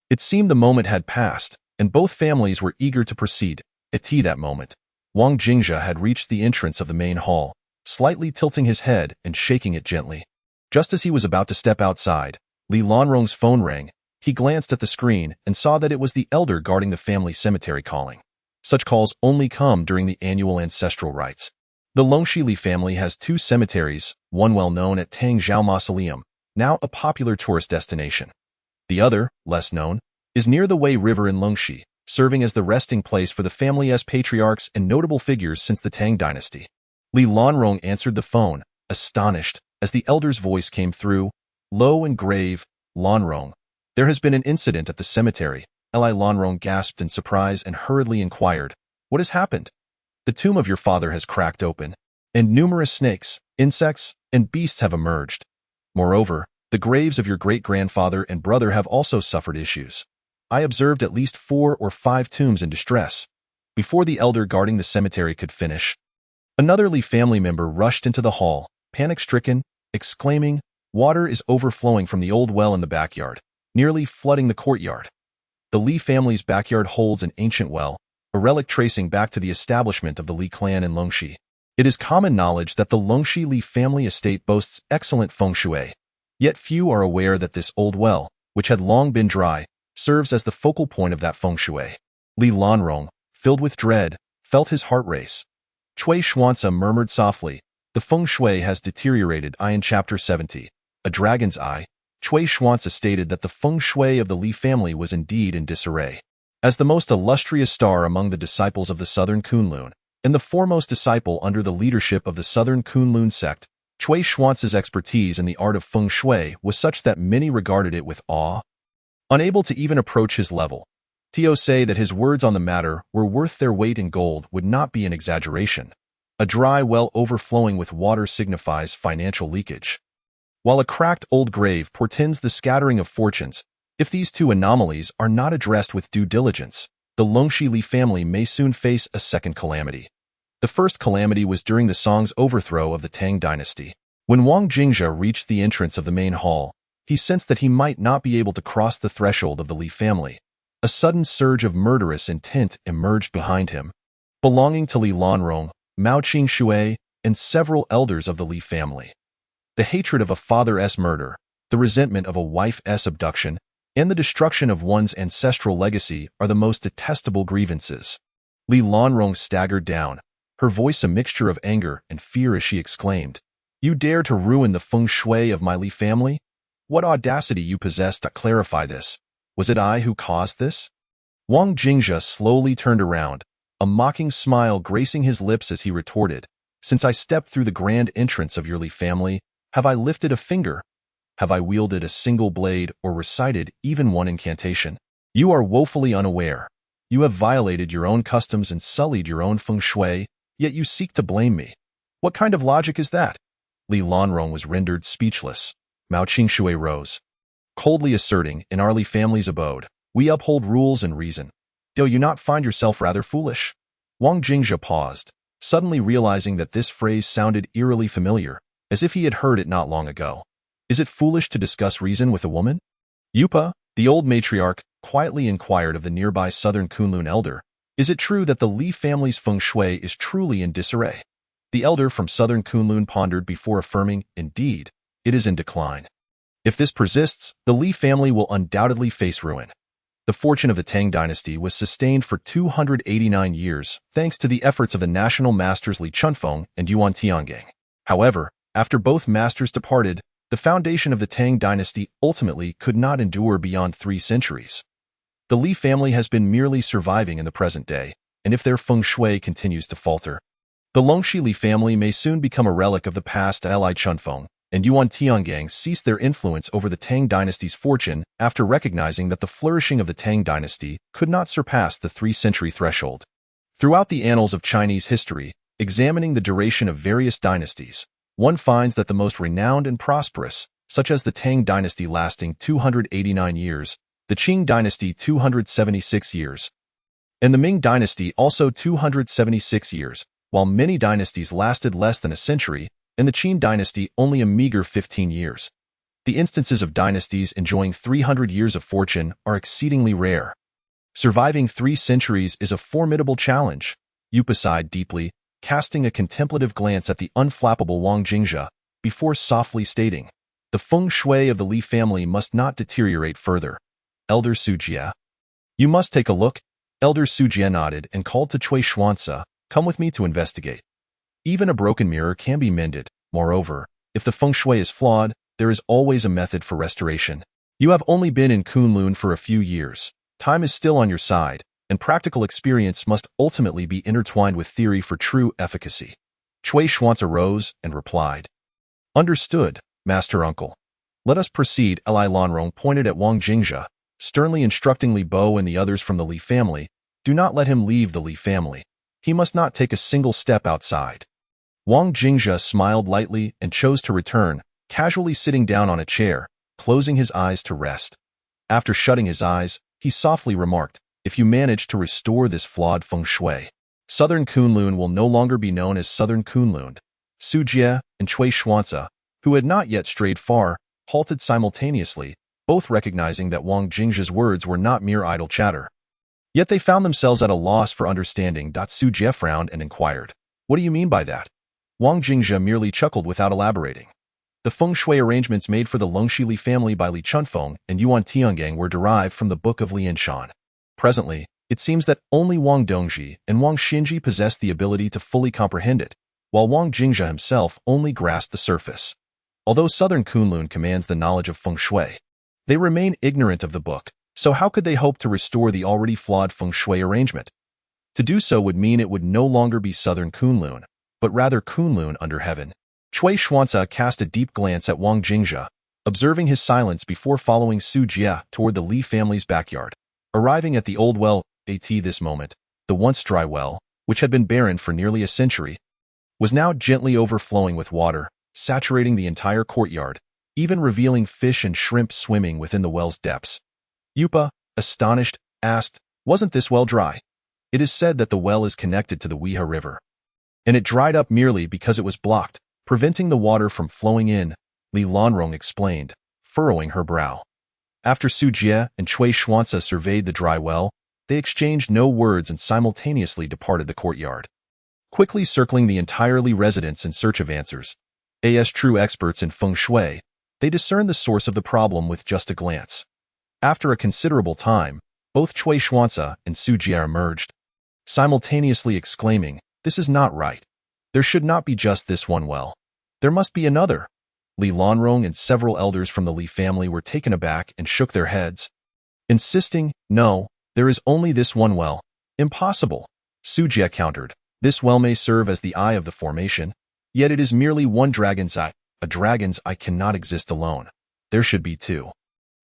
it seemed the moment had passed, and both families were eager to proceed. At that moment, Wang Jingjia had reached the entrance of the main hall, slightly tilting his head and shaking it gently. Just as he was about to step outside, Li Lanrong's phone rang. He glanced at the screen and saw that it was the elder guarding the family cemetery calling. Such calls only come during the annual ancestral rites. The Longxi Li family has two cemeteries, one well known at Tangzhou Mausoleum, now a popular tourist destination. The other, less known, is near the Wei River in Longxi, serving as the resting place for the family's patriarchs and notable figures since the Tang dynasty. Li Lanrong answered the phone, astonished, as the elder's voice came through, low and grave. Lanrong, there has been an incident at the cemetery. Li Lanrong gasped in surprise and hurriedly inquired, what has happened? The tomb of your father has cracked open, and numerous snakes, insects, and beasts have emerged. Moreover, the graves of your great-grandfather and brother have also suffered issues. I observed at least 4 or 5 tombs in distress. Before the elder guarding the cemetery could finish, another Li family member rushed into the hall, panic-stricken, exclaiming, water is overflowing from the old well in the backyard, nearly flooding the courtyard. The Li family's backyard holds an ancient well, a relic tracing back to the establishment of the Li clan in Longxi. It is common knowledge that the Longxi Li family estate boasts excellent feng shui. Yet few are aware that this old well, which had long been dry, serves as the focal point of that feng shui. Li Lanrong, filled with dread, felt his heart race. Cui Xuanzi murmured softly, the feng shui has deteriorated. In Chapter 70, A Dragon's Eye, Cui Xuanzi stated that the feng shui of the Li family was indeed in disarray. As the most illustrious star among the disciples of the Southern Kunlun, and the foremost disciple under the leadership of the Southern Kunlun sect, Cui Xuanzi's expertise in the art of feng shui was such that many regarded it with awe. Unable to even approach his level, Tio say that his words on the matter were worth their weight in gold would not be an exaggeration. A dry well overflowing with water signifies financial leakage, while a cracked old grave portends the scattering of fortunes. If these two anomalies are not addressed with due diligence, the Longxi Li family may soon face a second calamity. The first calamity was during the Song's overthrow of the Tang dynasty. When Wang Jingjia reached the entrance of the main hall, he sensed that he might not be able to cross the threshold of the Li family. A sudden surge of murderous intent emerged behind him. Belonging to Li Lanrong, Mao Qing-shui, and several elders of the Li family. The hatred of a father's murder, the resentment of a wife's abduction, and the destruction of one's ancestral legacy are the most detestable grievances. Li Lanrong staggered down, her voice a mixture of anger and fear as she exclaimed, "You dare to ruin the feng shui of my Li family? What audacity you possess to clarify this? Was it I who caused this?" Wang Jingjia slowly turned around, a mocking smile gracing his lips as he retorted, "Since I stepped through the grand entrance of your Li family, have I lifted a finger? Have I wielded a single blade or recited even one incantation? You are woefully unaware. You have violated your own customs and sullied your own feng shui, yet you seek to blame me. What kind of logic is that?" Li Lanrong was rendered speechless. Mao Qing-shui rose, coldly asserting, "In our Li family's abode, we uphold rules and reason. Do you not find yourself rather foolish?" Wang Jingjia paused, suddenly realizing that this phrase sounded eerily familiar, as if he had heard it not long ago. Is it foolish to discuss reason with a woman? Yupa, the old matriarch, quietly inquired of the nearby Southern Kunlun elder, "Is it true that the Li family's feng shui is truly in disarray?" The elder from Southern Kunlun pondered before affirming, "Indeed, it is in decline. If this persists, the Li family will undoubtedly face ruin." The fortune of the Tang dynasty was sustained for 289 years thanks to the efforts of the national masters Li Chunfeng and Yuan Tiangang. However, after both masters departed, the foundation of the Tang dynasty ultimately could not endure beyond 3 centuries. The Li family has been merely surviving in the present day, and if their feng shui continues to falter, the Longxi Li family may soon become a relic of the past. Li Chunfeng, and Yuan Tiangang ceased their influence over the Tang dynasty's fortune after recognizing that the flourishing of the Tang dynasty could not surpass the 3-century threshold. Throughout the annals of Chinese history, examining the duration of various dynasties, one finds that the most renowned and prosperous, such as the Tang dynasty lasting 289 years, the Qing dynasty 276 years, and the Ming dynasty also 276 years, while many dynasties lasted less than a century, and the Qin dynasty only a meager 15 years. The instances of dynasties enjoying 300 years of fortune are exceedingly rare. Surviving 3 centuries is a formidable challenge. Yupa sighed deeply, casting a contemplative glance at the unflappable Wang Jingzhe, before softly stating, "The feng shui of the Li family must not deteriorate further. Elder Sujie." "You must take a look." Elder Sujie nodded and called to Cui Xuanzi, "Come with me to investigate. Even a broken mirror can be mended. Moreover, if the feng shui is flawed, there is always a method for restoration. You have only been in Kunlun for a few years. Time is still on your side, and practical experience must ultimately be intertwined with theory for true efficacy." Cui Xuanzi rose and replied, "Understood, Master Uncle. Let us proceed." Li Lanrong pointed at Wang Jingzhe, sternly instructing Li Bo and the others from the Li family, "Do not let him leave the Li family. He must not take a single step outside." Wang Jingzhe smiled lightly and chose to return, casually sitting down on a chair, closing his eyes to rest. After shutting his eyes, he softly remarked, "If you manage to restore this flawed feng shui, Southern Kunlun will no longer be known as Southern Kunlun." Sujie and Cui Xuanzi, who had not yet strayed far, halted simultaneously, both recognizing that Wang Jingzhe's words were not mere idle chatter. Yet they found themselves at a loss for understanding. Sujie frowned and inquired, "What do you mean by that?" Wang Jingzhe merely chuckled without elaborating. The feng shui arrangements made for the Longxi Li family by Li Chunfeng and Yuan Tiangang were derived from the Book of Lianshan. Presently, it seems that only Wang Dongji and Wang Xinji possessed the ability to fully comprehend it, while Wang Jingzhe himself only grasped the surface. Although Southern Kunlun commands the knowledge of feng shui, they remain ignorant of the book, so how could they hope to restore the already flawed feng shui arrangement? To do so would mean it would no longer be Southern Kunlun, but rather Kunlun under heaven. Cui Xuanzi cast a deep glance at Wang Jingzhe, observing his silence before following Sujie toward the Li family's backyard. Arriving at the old well, this moment, the once dry well, which had been barren for nearly a century, was now gently overflowing with water, saturating the entire courtyard, even revealing fish and shrimp swimming within the well's depths. Yupa, astonished, asked, "Wasn't this well dry?" "It is said that the well is connected to the Weha River, and it dried up merely because it was blocked, preventing the water from flowing in," Li Lanrong explained, furrowing her brow. After Sujie and Cui Xuanzi surveyed the dry well, they exchanged no words and simultaneously departed the courtyard, quickly circling the entire Li residence in search of answers. As true experts in feng shui, they discerned the source of the problem with just a glance. After a considerable time, both Cui Xuanzi and Sujie emerged, simultaneously exclaiming, "This is not right. There should not be just this one well. There must be another." Li Lanrong and several elders from the Li family were taken aback and shook their heads, insisting, "No, there is only this one well." "Impossible," Sujie countered. "This well may serve as the eye of the formation, yet it is merely one dragon's eye. A dragon's eye cannot exist alone. There should be 2.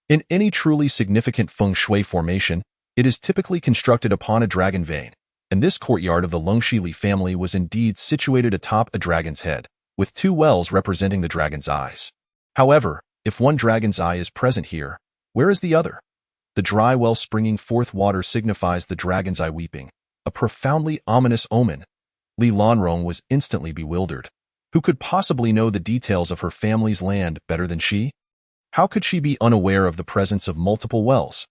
In any truly significant feng shui formation, it is typically constructed upon a dragon vein, and this courtyard of the Longxi Li family was indeed situated atop a dragon's head, with 2 wells representing the dragon's eyes. However, if one dragon's eye is present here, where is the other? The dry well springing forth water signifies the dragon's eye weeping, a profoundly ominous omen. Li Lanrong was instantly bewildered. Who could possibly know the details of her family's land better than she? How could she be unaware of the presence of multiple wells?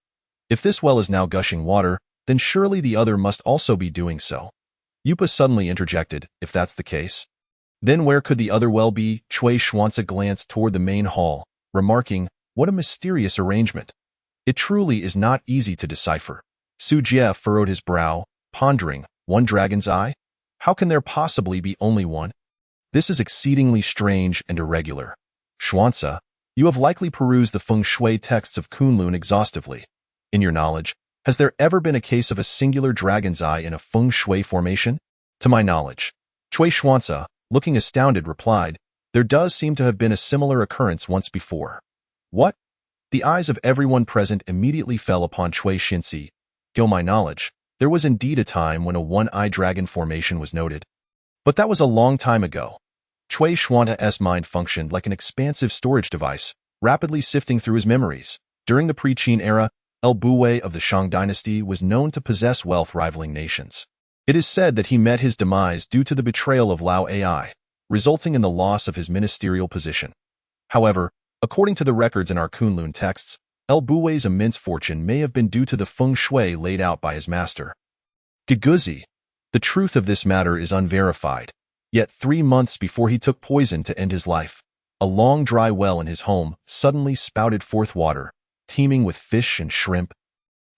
If this well is now gushing water, then surely the other must also be doing so. Yupa suddenly interjected, "If that's the case, then where could the other well be?" Cui Xuanzi glanced toward the main hall, remarking, "What a mysterious arrangement. It truly is not easy to decipher." Sujie furrowed his brow, pondering, "One dragon's eye? How can there possibly be only one? This is exceedingly strange and irregular. Xuanzi, you have likely perused the feng shui texts of Kunlun exhaustively. In your knowledge, has there ever been a case of a singular dragon's eye in a feng shui formation?" "To my knowledge," Cui Xuanzi, looking astounded, replied, There does seem to have been a similar occurrence once before. What? The eyes of everyone present immediately fell upon Cui Xinxi. To my knowledge, there was indeed a time when a one-eyed dragon formation was noted. But that was a long time ago. Cui Xuanta's mind functioned like an expansive storage device, rapidly sifting through his memories. During the pre-Qin era, El Buwei of the Shang dynasty was known to possess wealth rivaling nations. It is said that he met his demise due to the betrayal of Lao Ai, resulting in the loss of his ministerial position. However, according to the records in our Kunlun texts, El Buwei's immense fortune may have been due to the feng shui laid out by his master. Giguzi. The truth of this matter is unverified. Yet 3 months before he took poison to end his life, a long dry well in his home suddenly spouted forth water, teeming with fish and shrimp.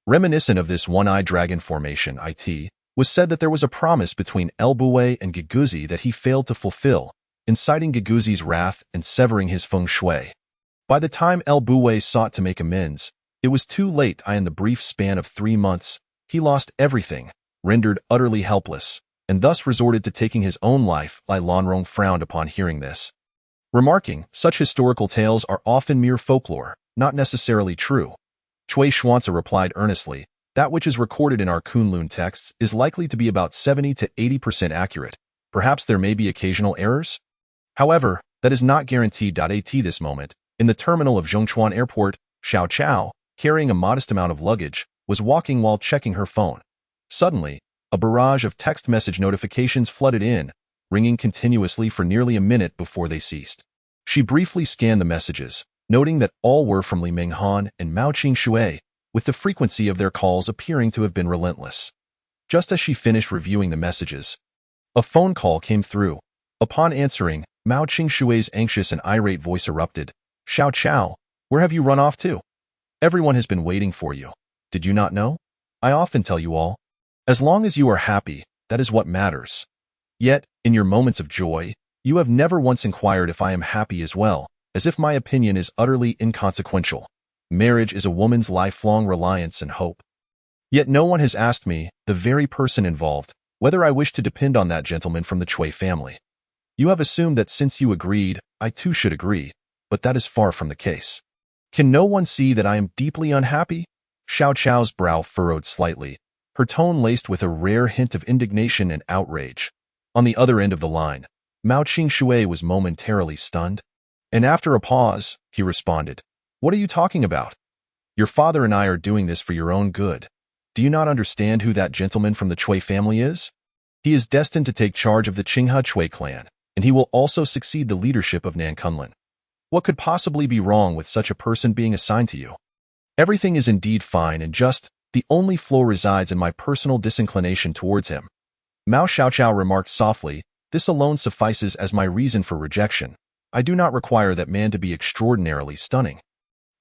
Reminiscent of this one-eyed dragon formation, it was said that there was a promise between El Buwei and Giguzi that he failed to fulfill, inciting Giguzi's wrath and severing his feng shui. By the time El Buwei sought to make amends, it was too late. In the brief span of 3 months, he lost everything, rendered utterly helpless, and thus resorted to taking his own life. Lai Lanrong frowned upon hearing this, remarking, such historical tales are often mere folklore, not necessarily true. Cui Xuanzi replied earnestly, that which is recorded in our Kunlun texts is likely to be about 70 to 80% accurate. Perhaps there may be occasional errors? However, that is not guaranteed. At this moment, in the terminal of Zhongchuan Airport, Xiao Chao, carrying a modest amount of luggage, was walking while checking her phone. Suddenly, a barrage of text message notifications flooded in, ringing continuously for nearly a minute before they ceased. She briefly scanned the messages, noting that all were from Li Minghan and Mao Qing-shui, with the frequency of their calls appearing to have been relentless. Just as she finished reviewing the messages, a phone call came through. Upon answering, Mao Qing-shui's anxious and irate voice erupted. Xiao Chao, where have you run off to? Everyone has been waiting for you. Did you not know? I often tell you all. As long as you are happy, that is what matters. Yet, in your moments of joy, you have never once inquired if I am happy as well, as if my opinion is utterly inconsequential. Marriage is a woman's lifelong reliance and hope. Yet no one has asked me, the very person involved, whether I wish to depend on that gentleman from the Cui family. You have assumed that since you agreed, I too should agree, but that is far from the case. Can no one see that I am deeply unhappy? Xiao Chao's brow furrowed slightly, her tone laced with a rare hint of indignation and outrage. On the other end of the line, Mao Qing-shui was momentarily stunned. And after a pause, he responded, what are you talking about? Your father and I are doing this for your own good. Do you not understand who that gentleman from the Cui family is? He is destined to take charge of the Qinghe Cui clan, and he will also succeed the leadership of Nankunlin. What could possibly be wrong with such a person being assigned to you? Everything is indeed fine and just, the only flaw resides in my personal disinclination towards him. Mao Xiaochao remarked softly, this alone suffices as my reason for rejection. I do not require that man to be extraordinarily stunning.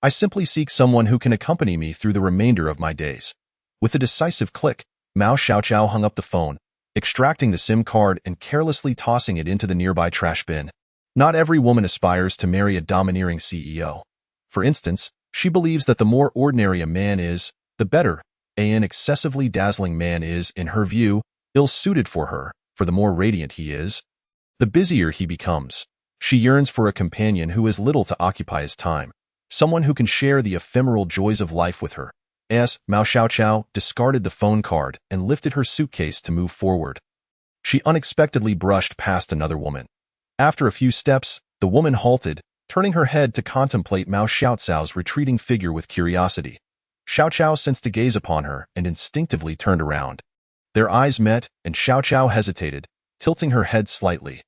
I simply seek someone who can accompany me through the remainder of my days. With a decisive click, Mao Xiaochao hung up the phone, extracting the SIM card and carelessly tossing it into the nearby trash bin. Not every woman aspires to marry a domineering CEO. For instance, she believes that the more ordinary a man is, the better. An excessively dazzling man is, in her view, ill-suited for her, for the more radiant he is, the busier he becomes. She yearns for a companion who has little to occupy his time, someone who can share the ephemeral joys of life with her. Mao Xiaochao discarded the phone card and lifted her suitcase to move forward. She unexpectedly brushed past another woman. After a few steps, the woman halted, turning her head to contemplate Mao Xiaocao's retreating figure with curiosity. Xiaochao sensed a gaze upon her and instinctively turned around. Their eyes met, and Xiaochao hesitated, tilting her head slightly.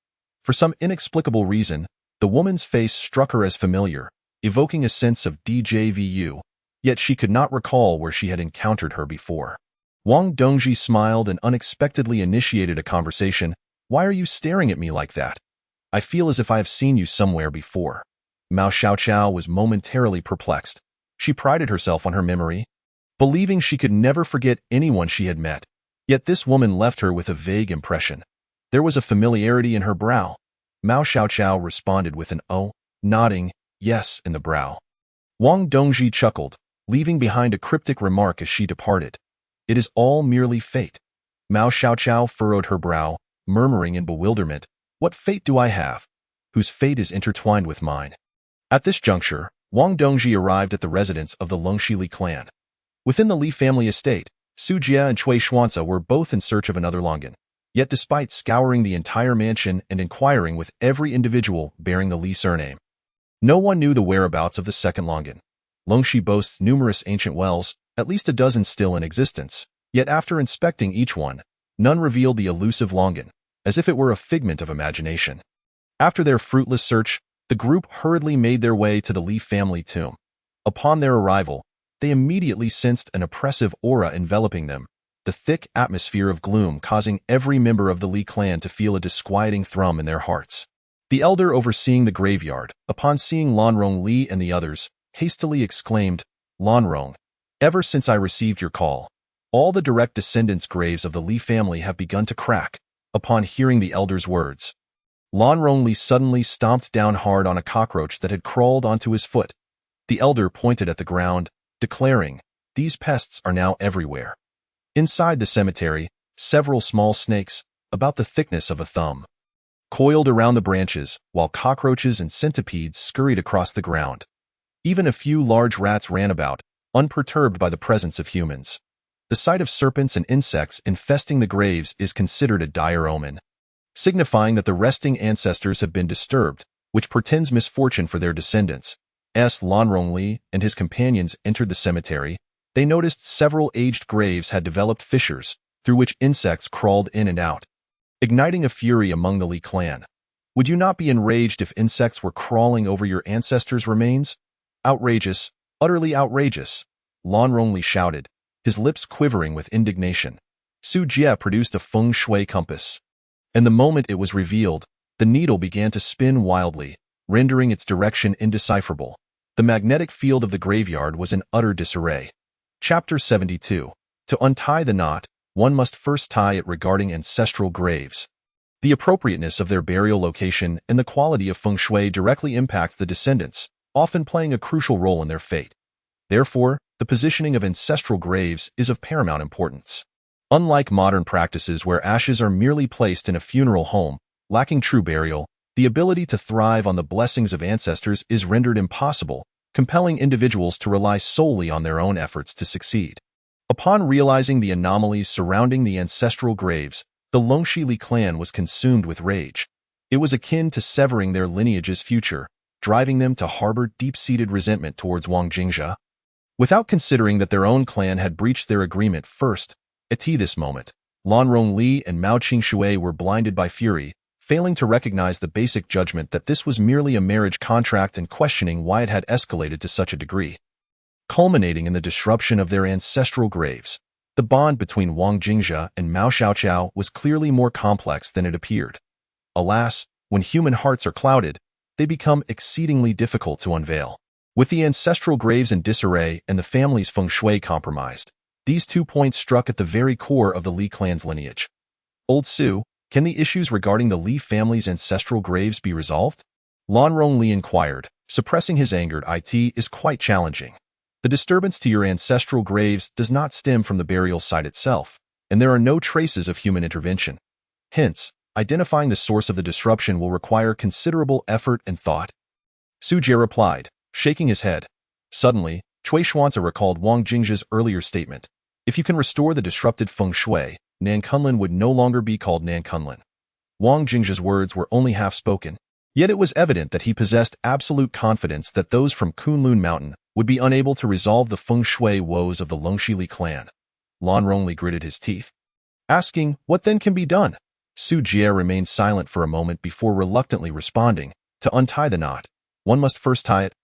For some inexplicable reason, the woman's face struck her as familiar, evoking a sense of déjà vu, yet she could not recall where she had encountered her before. Wang Dongji smiled and unexpectedly initiated a conversation. Why are you staring at me like that? I feel as if I have seen you somewhere before. Mao Xiaochao was momentarily perplexed. She prided herself on her memory, believing she could never forget anyone she had met. Yet this woman left her with a vague impression. There was a familiarity in her brow. Mao Xiaochao responded with an "oh," nodding yes in the brow. Wang Dongji chuckled, leaving behind a cryptic remark as she departed. It is all merely fate. Mao Xiaochao furrowed her brow, murmuring in bewilderment, what fate do I have? whose fate is intertwined with mine. At this juncture, Wang Dongji arrived at the residence of the Longxili clan. Within the Li family estate, Su Jie and Cui Xuanzi were both in search of another Longan. Yet despite scouring the entire mansion and inquiring with every individual bearing the Li surname, no one knew the whereabouts of the second Longan. Longxi boasts numerous ancient wells, at least a dozen still in existence, yet after inspecting each one, none revealed the elusive Longan, as if it were a figment of imagination. After their fruitless search, the group hurriedly made their way to the Li family tomb. Upon their arrival, they immediately sensed an oppressive aura enveloping them, the thick atmosphere of gloom causing every member of the Li clan to feel a disquieting thrum in their hearts. The elder overseeing the graveyard, upon seeing Lanrong Li and the others, hastily exclaimed, "Lanrong, ever since I received your call, all the direct descendants' graves of the Li family have begun to crack." Upon hearing the elder's words, Lanrong Li suddenly stomped down hard on a cockroach that had crawled onto his foot. The elder pointed at the ground, declaring, "These pests are now everywhere." Inside the cemetery, several small snakes, about the thickness of a thumb, coiled around the branches, while cockroaches and centipedes scurried across the ground. Even a few large rats ran about, unperturbed by the presence of humans. The sight of serpents and insects infesting the graves is considered a dire omen, signifying that the resting ancestors have been disturbed, which portends misfortune for their descendants. As Lanrong Li and his companions entered the cemetery, they noticed several aged graves had developed fissures, through which insects crawled in and out, igniting a fury among the Li clan. Would you not be enraged if insects were crawling over your ancestors' remains? Outrageous, utterly outrageous, Lanrong Li shouted, his lips quivering with indignation. Su Jie produced a feng shui compass, and the moment it was revealed, the needle began to spin wildly, rendering its direction indecipherable. The magnetic field of the graveyard was in utter disarray. Chapter 72. To untie the knot, one must first tie it regarding ancestral graves. The appropriateness of their burial location and the quality of feng shui directly impacts the descendants, often playing a crucial role in their fate. Therefore, the positioning of ancestral graves is of paramount importance. Unlike modern practices where ashes are merely placed in a funeral home, lacking true burial, the ability to thrive on the blessings of ancestors is rendered impossible, compelling individuals to rely solely on their own efforts to succeed. Upon realizing the anomalies surrounding the ancestral graves, the Longxili clan was consumed with rage. It was akin to severing their lineage's future, driving them to harbor deep-seated resentment towards Wang Jingzhe. Without considering that their own clan had breached their agreement first, at this moment, Lanrong Li and Mao Qingshui were blinded by fury, failing to recognize the basic judgment that this was merely a marriage contract and questioning why it had escalated to such a degree. Culminating in the disruption of their ancestral graves, the bond between Wang Jingzhe and Mao Xiaoqiao was clearly more complex than it appeared. Alas, when human hearts are clouded, they become exceedingly difficult to unveil. With the ancestral graves in disarray and the family's feng shui compromised, these 2 points struck at the very core of the Li clan's lineage. Old Su, can the issues regarding the Li family's ancestral graves be resolved? Lanrong Li inquired, suppressing his anger. It is quite challenging. The disturbance to your ancestral graves does not stem from the burial site itself, and there are no traces of human intervention. Hence, identifying the source of the disruption will require considerable effort and thought. Su Jie replied, shaking his head. Suddenly, Cui Xuanzi recalled Wang Jingzhe's earlier statement. If you can restore the disrupted feng shui, Nan Kunlun would no longer be called Nan Kunlun. Wang Jingzhe's words were only half spoken, yet it was evident that he possessed absolute confidence that those from Kunlun Mountain would be unable to resolve the feng shui woes of the Longxili clan. Lanrong Li gritted his teeth, asking, "What then can be done?" Su Jie remained silent for a moment before reluctantly responding, "To untie the knot, one must first tie it."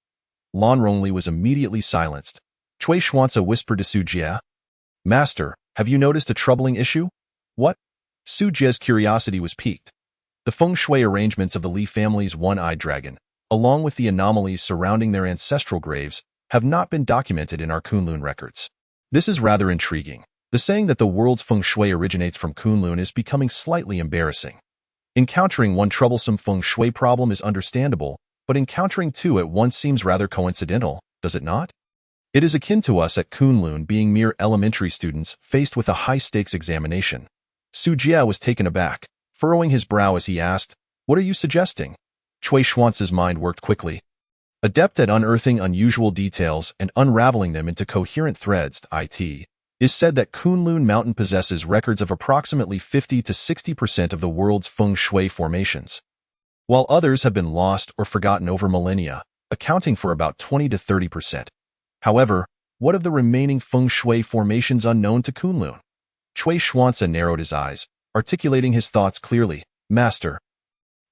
Lanrong Li was immediately silenced. Cui Xuanzi whispered to Su Jie, "Master, have you noticed a troubling issue?" "What?" Su Jie's curiosity was piqued. The feng shui arrangements of the Li family's one-eyed dragon, along with the anomalies surrounding their ancestral graves, have not been documented in our Kunlun records. This is rather intriguing. The saying that the world's feng shui originates from Kunlun is becoming slightly embarrassing. Encountering one troublesome feng shui problem is understandable, but encountering two at once seems rather coincidental, does it not? It is akin to us at Kunlun being mere elementary students faced with a high-stakes examination. Su Jie was taken aback, furrowing his brow as he asked, "What are you suggesting?" Cui Xuance's mind worked quickly. Adept at unearthing unusual details and unraveling them into coherent threads, it is said that Kunlun Mountain possesses records of approximately 50 to 60% of the world's feng shui formations, while others have been lost or forgotten over millennia, accounting for about 20 to 30%. However, what of the remaining feng shui formations unknown to Kunlun? Cui Xuance narrowed his eyes, articulating his thoughts clearly. Master,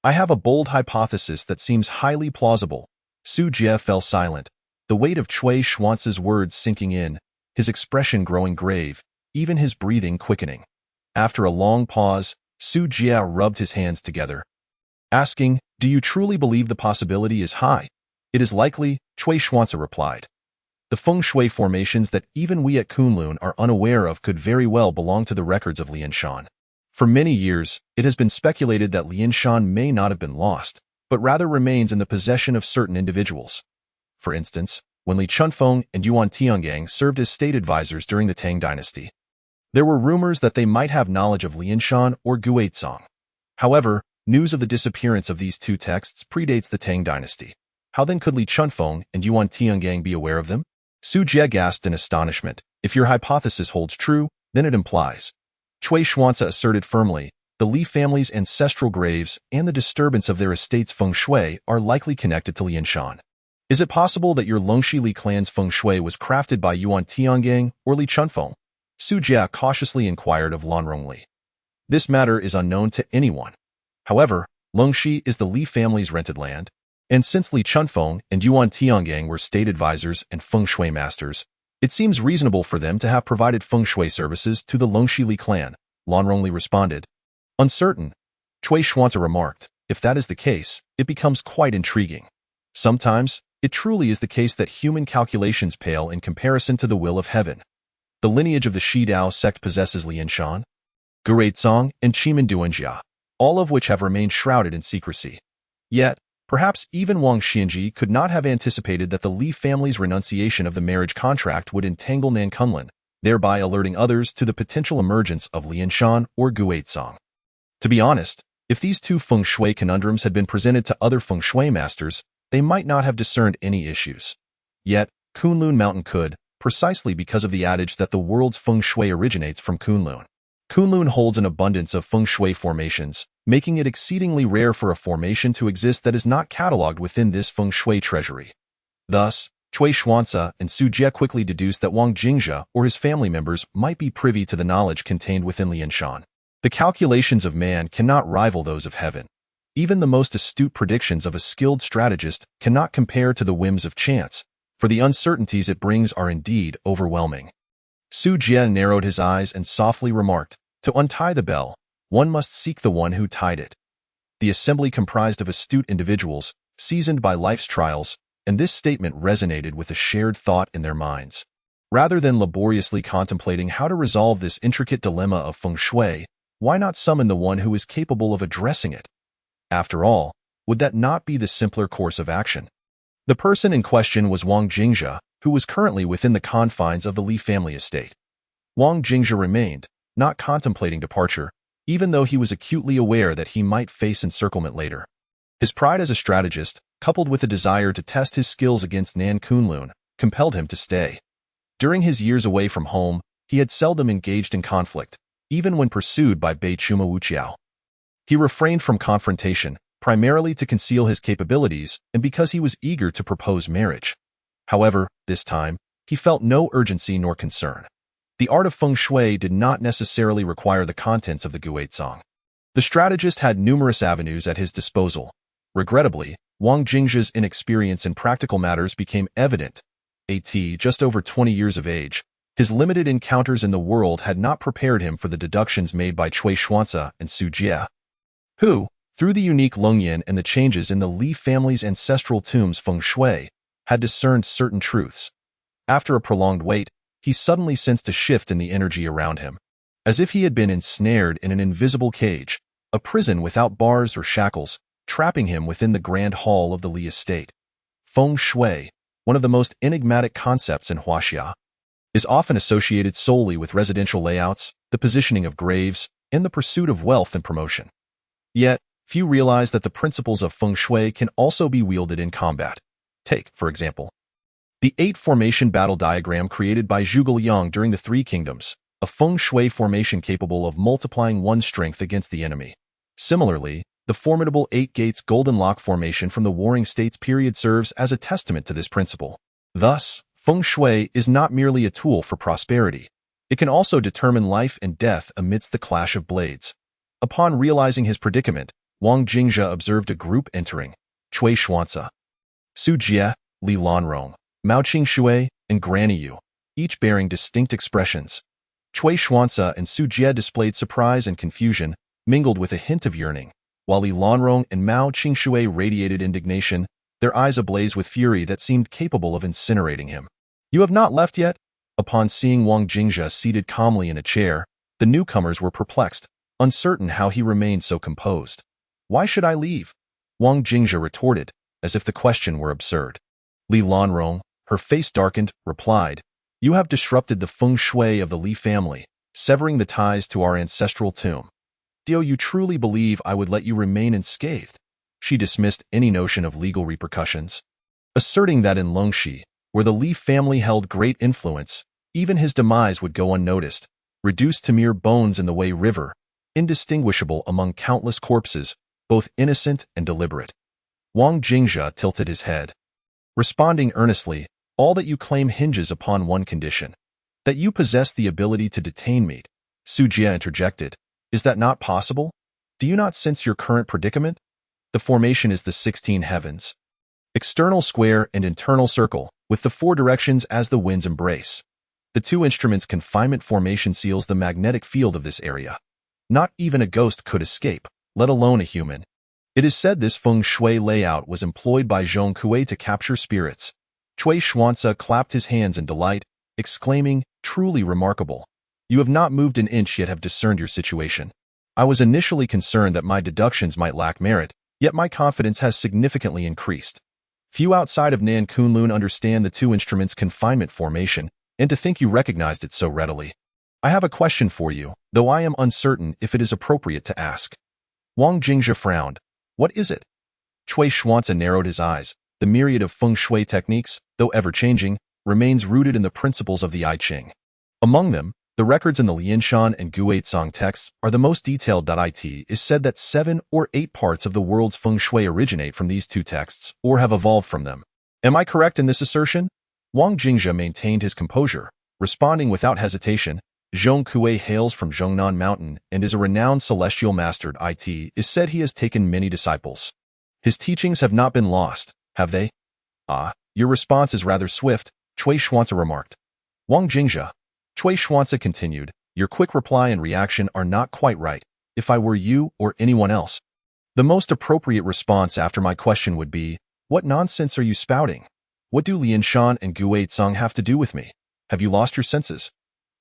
I have a bold hypothesis that seems highly plausible. Su Jie fell silent, the weight of Cui Xuance's words sinking in, his expression growing grave, even his breathing quickening. After a long pause, Su Jie rubbed his hands together, asking, "Do you truly believe the possibility is high?" "It is likely," Cui Xuance replied. "The feng shui formations that even we at Kunlun are unaware of could very well belong to the records of Lianshan. For many years, it has been speculated that Lianshan may not have been lost, but rather remains in the possession of certain individuals. For instance, when Li Chunfeng and Yuan Tiangang served as state advisors during the Tang dynasty, there were rumors that they might have knowledge of Lianshan or Guizong. However, news of the disappearance of these two texts predates the Tang dynasty. How then could Li Chunfeng and Yuan Tiangang be aware of them?" Su Jie gasped in astonishment. "If your hypothesis holds true, then it implies," Cui Xuance asserted firmly, "the Li family's ancestral graves and the disturbance of their estate's feng shui are likely connected to Lianshan. Is it possible that your Longxi Li clan's feng shui was crafted by Yuan Tiangang or Li Chunfeng?" Su Jie cautiously inquired of Lan Rongli. "This matter is unknown to anyone. However, Longxi is the Li family's rented land, and since Li Chunfeng and Yuan Tiangang were state advisors and feng shui masters, it seems reasonable for them to have provided feng shui services to the Longxi Li clan," Lan Rongli responded. "Uncertain," Cui Xuance remarked. "If that is the case, it becomes quite intriguing. Sometimes, it truly is the case that human calculations pale in comparison to the will of heaven. The lineage of the Shidao sect possesses Lianshan, Guizong, and Chimen Duanjia, all of which have remained shrouded in secrecy. Yet, perhaps even Wang Xianji could not have anticipated that the Li family's renunciation of the marriage contract would entangle Nan Kunlun, thereby alerting others to the potential emergence of Lianshan or Guizong. To be honest, if these two feng shui conundrums had been presented to other feng shui masters, they might not have discerned any issues. Yet, Kunlun Mountain could, precisely because of the adage that the world's feng shui originates from Kunlun. Kunlun holds an abundance of feng shui formations, making it exceedingly rare for a formation to exist that is not catalogued within this feng shui treasury. Thus, Cui Xuance and Su Jie quickly deduced that Wang Jingjia or his family members might be privy to the knowledge contained within Lianshan. The calculations of man cannot rival those of heaven. Even the most astute predictions of a skilled strategist cannot compare to the whims of chance, for the uncertainties it brings are indeed overwhelming. Su Jie narrowed his eyes and softly remarked, "To untie the bell, one must seek the one who tied it." The assembly comprised of astute individuals, seasoned by life's trials, and this statement resonated with a shared thought in their minds. Rather than laboriously contemplating how to resolve this intricate dilemma of feng shui, why not summon the one who is capable of addressing it? After all, would that not be the simpler course of action? The person in question was Wang Jingjia, who was currently within the confines of the Li family estate. Wang Jingjia remained, not contemplating departure, even though he was acutely aware that he might face encirclement later. His pride as a strategist, coupled with a desire to test his skills against Nan Kunlun, compelled him to stay. During his years away from home, he had seldom engaged in conflict, even when pursued by Bei Chuma Wuqiao. He refrained from confrontation, primarily to conceal his capabilities and because he was eager to propose marriage. However, this time, he felt no urgency nor concern. The art of feng shui did not necessarily require the contents of the Guizong. The strategist had numerous avenues at his disposal. Regrettably, Wang Jingjia's inexperience in practical matters became evident. Just over 20 years of age, his limited encounters in the world had not prepared him for the deductions made by Cui Xuance and Su Jie, who, through the unique Longyan and the changes in the Li family's ancestral tomb's feng shui, had discerned certain truths. After a prolonged wait, he suddenly sensed a shift in the energy around him, as if he had been ensnared in an invisible cage, a prison without bars or shackles, trapping him within the grand hall of the Li estate. Feng shui, one of the most enigmatic concepts in Huaxia, is often associated solely with residential layouts, the positioning of graves, and the pursuit of wealth and promotion. Yet, Few realize that the principles of feng shui can also be wielded in combat. Take, for example, the 8-formation battle diagram created by Zhuge Liang during the Three Kingdoms, a feng shui formation capable of multiplying one's strength against the enemy. Similarly, the formidable 8 Gates Golden Lock formation from the Warring States period serves as a testament to this principle. Thus, feng shui is not merely a tool for prosperity. It can also determine life and death amidst the clash of blades. Upon realizing his predicament, Wang Jingzhe observed a group entering: Cui Xuanzi, Su Jie, Li Lanrong, Mao Qingxue, and Granny Yu, each bearing distinct expressions. Cui Xuanzi and Su Jie displayed surprise and confusion, mingled with a hint of yearning, while Li Lanrong and Mao Qingxue radiated indignation, their eyes ablaze with fury that seemed capable of incinerating him. "You have not left yet?" Upon seeing Wang Jingzhe seated calmly in a chair, the newcomers were perplexed, uncertain how he remained so composed. "Why should I leave?" Wang Jingzhe retorted, as if the question were absurd. Li Lanrong, her face darkened, replied, "You have disrupted the feng shui of the Li family, severing the ties to our ancestral tomb. Do you truly believe I would let you remain unscathed?" She dismissed any notion of legal repercussions, asserting that in Longxi, where the Li family held great influence, even his demise would go unnoticed, reduced to mere bones in the Wei River, indistinguishable among countless corpses, both innocent and deliberate. Wang Jingzhe tilted his head, responding earnestly, "All that you claim hinges upon one condition: that you possess the ability to detain me." Su Jie interjected, "Is that not possible? Do you not sense your current predicament? The formation is the 16 heavens, external square and internal circle, with the 4 directions as the wind's embrace. The 2 instruments' confinement formation seals the magnetic field of this area. Not even a ghost could escape, let alone a human. It is said this feng shui layout was employed by Zhong Kui to capture spirits." Cui Xuanzi clapped his hands in delight, exclaiming, "Truly remarkable. You have not moved an inch yet have discerned your situation. I was initially concerned that my deductions might lack merit, yet my confidence has significantly increased. Few outside of Nan Kunlun understand the 2 instruments' confinement formation, and to think you recognized it so readily. I have a question for you, though I am uncertain if it is appropriate to ask." Wang Jingzhe frowned. "What is it?" Cui Xuanzi narrowed his eyes. The myriad of feng shui techniques, though ever-changing, remains rooted in the principles of the I Ching. Among them, the records in the Lianshan and Guizhong texts are the most detailed. It is said that 7 or 8 parts of the world's feng shui originate from these 2 texts, or have evolved from them. Am I correct in this assertion? Wang Jingzhe maintained his composure, responding without hesitation. Zhong Kui hails from Zhongnan Mountain and is a renowned celestial master. It is said he has taken many disciples. His teachings have not been lost, have they? "Ah, your response is rather swift," Cui Xuanzi remarked. Wang Jingzhe, Cui Xuanzi continued, "Your quick reply and reaction are not quite right. If I were you or anyone else, the most appropriate response after my question would be, 'What nonsense are you spouting? What do Lianshan and Guizhong have to do with me? Have you lost your senses?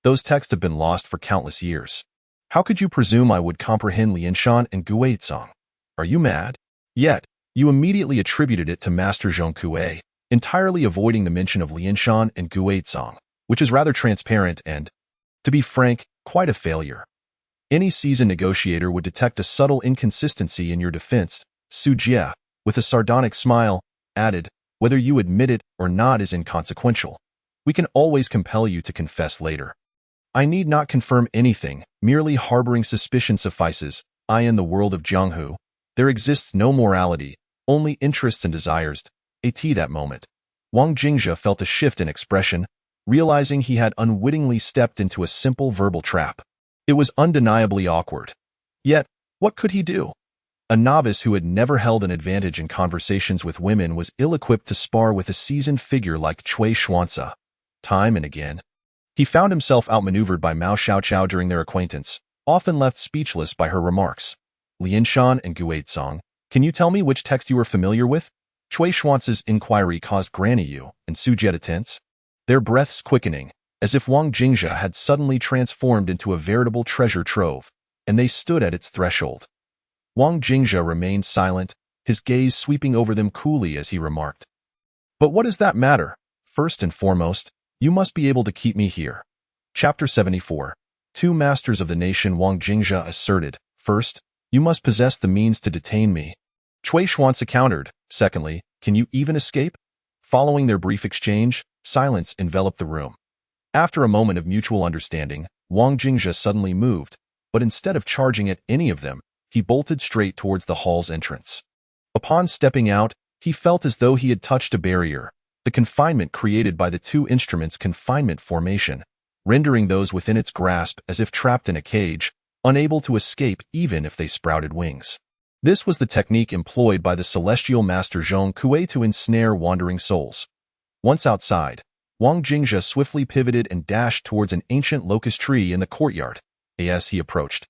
Those texts have been lost for countless years. How could you presume I would comprehend Lianshan and Guizhong? Are you mad?' Yet, you immediately attributed it to Master Zhong Kui, entirely avoiding the mention of Lianshan and Guizhong, which is rather transparent and, to be frank, quite a failure. Any seasoned negotiator would detect a subtle inconsistency in your defense." Su Jie, with a sardonic smile, added, "Whether you admit it or not is inconsequential. We can always compel you to confess later. I need not confirm anything, merely harboring suspicion suffices. In the world of Jianghu, there exists no morality, only interests and desires." At that moment, Wang Jingzhe felt a shift in expression, realizing he had unwittingly stepped into a simple verbal trap. It was undeniably awkward. Yet, what could he do? A novice who had never held an advantage in conversations with women was ill-equipped to spar with a seasoned figure like Cui Xuanzi. Time and again, he found himself outmaneuvered by Mao Xiaoqiao during their acquaintance, often left speechless by her remarks. "Lianshan and Guizhong, can you tell me which text you are familiar with?" Cui Xuanzi's inquiry caused Granny Yu and Su Jie to tense, their breaths quickening, as if Wang Jingzhe had suddenly transformed into a veritable treasure trove, and they stood at its threshold. Wang Jingzhe remained silent, his gaze sweeping over them coolly as he remarked, "But what does that matter? First and foremost, you must be able to keep me here." Chapter 74. 2 Masters of the Nation. Wang Jingzhe asserted, "First, You must possess the means to detain me. Cui Xuanzi countered. Secondly, can you even escape? Following their brief exchange, silence enveloped the room. After a moment of mutual understanding, Wang Jingzhe suddenly moved, but instead of charging at any of them, he bolted straight towards the hall's entrance. Upon stepping out, he felt as though he had touched a barrier, the confinement created by the two instruments' confinement formation, rendering those within its grasp as if trapped in a cage, unable to escape even if they sprouted wings. This was the technique employed by the celestial master Zhong Kuei to ensnare wandering souls. Once outside, Wang Jingzhe swiftly pivoted and dashed towards an ancient locust tree in the courtyard. As he approached,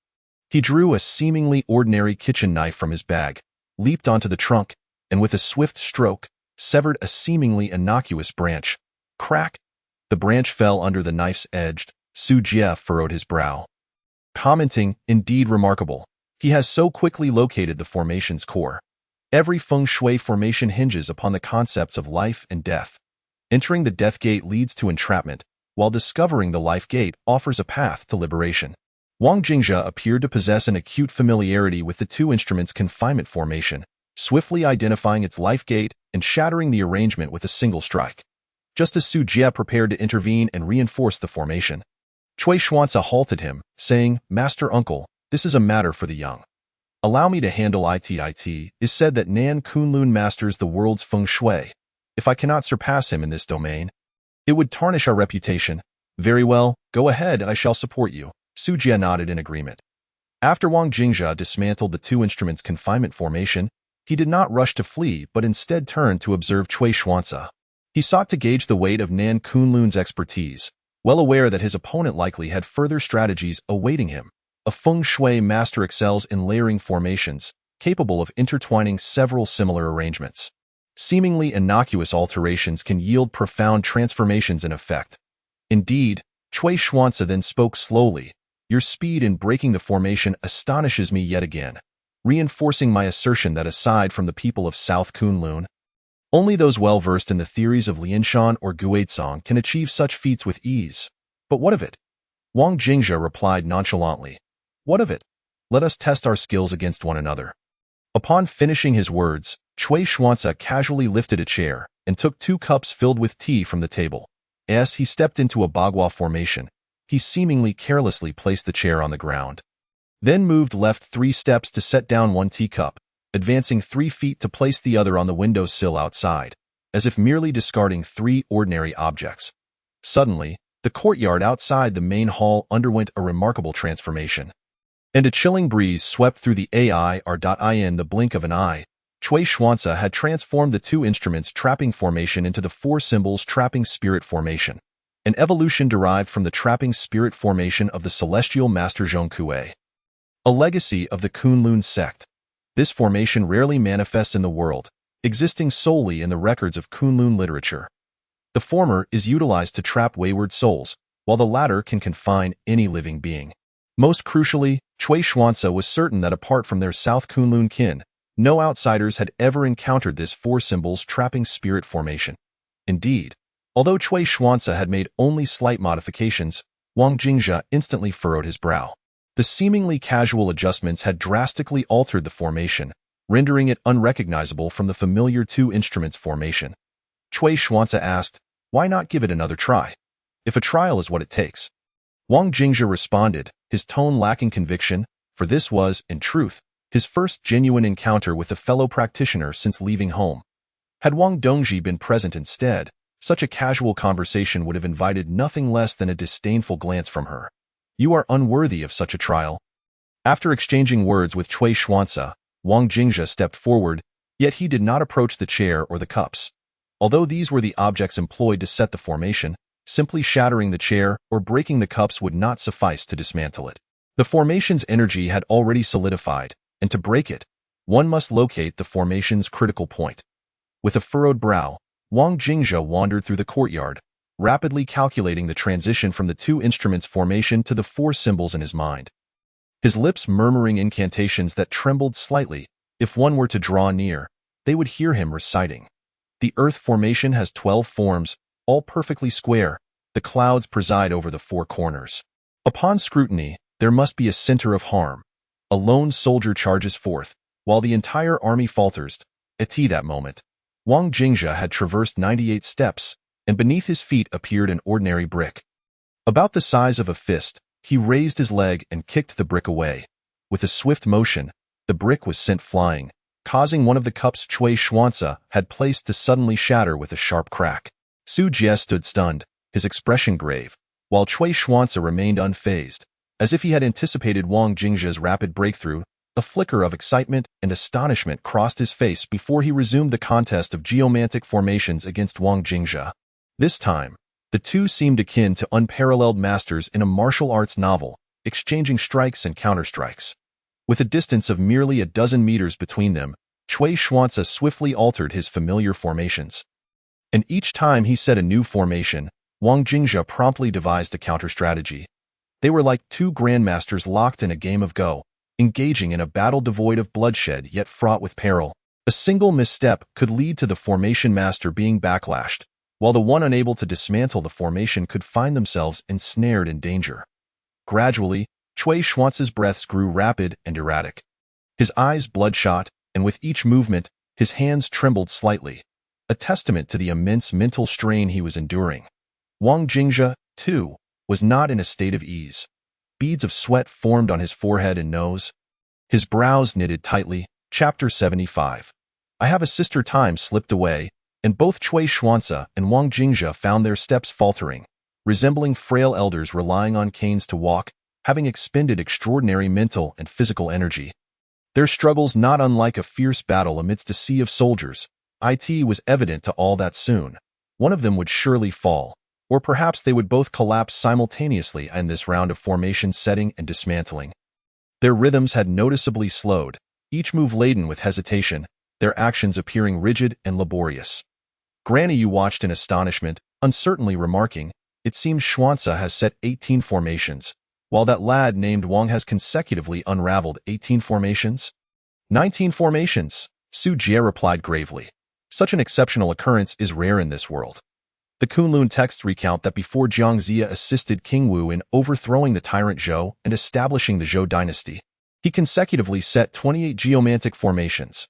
he drew a seemingly ordinary kitchen knife from his bag, leaped onto the trunk, and with a swift stroke, severed a seemingly innocuous branch. Crack! The branch fell under the knife's edge. Su Jie furrowed his brow, commenting, indeed remarkable. He has so quickly located the formation's core. Every feng shui formation hinges upon the concepts of life and death. Entering the death gate leads to entrapment, while discovering the life gate offers a path to liberation. Wang Jingzhe appeared to possess an acute familiarity with the two instruments' confinement formation, swiftly identifying its life gate and shattering the arrangement with a single strike. Just as Su Jie prepared to intervene and reinforce the formation, Cui Xuanzi halted him, saying, Master Uncle, this is a matter for the young. Allow me to handle it. It is said that Nan Kunlun masters the world's feng shui. If I cannot surpass him in this domain, it would tarnish our reputation. Very well, go ahead, I shall support you. Su Jie nodded in agreement. After Wang Jingzhe dismantled the two instruments' confinement formation, he did not rush to flee but instead turned to observe Cui Xuanzi. He sought to gauge the weight of Nan Kunlun's expertise, well aware that his opponent likely had further strategies awaiting him. A feng shui master excels in layering formations, capable of intertwining several similar arrangements. Seemingly innocuous alterations can yield profound transformations in effect. Indeed, Cui Xuanzi then spoke slowly. Your speed in breaking the formation astonishes me yet again, reinforcing my assertion that aside from the people of South Kunlun, only those well-versed in the theories of lianshan or guizhong can achieve such feats with ease. But what of it? Wang Jingzhe replied nonchalantly. What of it? Let us test our skills against one another. Upon finishing his words, Cui Xuanzi casually lifted a chair and took 2 cups filled with tea from the table. As he stepped into a bagua formation, he seemingly carelessly placed the chair on the ground, then moved left 3 steps to set down 1 teacup, advancing 3 feet to place the other on the windowsill outside, as if merely discarding 3 ordinary objects. Suddenly, the courtyard outside the main hall underwent a remarkable transformation, and a chilling breeze swept through the in the blink of an eye. Cui Xuanzi had transformed the two instruments' trapping formation into the 4 symbols trapping spirit formation, an evolution derived from the trapping spirit formation of the celestial master Zhong Kuei, a legacy of the Kunlun sect. This formation rarely manifests in the world, existing solely in the records of Kunlun literature. The former is utilized to trap wayward souls, while the latter can confine any living being. Most crucially, Cui Xuanzi was certain that apart from their South Kunlun kin, no outsiders had ever encountered this 4 symbols trapping spirit formation. Indeed, although Cui Xuanzi had made only slight modifications, Wang Jingzhe instantly furrowed his brow. The seemingly casual adjustments had drastically altered the formation, rendering it unrecognizable from the familiar 2 instruments formation. Cui Xuanzi asked, why not give it another try? If a trial is what it takes. Wang Jingzhe responded, his tone lacking conviction, for this was, in truth, his first genuine encounter with a fellow practitioner since leaving home. Had Wang Dongji been present instead, such a casual conversation would have invited nothing less than a disdainful glance from her. You are unworthy of such a trial. After exchanging words with Cui Xuanzi, Wang Jingzhe stepped forward, yet he did not approach the chair or the cups. Although these were the objects employed to set the formation, simply shattering the chair or breaking the cups would not suffice to dismantle it. The formation's energy had already solidified, and to break it, one must locate the formation's critical point. With a furrowed brow, Wang Jingzhe wandered through the courtyard, rapidly calculating the transition from the 2 instruments' formation to the 4 symbols in his mind. His lips murmuring incantations that trembled slightly. If one were to draw near, they would hear him reciting. The earth formation has 12 forms, all perfectly square. The clouds preside over the 4 corners. Upon scrutiny, there must be a center of harm. A lone soldier charges forth, while the entire army falters. At that moment, Wang Jingzhe had traversed 98 steps, and beneath his feet appeared an ordinary brick. About the size of a fist, he raised his leg and kicked the brick away. With a swift motion, the brick was sent flying, causing one of the cups Cui Xuanzi had placed to suddenly shatter with a sharp crack. Su Jie stood stunned, his expression grave, while Cui Xuanzi remained unfazed. As if he had anticipated Wang Jingzhe's rapid breakthrough, a flicker of excitement and astonishment crossed his face before he resumed the contest of geomantic formations against Wang Jingzhe. This time, the two seemed akin to unparalleled masters in a martial arts novel, exchanging strikes and counterstrikes. With a distance of merely a dozen meters between them, Cui Xuanzi swiftly altered his familiar formations. And each time he set a new formation, Wang Jingzhe promptly devised a counter-strategy. They were like two grandmasters locked in a game of Go, engaging in a battle devoid of bloodshed yet fraught with peril. A single misstep could lead to the formation master being backlashed, while the one unable to dismantle the formation could find themselves ensnared in danger. Gradually, Cui Xuanzi's breaths grew rapid and erratic. His eyes bloodshot, and with each movement, his hands trembled slightly, a testament to the immense mental strain he was enduring. Wang Jingzhe, too, was not in a state of ease. Beads of sweat formed on his forehead and nose. His brows knitted tightly. Chapter 75. I have a sister. Time slipped away, and both Cui Xuanzi and Wang Jingzhe found their steps faltering, resembling frail elders relying on canes to walk, having expended extraordinary mental and physical energy. Their struggles not unlike a fierce battle amidst a sea of soldiers. It was evident to all that soon one of them would surely fall, or perhaps they would both collapse simultaneously in this round of formation setting and dismantling. Their rhythms had noticeably slowed, each move laden with hesitation, their actions appearing rigid and laborious. Granny Yu watched in astonishment, uncertainly remarking, "It seems Xuanzi has set 18 formations, while that lad named Wang has consecutively unraveled 18 formations." 19 formations, Su Jie replied gravely. Such an exceptional occurrence is rare in this world. The Kunlun texts recount that before Jiangxia assisted King Wu in overthrowing the tyrant Zhou and establishing the Zhou dynasty, he consecutively set 28 geomantic formations.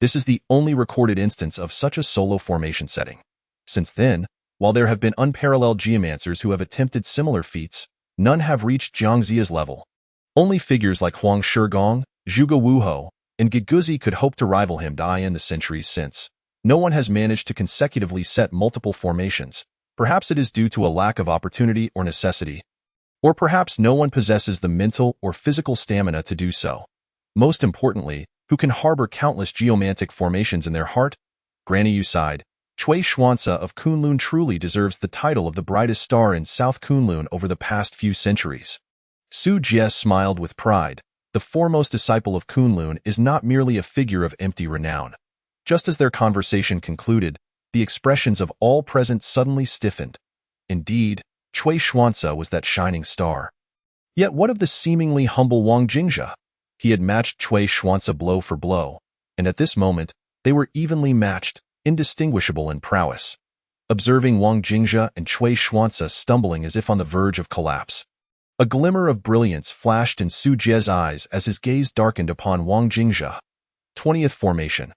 This is the only recorded instance of such a solo formation setting. Since then, while there have been unparalleled geomancers who have attempted similar feats, none have reached Jiangxia's level. Only figures like Huang Shigong, Zhuge Wuhou, and Giguzi could hope to rival him in the centuries since. No one has managed to consecutively set multiple formations. Perhaps it is due to a lack of opportunity or necessity. Or perhaps no one possesses the mental or physical stamina to do so. Most importantly, who can harbor countless geomantic formations in their heart? Granny Yu sighed. Cui Xuanzi of Kunlun truly deserves the title of the brightest star in South Kunlun over the past few centuries. Su Jie smiled with pride. The foremost disciple of Kunlun is not merely a figure of empty renown. Just as their conversation concluded, the expressions of all present suddenly stiffened. Indeed, Cui Xuanzi was that shining star. Yet what of the seemingly humble Wang Jingzhe? He had matched Cui Xuanzi blow for blow, and at this moment, they were evenly matched, indistinguishable in prowess. Observing Wang Jingzhe and Cui Xuanzi stumbling as if on the verge of collapse, a glimmer of brilliance flashed in Su Jie's eyes as his gaze darkened upon Wang Jingzhe. 20th formation.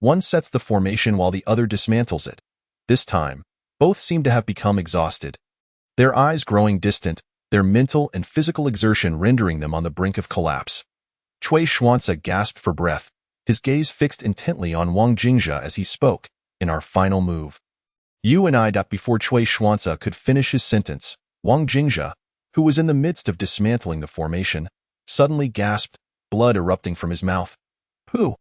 One sets the formation while the other dismantles it. This time, both seem to have become exhausted. Their eyes growing distant, their mental and physical exertion rendering them on the brink of collapse. Cui Xuanzi gasped for breath, his gaze fixed intently on Wang Jingzhe as he spoke. In our final move. You and I. Before Cui Xuanzi could finish his sentence, Wang Jingzhe, who was in the midst of dismantling the formation, suddenly gasped, blood erupting from his mouth. Pooh!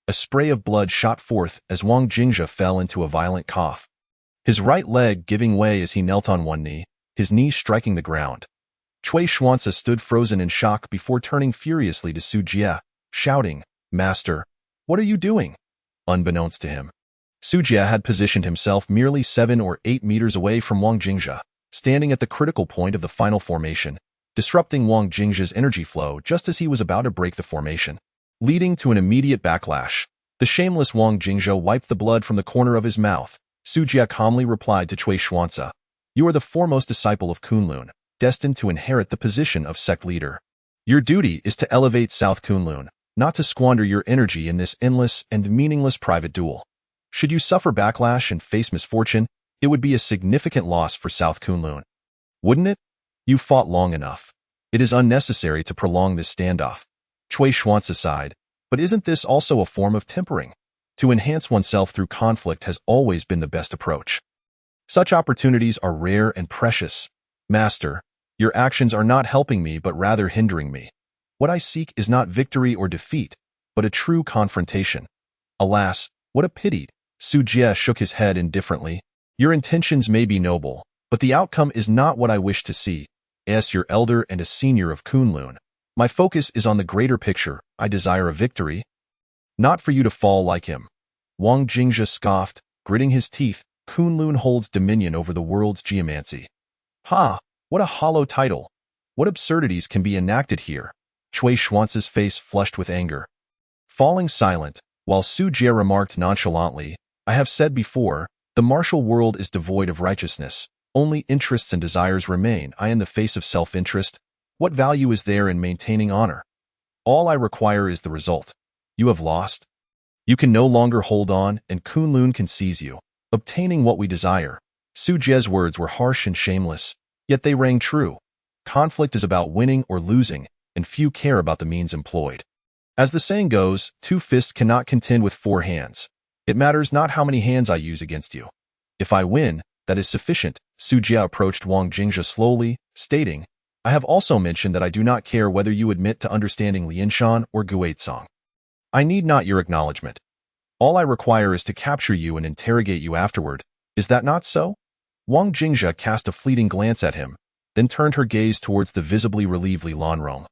A spray of blood shot forth as Wang Jingzhe fell into a violent cough. His right leg giving way as he knelt on one knee, his knee striking the ground. Cui Xuanzi stood frozen in shock before turning furiously to Su Jie, shouting, "Master, what are you doing?" Unbeknownst to him, Su Jie had positioned himself merely 7 or 8 meters away from Wang Jingzhe, standing at the critical point of the final formation, disrupting Wang Jingzhe's energy flow just as he was about to break the formation, leading to an immediate backlash. The shameless Wang Jingzhe wiped the blood from the corner of his mouth. Su Jie calmly replied to Cui Xuanzi, "You are the foremost disciple of Kunlun, destined to inherit the position of sect leader. Your duty is to elevate South Kunlun, not to squander your energy in this endless and meaningless private duel. Should you suffer backlash and face misfortune, it would be a significant loss for South Kunlun. Wouldn't it? You fought long enough. It is unnecessary to prolong this standoff. Cui Xuanzi sighed. But isn't this also a form of tempering? To enhance oneself through conflict has always been the best approach. Such opportunities are rare and precious. Master, your actions are not helping me but rather hindering me. What I seek is not victory or defeat, but a true confrontation. Alas, what a pity. Su Jie shook his head indifferently. Your intentions may be noble, but the outcome is not what I wish to see. As your elder and a senior of Kunlun, my focus is on the greater picture. I desire a victory, not for you to fall like him. Wang Jingzhe scoffed, gritting his teeth. Kunlun holds dominion over the world's geomancy. Ha! What a hollow title. What absurdities can be enacted here? Cui Xuanzi's face flushed with anger. Falling silent, while Su Jie remarked nonchalantly, I have said before, the martial world is devoid of righteousness. Only interests and desires remain. In the face of self-interest, what value is there in maintaining honor? All I require is the result. You have lost. You can no longer hold on, and Kunlun can seize you. Obtaining what we desire. Su Jie's words were harsh and shameless, yet they rang true. Conflict is about winning or losing, and few care about the means employed. As the saying goes, 2 fists cannot contend with 4 hands. It matters not how many hands I use against you. If I win, that is sufficient. Su Jie approached Wang Jingzhe slowly, stating, I have also mentioned that I do not care whether you admit to understanding Lianshan or Guizhong. I need not your acknowledgement. All I require is to capture you and interrogate you afterward. Is that not so? Wang Jingzhe cast a fleeting glance at him, then turned her gaze towards the visibly relieved Li Lanrong.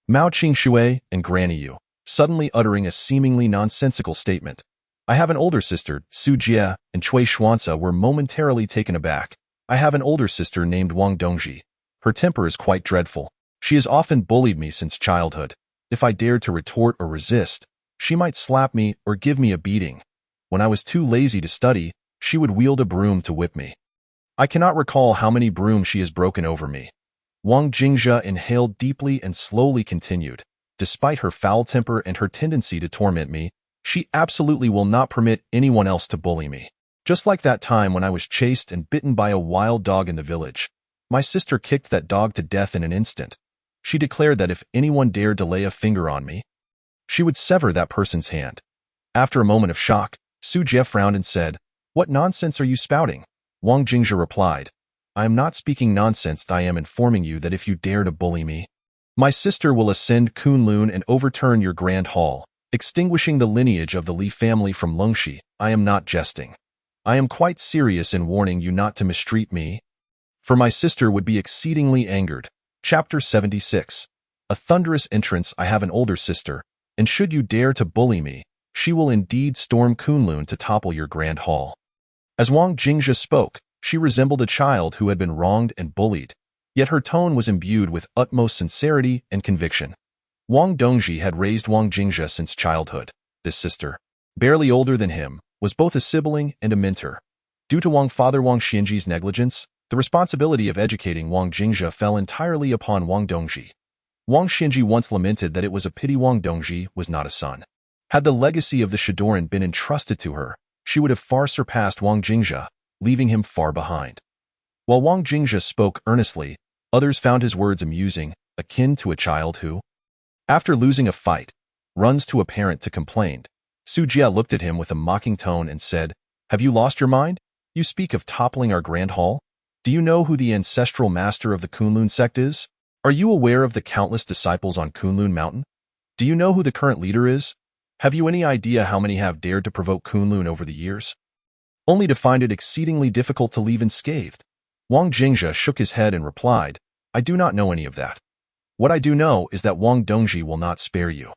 Mao Qingxue and Granny Yu, suddenly uttering a seemingly nonsensical statement. I have an older sister. Su Jie and Cui Xuanzi were momentarily taken aback. I have an older sister named Wang Dongji. Her temper is quite dreadful. She has often bullied me since childhood. If I dared to retort or resist, she might slap me or give me a beating. When I was too lazy to study, she would wield a broom to whip me. I cannot recall how many brooms she has broken over me. Wang Jingzhe inhaled deeply and slowly continued. Despite her foul temper and her tendency to torment me, she absolutely will not permit anyone else to bully me. Just like that time when I was chased and bitten by a wild dog in the village. My sister kicked that dog to death in an instant. She declared that if anyone dared to lay a finger on me, she would sever that person's hand. After a moment of shock, Su Jie frowned and said, What nonsense are you spouting? Wang Jingzhe replied, I am not speaking nonsense. I am informing you that if you dare to bully me, my sister will ascend Kunlun and overturn your grand hall, extinguishing the lineage of the Li family from Longxi. I am not jesting. I am quite serious in warning you not to mistreat me, for my sister would be exceedingly angered. Chapter 76. A thunderous entrance. I have an older sister, and should you dare to bully me, she will indeed storm Kunlun to topple your grand hall. As Wang Jingzhe spoke, she resembled a child who had been wronged and bullied, yet her tone was imbued with utmost sincerity and conviction. Wang Dongji had raised Wang Jingzhe since childhood. This sister, barely older than him, was both a sibling and a mentor. Due to father Wang Xianji's negligence, the responsibility of educating Wang Jingzhe fell entirely upon Wang Dongji. Wang Xianji once lamented that it was a pity Wang Dongji was not a son. Had the legacy of the Shidoran been entrusted to her, she would have far surpassed Wang Jingzhe, leaving him far behind. While Wang Jingzhe spoke earnestly, others found his words amusing, akin to a child who, after losing a fight, runs to a parent to complain. Su Jie looked at him with a mocking tone and said, Have you lost your mind? You speak of toppling our grand hall? Do you know who the ancestral master of the Kunlun sect is? Are you aware of the countless disciples on Kunlun Mountain? Do you know who the current leader is? Have you any idea how many have dared to provoke Kunlun over the years, only to find it exceedingly difficult to leave unscathed? Wang Jingzhe shook his head and replied, I do not know any of that. What I do know is that Wang Dongji will not spare you.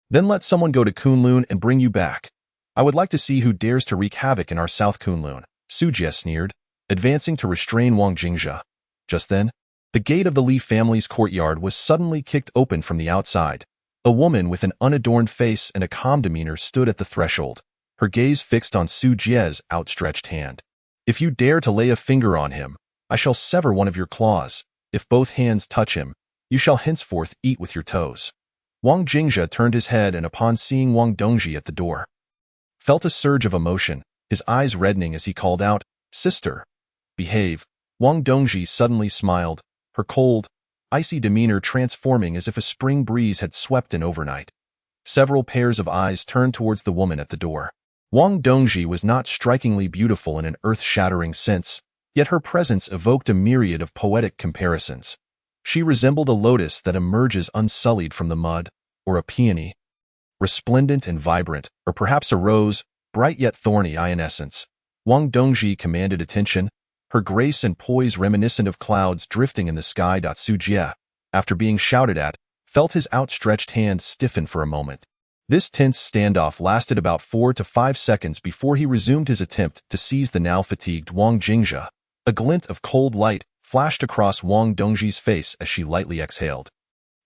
Then let someone go to Kunlun and bring you back. I would like to see who dares to wreak havoc in our South Kunlun. Su Jie sneered, advancing to restrain Wang Jingzhe. Just then, the gate of the Li family's courtyard was suddenly kicked open from the outside. A woman with an unadorned face and a calm demeanor stood at the threshold, her gaze fixed on Su Jie's outstretched hand. If you dare to lay a finger on him, I shall sever one of your claws. If both hands touch him, You shall henceforth eat with your toes. Wang Jingzhe turned his head and upon seeing Wang Dongji at the door, felt a surge of emotion, his eyes reddening as he called out, "Sister, behave." Wang Dongji suddenly smiled, her cold, icy demeanor transforming as if a spring breeze had swept in overnight. Several pairs of eyes turned towards the woman at the door. Wang Dongji was not strikingly beautiful in an earth-shattering sense, yet her presence evoked a myriad of poetic comparisons. She resembled a lotus that emerges unsullied from the mud, or a peony, resplendent and vibrant, or perhaps a rose, bright yet thorny in essence. Wang Dongji commanded attention, her grace and poise reminiscent of clouds drifting in the sky. Su Jie, after being shouted at, felt his outstretched hand stiffen for a moment. This tense standoff lasted about 4 to 5 seconds before he resumed his attempt to seize the now fatigued Wang Jingzhe. A glint of cold light flashed across Wang Dongji's face as she lightly exhaled.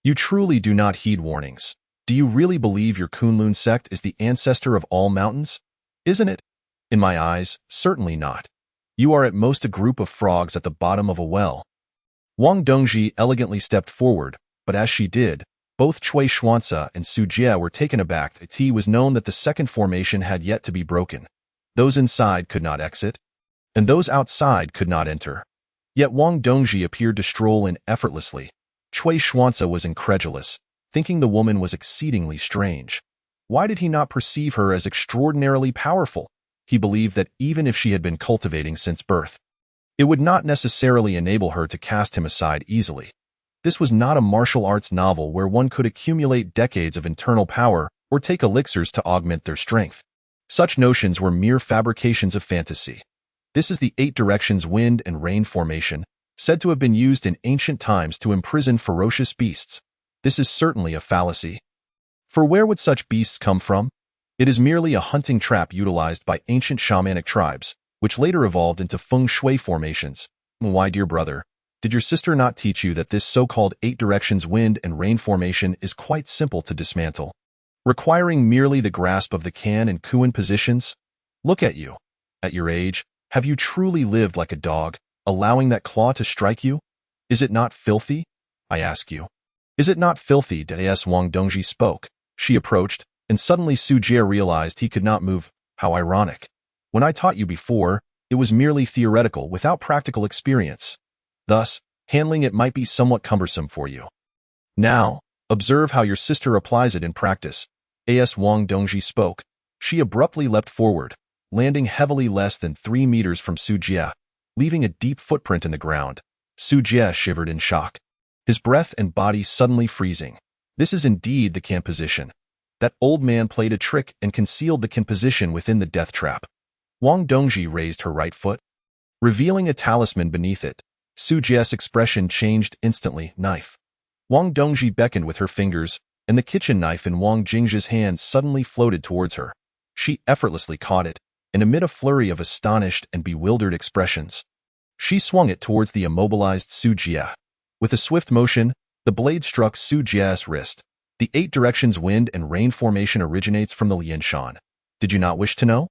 You truly do not heed warnings. Do you really believe your Kunlun sect is the ancestor of all mountains? Isn't it? In my eyes, certainly not. You are at most a group of frogs at the bottom of a well. Wang Dongji elegantly stepped forward, but as she did, both Cui Xuanzi and Su Jie were taken aback. It was known that the second formation had yet to be broken. Those inside could not exit, and those outside could not enter. Yet Wang Dongji appeared to stroll in effortlessly. Cui Xuanzi was incredulous, thinking the woman was exceedingly strange. Why did he not perceive her as extraordinarily powerful? He believed that even if she had been cultivating since birth, it would not necessarily enable her to cast him aside easily. This was not a martial arts novel where one could accumulate decades of internal power or take elixirs to augment their strength. Such notions were mere fabrications of fantasy. This is the 8 directions wind and rain formation, said to have been used in ancient times to imprison ferocious beasts. This is certainly a fallacy. For where would such beasts come from? It is merely a hunting trap utilized by ancient shamanic tribes, which later evolved into feng shui formations. Why, dear brother, did your sister not teach you that this so-called 8 directions wind and rain formation is quite simple to dismantle, requiring merely the grasp of the kan and kuan positions? Look at you. At your age, have you truly lived like a dog, allowing that claw to strike you? Is it not filthy? I ask you. Is it not filthy? As Wang Dongji spoke, she approached, and suddenly Su Jie realized he could not move. How ironic. When I taught you before, it was merely theoretical without practical experience. Thus, handling it might be somewhat cumbersome for you. Now, observe how your sister applies it in practice. As Wang Dongji spoke, she abruptly leapt forward, landing heavily less than 3 meters from Su Jie, leaving a deep footprint in the ground. Su Jie shivered in shock, his breath and body suddenly freezing. This is indeed the kan position. That old man played a trick and concealed the kan position within the death trap. Wang Dongji raised her right foot, revealing a talisman beneath it. Su Jie's expression changed instantly. Knife. Wang Dongji beckoned with her fingers, and the kitchen knife in Wang Jingzhe's hand suddenly floated towards her. She effortlessly caught it, and amid a flurry of astonished and bewildered expressions, she swung it towards the immobilized Su Jie. With a swift motion, the blade struck Su Jie's wrist. The 8 directions wind and rain formation originates from the lianshan. Did you not wish to know?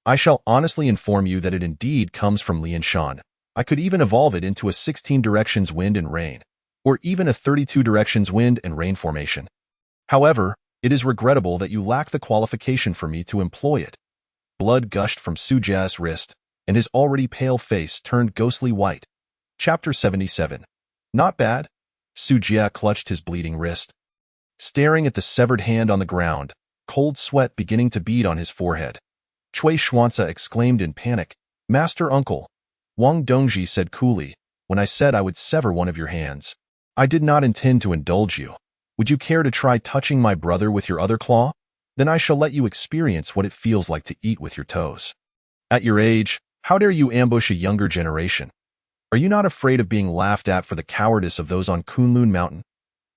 I shall honestly inform you that it indeed comes from lianshan. I could even evolve it into a 16 directions wind and rain, or even a 32 directions wind and rain formation. However, it is regrettable that you lack the qualification for me to employ it. Blood gushed from Su Jie's wrist, and his already pale face turned ghostly white. Chapter 77. Not bad. Su Jie clutched his bleeding wrist, staring at the severed hand on the ground, cold sweat beginning to bead on his forehead. Cui Xuanzi exclaimed in panic, "Master Uncle." Wang Dongji said coolly, "When I said I would sever one of your hands, I did not intend to indulge you. Would you care to try touching my brother with your other claw? Then I shall let you experience what it feels like to eat with your toes. At your age, how dare you ambush a younger generation? Are you not afraid of being laughed at for the cowardice of those on Kunlun Mountain?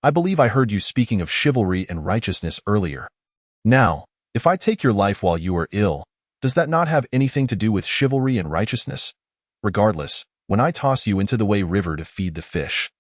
I believe I heard you speaking of chivalry and righteousness earlier. Now, if I take your life while you are ill, does that not have anything to do with chivalry and righteousness? Regardless, when I toss you into the Wei River to feed the fish,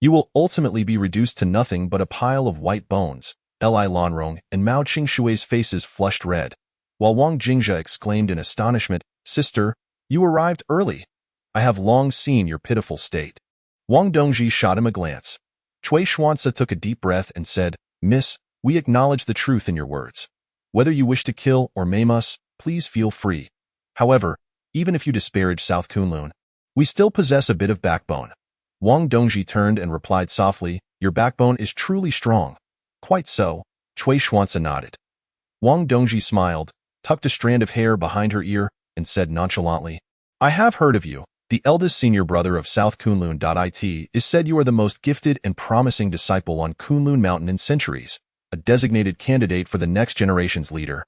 you will ultimately be reduced to nothing but a pile of white bones." Li Lanrong and Mao Qingshui's faces flushed red, while Wang Jingzhe exclaimed in astonishment, "Sister, you arrived early. I have long seen your pitiful state." Wang Dongji shot him a glance. Cui Xuanzi took a deep breath and said, Miss, we acknowledge the truth in your words. Whether you wish to kill or maim us, please feel free. However, even if you disparage South Kunlun, we still possess a bit of backbone. Wang Dongji turned and replied softly, Your backbone is truly strong. Quite so, Cui Xuanzi nodded. Wang Dongji smiled, tucked a strand of hair behind her ear, and said nonchalantly, I have heard of you. The eldest senior brother of South Kunlun. It is said you are the most gifted and promising disciple on Kunlun Mountain in centuries, a designated candidate for the next generation's leader.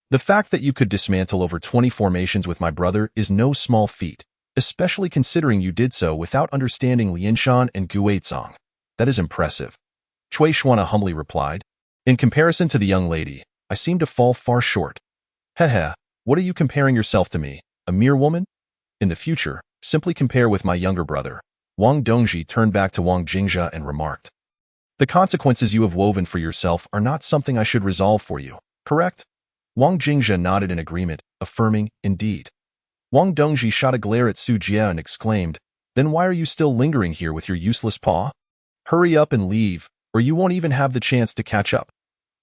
The fact that you could dismantle over 20 formations with my brother is no small feat, especially considering you did so without understanding Lianshan and Guizong. That is impressive. Cui Xuanzi humbly replied. In comparison to the young lady, I seem to fall far short. Heh, what are you comparing yourself to me, a mere woman? In the future, simply compare with my younger brother. Wang Dongji turned back to Wang Jingzhe and remarked. The consequences you have woven for yourself are not something I should resolve for you, correct? Wang Jingzhe nodded in agreement, affirming, indeed. Wang Dongji shot a glare at Su Jie and exclaimed, Then why are you still lingering here with your useless paw? Hurry up and leave, or you won't even have the chance to catch up.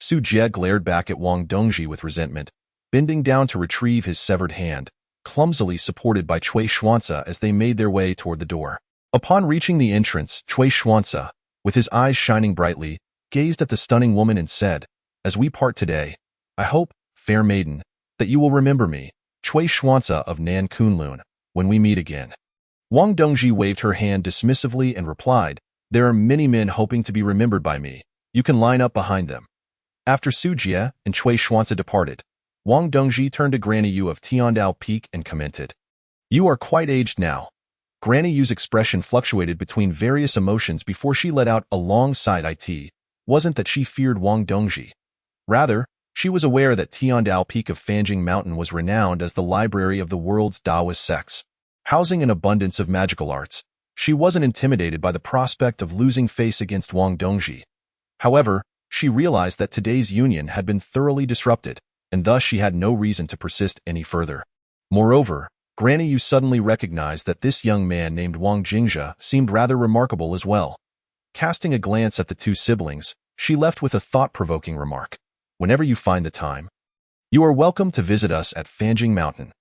Su Jie glared back at Wang Dongji with resentment, bending down to retrieve his severed hand, clumsily supported by Cui Xuanzi as they made their way toward the door. Upon reaching the entrance, Cui Xuanzi, with his eyes shining brightly, gazed at the stunning woman and said, As we part today, I hope, fair maiden, that you will remember me, Cui Xuanzi of Nan Kunlun, when we meet again. Wang Dongji waved her hand dismissively and replied, There are many men hoping to be remembered by me. You can line up behind them. After Su Jie and Cui Xuanzi departed, Wang Dongji turned to Granny Yu of Tiandao Peak and commented, You are quite aged now. Granny Yu's expression fluctuated between various emotions before she let out a long sigh. It wasn't that she feared Wang Dongji. Rather, she was aware that Tiandao Peak of Fanjing Mountain was renowned as the library of the world's Taoist sects, housing an abundance of magical arts. She wasn't intimidated by the prospect of losing face against Wang Dongji. However, she realized that today's union had been thoroughly disrupted, and thus she had no reason to persist any further. Moreover, Granny Yu suddenly recognized that this young man named Wang Jingzhe seemed rather remarkable as well. Casting a glance at the two siblings, she left with a thought-provoking remark. Whenever you find the time, you are welcome to visit us at Fanjing Mountain.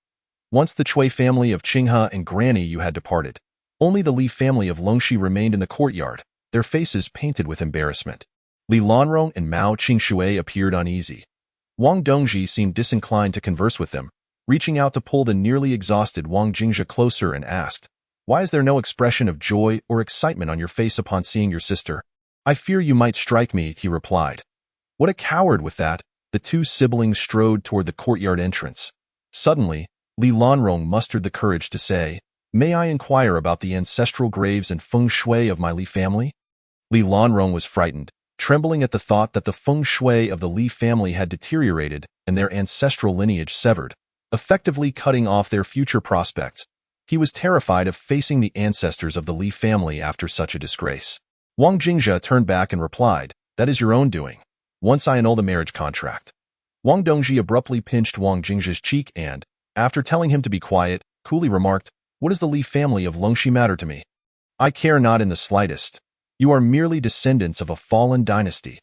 Once the Cui family of Qinghe and Granny Yu had departed, only the Li family of Longxi remained in the courtyard, their faces painted with embarrassment. Li Lanrong and Mao Qingshui appeared uneasy. Wang Dongji seemed disinclined to converse with them, reaching out to pull the nearly exhausted Wang Jingzhe closer and asked, Why is there no expression of joy or excitement on your face upon seeing your sister? I fear you might strike me, he replied. What a coward! With that, the two siblings strode toward the courtyard entrance. Suddenly, Li Lanrong mustered the courage to say, May I inquire about the ancestral graves and feng shui of my Li family? Li Lanrong was frightened, trembling at the thought that the feng shui of the Li family had deteriorated and their ancestral lineage severed, effectively cutting off their future prospects. He was terrified of facing the ancestors of the Li family after such a disgrace. Wang Jingzhe turned back and replied, That is your own doing. Once I annul the marriage contract. Wang Dongji abruptly pinched Wang Jingzhe's cheek and, after telling him to be quiet, coolly remarked, What does the Li family of Longxi matter to me? I care not in the slightest. You are merely descendants of a fallen dynasty.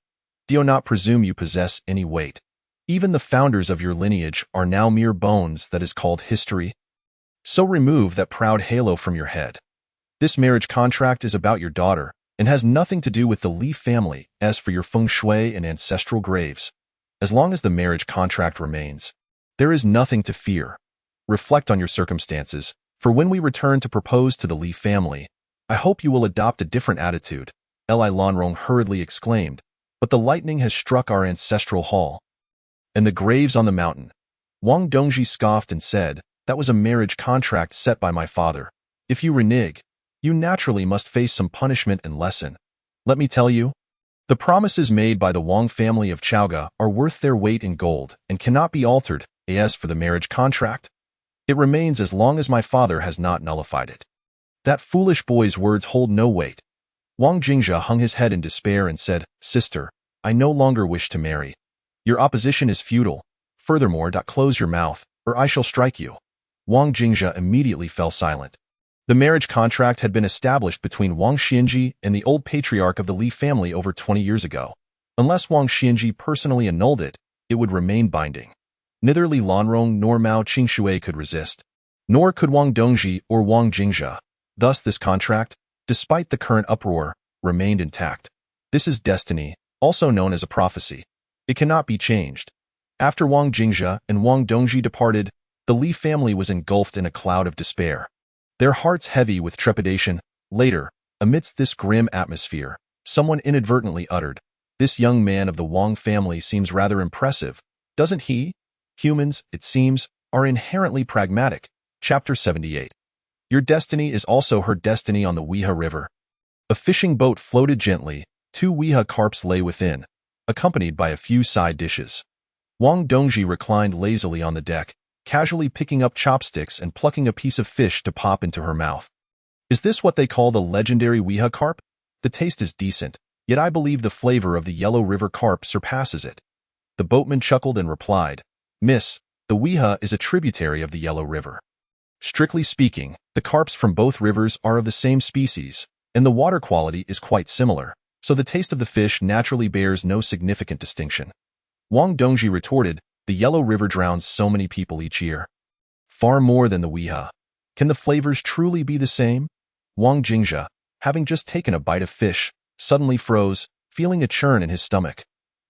Do not presume you possess any weight. Even the founders of your lineage are now mere bones that is called history. So remove that proud halo from your head. This marriage contract is about your daughter and has nothing to do with the Li family. As for your feng shui and ancestral graves, as long as the marriage contract remains, there is nothing to fear. Reflect on your circumstances, for when we return to propose to the Li family, I hope you will adopt a different attitude, Li Lanrong hurriedly exclaimed, but the lightning has struck our ancestral hall. And the graves on the mountain. Wang Dongji scoffed and said, That was a marriage contract set by my father. If you renege, you naturally must face some punishment and lesson. Let me tell you, the promises made by the Wang family of Chaoga are worth their weight in gold and cannot be altered. As for the marriage contract, it remains as long as my father has not nullified it. That foolish boy's words hold no weight. Wang Jingzhe hung his head in despair and said, Sister, I no longer wish to marry. Your opposition is futile. Furthermore, close your mouth, or I shall strike you. Wang Jingzhe immediately fell silent. The marriage contract had been established between Wang Xianji and the old patriarch of the Li family over 20 years ago. Unless Wang Xianji personally annulled it, it would remain binding. Neither Li Lanrong nor Mao Qingshui could resist, nor could Wang Dongji or Wang Jingzhe. Thus this contract, despite the current uproar, remained intact. This is destiny, also known as a prophecy. It cannot be changed. After Wang Jingzhe and Wang Dongji departed, the Li family was engulfed in a cloud of despair. Their hearts heavy with trepidation. Later, amidst this grim atmosphere, someone inadvertently uttered, "This young man of the Wang family seems rather impressive, doesn't he?" Humans, it seems, are inherently pragmatic. Chapter 78. Your destiny is also her destiny on the Weha River. A fishing boat floated gently. 2 Weha carps lay within, accompanied by a few side dishes. Wang Dongji reclined lazily on the deck, casually picking up chopsticks and plucking a piece of fish to pop into her mouth. Is this what they call the legendary Weha carp? The taste is decent, yet I believe the flavor of the Yellow River carp surpasses it. The boatman chuckled and replied, "Miss, the Weha is a tributary of the Yellow River. Strictly speaking, the carps from both rivers are of the same species, and the water quality is quite similar, so the taste of the fish naturally bears no significant distinction." Wang Dongji retorted, "The Yellow River drowns so many people each year. Far more than the Weha. Can the flavors truly be the same?" Wang Jingzhe, having just taken a bite of fish, suddenly froze, feeling a churn in his stomach.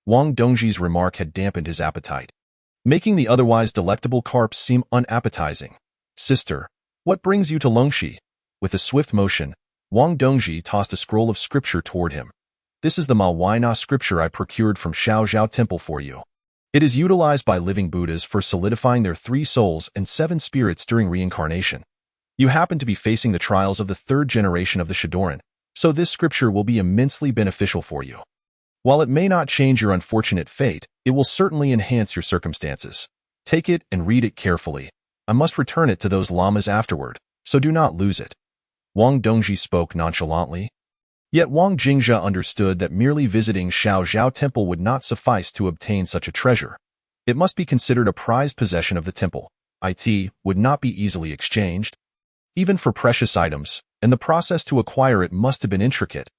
Wang Dongji's remark had dampened his appetite, making the otherwise delectable carps seem unappetizing. "Sister, what brings you to Longxi?" With a swift motion, Wang Dongji tossed a scroll of scripture toward him. "This is the Mawaina scripture I procured from Shaozhao Temple for you. It is utilized by living Buddhas for solidifying their 3 souls and 7 spirits during reincarnation. You happen to be facing the trials of the 3rd generation of the Shadoran, so this scripture will be immensely beneficial for you. While it may not change your unfortunate fate, it will certainly enhance your circumstances. Take it and read it carefully. I must return it to those lamas afterward, so do not lose it." Wang Dongji spoke nonchalantly. Yet Wang Jingzhe understood that merely visiting Shaozhao Temple would not suffice to obtain such a treasure. It must be considered a prized possession of the temple. It would not be easily exchanged, even for precious items, and the process to acquire it must have been intricate.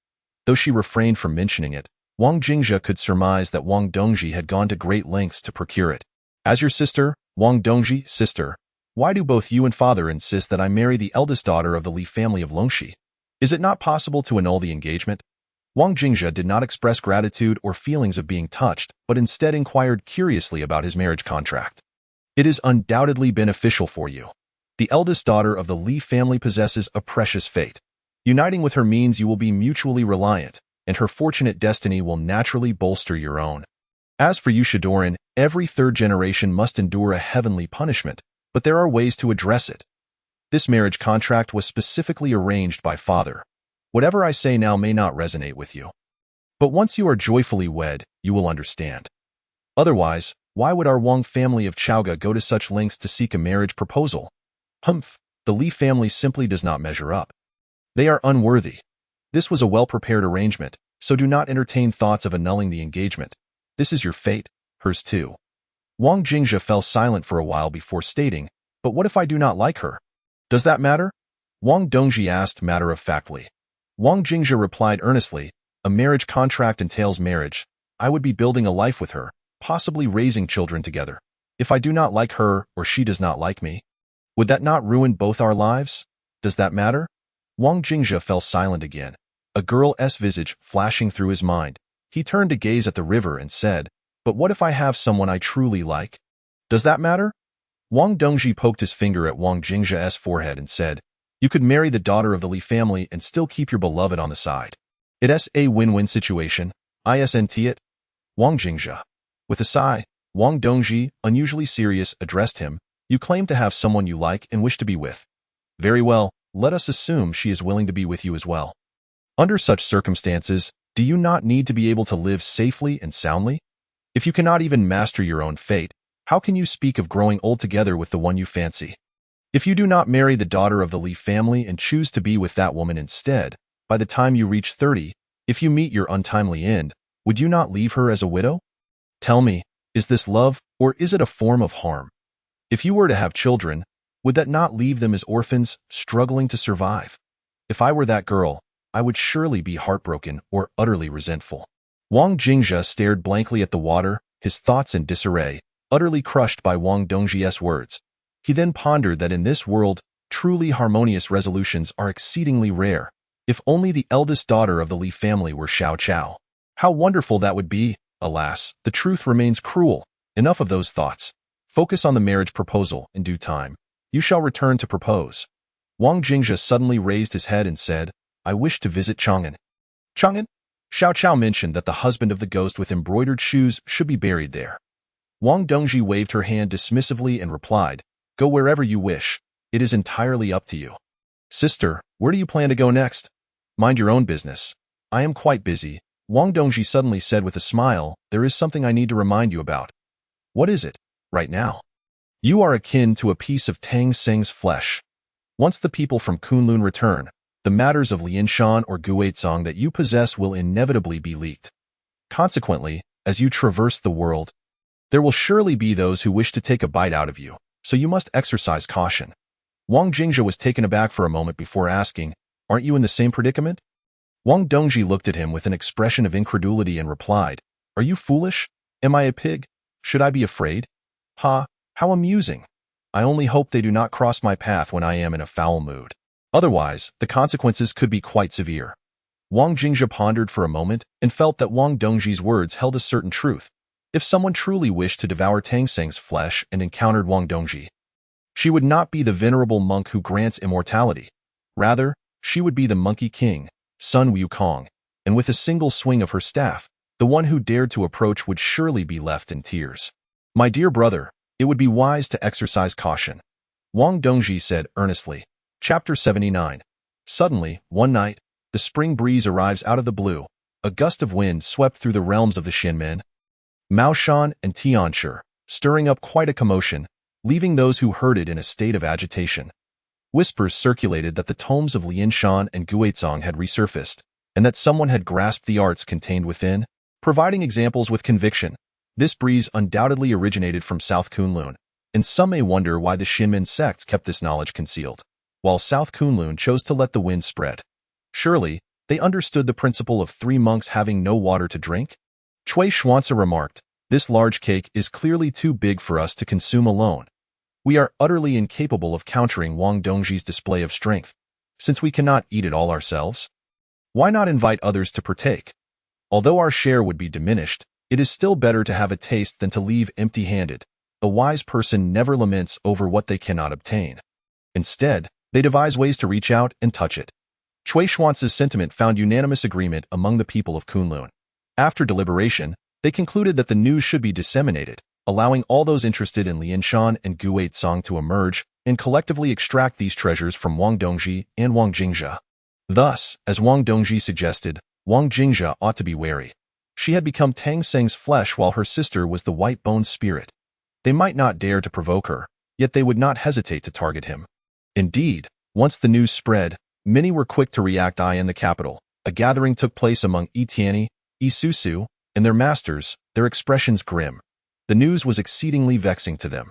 Though she refrained from mentioning it, Wang Jingzhe could surmise that Wang Dongji had gone to great lengths to procure it. "As your sister, Wang Dongji, sister, why do both you and father insist that I marry the eldest daughter of the Li family of Longxi? Is it not possible to annul the engagement?" Wang Jingzhe did not express gratitude or feelings of being touched, but instead inquired curiously about his marriage contract. "It is undoubtedly beneficial for you. The eldest daughter of the Li family possesses a precious fate. Uniting with her means you will be mutually reliant, and her fortunate destiny will naturally bolster your own. As for you Shadoran, every 3rd generation must endure a heavenly punishment, but there are ways to address it. This marriage contract was specifically arranged by father. Whatever I say now may not resonate with you. But once you are joyfully wed, you will understand. Otherwise, why would our Wang family of Chaoga go to such lengths to seek a marriage proposal? Humph, the Li family simply does not measure up. They are unworthy. This was a well-prepared arrangement, so do not entertain thoughts of annulling the engagement. This is your fate, hers too." Wang Jingzhe fell silent for a while before stating, "But what if I do not like her? Does that matter?" Wang Dongji asked matter-of-factly. Wang Jingzhe replied earnestly, "A marriage contract entails marriage. I would be building a life with her, possibly raising children together. If I do not like her or she does not like me, would that not ruin both our lives? Does that matter?" Wang Jingzhe fell silent again, a girl's visage flashing through his mind. He turned to gaze at the river and said, "But what if I have someone I truly like? Does that matter?" Wang Dongji poked his finger at Wang Jingzhe's forehead and said, "You could marry the daughter of the Li family and still keep your beloved on the side. It's a win-win situation, isn't it?" Wang Jingzhe. With a sigh, Wang Dongji, unusually serious, addressed him, "You claim to have someone you like and wish to be with. Very well, let us assume she is willing to be with you as well. Under such circumstances, do you not need to be able to live safely and soundly? If you cannot even master your own fate, how can you speak of growing old together with the one you fancy? If you do not marry the daughter of the Li family and choose to be with that woman instead, by the time you reach 30, if you meet your untimely end, would you not leave her as a widow? Tell me, is this love, or is it a form of harm? If you were to have children, Would that not leave them as orphans, struggling to survive? If I were that girl, I would surely be heartbroken or utterly resentful. Wang Jingzhe stared blankly at the water, his thoughts in disarray, utterly crushed by Wang Dongji's words. He then pondered that in this world, truly harmonious resolutions are exceedingly rare. If only the eldest daughter of the Li family were Xiao Chao. How wonderful that would be! Alas, the truth remains cruel. Enough of those thoughts. Focus on the marriage proposal in due time. You shall return to propose. Wang Jingzhe suddenly raised his head and said, I wish to visit Chang'an. Chang'an? Xiao Chao mentioned that the husband of the ghost with embroidered shoes should be buried there. Wang Dongji waved her hand dismissively and replied, Go wherever you wish. It is entirely up to you. Sister, where do you plan to go next? Mind your own business. I am quite busy. Wang Dongji suddenly said with a smile, There is something I need to remind you about. What is it? Right now. You are akin to a piece of Tang Seng's flesh. Once the people from Kunlun return, the matters of Lianshan or Guizhong that you possess will inevitably be leaked. Consequently, as you traverse the world, there will surely be those who wish to take a bite out of you, so you must exercise caution. Wang Jingzhe was taken aback for a moment before asking, Aren't you in the same predicament? Wang Dongji looked at him with an expression of incredulity and replied, Are you foolish? Am I a pig? Should I be afraid? Ha, how amusing. I only hope they do not cross my path when I am in a foul mood. Otherwise, the consequences could be quite severe. Wang Jingzhe pondered for a moment and felt that Wang Dongji's words held a certain truth. If someone truly wished to devour Tang Seng's flesh and encountered Wang Dongji, she would not be the venerable monk who grants immortality. Rather, she would be the monkey king, Sun Wukong, and with a single swing of her staff, the one who dared to approach would surely be left in tears. My dear brother, it would be wise to exercise caution. Wang Dongji said earnestly. Chapter 79. Suddenly, one night, the spring breeze arrives out of the blue. A gust of wind swept through the realms of the Xinmen, Maoshan and Tianshi, stirring up quite a commotion, leaving those who heard it in a state of agitation. Whispers circulated that the tomes of Lianshan and Guizhong had resurfaced, and that someone had grasped the arts contained within, providing examples with conviction. This breeze undoubtedly originated from South Kunlun, and some may wonder why the Xinmen sects kept this knowledge concealed, while South Kunlun chose to let the wind spread. Surely, they understood the principle of 3 monks having no water to drink? Cui Xuanzi remarked, This large cake is clearly too big for us to consume alone. We are utterly incapable of countering Wang Dongji's display of strength, since we cannot eat it all ourselves. Why not invite others to partake? Although our share would be diminished, it is still better to have a taste than to leave empty-handed. A wise person never laments over what they cannot obtain. Instead, they devise ways to reach out and touch it. Cui Xuanzi's sentiment found unanimous agreement among the people of Kunlun. After deliberation, they concluded that the news should be disseminated, allowing all those interested in Lianshan and Guizhong to emerge and collectively extract these treasures from Wang Dongji and Wang Jingzhe. Thus, as Wang Dongji suggested, Wang Jingzhe ought to be wary. She had become Tang Seng's flesh while her sister was the white-boned spirit. They might not dare to provoke her, yet they would not hesitate to target him. Indeed, once the news spread, many were quick to react. In the capital, a gathering took place among Tianyi, Susu, and their masters, their expressions grim. The news was exceedingly vexing to them.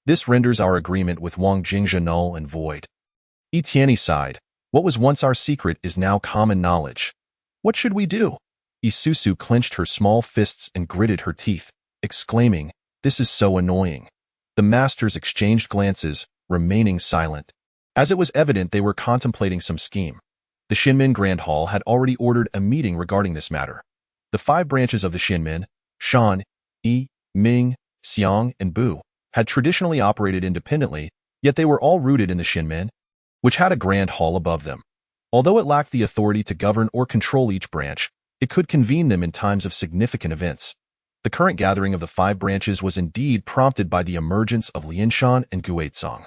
This renders our agreement with Wang Jingzhe null and void. Tianyi sighed. What was once our secret is now common knowledge. What should we do? Susu clenched her small fists and gritted her teeth, exclaiming, This is so annoying. The masters exchanged glances, remaining silent. As it was evident they were contemplating some scheme. The Xinmen Grand Hall had already ordered a meeting regarding this matter. The 5 branches of the Xinmen, Shan, Yi, Ming, Xiang, and Bu, had traditionally operated independently, yet they were all rooted in the Xinmen, which had a Grand Hall above them. Although it lacked the authority to govern or control each branch, it could convene them in times of significant events. The current gathering of the 5 branches was indeed prompted by the emergence of Lianshan and Guizhong.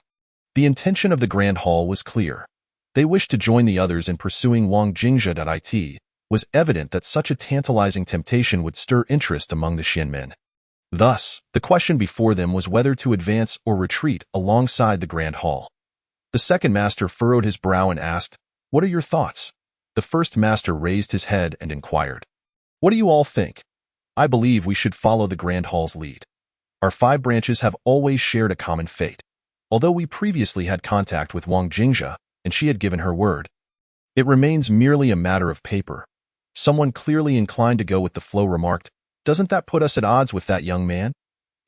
The intention of the Grand Hall was clear. They wished to join the others in pursuing Wang Jingzhe. It was evident that such a tantalizing temptation would stir interest among the Xinmen. Thus, the question before them was whether to advance or retreat alongside the Grand Hall. The second master furrowed his brow and asked, What are your thoughts? The first master raised his head and inquired, What do you all think? I believe we should follow the Grand Hall's lead. Our 5 branches have always shared a common fate. Although we previously had contact with Wang Jingzhe, and she had given her word, it remains merely a matter of paper. Someone clearly inclined to go with the flow remarked, "Doesn't that put us at odds with that young man?"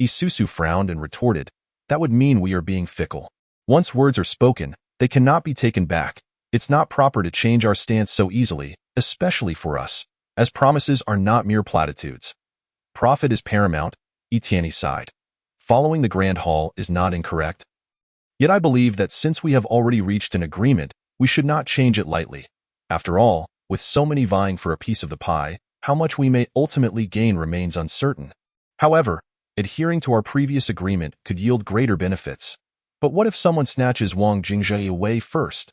Isusu frowned and retorted, "That would mean we are being fickle. Once words are spoken, they cannot be taken back. It's not proper to change our stance so easily, especially for us, as promises are not mere platitudes. Profit is paramount," Etienne sighed. "Following the Grand Hall is not incorrect. Yet I believe that since we have already reached an agreement, we should not change it lightly. After all, with so many vying for a piece of the pie, how much we may ultimately gain remains uncertain. However, adhering to our previous agreement could yield greater benefits. But what if someone snatches Wang Jingzhe away first?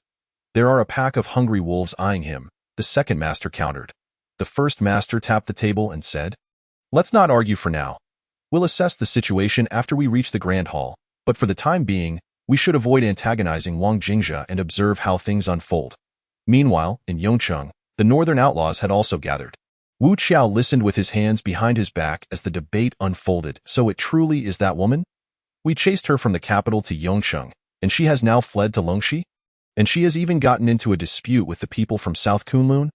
There are a pack of hungry wolves eyeing him," the second master countered. The first master tapped the table and said, "Let's not argue for now. We'll assess the situation after we reach the Grand Hall, but for the time being, we should avoid antagonizing Wang Jingzhe and observe how things unfold." Meanwhile, in Yongcheng, the northern outlaws had also gathered. Wu Qiao listened with his hands behind his back as the debate unfolded. "So it truly is that woman? We chased her from the capital to Yongcheng, and she has now fled to Longxi? And she has even gotten into a dispute with the people from South Kunlun?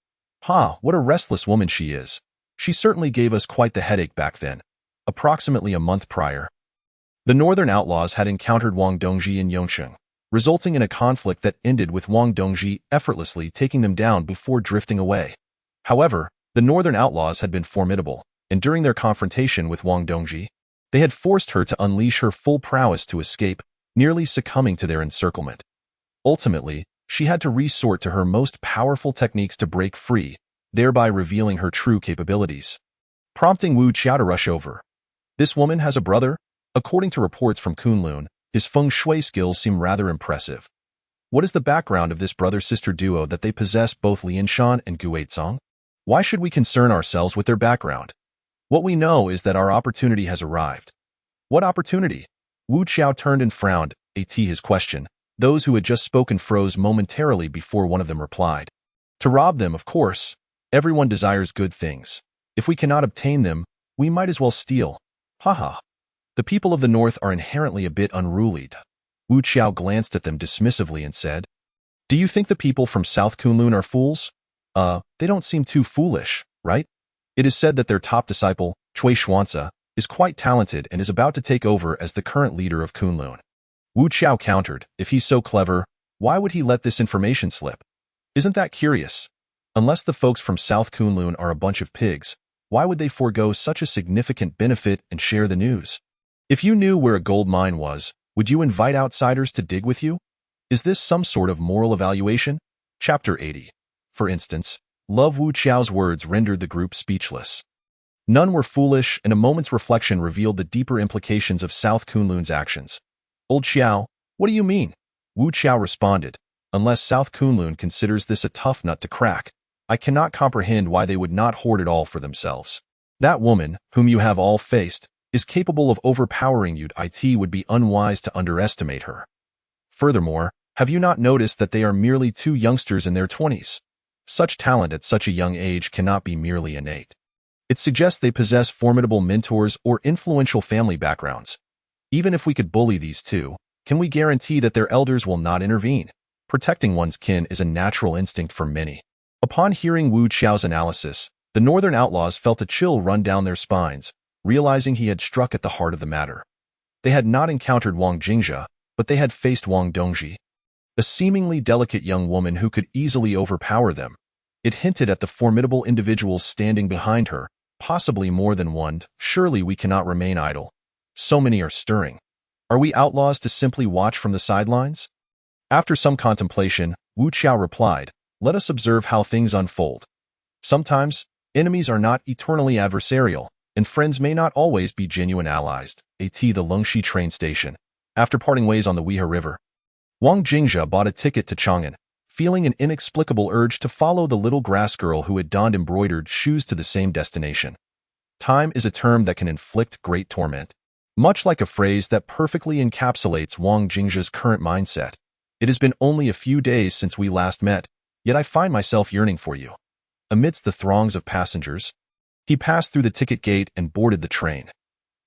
Ha, what a restless woman she is. She certainly gave us quite the headache back then, approximately a month prior." The northern outlaws had encountered Wang Dongji in Yongcheng, resulting in a conflict that ended with Wang Dongji effortlessly taking them down before drifting away. However, the northern outlaws had been formidable, and during their confrontation with Wang Dongji, they had forced her to unleash her full prowess to escape, nearly succumbing to their encirclement. Ultimately, she had to resort to her most powerful techniques to break free, thereby revealing her true capabilities, prompting Wu Qiao to rush over. "This woman has a brother? According to reports from Kunlun, his feng shui skills seem rather impressive. What is the background of this brother-sister duo that they possess both Lianshan and Guizong? Why should we concern ourselves with their background? What we know is that our opportunity has arrived." "What opportunity?" Wu Qiao turned and frowned at his question. Those who had just spoken froze momentarily before one of them replied. "To rob them, of course. Everyone desires good things. If we cannot obtain them, we might as well steal. Haha. The people of the north are inherently a bit unruly." Wu Qiao glanced at them dismissively and said, "Do you think the people from South Kunlun are fools? They don't seem too foolish, right? It is said that their top disciple, Cui Xuanzi, is quite talented and is about to take over as the current leader of Kunlun." Wu Qiao countered, "If he's so clever, why would he let this information slip? Isn't that curious? Unless the folks from South Kunlun are a bunch of pigs, why would they forego such a significant benefit and share the news? If you knew where a gold mine was, would you invite outsiders to dig with you? Is this some sort of moral evaluation?" Chapter 80. For instance, Love Wu Qiao's words rendered the group speechless. None were foolish, and a moment's reflection revealed the deeper implications of South Kunlun's actions. "Old Qiao, what do you mean?" Wu Qiao responded, "Unless South Kunlun considers this a tough nut to crack, I cannot comprehend why they would not hoard it all for themselves. That woman, whom you have all faced, is capable of overpowering you. It would be unwise to underestimate her. Furthermore, have you not noticed that they are merely two youngsters in their 20s? Such talent at such a young age cannot be merely innate. It suggests they possess formidable mentors or influential family backgrounds. Even if we could bully these two, can we guarantee that their elders will not intervene? Protecting one's kin is a natural instinct for many." Upon hearing Wu Qiao's analysis, the northern outlaws felt a chill run down their spines, realizing he had struck at the heart of the matter. They had not encountered Wang Jingzhe, but they had faced Wang Dongji, a seemingly delicate young woman who could easily overpower them. It hinted at the formidable individuals standing behind her, possibly more than one. Surely we cannot remain idle. So many are stirring. Are we outlaws to simply watch from the sidelines? After some contemplation, Wu Qiao replied, "Let us observe how things unfold. Sometimes, enemies are not eternally adversarial, and friends may not always be genuine allies." At the Longxi train station, after parting ways on the Wehe River, Wang Jingzhe bought a ticket to Chang'an, feeling an inexplicable urge to follow the little grass girl who had donned embroidered shoes to the same destination. Time is a term that can inflict great torment. Much like a phrase that perfectly encapsulates Wang Jingzhe's current mindset. "It has been only a few days since we last met, yet I find myself yearning for you." Amidst the throngs of passengers, he passed through the ticket gate and boarded the train.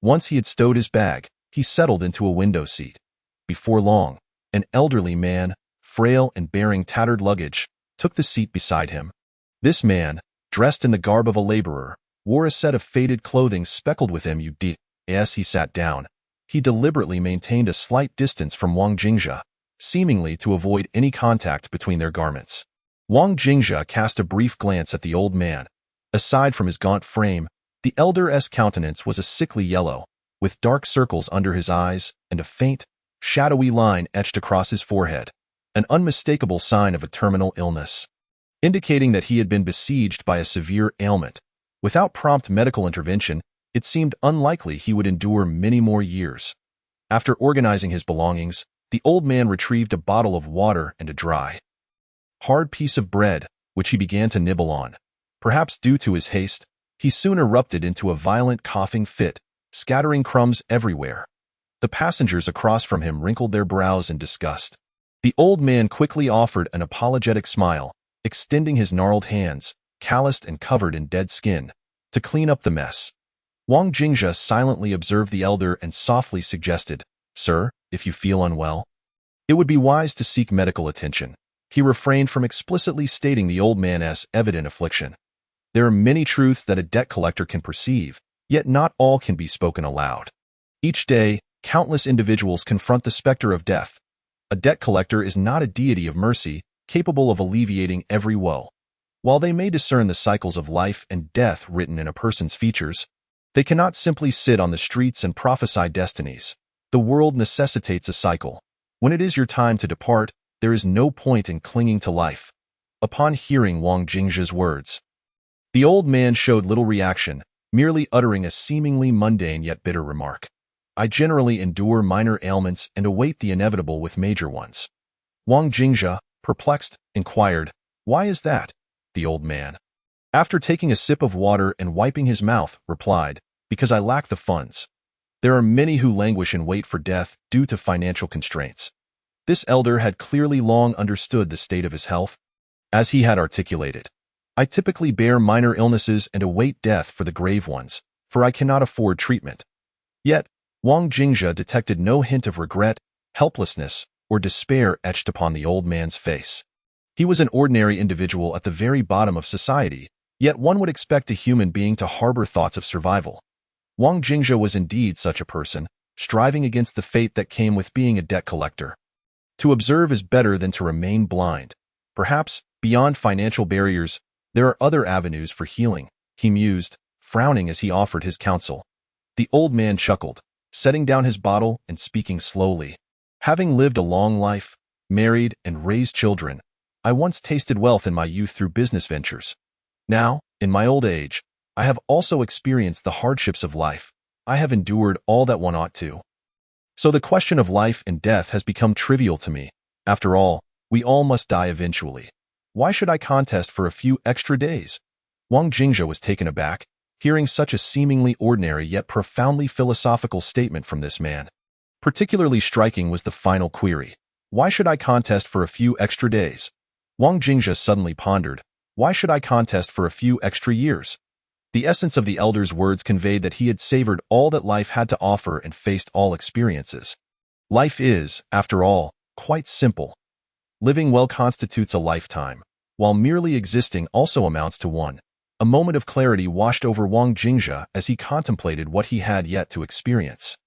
Once he had stowed his bag, he settled into a window seat. Before long, an elderly man, frail and bearing tattered luggage, took the seat beside him. This man, dressed in the garb of a laborer, wore a set of faded clothing speckled with mud. As he sat down, he deliberately maintained a slight distance from Wang Jingzhe, seemingly to avoid any contact between their garments. Wang Jingzhe cast a brief glance at the old man. Aside from his gaunt frame, the elder's countenance was a sickly yellow, with dark circles under his eyes and a faint, shadowy line etched across his forehead, an unmistakable sign of a terminal illness, indicating that he had been besieged by a severe ailment. Without prompt medical intervention, it seemed unlikely he would endure many more years. After organizing his belongings, the old man retrieved a bottle of water and a dry, hard piece of bread, which he began to nibble on. Perhaps due to his haste, he soon erupted into a violent coughing fit, scattering crumbs everywhere. The passengers across from him wrinkled their brows in disgust. The old man quickly offered an apologetic smile, extending his gnarled hands, calloused and covered in dead skin, to clean up the mess. Wang Jingzhe silently observed the elder and softly suggested, "Sir, if you feel unwell, it would be wise to seek medical attention." He refrained from explicitly stating the old man's evident affliction. There are many truths that a debt collector can perceive, yet not all can be spoken aloud. Each day, countless individuals confront the specter of death. A debt collector is not a deity of mercy, capable of alleviating every woe. While they may discern the cycles of life and death written in a person's features, they cannot simply sit on the streets and prophesy destinies. The world necessitates a cycle. When it is your time to depart, there is no point in clinging to life. Upon hearing Wang Jingzhe's words, the old man showed little reaction, merely uttering a seemingly mundane yet bitter remark. "I generally endure minor ailments and await the inevitable with major ones." Wang Jingzhe, perplexed, inquired, "Why is that?" The old man, after taking a sip of water and wiping his mouth, replied, "Because I lack the funds. There are many who languish and wait for death due to financial constraints." This elder had clearly long understood the state of his health. As he had articulated, "I typically bear minor illnesses and await death for the grave ones, for I cannot afford treatment." Yet, Wang Jingzhe detected no hint of regret, helplessness, or despair etched upon the old man's face. He was an ordinary individual at the very bottom of society, yet one would expect a human being to harbor thoughts of survival. Wang Jingzhe was indeed such a person, striving against the fate that came with being a debt collector. To observe is better than to remain blind. Perhaps, beyond financial barriers, there are other avenues for healing, he mused, frowning as he offered his counsel. The old man chuckled, setting down his bottle and speaking slowly. "Having lived a long life, married and raised children, I once tasted wealth in my youth through business ventures. Now, in my old age, I have also experienced the hardships of life. I have endured all that one ought to. So the question of life and death has become trivial to me. After all, we all must die eventually. Why should I contest for a few extra days?" Wang Jingzhe was taken aback, hearing such a seemingly ordinary yet profoundly philosophical statement from this man. Particularly striking was the final query. "Why should I contest for a few extra days?" Wang Jingzhe suddenly pondered, "Why should I contest for a few extra years?" The essence of the elder's words conveyed that he had savored all that life had to offer and faced all experiences. Life is, after all, quite simple. Living well constitutes a lifetime, while merely existing also amounts to one. A moment of clarity washed over Wang Jingzhe as he contemplated what he had yet to experience.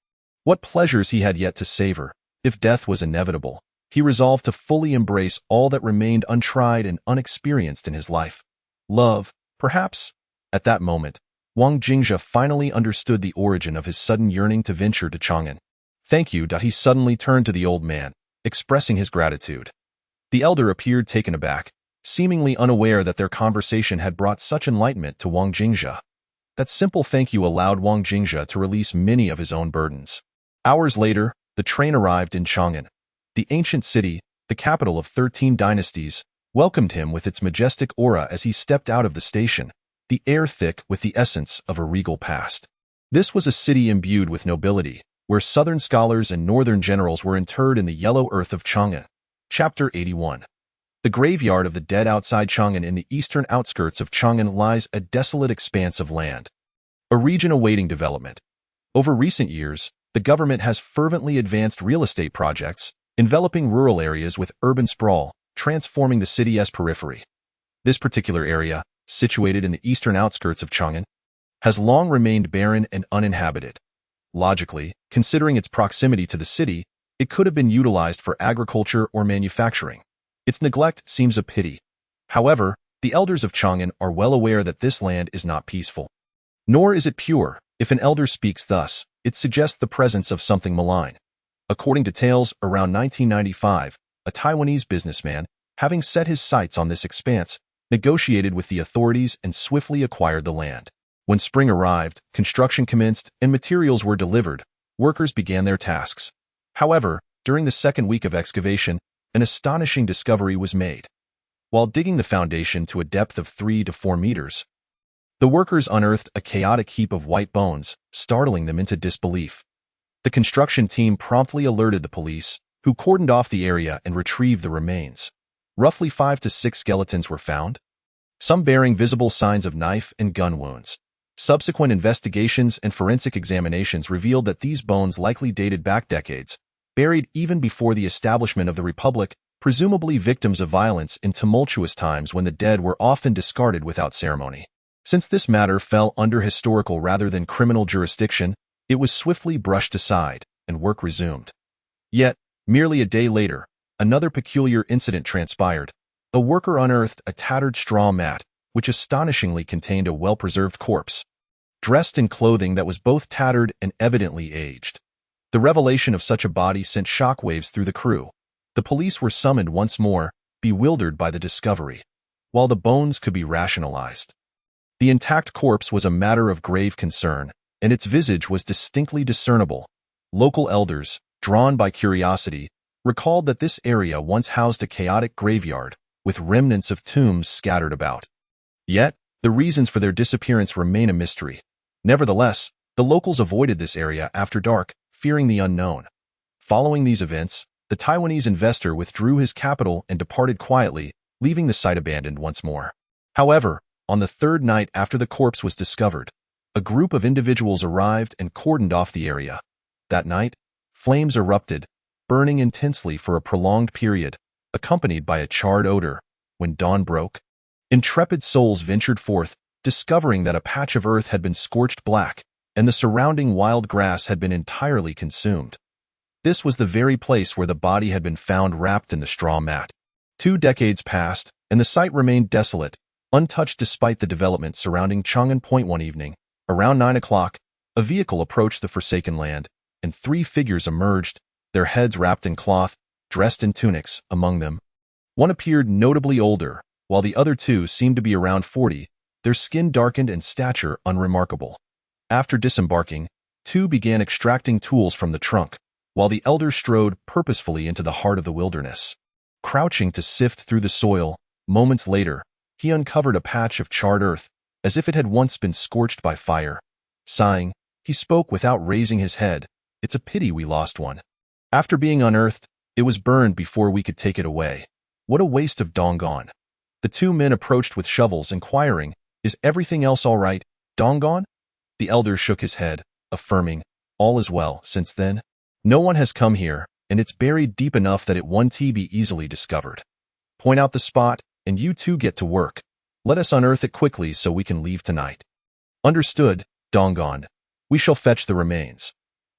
What pleasures he had yet to savor. If death was inevitable, he resolved to fully embrace all that remained untried and unexperienced in his life. Love, perhaps? At that moment, Wang Jingzhe finally understood the origin of his sudden yearning to venture to Chang'an. "Thank you." He suddenly turned to the old man, expressing his gratitude. The elder appeared taken aback, seemingly unaware that their conversation had brought such enlightenment to Wang Jingzhe. That simple thank you allowed Wang Jingzhe to release many of his own burdens. Hours later, the train arrived in Chang'an. The ancient city, the capital of 13 dynasties, welcomed him with its majestic aura as he stepped out of the station, the air thick with the essence of a regal past. This was a city imbued with nobility, where southern scholars and northern generals were interred in the yellow earth of Chang'an. Chapter 81. The graveyard of the dead. Outside Chang'an, in the eastern outskirts of Chang'an, lies a desolate expanse of land, a region awaiting development. Over recent years, The government has fervently advanced real estate projects, enveloping rural areas with urban sprawl, transforming the city's periphery. This particular area, situated in the eastern outskirts of Chang'an, has long remained barren and uninhabited. Logically, considering its proximity to the city, it could have been utilized for agriculture or manufacturing. Its neglect seems a pity. However, the elders of Chang'an are well aware that this land is not peaceful. Nor is it pure. If an elder speaks thus, it suggests the presence of something malign. According to tales, around 1995, a Taiwanese businessman, having set his sights on this expanse, negotiated with the authorities and swiftly acquired the land. When spring arrived, construction commenced, and materials were delivered, workers began their tasks. However, during the second week of excavation, an astonishing discovery was made. While digging the foundation to a depth of 3 to 4 meters, the workers unearthed a chaotic heap of white bones, startling them into disbelief. The construction team promptly alerted the police, who cordoned off the area and retrieved the remains. Roughly 5 to 6 skeletons were found, some bearing visible signs of knife and gun wounds. Subsequent investigations and forensic examinations revealed that these bones likely dated back decades, buried even before the establishment of the Republic, presumably victims of violence in tumultuous times when the dead were often discarded without ceremony. Since this matter fell under historical rather than criminal jurisdiction, it was swiftly brushed aside, and work resumed. Yet, merely a day later, another peculiar incident transpired. A worker unearthed a tattered straw mat, which astonishingly contained a well-preserved corpse, dressed in clothing that was both tattered and evidently aged. The revelation of such a body sent shockwaves through the crew. The police were summoned once more, bewildered by the discovery. While the bones could be rationalized, the intact corpse was a matter of grave concern, and its visage was distinctly discernible. Local elders, drawn by curiosity, recalled that this area once housed a chaotic graveyard, with remnants of tombs scattered about. Yet, the reasons for their disappearance remain a mystery. Nevertheless, the locals avoided this area after dark, fearing the unknown. Following these events, the Taiwanese investor withdrew his capital and departed quietly, leaving the site abandoned once more. However, on the third night after the corpse was discovered, a group of individuals arrived and cordoned off the area. That night, flames erupted, burning intensely for a prolonged period, accompanied by a charred odor. When dawn broke, intrepid souls ventured forth, discovering that a patch of earth had been scorched black, and the surrounding wild grass had been entirely consumed. This was the very place where the body had been found wrapped in the straw mat. 2 decades passed, and the site remained desolate, untouched despite the development surrounding Chang'an Point. One evening, around 9 o'clock, a vehicle approached the forsaken land, and 3 figures emerged, their heads wrapped in cloth, dressed in tunics. Among them, one appeared notably older, while the other 2 seemed to be around 40, their skin darkened and stature unremarkable. After disembarking, 2 began extracting tools from the trunk, while the elder strode purposefully into the heart of the wilderness. Crouching to sift through the soil, moments later, he uncovered a patch of charred earth, as if it had once been scorched by fire. Sighing, he spoke without raising his head, "It's a pity we lost one. After being unearthed, it was burned before we could take it away. What a waste of Donggon." The 2 men approached with shovels, inquiring, "Is everything else all right, Donggon?" The elder shook his head, affirming, "All is well. Since then, no one has come here, and it's buried deep enough that it won't be easily discovered. Point out the spot, and you 2 get to work. Let us unearth it quickly so we can leave tonight." "Understood, Donggon. We shall fetch the remains."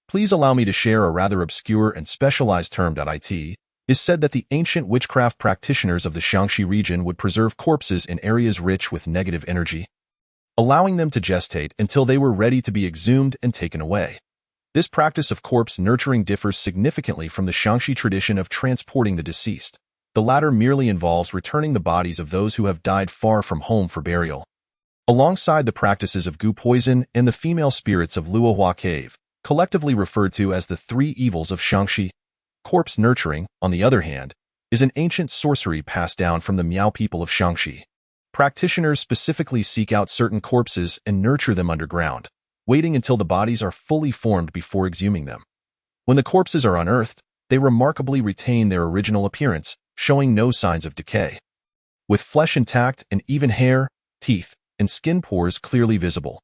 Please allow me to share a rather obscure and specialized term. It is said that the ancient witchcraft practitioners of the Shaanxi region would preserve corpses in areas rich with negative energy, allowing them to gestate until they were ready to be exhumed and taken away. This practice of corpse nurturing differs significantly from the Shaanxi tradition of transporting the deceased. The latter merely involves returning the bodies of those who have died far from home for burial. Alongside the practices of goo poison and the female spirits of Luohua Cave, collectively referred to as the 3 evils of Shaanxi, corpse nurturing, on the other hand, is an ancient sorcery passed down from the Miao people of Shaanxi. Practitioners specifically seek out certain corpses and nurture them underground, waiting until the bodies are fully formed before exhuming them. When the corpses are unearthed, they remarkably retain their original appearance, showing no signs of decay. With flesh intact and even hair, teeth, and skin pores clearly visible.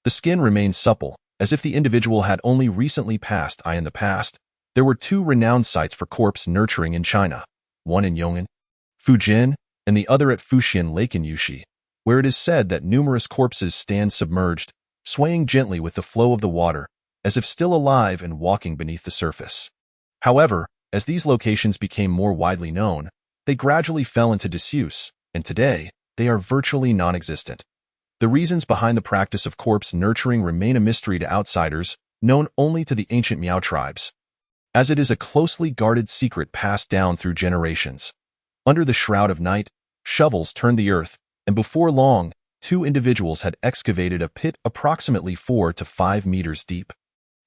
The skin remains supple, as if the individual had only recently passed. In the past, there were two renowned sites for corpse nurturing in China, one in Yong'an, Fujian, and the other at Fuxian Lake in Yushi, where it is said that numerous corpses stand submerged, swaying gently with the flow of the water, as if still alive and walking beneath the surface. However, as these locations became more widely known, they gradually fell into disuse, and today, they are virtually non-existent. The reasons behind the practice of corpse nurturing remain a mystery to outsiders, known only to the ancient Miao tribes, as it is a closely guarded secret passed down through generations. Under the shroud of night, shovels turned the earth, and before long, two individuals had excavated a pit approximately 4 to 5 meters deep,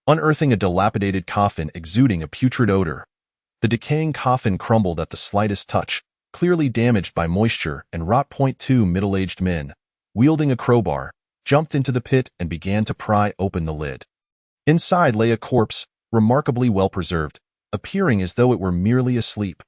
unearthing a dilapidated coffin exuding a putrid odor. The decaying coffin crumbled at the slightest touch, clearly damaged by moisture and rot. Two middle-aged men, wielding a crowbar, jumped into the pit and began to pry open the lid. Inside lay a corpse, remarkably well-preserved, appearing as though it were merely asleep.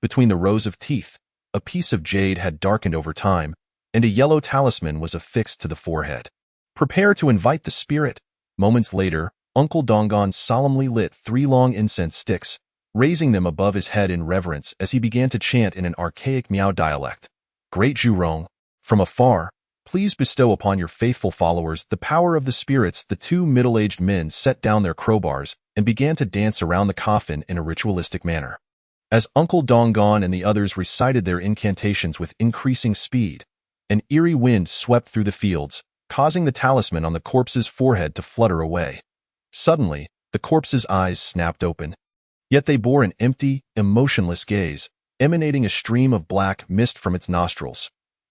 Between the rows of teeth, a piece of jade had darkened over time, and a yellow talisman was affixed to the forehead. Prepare to invite the spirit. Moments later, Uncle Dongon solemnly lit 3 long incense sticks, raising them above his head in reverence as he began to chant in an archaic Miao dialect. Great Zhurong, from afar, please bestow upon your faithful followers the power of the spirits. The two middle-aged men set down their crowbars and began to dance around the coffin in a ritualistic manner. As Uncle Dongon and the others recited their incantations with increasing speed, an eerie wind swept through the fields, causing the talisman on the corpse's forehead to flutter away. Suddenly, the corpse's eyes snapped open. Yet they bore an empty, emotionless gaze, emanating a stream of black mist from its nostrils.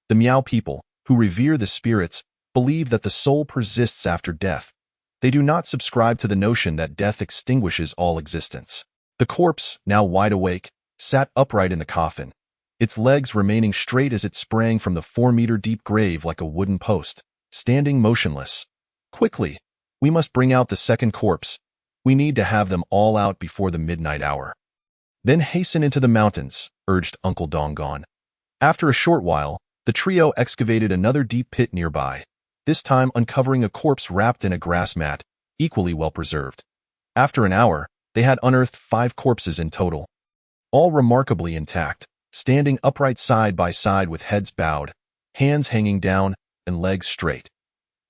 The Miao people, who revere the spirits, believe that the soul persists after death. They do not subscribe to the notion that death extinguishes all existence. The corpse, now wide awake, sat upright in the coffin, its legs remaining straight as it sprang from the 4-meter-deep grave like a wooden post, standing motionless. Quickly, we must bring out the second corpse. We need to have them all out before the midnight hour. Then hasten into the mountains, urged Uncle Dongon. After a short while, the trio excavated another deep pit nearby, this time uncovering a corpse wrapped in a grass mat, equally well preserved. After an hour, they had unearthed 5 corpses in total, all remarkably intact, standing upright side by side with heads bowed, hands hanging down, and legs straight.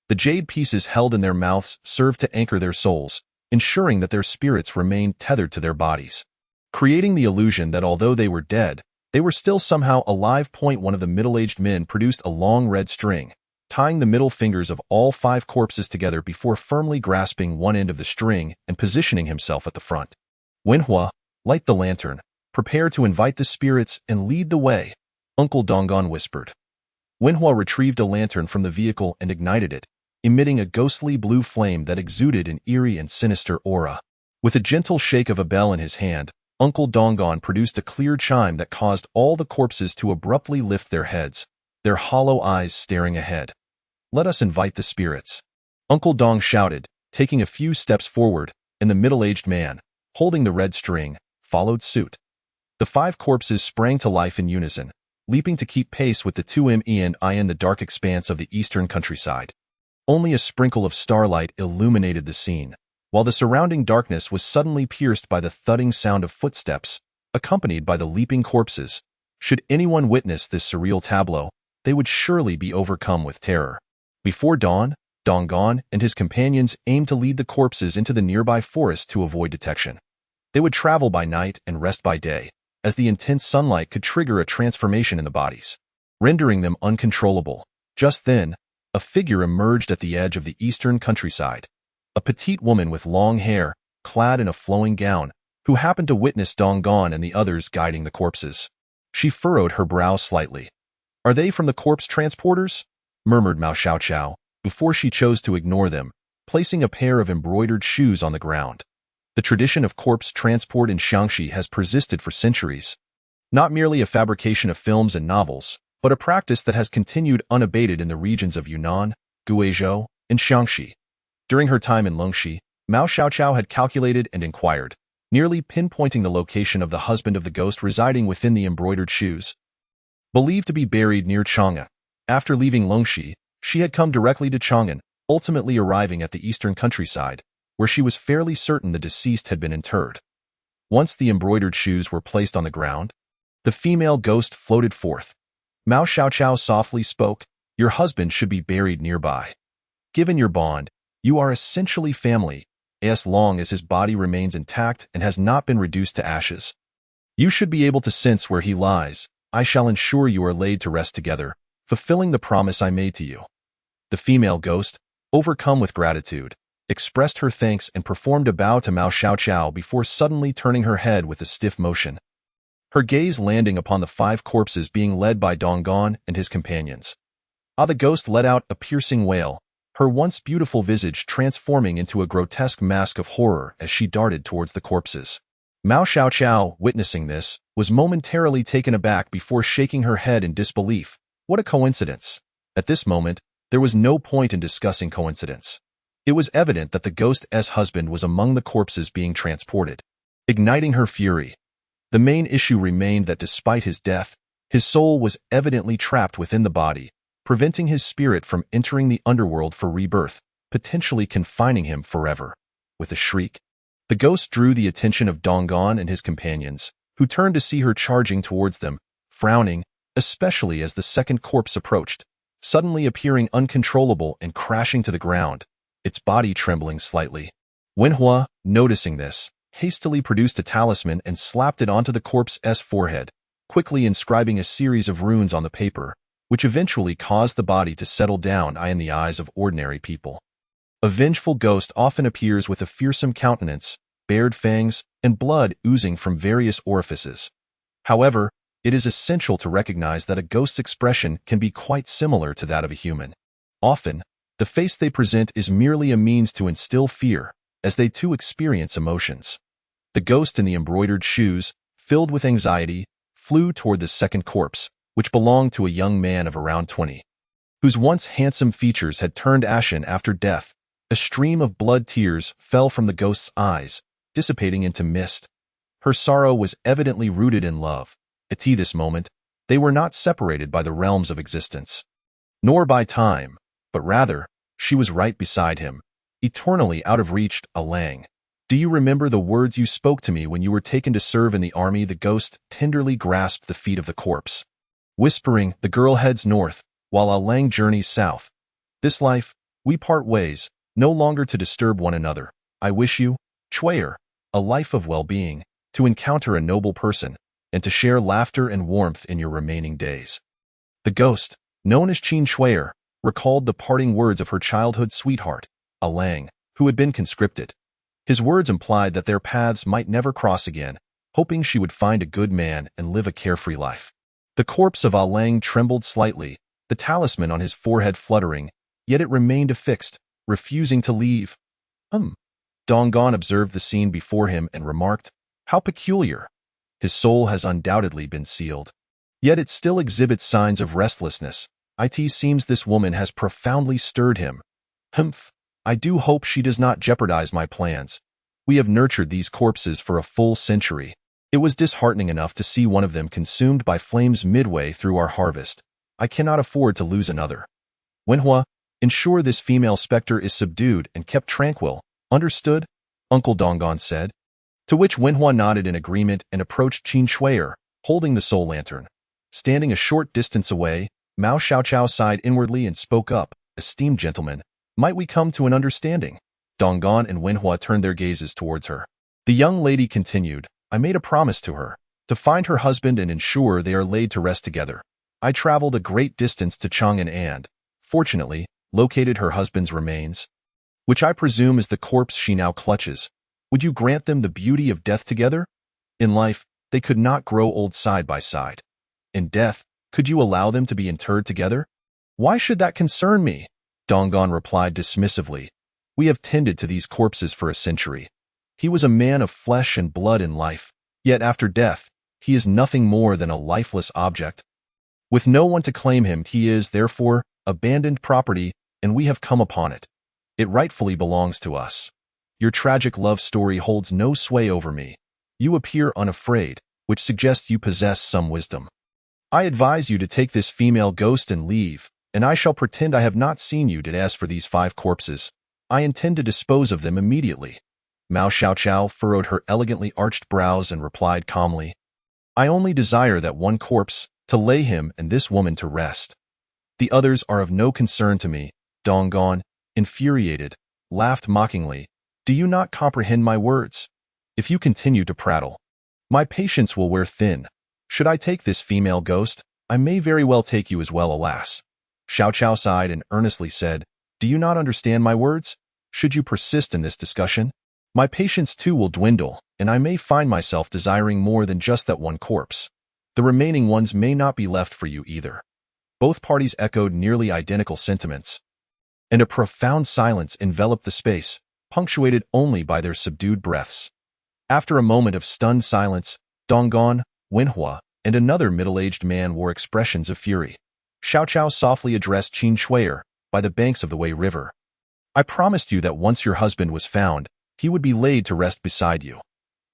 The jade pieces held in their mouths served to anchor their souls, ensuring that their spirits remained tethered to their bodies, creating the illusion that although they were dead, they were still somehow alive. One of the middle-aged men produced a long red string, tying the middle fingers of all 5 corpses together before firmly grasping one end of the string and positioning himself at the front. Wenhua, light the lantern, prepare to invite the spirits and lead the way, Uncle Dongon whispered. Wenhua retrieved a lantern from the vehicle and ignited it, emitting a ghostly blue flame that exuded an eerie and sinister aura. With a gentle shake of a bell in his hand, Uncle Dongon produced a clear chime that caused all the corpses to abruptly lift their heads, their hollow eyes staring ahead. Let us invite the spirits, Uncle Dong shouted, taking a few steps forward, and the middle-aged man, holding the red string, followed suit. The 5 corpses sprang to life in unison, leaping to keep pace with the 2men in the dark expanse of the eastern countryside. Only a sprinkle of starlight illuminated the scene, while the surrounding darkness was suddenly pierced by the thudding sound of footsteps, accompanied by the leaping corpses. Should anyone witness this surreal tableau, they would surely be overcome with terror. Before dawn, Dongon and his companions aimed to lead the corpses into the nearby forest to avoid detection. They would travel by night and rest by day, as the intense sunlight could trigger a transformation in the bodies, rendering them uncontrollable. Just then, a figure emerged at the edge of the eastern countryside, a petite woman with long hair, clad in a flowing gown, who happened to witness Dongon and the others guiding the corpses. She furrowed her brow slightly. "Are they from the corpse transporters?" murmured Mao Xiaoqiao, before she chose to ignore them, placing a pair of embroidered shoes on the ground. The tradition of corpse transport in Shaanxi has persisted for centuries, not merely a fabrication of films and novels, but a practice that has continued unabated in the regions of Yunnan, Guizhou, and Shaanxi. During her time in Longxi, Mao Xiaoqiao had calculated and inquired, nearly pinpointing the location of the husband of the ghost residing within the embroidered shoes. Believed to be buried near Chang'an. After leaving Longxi, she had come directly to Chang'an, ultimately arriving at the eastern countryside, where she was fairly certain the deceased had been interred. Once the embroidered shoes were placed on the ground, the female ghost floated forth. Mao Xiaoqiao softly spoke, "Your husband should be buried nearby. Given your bond, you are essentially family, as long as his body remains intact and has not been reduced to ashes. You should be able to sense where he lies. I shall ensure you are laid to rest together, fulfilling the promise I made to you." The female ghost, overcome with gratitude, expressed her thanks and performed a bow to Mao Xiaoqiao before suddenly turning her head with a stiff motion. Her gaze landing upon the 5 corpses being led by Donggon and his companions. The ghost let out a piercing wail, her once beautiful visage transforming into a grotesque mask of horror as she darted towards the corpses. Mao Xiaoqiao, witnessing this, was momentarily taken aback before shaking her head in disbelief. What a coincidence! At this moment, there was no point in discussing coincidence. It was evident that the ghost's husband was among the corpses being transported. Igniting her fury, the main issue remained that despite his death, his soul was evidently trapped within the body, preventing his spirit from entering the underworld for rebirth, potentially confining him forever. With a shriek, the ghost drew the attention of Donggon and his companions, who turned to see her charging towards them, frowning, especially as the second corpse approached, suddenly appearing uncontrollable and crashing to the ground, its body trembling slightly. Wenhua, noticing this, hastily produced a talisman and slapped it onto the corpse's forehead, quickly inscribing a series of runes on the paper, which eventually caused the body to settle down in the eyes of ordinary people. A vengeful ghost often appears with a fearsome countenance, bared fangs, and blood oozing from various orifices. However, it is essential to recognize that a ghost's expression can be quite similar to that of a human. Often, the face they present is merely a means to instill fear, as they too experience emotions. The ghost in the embroidered shoes, filled with anxiety, flew toward the second corpse, which belonged to a young man of around 20, whose once handsome features had turned ashen after death. A stream of blood tears fell from the ghost's eyes, dissipating into mist. Her sorrow was evidently rooted in love. At this moment, they were not separated by the realms of existence, nor by time, but rather, she was right beside him, eternally out of reach. Lang, do you remember the words you spoke to me when you were taken to serve in the army? The ghost tenderly grasped the feet of the corpse. Whispering, the girl heads north, while Lang journeys south. This life, we part ways, no longer to disturb one another. I wish you, Chuyer, a life of well-being, to encounter a noble person, and to share laughter and warmth in your remaining days. The ghost, known as Qin Chuyer, recalled the parting words of her childhood sweetheart, Lang, who had been conscripted. His words implied that their paths might never cross again, hoping she would find a good man and live a carefree life. The corpse of Lang trembled slightly, the talisman on his forehead fluttering, yet it remained affixed, refusing to leave. Donggon observed the scene before him and remarked, "How peculiar. His soul has undoubtedly been sealed. Yet it still exhibits signs of restlessness. It seems this woman has profoundly stirred him. I do hope she does not jeopardize my plans. We have nurtured these corpses for a full century. It was disheartening enough to see one of them consumed by flames midway through our harvest. I cannot afford to lose another. Wenhua, ensure this female specter is subdued and kept tranquil. Understood?" Uncle Donggon said. To which Wenhua nodded in agreement and approached Qin Chuyer, holding the soul lantern. Standing a short distance away, Mao Xiaoqiao sighed inwardly and spoke up, "Esteemed gentlemen, might we come to an understanding?" Donggon and Wenhua turned their gazes towards her. The young lady continued, "I made a promise to her, to find her husband and ensure they are laid to rest together. I traveled a great distance to Chang'an and, fortunately, located her husband's remains, which I presume is the corpse she now clutches. Would you grant them the beauty of death together? In life, they could not grow old side by side. In death, could you allow them to be interred together?" "Why should that concern me?" Donggon replied dismissively. "We have tended to these corpses for a century. He was a man of flesh and blood in life, yet after death, he is nothing more than a lifeless object. With no one to claim him, he is, therefore, abandoned property, and we have come upon it. It rightfully belongs to us. Your tragic love story holds no sway over me. You appear unafraid, which suggests you possess some wisdom. I advise you to take this female ghost and leave, and I shall pretend I have not seen you. Did as for these 5 corpses, I intend to dispose of them immediately. Mao Xiaoqiao furrowed her elegantly arched brows and replied calmly, I only desire that one corpse, to lay him and this woman to rest. The others are of no concern to me. Donggon, infuriated, laughed mockingly. Do you not comprehend my words? If you continue to prattle, my patience will wear thin. Should I take this female ghost, I may very well take you as well, alas. Xiaoqiao sighed and earnestly said, Do you not understand my words? Should you persist in this discussion, my patience too will dwindle, and I may find myself desiring more than just that one corpse. The remaining ones may not be left for you either. Both parties echoed nearly identical sentiments, and a profound silence enveloped the space, punctuated only by their subdued breaths. After a moment of stunned silence, Donggon, Wenhua, and another middle-aged man wore expressions of fury. Xiaoqiao softly addressed Qin Shui'er by the banks of the Wei River. I promised you that once your husband was found, he would be laid to rest beside you.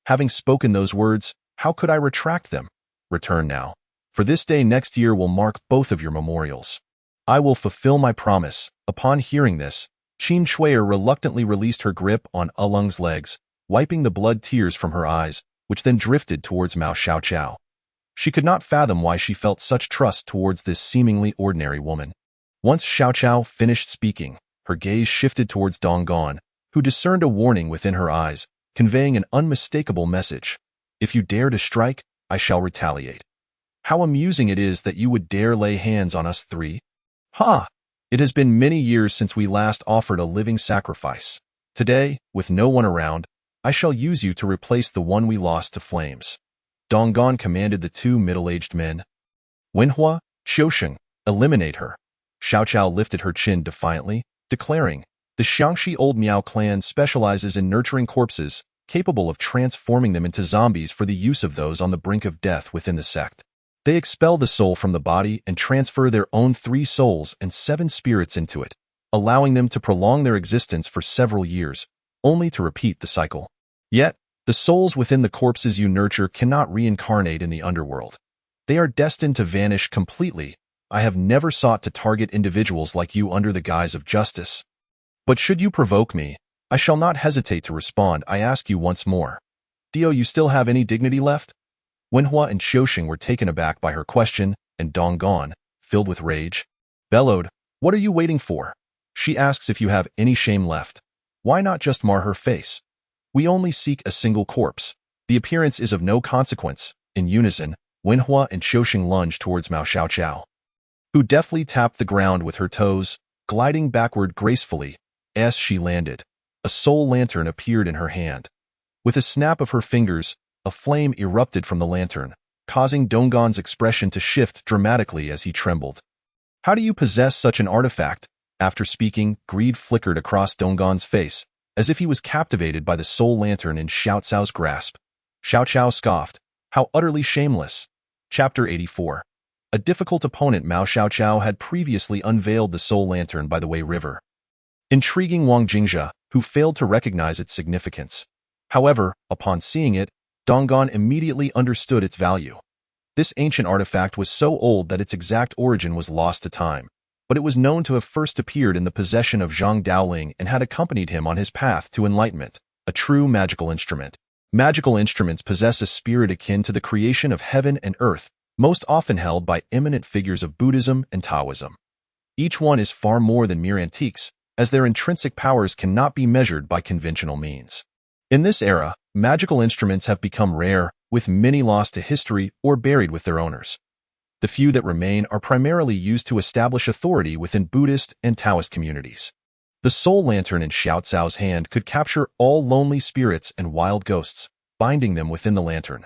Having spoken those words, how could I retract them? Return now, for this day next year will mark both of your memorials. I will fulfill my promise. Upon hearing this, Qin Shui'er reluctantly released her grip on Lung's legs, wiping the blood tears from her eyes, which then drifted towards Mao Xiaoqiao. She could not fathom why she felt such trust towards this seemingly ordinary woman. Once Xiaoqiao finished speaking, her gaze shifted towards Donggon, who discerned a warning within her eyes, conveying an unmistakable message. If you dare to strike, I shall retaliate. How amusing it is that you would dare lay hands on us 3. Ha! It has been many years since we last offered a living sacrifice. Today, with no one around, I shall use you to replace the one we lost to flames. Donggon commanded the 2 middle-aged men. Wenhua, Qiusheng, eliminate her. Xiaoqiao lifted her chin defiantly, declaring, The Xiangxi Old Miao clan specializes in nurturing corpses, capable of transforming them into zombies for the use of those on the brink of death within the sect. They expel the soul from the body and transfer their own 3 souls and 7 spirits into it, allowing them to prolong their existence for several years, only to repeat the cycle. Yet, the souls within the corpses you nurture cannot reincarnate in the underworld. They are destined to vanish completely. I have never sought to target individuals like you under the guise of justice. But should you provoke me, I shall not hesitate to respond. I ask you once more. Do you still have any dignity left? Wenhua and Qiusheng were taken aback by her question, and Donggon, filled with rage, bellowed, What are you waiting for? She asks if you have any shame left. Why not just mar her face? We only seek a single corpse. The appearance is of no consequence. In unison, Wenhua and Qiusheng lunged towards Mao Xiaoqiao, who deftly tapped the ground with her toes, gliding backward gracefully. As she landed, a soul lantern appeared in her hand. With a snap of her fingers, a flame erupted from the lantern, causing Donggon's expression to shift dramatically as he trembled. How do you possess such an artifact? After speaking, greed flickered across Donggon's face, as if he was captivated by the soul lantern in Xiaocao's grasp. Xiaoqiao scoffed, How utterly shameless. Chapter 84. A difficult opponent. Mao Xiaoqiao had previously unveiled the soul lantern by the Wei River, intriguing Wang Jingjia, who failed to recognize its significance. However, upon seeing it, Donggon immediately understood its value. This ancient artifact was so old that its exact origin was lost to time, but it was known to have first appeared in the possession of Zhang Daoling and had accompanied him on his path to enlightenment, a true magical instrument. Magical instruments possess a spirit akin to the creation of heaven and earth, most often held by eminent figures of Buddhism and Taoism. Each one is far more than mere antiques, as their intrinsic powers cannot be measured by conventional means. In this era, magical instruments have become rare, with many lost to history or buried with their owners. The few that remain are primarily used to establish authority within Buddhist and Taoist communities. The soul lantern in Xiao Cao's hand could capture all lonely spirits and wild ghosts, binding them within the lantern.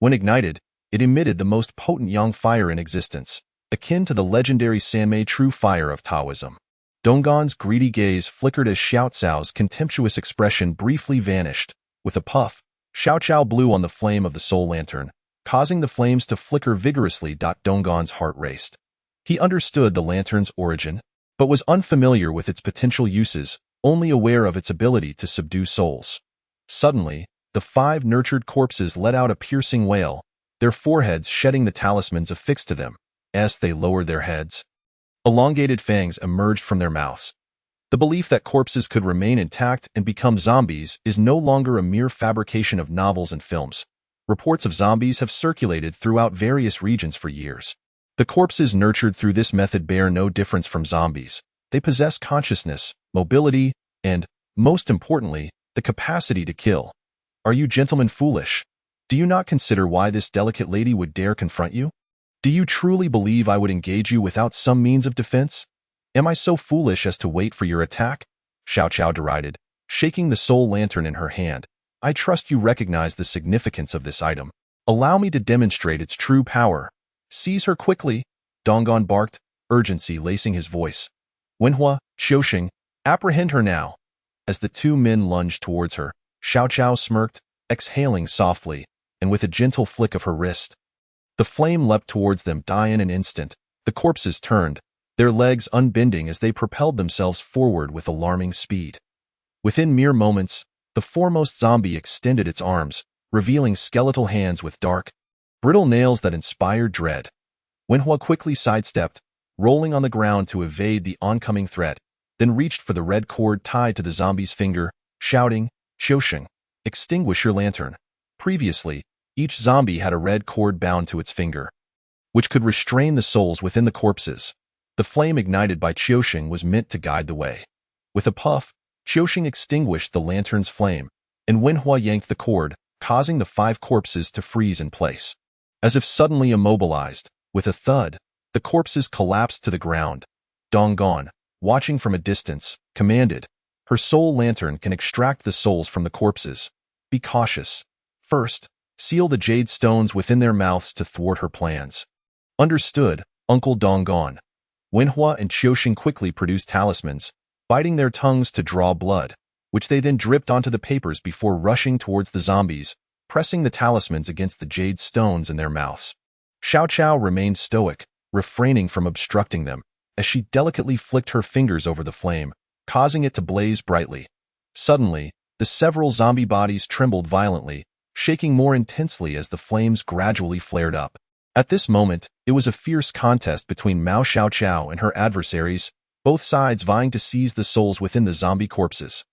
When ignited, it emitted the most potent yang fire in existence, akin to the legendary Sanmei true fire of Taoism. Donggon's greedy gaze flickered as Xiao Cao's contemptuous expression briefly vanished. With a puff, Xiaoqiao blew on the flame of the soul lantern, causing the flames to flicker vigorously. Donggon's heart raced. He understood the lantern's origin, but was unfamiliar with its potential uses, only aware of its ability to subdue souls. Suddenly, the 5 nurtured corpses let out a piercing wail, their foreheads shedding the talismans affixed to them. As they lowered their heads, Elongated fangs emerged from their mouths. The belief that corpses could remain intact and become zombies is no longer a mere fabrication of novels and films. Reports of zombies have circulated throughout various regions for years. The corpses nurtured through this method bear no difference from zombies. They possess consciousness, mobility, and, most importantly, the capacity to kill. Are you gentlemen foolish? Do you not consider why this delicate lady would dare confront you? Do you truly believe I would engage you without some means of defense? Am I so foolish as to wait for your attack? Xiao Qiao derided, shaking the soul lantern in her hand. I trust you recognize the significance of this item. Allow me to demonstrate its true power. Seize her quickly, Donggon barked, urgency lacing his voice. Wenhua, Qiusheng, apprehend her now. As the two men lunged towards her, Xiao Qiao smirked, exhaling softly, and with a gentle flick of her wrist. The flame leapt towards them. In an instant, the corpses turned, their legs unbending as they propelled themselves forward with alarming speed. Within mere moments, the foremost zombie extended its arms, revealing skeletal hands with dark, brittle nails that inspired dread. Wenhua quickly sidestepped, rolling on the ground to evade the oncoming threat, then reached for the red cord tied to the zombie's finger, shouting, Qiusheng, extinguish your lantern. Previously, each zombie had a red cord bound to its finger, which could restrain the souls within the corpses. The flame ignited by Qiusheng was meant to guide the way. With a puff, Qiusheng extinguished the lantern's flame, and Wenhua yanked the cord, causing the 5 corpses to freeze in place. As if suddenly immobilized, with a thud, the corpses collapsed to the ground. Donggon, watching from a distance, commanded, her soul lantern can extract the souls from the corpses. Be cautious. First, seal the jade stones within their mouths to thwart her plans. Understood, Uncle Donggon. Wenhua and Qiusheng quickly produced talismans, biting their tongues to draw blood, which they then dripped onto the papers before rushing towards the zombies, pressing the talismans against the jade stones in their mouths. Xiao Qiao remained stoic, refraining from obstructing them, as she delicately flicked her fingers over the flame, causing it to blaze brightly. Suddenly, the several zombie bodies trembled violently, shaking more intensely as the flames gradually flared up. At this moment, it was a fierce contest between Mao Xiaoqiao and her adversaries, both sides vying to seize the souls within the zombie corpses.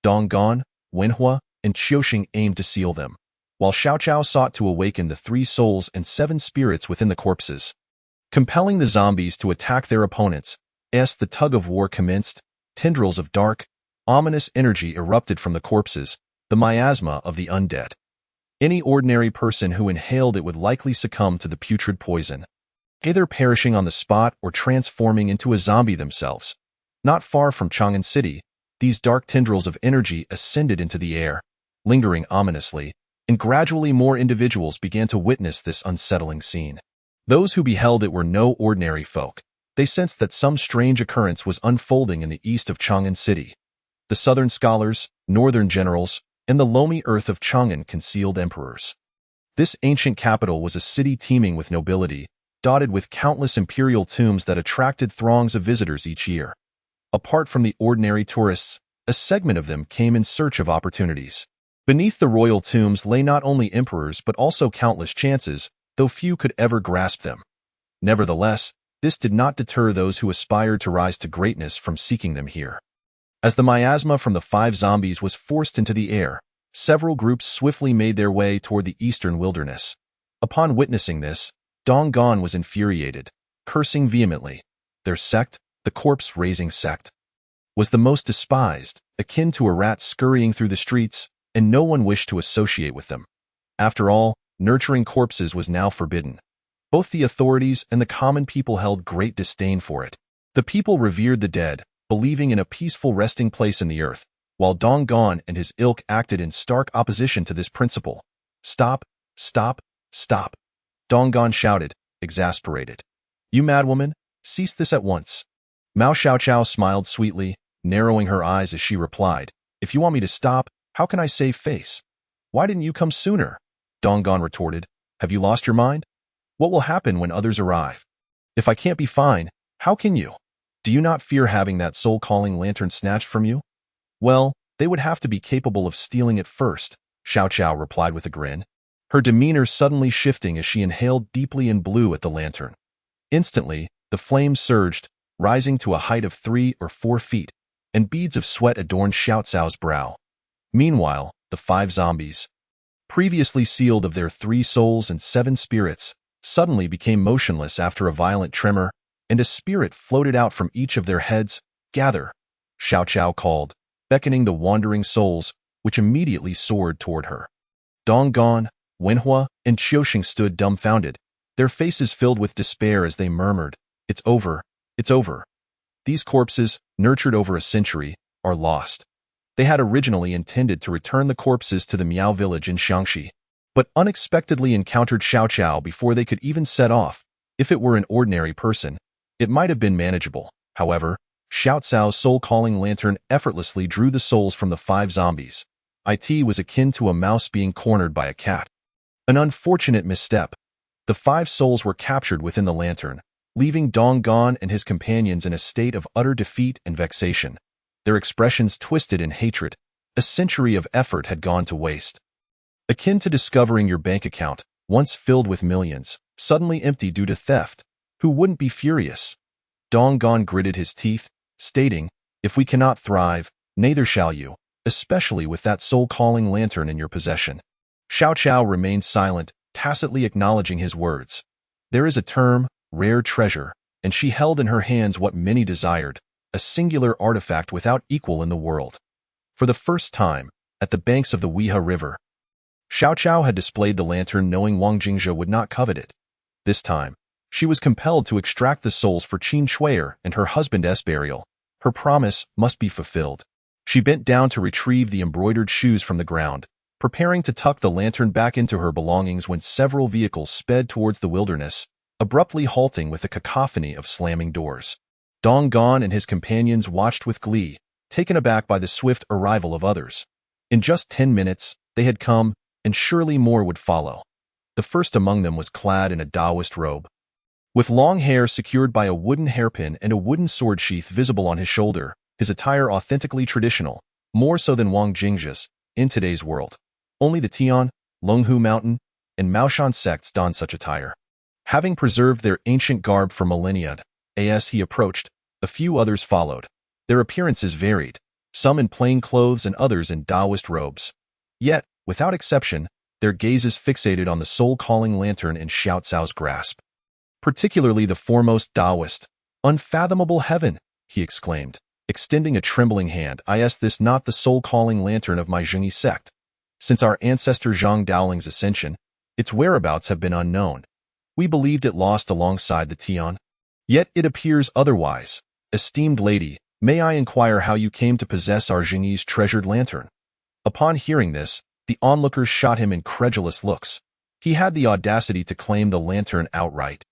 Donggon, Wenhua, and Qiusheng aimed to seal them, while Xiaoqiao sought to awaken the 3 souls and 7 spirits within the corpses. Compelling the zombies to attack their opponents, as the tug-of-war commenced, tendrils of dark, ominous energy erupted from the corpses, the miasma of the undead. Any ordinary person who inhaled it would likely succumb to the putrid poison, either perishing on the spot or transforming into a zombie themselves. Not far from Chang'an City, these dark tendrils of energy ascended into the air, lingering ominously, and gradually more individuals began to witness this unsettling scene. Those who beheld it were no ordinary folk. They sensed that some strange occurrence was unfolding in the east of Chang'an City. The southern scholars, northern generals, and the loamy earth of Chang'an concealed emperors. This ancient capital was a city teeming with nobility, dotted with countless imperial tombs that attracted throngs of visitors each year. Apart from the ordinary tourists, a segment of them came in search of opportunities. Beneath the royal tombs lay not only emperors but also countless chances, though few could ever grasp them. Nevertheless, this did not deter those who aspired to rise to greatness from seeking them here. As the miasma from the 5 zombies was forced into the air, several groups swiftly made their way toward the eastern wilderness. Upon witnessing this, Donggon was infuriated, cursing vehemently. Their sect, the corpse-raising sect, was the most despised, akin to a rat scurrying through the streets, and no one wished to associate with them. After all, nurturing corpses was now forbidden. Both the authorities and the common people held great disdain for it. The people revered the dead, believing in a peaceful resting place in the earth, while Donggon and his ilk acted in stark opposition to this principle. Stop, stop, stop, Donggon shouted, exasperated. You madwoman, cease this at once. Mao Xiaoqiao smiled sweetly, narrowing her eyes as she replied, If you want me to stop, how can I save face? Why didn't you come sooner? Donggon retorted, Have you lost your mind? What will happen when others arrive? If I can't be fine, how can you? Do you not fear having that soul-calling lantern snatched from you? Well, they would have to be capable of stealing it first, Xiaoqiao replied with a grin, her demeanor suddenly shifting as she inhaled deeply and blew at the lantern. Instantly, the flame surged, rising to a height of 3 or 4 feet, and beads of sweat adorned Xiao Cao's brow. Meanwhile, the 5 zombies, previously sealed of their 3 souls and 7 spirits, suddenly became motionless after a violent tremor, and a spirit floated out from each of their heads. "Gather," Xiao Cao called, beckoning the wandering souls, which immediately soared toward her. Donggon, Wenhua, and Qiuxing stood dumbfounded, their faces filled with despair as they murmured, "It's over, it's over. These corpses, nurtured over a century, are lost." They had originally intended to return the corpses to the Miao village in Xiangxi, but unexpectedly encountered Xiao Cao before they could even set off. If it were an ordinary person, it might have been manageable. However, Xiao Cao's soul-calling lantern effortlessly drew the souls from the 5 zombies. It was akin to a mouse being cornered by a cat. An unfortunate misstep. The 5 souls were captured within the lantern, leaving Donggon and his companions in a state of utter defeat and vexation, their expressions twisted in hatred. A century of effort had gone to waste. Akin to discovering your bank account, once filled with millions, suddenly empty due to theft. Who wouldn't be furious? Donggon gritted his teeth, stating, "If we cannot thrive, neither shall you, especially with that soul-calling lantern in your possession." Xiao Cao remained silent, tacitly acknowledging his words. There is a term, rare treasure, and she held in her hands what many desired, a singular artifact without equal in the world. For the first time, at the banks of the Weha River, Xiao Cao had displayed the lantern knowing Wang Jingzhe would not covet it. This time, she was compelled to extract the souls for Qin Shui'er and her husband's burial. Her promise must be fulfilled. She bent down to retrieve the embroidered shoes from the ground, preparing to tuck the lantern back into her belongings when several vehicles sped towards the wilderness, abruptly halting with a cacophony of slamming doors. Donggon and his companions watched with glee, taken aback by the swift arrival of others. In just 10 minutes, they had come, and surely more would follow. The first among them was clad in a Taoist robe, with long hair secured by a wooden hairpin and a wooden sword sheath visible on his shoulder, his attire authentically traditional, more so than Wang Jingzhe's, in today's world. Only the Tian, Longhu Mountain, and Maoshan sects don such attire. Having preserved their ancient garb for millennia, as he approached, a few others followed. Their appearances varied, some in plain clothes and others in Taoist robes. Yet, without exception, their gazes fixated on the soul-calling lantern in Xiao Cao's grasp. Particularly the foremost Taoist. "Unfathomable heaven!" he exclaimed, extending a trembling hand. "Is this not the soul-calling lantern of my Zhengyi sect? Since our ancestor Zhang Daoling's ascension, its whereabouts have been unknown. We believed it lost alongside the Tian. Yet it appears otherwise. Esteemed lady, may I inquire how you came to possess our Zhengyi's treasured lantern?" Upon hearing this, the onlookers shot him incredulous looks. He had the audacity to claim the lantern outright.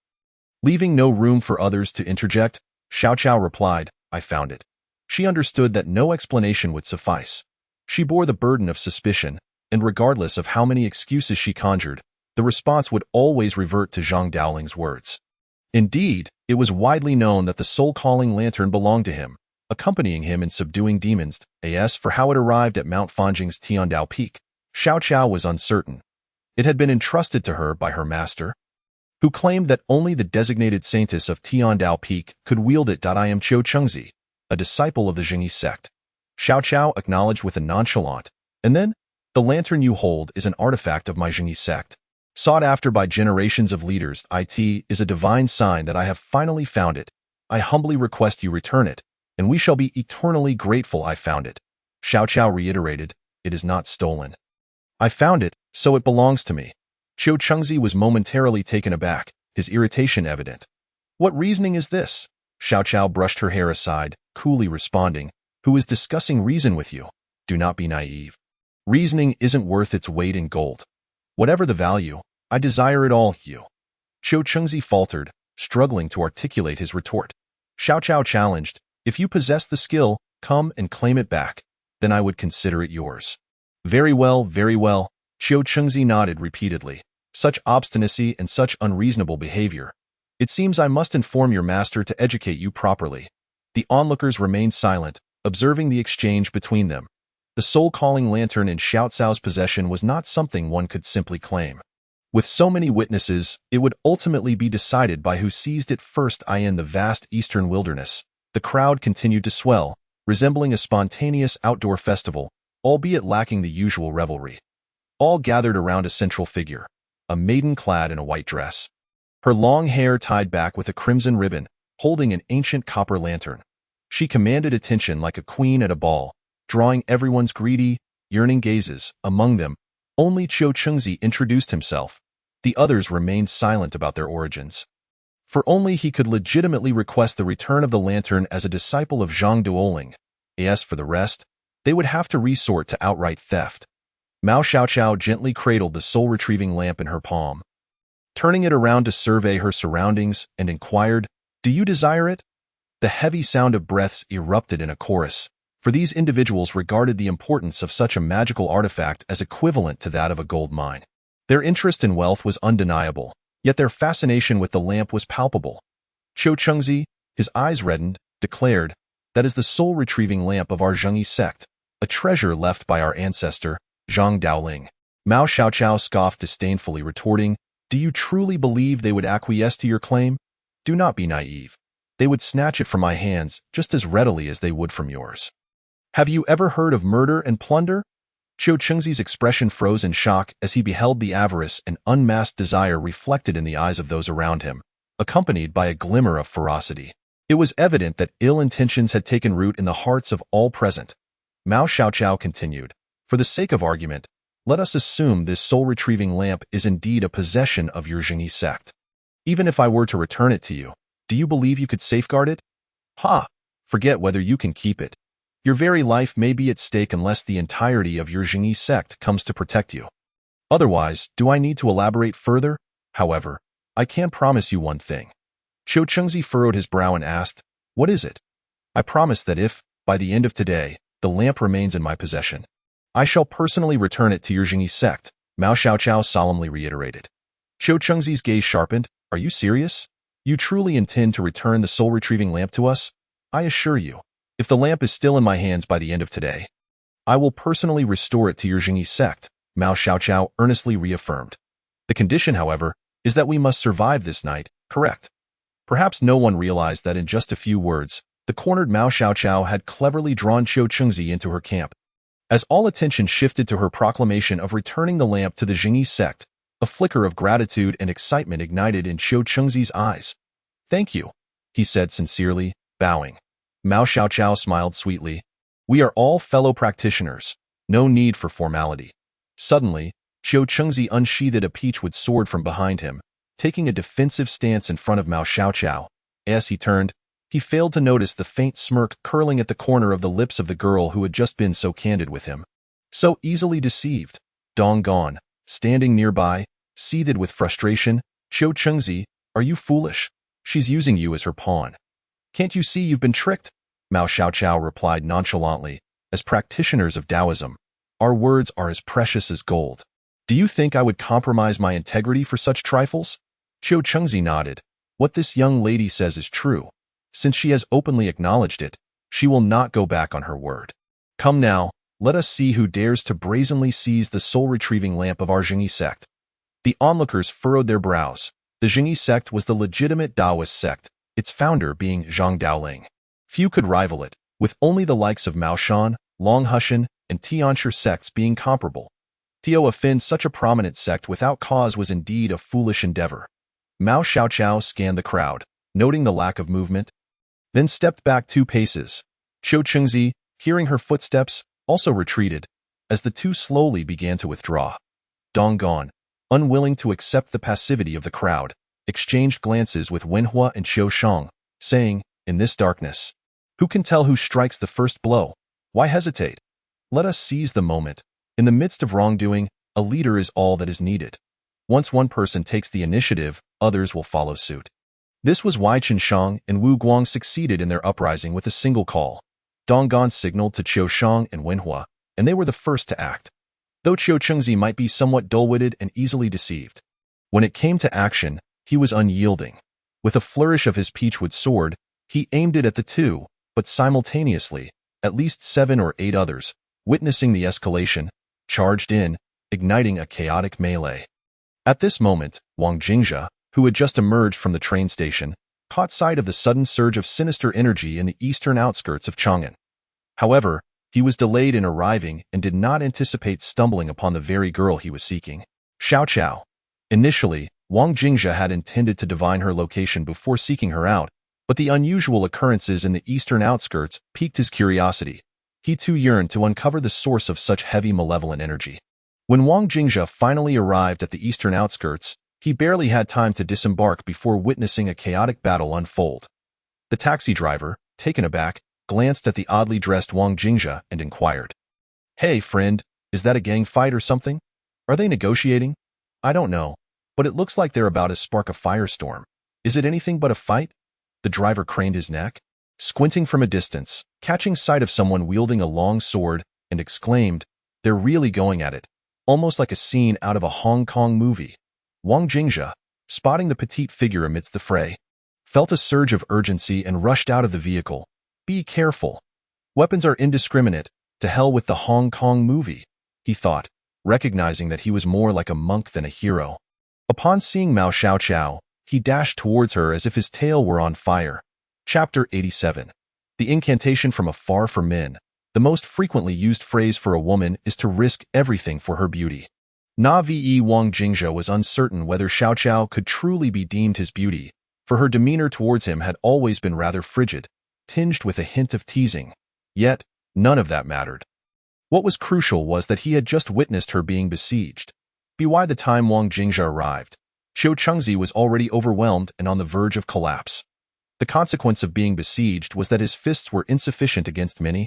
Leaving no room for others to interject, Xiao Cao replied, "I found it." She understood that no explanation would suffice. She bore the burden of suspicion, and regardless of how many excuses she conjured, the response would always revert to Zhang Daoling's words. Indeed, it was widely known that the soul-calling lantern belonged to him, accompanying him in subduing demons. As for how it arrived at Mount Fanjing's Tiandao Peak, Xiao Cao was uncertain. It had been entrusted to her by her master, who claimed that only the designated saintess of Tiandao Peak could wield it. I am Qiu Chengzi, a disciple of the Zhengyi sect. Xiao Cao acknowledged with a nonchalant, and then, "The lantern you hold is an artifact of my Zhengyi sect, sought after by generations of leaders. It is a divine sign that I have finally found it. I humbly request you return it, and we shall be eternally grateful I found it." Xiao Cao reiterated, "It is not stolen. I found it, so it belongs to me." Qiu Chengzi was momentarily taken aback, his irritation evident. "What reasoning is this?" Xiao Cao brushed her hair aside, coolly responding, "Who is discussing reason with you? Do not be naive. Reasoning isn't worth its weight in gold. Whatever the value, I desire it all, you." Qiu Chengzi faltered, struggling to articulate his retort. Xiao Cao challenged, "If you possess the skill, come and claim it back. Then I would consider it yours." Very well, Qiu Chengzi nodded repeatedly. Such obstinacy and such unreasonable behavior. It seems I must inform your master to educate you properly. The onlookers remained silent, observing the exchange between them. The soul-calling lantern in Xiao Cao's possession was not something one could simply claim. With so many witnesses, it would ultimately be decided by who seized it first. In the vast eastern wilderness, the crowd continued to swell, resembling a spontaneous outdoor festival, albeit lacking the usual revelry. All gathered around a central figure, a maiden clad in a white dress. Her long hair tied back with a crimson ribbon, holding an ancient copper lantern. She commanded attention like a queen at a ball, drawing everyone's greedy, yearning gazes. Among them, only Qiu Chengzi introduced himself. The others remained silent about their origins. For only he could legitimately request the return of the lantern as a disciple of Zhang Duoling. As for the rest, they would have to resort to outright theft. Mao Xiaoqiao gently cradled the soul-retrieving lamp in her palm, turning it around to survey her surroundings, and inquired, "Do you desire it?" The heavy sound of breaths erupted in a chorus, for these individuals regarded the importance of such a magical artifact as equivalent to that of a gold mine. Their interest in wealth was undeniable, yet their fascination with the lamp was palpable. Qiu Chengzi, his eyes reddened, declared, "That is the soul-retrieving lamp of our Zhengyi sect, a treasure left by our ancestor, Zhang Daoling." Mao Xiaoqiao scoffed disdainfully, retorting, "Do you truly believe they would acquiesce to your claim? Do not be naive. They would snatch it from my hands just as readily as they would from yours. Have you ever heard of murder and plunder?" Qiu Chengzi's expression froze in shock as he beheld the avarice and unmasked desire reflected in the eyes of those around him, accompanied by a glimmer of ferocity. It was evident that ill intentions had taken root in the hearts of all present. Mao Xiaoqiao continued, "For the sake of argument, let us assume this soul-retrieving lamp is indeed a possession of your Zhengyi sect. Even if I were to return it to you, do you believe you could safeguard it? Ha! Forget whether you can keep it. Your very life may be at stake unless the entirety of your Zhengyi sect comes to protect you. Otherwise, do I need to elaborate further? However, I can promise you one thing." Qiu Chengzi furrowed his brow and asked, "What is it?" "I promise that if, by the end of today, the lamp remains in my possession, I shall personally return it to your Zhengyi sect," Mao Xiaoqiao solemnly reiterated. Qiu Chengzi's gaze sharpened. "Are you serious? You truly intend to return the soul-retrieving lamp to us? I assure you, if the lamp is still in my hands by the end of today, I will personally restore it to your Zhengyi sect," Mao Xiaoqiao earnestly reaffirmed. "The condition, however, is that we must survive this night, correct?" Perhaps no one realized that in just a few words, the cornered Mao Xiaoqiao had cleverly drawn Qiu Chengzi into her camp. As all attention shifted to her proclamation of returning the lamp to the Zhengyi sect, a flicker of gratitude and excitement ignited in Qiu Chengzi's eyes. "Thank you," he said sincerely, bowing. Mao Xiaoqiao smiled sweetly. "We are all fellow practitioners. No need for formality." Suddenly, Qiu Chengzi unsheathed a peachwood sword from behind him, taking a defensive stance in front of Mao Xiaoqiao. As he turned, he failed to notice the faint smirk curling at the corner of the lips of the girl who had just been so candid with him. So easily deceived. Dong Gon, standing nearby, seethed with frustration. "Qiu Chengzi, are you foolish? She's using you as her pawn. Can't you see you've been tricked?" Mao Xiaoqiao replied nonchalantly, "As practitioners of Taoism, our words are as precious as gold. Do you think I would compromise my integrity for such trifles?" Qiu Chengzi nodded. "What this young lady says is true. Since she has openly acknowledged it, she will not go back on her word. Come now, let us see who dares to brazenly seize the soul-retrieving lamp of our Zhengyi sect." The onlookers furrowed their brows. The Zhengyi sect was the legitimate Taoist sect, its founder being Zhang Daoling. Few could rival it, with only the likes of Mao Shan, Long Hushan, and Tianshi sects being comparable. To offend such a prominent sect without cause was indeed a foolish endeavor. Mao Xiaoqiao scanned the crowd, noting the lack of movement, then stepped back 2 paces. Qiu Chengzi, hearing her footsteps, also retreated, as the two slowly began to withdraw. Dong Gon, unwilling to accept the passivity of the crowd, exchanged glances with Wenhua and Qiu Shang, saying, "In this darkness, who can tell who strikes the first blow? Why hesitate? Let us seize the moment. In the midst of wrongdoing, a leader is all that is needed. Once one person takes the initiative, others will follow suit." This was why Qinshang and Wu Guang succeeded in their uprising with a single call. Dong Gon signaled to Qiu Shang and Wenhua, and they were the first to act. Though Qiu Chengzi might be somewhat dull-witted and easily deceived, when it came to action, he was unyielding. With a flourish of his peachwood sword, he aimed it at the two, but simultaneously, at least 7 or 8 others, witnessing the escalation, charged in, igniting a chaotic melee. At this moment, Wang Jingzhe, who had just emerged from the train station, caught sight of the sudden surge of sinister energy in the eastern outskirts of Chang'an. However, he was delayed in arriving and did not anticipate stumbling upon the very girl he was seeking. Xiao Qiao. Initially, Wang Jingzhe had intended to divine her location before seeking her out, but the unusual occurrences in the eastern outskirts piqued his curiosity. He too yearned to uncover the source of such heavy malevolent energy. When Wang Jingzhe finally arrived at the eastern outskirts, he barely had time to disembark before witnessing a chaotic battle unfold. The taxi driver, taken aback, glanced at the oddly dressed Wang Jingzhe and inquired, "Hey, friend, is that a gang fight or something? Are they negotiating? I don't know, but it looks like they're about to spark a firestorm. Is it anything but a fight?" The driver craned his neck, squinting from a distance, catching sight of someone wielding a long sword, and exclaimed, "They're really going at it, almost like a scene out of a Hong Kong movie." Wang Jingzhe, spotting the petite figure amidst the fray, felt a surge of urgency and rushed out of the vehicle. "Be careful. Weapons are indiscriminate. To hell with the Hong Kong movie," he thought, recognizing that he was more like a monk than a hero. Upon seeing Mao Xiaoqiao, he dashed towards her as if his tail were on fire. Chapter 87. The incantation from afar for men. The most frequently used phrase for a woman is to risk everything for her beauty. Wang Jingzhe was uncertain whether Xiaoqiao could truly be deemed his beauty, for her demeanor towards him had always been rather frigid, tinged with a hint of teasing. Yet, none of that mattered. What was crucial was that he had just witnessed her being besieged. By the time Wang Jingzhe arrived, Qiu Chengzi was already overwhelmed and on the verge of collapse. The consequence of being besieged was that his fists were insufficient against many,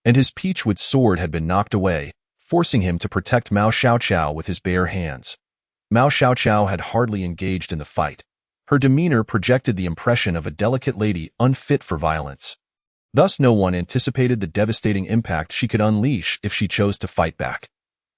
and his peachwood sword had been knocked away, forcing him to protect Mao Xiaoqiao with his bare hands. Mao Xiaoqiao had hardly engaged in the fight. Her demeanor projected the impression of a delicate lady unfit for violence. Thus no one anticipated the devastating impact she could unleash if she chose to fight back.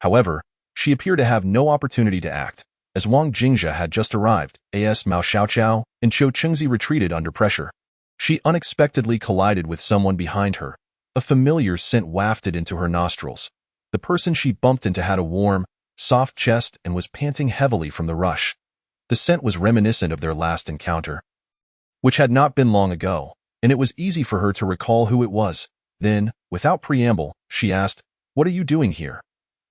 However, she appeared to have no opportunity to act, as Wang Jingzhe had just arrived, as Mao Xiaoqiao and Qiu Chengzi retreated under pressure. She unexpectedly collided with someone behind her. A familiar scent wafted into her nostrils. The person she bumped into had a warm, soft chest and was panting heavily from the rush. The scent was reminiscent of their last encounter, which had not been long ago, and it was easy for her to recall who it was. Then, without preamble, she asked, "What are you doing here?"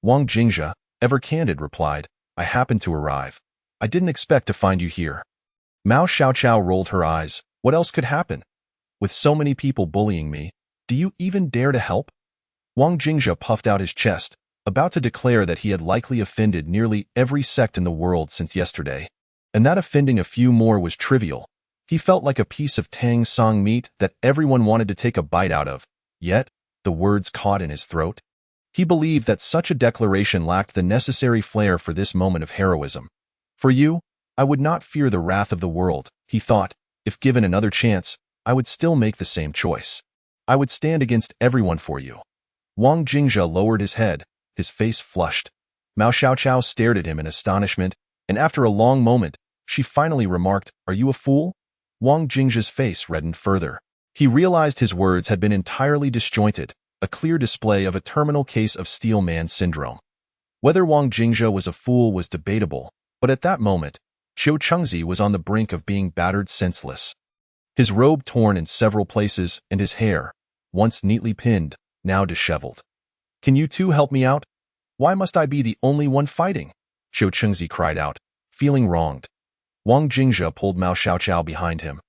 Wang Jingzhe, ever candid, replied, "I happened to arrive. I didn't expect to find you here." Mao Xiaoqiao rolled her eyes. "What else could happen? With so many people bullying me, do you even dare to help?" Wang Jingzhe puffed out his chest, about to declare that he had likely offended nearly every sect in the world since yesterday, and that offending a few more was trivial. He felt like a piece of tang song meat that everyone wanted to take a bite out of, yet the words caught in his throat. He believed that such a declaration lacked the necessary flair for this moment of heroism. "For you, I would not fear the wrath of the world," he thought. "If given another chance, I would still make the same choice. I would stand against everyone for you." Wang Jingzhe lowered his head, his face flushed. Mao Xiaoqiao stared at him in astonishment, and after a long moment, she finally remarked, "Are you a fool?" Wang Jingzhe's face reddened further. He realized his words had been entirely disjointed, a clear display of a terminal case of steel man syndrome. Whether Wang Jingzhe was a fool was debatable, but at that moment, Qiu Chengzi was on the brink of being battered senseless. His robe torn in several places and his hair, once neatly pinned, now disheveled. "Can you two help me out? Why must I be the only one fighting?" Qiu Chengzi cried out, feeling wronged. Wang Jingzhe pulled Mao Xiaoqiao behind him,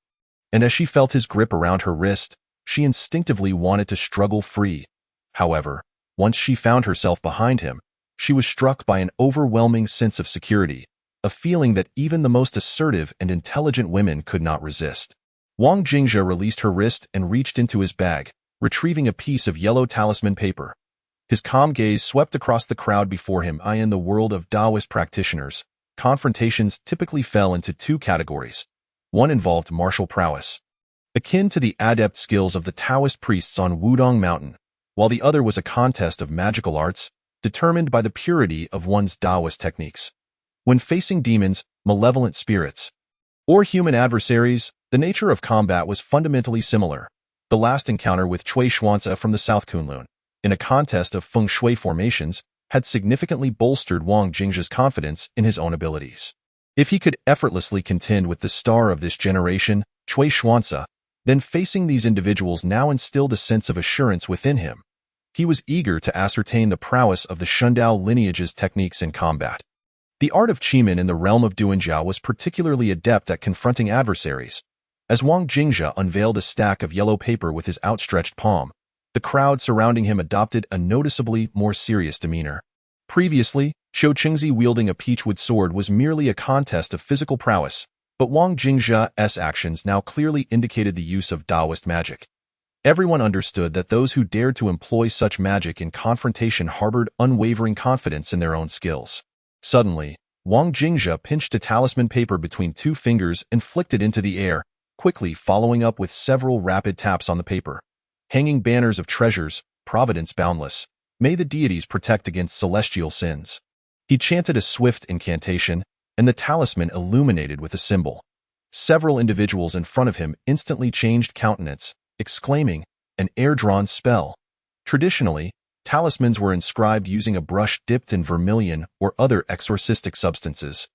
and as she felt his grip around her wrist, she instinctively wanted to struggle free. However, once she found herself behind him, she was struck by an overwhelming sense of security, a feeling that even the most assertive and intelligent women could not resist. Wang Jingzhe released her wrist and reached into his bag, retrieving a piece of yellow talisman paper. His calm gaze swept across the crowd before him. In the world of Taoist practitioners, confrontations typically fell into two categories. One involved martial prowess, akin to the adept skills of the Taoist priests on Wudong Mountain, while the other was a contest of magical arts, determined by the purity of one's Taoist techniques. When facing demons, malevolent spirits, or human adversaries, the nature of combat was fundamentally similar. The last encounter with Cui Xuanzi from the South Kunlun, in a contest of feng shui formations, had significantly bolstered Wang Jingzha's confidence in his own abilities. If he could effortlessly contend with the star of this generation, Cui Xuanzi, then facing these individuals now instilled a sense of assurance within him. He was eager to ascertain the prowess of the Shundao lineage's techniques in combat. The art of Qiming in the realm of Duanjiao was particularly adept at confronting adversaries. As Wang Jingzha unveiled a stack of yellow paper with his outstretched palm, the crowd surrounding him adopted a noticeably more serious demeanor. Previously, Qiu Qingzi wielding a peachwood sword was merely a contest of physical prowess, but Wang Jingzha's actions now clearly indicated the use of Taoist magic. Everyone understood that those who dared to employ such magic in confrontation harbored unwavering confidence in their own skills. Suddenly, Wang Jingzha pinched a talisman paper between two fingers and flicked it into the air, quickly following up with several rapid taps on the paper. Hanging banners of treasures, providence boundless, may the deities protect against celestial sins. He chanted a swift incantation, and the talisman illuminated with a symbol. Several individuals in front of him instantly changed countenance, exclaiming, "An air-drawn spell." Traditionally, talismans were inscribed using a brush dipped in vermilion or other exorcistic substances.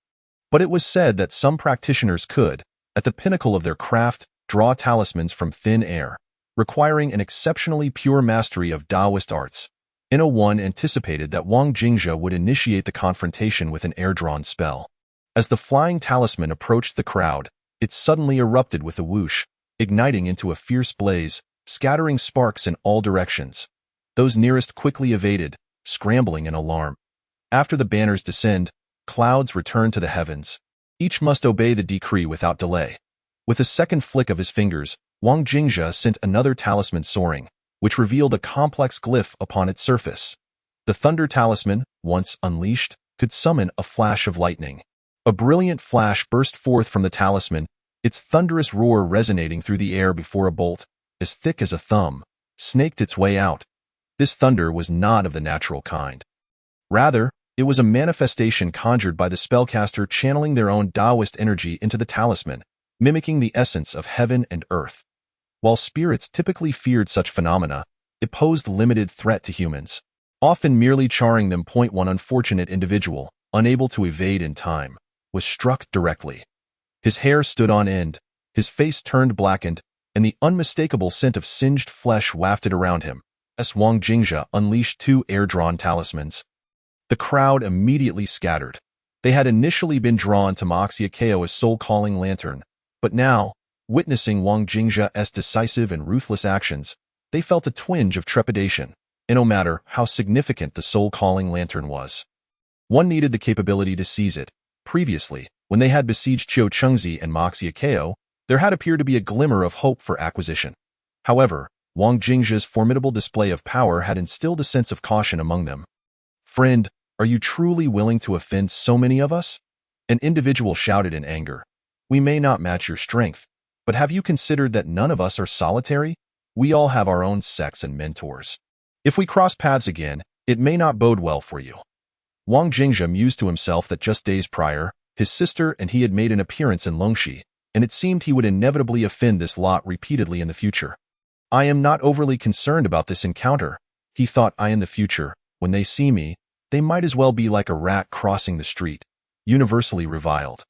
But it was said that some practitioners could, at the pinnacle of their craft, draw talismans from thin air, requiring an exceptionally pure mastery of Taoist arts. One anticipated that Wang Jingzha would initiate the confrontation with an air-drawn spell. As the flying talisman approached the crowd, it suddenly erupted with a whoosh, igniting into a fierce blaze, scattering sparks in all directions. Those nearest quickly evaded, scrambling in alarm. After the banners descend, clouds return to the heavens. Each must obey the decree without delay. With a second flick of his fingers, Wang Jingzha sent another talisman soaring, which revealed a complex glyph upon its surface. The thunder talisman, once unleashed, could summon a flash of lightning. A brilliant flash burst forth from the talisman, its thunderous roar resonating through the air before a bolt, as thick as a thumb, snaked its way out. This thunder was not of the natural kind. Rather, it was a manifestation conjured by the spellcaster channeling their own Taoist energy into the talisman, mimicking the essence of heaven and earth. While spirits typically feared such phenomena, it posed limited threat to humans, often merely charring them. One unfortunate individual, unable to evade in time, was struck directly. His hair stood on end, his face turned blackened, and the unmistakable scent of singed flesh wafted around him, as Wang Jingzha unleashed two air-drawn talismans. The crowd immediately scattered. They had initially been drawn to Moxia Ko's soul-calling lantern, but now, witnessing Wang Jingzha's decisive and ruthless actions, they felt a twinge of trepidation, and no matter how significant the soul-calling lantern was. One needed the capability to seize it. Previously, when they had besieged Qiu Qingzi and Moxia Ko, there had appeared to be a glimmer of hope for acquisition. However, Wang Jingzha's formidable display of power had instilled a sense of caution among them. "Friend, are you truly willing to offend so many of us?" An individual shouted in anger. "We may not match your strength, but have you considered that none of us are solitary? We all have our own sects and mentors. If we cross paths again, it may not bode well for you." Wang Jingzha mused to himself that just days prior, his sister and he had made an appearance in Longxi, and it seemed he would inevitably offend this lot repeatedly in the future. "I am not overly concerned about this encounter," he thought. In the future, when they see me, they might as well be like a rat crossing the street, universally reviled.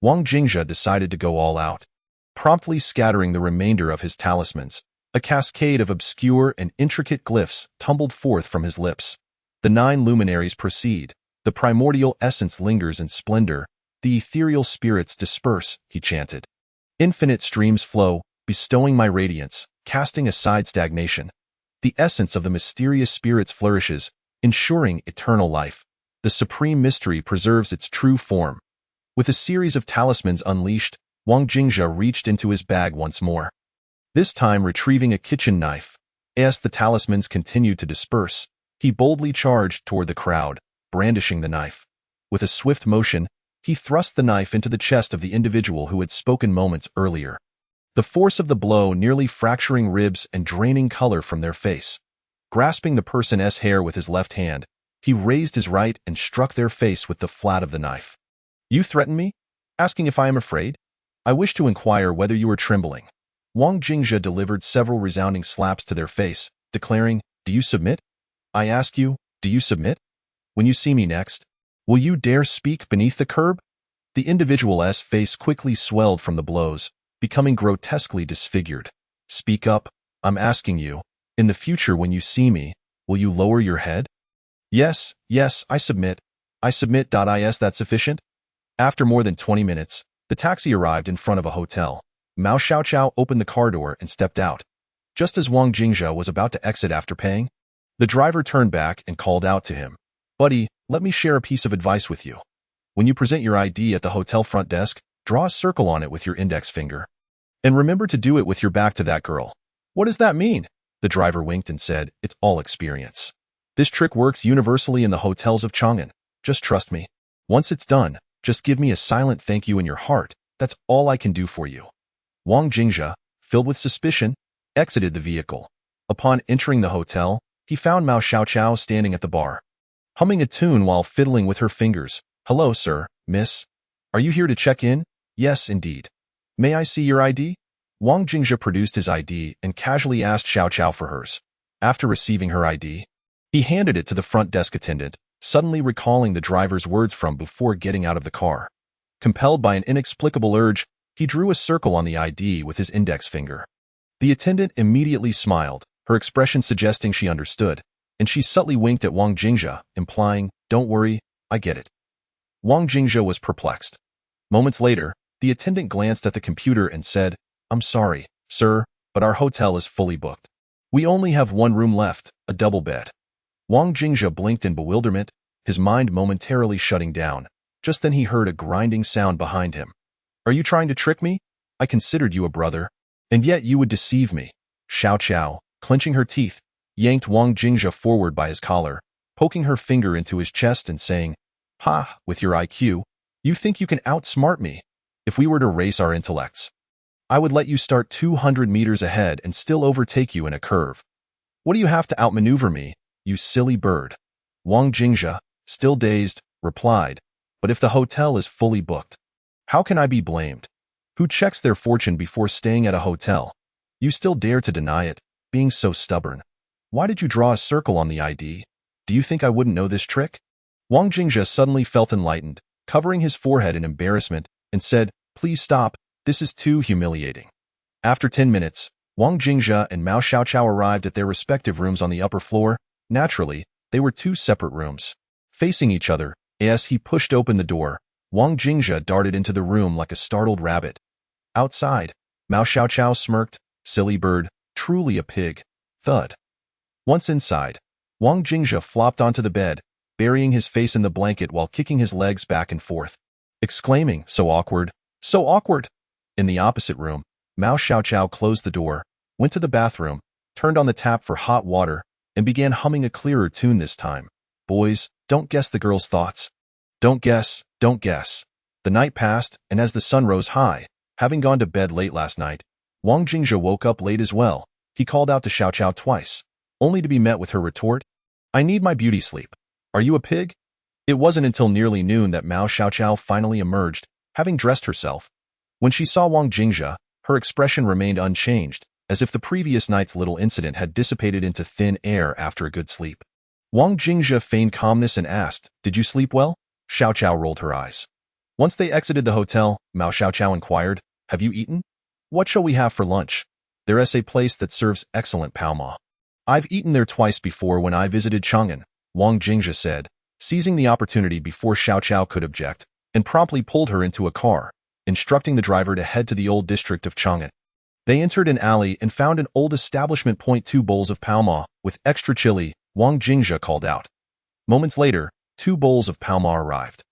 Wang Jingzha decided to go all out. Promptly scattering the remainder of his talismans, a cascade of obscure and intricate glyphs tumbled forth from his lips. The 9 luminaries proceed, the primordial essence lingers in splendor, the ethereal spirits disperse, he chanted. Infinite streams flow, bestowing my radiance, casting aside stagnation. The essence of the mysterious spirits flourishes, ensuring eternal life. The supreme mystery preserves its true form. With a series of talismans unleashed, Wang Jingzha reached into his bag once more. This time retrieving a kitchen knife. As the talismans continued to disperse, he boldly charged toward the crowd, brandishing the knife. With a swift motion, he thrust the knife into the chest of the individual who had spoken moments earlier. The force of the blow nearly fracturing ribs and draining color from their face. Grasping the person's hair with his left hand, he raised his right and struck their face with the flat of the knife. "You threaten me? Asking if I am afraid? I wish to inquire whether you are trembling." Wang Jingzha delivered several resounding slaps to their face, declaring, "Do you submit? I ask you, do you submit?" When you see me next, will you dare speak beneath the curb? The individual's face quickly swelled from the blows, becoming grotesquely disfigured. Speak up, I'm asking you. In the future when you see me, will you lower your head? Yes, yes, I submit. Is that sufficient? After more than 20 minutes, the taxi arrived in front of a hotel. Mao Xiaoqiao opened the car door and stepped out. Just as Wang Jingzhe was about to exit after paying, the driver turned back and called out to him. Buddy, let me share a piece of advice with you. When you present your ID at the hotel front desk, draw a circle on it with your index finger. And remember to do it with your back to that girl. What does that mean? The driver winked and said, it's all experience. This trick works universally in the hotels of Chang'an. Just trust me. Once it's done, just give me a silent thank you in your heart. That's all I can do for you. Wang Jingzhe, filled with suspicion, exited the vehicle. Upon entering the hotel, he found Mao Xiaoqiao standing at the bar, humming a tune while fiddling with her fingers. Hello, sir, miss. Are you here to check in? Yes, indeed. May I see your ID? Wang Jingzhe produced his ID and casually asked Xiaoqiao for hers. After receiving her ID, he handed it to the front desk attendant, suddenly recalling the driver's words from before getting out of the car. Compelled by an inexplicable urge, he drew a circle on the ID with his index finger. The attendant immediately smiled, her expression suggesting she understood, and she subtly winked at Wang Jingzhe, implying, don't worry, I get it. Wang Jingzhe was perplexed. Moments later, the attendant glanced at the computer and said, I'm sorry, sir, but our hotel is fully booked. We only have one room left, a double bed. Wang Jingzhe blinked in bewilderment, his mind momentarily shutting down. Just then he heard a grinding sound behind him. Are you trying to trick me? I considered you a brother, and yet you would deceive me. Xiaoqiao, clenching her teeth, yanked Wang Jingzhe forward by his collar, poking her finger into his chest and saying, Ha, with your IQ, you think you can outsmart me. If we were to race our intellects, I would let you start 200 meters ahead and still overtake you in a curve. What do you have to outmaneuver me, you silly bird? Wang Jingzhe, still dazed, replied, but if the hotel is fully booked, how can I be blamed? Who checks their fortune before staying at a hotel? You still dare to deny it, being so stubborn. Why did you draw a circle on the ID? Do you think I wouldn't know this trick? Wang Jingzhe suddenly felt enlightened, covering his forehead in embarrassment, and said, please stop, this is too humiliating. After 10 minutes, Wang Jingzhe and Mao Xiaoqiao arrived at their respective rooms on the upper floor. Naturally, they were two separate rooms, facing each other. As he pushed open the door, Wang Jingzhe darted into the room like a startled rabbit. Outside, Mao Xiaoqiao smirked, silly bird, truly a pig. Thud. Once inside, Wang Jingzhe flopped onto the bed, burying his face in the blanket while kicking his legs back and forth, exclaiming, so awkward, so awkward. In the opposite room, Mao Xiaoqiao closed the door, went to the bathroom, turned on the tap for hot water, and began humming a clearer tune this time. Boys, don't guess the girl's thoughts. Don't guess, don't guess. The night passed, and as the sun rose high, having gone to bed late last night, Wang Jingzhe woke up late as well. He called out to Xiaoqiao twice, only to be met with her retort, I need my beauty sleep. Are you a pig? It wasn't until nearly noon that Mao Xiaoqiao finally emerged, having dressed herself. When she saw Wang Jingzhe, her expression remained unchanged, as if the previous night's little incident had dissipated into thin air after a good sleep. Wang Jingzhe feigned calmness and asked, did you sleep well? Xiaoqiao rolled her eyes. Once they exited the hotel, Mao Xiaoqiao inquired, have you eaten? What shall we have for lunch? There's a place that serves excellent pao ma. I've eaten there twice before when I visited Chang'an, Wang Jingzhe said, seizing the opportunity before Xiaoqiao could object, and promptly pulled her into a car, instructing the driver to head to the old district of Chang'an. They entered an alley and found an old establishment. 2 bowls of pao ma, with extra chili, Wang Jingzhe called out. Moments later, 2 bowls of pao ma arrived.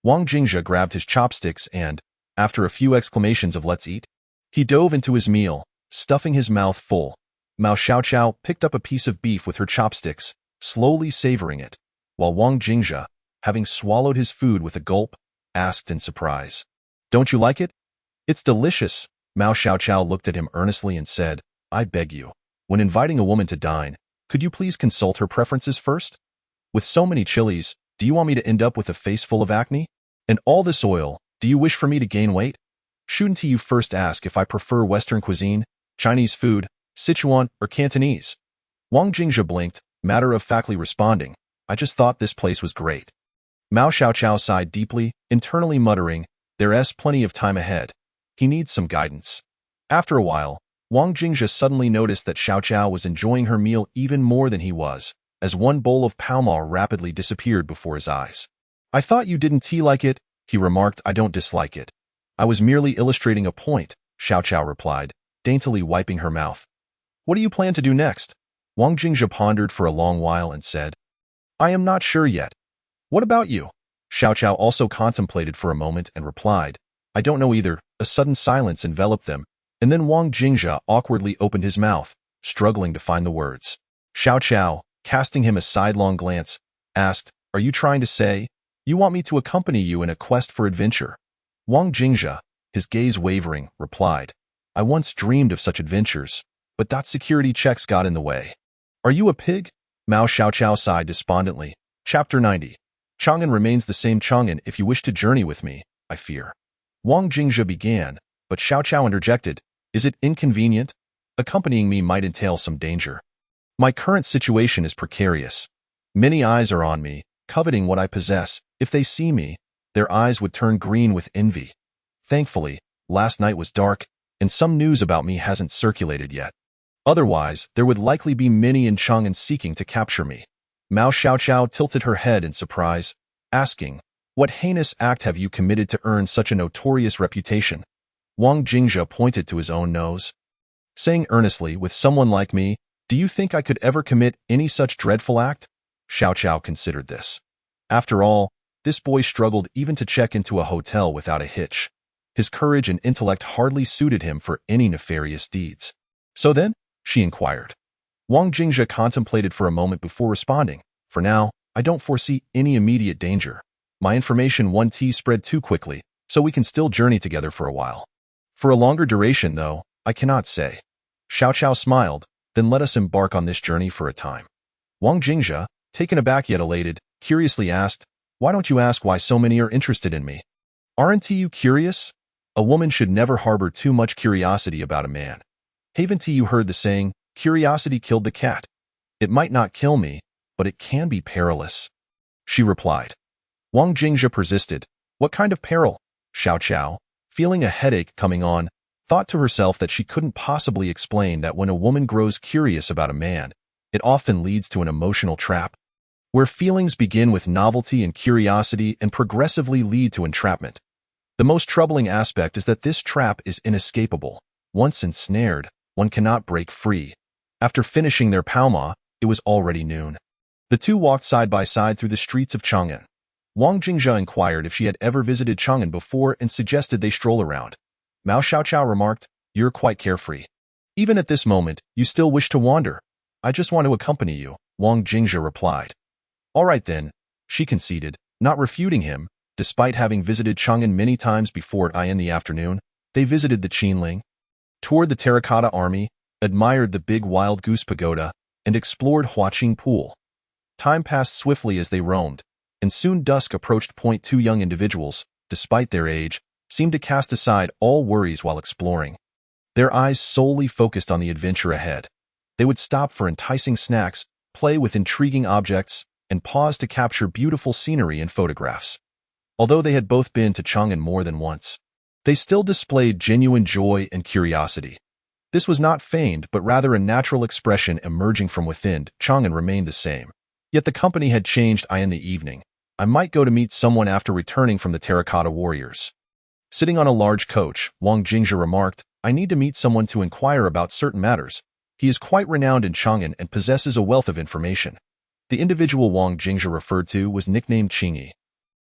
Wang Jingzhe grabbed his chopsticks and, after a few exclamations of let's eat, he dove into his meal, stuffing his mouth full. Mao Xiaoqiao picked up a piece of beef with her chopsticks, slowly savoring it, while Wang Jingzhe, having swallowed his food with a gulp, asked in surprise, don't you like it? It's delicious. Mao Xiaoqiao looked at him earnestly and said, I beg you, when inviting a woman to dine, could you please consult her preferences first? With so many chilies, do you want me to end up with a face full of acne? And all this oil, do you wish for me to gain weight? Shouldn't you first ask if I prefer Western cuisine, Chinese food, Sichuan, or Cantonese? Wang Jingzhe blinked, matter-of-factly responding, I just thought this place was great. Mao Xiaoqiao sighed deeply, internally muttering, there's plenty of time ahead. He needs some guidance. After a while, Wang Jingzhe suddenly noticed that Xiaoqiao was enjoying her meal even more than he was, as one bowl of palma rapidly disappeared before his eyes. I thought you didn't like it, he remarked. I don't dislike it. I was merely illustrating a point, Xiaoqiao replied, daintily wiping her mouth. What do you plan to do next? Wang Jingzhe pondered for a long while and said, I am not sure yet. What about you? Xiaoqiao also contemplated for a moment and replied, I don't know either. A sudden silence enveloped them, and then Wang Jingzhe awkwardly opened his mouth, struggling to find the words. Xiaoqiao, casting him a sidelong glance, asked, Are you trying to say, you want me to accompany you in a quest for adventure? Wang Jingzhe, his gaze wavering, replied, I once dreamed of such adventures, but security checks got in the way. Are you a pig? Mao Xiaoqiao sighed despondently. Chapter 90. Chang'an remains the same Chang'an if you wish to journey with me, I fear. Wang Jingzhe began, but Xiaoqiao interjected, Is it inconvenient? Accompanying me might entail some danger. My current situation is precarious. Many eyes are on me, coveting what I possess. If they see me, their eyes would turn green with envy. Thankfully, last night was dark, and some news about me hasn't circulated yet. Otherwise, there would likely be many in Chang'an seeking to capture me. Mao Xiaoqiao tilted her head in surprise, asking, What heinous act have you committed to earn such a notorious reputation? Wang Jingzhe pointed to his own nose, saying earnestly, With someone like me, do you think I could ever commit any such dreadful act? Xiaoqiao considered this. After all, this boy struggled even to check into a hotel without a hitch. His courage and intellect hardly suited him for any nefarious deeds. So then? She inquired. Wang Jingzhe contemplated for a moment before responding. For now, I don't foresee any immediate danger. My information 1T spread too quickly, so we can still journey together for a while. For a longer duration, though, I cannot say. Xiaoqiao smiled, then let us embark on this journey for a time. Wang Jingzhe, taken aback yet elated, curiously asked, Why don't you ask why so many are interested in me? Aren't you curious? A woman should never harbor too much curiosity about a man. Haven't you heard the saying, Curiosity killed the cat? It might not kill me, but it can be perilous. She replied. Wang Jingzhe persisted. What kind of peril? Xiaoqiao, feeling a headache coming on, thought to herself that she couldn't possibly explain that when a woman grows curious about a man, it often leads to an emotional trap, where feelings begin with novelty and curiosity and progressively lead to entrapment. The most troubling aspect is that this trap is inescapable. Once ensnared, one cannot break free. After finishing their palma, it was already noon. The two walked side by side through the streets of Chang'an. Wang Jingzhe inquired if she had ever visited Chang'an before and suggested they stroll around. Mao Xiaoqiao remarked, You're quite carefree. Even at this moment, you still wish to wander. I just want to accompany you, Wang Jingzhe replied. All right then, she conceded, not refuting him. Despite having visited Chang'an many times before in the afternoon, they visited the Qinling, toured the Terracotta Army, admired the big wild goose pagoda, and explored Huaqing Pool. Time passed swiftly as they roamed, and soon dusk approached. Two young individuals, despite their age, seemed to cast aside all worries while exploring. Their eyes solely focused on the adventure ahead. They would stop for enticing snacks, play with intriguing objects, and pause to capture beautiful scenery and photographs. Although they had both been to Chang'an more than once, they still displayed genuine joy and curiosity. This was not feigned, but rather a natural expression emerging from within. Chang'an remained the same. Yet the company had changed. In the evening, I might go to meet someone after returning from the Terracotta Warriors. Sitting on a large coach, Wang Jingzhe remarked, I need to meet someone to inquire about certain matters. He is quite renowned in Chang'an and possesses a wealth of information. The individual Wang Jingzhe referred to was nicknamed Qingyi.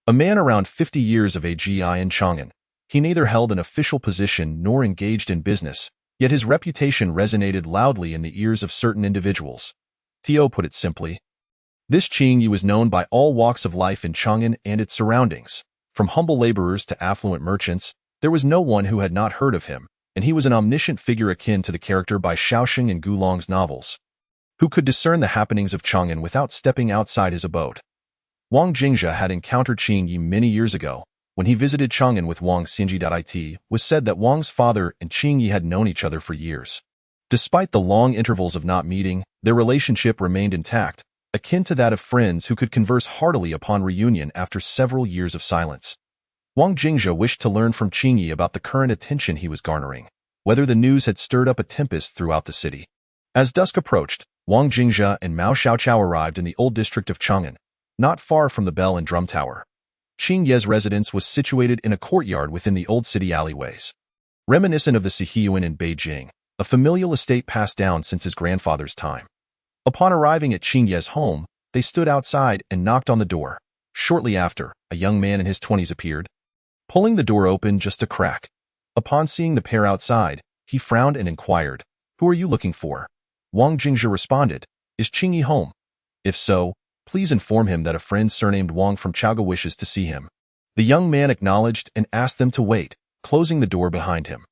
A man around 50 years of age in Chang'an. He neither held an official position nor engaged in business, yet his reputation resonated loudly in the ears of certain individuals. Tio put it simply. This Qingyi was known by all walks of life in Chang'an and its surroundings. From humble laborers to affluent merchants, there was no one who had not heard of him, and he was an omniscient figure akin to the character by Shaoxing and Gulong's novels, who could discern the happenings of Chang'an without stepping outside his abode. Wang Jingzhe had encountered Qingyi many years ago. When he visited Chang'an with Wang Xinji. Was said that Wang's father and Qingyi had known each other for years. Despite the long intervals of not meeting, their relationship remained intact, akin to that of friends who could converse heartily upon reunion after several years of silence. Wang Jingzhe wished to learn from Qingyi about the current attention he was garnering, whether the news had stirred up a tempest throughout the city. As dusk approached, Wang Jingzhe and Mao Xiaoqiao arrived in the old district of Chang'an, not far from the bell and drum tower. Qing Ye's residence was situated in a courtyard within the old city alleyways. Reminiscent of the Sihiyuan in Beijing, a familial estate passed down since his grandfather's time. Upon arriving at Qing Ye's home, they stood outside and knocked on the door. Shortly after, a young man in his 20s appeared, pulling the door open just a crack. Upon seeing the pair outside, he frowned and inquired, "Who are you looking for?" Wang Jingzhe responded, "Is Qingyi home? If so, please inform him that a friend surnamed Wang from Chaoga wishes to see him." The young man acknowledged and asked them to wait, closing the door behind him.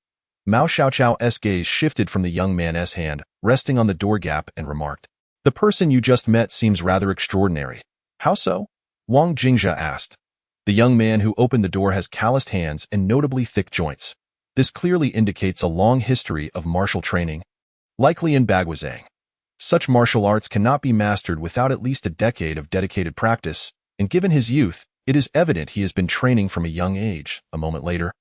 Mao Xiaoqiao's gaze shifted from the young man's hand, resting on the door gap, and remarked, "The person you just met seems rather extraordinary." "How so?" Wang Jingzhe asked. "The young man who opened the door has calloused hands and notably thick joints. This clearly indicates a long history of martial training, likely in Baguazhang. Such martial arts cannot be mastered without at least a decade of dedicated practice, and given his youth, it is evident he has been training from a young age." A moment later,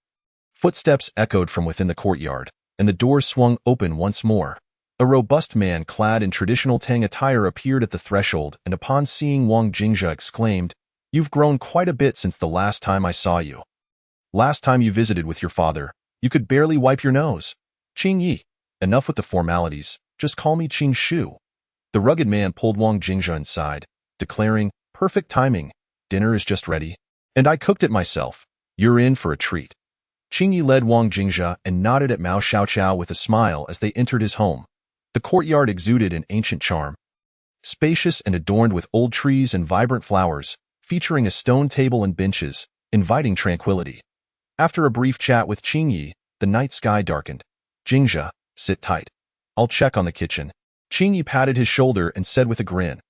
footsteps echoed from within the courtyard, and the door swung open once more. A robust man clad in traditional Tang attire appeared at the threshold, and upon seeing Wang Jingzhe exclaimed, "You've grown quite a bit since the last time I saw you. Last time you visited with your father, you could barely wipe your nose. Qingyi, enough with the formalities, just call me Qing Shu." The rugged man pulled Wang Jingzhe inside, declaring, "Perfect timing, dinner is just ready, and I cooked it myself. You're in for a treat." Qingyi led Wang Jingzhe and nodded at Mao Xiaoqiao with a smile as they entered his home. The courtyard exuded an ancient charm, spacious and adorned with old trees and vibrant flowers, featuring a stone table and benches, inviting tranquility. After a brief chat with Qingyi, the night sky darkened. "Jingzhe, sit tight. I'll check on the kitchen." Qingyi patted his shoulder and said with a grin,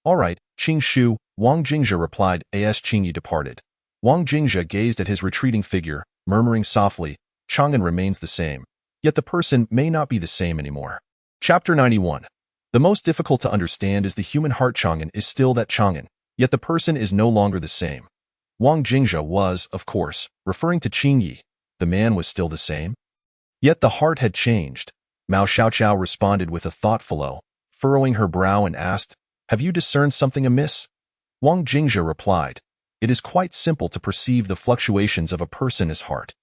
"All right, Qing Shu." Wang Jingzhe replied as Qingyi departed. Wang Jingzhe gazed at his retreating figure, murmuring softly, "Chang'an remains the same, yet the person may not be the same anymore." Chapter 91. The most difficult to understand is the human heart. Chang'an is still that Chang'an, yet the person is no longer the same. Wang Jingzhe was, of course, referring to Qingyi. The man was still the same, yet the heart had changed. Mao Xiaoqiao responded with a thoughtful "oh," furrowing her brow, and asked, "Have you discerned something amiss?" Wang Jingzhe replied, "It is quite simple to perceive the fluctuations of a person's heart.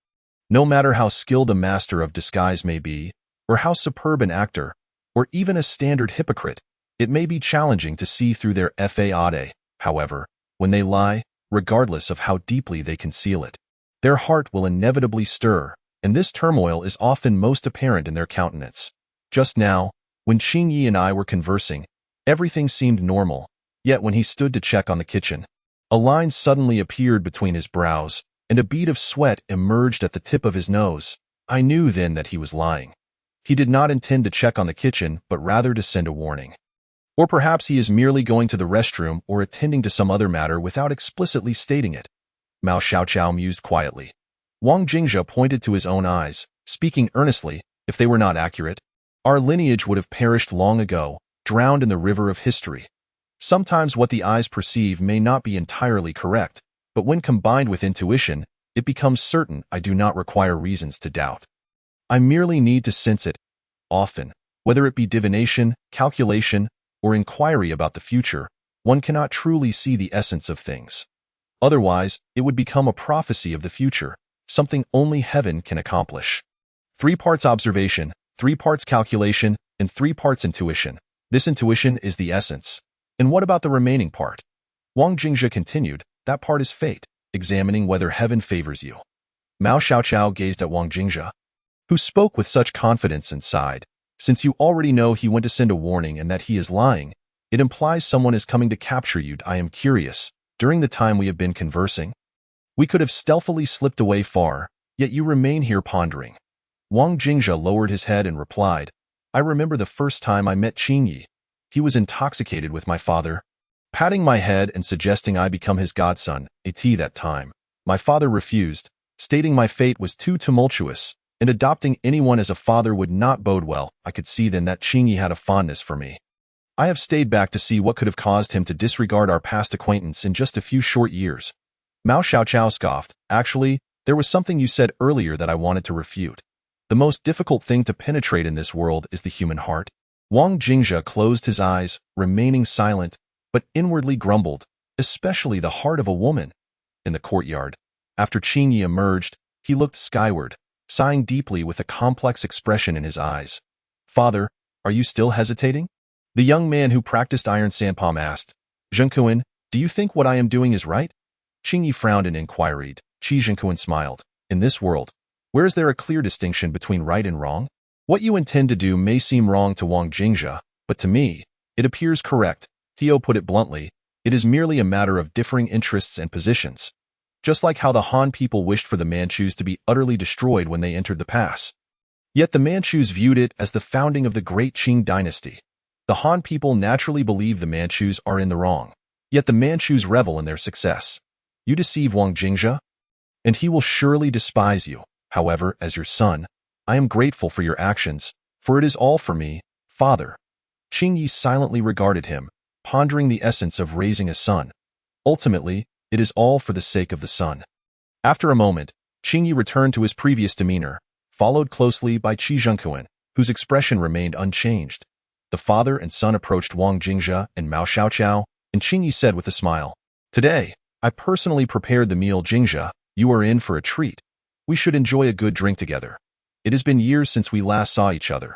No matter how skilled a master of disguise may be, or how superb an actor, or even a standard hypocrite, it may be challenging to see through their facade. However, when they lie, regardless of how deeply they conceal it, their heart will inevitably stir, and this turmoil is often most apparent in their countenance. Just now, when Qingyi and I were conversing, everything seemed normal, yet when he stood to check on the kitchen, a line suddenly appeared between his brows, and a bead of sweat emerged at the tip of his nose. I knew then that he was lying. He did not intend to check on the kitchen, but rather to send a warning. Or perhaps he is merely going to the restroom or attending to some other matter without explicitly stating it." Mao Xiaoqiao mused quietly. Wang Jingzhe pointed to his own eyes, speaking earnestly, "If they were not accurate, our lineage would have perished long ago, drowned in the river of history." Sometimes what the eyes perceive may not be entirely correct, but when combined with intuition, it becomes certain. I do not require reasons to doubt. I merely need to sense it. Often, whether it be divination, calculation, or inquiry about the future, one cannot truly see the essence of things. Otherwise, it would become a prophecy of the future, something only heaven can accomplish. 3 parts observation, 3 parts calculation, and 3 parts intuition. This intuition is the essence. And what about the remaining part? Wang Jingzhe continued, "That part is fate, examining whether heaven favors you." Mao Xiaoqiao gazed at Wang Jingzhe, who spoke with such confidence, and sighed. "Since you already know he went to send a warning and that he is lying, it implies someone is coming to capture you. I am curious, during the time we have been conversing, we could have stealthily slipped away far, yet you remain here pondering." Wang Jingzhe lowered his head and replied, "I remember the first time I met Qingyi. He was intoxicated with my father, patting my head and suggesting I become his godson. At that time, my father refused, stating my fate was too tumultuous, and adopting anyone as a father would not bode well. I could see then that Qingyi had a fondness for me. I have stayed back to see what could have caused him to disregard our past acquaintance in just a few short years. Mao Xiaoqiao scoffed. Actually, there was something you said earlier that I wanted to refute. The most difficult thing to penetrate in this world is the human heart. Wang Jingjia closed his eyes, remaining silent, but inwardly grumbled, especially the heart of a woman. In the courtyard, after Qingyi emerged, he looked skyward, sighing deeply with a complex expression in his eyes. Father, are you still hesitating? The young man who practiced iron sanpom asked. Zhengkuan, do you think what I am doing is right? Qingyi frowned and inquired. Qi Zhengkuan smiled. In this world, where is there a clear distinction between right and wrong? What you intend to do may seem wrong to Wang Jingjia, but to me, it appears correct. Theo put it bluntly, it is merely a matter of differing interests and positions. Just like how the Han people wished for the Manchus to be utterly destroyed when they entered the pass. Yet the Manchus viewed it as the founding of the great Qing dynasty. The Han people naturally believe the Manchus are in the wrong. Yet the Manchus revel in their success. You deceive Wang Jingjia, and he will surely despise you. However, as your son, I am grateful for your actions, for it is all for me, father. Qingyi silently regarded him, pondering the essence of raising a son. Ultimately, it is all for the sake of the son. After a moment, Qingyi returned to his previous demeanor, followed closely by Qi Zhengkuan, whose expression remained unchanged. The father and son approached Wang Jingjia and Mao Xiaoqiao, and Qingyi said with a smile, Today, I personally prepared the meal. Jingjia, you are in for a treat. We should enjoy a good drink together. It has been years since we last saw each other.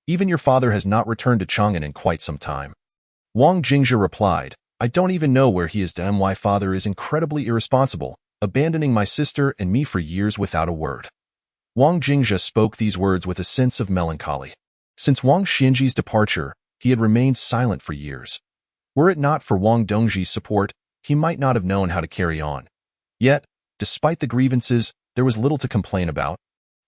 Even your father has not returned to Chang'an in quite some time. Wang Jingjia replied, I don't even know where he is. My father is incredibly irresponsible, abandoning my sister and me for years without a word. Wang Jingjia spoke these words with a sense of melancholy. Since Wang Xinji's departure, he had remained silent for years. Were it not for Wang Dongji's support, he might not have known how to carry on. Yet, despite the grievances, there was little to complain about.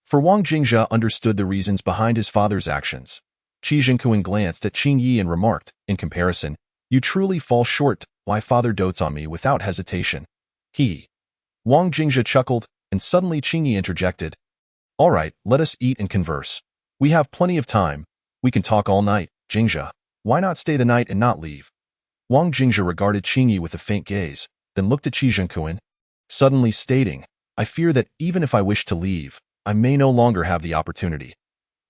For Wang Jingjia understood the reasons behind his father's actions. Qi Zhengkuan glanced at Qingyi and remarked, in comparison, you truly fall short. My father dotes on me without hesitation. Wang Jingjia chuckled, and suddenly Qingyi interjected. All right, let us eat and converse. We have plenty of time. We can talk all night. Jingjia, why not stay the night and not leave? Wang Jingjia regarded Qingyi with a faint gaze, then looked at Qi Zhengkuan, suddenly stating, I fear that even if I wish to leave, I may no longer have the opportunity.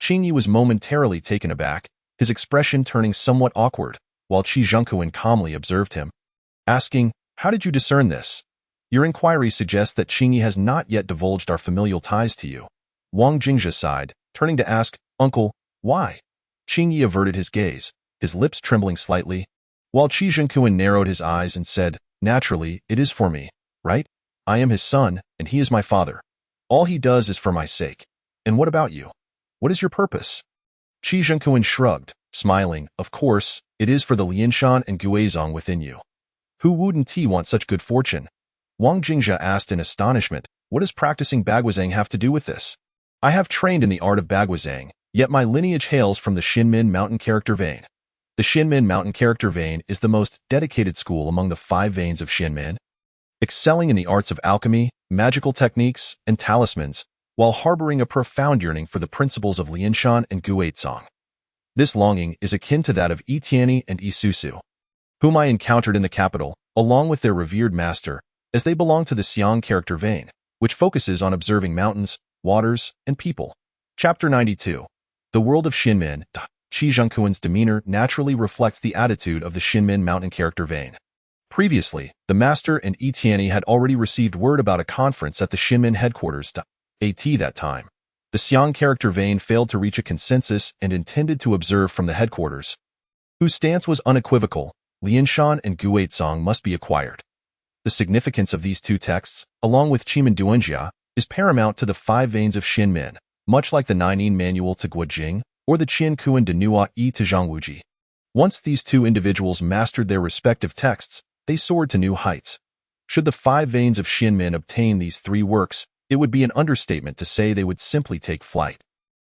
Qingyi was momentarily taken aback, his expression turning somewhat awkward, while Qi Zhengkuan calmly observed him, asking, How did you discern this? Your inquiry suggests that Qingyi has not yet divulged our familial ties to you. Wang Jingjia sighed, turning to ask, Uncle, why? Qingyi averted his gaze, his lips trembling slightly, while Qi Zhengkuan narrowed his eyes and said, Naturally, it is for me, right? I am his son, and he is my father. All he does is for my sake. And what about you? What is your purpose? Qi Zhengkuan shrugged, smiling, Of course, it is for the lianshan and guizong within you. Who wouldn't he want such good fortune? Wang Jingjia asked in astonishment, What does practicing Baguazhang have to do with this? I have trained in the art of Baguazhang, yet my lineage hails from the Xinmin mountain character vein. The Xinmin mountain character vein is the most dedicated school among the 5 veins of Xinmin, excelling in the arts of alchemy, magical techniques, and talismans, while harboring a profound yearning for the principles of lianshan and guizong. This longing is akin to that of Etiani and Isusu, whom I encountered in the capital, along with their revered master, as they belong to the Xiang character vein, which focuses on observing mountains, waters, and people. Chapter 92. The World of Xinmin. Qi Zhengkuan's demeanor naturally reflects the attitude of the Xinmin mountain character vein. Previously, the master and Etiani had already received word about a conference at the Xinmin headquarters. At that time, the Xiang character vein failed to reach a consensus and intended to observe from the headquarters, whose stance was unequivocal, lianshan and guizong must be acquired. The significance of these two texts, along with Qimen Duanjia, is paramount to the 5 veins of Xinmin, much like the Ninein Manual to Guojing or the Qian Kuan de Nua Yi to Zhangwuji. Once these two individuals mastered their respective texts, they soared to new heights. Should the 5 veins of Xinmin obtain these 3 works, it would be an understatement to say they would simply take flight.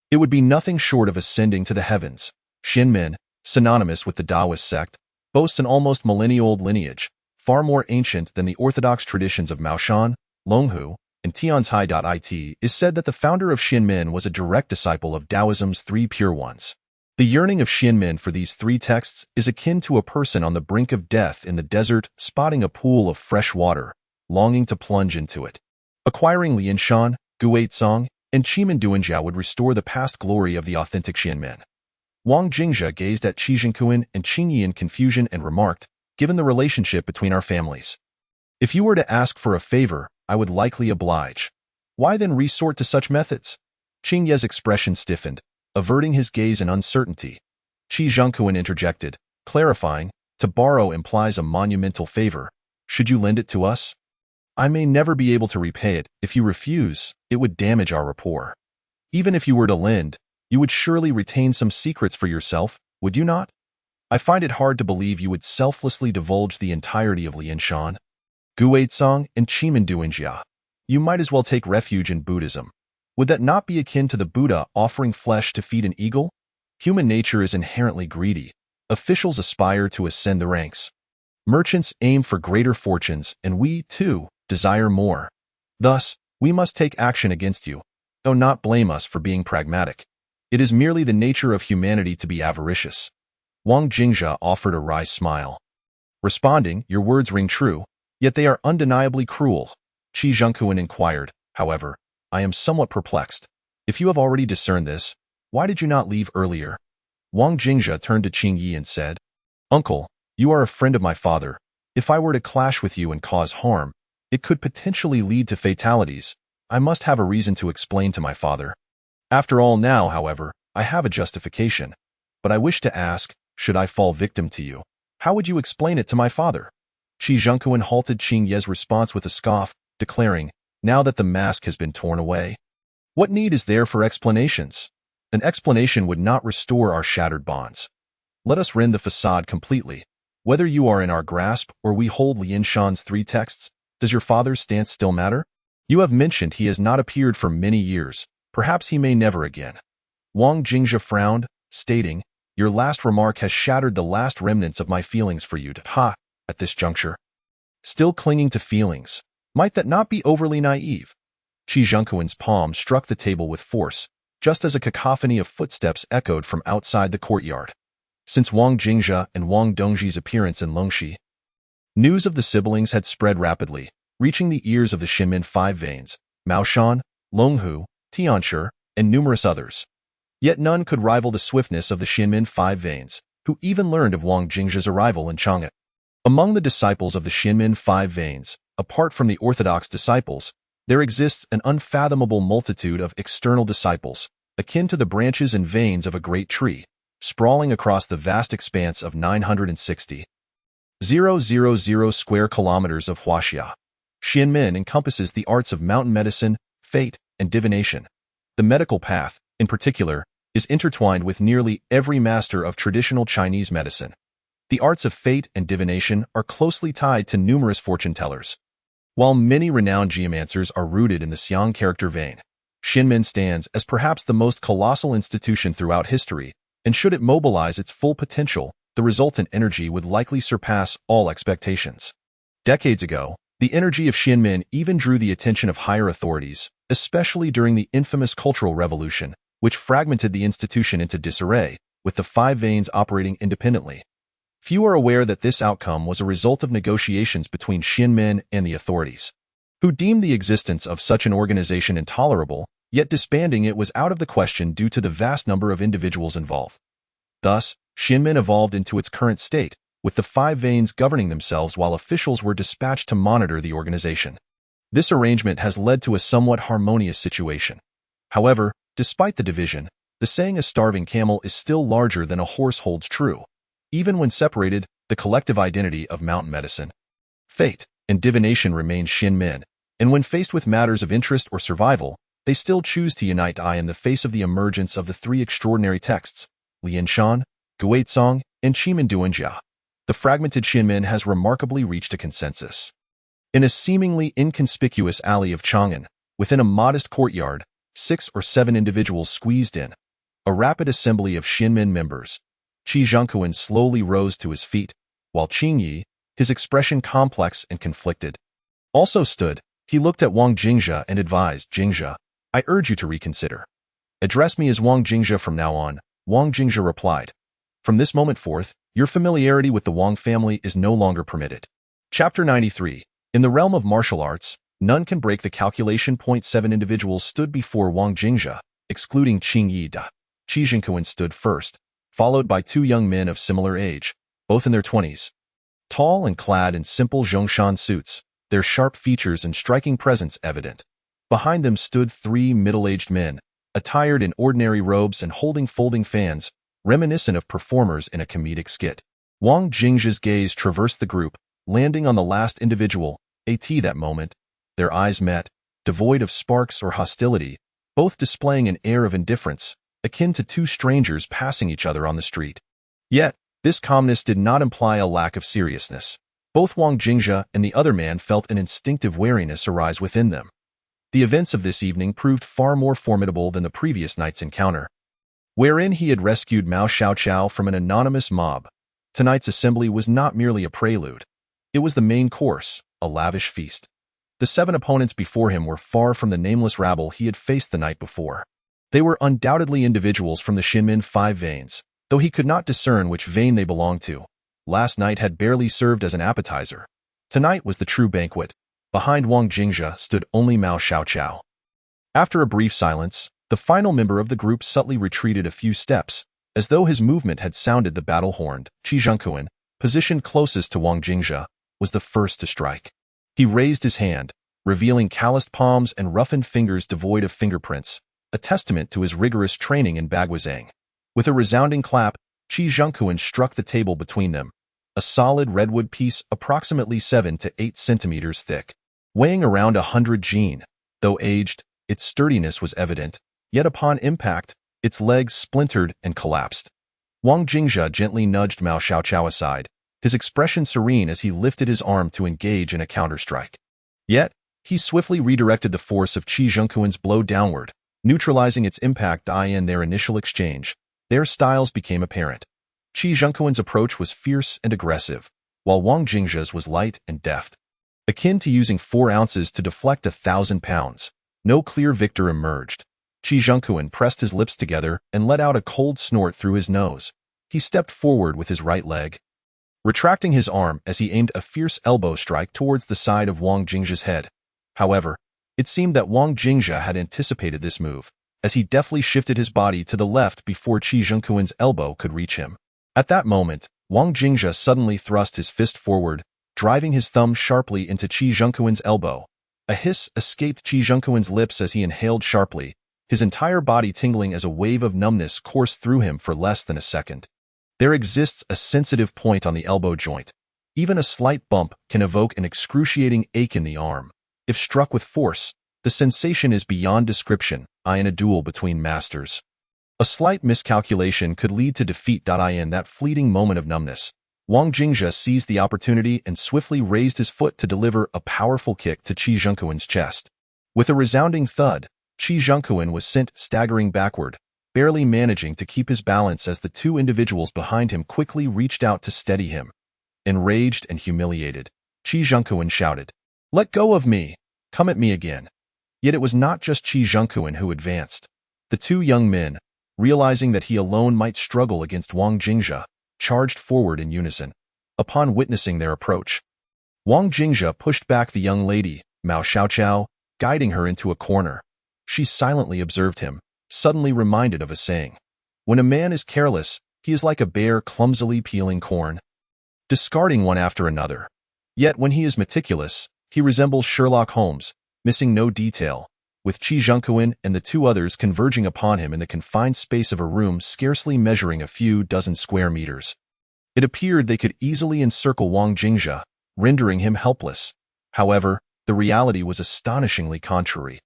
It would be nothing short of ascending to the heavens. Xinmin, synonymous with the Taoist sect, boasts an almost millennial-old lineage, far more ancient than the orthodox traditions of Maoshan, Longhu, and Tianzhai. It is said that the founder of Xinmin was a direct disciple of Taoism's 3 pure ones. The yearning of Xianmen for these three texts is akin to a person on the brink of death in the desert, spotting a pool of fresh water, longing to plunge into it. Acquiring Lianshan, Guizhong, and Qimendunjia would restore the past glory of the authentic Xianmen. Wang Jingjia gazed at Qi Zhengkuan and Qingyi in confusion and remarked, given the relationship between our families, if you were to ask for a favor, I would likely oblige. Why then resort to such methods? Qingye's expression stiffened, averting his gaze in uncertainty. Qi Zhengkuan interjected, clarifying, to borrow implies a monumental favor. Should you lend it to us? I may never be able to repay it. If you refuse, it would damage our rapport. Even if you were to lend, you would surely retain some secrets for yourself, would you not? I find it hard to believe you would selflessly divulge the entirety of Lianshan, Guizhong, and Qimendunjia. You might as well take refuge in Buddhism. Would that not be akin to the Buddha offering flesh to feed an eagle? Human nature is inherently greedy. Officials aspire to ascend the ranks. Merchants aim for greater fortunes, and we, too, desire more. Thus, we must take action against you, though not blame us for being pragmatic. It is merely the nature of humanity to be avaricious. Wang Jingjia offered a wry smile. Responding, your words ring true, yet they are undeniably cruel. Qi Zhengkuan inquired, however, I am somewhat perplexed. If you have already discerned this, why did you not leave earlier? Wang Jingjia turned to Qingyi and said, Uncle, you are a friend of my father. If I were to clash with you and cause harm, it could potentially lead to fatalities. I must have a reason to explain to my father. After all now, however, I have a justification. But I wish to ask, should I fall victim to you, how would you explain it to my father? Qi Zhengkuan halted Qingye's response with a scoff, declaring, now that the mask has been torn away, what need is there for explanations? An explanation would not restore our shattered bonds. Let us rend the facade completely. Whether you are in our grasp or we hold Lianshan's three texts, does your father's stance still matter? You have mentioned he has not appeared for many years. Perhaps he may never again. Wang Jingjia frowned, stating, your last remark has shattered the last remnants of my feelings for you. At this juncture. Still clinging to feelings. Might that not be overly naive? Qi Zhengkuan's palm struck the table with force, just as a cacophony of footsteps echoed from outside the courtyard. Since Wang Jingjia and Wang Dongji's appearance in Longxi, news of the siblings had spread rapidly, reaching the ears of the Xianmen Five Veins, Maoshan, Longhu, Tianshi, and numerous others. Yet none could rival the swiftness of the Xianmen Five Veins, who even learned of Wang Jingjia's arrival in Chang'an. Among the disciples of the Xianmen Five Veins, apart from the orthodox disciples, there exists an unfathomable multitude of external disciples, akin to the branches and veins of a great tree, sprawling across the vast expanse of 960,000 square kilometers of Huaxia. Xianmen encompasses the arts of mountain medicine, fate, and divination. The medical path, in particular, is intertwined with nearly every master of traditional Chinese medicine. The arts of fate and divination are closely tied to numerous fortune tellers. While many renowned geomancers are rooted in the Xiang character vein, Xianmen stands as perhaps the most colossal institution throughout history, and should it mobilize its full potential, the resultant energy would likely surpass all expectations. Decades ago, the energy of Xianmen even drew the attention of higher authorities, especially during the infamous Cultural Revolution, which fragmented the institution into disarray, with the Five Veins operating independently. Few are aware that this outcome was a result of negotiations between Xianmen and the authorities, who deemed the existence of such an organization intolerable, yet disbanding it was out of the question due to the vast number of individuals involved. Thus, Xianmen evolved into its current state, with the Five Veins governing themselves while officials were dispatched to monitor the organization. This arrangement has led to a somewhat harmonious situation. However, despite the division, the saying a starving camel is still larger than a horse holds true. Even when separated, the collective identity of mountain medicine, fate, and divination remains Xianmen, and when faced with matters of interest or survival, they still choose to unite in the face of the emergence of the three extraordinary texts, Lianshan, Guizhong, and Qimendunjia. The fragmented Xianmen has remarkably reached a consensus. In a seemingly inconspicuous alley of Chang'an, within a modest courtyard, 6 or 7 individuals squeezed in. A rapid assembly of Xianmen members. Qi Zhengkuan slowly rose to his feet, while Qingyi, his expression complex and conflicted, also stood. He looked at Wang Jingjia and advised, Jingjia, I urge you to reconsider. Address me as Wang Jingjia from now on. Wang Jingzhe replied. From this moment forth, your familiarity with the Wang family is no longer permitted. Chapter 93. In the realm of martial arts, none can break the calculation. 7 individuals stood before Wang Jingzhe, excluding Qing Yi Da. Qi Jinquan stood first, followed by 2 young men of similar age, both in their 20s. Tall and clad in simple Zhongshan suits, their sharp features and striking presence evident. Behind them stood 3 middle-aged men, attired in ordinary robes and holding folding fans, reminiscent of performers in a comedic skit. Wang Jingzhe's gaze traversed the group, landing on the last individual, that moment. Their eyes met, devoid of sparks or hostility, both displaying an air of indifference, akin to 2 strangers passing each other on the street. Yet, this calmness did not imply a lack of seriousness. Both Wang Jingzhe and the other man felt an instinctive wariness arise within them. The events of this evening proved far more formidable than the previous night's encounter, wherein he had rescued Mao Xiaoqiao from an anonymous mob. Tonight's assembly was not merely a prelude. It was the main course, a lavish feast. The 7 opponents before him were far from the nameless rabble he had faced the night before. They were undoubtedly individuals from the Xinmin 5 veins, though he could not discern which vein they belonged to. Last night had barely served as an appetizer. Tonight was the true banquet. Behind Wang Jingzhe stood only Mao Xiaoqiao. After a brief silence, the final member of the group subtly retreated a few steps, as though his movement had sounded the battle horn. Qi Jinquan, positioned closest to Wang Jingzhe, was the first to strike. He raised his hand, revealing calloused palms and roughened fingers devoid of fingerprints, a testament to his rigorous training in Baguazhang. With a resounding clap, Qi Jinquan struck the table between them, a solid redwood piece approximately 7 to 8 centimeters thick. Weighing around 100 jin, though aged, its sturdiness was evident, yet upon impact, its legs splintered and collapsed. Wang Jingzhe gently nudged Mao Xiaoqiao aside, his expression serene as he lifted his arm to engage in a counterstrike. Yet, he swiftly redirected the force of Qi Jinquan's blow downward, neutralizing its impact. In their initial exchange, their styles became apparent. Qi Jinquan's approach was fierce and aggressive, while Wang Jingzhe's was light and deft. Akin to using 4 ounces to deflect 1,000 pounds, no clear victor emerged. Qi Jinquan pressed his lips together and let out a cold snort through his nose. He stepped forward with his right leg, retracting his arm as he aimed a fierce elbow strike towards the side of Wang Jingzhe's head. However, it seemed that Wang Jingzhe had anticipated this move, as he deftly shifted his body to the left before Qi Jinquan's elbow could reach him. At that moment, Wang Jingzhe suddenly thrust his fist forward, driving his thumb sharply into Qi Jinquan's elbow. A hiss escaped Qi Jinquan's lips as he inhaled sharply, his entire body tingling as a wave of numbness coursed through him for less than a second. There exists a sensitive point on the elbow joint. Even a slight bump can evoke an excruciating ache in the arm. If struck with force, the sensation is beyond description. In a duel between masters, a slight miscalculation could lead to defeat. In that fleeting moment of numbness, Wang Jingzhe seized the opportunity and swiftly raised his foot to deliver a powerful kick to Qi Jinquan's chest. With a resounding thud, Qi Jinquan was sent staggering backward, barely managing to keep his balance as the 2 individuals behind him quickly reached out to steady him. Enraged and humiliated, Qi Jinquan shouted, "Let go of me! Come at me again!" Yet it was not just Qi Jinquan who advanced. The 2 young men, realizing that he alone might struggle against Wang Jingzhe, charged forward in unison. Upon witnessing their approach, Wang Jingzhe pushed back the young lady, Mao Xiaoqiao, guiding her into a corner. She silently observed him, suddenly reminded of a saying. When a man is careless, he is like a bear clumsily peeling corn, discarding one after another. Yet when he is meticulous, he resembles Sherlock Holmes, missing no detail, with Qi Jinquan and the 2 others converging upon him in the confined space of a room scarcely measuring a few dozen square meters. It appeared they could easily encircle Wang Jingzhe, rendering him helpless. However, the reality was astonishingly contrary.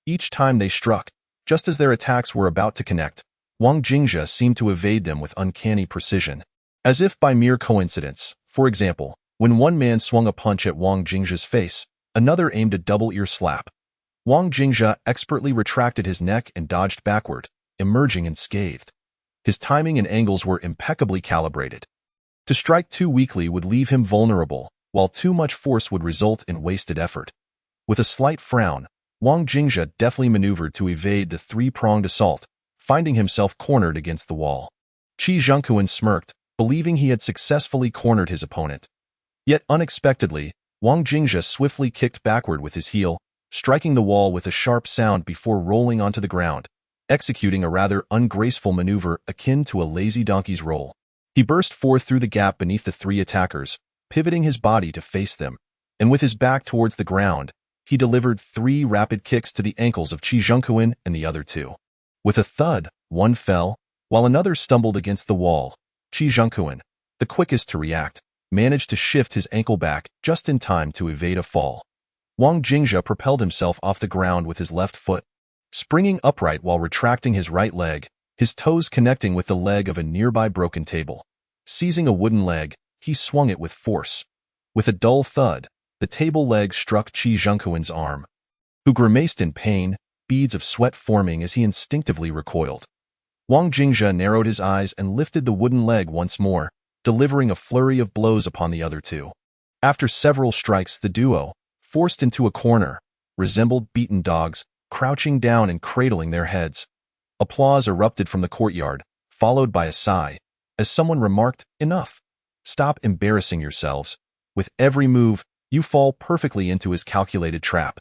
Each time they struck, just as their attacks were about to connect, Wang Jingzhe seemed to evade them with uncanny precision, as if by mere coincidence. For example, when one man swung a punch at Wang Jingzhe's face, another aimed a double ear slap. Wang Jingzhe expertly retracted his neck and dodged backward, emerging unscathed. His timing and angles were impeccably calibrated. To strike too weakly would leave him vulnerable, while too much force would result in wasted effort. With a slight frown, Wang Jingzhe deftly maneuvered to evade the 3-pronged assault, finding himself cornered against the wall. Qi Zhengquan smirked, believing he had successfully cornered his opponent. Yet unexpectedly, Wang Jingzhe swiftly kicked backward with his heel, striking the wall with a sharp sound before rolling onto the ground, executing a rather ungraceful maneuver akin to a lazy donkey's roll. He burst forth through the gap beneath the three attackers, pivoting his body to face them, and with his back towards the ground, he delivered 3 rapid kicks to the ankles of Qi Zhengquan and the other 2. With a thud, one fell, while another stumbled against the wall. Qi Zhengquan, the quickest to react, managed to shift his ankle back just in time to evade a fall. Wang Jingzhe propelled himself off the ground with his left foot, springing upright while retracting his right leg, his toes connecting with the leg of a nearby broken table. Seizing a wooden leg, he swung it with force. With a dull thud, the table leg struck Qi Zhengquan's arm, who grimaced in pain, beads of sweat forming as he instinctively recoiled. Wang Jingzhe narrowed his eyes and lifted the wooden leg once more, delivering a flurry of blows upon the other 2. After several strikes, the duo, forced into a corner, resembled beaten dogs, crouching down and cradling their heads. Applause erupted from the courtyard, followed by a sigh, as someone remarked, "Enough. Stop embarrassing yourselves. With every move, you fall perfectly into his calculated trap."